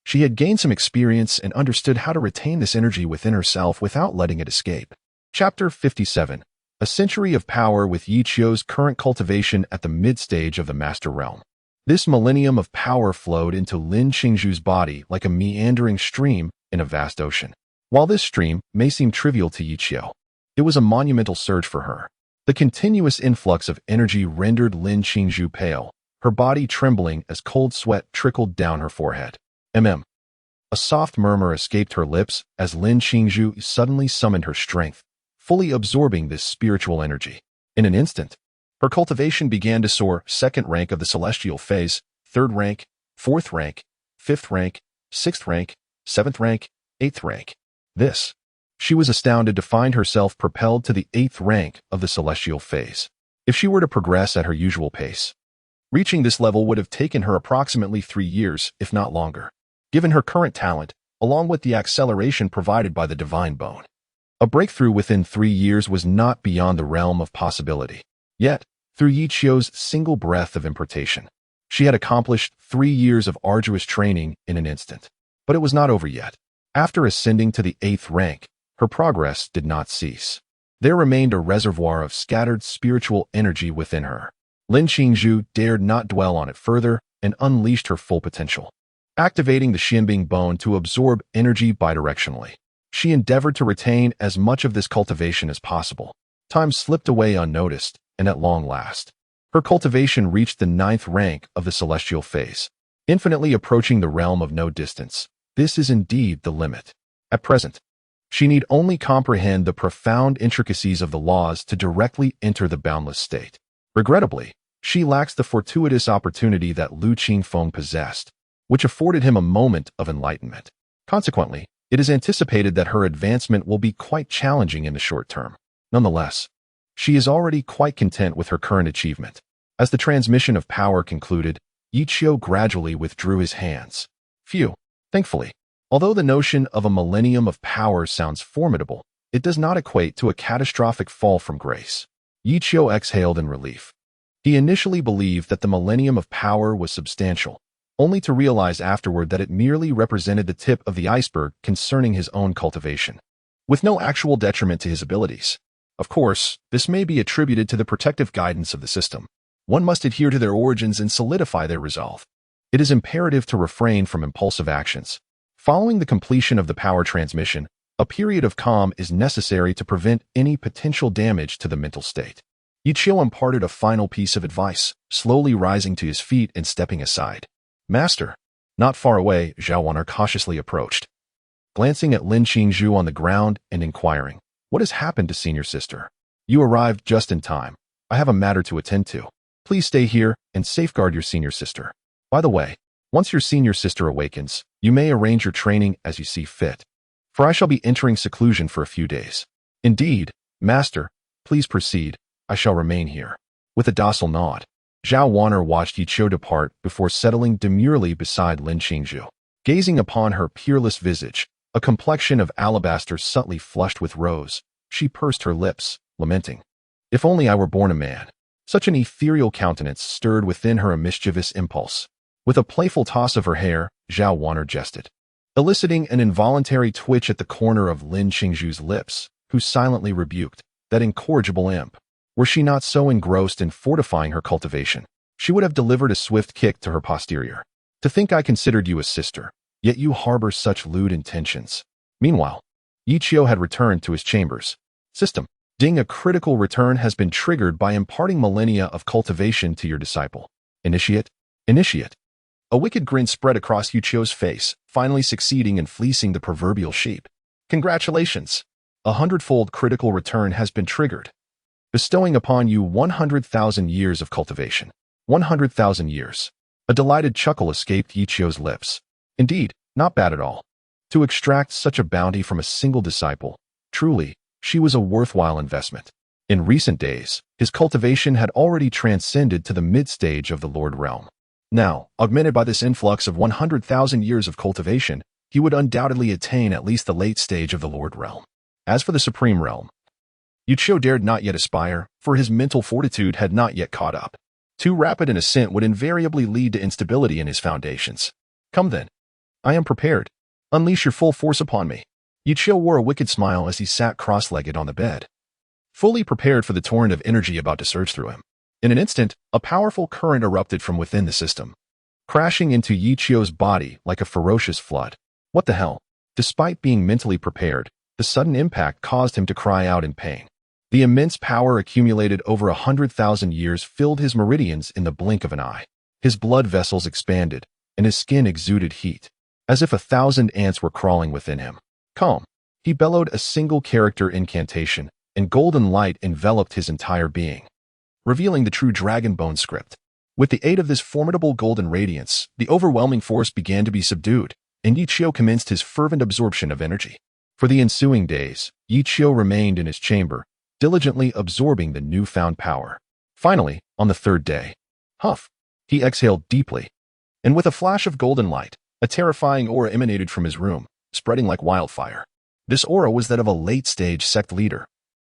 [SPEAKER 1] she had gained some experience and understood how to retain this energy within herself without letting it escape. Chapter 57. A century of power with Yi Qiu's current cultivation at the mid-stage of the Master Realm. This millennium of power flowed into Lin Qingzhu's body like a meandering stream in a vast ocean. While this stream may seem trivial to Yi Qiu, it was a monumental surge for her. The continuous influx of energy rendered Lin Qingzhu pale, her body trembling as cold sweat trickled down her forehead. A soft murmur escaped her lips as Lin Qingzhu suddenly summoned her strength, fully absorbing this spiritual energy. In an instant, her cultivation began to soar: second rank of the celestial phase, third rank, fourth rank, fifth rank, sixth rank, seventh rank, eighth rank. She was astounded to find herself propelled to the eighth rank of the celestial phase. If she were to progress at her usual pace, reaching this level would have taken her approximately 3 years, if not longer. Given her current talent, along with the acceleration provided by the divine bone, a breakthrough within 3 years was not beyond the realm of possibility. Yet, through Yi Qiu's single breath of importation, she had accomplished 3 years of arduous training in an instant. But it was not over yet. After ascending to the 8th rank, her progress did not cease. There remained a reservoir of scattered spiritual energy within her. Lin Qingzhu dared not dwell on it further and unleashed her full potential. Activating the Xianbing bone to absorb energy bidirectionally, she endeavored to retain as much of this cultivation as possible. Time slipped away unnoticed, and at long last, her cultivation reached the 9th rank of the celestial phase, infinitely approaching the realm of no distance. This is indeed the limit. At present, she need only comprehend the profound intricacies of the laws to directly enter the boundless state. Regrettably, she lacks the fortuitous opportunity that Lu Qingfeng possessed, which afforded him a moment of enlightenment. Consequently, it is anticipated that her advancement will be quite challenging in the short term. Nonetheless, she is already quite content with her current achievement. As the transmission of power concluded, Yi Qiu gradually withdrew his hands. Thankfully, although the notion of a millennium of power sounds formidable, it does not equate to a catastrophic fall from grace. Yi Qiu exhaled in relief. He initially believed that the millennium of power was substantial, only to realize afterward that it merely represented the tip of the iceberg concerning his own cultivation, with no actual detriment to his abilities. Of course, this may be attributed to the protective guidance of the system. One must adhere to their origins and solidify their resolve. It is imperative to refrain from impulsive actions. Following the completion of the power transmission, a period of calm is necessary to prevent any potential damage to the mental state. Yi Qiu imparted a final piece of advice, slowly rising to his feet and stepping aside. Master. Not far away, Zhao Waner cautiously approached, glancing at Lin Qingzhu on the ground and inquiring, "What has happened to senior sister? You arrived just in time. I have a matter to attend to. Please stay here and safeguard your senior sister. By the way, once your senior sister awakens, you may arrange your training as you see fit, for I shall be entering seclusion for a few days." "Indeed, Master. Please proceed. I shall remain here." With a docile nod, Zhao Waner watched Yi Qiu depart before settling demurely beside Lin Qingzhu. Gazing upon her peerless visage, a complexion of alabaster subtly flushed with rose, she pursed her lips, lamenting, "If only I were born a man." Such an ethereal countenance stirred within her a mischievous impulse. With a playful toss of her hair, Zhao Waner jested, eliciting an involuntary twitch at the corner of Lin Qingzhu's lips, who silently rebuked that incorrigible imp. Were she not so engrossed in fortifying her cultivation, she would have delivered a swift kick to her posterior. "To think I considered you a sister, yet you harbor such lewd intentions." Meanwhile, Yi Qiu had returned to his chambers. System. A critical return has been triggered by imparting millennia of cultivation to your disciple. Initiate. A wicked grin spread across Yi Qiu's face, finally succeeding in fleecing the proverbial sheep. "Congratulations! A 100-fold critical return has been triggered, bestowing upon you 100,000 years of cultivation." 100,000 years. A delighted chuckle escaped Yi Qiu's lips. Indeed, not bad at all. To extract such a bounty from a single disciple, truly, she was a worthwhile investment. In recent days, his cultivation had already transcended to the mid-stage of the Lord Realm. Now, augmented by this influx of 100,000 years of cultivation, he would undoubtedly attain at least the late stage of the Lord Realm. As for the Supreme Realm, Yuchio dared not yet aspire, for his mental fortitude had not yet caught up. Too rapid an ascent would invariably lead to instability in his foundations. Come then. I am prepared. Unleash your full force upon me. Yuchio wore a wicked smile as he sat cross-legged on the bed, fully prepared for the torrent of energy about to surge through him. In an instant, a powerful current erupted from within the system, crashing into Yuchio's body like a ferocious flood. What the hell? Despite being mentally prepared, the sudden impact caused him to cry out in pain. The immense power accumulated over 100,000 years filled his meridians in the blink of an eye. His blood vessels expanded, and his skin exuded heat, as if 1,000 ants were crawling within him. Calm. He bellowed a single character incantation, and golden light enveloped his entire being, revealing the true Dragonbone script. With the aid of this formidable golden radiance, the overwhelming force began to be subdued, and Yuchio commenced his fervent absorption of energy. For the ensuing days, Yuchio remained in his chamber, diligently absorbing the newfound power. Finally, on the third day, huff, he exhaled deeply, and with a flash of golden light, a terrifying aura emanated from his room, spreading like wildfire. This aura was that of a late-stage sect leader,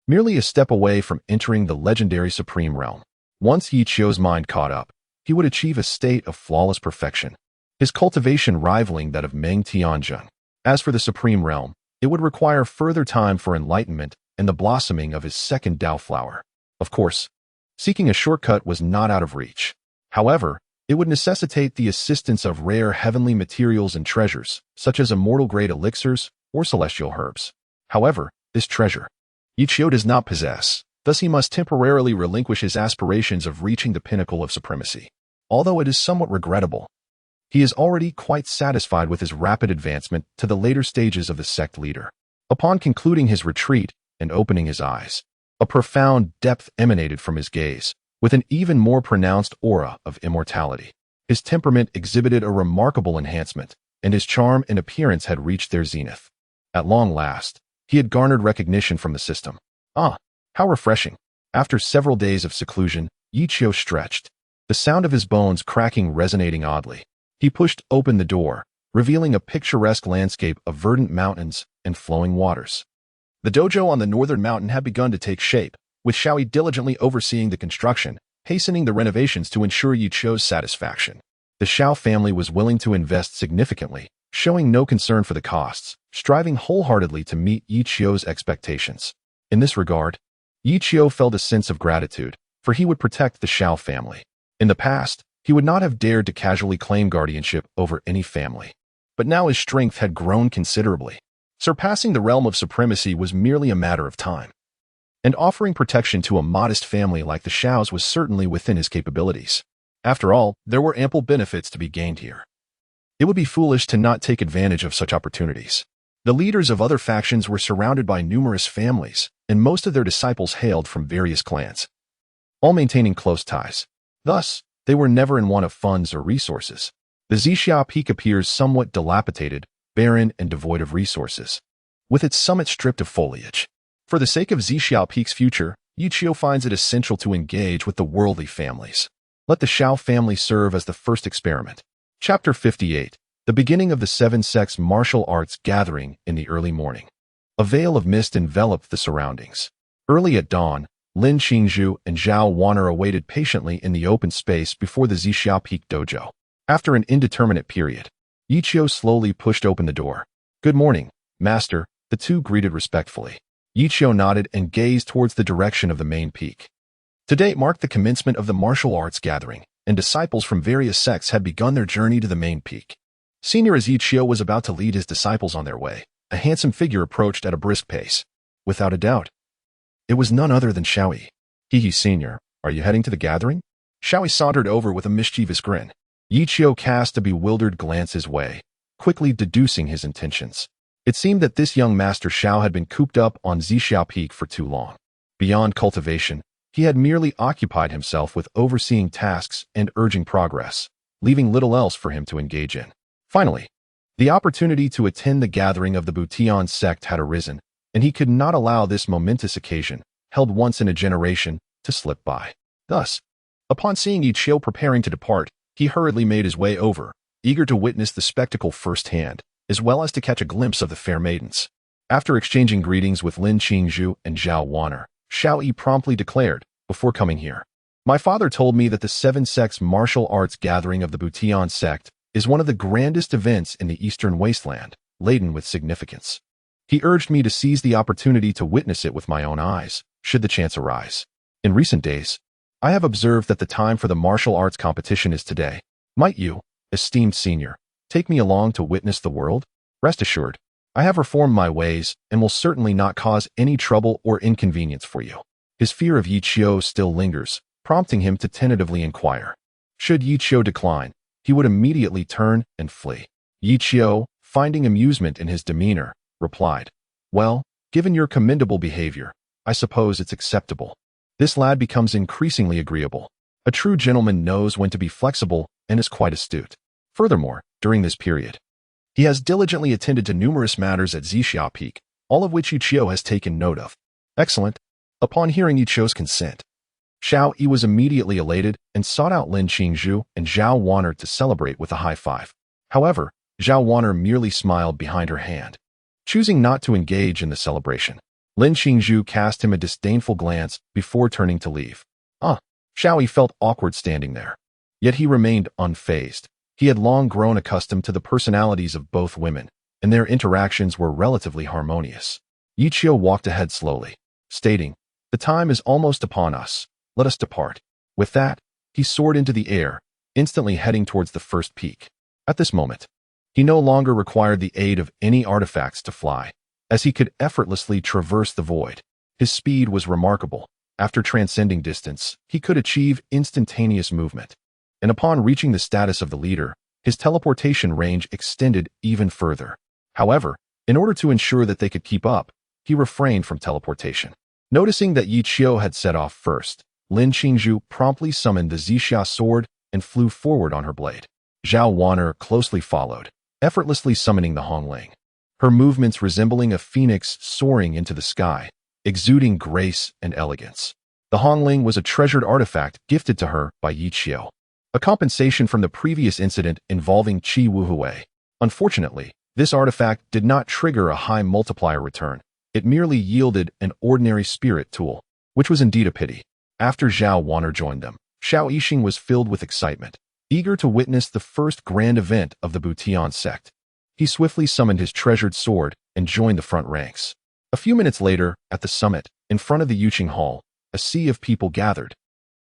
[SPEAKER 1] merely a step away from entering the legendary Supreme Realm. Once Yuchio's mind caught up, he would achieve a state of flawless perfection, his cultivation rivaling that of Meng Tianzheng. As for the Supreme Realm, it would require further time for enlightenment and the blossoming of his second Tao flower. Of course, seeking a shortcut was not out of reach. However, it would necessitate the assistance of rare heavenly materials and treasures, such as immortal-grade elixirs or celestial herbs. However, this treasure Yuchio does not possess, thus he must temporarily relinquish his aspirations of reaching the pinnacle of supremacy. Although it is somewhat regrettable, he is already quite satisfied with his rapid advancement to the later stages of the sect leader. Upon concluding his retreat and opening his eyes, a profound depth emanated from his gaze, with an even more pronounced aura of immortality. His temperament exhibited a remarkable enhancement, and his charm and appearance had reached their zenith. At long last, he had garnered recognition from the system. Ah, how refreshing. After several days of seclusion, Yuchio stretched, the sound of his bones cracking resonating oddly. He pushed open the door, revealing a picturesque landscape of verdant mountains and flowing waters. The dojo on the northern mountain had begun to take shape, with Xiaoi diligently overseeing the construction, hastening the renovations to ensure Yuchio's satisfaction. The Xiao family was willing to invest significantly, showing no concern for the costs, striving wholeheartedly to meet Yuchio's expectations. In this regard, Yuchio felt a sense of gratitude, for he would protect the Xiao family. In the past, he would not have dared to casually claim guardianship over any family. But now his strength had grown considerably. Surpassing the realm of supremacy was merely a matter of time, and offering protection to a modest family like the Xiaos was certainly within his capabilities. After all, there were ample benefits to be gained here. It would be foolish to not take advantage of such opportunities. The leaders of other factions were surrounded by numerous families, and most of their disciples hailed from various clans, all maintaining close ties. Thus, they were never in want of funds or resources. The Zixia Peak appears somewhat dilapidated, barren, and devoid of resources, with its summit stripped of foliage. For the sake of Zixia Peak's future, Yuchio finds it essential to engage with the worldly families. Let the Xiao family serve as the first experiment. Chapter 58. The beginning of the Seven Sects Martial Arts Gathering in the early morning. A veil of mist enveloped the surroundings. Early at dawn, Lin Qingzhu and Zhao Wan'er awaited patiently in the open space before the Zixia Peak dojo. After an indeterminate period, Yuchio slowly pushed open the door. "Good morning, master," the two greeted respectfully. Yuchio nodded and gazed towards the direction of the main peak. Today marked the commencement of the martial arts gathering, and disciples from various sects had begun their journey to the main peak. Senior as Yuchio was about to lead his disciples on their way, a handsome figure approached at a brisk pace. Without a doubt, it was none other than Xiaoi. "Hehe, Senior, are you heading to the gathering?" Xiaoi sauntered over with a mischievous grin. Yuchio cast a bewildered glance his way, quickly deducing his intentions. It seemed that this young Master Xiao had been cooped up on Zixia Peak for too long. Beyond cultivation, he had merely occupied himself with overseeing tasks and urging progress, leaving little else for him to engage in. Finally, the opportunity to attend the gathering of the Butian sect had arisen, and he could not allow this momentous occasion, held once in a generation, to slip by. Thus, upon seeing Yi Qiu preparing to depart, he hurriedly made his way over, eager to witness the spectacle firsthand, as well as to catch a glimpse of the fair maidens. After exchanging greetings with Lin Qingzhu and Zhao Wanner, Xiao Yi promptly declared, "Before coming here, my father told me that the Seven Sects martial arts gathering of the Butian sect is one of the grandest events in the Eastern Wasteland, laden with significance. He urged me to seize the opportunity to witness it with my own eyes, should the chance arise. In recent days, I have observed that the time for the martial arts competition is today. Might you, esteemed senior, take me along to witness the world? Rest assured, I have reformed my ways and will certainly not cause any trouble or inconvenience for you." His fear of Yi Qiu still lingers, prompting him to tentatively inquire. Should Yi Qiu decline, he would immediately turn and flee. Yi Qiu, finding amusement in his demeanor, replied, "Well, given your commendable behavior, I suppose it's acceptable." This lad becomes increasingly agreeable. A true gentleman knows when to be flexible and is quite astute. Furthermore, during this period, he has diligently attended to numerous matters at Zixia Peak, all of which Yi Qiu has taken note of. Excellent. Upon hearing Yi Qiu's consent, Xiao Yi was immediately elated and sought out Lin Qingzhu and Zhao Wanner to celebrate with a high five. However, Zhao Wanner merely smiled behind her hand, choosing not to engage in the celebration. Lin Qingzhu cast him a disdainful glance before turning to leave. Xiao Yi felt awkward standing there. Yet he remained unfazed. He had long grown accustomed to the personalities of both women, and their interactions were relatively harmonious. Yi Qiu walked ahead slowly, stating, "The time is almost upon us. Let us depart." With that, he soared into the air, instantly heading towards the first peak. At this moment, he no longer required the aid of any artifacts to fly, as he could effortlessly traverse the void. His speed was remarkable. After transcending distance, he could achieve instantaneous movement. And upon reaching the status of the leader, his teleportation range extended even further. However, in order to ensure that they could keep up, he refrained from teleportation. Noticing that Yi Qiu had set off first, Lin Qingzhu promptly summoned the Zixia sword and flew forward on her blade. Zhao Wanner closely followed, effortlessly summoning the Hongling, her movements resembling a phoenix soaring into the sky, exuding grace and elegance. The Hongling was a treasured artifact gifted to her by Yi Qiu, a compensation from the previous incident involving Qi Wuhui. Unfortunately, this artifact did not trigger a high multiplier return. It merely yielded an ordinary spirit tool, which was indeed a pity. After Zhao Wanner joined them, Xiao Yixing was filled with excitement, eager to witness the first grand event of the Butian sect. He swiftly summoned his treasured sword and joined the front ranks. A few minutes later, at the summit, in front of the Yuqing Hall, a sea of people gathered,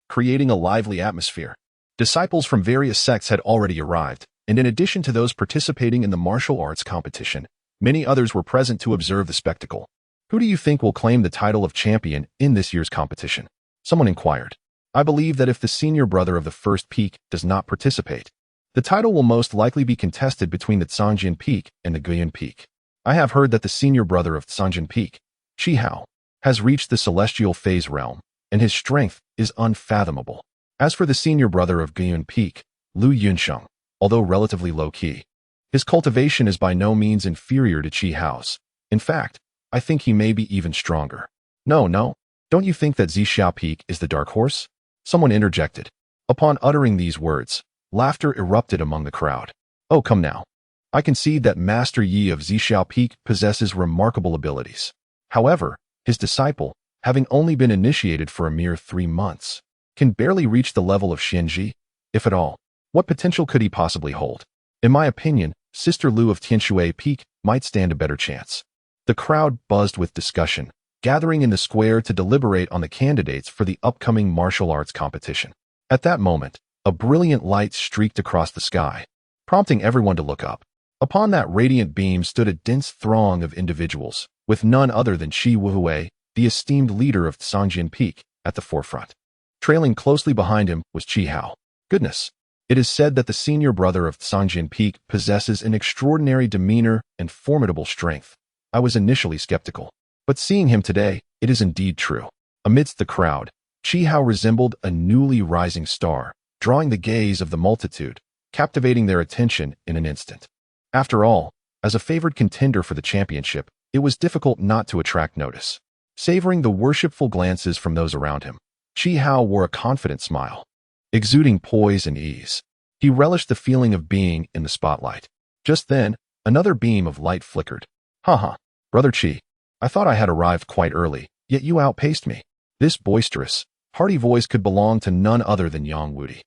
[SPEAKER 1] creating a lively atmosphere. Disciples from various sects had already arrived, and in addition to those participating in the martial arts competition, many others were present to observe the spectacle. "Who do you think will claim the title of champion in this year's competition?" someone inquired. "I believe that if the senior brother of the first peak does not participate, the title will most likely be contested between the Cangjin Peak and the Guiyun Peak. I have heard that the senior brother of Cangjin Peak, Qi Hao, has reached the celestial phase realm, and his strength is unfathomable. As for the senior brother of Guiyun Peak, Lu Yunsheng, although relatively low-key, his cultivation is by no means inferior to Qi Hao's. In fact, I think he may be even stronger." No, don't you think that Zixia Peak is the dark horse?" someone interjected. Upon uttering these words, laughter erupted among the crowd. "Oh, come now. I concede that Master Yi of Zixia Peak possesses remarkable abilities. However, his disciple, having only been initiated for a mere 3 months, can barely reach the level of Xianji, if at all. What potential could he possibly hold? In my opinion, Sister Lu of Tianshui Peak might stand a better chance." The crowd buzzed with discussion, gathering in the square to deliberate on the candidates for the upcoming martial arts competition. At that moment, a brilliant light streaked across the sky, prompting everyone to look up. Upon that radiant beam stood a dense throng of individuals, with none other than Qi Wuhui, the esteemed leader of Cangjin Peak, at the forefront. Trailing closely behind him was Qi Hao. Goodness, it is said that the senior brother of Cangjin Peak possesses an extraordinary demeanor and formidable strength. I was initially skeptical, but seeing him today, it is indeed true. Amidst the crowd, Qi Hao resembled a newly rising star, drawing the gaze of the multitude, captivating their attention in an instant. After all, as a favored contender for the championship, it was difficult not to attract notice. Savoring the worshipful glances from those around him, Chi Hao wore a confident smile, exuding poise and ease. He relished the feeling of being in the spotlight. Just then, another beam of light flickered. Haha, Brother Chi, I thought I had arrived quite early, yet you outpaced me. This boisterous, hearty voice could belong to none other than Yang Wudi.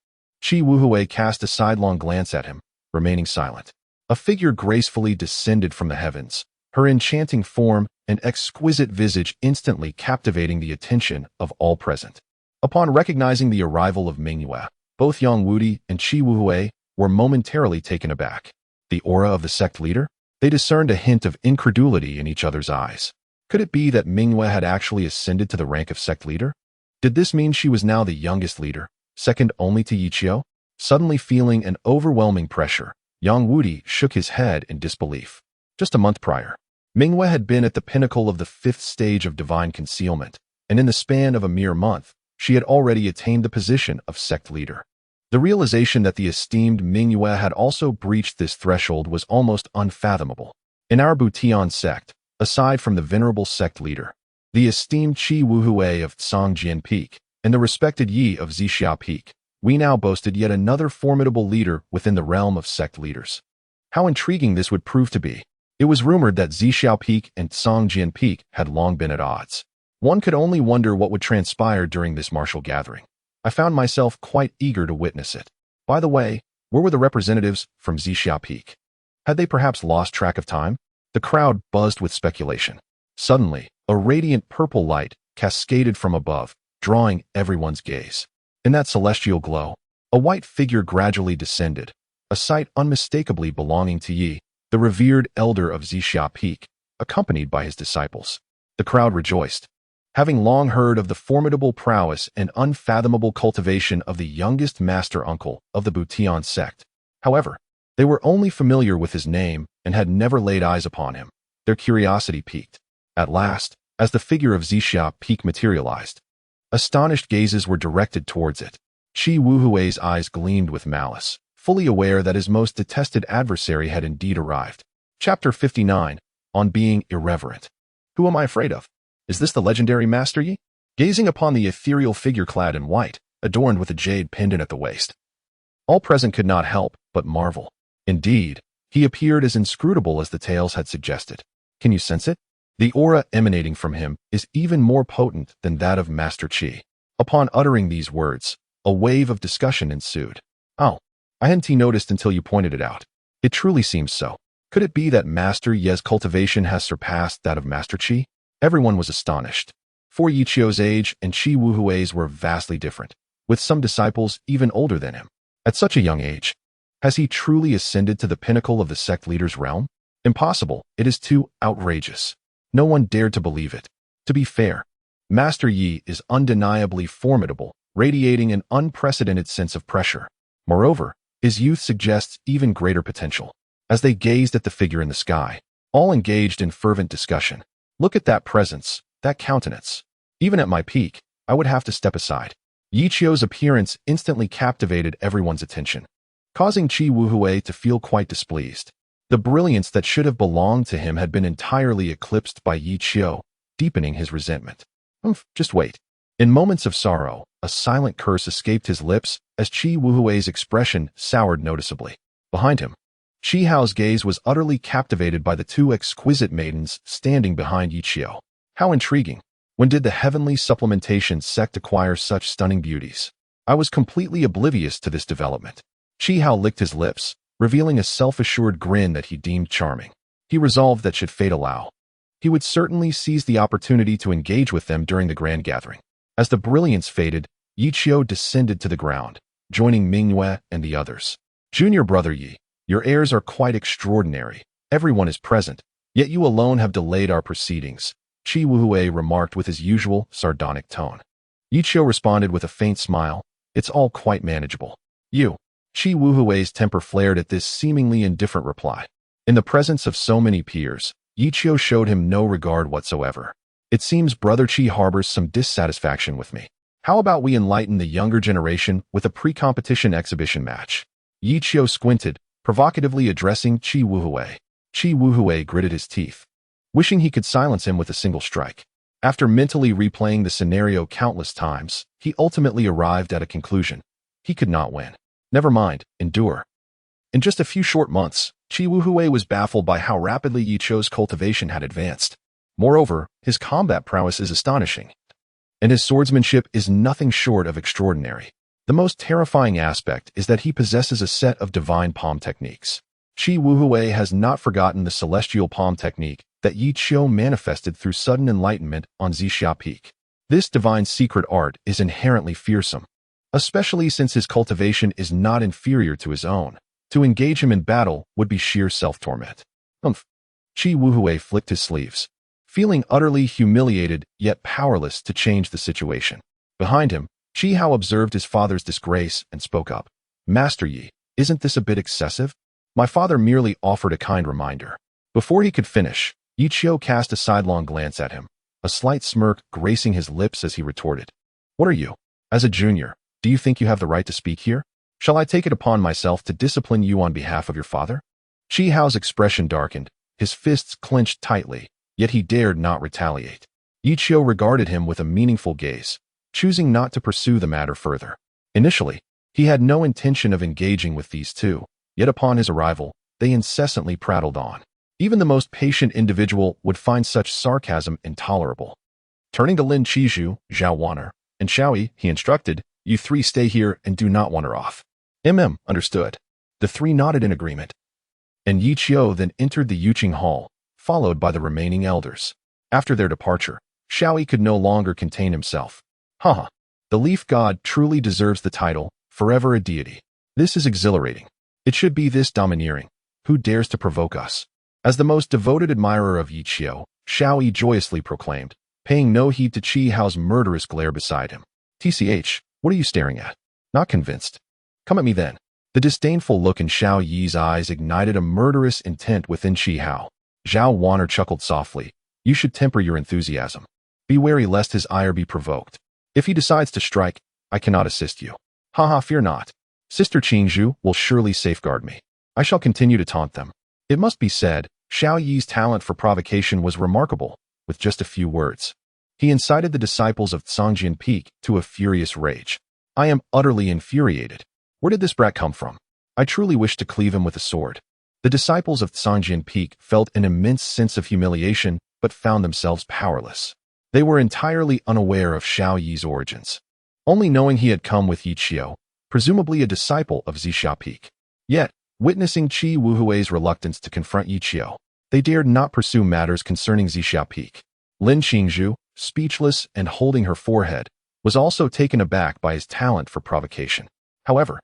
[SPEAKER 1] Chi Wuhui cast a sidelong glance at him, remaining silent. A figure gracefully descended from the heavens, her enchanting form and exquisite visage instantly captivating the attention of all present. Upon recognizing the arrival of Mingyue, both Yang Wudi and Chi Wuhui were momentarily taken aback. The aura of the sect leader? They discerned a hint of incredulity in each other's eyes. Could it be that Mingyue had actually ascended to the rank of sect leader? Did this mean she was now the youngest leader, second only to Yichio? Suddenly feeling an overwhelming pressure, Yang Wudi shook his head in disbelief. Just a month prior, Mingyue had been at the pinnacle of the 5th stage of divine concealment, and in the span of a mere month, she had already attained the position of sect leader. The realization that the esteemed Mingyue had also breached this threshold was almost unfathomable. In our Butian sect, aside from the venerable sect leader, the esteemed Chi Wuhui of Tsangjian Peak, and the respected Yi of Zixia Peak, we now boasted yet another formidable leader within the realm of sect leaders. How intriguing this would prove to be. It was rumored that Zixia Peak and Tsangjian Peak had long been at odds. One could only wonder what would transpire during this martial gathering. I found myself quite eager to witness it. By the way, where were the representatives from Zixia Peak? Had they perhaps lost track of time? The crowd buzzed with speculation. Suddenly, a radiant purple light cascaded from above, drawing everyone's gaze. In that celestial glow, a white figure gradually descended, a sight unmistakably belonging to Yi, the revered elder of Zixia Peak, accompanied by his disciples. The crowd rejoiced. Having long heard of the formidable prowess and unfathomable cultivation of the youngest master uncle of the Butian sect. However, they were only familiar with his name and had never laid eyes upon him. Their curiosity piqued. At last, as the figure of Zixia Peak materialized, astonished gazes were directed towards it. Chi Wuhui's eyes gleamed with malice, fully aware that his most detested adversary had indeed arrived. Chapter 59, On Being Irreverent. Who am I afraid of? Is this the legendary Master Yi? Gazing upon the ethereal figure clad in white, adorned with a jade pendant at the waist, all present could not help but marvel. Indeed, he appeared as inscrutable as the tales had suggested. Can you sense it? The aura emanating from him is even more potent than that of Master Qi. Upon uttering these words, a wave of discussion ensued. Oh, I hadn't noticed until you pointed it out. It truly seems so. Could it be that Master Ye's cultivation has surpassed that of Master Qi? Everyone was astonished. For Yichio's age and Chi Wuhui's were vastly different, with some disciples even older than him. At such a young age, has he truly ascended to the pinnacle of the sect leader's realm? Impossible. It is too outrageous. No one dared to believe it. To be fair, Master Yi is undeniably formidable, radiating an unprecedented sense of pressure. Moreover, his youth suggests even greater potential. As they gazed at the figure in the sky, all engaged in fervent discussion. Look at that presence, that countenance. Even at my peak, I would have to step aside. Yichio's appearance instantly captivated everyone's attention, causing Chi Wuhui to feel quite displeased. The brilliance that should have belonged to him had been entirely eclipsed by Yichio, deepening his resentment. Just wait. In moments of sorrow, a silent curse escaped his lips as Chi Wuhui's expression soured noticeably. Behind him, Chi Hao's gaze was utterly captivated by the two exquisite maidens standing behind Yichio. How intriguing. When did the heavenly supplementation sect acquire such stunning beauties? I was completely oblivious to this development. Chi Hao licked his lips, revealing a self-assured grin that he deemed charming. He resolved that should fate allow, he would certainly seize the opportunity to engage with them during the grand gathering. As the brilliance faded, Yichio descended to the ground, joining Mingyue and the others. Junior brother Yi, your airs are quite extraordinary. Everyone is present, yet you alone have delayed our proceedings, Chi Wuhui remarked with his usual sardonic tone. Yichio responded with a faint smile. It's all quite manageable. You. Chi Wuhui's temper flared at this seemingly indifferent reply. In the presence of so many peers, Yichio showed him no regard whatsoever. It seems Brother Chi harbors some dissatisfaction with me. How about we enlighten the younger generation with a pre-competition exhibition match? Yichio squinted, provocatively addressing Chi Wuhui. Chi Wuhui gritted his teeth. wishing he could silence him with a single strike. After mentally replaying the scenario countless times, he ultimately arrived at a conclusion. He could not win. Never mind, endure. In just a few short months, Qi Wuhui was baffled by how rapidly Yi Qiu's cultivation had advanced. Moreover, his combat prowess is astonishing, and his swordsmanship is nothing short of extraordinary. The most terrifying aspect is that he possesses a set of divine palm techniques. Qi Wuhui has not forgotten the celestial palm technique that Yi Qiu manifested through sudden enlightenment on Zixia Peak. This divine secret art is inherently fearsome, especially since his cultivation is not inferior to his own. To engage him in battle would be sheer self-torment. Qi Wuhui flicked his sleeves, feeling utterly humiliated yet powerless to change the situation. Behind him, Qi Hao observed his father's disgrace and spoke up. Master Yi, isn't this a bit excessive? My father merely offered a kind reminder. Before he could finish, Yi Qiu cast a sidelong glance at him, a slight smirk gracing his lips as he retorted. What are you? As a junior, do you think you have the right to speak here? Shall I take it upon myself to discipline you on behalf of your father? Qi Hao's expression darkened, his fists clenched tightly, yet he dared not retaliate. Yi Qiu regarded him with a meaningful gaze, choosing not to pursue the matter further. Initially, he had no intention of engaging with these two, yet upon his arrival, they incessantly prattled on. Even the most patient individual would find such sarcasm intolerable. Turning to Lin Qizhu, Zhao Wan'er, and Xiaoyi, he instructed, You three stay here and do not wander off. Understood. The three nodded in agreement. And Yi Qiu then entered the Yuqing Hall, followed by the remaining elders. After their departure, Xiaoyi could no longer contain himself. Haha, the leaf god truly deserves the title, forever a deity. This is exhilarating. It should be this domineering. Who dares to provoke us? As the most devoted admirer of Yi Qiu, Xiaoyi joyously proclaimed, paying no heed to Qi Hao's murderous glare beside him. TCH, what are you staring at? Not convinced? Come at me then. The disdainful look in Xiao Yi's eyes ignited a murderous intent within Qi Hao. Zhao Wan'er chuckled softly. You should temper your enthusiasm. Be wary lest his ire be provoked. If he decides to strike, I cannot assist you. Haha, fear not. Sister Qingzhu will surely safeguard me. I shall continue to taunt them. It must be said, Xiao Yi's talent for provocation was remarkable. With just a few words, he incited the disciples of Zhangjian Peak to a furious rage. I am utterly infuriated. Where did this brat come from? I truly wish to cleave him with a sword. The disciples of Zhangjian Peak felt an immense sense of humiliation, but found themselves powerless. They were entirely unaware of Xiao Yi's origins, only knowing he had come with Yi Qiu, presumably a disciple of Zixia Peak. Yet, witnessing Qi Wuhui's reluctance to confront Yi Qiu, they dared not pursue matters concerning Zixia Peak. Lin Qingzhu, speechless and holding her forehead, was also taken aback by his talent for provocation. However,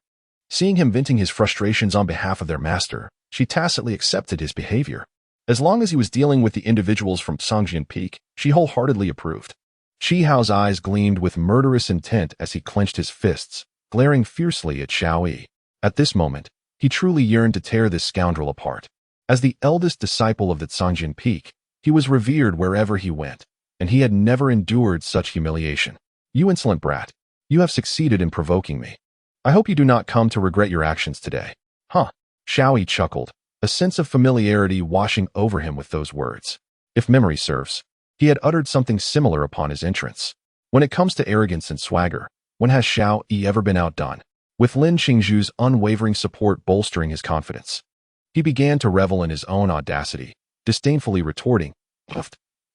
[SPEAKER 1] seeing him venting his frustrations on behalf of their master, she tacitly accepted his behavior. As long as he was dealing with the individuals from Zhangjian Peak, she wholeheartedly approved. Qi Hao's eyes gleamed with murderous intent as he clenched his fists, glaring fiercely at Xiao Yi. At this moment, he truly yearned to tear this scoundrel apart. As the eldest disciple of the Zhangjian Peak, he was revered wherever he went, and he had never endured such humiliation. You insolent brat, you have succeeded in provoking me. I hope you do not come to regret your actions today. Huh? Xiao Yi chuckled, a sense of familiarity washing over him with those words. If memory serves, he had uttered something similar upon his entrance. When it comes to arrogance and swagger, when has Xiao Yi ever been outdone? With Lin Qingzhu's unwavering support bolstering his confidence, he began to revel in his own audacity, disdainfully retorting,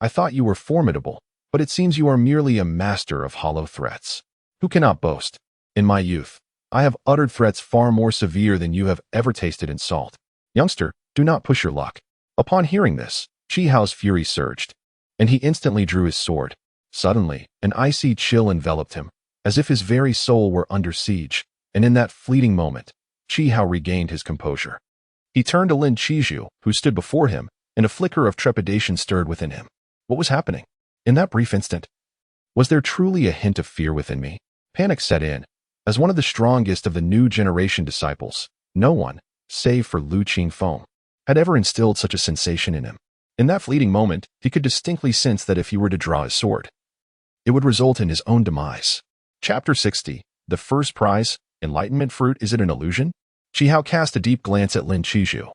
[SPEAKER 1] I thought you were formidable, but it seems you are merely a master of hollow threats. Who cannot boast? In my youth, I have uttered threats far more severe than you have ever tasted in salt. Youngster, do not push your luck. Upon hearing this, Qi Hao's fury surged, and he instantly drew his sword. Suddenly, an icy chill enveloped him, as if his very soul were under siege, and in that fleeting moment, Qi Hao regained his composure. He turned to Lin Qizhu, who stood before him, and a flicker of trepidation stirred within him. What was happening? In that brief instant, was there truly a hint of fear within me? Panic set in. As one of the strongest of the new generation disciples, no one, save for Lu Qingfeng, had ever instilled such a sensation in him. In that fleeting moment, he could distinctly sense that if he were to draw his sword, it would result in his own demise. Chapter 60. The First Prize, Enlightenment Fruit. Is it an illusion? Qi Hao cast a deep glance at Lin Qizhu,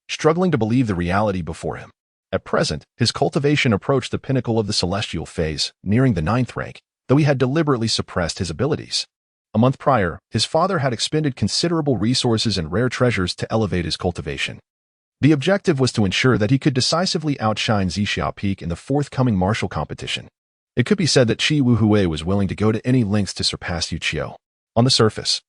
[SPEAKER 1] struggling to believe the reality before him. At present, his cultivation approached the pinnacle of the celestial phase, nearing the 9th rank, though he had deliberately suppressed his abilities. A month prior, his father had expended considerable resources and rare treasures to elevate his cultivation. The objective was to ensure that he could decisively outshine Zixia Peak in the forthcoming martial competition. It could be said that Qi Wuhui was willing to go to any lengths to surpass Yu Qiu. On the surface,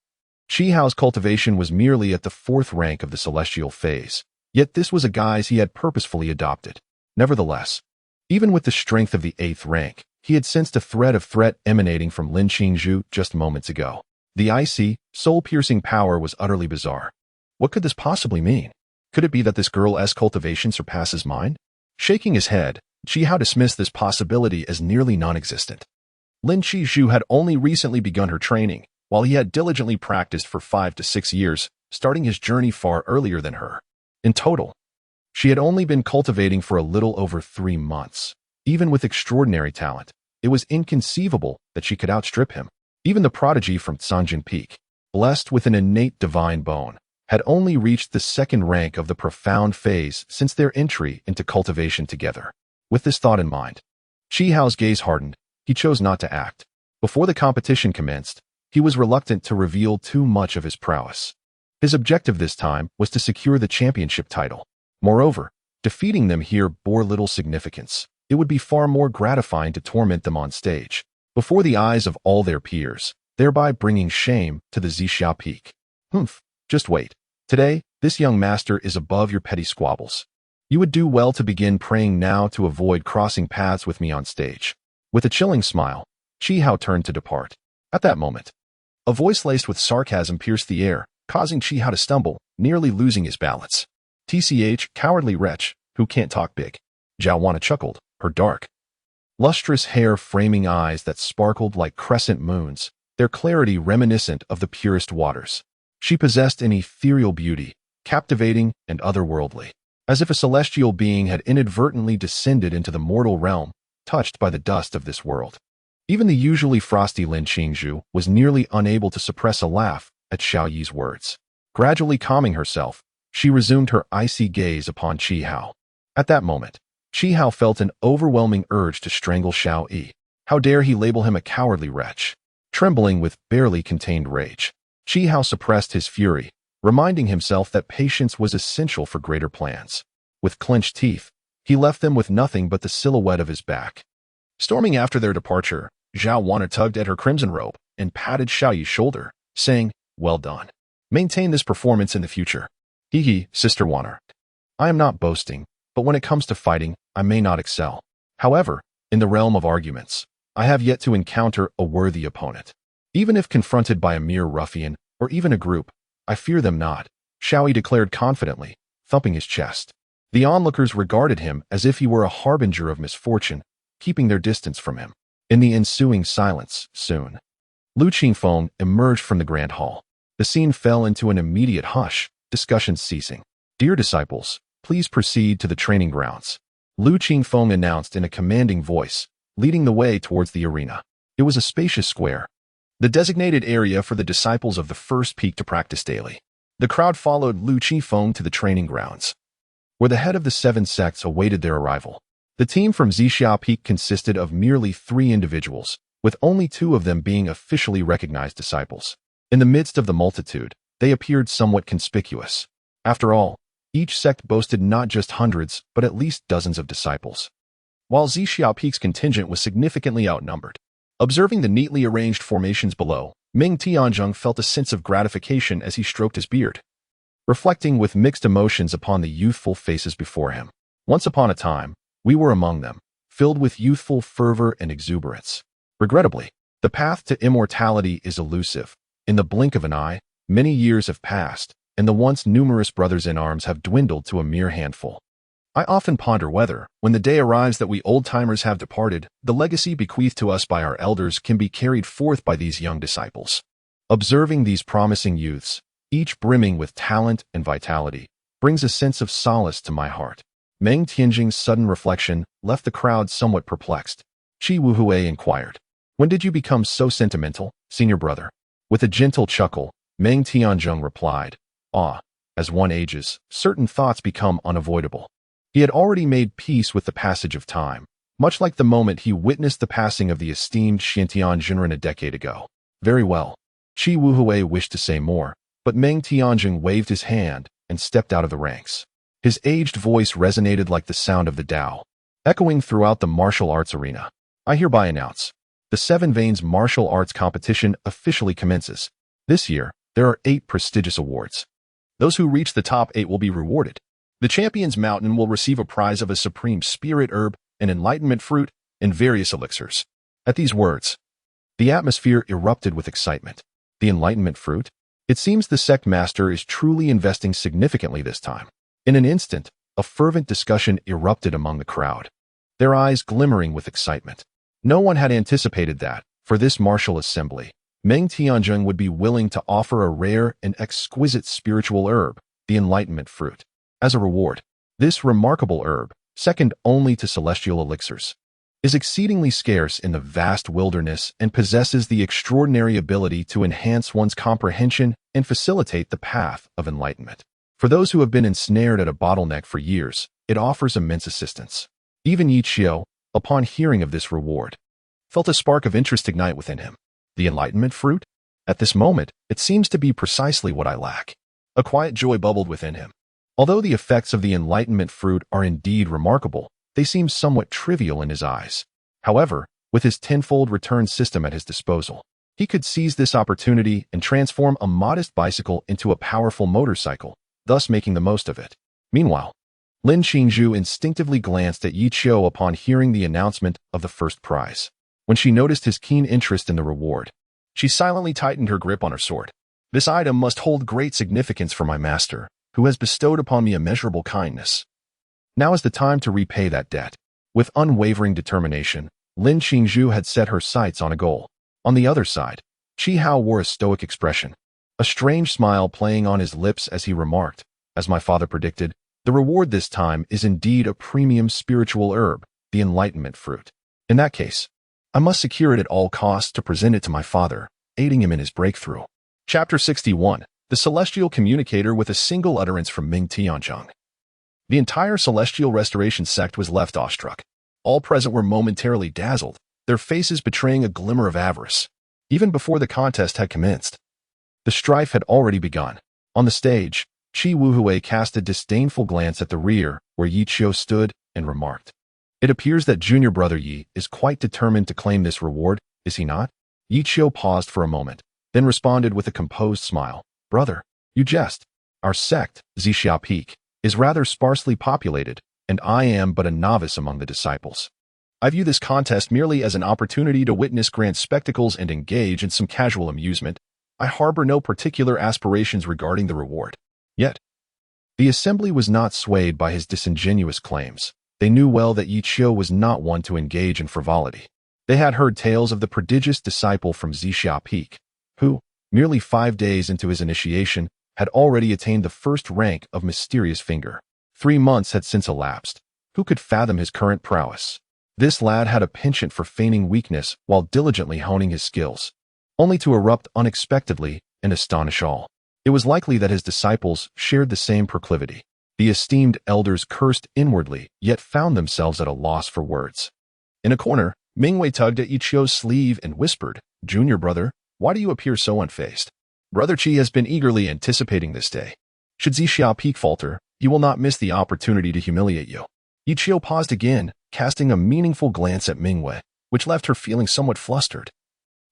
[SPEAKER 1] Qi Hao's cultivation was merely at the 4th rank of the celestial phase, yet this was a guise he had purposefully adopted. Nevertheless, even with the strength of the 8th rank, he had sensed a thread of threat emanating from Lin Qingzhu just moments ago. The icy, soul-piercing power was utterly bizarre. What could this possibly mean? Could it be that this girl's cultivation surpasses mine? Shaking his head, Qi Hao dismissed this possibility as nearly non-existent. Lin Qingzhu had only recently begun her training, while he had diligently practiced for 5 to 6 years, starting his journey far earlier than her. In total, she had only been cultivating for a little over 3 months. Even with extraordinary talent, it was inconceivable that she could outstrip him. Even the prodigy from Sanjin Peak, blessed with an innate divine bone, had only reached the 2nd rank of the profound phase since their entry into cultivation together. With this thought in mind, Qi Hao's gaze hardened. He chose not to act. Before the competition commenced, he was reluctant to reveal too much of his prowess. His objective this time was to secure the championship title. Moreover, defeating them here bore little significance. It would be far more gratifying to torment them on stage, before the eyes of all their peers, thereby bringing shame to the Zixia Peak. Just wait. Today, this young master is above your petty squabbles. You would do well to begin praying now to avoid crossing paths with me on stage. With a chilling smile, Qi Hao turned to depart. At that moment, a voice laced with sarcasm pierced the air, causing Qi Hao to stumble, nearly losing his balance. TCH, cowardly wretch, who can't talk big. Zhao Wana chuckled, her dark, lustrous hair framing eyes that sparkled like crescent moons, their clarity reminiscent of the purest waters. She possessed an ethereal beauty, captivating and otherworldly, as if a celestial being had inadvertently descended into the mortal realm, touched by the dust of this world. Even the usually frosty Lin Qingzhu was nearly unable to suppress a laugh at Xiao Yi's words. Gradually calming herself, she resumed her icy gaze upon Qi Hao. At that moment, Qi Hao felt an overwhelming urge to strangle Xiao Yi. How dare he label him a cowardly wretch? Trembling with barely contained rage, Qi Hao suppressed his fury, reminding himself that patience was essential for greater plans. With clenched teeth, he left them with nothing but the silhouette of his back. Storming after their departure, Zhao Wana tugged at her crimson robe and patted Xiao Yi's shoulder, saying, "Well done. Maintain this performance in the future." Hee, Sister Wana. I am not boasting, but when it comes to fighting, I may not excel. However, in the realm of arguments, I have yet to encounter a worthy opponent. Even if confronted by a mere ruffian, or even a group, I fear them not, Xiao Yi declared confidently, thumping his chest. The onlookers regarded him as if he were a harbinger of misfortune, keeping their distance from him. In the ensuing silence, soon, Lu Qingfeng emerged from the grand hall. The scene fell into an immediate hush, discussions ceasing. Dear disciples, please proceed to the training grounds, Lu Qingfeng announced in a commanding voice, leading the way towards the arena. It was a spacious square, the designated area for the disciples of the first peak to practice daily. The crowd followed Lu Qingfeng to the training grounds, where the head of the 7 sects awaited their arrival. The team from Zixia Peak consisted of merely 3 individuals, with only 2 of them being officially recognized disciples. In the midst of the multitude, they appeared somewhat conspicuous. After all, each sect boasted not just hundreds, but at least dozens of disciples, while Zixia Peak's contingent was significantly outnumbered. Observing the neatly arranged formations below, Ming Tianzheng felt a sense of gratification as he stroked his beard, reflecting with mixed emotions upon the youthful faces before him. Once upon a time, we were among them, filled with youthful fervor and exuberance. Regrettably, the path to immortality is elusive. In the blink of an eye, many years have passed, and the once numerous brothers in arms have dwindled to a mere handful. I often ponder whether, when the day arrives that we old-timers have departed, the legacy bequeathed to us by our elders can be carried forth by these young disciples. Observing these promising youths, each brimming with talent and vitality, brings a sense of solace to my heart. Meng Tianjing's sudden reflection left the crowd somewhat perplexed. Qi Wuhui inquired, "When did you become so sentimental, senior brother?" With a gentle chuckle, Meng Tianzheng replied, "As one ages, certain thoughts become unavoidable." He had already made peace with the passage of time, much like the moment he witnessed the passing of the esteemed Xiantian Jinren a decade ago. Very well. Qi Wuhui wished to say more, but Meng Tianjing waved his hand and stepped out of the ranks. His aged voice resonated like the sound of the Tao, echoing throughout the martial arts arena. I hereby announce, the Seven Veins Martial Arts Competition officially commences. This year, there are 8 prestigious awards. Those who reach the top 8 will be rewarded. The Champion's Mountain will receive a prize of a supreme spirit herb, an enlightenment fruit, and various elixirs. At these words, the atmosphere erupted with excitement. The enlightenment fruit? It seems the sect master is truly investing significantly this time. In an instant, a fervent discussion erupted among the crowd, their eyes glimmering with excitement. No one had anticipated that, for this martial assembly, Meng Tianjing would be willing to offer a rare and exquisite spiritual herb, the enlightenment fruit, as a reward. This remarkable herb, second only to celestial elixirs, is exceedingly scarce in the vast wilderness and possesses the extraordinary ability to enhance one's comprehension and facilitate the path of enlightenment. For those who have been ensnared at a bottleneck for years, it offers immense assistance. Even Yi Qiu, upon hearing of this reward, felt a spark of interest ignite within him. The enlightenment fruit? At this moment, it seems to be precisely what I lack. A quiet joy bubbled within him. Although the effects of the enlightenment fruit are indeed remarkable, they seem somewhat trivial in his eyes. However, with his tenfold return system at his disposal, he could seize this opportunity and transform a modest bicycle into a powerful motorcycle, thus making the most of it. Meanwhile, Lin Qingzhu instinctively glanced at Yi Qiu upon hearing the announcement of the first prize. When she noticed his keen interest in the reward, she silently tightened her grip on her sword. This item must hold great significance for my master, who has bestowed upon me immeasurable kindness. Now is the time to repay that debt. With unwavering determination, Lin Qingzhu had set her sights on a goal. On the other side, Qi Hao wore a stoic expression, a strange smile playing on his lips as he remarked, as my father predicted, the reward this time is indeed a premium spiritual herb, the enlightenment fruit. In that case, I must secure it at all costs to present it to my father, aiding him in his breakthrough. Chapter 61. The Celestial Communicator with a Single Utterance from Meng Tianjing. The entire Celestial Restoration sect was left awestruck. All present were momentarily dazzled, their faces betraying a glimmer of avarice. Even before the contest had commenced, the strife had already begun. On the stage, Qi Wuhui cast a disdainful glance at the rear, where Yi Qiu stood, and remarked, "It appears that junior brother Yi is quite determined to claim this reward, is he not?" Yi Qiu paused for a moment, then responded with a composed smile, "Brother, you jest. Our sect, Zixia Peak, is rather sparsely populated, and I am but a novice among the disciples. I view this contest merely as an opportunity to witness grand spectacles and engage in some casual amusement. I harbor no particular aspirations regarding the reward." Yet, the assembly was not swayed by his disingenuous claims. They knew well that Yi Qiu was not one to engage in frivolity. They had heard tales of the prodigious disciple from Zixia Peak, who, merely 5 days into his initiation, had already attained the first rank of Mysterious Finger. 3 months had since elapsed. Who could fathom his current prowess? This lad had a penchant for feigning weakness while diligently honing his skills, only to erupt unexpectedly and astonish all. It was likely that his disciples shared the same proclivity. The esteemed elders cursed inwardly, yet found themselves at a loss for words. In a corner, Mingwei tugged at Yi Qiu's sleeve and whispered, "Junior brother, why do you appear so unfazed? Brother Qi has been eagerly anticipating this day. Should Zixia Peak falter, he will not miss the opportunity to humiliate you." Yi Qiu paused again, casting a meaningful glance at Mingwei, which left her feeling somewhat flustered.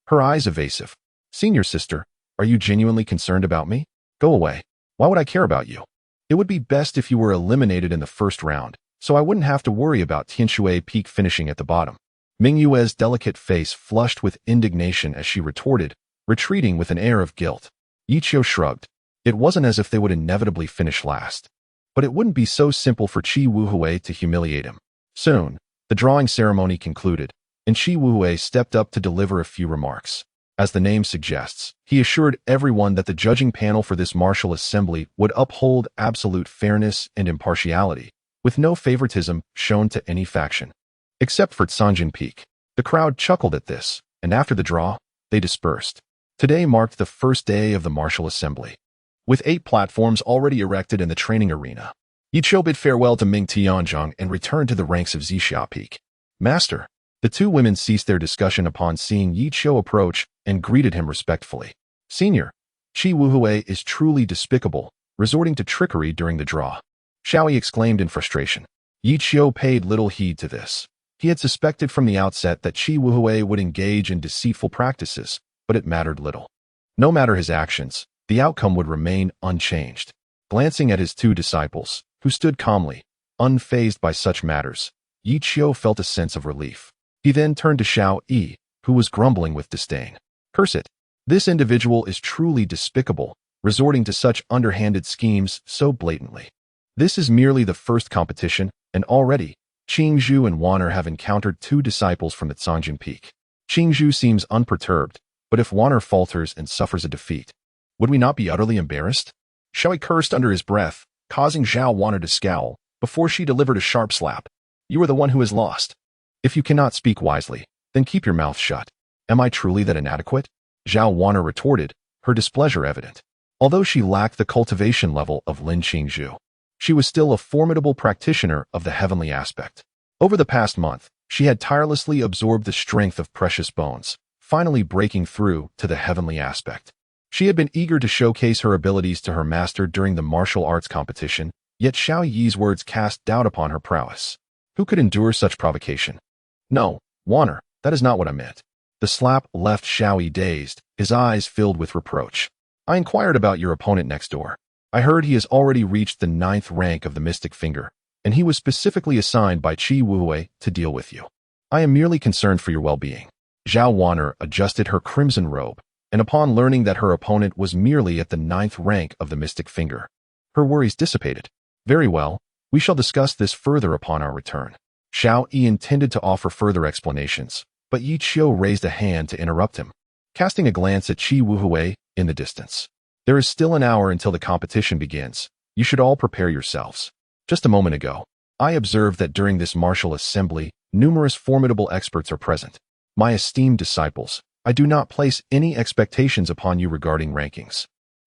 [SPEAKER 1] Her eyes evasive. "Senior sister, are you genuinely concerned about me? Go away. Why would I care about you? It would be best if you were eliminated in the first round, so I wouldn't have to worry about Tianshui Peak finishing at the bottom." Ming Yue's delicate face flushed with indignation as she retorted, retreating with an air of guilt. Yi Qiu shrugged. It wasn't as if they would inevitably finish last. But it wouldn't be so simple for Qi Wuhui to humiliate him. Soon, the drawing ceremony concluded, and Qi Wuhui stepped up to deliver a few remarks. As the name suggests, he assured everyone that the judging panel for this martial assembly would uphold absolute fairness and impartiality, with no favoritism shown to any faction. Except for Sanjin Peak. The crowd chuckled at this, and after the draw, they dispersed. Today marked the first day of the martial assembly. With 8 platforms already erected in the training arena, Yi Qiu bid farewell to Ming Tianzhong and returned to the ranks of Zixia Peak. Master. The two women ceased their discussion upon seeing Yi Qiu approach and greeted him respectfully. Senior, Qi Wuhui is truly despicable, resorting to trickery during the draw. Xiaoyi exclaimed in frustration. Yi Qiu paid little heed to this. He had suspected from the outset that Qi Wuhui would engage in deceitful practices, but it mattered little. No matter his actions, the outcome would remain unchanged. Glancing at his two disciples, who stood calmly, unfazed by such matters, Yi Qiu felt a sense of relief. He then turned to Xiao Yi, who was grumbling with disdain. Curse it! This individual is truly despicable, resorting to such underhanded schemes so blatantly. This is merely the first competition, and already, Qingzhu and Wanner have encountered two disciples from the Cangjing Peak. Qingzhu seems unperturbed, but if Wanner falters and suffers a defeat, would we not be utterly embarrassed? Xiaoyi cursed under his breath, causing Zhao Wanner to scowl, before she delivered a sharp slap. You are the one who has lost. If you cannot speak wisely, then keep your mouth shut. Am I truly that inadequate? Zhao Wanner retorted, her displeasure evident. Although she lacked the cultivation level of Lin Qingzhu, she was still a formidable practitioner of the heavenly aspect. Over the past month, she had tirelessly absorbed the strength of precious bones, finally breaking through to the heavenly aspect. She had been eager to showcase her abilities to her master during the martial arts competition, yet Xiao Yi's words cast doubt upon her prowess. Who could endure such provocation? No, Wanner, that is not what I meant. The slap left Xiao Yi dazed, his eyes filled with reproach. I inquired about your opponent next door. I heard he has already reached the 9th rank of the Mystic Finger, and he was specifically assigned by Qi Wuhui to deal with you. I am merely concerned for your well-being. Zhao Wanner adjusted her crimson robe, and upon learning that her opponent was merely at the 9th rank of the Mystic Finger, her worries dissipated. Very well, we shall discuss this further upon our return. Xiao Yi intended to offer further explanations, but Yi Qiu raised a hand to interrupt him, casting a glance at Qi Wuhui in the distance. There is still an hour until the competition begins. You should all prepare yourselves. Just a moment ago, I observed that during this martial assembly, numerous formidable experts are present. My esteemed disciples, I do not place any expectations upon you regarding rankings.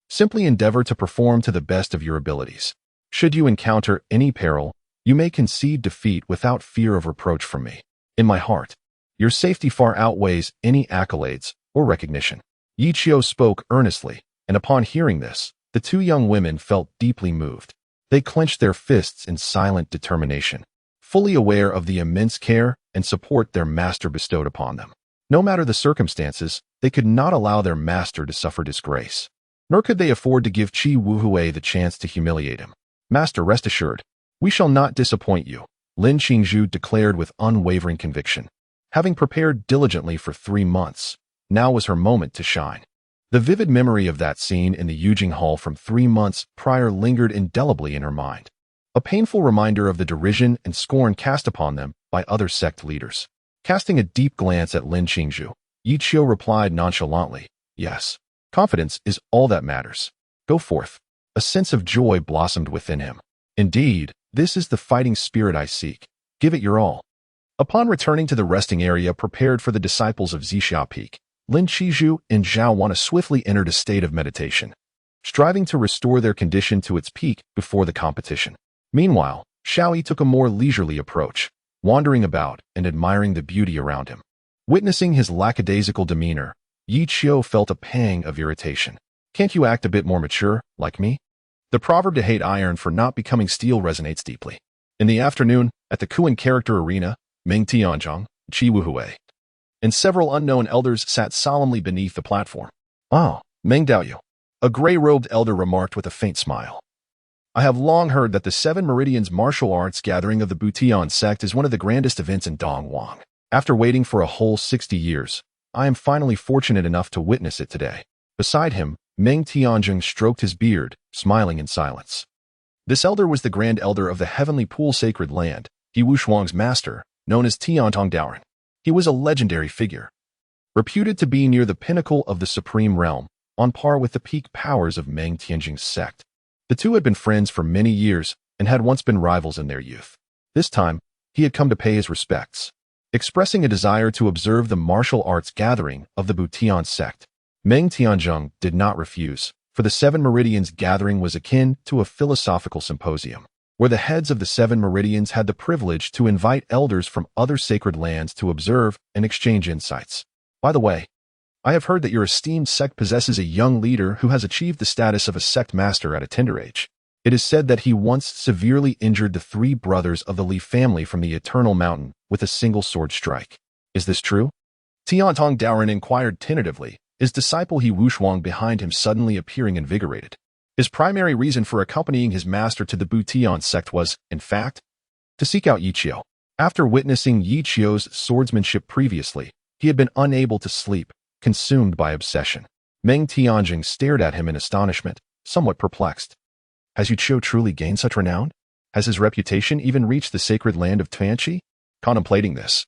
[SPEAKER 1] Simply endeavor to perform to the best of your abilities. Should you encounter any peril, you may concede defeat without fear of reproach from me. In my heart, your safety far outweighs any accolades or recognition. Yi Qiu spoke earnestly, and upon hearing this, the two young women felt deeply moved. They clenched their fists in silent determination, fully aware of the immense care and support their master bestowed upon them. No matter the circumstances, they could not allow their master to suffer disgrace. Nor could they afford to give Qi Wuhui the chance to humiliate him. Master, rest assured, we shall not disappoint you, Lin Qingzhu declared with unwavering conviction. Having prepared diligently for 3 months, now was her moment to shine. The vivid memory of that scene in the Yujing Hall from 3 months prior lingered indelibly in her mind, a painful reminder of the derision and scorn cast upon them by other sect leaders. Casting a deep glance at Lin Qingzhu, Yi Qiu replied nonchalantly, Yes, confidence is all that matters. Go forth. A sense of joy blossomed within him. Indeed, this is the fighting spirit I seek. Give it your all. Upon returning to the resting area prepared for the disciples of Zixia Peak, Lin Qingzhu and Zhao Wanna swiftly entered a state of meditation, striving to restore their condition to its peak before the competition. Meanwhile, Xiao Yi took a more leisurely approach, wandering about and admiring the beauty around him. Witnessing his lackadaisical demeanor, Yi Qiu felt a pang of irritation. Can't you act a bit more mature, like me? The proverb to hate iron for not becoming steel resonates deeply. In the afternoon, at the Kuan character arena, Ming Tianzhong, Qi Wuhui, and several unknown elders sat solemnly beneath the platform. Oh, Meng Daoyu, a gray-robed elder remarked with a faint smile. I have long heard that the 7 Meridians martial arts gathering of the Butian sect is one of the grandest events in Dongwang. After waiting for a whole 60 years, I am finally fortunate enough to witness it today. Beside him, Meng Tianzhong stroked his beard, smiling in silence. This elder was the Grand Elder of the Heavenly Pool Sacred Land, He Wushuang's master, known as Tiantong Daoren. He was a legendary figure, reputed to be near the pinnacle of the Supreme Realm, on par with the peak powers of Meng Tianjing's sect. The two had been friends for many years and had once been rivals in their youth. This time, he had come to pay his respects. Expressing a desire to observe the martial arts gathering of the Butian sect, Meng Tianzhong did not refuse, for the 7 Meridians gathering was akin to a philosophical symposium. where the heads of the 7 meridians had the privilege to invite elders from other sacred lands to observe and exchange insights. By the way, I have heard that your esteemed sect possesses a young leader who has achieved the status of a sect master at a tender age. It is said that he once severely injured the 3 brothers of the Li family from the Eternal Mountain with a single sword strike. Is this true? Tiantong Daoren inquired tentatively, his disciple He Wushuang behind him suddenly appearing invigorated. His primary reason for accompanying his master to the Butian sect was, in fact, to seek out Yi Qiu. After witnessing Yi Qiu's swordsmanship previously, he had been unable to sleep, consumed by obsession. Meng Tianjing stared at him in astonishment, somewhat perplexed. Has Yi Qiu truly gained such renown? Has his reputation even reached the sacred land of Tianqi? Contemplating this,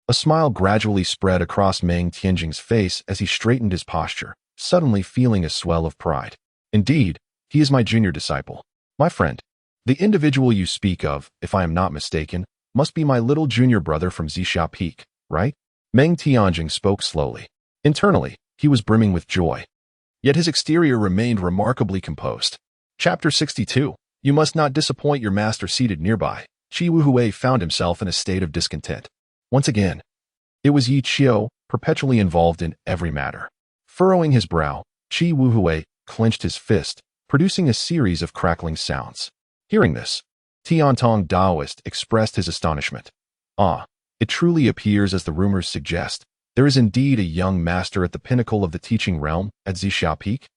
[SPEAKER 1] a smile gradually spread across Meng Tianjing's face as he straightened his posture, suddenly feeling a swell of pride. Indeed, he is my junior disciple. My friend, the individual you speak of, if I am not mistaken, must be my little junior brother from Zixia Peak, right? Meng Tianjing spoke slowly. Internally, he was brimming with joy. Yet his exterior remained remarkably composed. Chapter 62. You must not disappoint your master seated nearby. Qi Wuhui found himself in a state of discontent. Once again, it was Yi Qiu, perpetually involved in every matter. Furrowing his brow, Qi Wuhui clenched his fist, producing a series of crackling sounds. Hearing this, Tiantong Daoist expressed his astonishment. Ah, it truly appears as the rumors suggest. There is indeed a young master at the pinnacle of the teaching realm at Zixia Peak.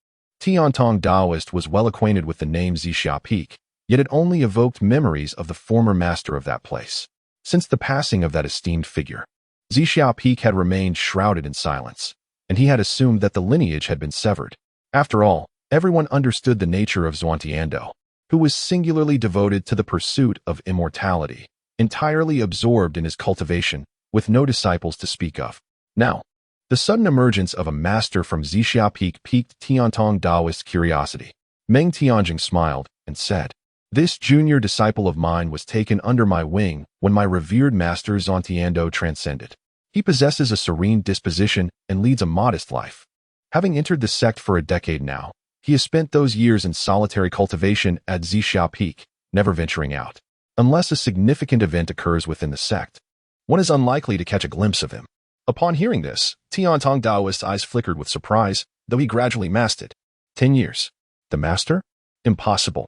[SPEAKER 1] Tiantong Daoist was well acquainted with the name Zixia Peak, yet it only evoked memories of the former master of that place. Since the passing of that esteemed figure, Zixia Peak had remained shrouded in silence, and he had assumed that the lineage had been severed. After all, everyone understood the nature of Xuantiando, who was singularly devoted to the pursuit of immortality, entirely absorbed in his cultivation, with no disciples to speak of. Now, the sudden emergence of a master from Zixia Peak piqued Tiantong Daoist's curiosity. Meng Tianjing smiled and said, "This junior disciple of mine was taken under my wing when my revered master Xuantiando transcended. He possesses a serene disposition and leads a modest life. Having entered the sect for a decade now, he has spent those years in solitary cultivation at Zixia Peak, never venturing out. Unless a significant event occurs within the sect, one is unlikely to catch a glimpse of him." Upon hearing this, Tiantong Daoist's eyes flickered with surprise, though he gradually masked it. 10 years. The master? Impossible,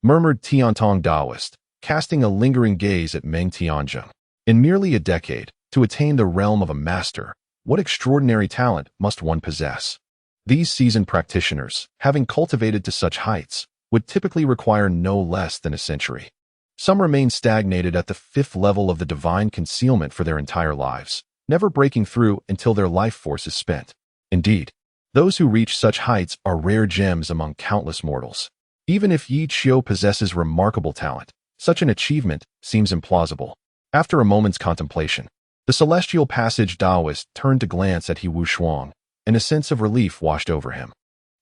[SPEAKER 1] murmured Tiantong Daoist, casting a lingering gaze at Meng Tianjing. In merely a decade, to attain the realm of a master, what extraordinary talent must one possess? These seasoned practitioners, having cultivated to such heights, would typically require no less than a century. Some remain stagnated at the 5th level of the divine concealment for their entire lives, never breaking through until their life force is spent. Indeed, those who reach such heights are rare gems among countless mortals. Even if Yi Qiu possesses remarkable talent, such an achievement seems implausible. After a moment's contemplation, the celestial passage Daoist turned to glance at He Wushuang, and a sense of relief washed over him.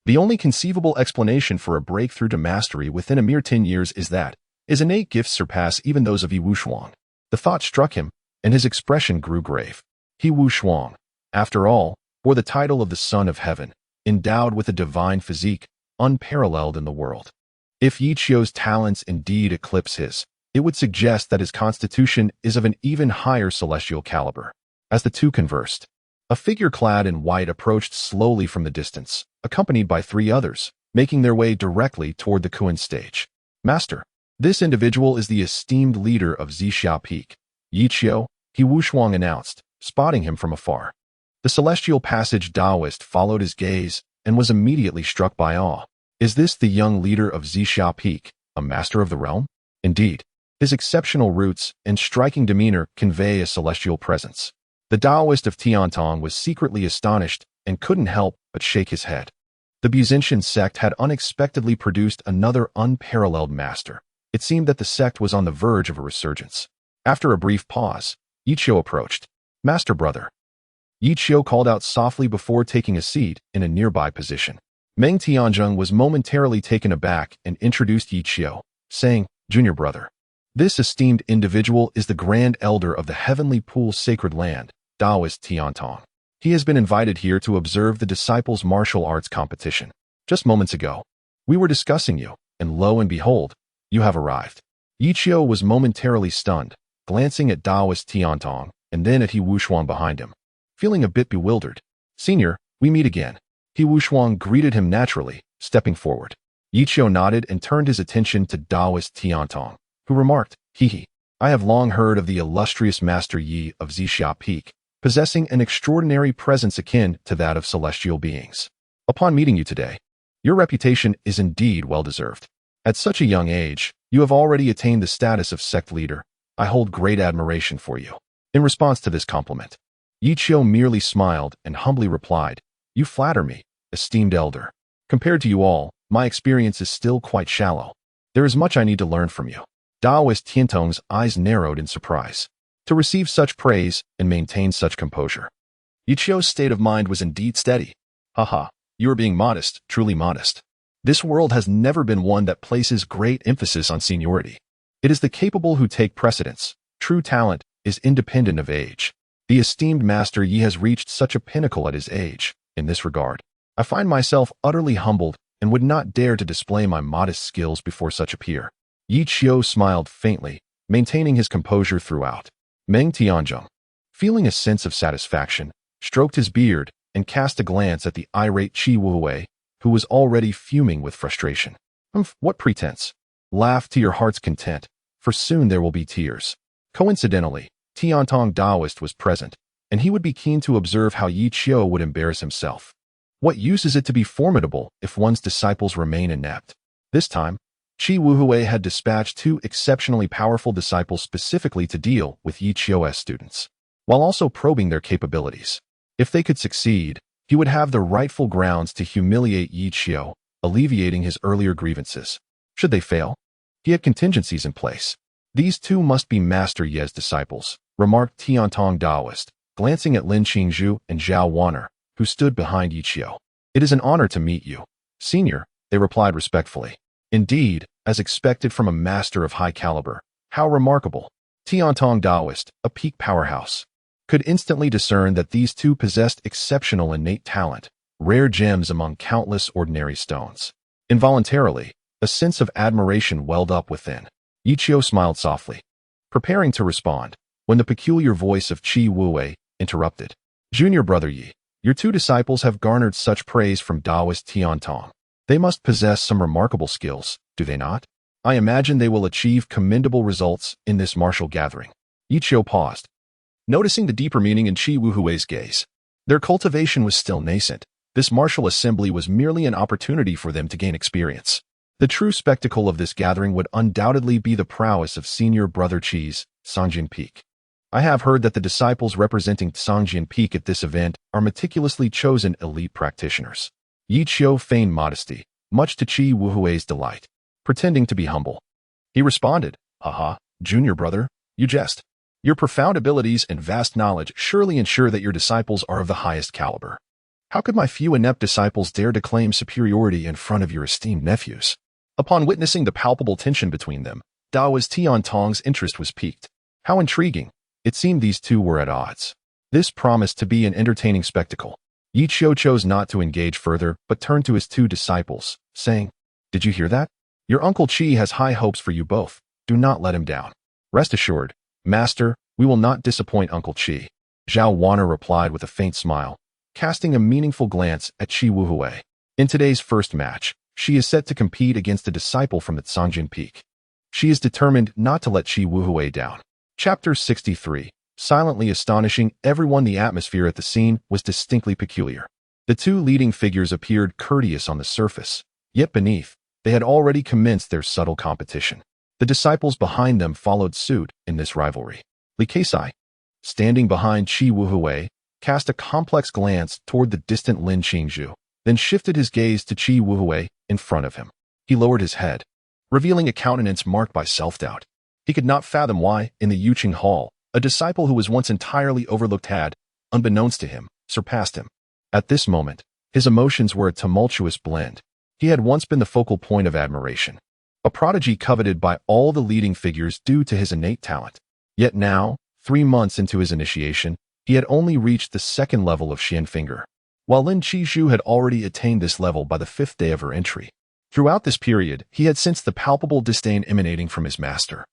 [SPEAKER 1] The only conceivable explanation for a breakthrough to mastery within a mere 10 years is that his innate gifts surpass even those of He Wushuang. The thought struck him, and his expression grew grave. He Wushuang, after all, bore the title of the Son of Heaven, endowed with a divine physique, unparalleled in the world. If Yi Qiu's talents indeed eclipse his, it would suggest that his constitution is of an even higher celestial caliber. As the two conversed, a figure clad in white approached slowly from the distance, accompanied by 3 others, making their way directly toward the Kuan stage. Master, this individual is the esteemed leader of Zixia Peak. Yi Qiu, He Wushuang announced, spotting him from afar. The celestial passage Daoist followed his gaze and was immediately struck by awe. Is this the young leader of Zixia Peak, a master of the realm? Indeed, his exceptional roots and striking demeanor convey a celestial presence. The Daoist of Tiantong was secretly astonished and couldn't help but shake his head. The Buzentian sect had unexpectedly produced another unparalleled master. It seemed that the sect was on the verge of a resurgence. After a brief pause, Yi Qiu approached. "Master brother." Yi Qiu called out softly before taking a seat in a nearby position. Meng Tianjing was momentarily taken aback and introduced Yi Qiu, saying, "Junior brother, this esteemed individual is the Grand Elder of the Heavenly Pool Sacred Land, Daoist Tiantong. He has been invited here to observe the disciples' martial arts competition. Just moments ago, we were discussing you, and lo and behold, you have arrived." Yi Qiu was momentarily stunned, glancing at Daoist Tiantong and then at He Wushuang behind him. Feeling a bit bewildered, "Senior, we meet again." He Wushuang greeted him naturally, stepping forward. Yi Qiu nodded and turned his attention to Daoist Tiantong, who remarked, "He, I have long heard of the illustrious Master Yi of Zixia Peak, possessing an extraordinary presence akin to that of celestial beings. Upon meeting you today, your reputation is indeed well-deserved. At such a young age, you have already attained the status of sect leader. I hold great admiration for you." In response to this compliment, Yi Qiu merely smiled and humbly replied, "You flatter me, esteemed elder. Compared to you all, my experience is still quite shallow. There is much I need to learn from you." Daoist Tiantong's eyes narrowed in surprise. To receive such praise and maintain such composure. Yi Qiu's state of mind was indeed steady. "Haha, you are being modest, truly modest. This world has never been one that places great emphasis on seniority. It is the capable who take precedence. True talent is independent of age. The esteemed Master Yi has reached such a pinnacle at his age. In this regard, I find myself utterly humbled and would not dare to display my modest skills before such a peer." Yi Qiu smiled faintly, maintaining his composure throughout. Meng Tianzhong, feeling a sense of satisfaction, stroked his beard and cast a glance at the irate Qi Wuhui, who was already fuming with frustration. "What pretense? Laugh to your heart's content, for soon there will be tears." Coincidentally, Tiantong Daoist was present, and he would be keen to observe how Yi Qiu would embarrass himself. What use is it to be formidable if one's disciples remain inept? This time, Qi Wuhui had dispatched 2 exceptionally powerful disciples specifically to deal with Yi Qiu's students, while also probing their capabilities. If they could succeed, he would have the rightful grounds to humiliate Yi Qiu, alleviating his earlier grievances. Should they fail, he had contingencies in place. "These 2 must be Master Ye's disciples," remarked Tiantong Daoist, glancing at Lin Qingzhu and Zhao Wanner, who stood behind Yi Qiu. "It is an honor to meet you, Senior," they replied respectfully. "Indeed, as expected from a master of high caliber. How remarkable." Tiantong Daoist, a peak powerhouse, could instantly discern that these 2 possessed exceptional innate talent, rare gems among countless ordinary stones. Involuntarily, a sense of admiration welled up within. Yi Qiu smiled softly, preparing to respond, when the peculiar voice of Qi Wuhui interrupted. "Junior brother Yi, your 2 disciples have garnered such praise from Daoist Tiantong. They must possess some remarkable skills, do they not? I imagine they will achieve commendable results in this martial gathering." Yi Qiu paused, noticing the deeper meaning in Qi Wuhui's gaze. Their cultivation was still nascent. This martial assembly was merely an opportunity for them to gain experience. The true spectacle of this gathering would undoubtedly be the prowess of senior brother Qi's Sangjin Peak. I have heard that the disciples representing Sangjin Peak at this event are meticulously chosen elite practitioners. Yi Qiu feigned modesty, much to Qi Wuhui's delight, pretending to be humble. He responded, "Haha, junior brother, you jest. Your profound abilities and vast knowledge surely ensure that your disciples are of the highest caliber. How could my few inept disciples dare to claim superiority in front of your esteemed nephews?" Upon witnessing the palpable tension between them, Daoist Tiantong's interest was piqued. How intriguing. It seemed these 2 were at odds. This promised to be an entertaining spectacle. Yi Qiu chose not to engage further, but turned to his 2 disciples, saying, "Did you hear that? Your Uncle Qi has high hopes for you both. Do not let him down." "Rest assured, Master, we will not disappoint Uncle Qi," Zhao Wanner replied with a faint smile, casting a meaningful glance at Qi Wuhui. In today's first match, she is set to compete against a disciple from the Sangjin Peak. She is determined not to let Qi Wuhui down. Chapter 63. Silently astonishing everyone, the atmosphere at the scene was distinctly peculiar. The 2 leading figures appeared courteous on the surface, yet beneath, they had already commenced their subtle competition. The disciples behind them followed suit in this rivalry. Li Keisai, standing behind Qi Wuhui, cast a complex glance toward the distant Lin Qingzhu, then shifted his gaze to Qi Wuhui in front of him. He lowered his head, revealing a countenance marked by self-doubt. He could not fathom why, in the Yuqing Hall, a disciple who was once entirely overlooked had, unbeknownst to him, surpassed him. At this moment, his emotions were a tumultuous blend. He had once been the focal point of admiration, a prodigy coveted by all the leading figures due to his innate talent. Yet now, 3 months into his initiation, he had only reached the 2nd level of Xian Finger, while Lin Qizhu had already attained this level by the 5th day of her entry. Throughout this period, he had sensed the palpable disdain emanating from his master,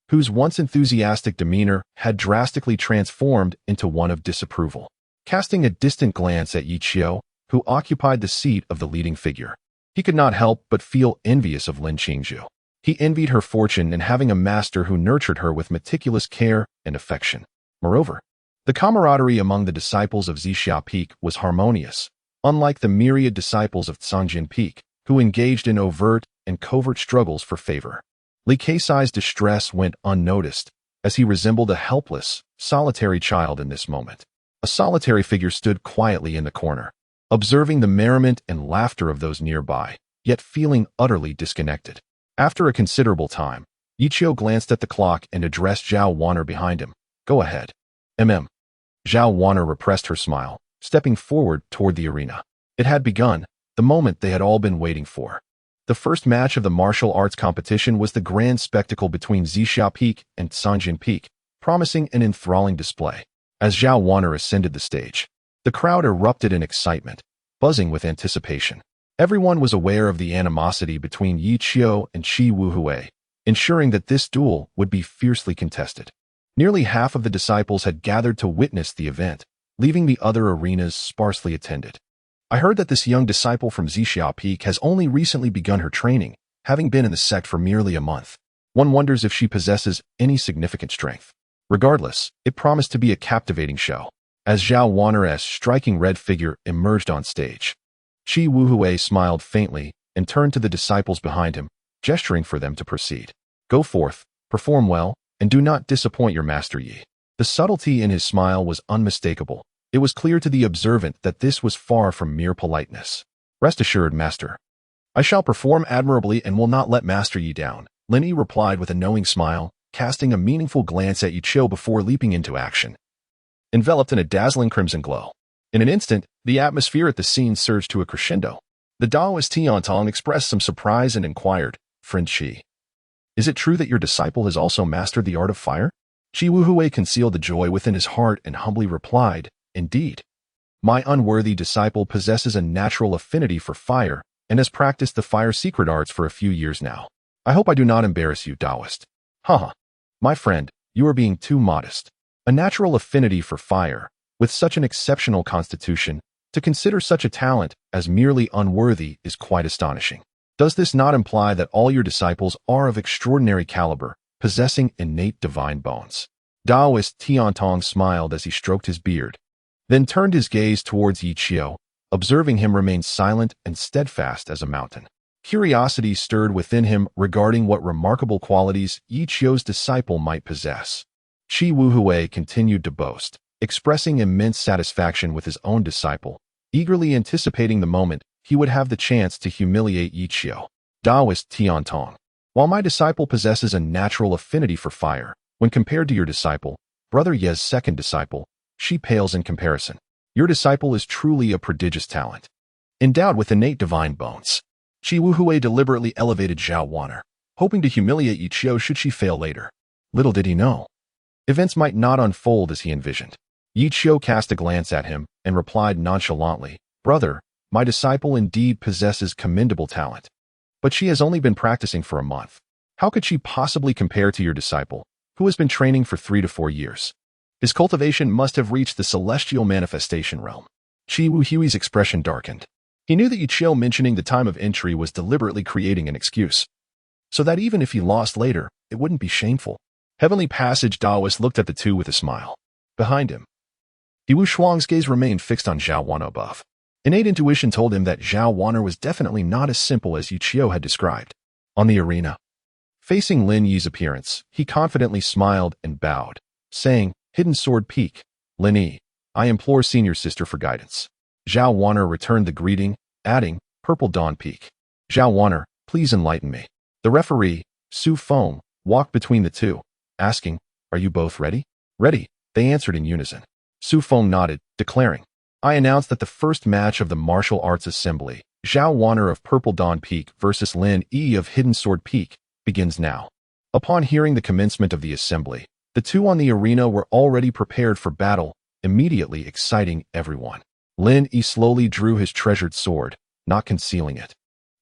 [SPEAKER 1] whose once enthusiastic demeanor had drastically transformed into one of disapproval. Casting a distant glance at Yi Qiu, who occupied the seat of the leading figure, he could not help but feel envious of Lin Qingzhu. He envied her fortune in having a master who nurtured her with meticulous care and affection. Moreover, the camaraderie among the disciples of Zixia Peak was harmonious, unlike the myriad disciples of Cangjin Peak, who engaged in overt and covert struggles for favor. Li Keisai's distress went unnoticed, as he resembled a helpless, solitary child in this moment. A solitary figure stood quietly in the corner, observing the merriment and laughter of those nearby, yet feeling utterly disconnected. After a considerable time, Yi Qiu glanced at the clock and addressed Zhao Wanner behind him. Go ahead. Zhao Wanner repressed her smile, stepping forward toward the arena. It had begun, the moment they had all been waiting for. The first match of the martial arts competition was the grand spectacle between Zixia Peak and Cangjin Peak, promising an enthralling display. As Zhao Wanner ascended the stage, the crowd erupted in excitement, buzzing with anticipation. Everyone was aware of the animosity between Yi Qiu and Qi Wuhui, ensuring that this duel would be fiercely contested. Nearly half of the disciples had gathered to witness the event, leaving the other arenas sparsely attended. I heard that this young disciple from Zixia Peak has only recently begun her training, having been in the sect for merely a month. One wonders if she possesses any significant strength. Regardless, it promised to be a captivating show. As Zhao Wanner's striking red figure emerged on stage, Qi Wuhui smiled faintly and turned to the disciples behind him, gesturing for them to proceed. Go forth, perform well, and do not disappoint your master Yi. The subtlety in his smile was unmistakable. It was clear to the observant that this was far from mere politeness. Rest assured, master. I shall perform admirably and will not let Master Yi down, Lin Yi replied with a knowing smile, casting a meaningful glance at Yi Qiu before leaping into action. Enveloped in a dazzling crimson glow. In an instant, the atmosphere at the scene surged to a crescendo. The Taoist Tiantong expressed some surprise and inquired, Friend Qi, is it true that your disciple has also mastered the art of fire? Qi Wuhui concealed the joy within his heart and humbly replied, Indeed. My unworthy disciple possesses a natural affinity for fire and has practiced the fire secret arts for a few years now. I hope I do not embarrass you, Taoist. Haha. My friend, you are being too modest. A natural affinity for fire, with such an exceptional constitution, to consider such a talent as merely unworthy is quite astonishing. Does this not imply that all your disciples are of extraordinary caliber, possessing innate divine bones? Taoist Tiantong smiled as he stroked his beard, then turned his gaze towards Yi Qiu, observing him remain silent and steadfast as a mountain. Curiosity stirred within him regarding what remarkable qualities Yi Qiu's disciple might possess. Qi Wuhui continued to boast, expressing immense satisfaction with his own disciple, eagerly anticipating the moment he would have the chance to humiliate Yi Qiu. Taoist Tiantong. While my disciple possesses a natural affinity for fire, when compared to your disciple, Brother Ye's second disciple, she pales in comparison. Your disciple is truly a prodigious talent, endowed with innate divine bones. Qi Wuhui deliberately elevated Zhao Wanner, hoping to humiliate Yi Qiu should she fail later. Little did he know, events might not unfold as he envisioned. Yi Qiu cast a glance at him and replied nonchalantly, Brother, my disciple indeed possesses commendable talent, but she has only been practicing for a month. How could she possibly compare to your disciple, who has been training for 3 to 4 years? His cultivation must have reached the celestial manifestation realm. Qi Wuhui's expression darkened. He knew that Yi Qiu mentioning the time of entry was deliberately creating an excuse, so that even if he lost later, it wouldn't be shameful. Heavenly Passage Taoist looked at the two with a smile. Behind him, Wu Shuang's gaze remained fixed on Zhao Wanner above. Innate intuition told him that Zhao Wanner was definitely not as simple as Yi Qiu had described. On the arena, facing Lin Yi's appearance, he confidently smiled and bowed, saying, Hidden Sword Peak, Lin Yi, I implore Senior Sister for guidance. Zhao Wanner returned the greeting, adding, Purple Dawn Peak. Zhao Wanner, please enlighten me. The referee, Su Feng, walked between the two, asking, Are you both ready? Ready, they answered in unison. Su Feng nodded, declaring, I announce that the first match of the Martial Arts Assembly, Zhao Wanner of Purple Dawn Peak versus Lin Yi of Hidden Sword Peak, begins now. Upon hearing the commencement of the assembly, the two on the arena were already prepared for battle, immediately exciting everyone. Lin Yi slowly drew his treasured sword, not concealing it,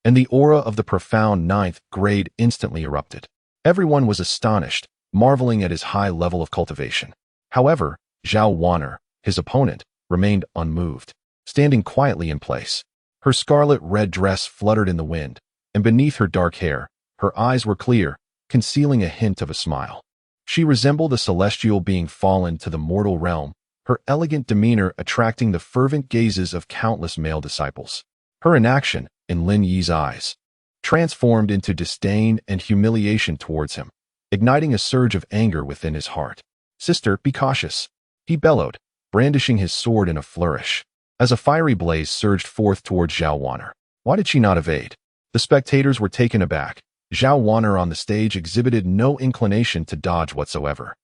[SPEAKER 1] and the aura of the profound ninth grade instantly erupted. Everyone was astonished, marveling at his high level of cultivation. However, Zhao Wan'er, his opponent, remained unmoved, standing quietly in place. Her scarlet-red dress fluttered in the wind, and beneath her dark hair, her eyes were clear, concealing a hint of a smile. She resembled a celestial being fallen to the mortal realm, her elegant demeanor attracting the fervent gazes of countless male disciples. Her inaction, in Lin Yi's eyes, transformed into disdain and humiliation towards him, igniting a surge of anger within his heart. "Sister, be cautious," he bellowed, brandishing his sword in a flourish. As a fiery blaze surged forth towards Zhao Wan'er. Why did she not evade? The spectators were taken aback. Zhao Wan'er on the stage exhibited no inclination to dodge whatsoever.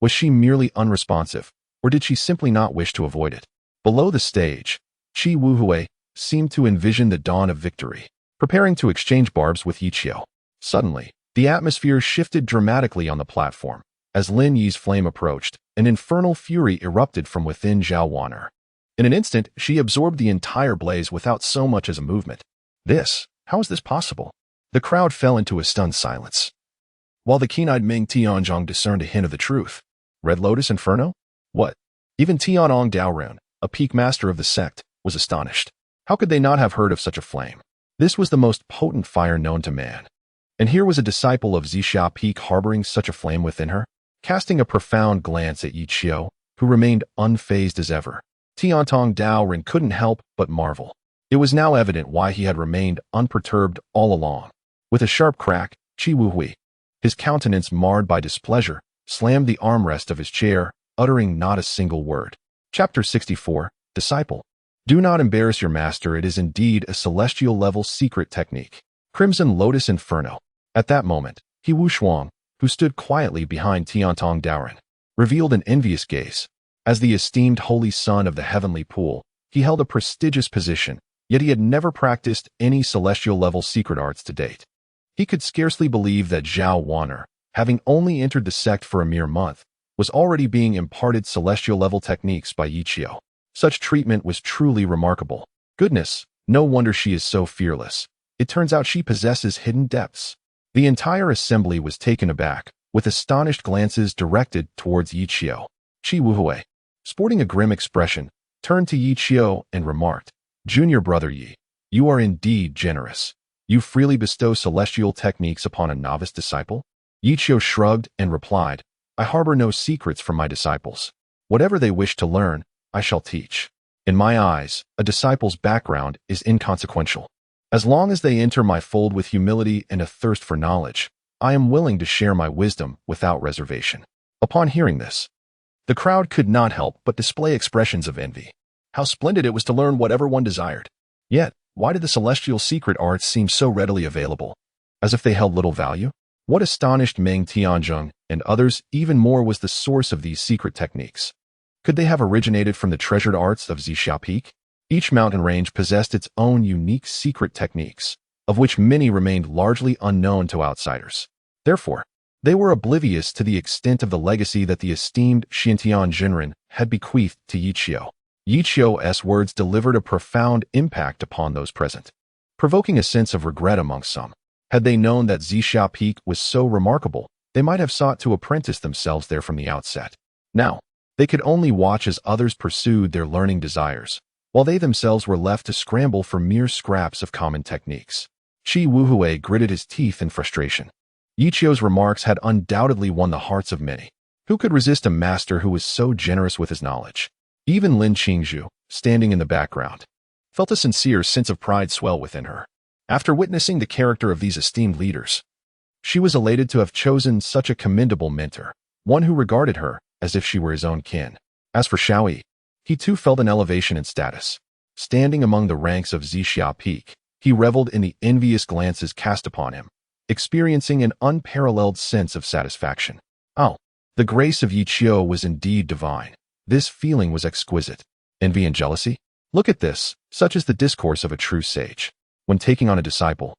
[SPEAKER 1] Was she merely unresponsive, or did she simply not wish to avoid it? Below the stage, Qi Wuhui seemed to envision the dawn of victory, preparing to exchange barbs with Yiqiu. Suddenly, the atmosphere shifted dramatically on the platform. As Lin Yi's flame approached, an infernal fury erupted from within Zhao Wan'er. In an instant, she absorbed the entire blaze without so much as a movement. How is this possible? The crowd fell into a stunned silence, while the keen-eyed Ming Tianzhong discerned a hint of the truth. Red Lotus Inferno? What? Even Tianong Daorun, a peak master of the sect, was astonished. How could they not have heard of such a flame? This was the most potent fire known to man. And here was a disciple of Zixia Peak harboring such a flame within her. Casting a profound glance at Yiqiu, who remained unfazed as ever, Tiantong Daorin couldn't help but marvel. It was now evident why he had remained unperturbed all along. With a sharp crack, Qi Wuhui, his countenance marred by displeasure, slammed the armrest of his chair, uttering not a single word. Chapter 64, Disciple. Do not embarrass your master, it is indeed a celestial-level secret technique. Crimson Lotus Inferno. At that moment, He Wushuang, who stood quietly behind Tiantong Daorin, revealed an envious gaze. As the esteemed holy son of the heavenly pool, he held a prestigious position, yet he had never practiced any celestial-level secret arts to date. He could scarcely believe that Zhao Wan'er, having only entered the sect for a mere month, was already being imparted celestial-level techniques by Yiqiu. Such treatment was truly remarkable. Goodness, no wonder she is so fearless. It turns out she possesses hidden depths. The entire assembly was taken aback, with astonished glances directed towards Yiqiu. Qi Wuhui, sporting a grim expression, turned to Yiqiu and remarked, "Junior brother Yi, you are indeed generous. You freely bestow celestial techniques upon a novice disciple?" Yiqiu shrugged and replied, "I harbor no secrets from my disciples. Whatever they wish to learn, I shall teach. In my eyes, a disciple's background is inconsequential. As long as they enter my fold with humility and a thirst for knowledge, I am willing to share my wisdom without reservation." Upon hearing this, the crowd could not help but display expressions of envy. How splendid it was to learn whatever one desired. Yet, why did the celestial secret arts seem so readily available? As if they held little value? What astonished Meng Tianzhong and others even more was the source of these secret techniques. Could they have originated from the treasured arts of Zixia Peak? Each mountain range possessed its own unique secret techniques, of which many remained largely unknown to outsiders. Therefore, they were oblivious to the extent of the legacy that the esteemed Xintian Jinren had bequeathed to Yiqiu. Yiqiu's words delivered a profound impact upon those present, provoking a sense of regret among some. Had they known that Zixia Peak was so remarkable, they might have sought to apprentice themselves there from the outset. Now, they could only watch as others pursued their learning desires, while they themselves were left to scramble for mere scraps of common techniques. Qi Wuhui gritted his teeth in frustration. Yiqiu's remarks had undoubtedly won the hearts of many. Who could resist a master who was so generous with his knowledge? Even Lin Qingzhu, standing in the background, felt a sincere sense of pride swell within her. After witnessing the character of these esteemed leaders, she was elated to have chosen such a commendable mentor, one who regarded her as if she were his own kin. As for Xiaoyi, he too felt an elevation in status. Standing among the ranks of Zixia Peak, he reveled in the envious glances cast upon him, experiencing an unparalleled sense of satisfaction. Oh, the grace of Yiqiu was indeed divine. This feeling was exquisite. Envy and jealousy? Look at this, such is the discourse of a true sage. When taking on a disciple,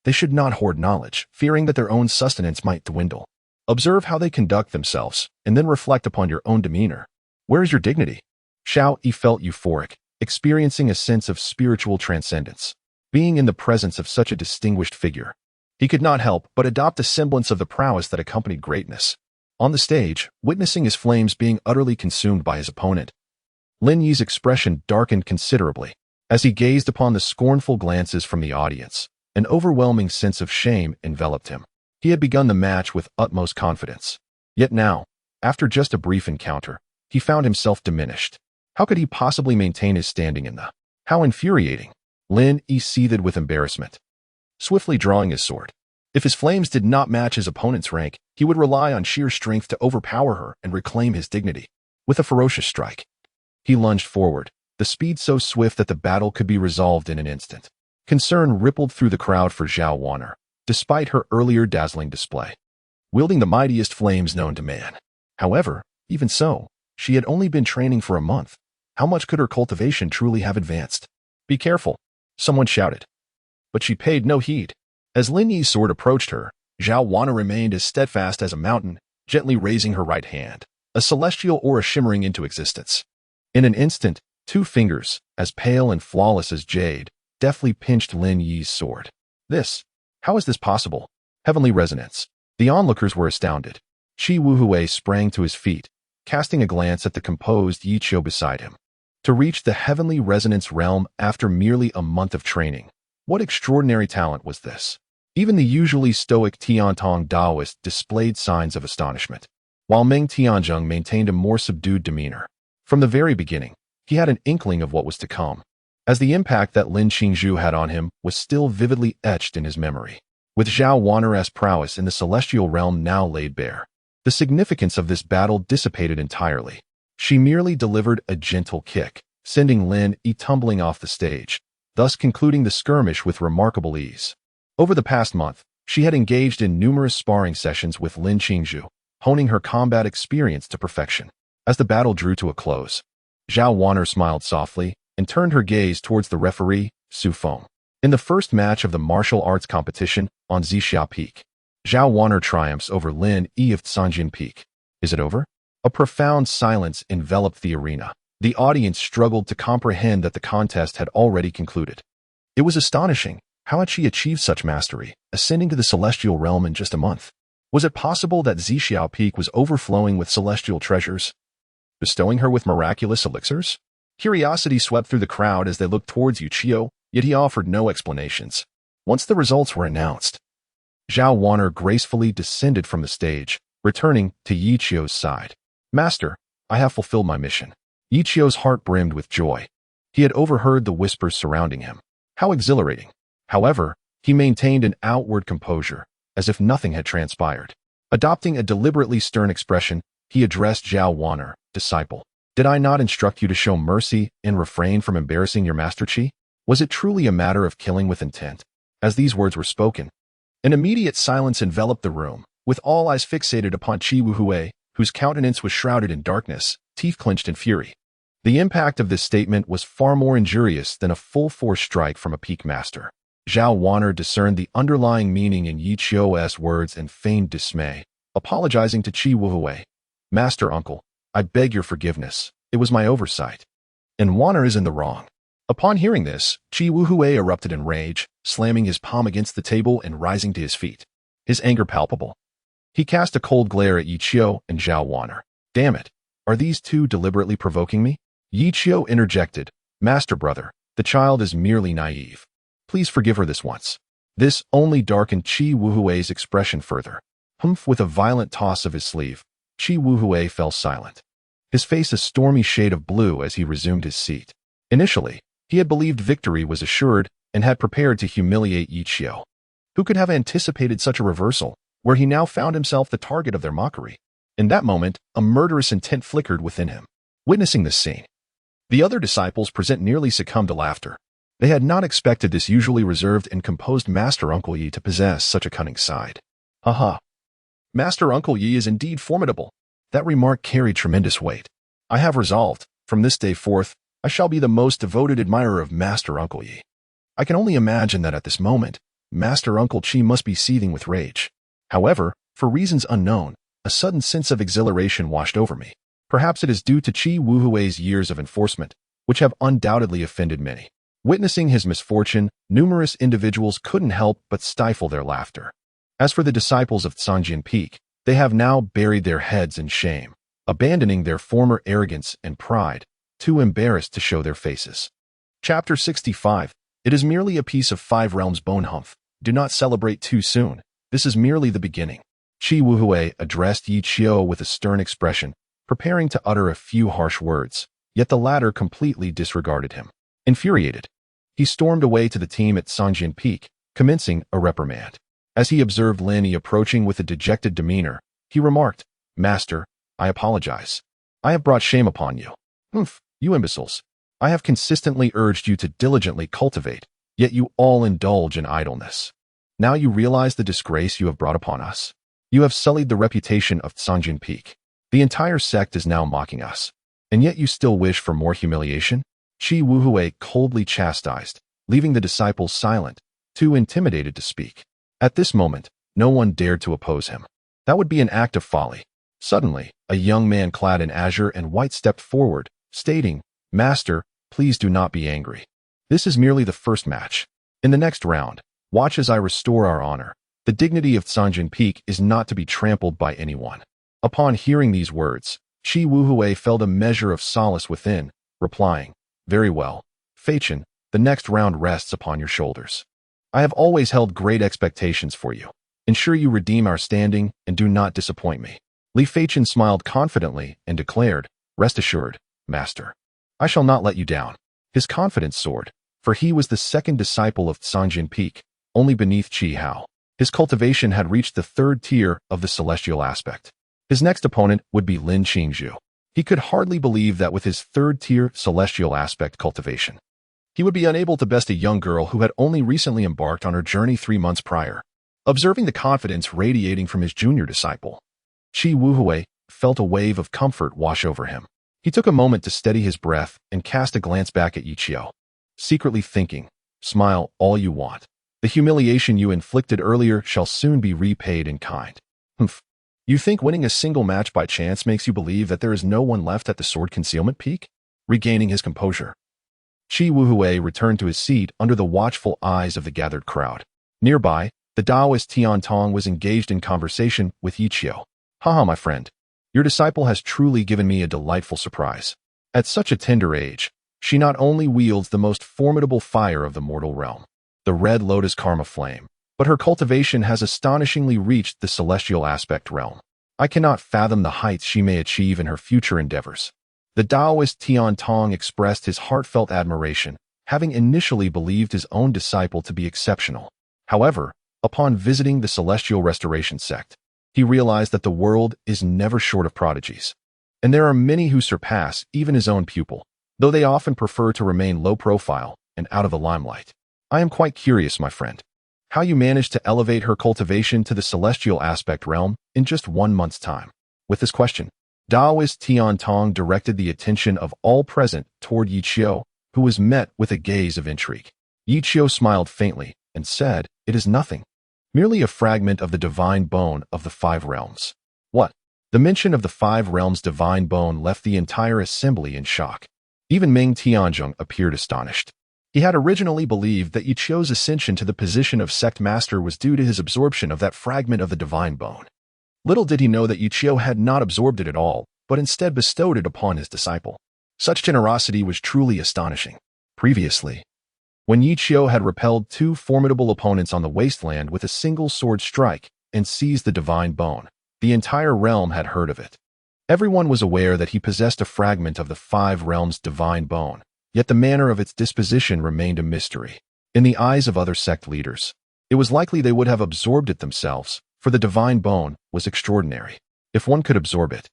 [SPEAKER 1] they should not hoard knowledge, fearing that their own sustenance might dwindle. Observe how they conduct themselves, and then reflect upon your own demeanor. Where is your dignity? Xiao Yi felt euphoric, experiencing a sense of spiritual transcendence. being in the presence of such a distinguished figure. He could not help but adopt a semblance of the prowess that accompanied greatness. On the stage, witnessing his flames being utterly consumed by his opponent, Lin Yi's expression darkened considerably. As he gazed upon the scornful glances from the audience, an overwhelming sense of shame enveloped him. He had begun the match with utmost confidence. Yet now, after just a brief encounter, he found himself diminished. How could he possibly maintain his standing in the... How infuriating! Lin Yi seethed with embarrassment, swiftly drawing his sword. If his flames did not match his opponent's rank, he would rely on sheer strength to overpower her and reclaim his dignity. With a ferocious strike, he lunged forward, the speed so swift that the battle could be resolved in an instant. Concern rippled through the crowd for Zhao Wanner, despite her earlier dazzling display, wielding the mightiest flames known to man. However, even so, she had only been training for a month. How much could her cultivation truly have advanced? "Be careful," someone shouted. But she paid no heed. As Lin Yi's sword approached her, Zhao Wanner remained as steadfast as a mountain, gently raising her right hand, a celestial aura shimmering into existence. In an instant, two fingers, as pale and flawless as jade, deftly pinched Lin Yi's sword. How is this possible? Heavenly resonance. The onlookers were astounded. Qi Wuhui sprang to his feet, casting a glance at the composed Yi Qiu beside him. To reach the heavenly resonance realm after merely a month of training. What extraordinary talent was this? Even the usually stoic Tiantong Taoist displayed signs of astonishment, while Meng Tianzheng maintained a more subdued demeanor. From the very beginning, he had an inkling of what was to come, as the impact that Lin Qingzhu had on him was still vividly etched in his memory. With Zhao Wanner's prowess in the celestial realm now laid bare, the significance of this battle dissipated entirely. She merely delivered a gentle kick, sending Lin Yi tumbling off the stage, thus concluding the skirmish with remarkable ease. Over the past month, she had engaged in numerous sparring sessions with Lin Qingzhu, honing her combat experience to perfection. As the battle drew to a close, Zhao Wanner smiled softly and turned her gaze towards the referee, Su Feng. In the first match of the martial arts competition on Zixia Peak, Zhao Wanner triumphs over Lin Yi of Sanjin Peak. Is it over? A profound silence enveloped the arena. The audience struggled to comprehend that the contest had already concluded. It was astonishing. How had she achieved such mastery, ascending to the celestial realm in just a month? Was it possible that Zixia Peak was overflowing with celestial treasures, bestowing her with miraculous elixirs? Curiosity swept through the crowd as they looked towards Yu Qiu, yet he offered no explanations. Once the results were announced, Zhao Wanner gracefully descended from the stage, returning to Yi Qiu's side. "Master, I have fulfilled my mission." Yi Qiu's heart brimmed with joy. He had overheard the whispers surrounding him. How exhilarating! However, he maintained an outward composure, as if nothing had transpired. Adopting a deliberately stern expression, he addressed Zhao Wanner, "Disciple, did I not instruct you to show mercy and refrain from embarrassing your master Qi? Was it truly a matter of killing with intent?" As these words were spoken, an immediate silence enveloped the room, with all eyes fixated upon Qi Wuhui, whose countenance was shrouded in darkness, teeth clenched in fury. The impact of this statement was far more injurious than a full-force strike from a peak master. Zhao Wanner discerned the underlying meaning in Yi Qiu's words and feigned dismay, apologizing to Qi Wuhui. "Master uncle, I beg your forgiveness. It was my oversight. And Wanner is in the wrong." Upon hearing this, Qi Wuhui erupted in rage, slamming his palm against the table and rising to his feet, his anger palpable. He cast a cold glare at Yi Qiu and Zhao Wanner. "Damn it! Are these two deliberately provoking me?" Yi Qiu interjected. "Master brother, the child is merely naive. Please forgive her this once." This only darkened Qi Wuhui's expression further. With a violent toss of his sleeve, Qi Wuhui fell silent, his face a stormy shade of blue as he resumed his seat. Initially, he had believed victory was assured and had prepared to humiliate Yi Qiu. Who could have anticipated such a reversal, where he now found himself the target of their mockery? In that moment, a murderous intent flickered within him. Witnessing this scene, the other disciples present nearly succumbed to laughter. They had not expected this usually reserved and composed Master Uncle Yi to possess such a cunning side. "Haha. Master Uncle Yi is indeed formidable." That remark carried tremendous weight. "I have resolved, from this day forth, I shall be the most devoted admirer of Master Uncle Yi." I can only imagine that at this moment, Master Uncle Qi must be seething with rage. However, for reasons unknown, a sudden sense of exhilaration washed over me. Perhaps it is due to Qi Wuhui's years of enforcement, which have undoubtedly offended many. Witnessing his misfortune, numerous individuals couldn't help but stifle their laughter. As for the disciples of Sanjian Peak, they have now buried their heads in shame, abandoning their former arrogance and pride, too embarrassed to show their faces. Chapter 65. It is merely a piece of 5 realms bone humph. Do not celebrate too soon. This is merely the beginning. Qi Wuhui addressed Yi Qiu with a stern expression, preparing to utter a few harsh words, yet the latter completely disregarded him. Infuriated, he stormed away to the team at Sanjian Peak, commencing a reprimand. As he observed Lin Yi approaching with a dejected demeanor, he remarked, "Master, I apologize. I have brought shame upon you. Humph, you imbeciles. I have consistently urged you to diligently cultivate, yet you all indulge in idleness. Now you realize the disgrace you have brought upon us. You have sullied the reputation of Sanjian Peak. The entire sect is now mocking us. And yet you still wish for more humiliation?" Qi Wuhui coldly chastised, leaving the disciples silent, too intimidated to speak. At this moment, no one dared to oppose him. That would be an act of folly. Suddenly, a young man clad in azure and white stepped forward, stating, "Master, please do not be angry. This is merely the first match. In the next round, watch as I restore our honor. The dignity of Sanjian Peak is not to be trampled by anyone." Upon hearing these words, Qi Wuhui felt a measure of solace within, replying, "Very well, Feichen, the next round rests upon your shoulders. I have always held great expectations for you. Ensure you redeem our standing and do not disappoint me." Li Feichen smiled confidently and declared, "Rest assured, Master. I shall not let you down." His confidence soared, for he was the second disciple of Sanjian Peak, only beneath Qi Hao. His cultivation had reached the 3rd tier of the celestial aspect. His next opponent would be Lin Qingzhu. He could hardly believe that with his 3rd tier celestial aspect cultivation, he would be unable to best a young girl who had only recently embarked on her journey 3 months prior. Observing the confidence radiating from his junior disciple, Qi Wuhui felt a wave of comfort wash over him. He took a moment to steady his breath and cast a glance back at Yi Qiu, secretly thinking, "Smile all you want. The humiliation you inflicted earlier shall soon be repaid in kind." Humph. You think winning a single match by chance makes you believe that there is no one left at the sword concealment peak? Regaining his composure, Qi Wuhui returned to his seat under the watchful eyes of the gathered crowd. Nearby, the Taoist Tian Tong was engaged in conversation with Yi Qiu. "Haha, my friend. Your disciple has truly given me a delightful surprise. At such a tender age, she not only wields the most formidable fire of the mortal realm, the red lotus karma flame, but her cultivation has astonishingly reached the celestial aspect realm. I cannot fathom the heights she may achieve in her future endeavors." The Taoist Tian Tong expressed his heartfelt admiration, having initially believed his own disciple to be exceptional. However, upon visiting the Celestial Restoration sect, he realized that the world is never short of prodigies, and there are many who surpass even his own pupil, though they often prefer to remain low profile and out of the limelight. I am quite curious, my friend, how you managed to elevate her cultivation to the celestial aspect realm in just 1 month's time. With this question, Taoist Tian Tong directed the attention of all present toward Yi Qiu, who was met with a gaze of intrigue. Yi Qiu smiled faintly and said, "It is nothing. Merely a fragment of the divine bone of the 5 realms." What? The mention of the 5 realms' divine bone left the entire assembly in shock. Even Ming Tianzhong appeared astonished. He had originally believed that Yi Qiu's ascension to the position of sect master was due to his absorption of that fragment of the divine bone. Little did he know that Yi Qiu had not absorbed it at all, but instead bestowed it upon his disciple. Such generosity was truly astonishing. Previously, when Yi Qiu had repelled 2 formidable opponents on the wasteland with a single sword strike and seized the divine bone, the entire realm had heard of it. Everyone was aware that he possessed a fragment of the 5 realms' divine bone, yet the manner of its disposition remained a mystery. In the eyes of other sect leaders, it was likely they would have absorbed it themselves, for the divine bone was extraordinary. If one could absorb it,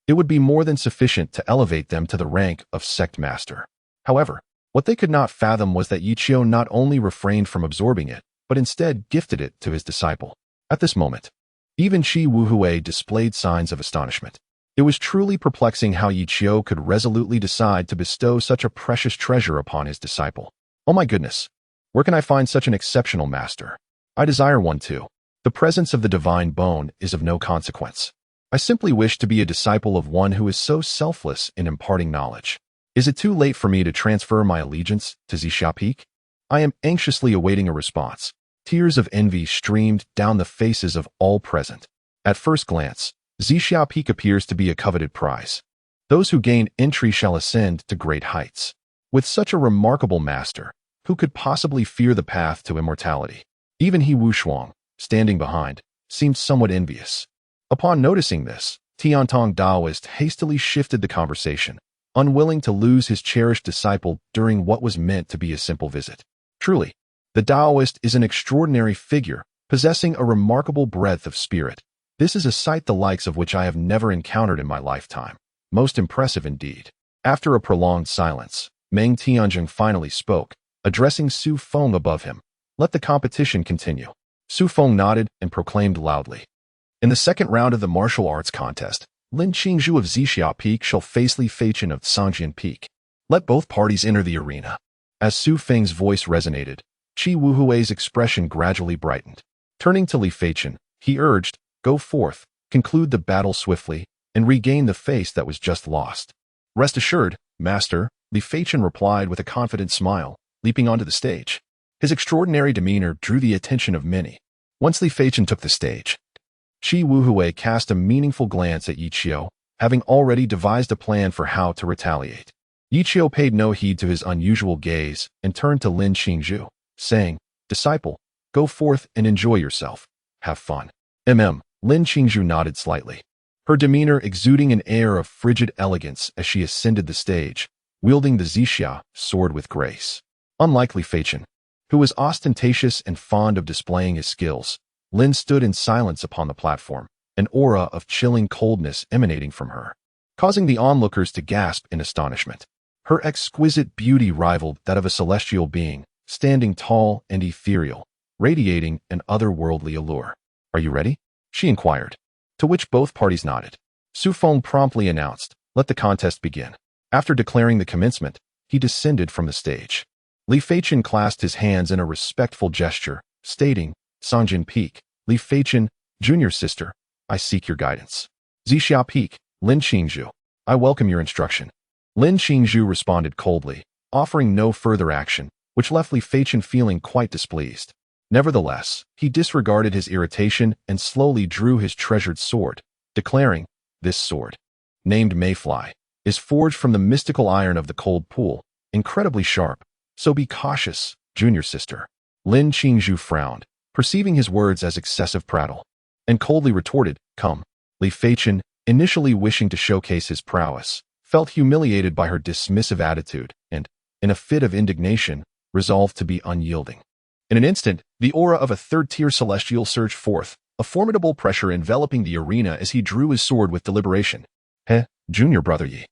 [SPEAKER 1] it would be more than sufficient to elevate them to the rank of sect master. However, what they could not fathom was that Yi Qiu not only refrained from absorbing it, but instead gifted it to his disciple. At this moment, even Qi Wuhui displayed signs of astonishment. It was truly perplexing how Yi Qiu could resolutely decide to bestow such a precious treasure upon his disciple. Oh my goodness, where can I find such an exceptional master? I desire one too. The presence of the divine bone is of no consequence. I simply wish to be a disciple of one who is so selfless in imparting knowledge. Is it too late for me to transfer my allegiance to Xiaopik? I am anxiously awaiting a response. Tears of envy streamed down the faces of all present. At first glance, Xiaopik appears to be a coveted prize. Those who gain entry shall ascend to great heights. With such a remarkable master, who could possibly fear the path to immortality? Even He Wushuang, standing behind, seemed somewhat envious. Upon noticing this, Tiantong Daoist hastily shifted the conversation, unwilling to lose his cherished disciple during what was meant to be a simple visit. Truly, the Daoist is an extraordinary figure, possessing a remarkable breadth of spirit. This is a sight the likes of which I have never encountered in my lifetime. Most impressive indeed. After a prolonged silence, Meng Tianjing finally spoke, addressing Su Feng above him. Let the competition continue. Su Feng nodded and proclaimed loudly. In the second round of the martial arts contest, Lin Qingzhu of Xiaopik shall face Li Feichen of Sangjian Peak. Let both parties enter the arena. As Su Feng's voice resonated, Qi Wuhui's expression gradually brightened. Turning to Li Feichen, he urged, go forth, conclude the battle swiftly, and regain the face that was just lost. Rest assured, Master, Li Feichen replied with a confident smile, leaping onto the stage. His extraordinary demeanor drew the attention of many. Once Li Feichen took the stage, Qi Wuhui cast a meaningful glance at Yi Qiu, having already devised a plan for how to retaliate. Yi Qiu paid no heed to his unusual gaze and turned to Lin Qingzhu, saying, Disciple, go forth and enjoy yourself. Have fun. Lin Qingzhu nodded slightly, her demeanor exuding an air of frigid elegance as she ascended the stage, wielding the Zixia sword with grace. Unlike Li Feichen, who was ostentatious and fond of displaying his skills, Lin stood in silence upon the platform, an aura of chilling coldness emanating from her, causing the onlookers to gasp in astonishment. Her exquisite beauty rivaled that of a celestial being, standing tall and ethereal, radiating an otherworldly allure. Are you ready? She inquired, to which both parties nodded. Su Feng promptly announced, let the contest begin. After declaring the commencement, he descended from the stage. Li Feichen clasped his hands in a respectful gesture, stating, Sangjin Peak, Li Feichen, junior sister, I seek your guidance. Zixia Peak, Lin Qingzhu, I welcome your instruction. Lin Qingzhu responded coldly, offering no further action, which left Li Feichen feeling quite displeased. Nevertheless, he disregarded his irritation and slowly drew his treasured sword, declaring, this sword, named Mayfly, is forged from the mystical iron of the cold pool, incredibly sharp, so be cautious, junior sister. Lin Qingzhu frowned, perceiving his words as excessive prattle, and coldly retorted, come. Li Feichen, initially wishing to showcase his prowess, felt humiliated by her dismissive attitude and, in a fit of indignation, resolved to be unyielding. In an instant, the aura of a third-tier celestial surged forth, a formidable pressure enveloping the arena as he drew his sword with deliberation. Junior brother Yi.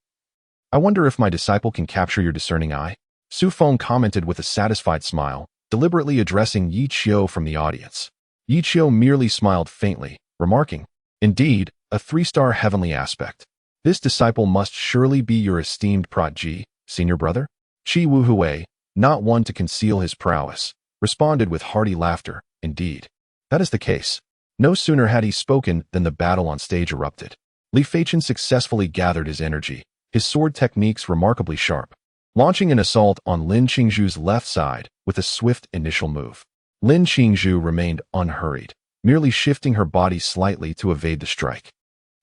[SPEAKER 1] I wonder if my disciple can capture your discerning eye? Su Feng commented with a satisfied smile, deliberately addressing Yi Qiu from the audience. Yi Qiu merely smiled faintly, remarking, indeed, a 3-star heavenly aspect. This disciple must surely be your esteemed protege, senior brother? Qi Wuhui, not one to conceal his prowess, responded with hearty laughter, indeed. That is the case. No sooner had he spoken than the battle on stage erupted. Li Feichen successfully gathered his energy, his sword techniques remarkably sharp, launching an assault on Lin Qingzhu's left side with a swift initial move. Lin Qingzhu remained unhurried, merely shifting her body slightly to evade the strike.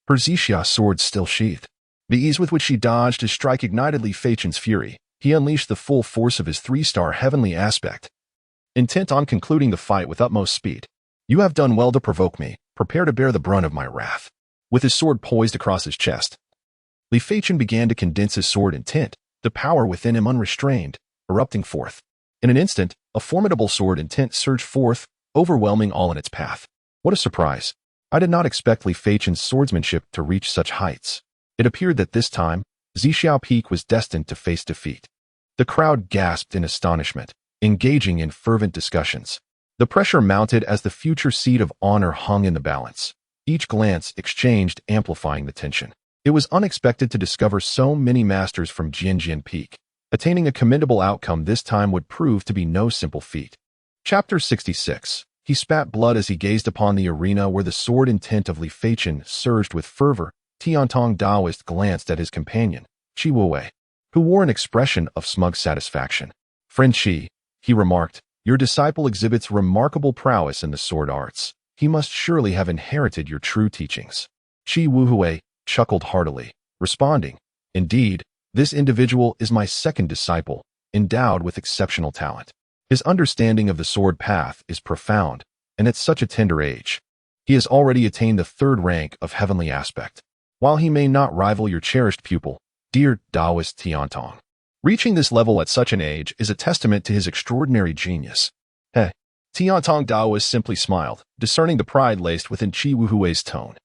[SPEAKER 1] Her Zixia sword still sheathed. The ease with which she dodged his strike ignited Li Feichen's fury. He unleashed the full force of his 3-star heavenly aspect, intent on concluding the fight with utmost speed. You have done well to provoke me. Prepare to bear the brunt of my wrath. With his sword poised across his chest, Li Feichen began to condense his sword intent, the power within him unrestrained, erupting forth. In an instant, a formidable sword intent surged forth, overwhelming all in its path. What a surprise! I did not expect Li Feichen's swordsmanship to reach such heights. It appeared that this time, Zixiao Peak was destined to face defeat. The crowd gasped in astonishment, engaging in fervent discussions. The pressure mounted as the future seat of honor hung in the balance. Each glance exchanged, amplifying the tension. It was unexpected to discover so many masters from Jianjian Peak. Attaining a commendable outcome this time would prove to be no simple feat. Chapter 66. He spat blood as he gazed upon the arena where the sword intent of Li Feichen surged with fervor. Tiantong Daoist glanced at his companion, Qi Wuwei. who wore an expression of smug satisfaction. "Friend Qi," he remarked, "your disciple exhibits remarkable prowess in the sword arts. He must surely have inherited your true teachings." Qi Wuhui chuckled heartily, responding, "Indeed, this individual is my second disciple, endowed with exceptional talent. His understanding of the sword path is profound, and at such a tender age. He has already attained the third rank of heavenly aspect. While he may not rival your cherished pupil, dear Taoist Tiantong, reaching this level at such an age is a testament to his extraordinary genius." Heh. Tiantong Taoist simply smiled, discerning the pride laced within Qi Wuhui's tone.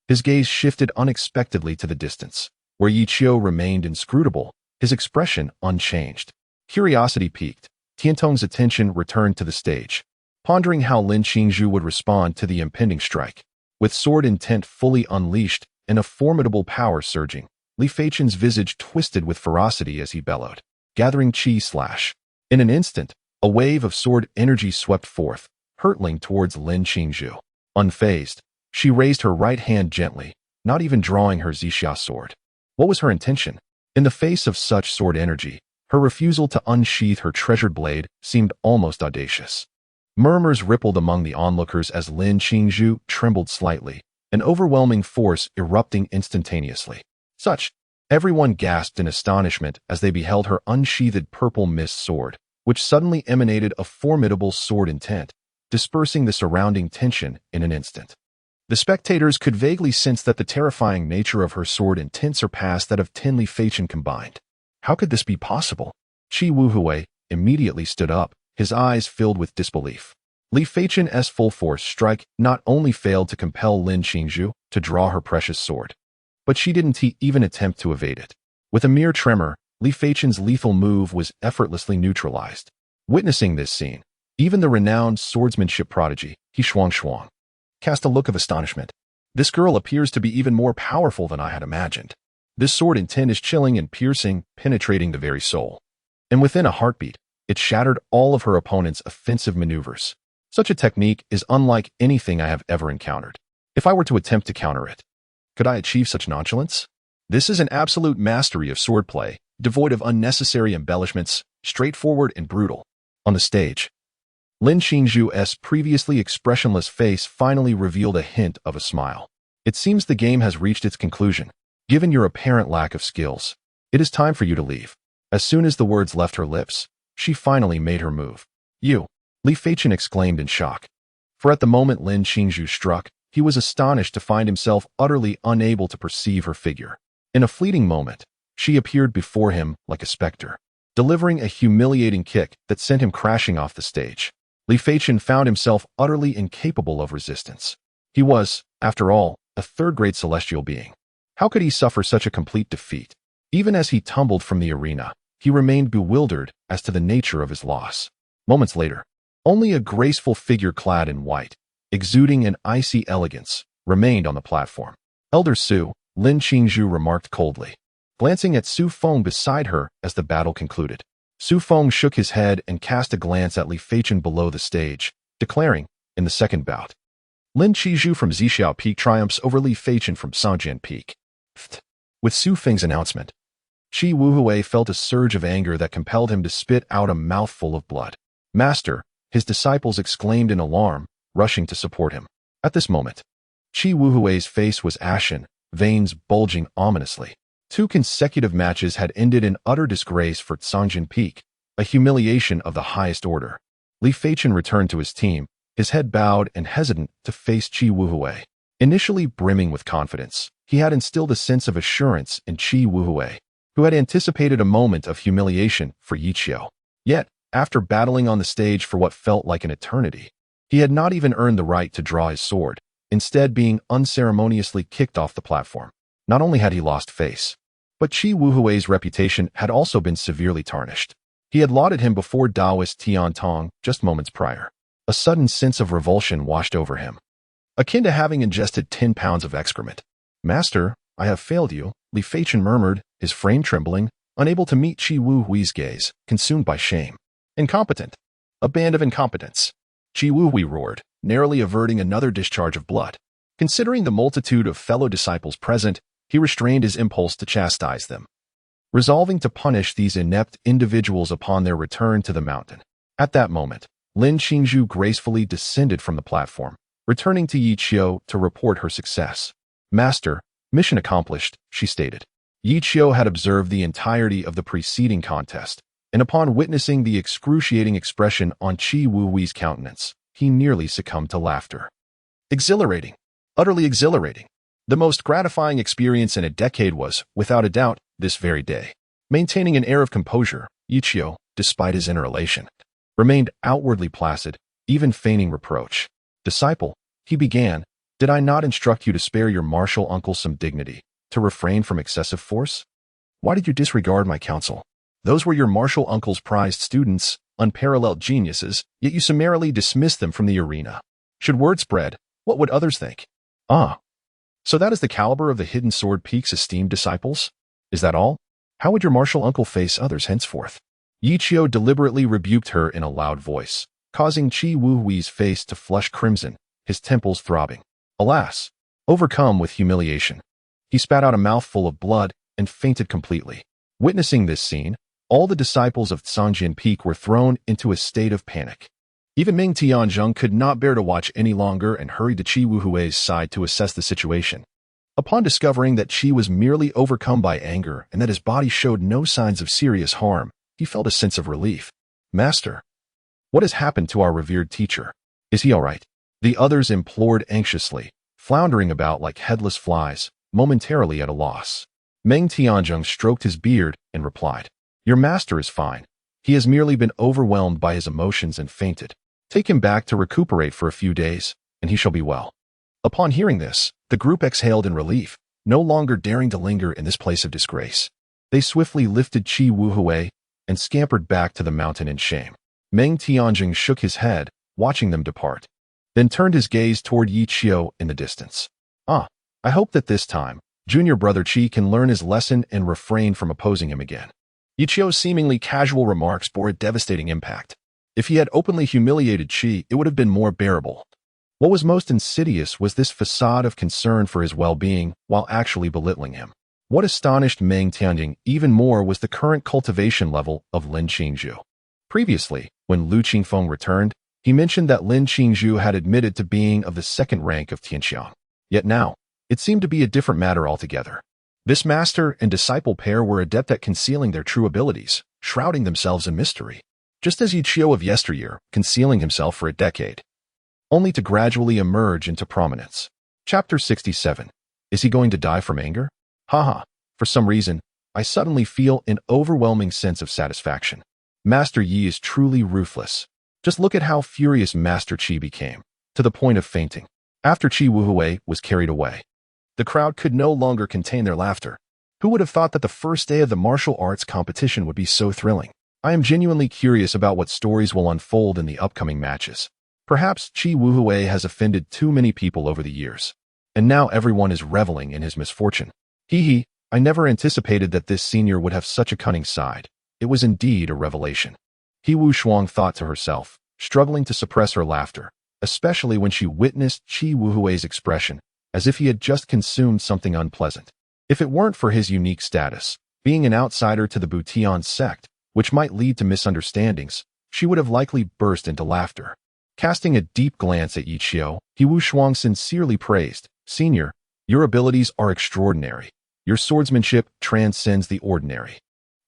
[SPEAKER 1] His gaze shifted unexpectedly to the distance, where Yi Qiu remained inscrutable, his expression unchanged. Curiosity piqued. Tiantong's attention returned to the stage, pondering how Lin Qingzhu would respond to the impending strike. With sword intent fully unleashed and a formidable power surging, Li Feichen's visage twisted with ferocity as he bellowed, gathering chi slash. In an instant, a wave of sword energy swept forth, hurtling towards Lin Qingzhu. Unfazed, she raised her right hand gently, not even drawing her Zixia sword. What was her intention? In the face of such sword energy, her refusal to unsheath her treasured blade seemed almost audacious. Murmurs rippled among the onlookers as Lin Qingzhu trembled slightly, an overwhelming force erupting instantaneously. Everyone gasped in astonishment as they beheld her unsheathed purple mist sword, which suddenly emanated a formidable sword intent, dispersing the surrounding tension in an instant. The spectators could vaguely sense that the terrifying nature of her sword intent surpassed that of Li Feichen combined. How could this be possible? Qi Wuhui immediately stood up, his eyes filled with disbelief. Li Feichen's full force strike not only failed to compel Lin Qingzhu to draw her precious sword, but she didn't even attempt to evade it. With a mere tremor, Li Feichen's lethal move was effortlessly neutralized. Witnessing this scene, even the renowned swordsmanship prodigy, He Shuang, cast a look of astonishment. This girl appears to be even more powerful than I had imagined. This sword intent is chilling and piercing, penetrating the very soul. And within a heartbeat, it shattered all of her opponent's offensive maneuvers. Such a technique is unlike anything I have ever encountered. If I were to attempt to counter it, could I achieve such nonchalance? This is an absolute mastery of swordplay, devoid of unnecessary embellishments, straightforward and brutal. On the stage, Lin Qingzhu's previously expressionless face finally revealed a hint of a smile. It seems the game has reached its conclusion. Given your apparent lack of skills, it is time for you to leave. As soon as the words left her lips, she finally made her move. "You!" Li Feichen exclaimed in shock. For at the moment Lin Qingzhu struck, he was astonished to find himself utterly unable to perceive her figure. In a fleeting moment, she appeared before him like a specter, delivering a humiliating kick that sent him crashing off the stage. Li Feichen found himself utterly incapable of resistance. He was, after all, a third-grade celestial being. How could he suffer such a complete defeat? Even as he tumbled from the arena, he remained bewildered as to the nature of his loss. Moments later, only a graceful figure clad in white, exuding an icy elegance, remained on the platform. "Elder Su," Lin Qingzhu remarked coldly, glancing at Su Feng beside her as the battle concluded. Su Feng shook his head and cast a glance at Li Feichen below the stage, declaring, in the second bout, "Lin Qingzhu from Zixiao Peak triumphs over Li Feichen from Songjian Peak." With Su Feng's announcement, Qi Wuhui felt a surge of anger that compelled him to spit out a mouthful of blood. "Master," his disciples exclaimed in alarm, rushing to support him. At this moment, Qi Wuhui's face was ashen, veins bulging ominously. 2 consecutive matches had ended in utter disgrace for Songjian Peak, a humiliation of the highest order. Li Feichen returned to his team, his head bowed and hesitant to face Qi Wuhui. Initially brimming with confidence, he had instilled a sense of assurance in Qi Wuhui, who had anticipated a moment of humiliation for Yi Qiu. Yet, after battling on the stage for what felt like an eternity, he had not even earned the right to draw his sword, instead being unceremoniously kicked off the platform. Not only had he lost face, but Qi Wuhui's reputation had also been severely tarnished. He had lauded him before Taoist Tiantong just moments prior. A sudden sense of revulsion washed over him, akin to having ingested 10 pounds of excrement. "Master, I have failed you," Li Feichen murmured, his frame trembling, unable to meet Qi Wuhui's gaze, consumed by shame. "Incompetent. A band of incompetents," Qi Wuhui roared, narrowly averting another discharge of blood. Considering the multitude of fellow disciples present, he restrained his impulse to chastise them. resolving to punish these inept individuals upon their return to the mountain. At that moment, Lin Qingzhu gracefully descended from the platform, returning to Yi Qiu to report her success. "Master, mission accomplished," she stated. Yi Qiu had observed the entirety of the preceding contest, and upon witnessing the excruciating expression on Qi Wuhui's countenance, he nearly succumbed to laughter. Exhilarating. Utterly exhilarating. The most gratifying experience in a decade was, without a doubt, this very day. Maintaining an air of composure, Yi Qiu, despite his inner elation, remained outwardly placid, even feigning reproach. "Disciple," he began, "did I not instruct you to spare your martial uncle some dignity, to refrain from excessive force? Why did you disregard my counsel? Those were your martial uncle's prized students, unparalleled geniuses, yet you summarily dismissed them from the arena. Should word spread, what would others think? Ah, so that is the caliber of the Hidden Sword Peak's esteemed disciples? Is that all? How would your martial uncle face others henceforth?" Yi Qiu deliberately rebuked her in a loud voice, causing Qi Wuhui's face to flush crimson, his temples throbbing. Alas! Overcome with humiliation, he spat out a mouthful of blood and fainted completely. Witnessing this scene, all the disciples of Sanjian Peak were thrown into a state of panic. Even Ming Tianzhong could not bear to watch any longer and hurried to Qi Wuhui's side to assess the situation. Upon discovering that Qi was merely overcome by anger and that his body showed no signs of serious harm, he felt a sense of relief. "Master, what has happened to our revered teacher? Is he all right?" The others implored anxiously, floundering about like headless flies, momentarily at a loss. Meng Tianzhong stroked his beard and replied, "Your master is fine. He has merely been overwhelmed by his emotions and fainted. Take him back to recuperate for a few days, and he shall be well." Upon hearing this, the group exhaled in relief, no longer daring to linger in this place of disgrace. They swiftly lifted Qi Wuhui and scampered back to the mountain in shame. Meng Tianjing shook his head, watching them depart, then turned his gaze toward Yi Qiu in the distance. "Ah, I hope that this time, junior brother Qi can learn his lesson and refrain from opposing him again." Yi Qiu's seemingly casual remarks bore a devastating impact. If he had openly humiliated Qi, it would have been more bearable. What was most insidious was this facade of concern for his well-being while actually belittling him. What astonished Meng Tianjing even more was the current cultivation level of Lin Qingzhu. Previously, when Lu Qingfeng returned, he mentioned that Lin Qingzhu had admitted to being of the second rank of Tianxiang. Yet now, it seemed to be a different matter altogether. This master and disciple pair were adept at concealing their true abilities, shrouding themselves in mystery, just as Yi Qiu of yesteryear, concealing himself for a decade, only to gradually emerge into prominence. Chapter 67. Is he going to die from anger? Haha, for some reason, I suddenly feel an overwhelming sense of satisfaction. Master Yi is truly ruthless. Just look at how furious Master Qi became, to the point of fainting. After Qi Wuhui was carried away, the crowd could no longer contain their laughter. Who would have thought that the first day of the martial arts competition would be so thrilling? I am genuinely curious about what stories will unfold in the upcoming matches. Perhaps Qi Wuhui has offended too many people over the years, and now everyone is reveling in his misfortune. Hee, I never anticipated that this senior would have such a cunning side. It was indeed a revelation. He Wu Shuang thought to herself, struggling to suppress her laughter, especially when she witnessed Qi Wuhui's expression, as if he had just consumed something unpleasant. If it weren't for his unique status, being an outsider to the Butian sect, which might lead to misunderstandings, she would have likely burst into laughter. Casting a deep glance at Yi Qiu, He Wu Shuang sincerely praised, "Senior, your abilities are extraordinary. Your swordsmanship transcends the ordinary.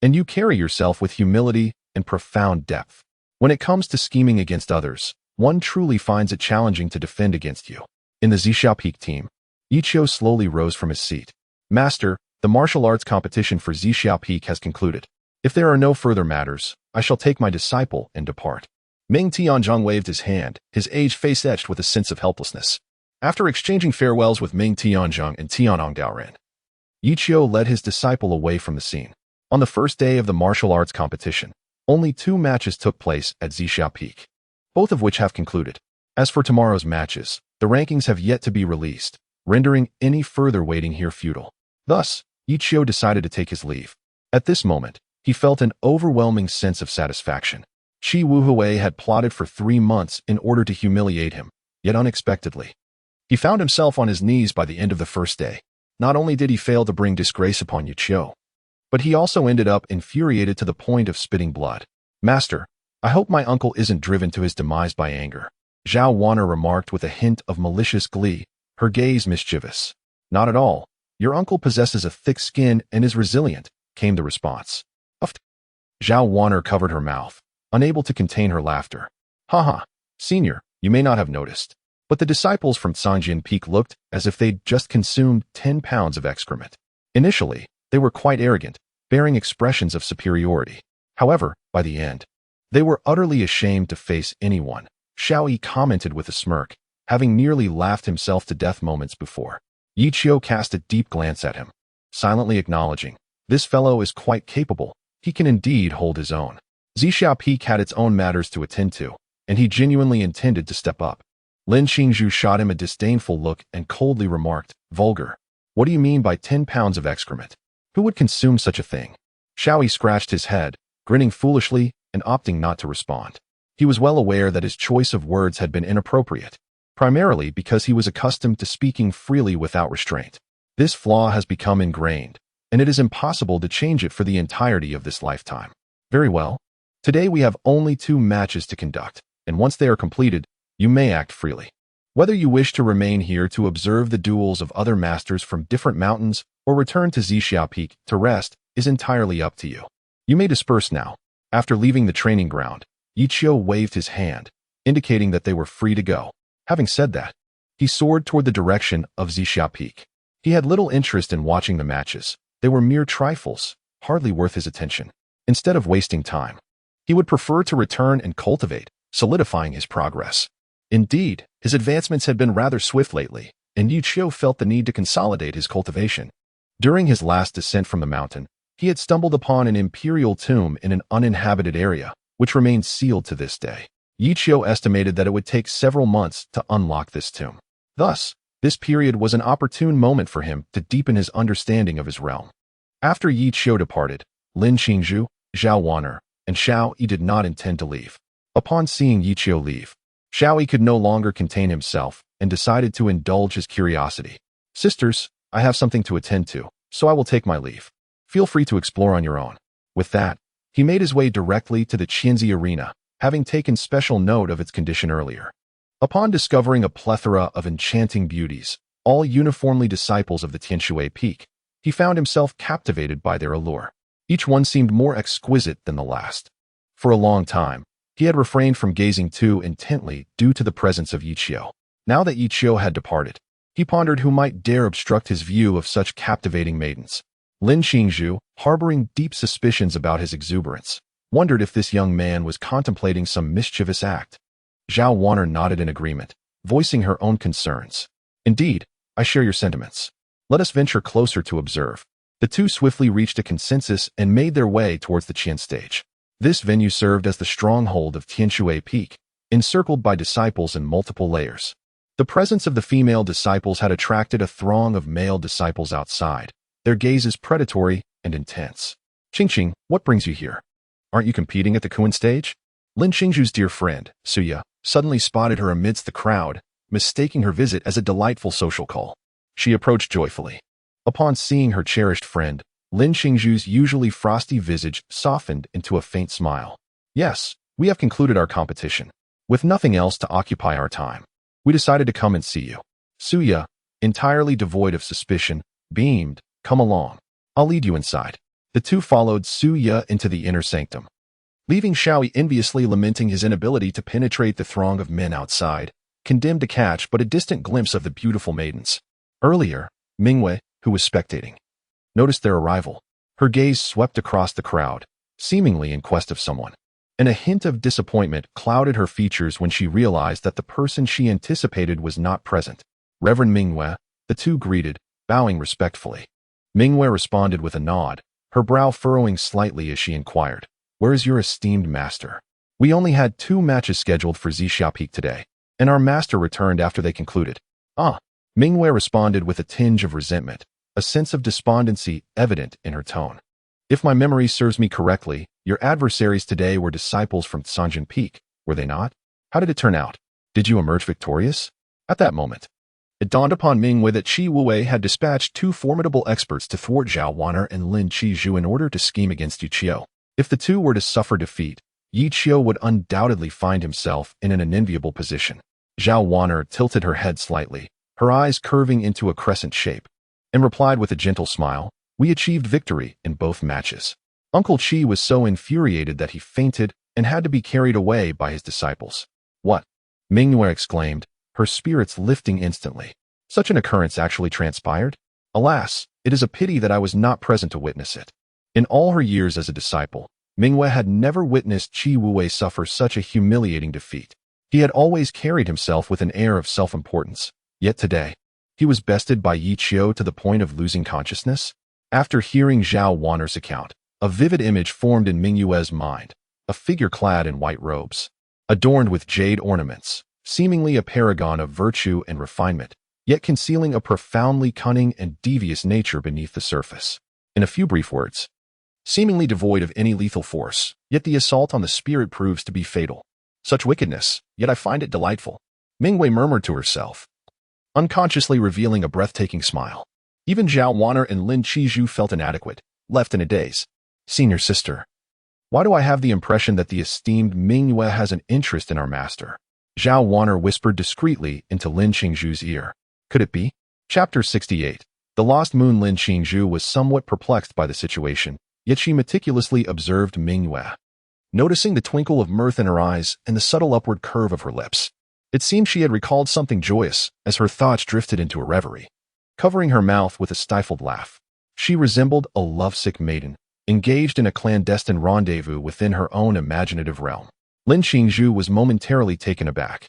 [SPEAKER 1] And you carry yourself with humility and profound depth. When it comes to scheming against others, one truly finds it challenging to defend against you." In the Zixia Peak team, Yi Qiu slowly rose from his seat. "Master, the martial arts competition for Zixia Peak has concluded. If there are no further matters, I shall take my disciple and depart." Ming Tianzhong waved his hand, his aged face etched with a sense of helplessness. After exchanging farewells with Ming Tianzhong and Tianong Gaoren, Yi Qiu led his disciple away from the scene. On the first day of the martial arts competition, only 2 matches took place at Zixia Peak, both of which have concluded. As for tomorrow's matches, the rankings have yet to be released, rendering any further waiting here futile. Thus, Yi Qiu decided to take his leave. At this moment, he felt an overwhelming sense of satisfaction. Qi Wuhui had plotted for 3 months in order to humiliate him, yet unexpectedly, he found himself on his knees by the end of the first day. Not only did he fail to bring disgrace upon Yi Qiu, but he also ended up infuriated to the point of spitting blood. "Master, I hope my uncle isn't driven to his demise by anger," Zhao Wanner remarked with a hint of malicious glee, her gaze mischievous. "Not at all. Your uncle possesses a thick skin and is resilient," came the response. Uff. Zhao Wanner covered her mouth, unable to contain her laughter. "Haha, senior, you may not have noticed, but the disciples from Sanjian Peak looked as if they'd just consumed 10 pounds of excrement. Initially, they were quite arrogant, bearing expressions of superiority. However, by the end, they were utterly ashamed to face anyone," Xiao Yi commented with a smirk, having nearly laughed himself to death moments before. Yi Qiu cast a deep glance at him, silently acknowledging, "This fellow is quite capable. He can indeed hold his own." Zixia Peak had its own matters to attend to, and he genuinely intended to step up. Lin Qingzhu shot him a disdainful look and coldly remarked, "Vulgar. What do you mean by 10 pounds of excrement? Who would consume such a thing?" Xiao Yi scratched his head, grinning foolishly and opting not to respond. He was well aware that his choice of words had been inappropriate, primarily because he was accustomed to speaking freely without restraint. This flaw has become ingrained, and it is impossible to change it for the entirety of this lifetime. Very well. Today we have only 2 matches to conduct, and once they are completed, you may act freely. Whether you wish to remain here to observe the duels of other masters from different mountains or return to Zixia Peak to rest is entirely up to you. You may disperse now." After leaving the training ground, Yi Qiu waved his hand, indicating that they were free to go. Having said that, he soared toward the direction of Zixia Peak. He had little interest in watching the matches. They were mere trifles, hardly worth his attention. Instead of wasting time, he would prefer to return and cultivate, solidifying his progress. Indeed, his advancements had been rather swift lately, and Yi Qiu felt the need to consolidate his cultivation. During his last descent from the mountain, he had stumbled upon an imperial tomb in an uninhabited area, which remains sealed to this day. Yi Qiu estimated that it would take several months to unlock this tomb. Thus, this period was an opportune moment for him to deepen his understanding of his realm. After Yi Qiu departed, Lin Qingzhu, Zhao Wanner, and Xiao Yi did not intend to leave. Upon seeing Yi Qiu leave, Xiao Yi could no longer contain himself and decided to indulge his curiosity. "Sisters, I have something to attend to, so I will take my leave. Feel free to explore on your own." With that, he made his way directly to the Qianzi arena, having taken special note of its condition earlier. Upon discovering a plethora of enchanting beauties, all uniformly disciples of the Tianshui Peak, he found himself captivated by their allure. Each one seemed more exquisite than the last. For a long time, he had refrained from gazing too intently due to the presence of Yi Qiu. Now that Yi Qiu had departed, he pondered who might dare obstruct his view of such captivating maidens. Lin Qingzhu, harboring deep suspicions about his exuberance, wondered if this young man was contemplating some mischievous act. Zhao Wanner nodded in agreement, voicing her own concerns. "Indeed, I share your sentiments. Let us venture closer to observe." The two swiftly reached a consensus and made their way towards the Qian stage. This venue served as the stronghold of Tianshui Peak, encircled by disciples in multiple layers. The presence of the female disciples had attracted a throng of male disciples outside, their gazes predatory and intense. "Qingqing, what brings you here? Aren't you competing at the Kuan stage?" Lin Qingzhu's dear friend, Suya, suddenly spotted her amidst the crowd, mistaking her visit as a delightful social call. She approached joyfully. Upon seeing her cherished friend, Lin Qingzhu's usually frosty visage softened into a faint smile. "Yes, we have concluded our competition. With nothing else to occupy our time, we decided to come and see you." Suya, entirely devoid of suspicion, beamed, "Come along. I'll lead you inside." The two followed Suya into the inner sanctum, leaving Xiaoyi enviously lamenting his inability to penetrate the throng of men outside, condemned to catch but a distant glimpse of the beautiful maidens. Earlier, Mingwei, who was spectating, noticed their arrival. Her gaze swept across the crowd, seemingly in quest of someone, and a hint of disappointment clouded her features when she realized that the person she anticipated was not present. "Reverend Mingwei," the two greeted, bowing respectfully. Mingwei responded with a nod, her brow furrowing slightly as she inquired, "Where is your esteemed master?" "We only had 2 matches scheduled for Zixia Peak today, and our master returned after they concluded." "Ah," Mingwei responded with a tinge of resentment, a sense of despondency evident in her tone. "If my memory serves me correctly, your adversaries today were disciples from Sanjian Peak, were they not? How did it turn out? Did you emerge victorious?" At that moment, It dawned upon Mingwei that Qi Wuwei had dispatched two formidable experts to thwart Zhao Wan'er and Lin Qizhu in order to scheme against Yu Qiu. If the two were to suffer defeat, Yi Qiu would undoubtedly find himself in an unenviable position. Zhao Wan'er tilted her head slightly, her eyes curving into a crescent shape, and replied with a gentle smile, "We achieved victory in both matches." Uncle Qi was so infuriated that he fainted and had to be carried away by his disciples. "What?" Mingwei exclaimed, her spirits lifting instantly. "Such an occurrence actually transpired? Alas, it is a pity that I was not present to witness it." In all her years as a disciple, Mingwei had never witnessed Qi Wuwei suffer such a humiliating defeat. He had always carried himself with an air of self-importance, yet today, he was bested by Yi Qiu to the point of losing consciousness. After hearing Zhao Wan'er's account, a vivid image formed in Mingwei's mind, a figure clad in white robes, adorned with jade ornaments, seemingly a paragon of virtue and refinement, yet concealing a profoundly cunning and devious nature beneath the surface. In a few brief words, seemingly devoid of any lethal force, yet the assault on the spirit proves to be fatal. Such wickedness, yet I find it delightful, Mingwei murmured to herself, unconsciously revealing a breathtaking smile. Even Zhao Wan'er and Lin Qizhu felt inadequate, left in a daze. "Senior sister, why do I have the impression that the esteemed Mingwei has an interest in our master?" Zhao Wan'er whispered discreetly into Lin Qingzhu's ear. Could it be? Chapter 68. The lost moon. Lin Qingzhu was somewhat perplexed by the situation, yet she meticulously observed Mingwei, noticing the twinkle of mirth in her eyes and the subtle upward curve of her lips. It seemed she had recalled something joyous as her thoughts drifted into a reverie. Covering her mouth with a stifled laugh, she resembled a lovesick maiden, engaged in a clandestine rendezvous within her own imaginative realm. Lin Qingzhu was momentarily taken aback,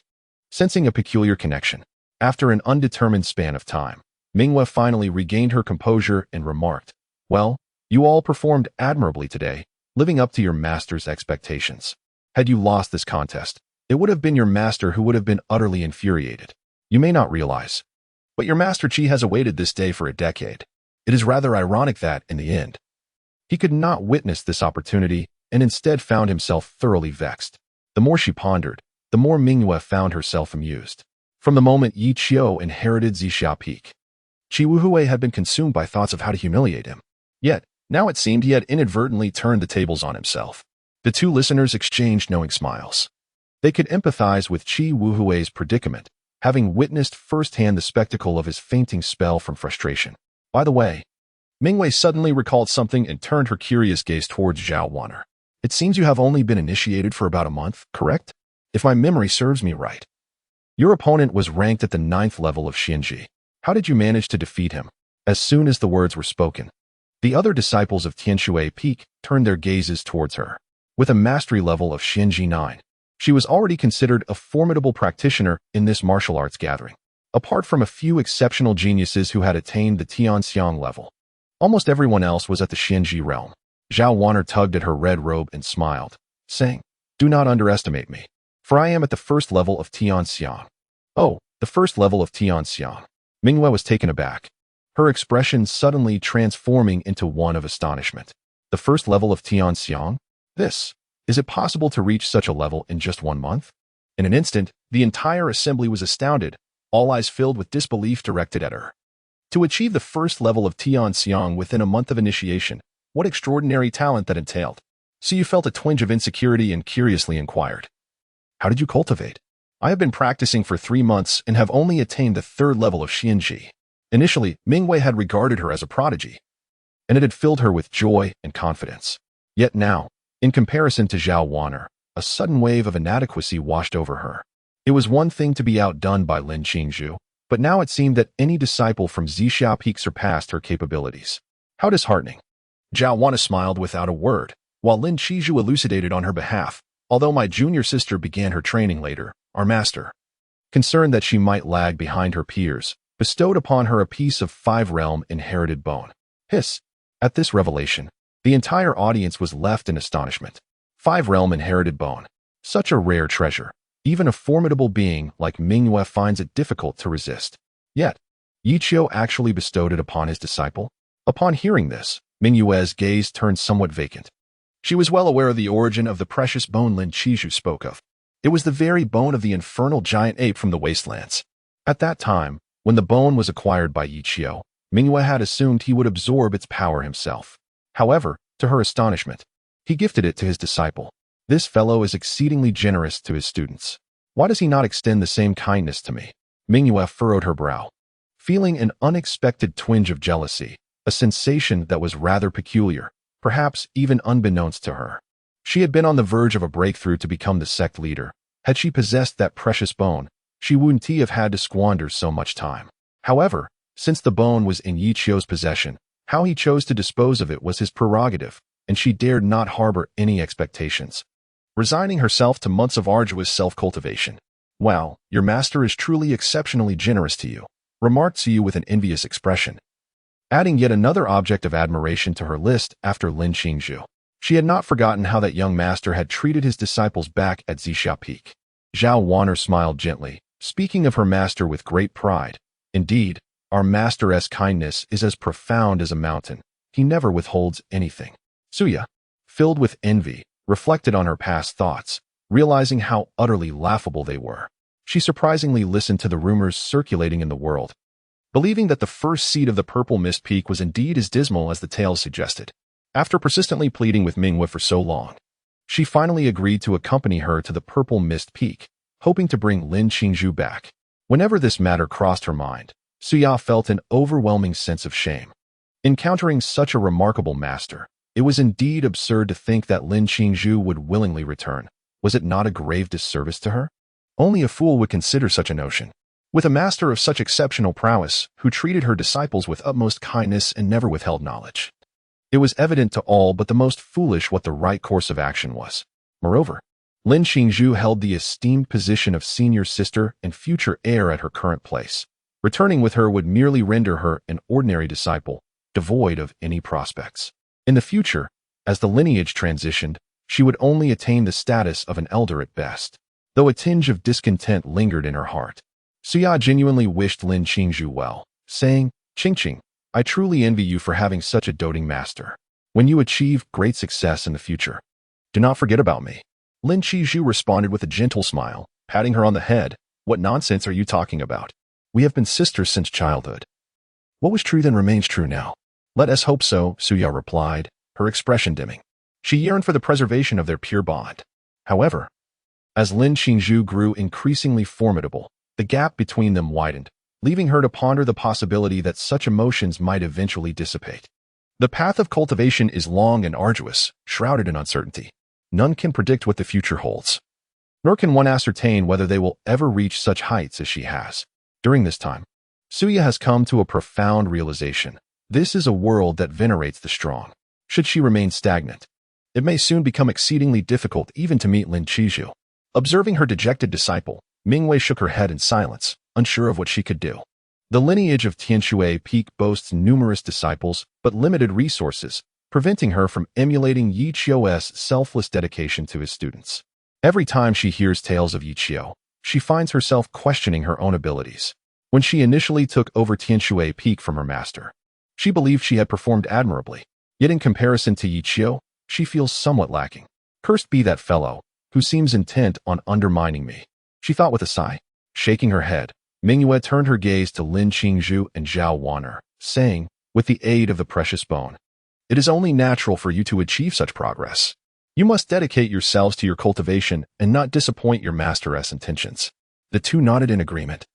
[SPEAKER 1] sensing a peculiar connection. After an undetermined span of time, Mingwei finally regained her composure and remarked, "Well, you all performed admirably today, living up to your master's expectations. Had you lost this contest, it would have been your master who would have been utterly infuriated. You may not realize, but your master Qi has awaited this day for a decade. It is rather ironic that, in the end, he could not witness this opportunity and instead found himself thoroughly vexed." The more she pondered, the more Mingwei found herself amused. From the moment Yi Qiu inherited Zixia Peak, Qi Wuwei had been consumed by thoughts of how to humiliate him. Yet, now it seemed he had inadvertently turned the tables on himself. The two listeners exchanged knowing smiles. They could empathize with Qi Wuwei's predicament, having witnessed firsthand the spectacle of his fainting spell from frustration. By the way, Mingwei suddenly recalled something and turned her curious gaze towards Zhao Wan'er. "It seems you have only been initiated for about a month, correct? If my memory serves me right. Your opponent was ranked at the 9th level of Xianji. How did you manage to defeat him?" As soon as the words were spoken, the other disciples of Tianshui Peak turned their gazes towards her. With a mastery level of Xianji 9, she was already considered a formidable practitioner in this martial arts gathering. Apart from a few exceptional geniuses who had attained the Tianxiang level, almost everyone else was at the Xianji realm. Zhao Wan'er tugged at her red robe and smiled, saying, "Do not underestimate me, for I am at the first level of Tianxiang." "Oh, the first level of Tianxiang." Mingwei was taken aback, her expression suddenly transforming into one of astonishment. "The first level of Tianxiang? Is it possible to reach such a level in just 1 month?" In an instant, the entire assembly was astounded, all eyes filled with disbelief directed at her. To achieve the first level of Tianxiang within a month of initiation, what extraordinary talent that entailed. So you felt a twinge of insecurity and curiously inquired, "How did you cultivate?" "I have been practicing for 3 months and have only attained the 3rd level of Xianji." Initially, Mingwei had regarded her as a prodigy, and it had filled her with joy and confidence. Yet now, in comparison to Zhao Wan'er, a sudden wave of inadequacy washed over her. It was one thing to be outdone by Lin Qingzhu, but now it seemed that any disciple from Zixia Peak surpassed her capabilities. How disheartening. Zhao Wan'er smiled without a word, while Lin Qizhu elucidated on her behalf. "Although my junior sister began her training later, our master, concerned that she might lag behind her peers, bestowed upon her a piece of 5-realm inherited bone." Hiss! At this revelation, the entire audience was left in astonishment. 5-realm inherited bone. Such a rare treasure. Even a formidable being like Mingwei finds it difficult to resist. Yet, Yi Qiu actually bestowed it upon his disciple? Upon hearing this, Mingwei's gaze turned somewhat vacant. She was well aware of the origin of the precious bone Lin Qizhu spoke of. It was the very bone of the infernal giant ape from the wastelands. At that time, When the bone was acquired by Yi Qiu, Mingyue had assumed he would absorb its power himself. However, to her astonishment, he gifted it to his disciple. This fellow is exceedingly generous to his students. Why does he not extend the same kindness to me? Mingyue furrowed her brow, feeling an unexpected twinge of jealousy, a sensation that was rather peculiar, perhaps even unbeknownst to her. She had been on the verge of a breakthrough to become the sect leader. Had she possessed that precious bone, she wouldn't have had to squander so much time. However, since the bone was in Yi Qiu's possession, how he chose to dispose of it was his prerogative, and she dared not harbor any expectations. Resigning herself to months of arduous self-cultivation. "Wow, your master is truly exceptionally generous to you," remarked Suyu with an envious expression, adding yet another object of admiration to her list after Lin Qingzhu. She had not forgotten how that young master had treated his disciples back at Zixia Peak. Zhao Wan'er smiled gently, speaking of her master with great pride. "Indeed, our master's kindness is as profound as a mountain. He never withholds anything." Suya, filled with envy, reflected on her past thoughts, realizing how utterly laughable they were. She surprisingly listened to the rumors circulating in the world, believing that the first seed of the Purple Mist Peak was indeed as dismal as the tales suggested. After persistently pleading with Mingyue for so long, she finally agreed to accompany her to the Purple Mist Peak, hoping to bring Lin Qingzhu back. Whenever this matter crossed her mind, Suya felt an overwhelming sense of shame. Encountering such a remarkable master, it was indeed absurd to think that Lin Qingzhu would willingly return. Was it not a grave disservice to her? Only a fool would consider such a notion. With a master of such exceptional prowess, who treated her disciples with utmost kindness and never withheld knowledge, it was evident to all but the most foolish what the right course of action was. Moreover, Lin Qingzhu held the esteemed position of senior sister and future heir at her current place. Returning with her would merely render her an ordinary disciple, devoid of any prospects. In the future, as the lineage transitioned, she would only attain the status of an elder at best. Though a tinge of discontent lingered in her heart, Suya genuinely wished Lin Qingzhu well, saying, "Qingqing, I truly envy you for having such a doting master. When you achieve great success in the future, do not forget about me." Lin Qingzhu responded with a gentle smile, patting her on the head. "What nonsense are you talking about? We have been sisters since childhood." "What was true then remains true now." "Let us hope so," Suya replied, her expression dimming. She yearned for the preservation of their pure bond. However, as Lin Qingzhu grew increasingly formidable, the gap between them widened, leaving her to ponder the possibility that such emotions might eventually dissipate. The path of cultivation is long and arduous, shrouded in uncertainty. None can predict what the future holds, nor can one ascertain whether they will ever reach such heights as she has. During this time, Suya has come to a profound realization. This is a world that venerates the strong. Should she remain stagnant, it may soon become exceedingly difficult even to meet Lin Qingzhu. Observing her dejected disciple, Mingyue shook her head in silence, unsure of what she could do. The lineage of Tianshui Peak boasts numerous disciples, but limited resources, preventing her from emulating Yi Qiu's selfless dedication to his students. Every time she hears tales of Yi Qiu, she finds herself questioning her own abilities. When she initially took over Tianshui Peak from her master, she believed she had performed admirably, yet in comparison to Yi Qiu, she feels somewhat lacking. "Cursed be that fellow, who seems intent on undermining me," she thought with a sigh. Shaking her head, Mingyue turned her gaze to Lin Qingzhu and Zhao Wan'er, saying, "With the aid of the precious bone, it is only natural for you to achieve such progress. You must dedicate yourselves to your cultivation and not disappoint your master's intentions." The two nodded in agreement,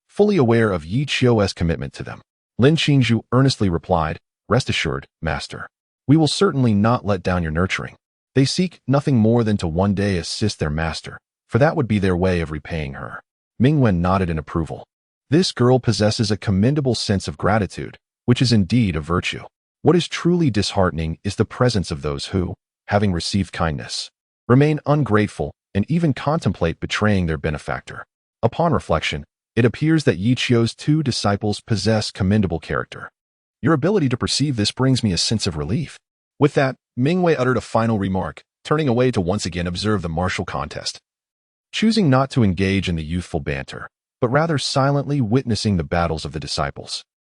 [SPEAKER 1] fully aware of Yi Qiu's commitment to them. Lin Qingzhu earnestly replied, "Rest assured, master, we will certainly not let down your nurturing." They seek nothing more than to one day assist their master, for that would be their way of repaying her. Mingyue nodded in approval. This girl possesses a commendable sense of gratitude, which is indeed a virtue. What is truly disheartening is the presence of those who, having received kindness, remain ungrateful and even contemplate betraying their benefactor. Upon reflection, it appears that Yi Qiu's two disciples possess commendable character. Your ability to perceive this brings me a sense of relief. With that, Mingyue uttered a final remark, turning away to once again observe the martial contest. Choosing not to engage in the youthful banter, but rather silently witnessing the battles of the disciples.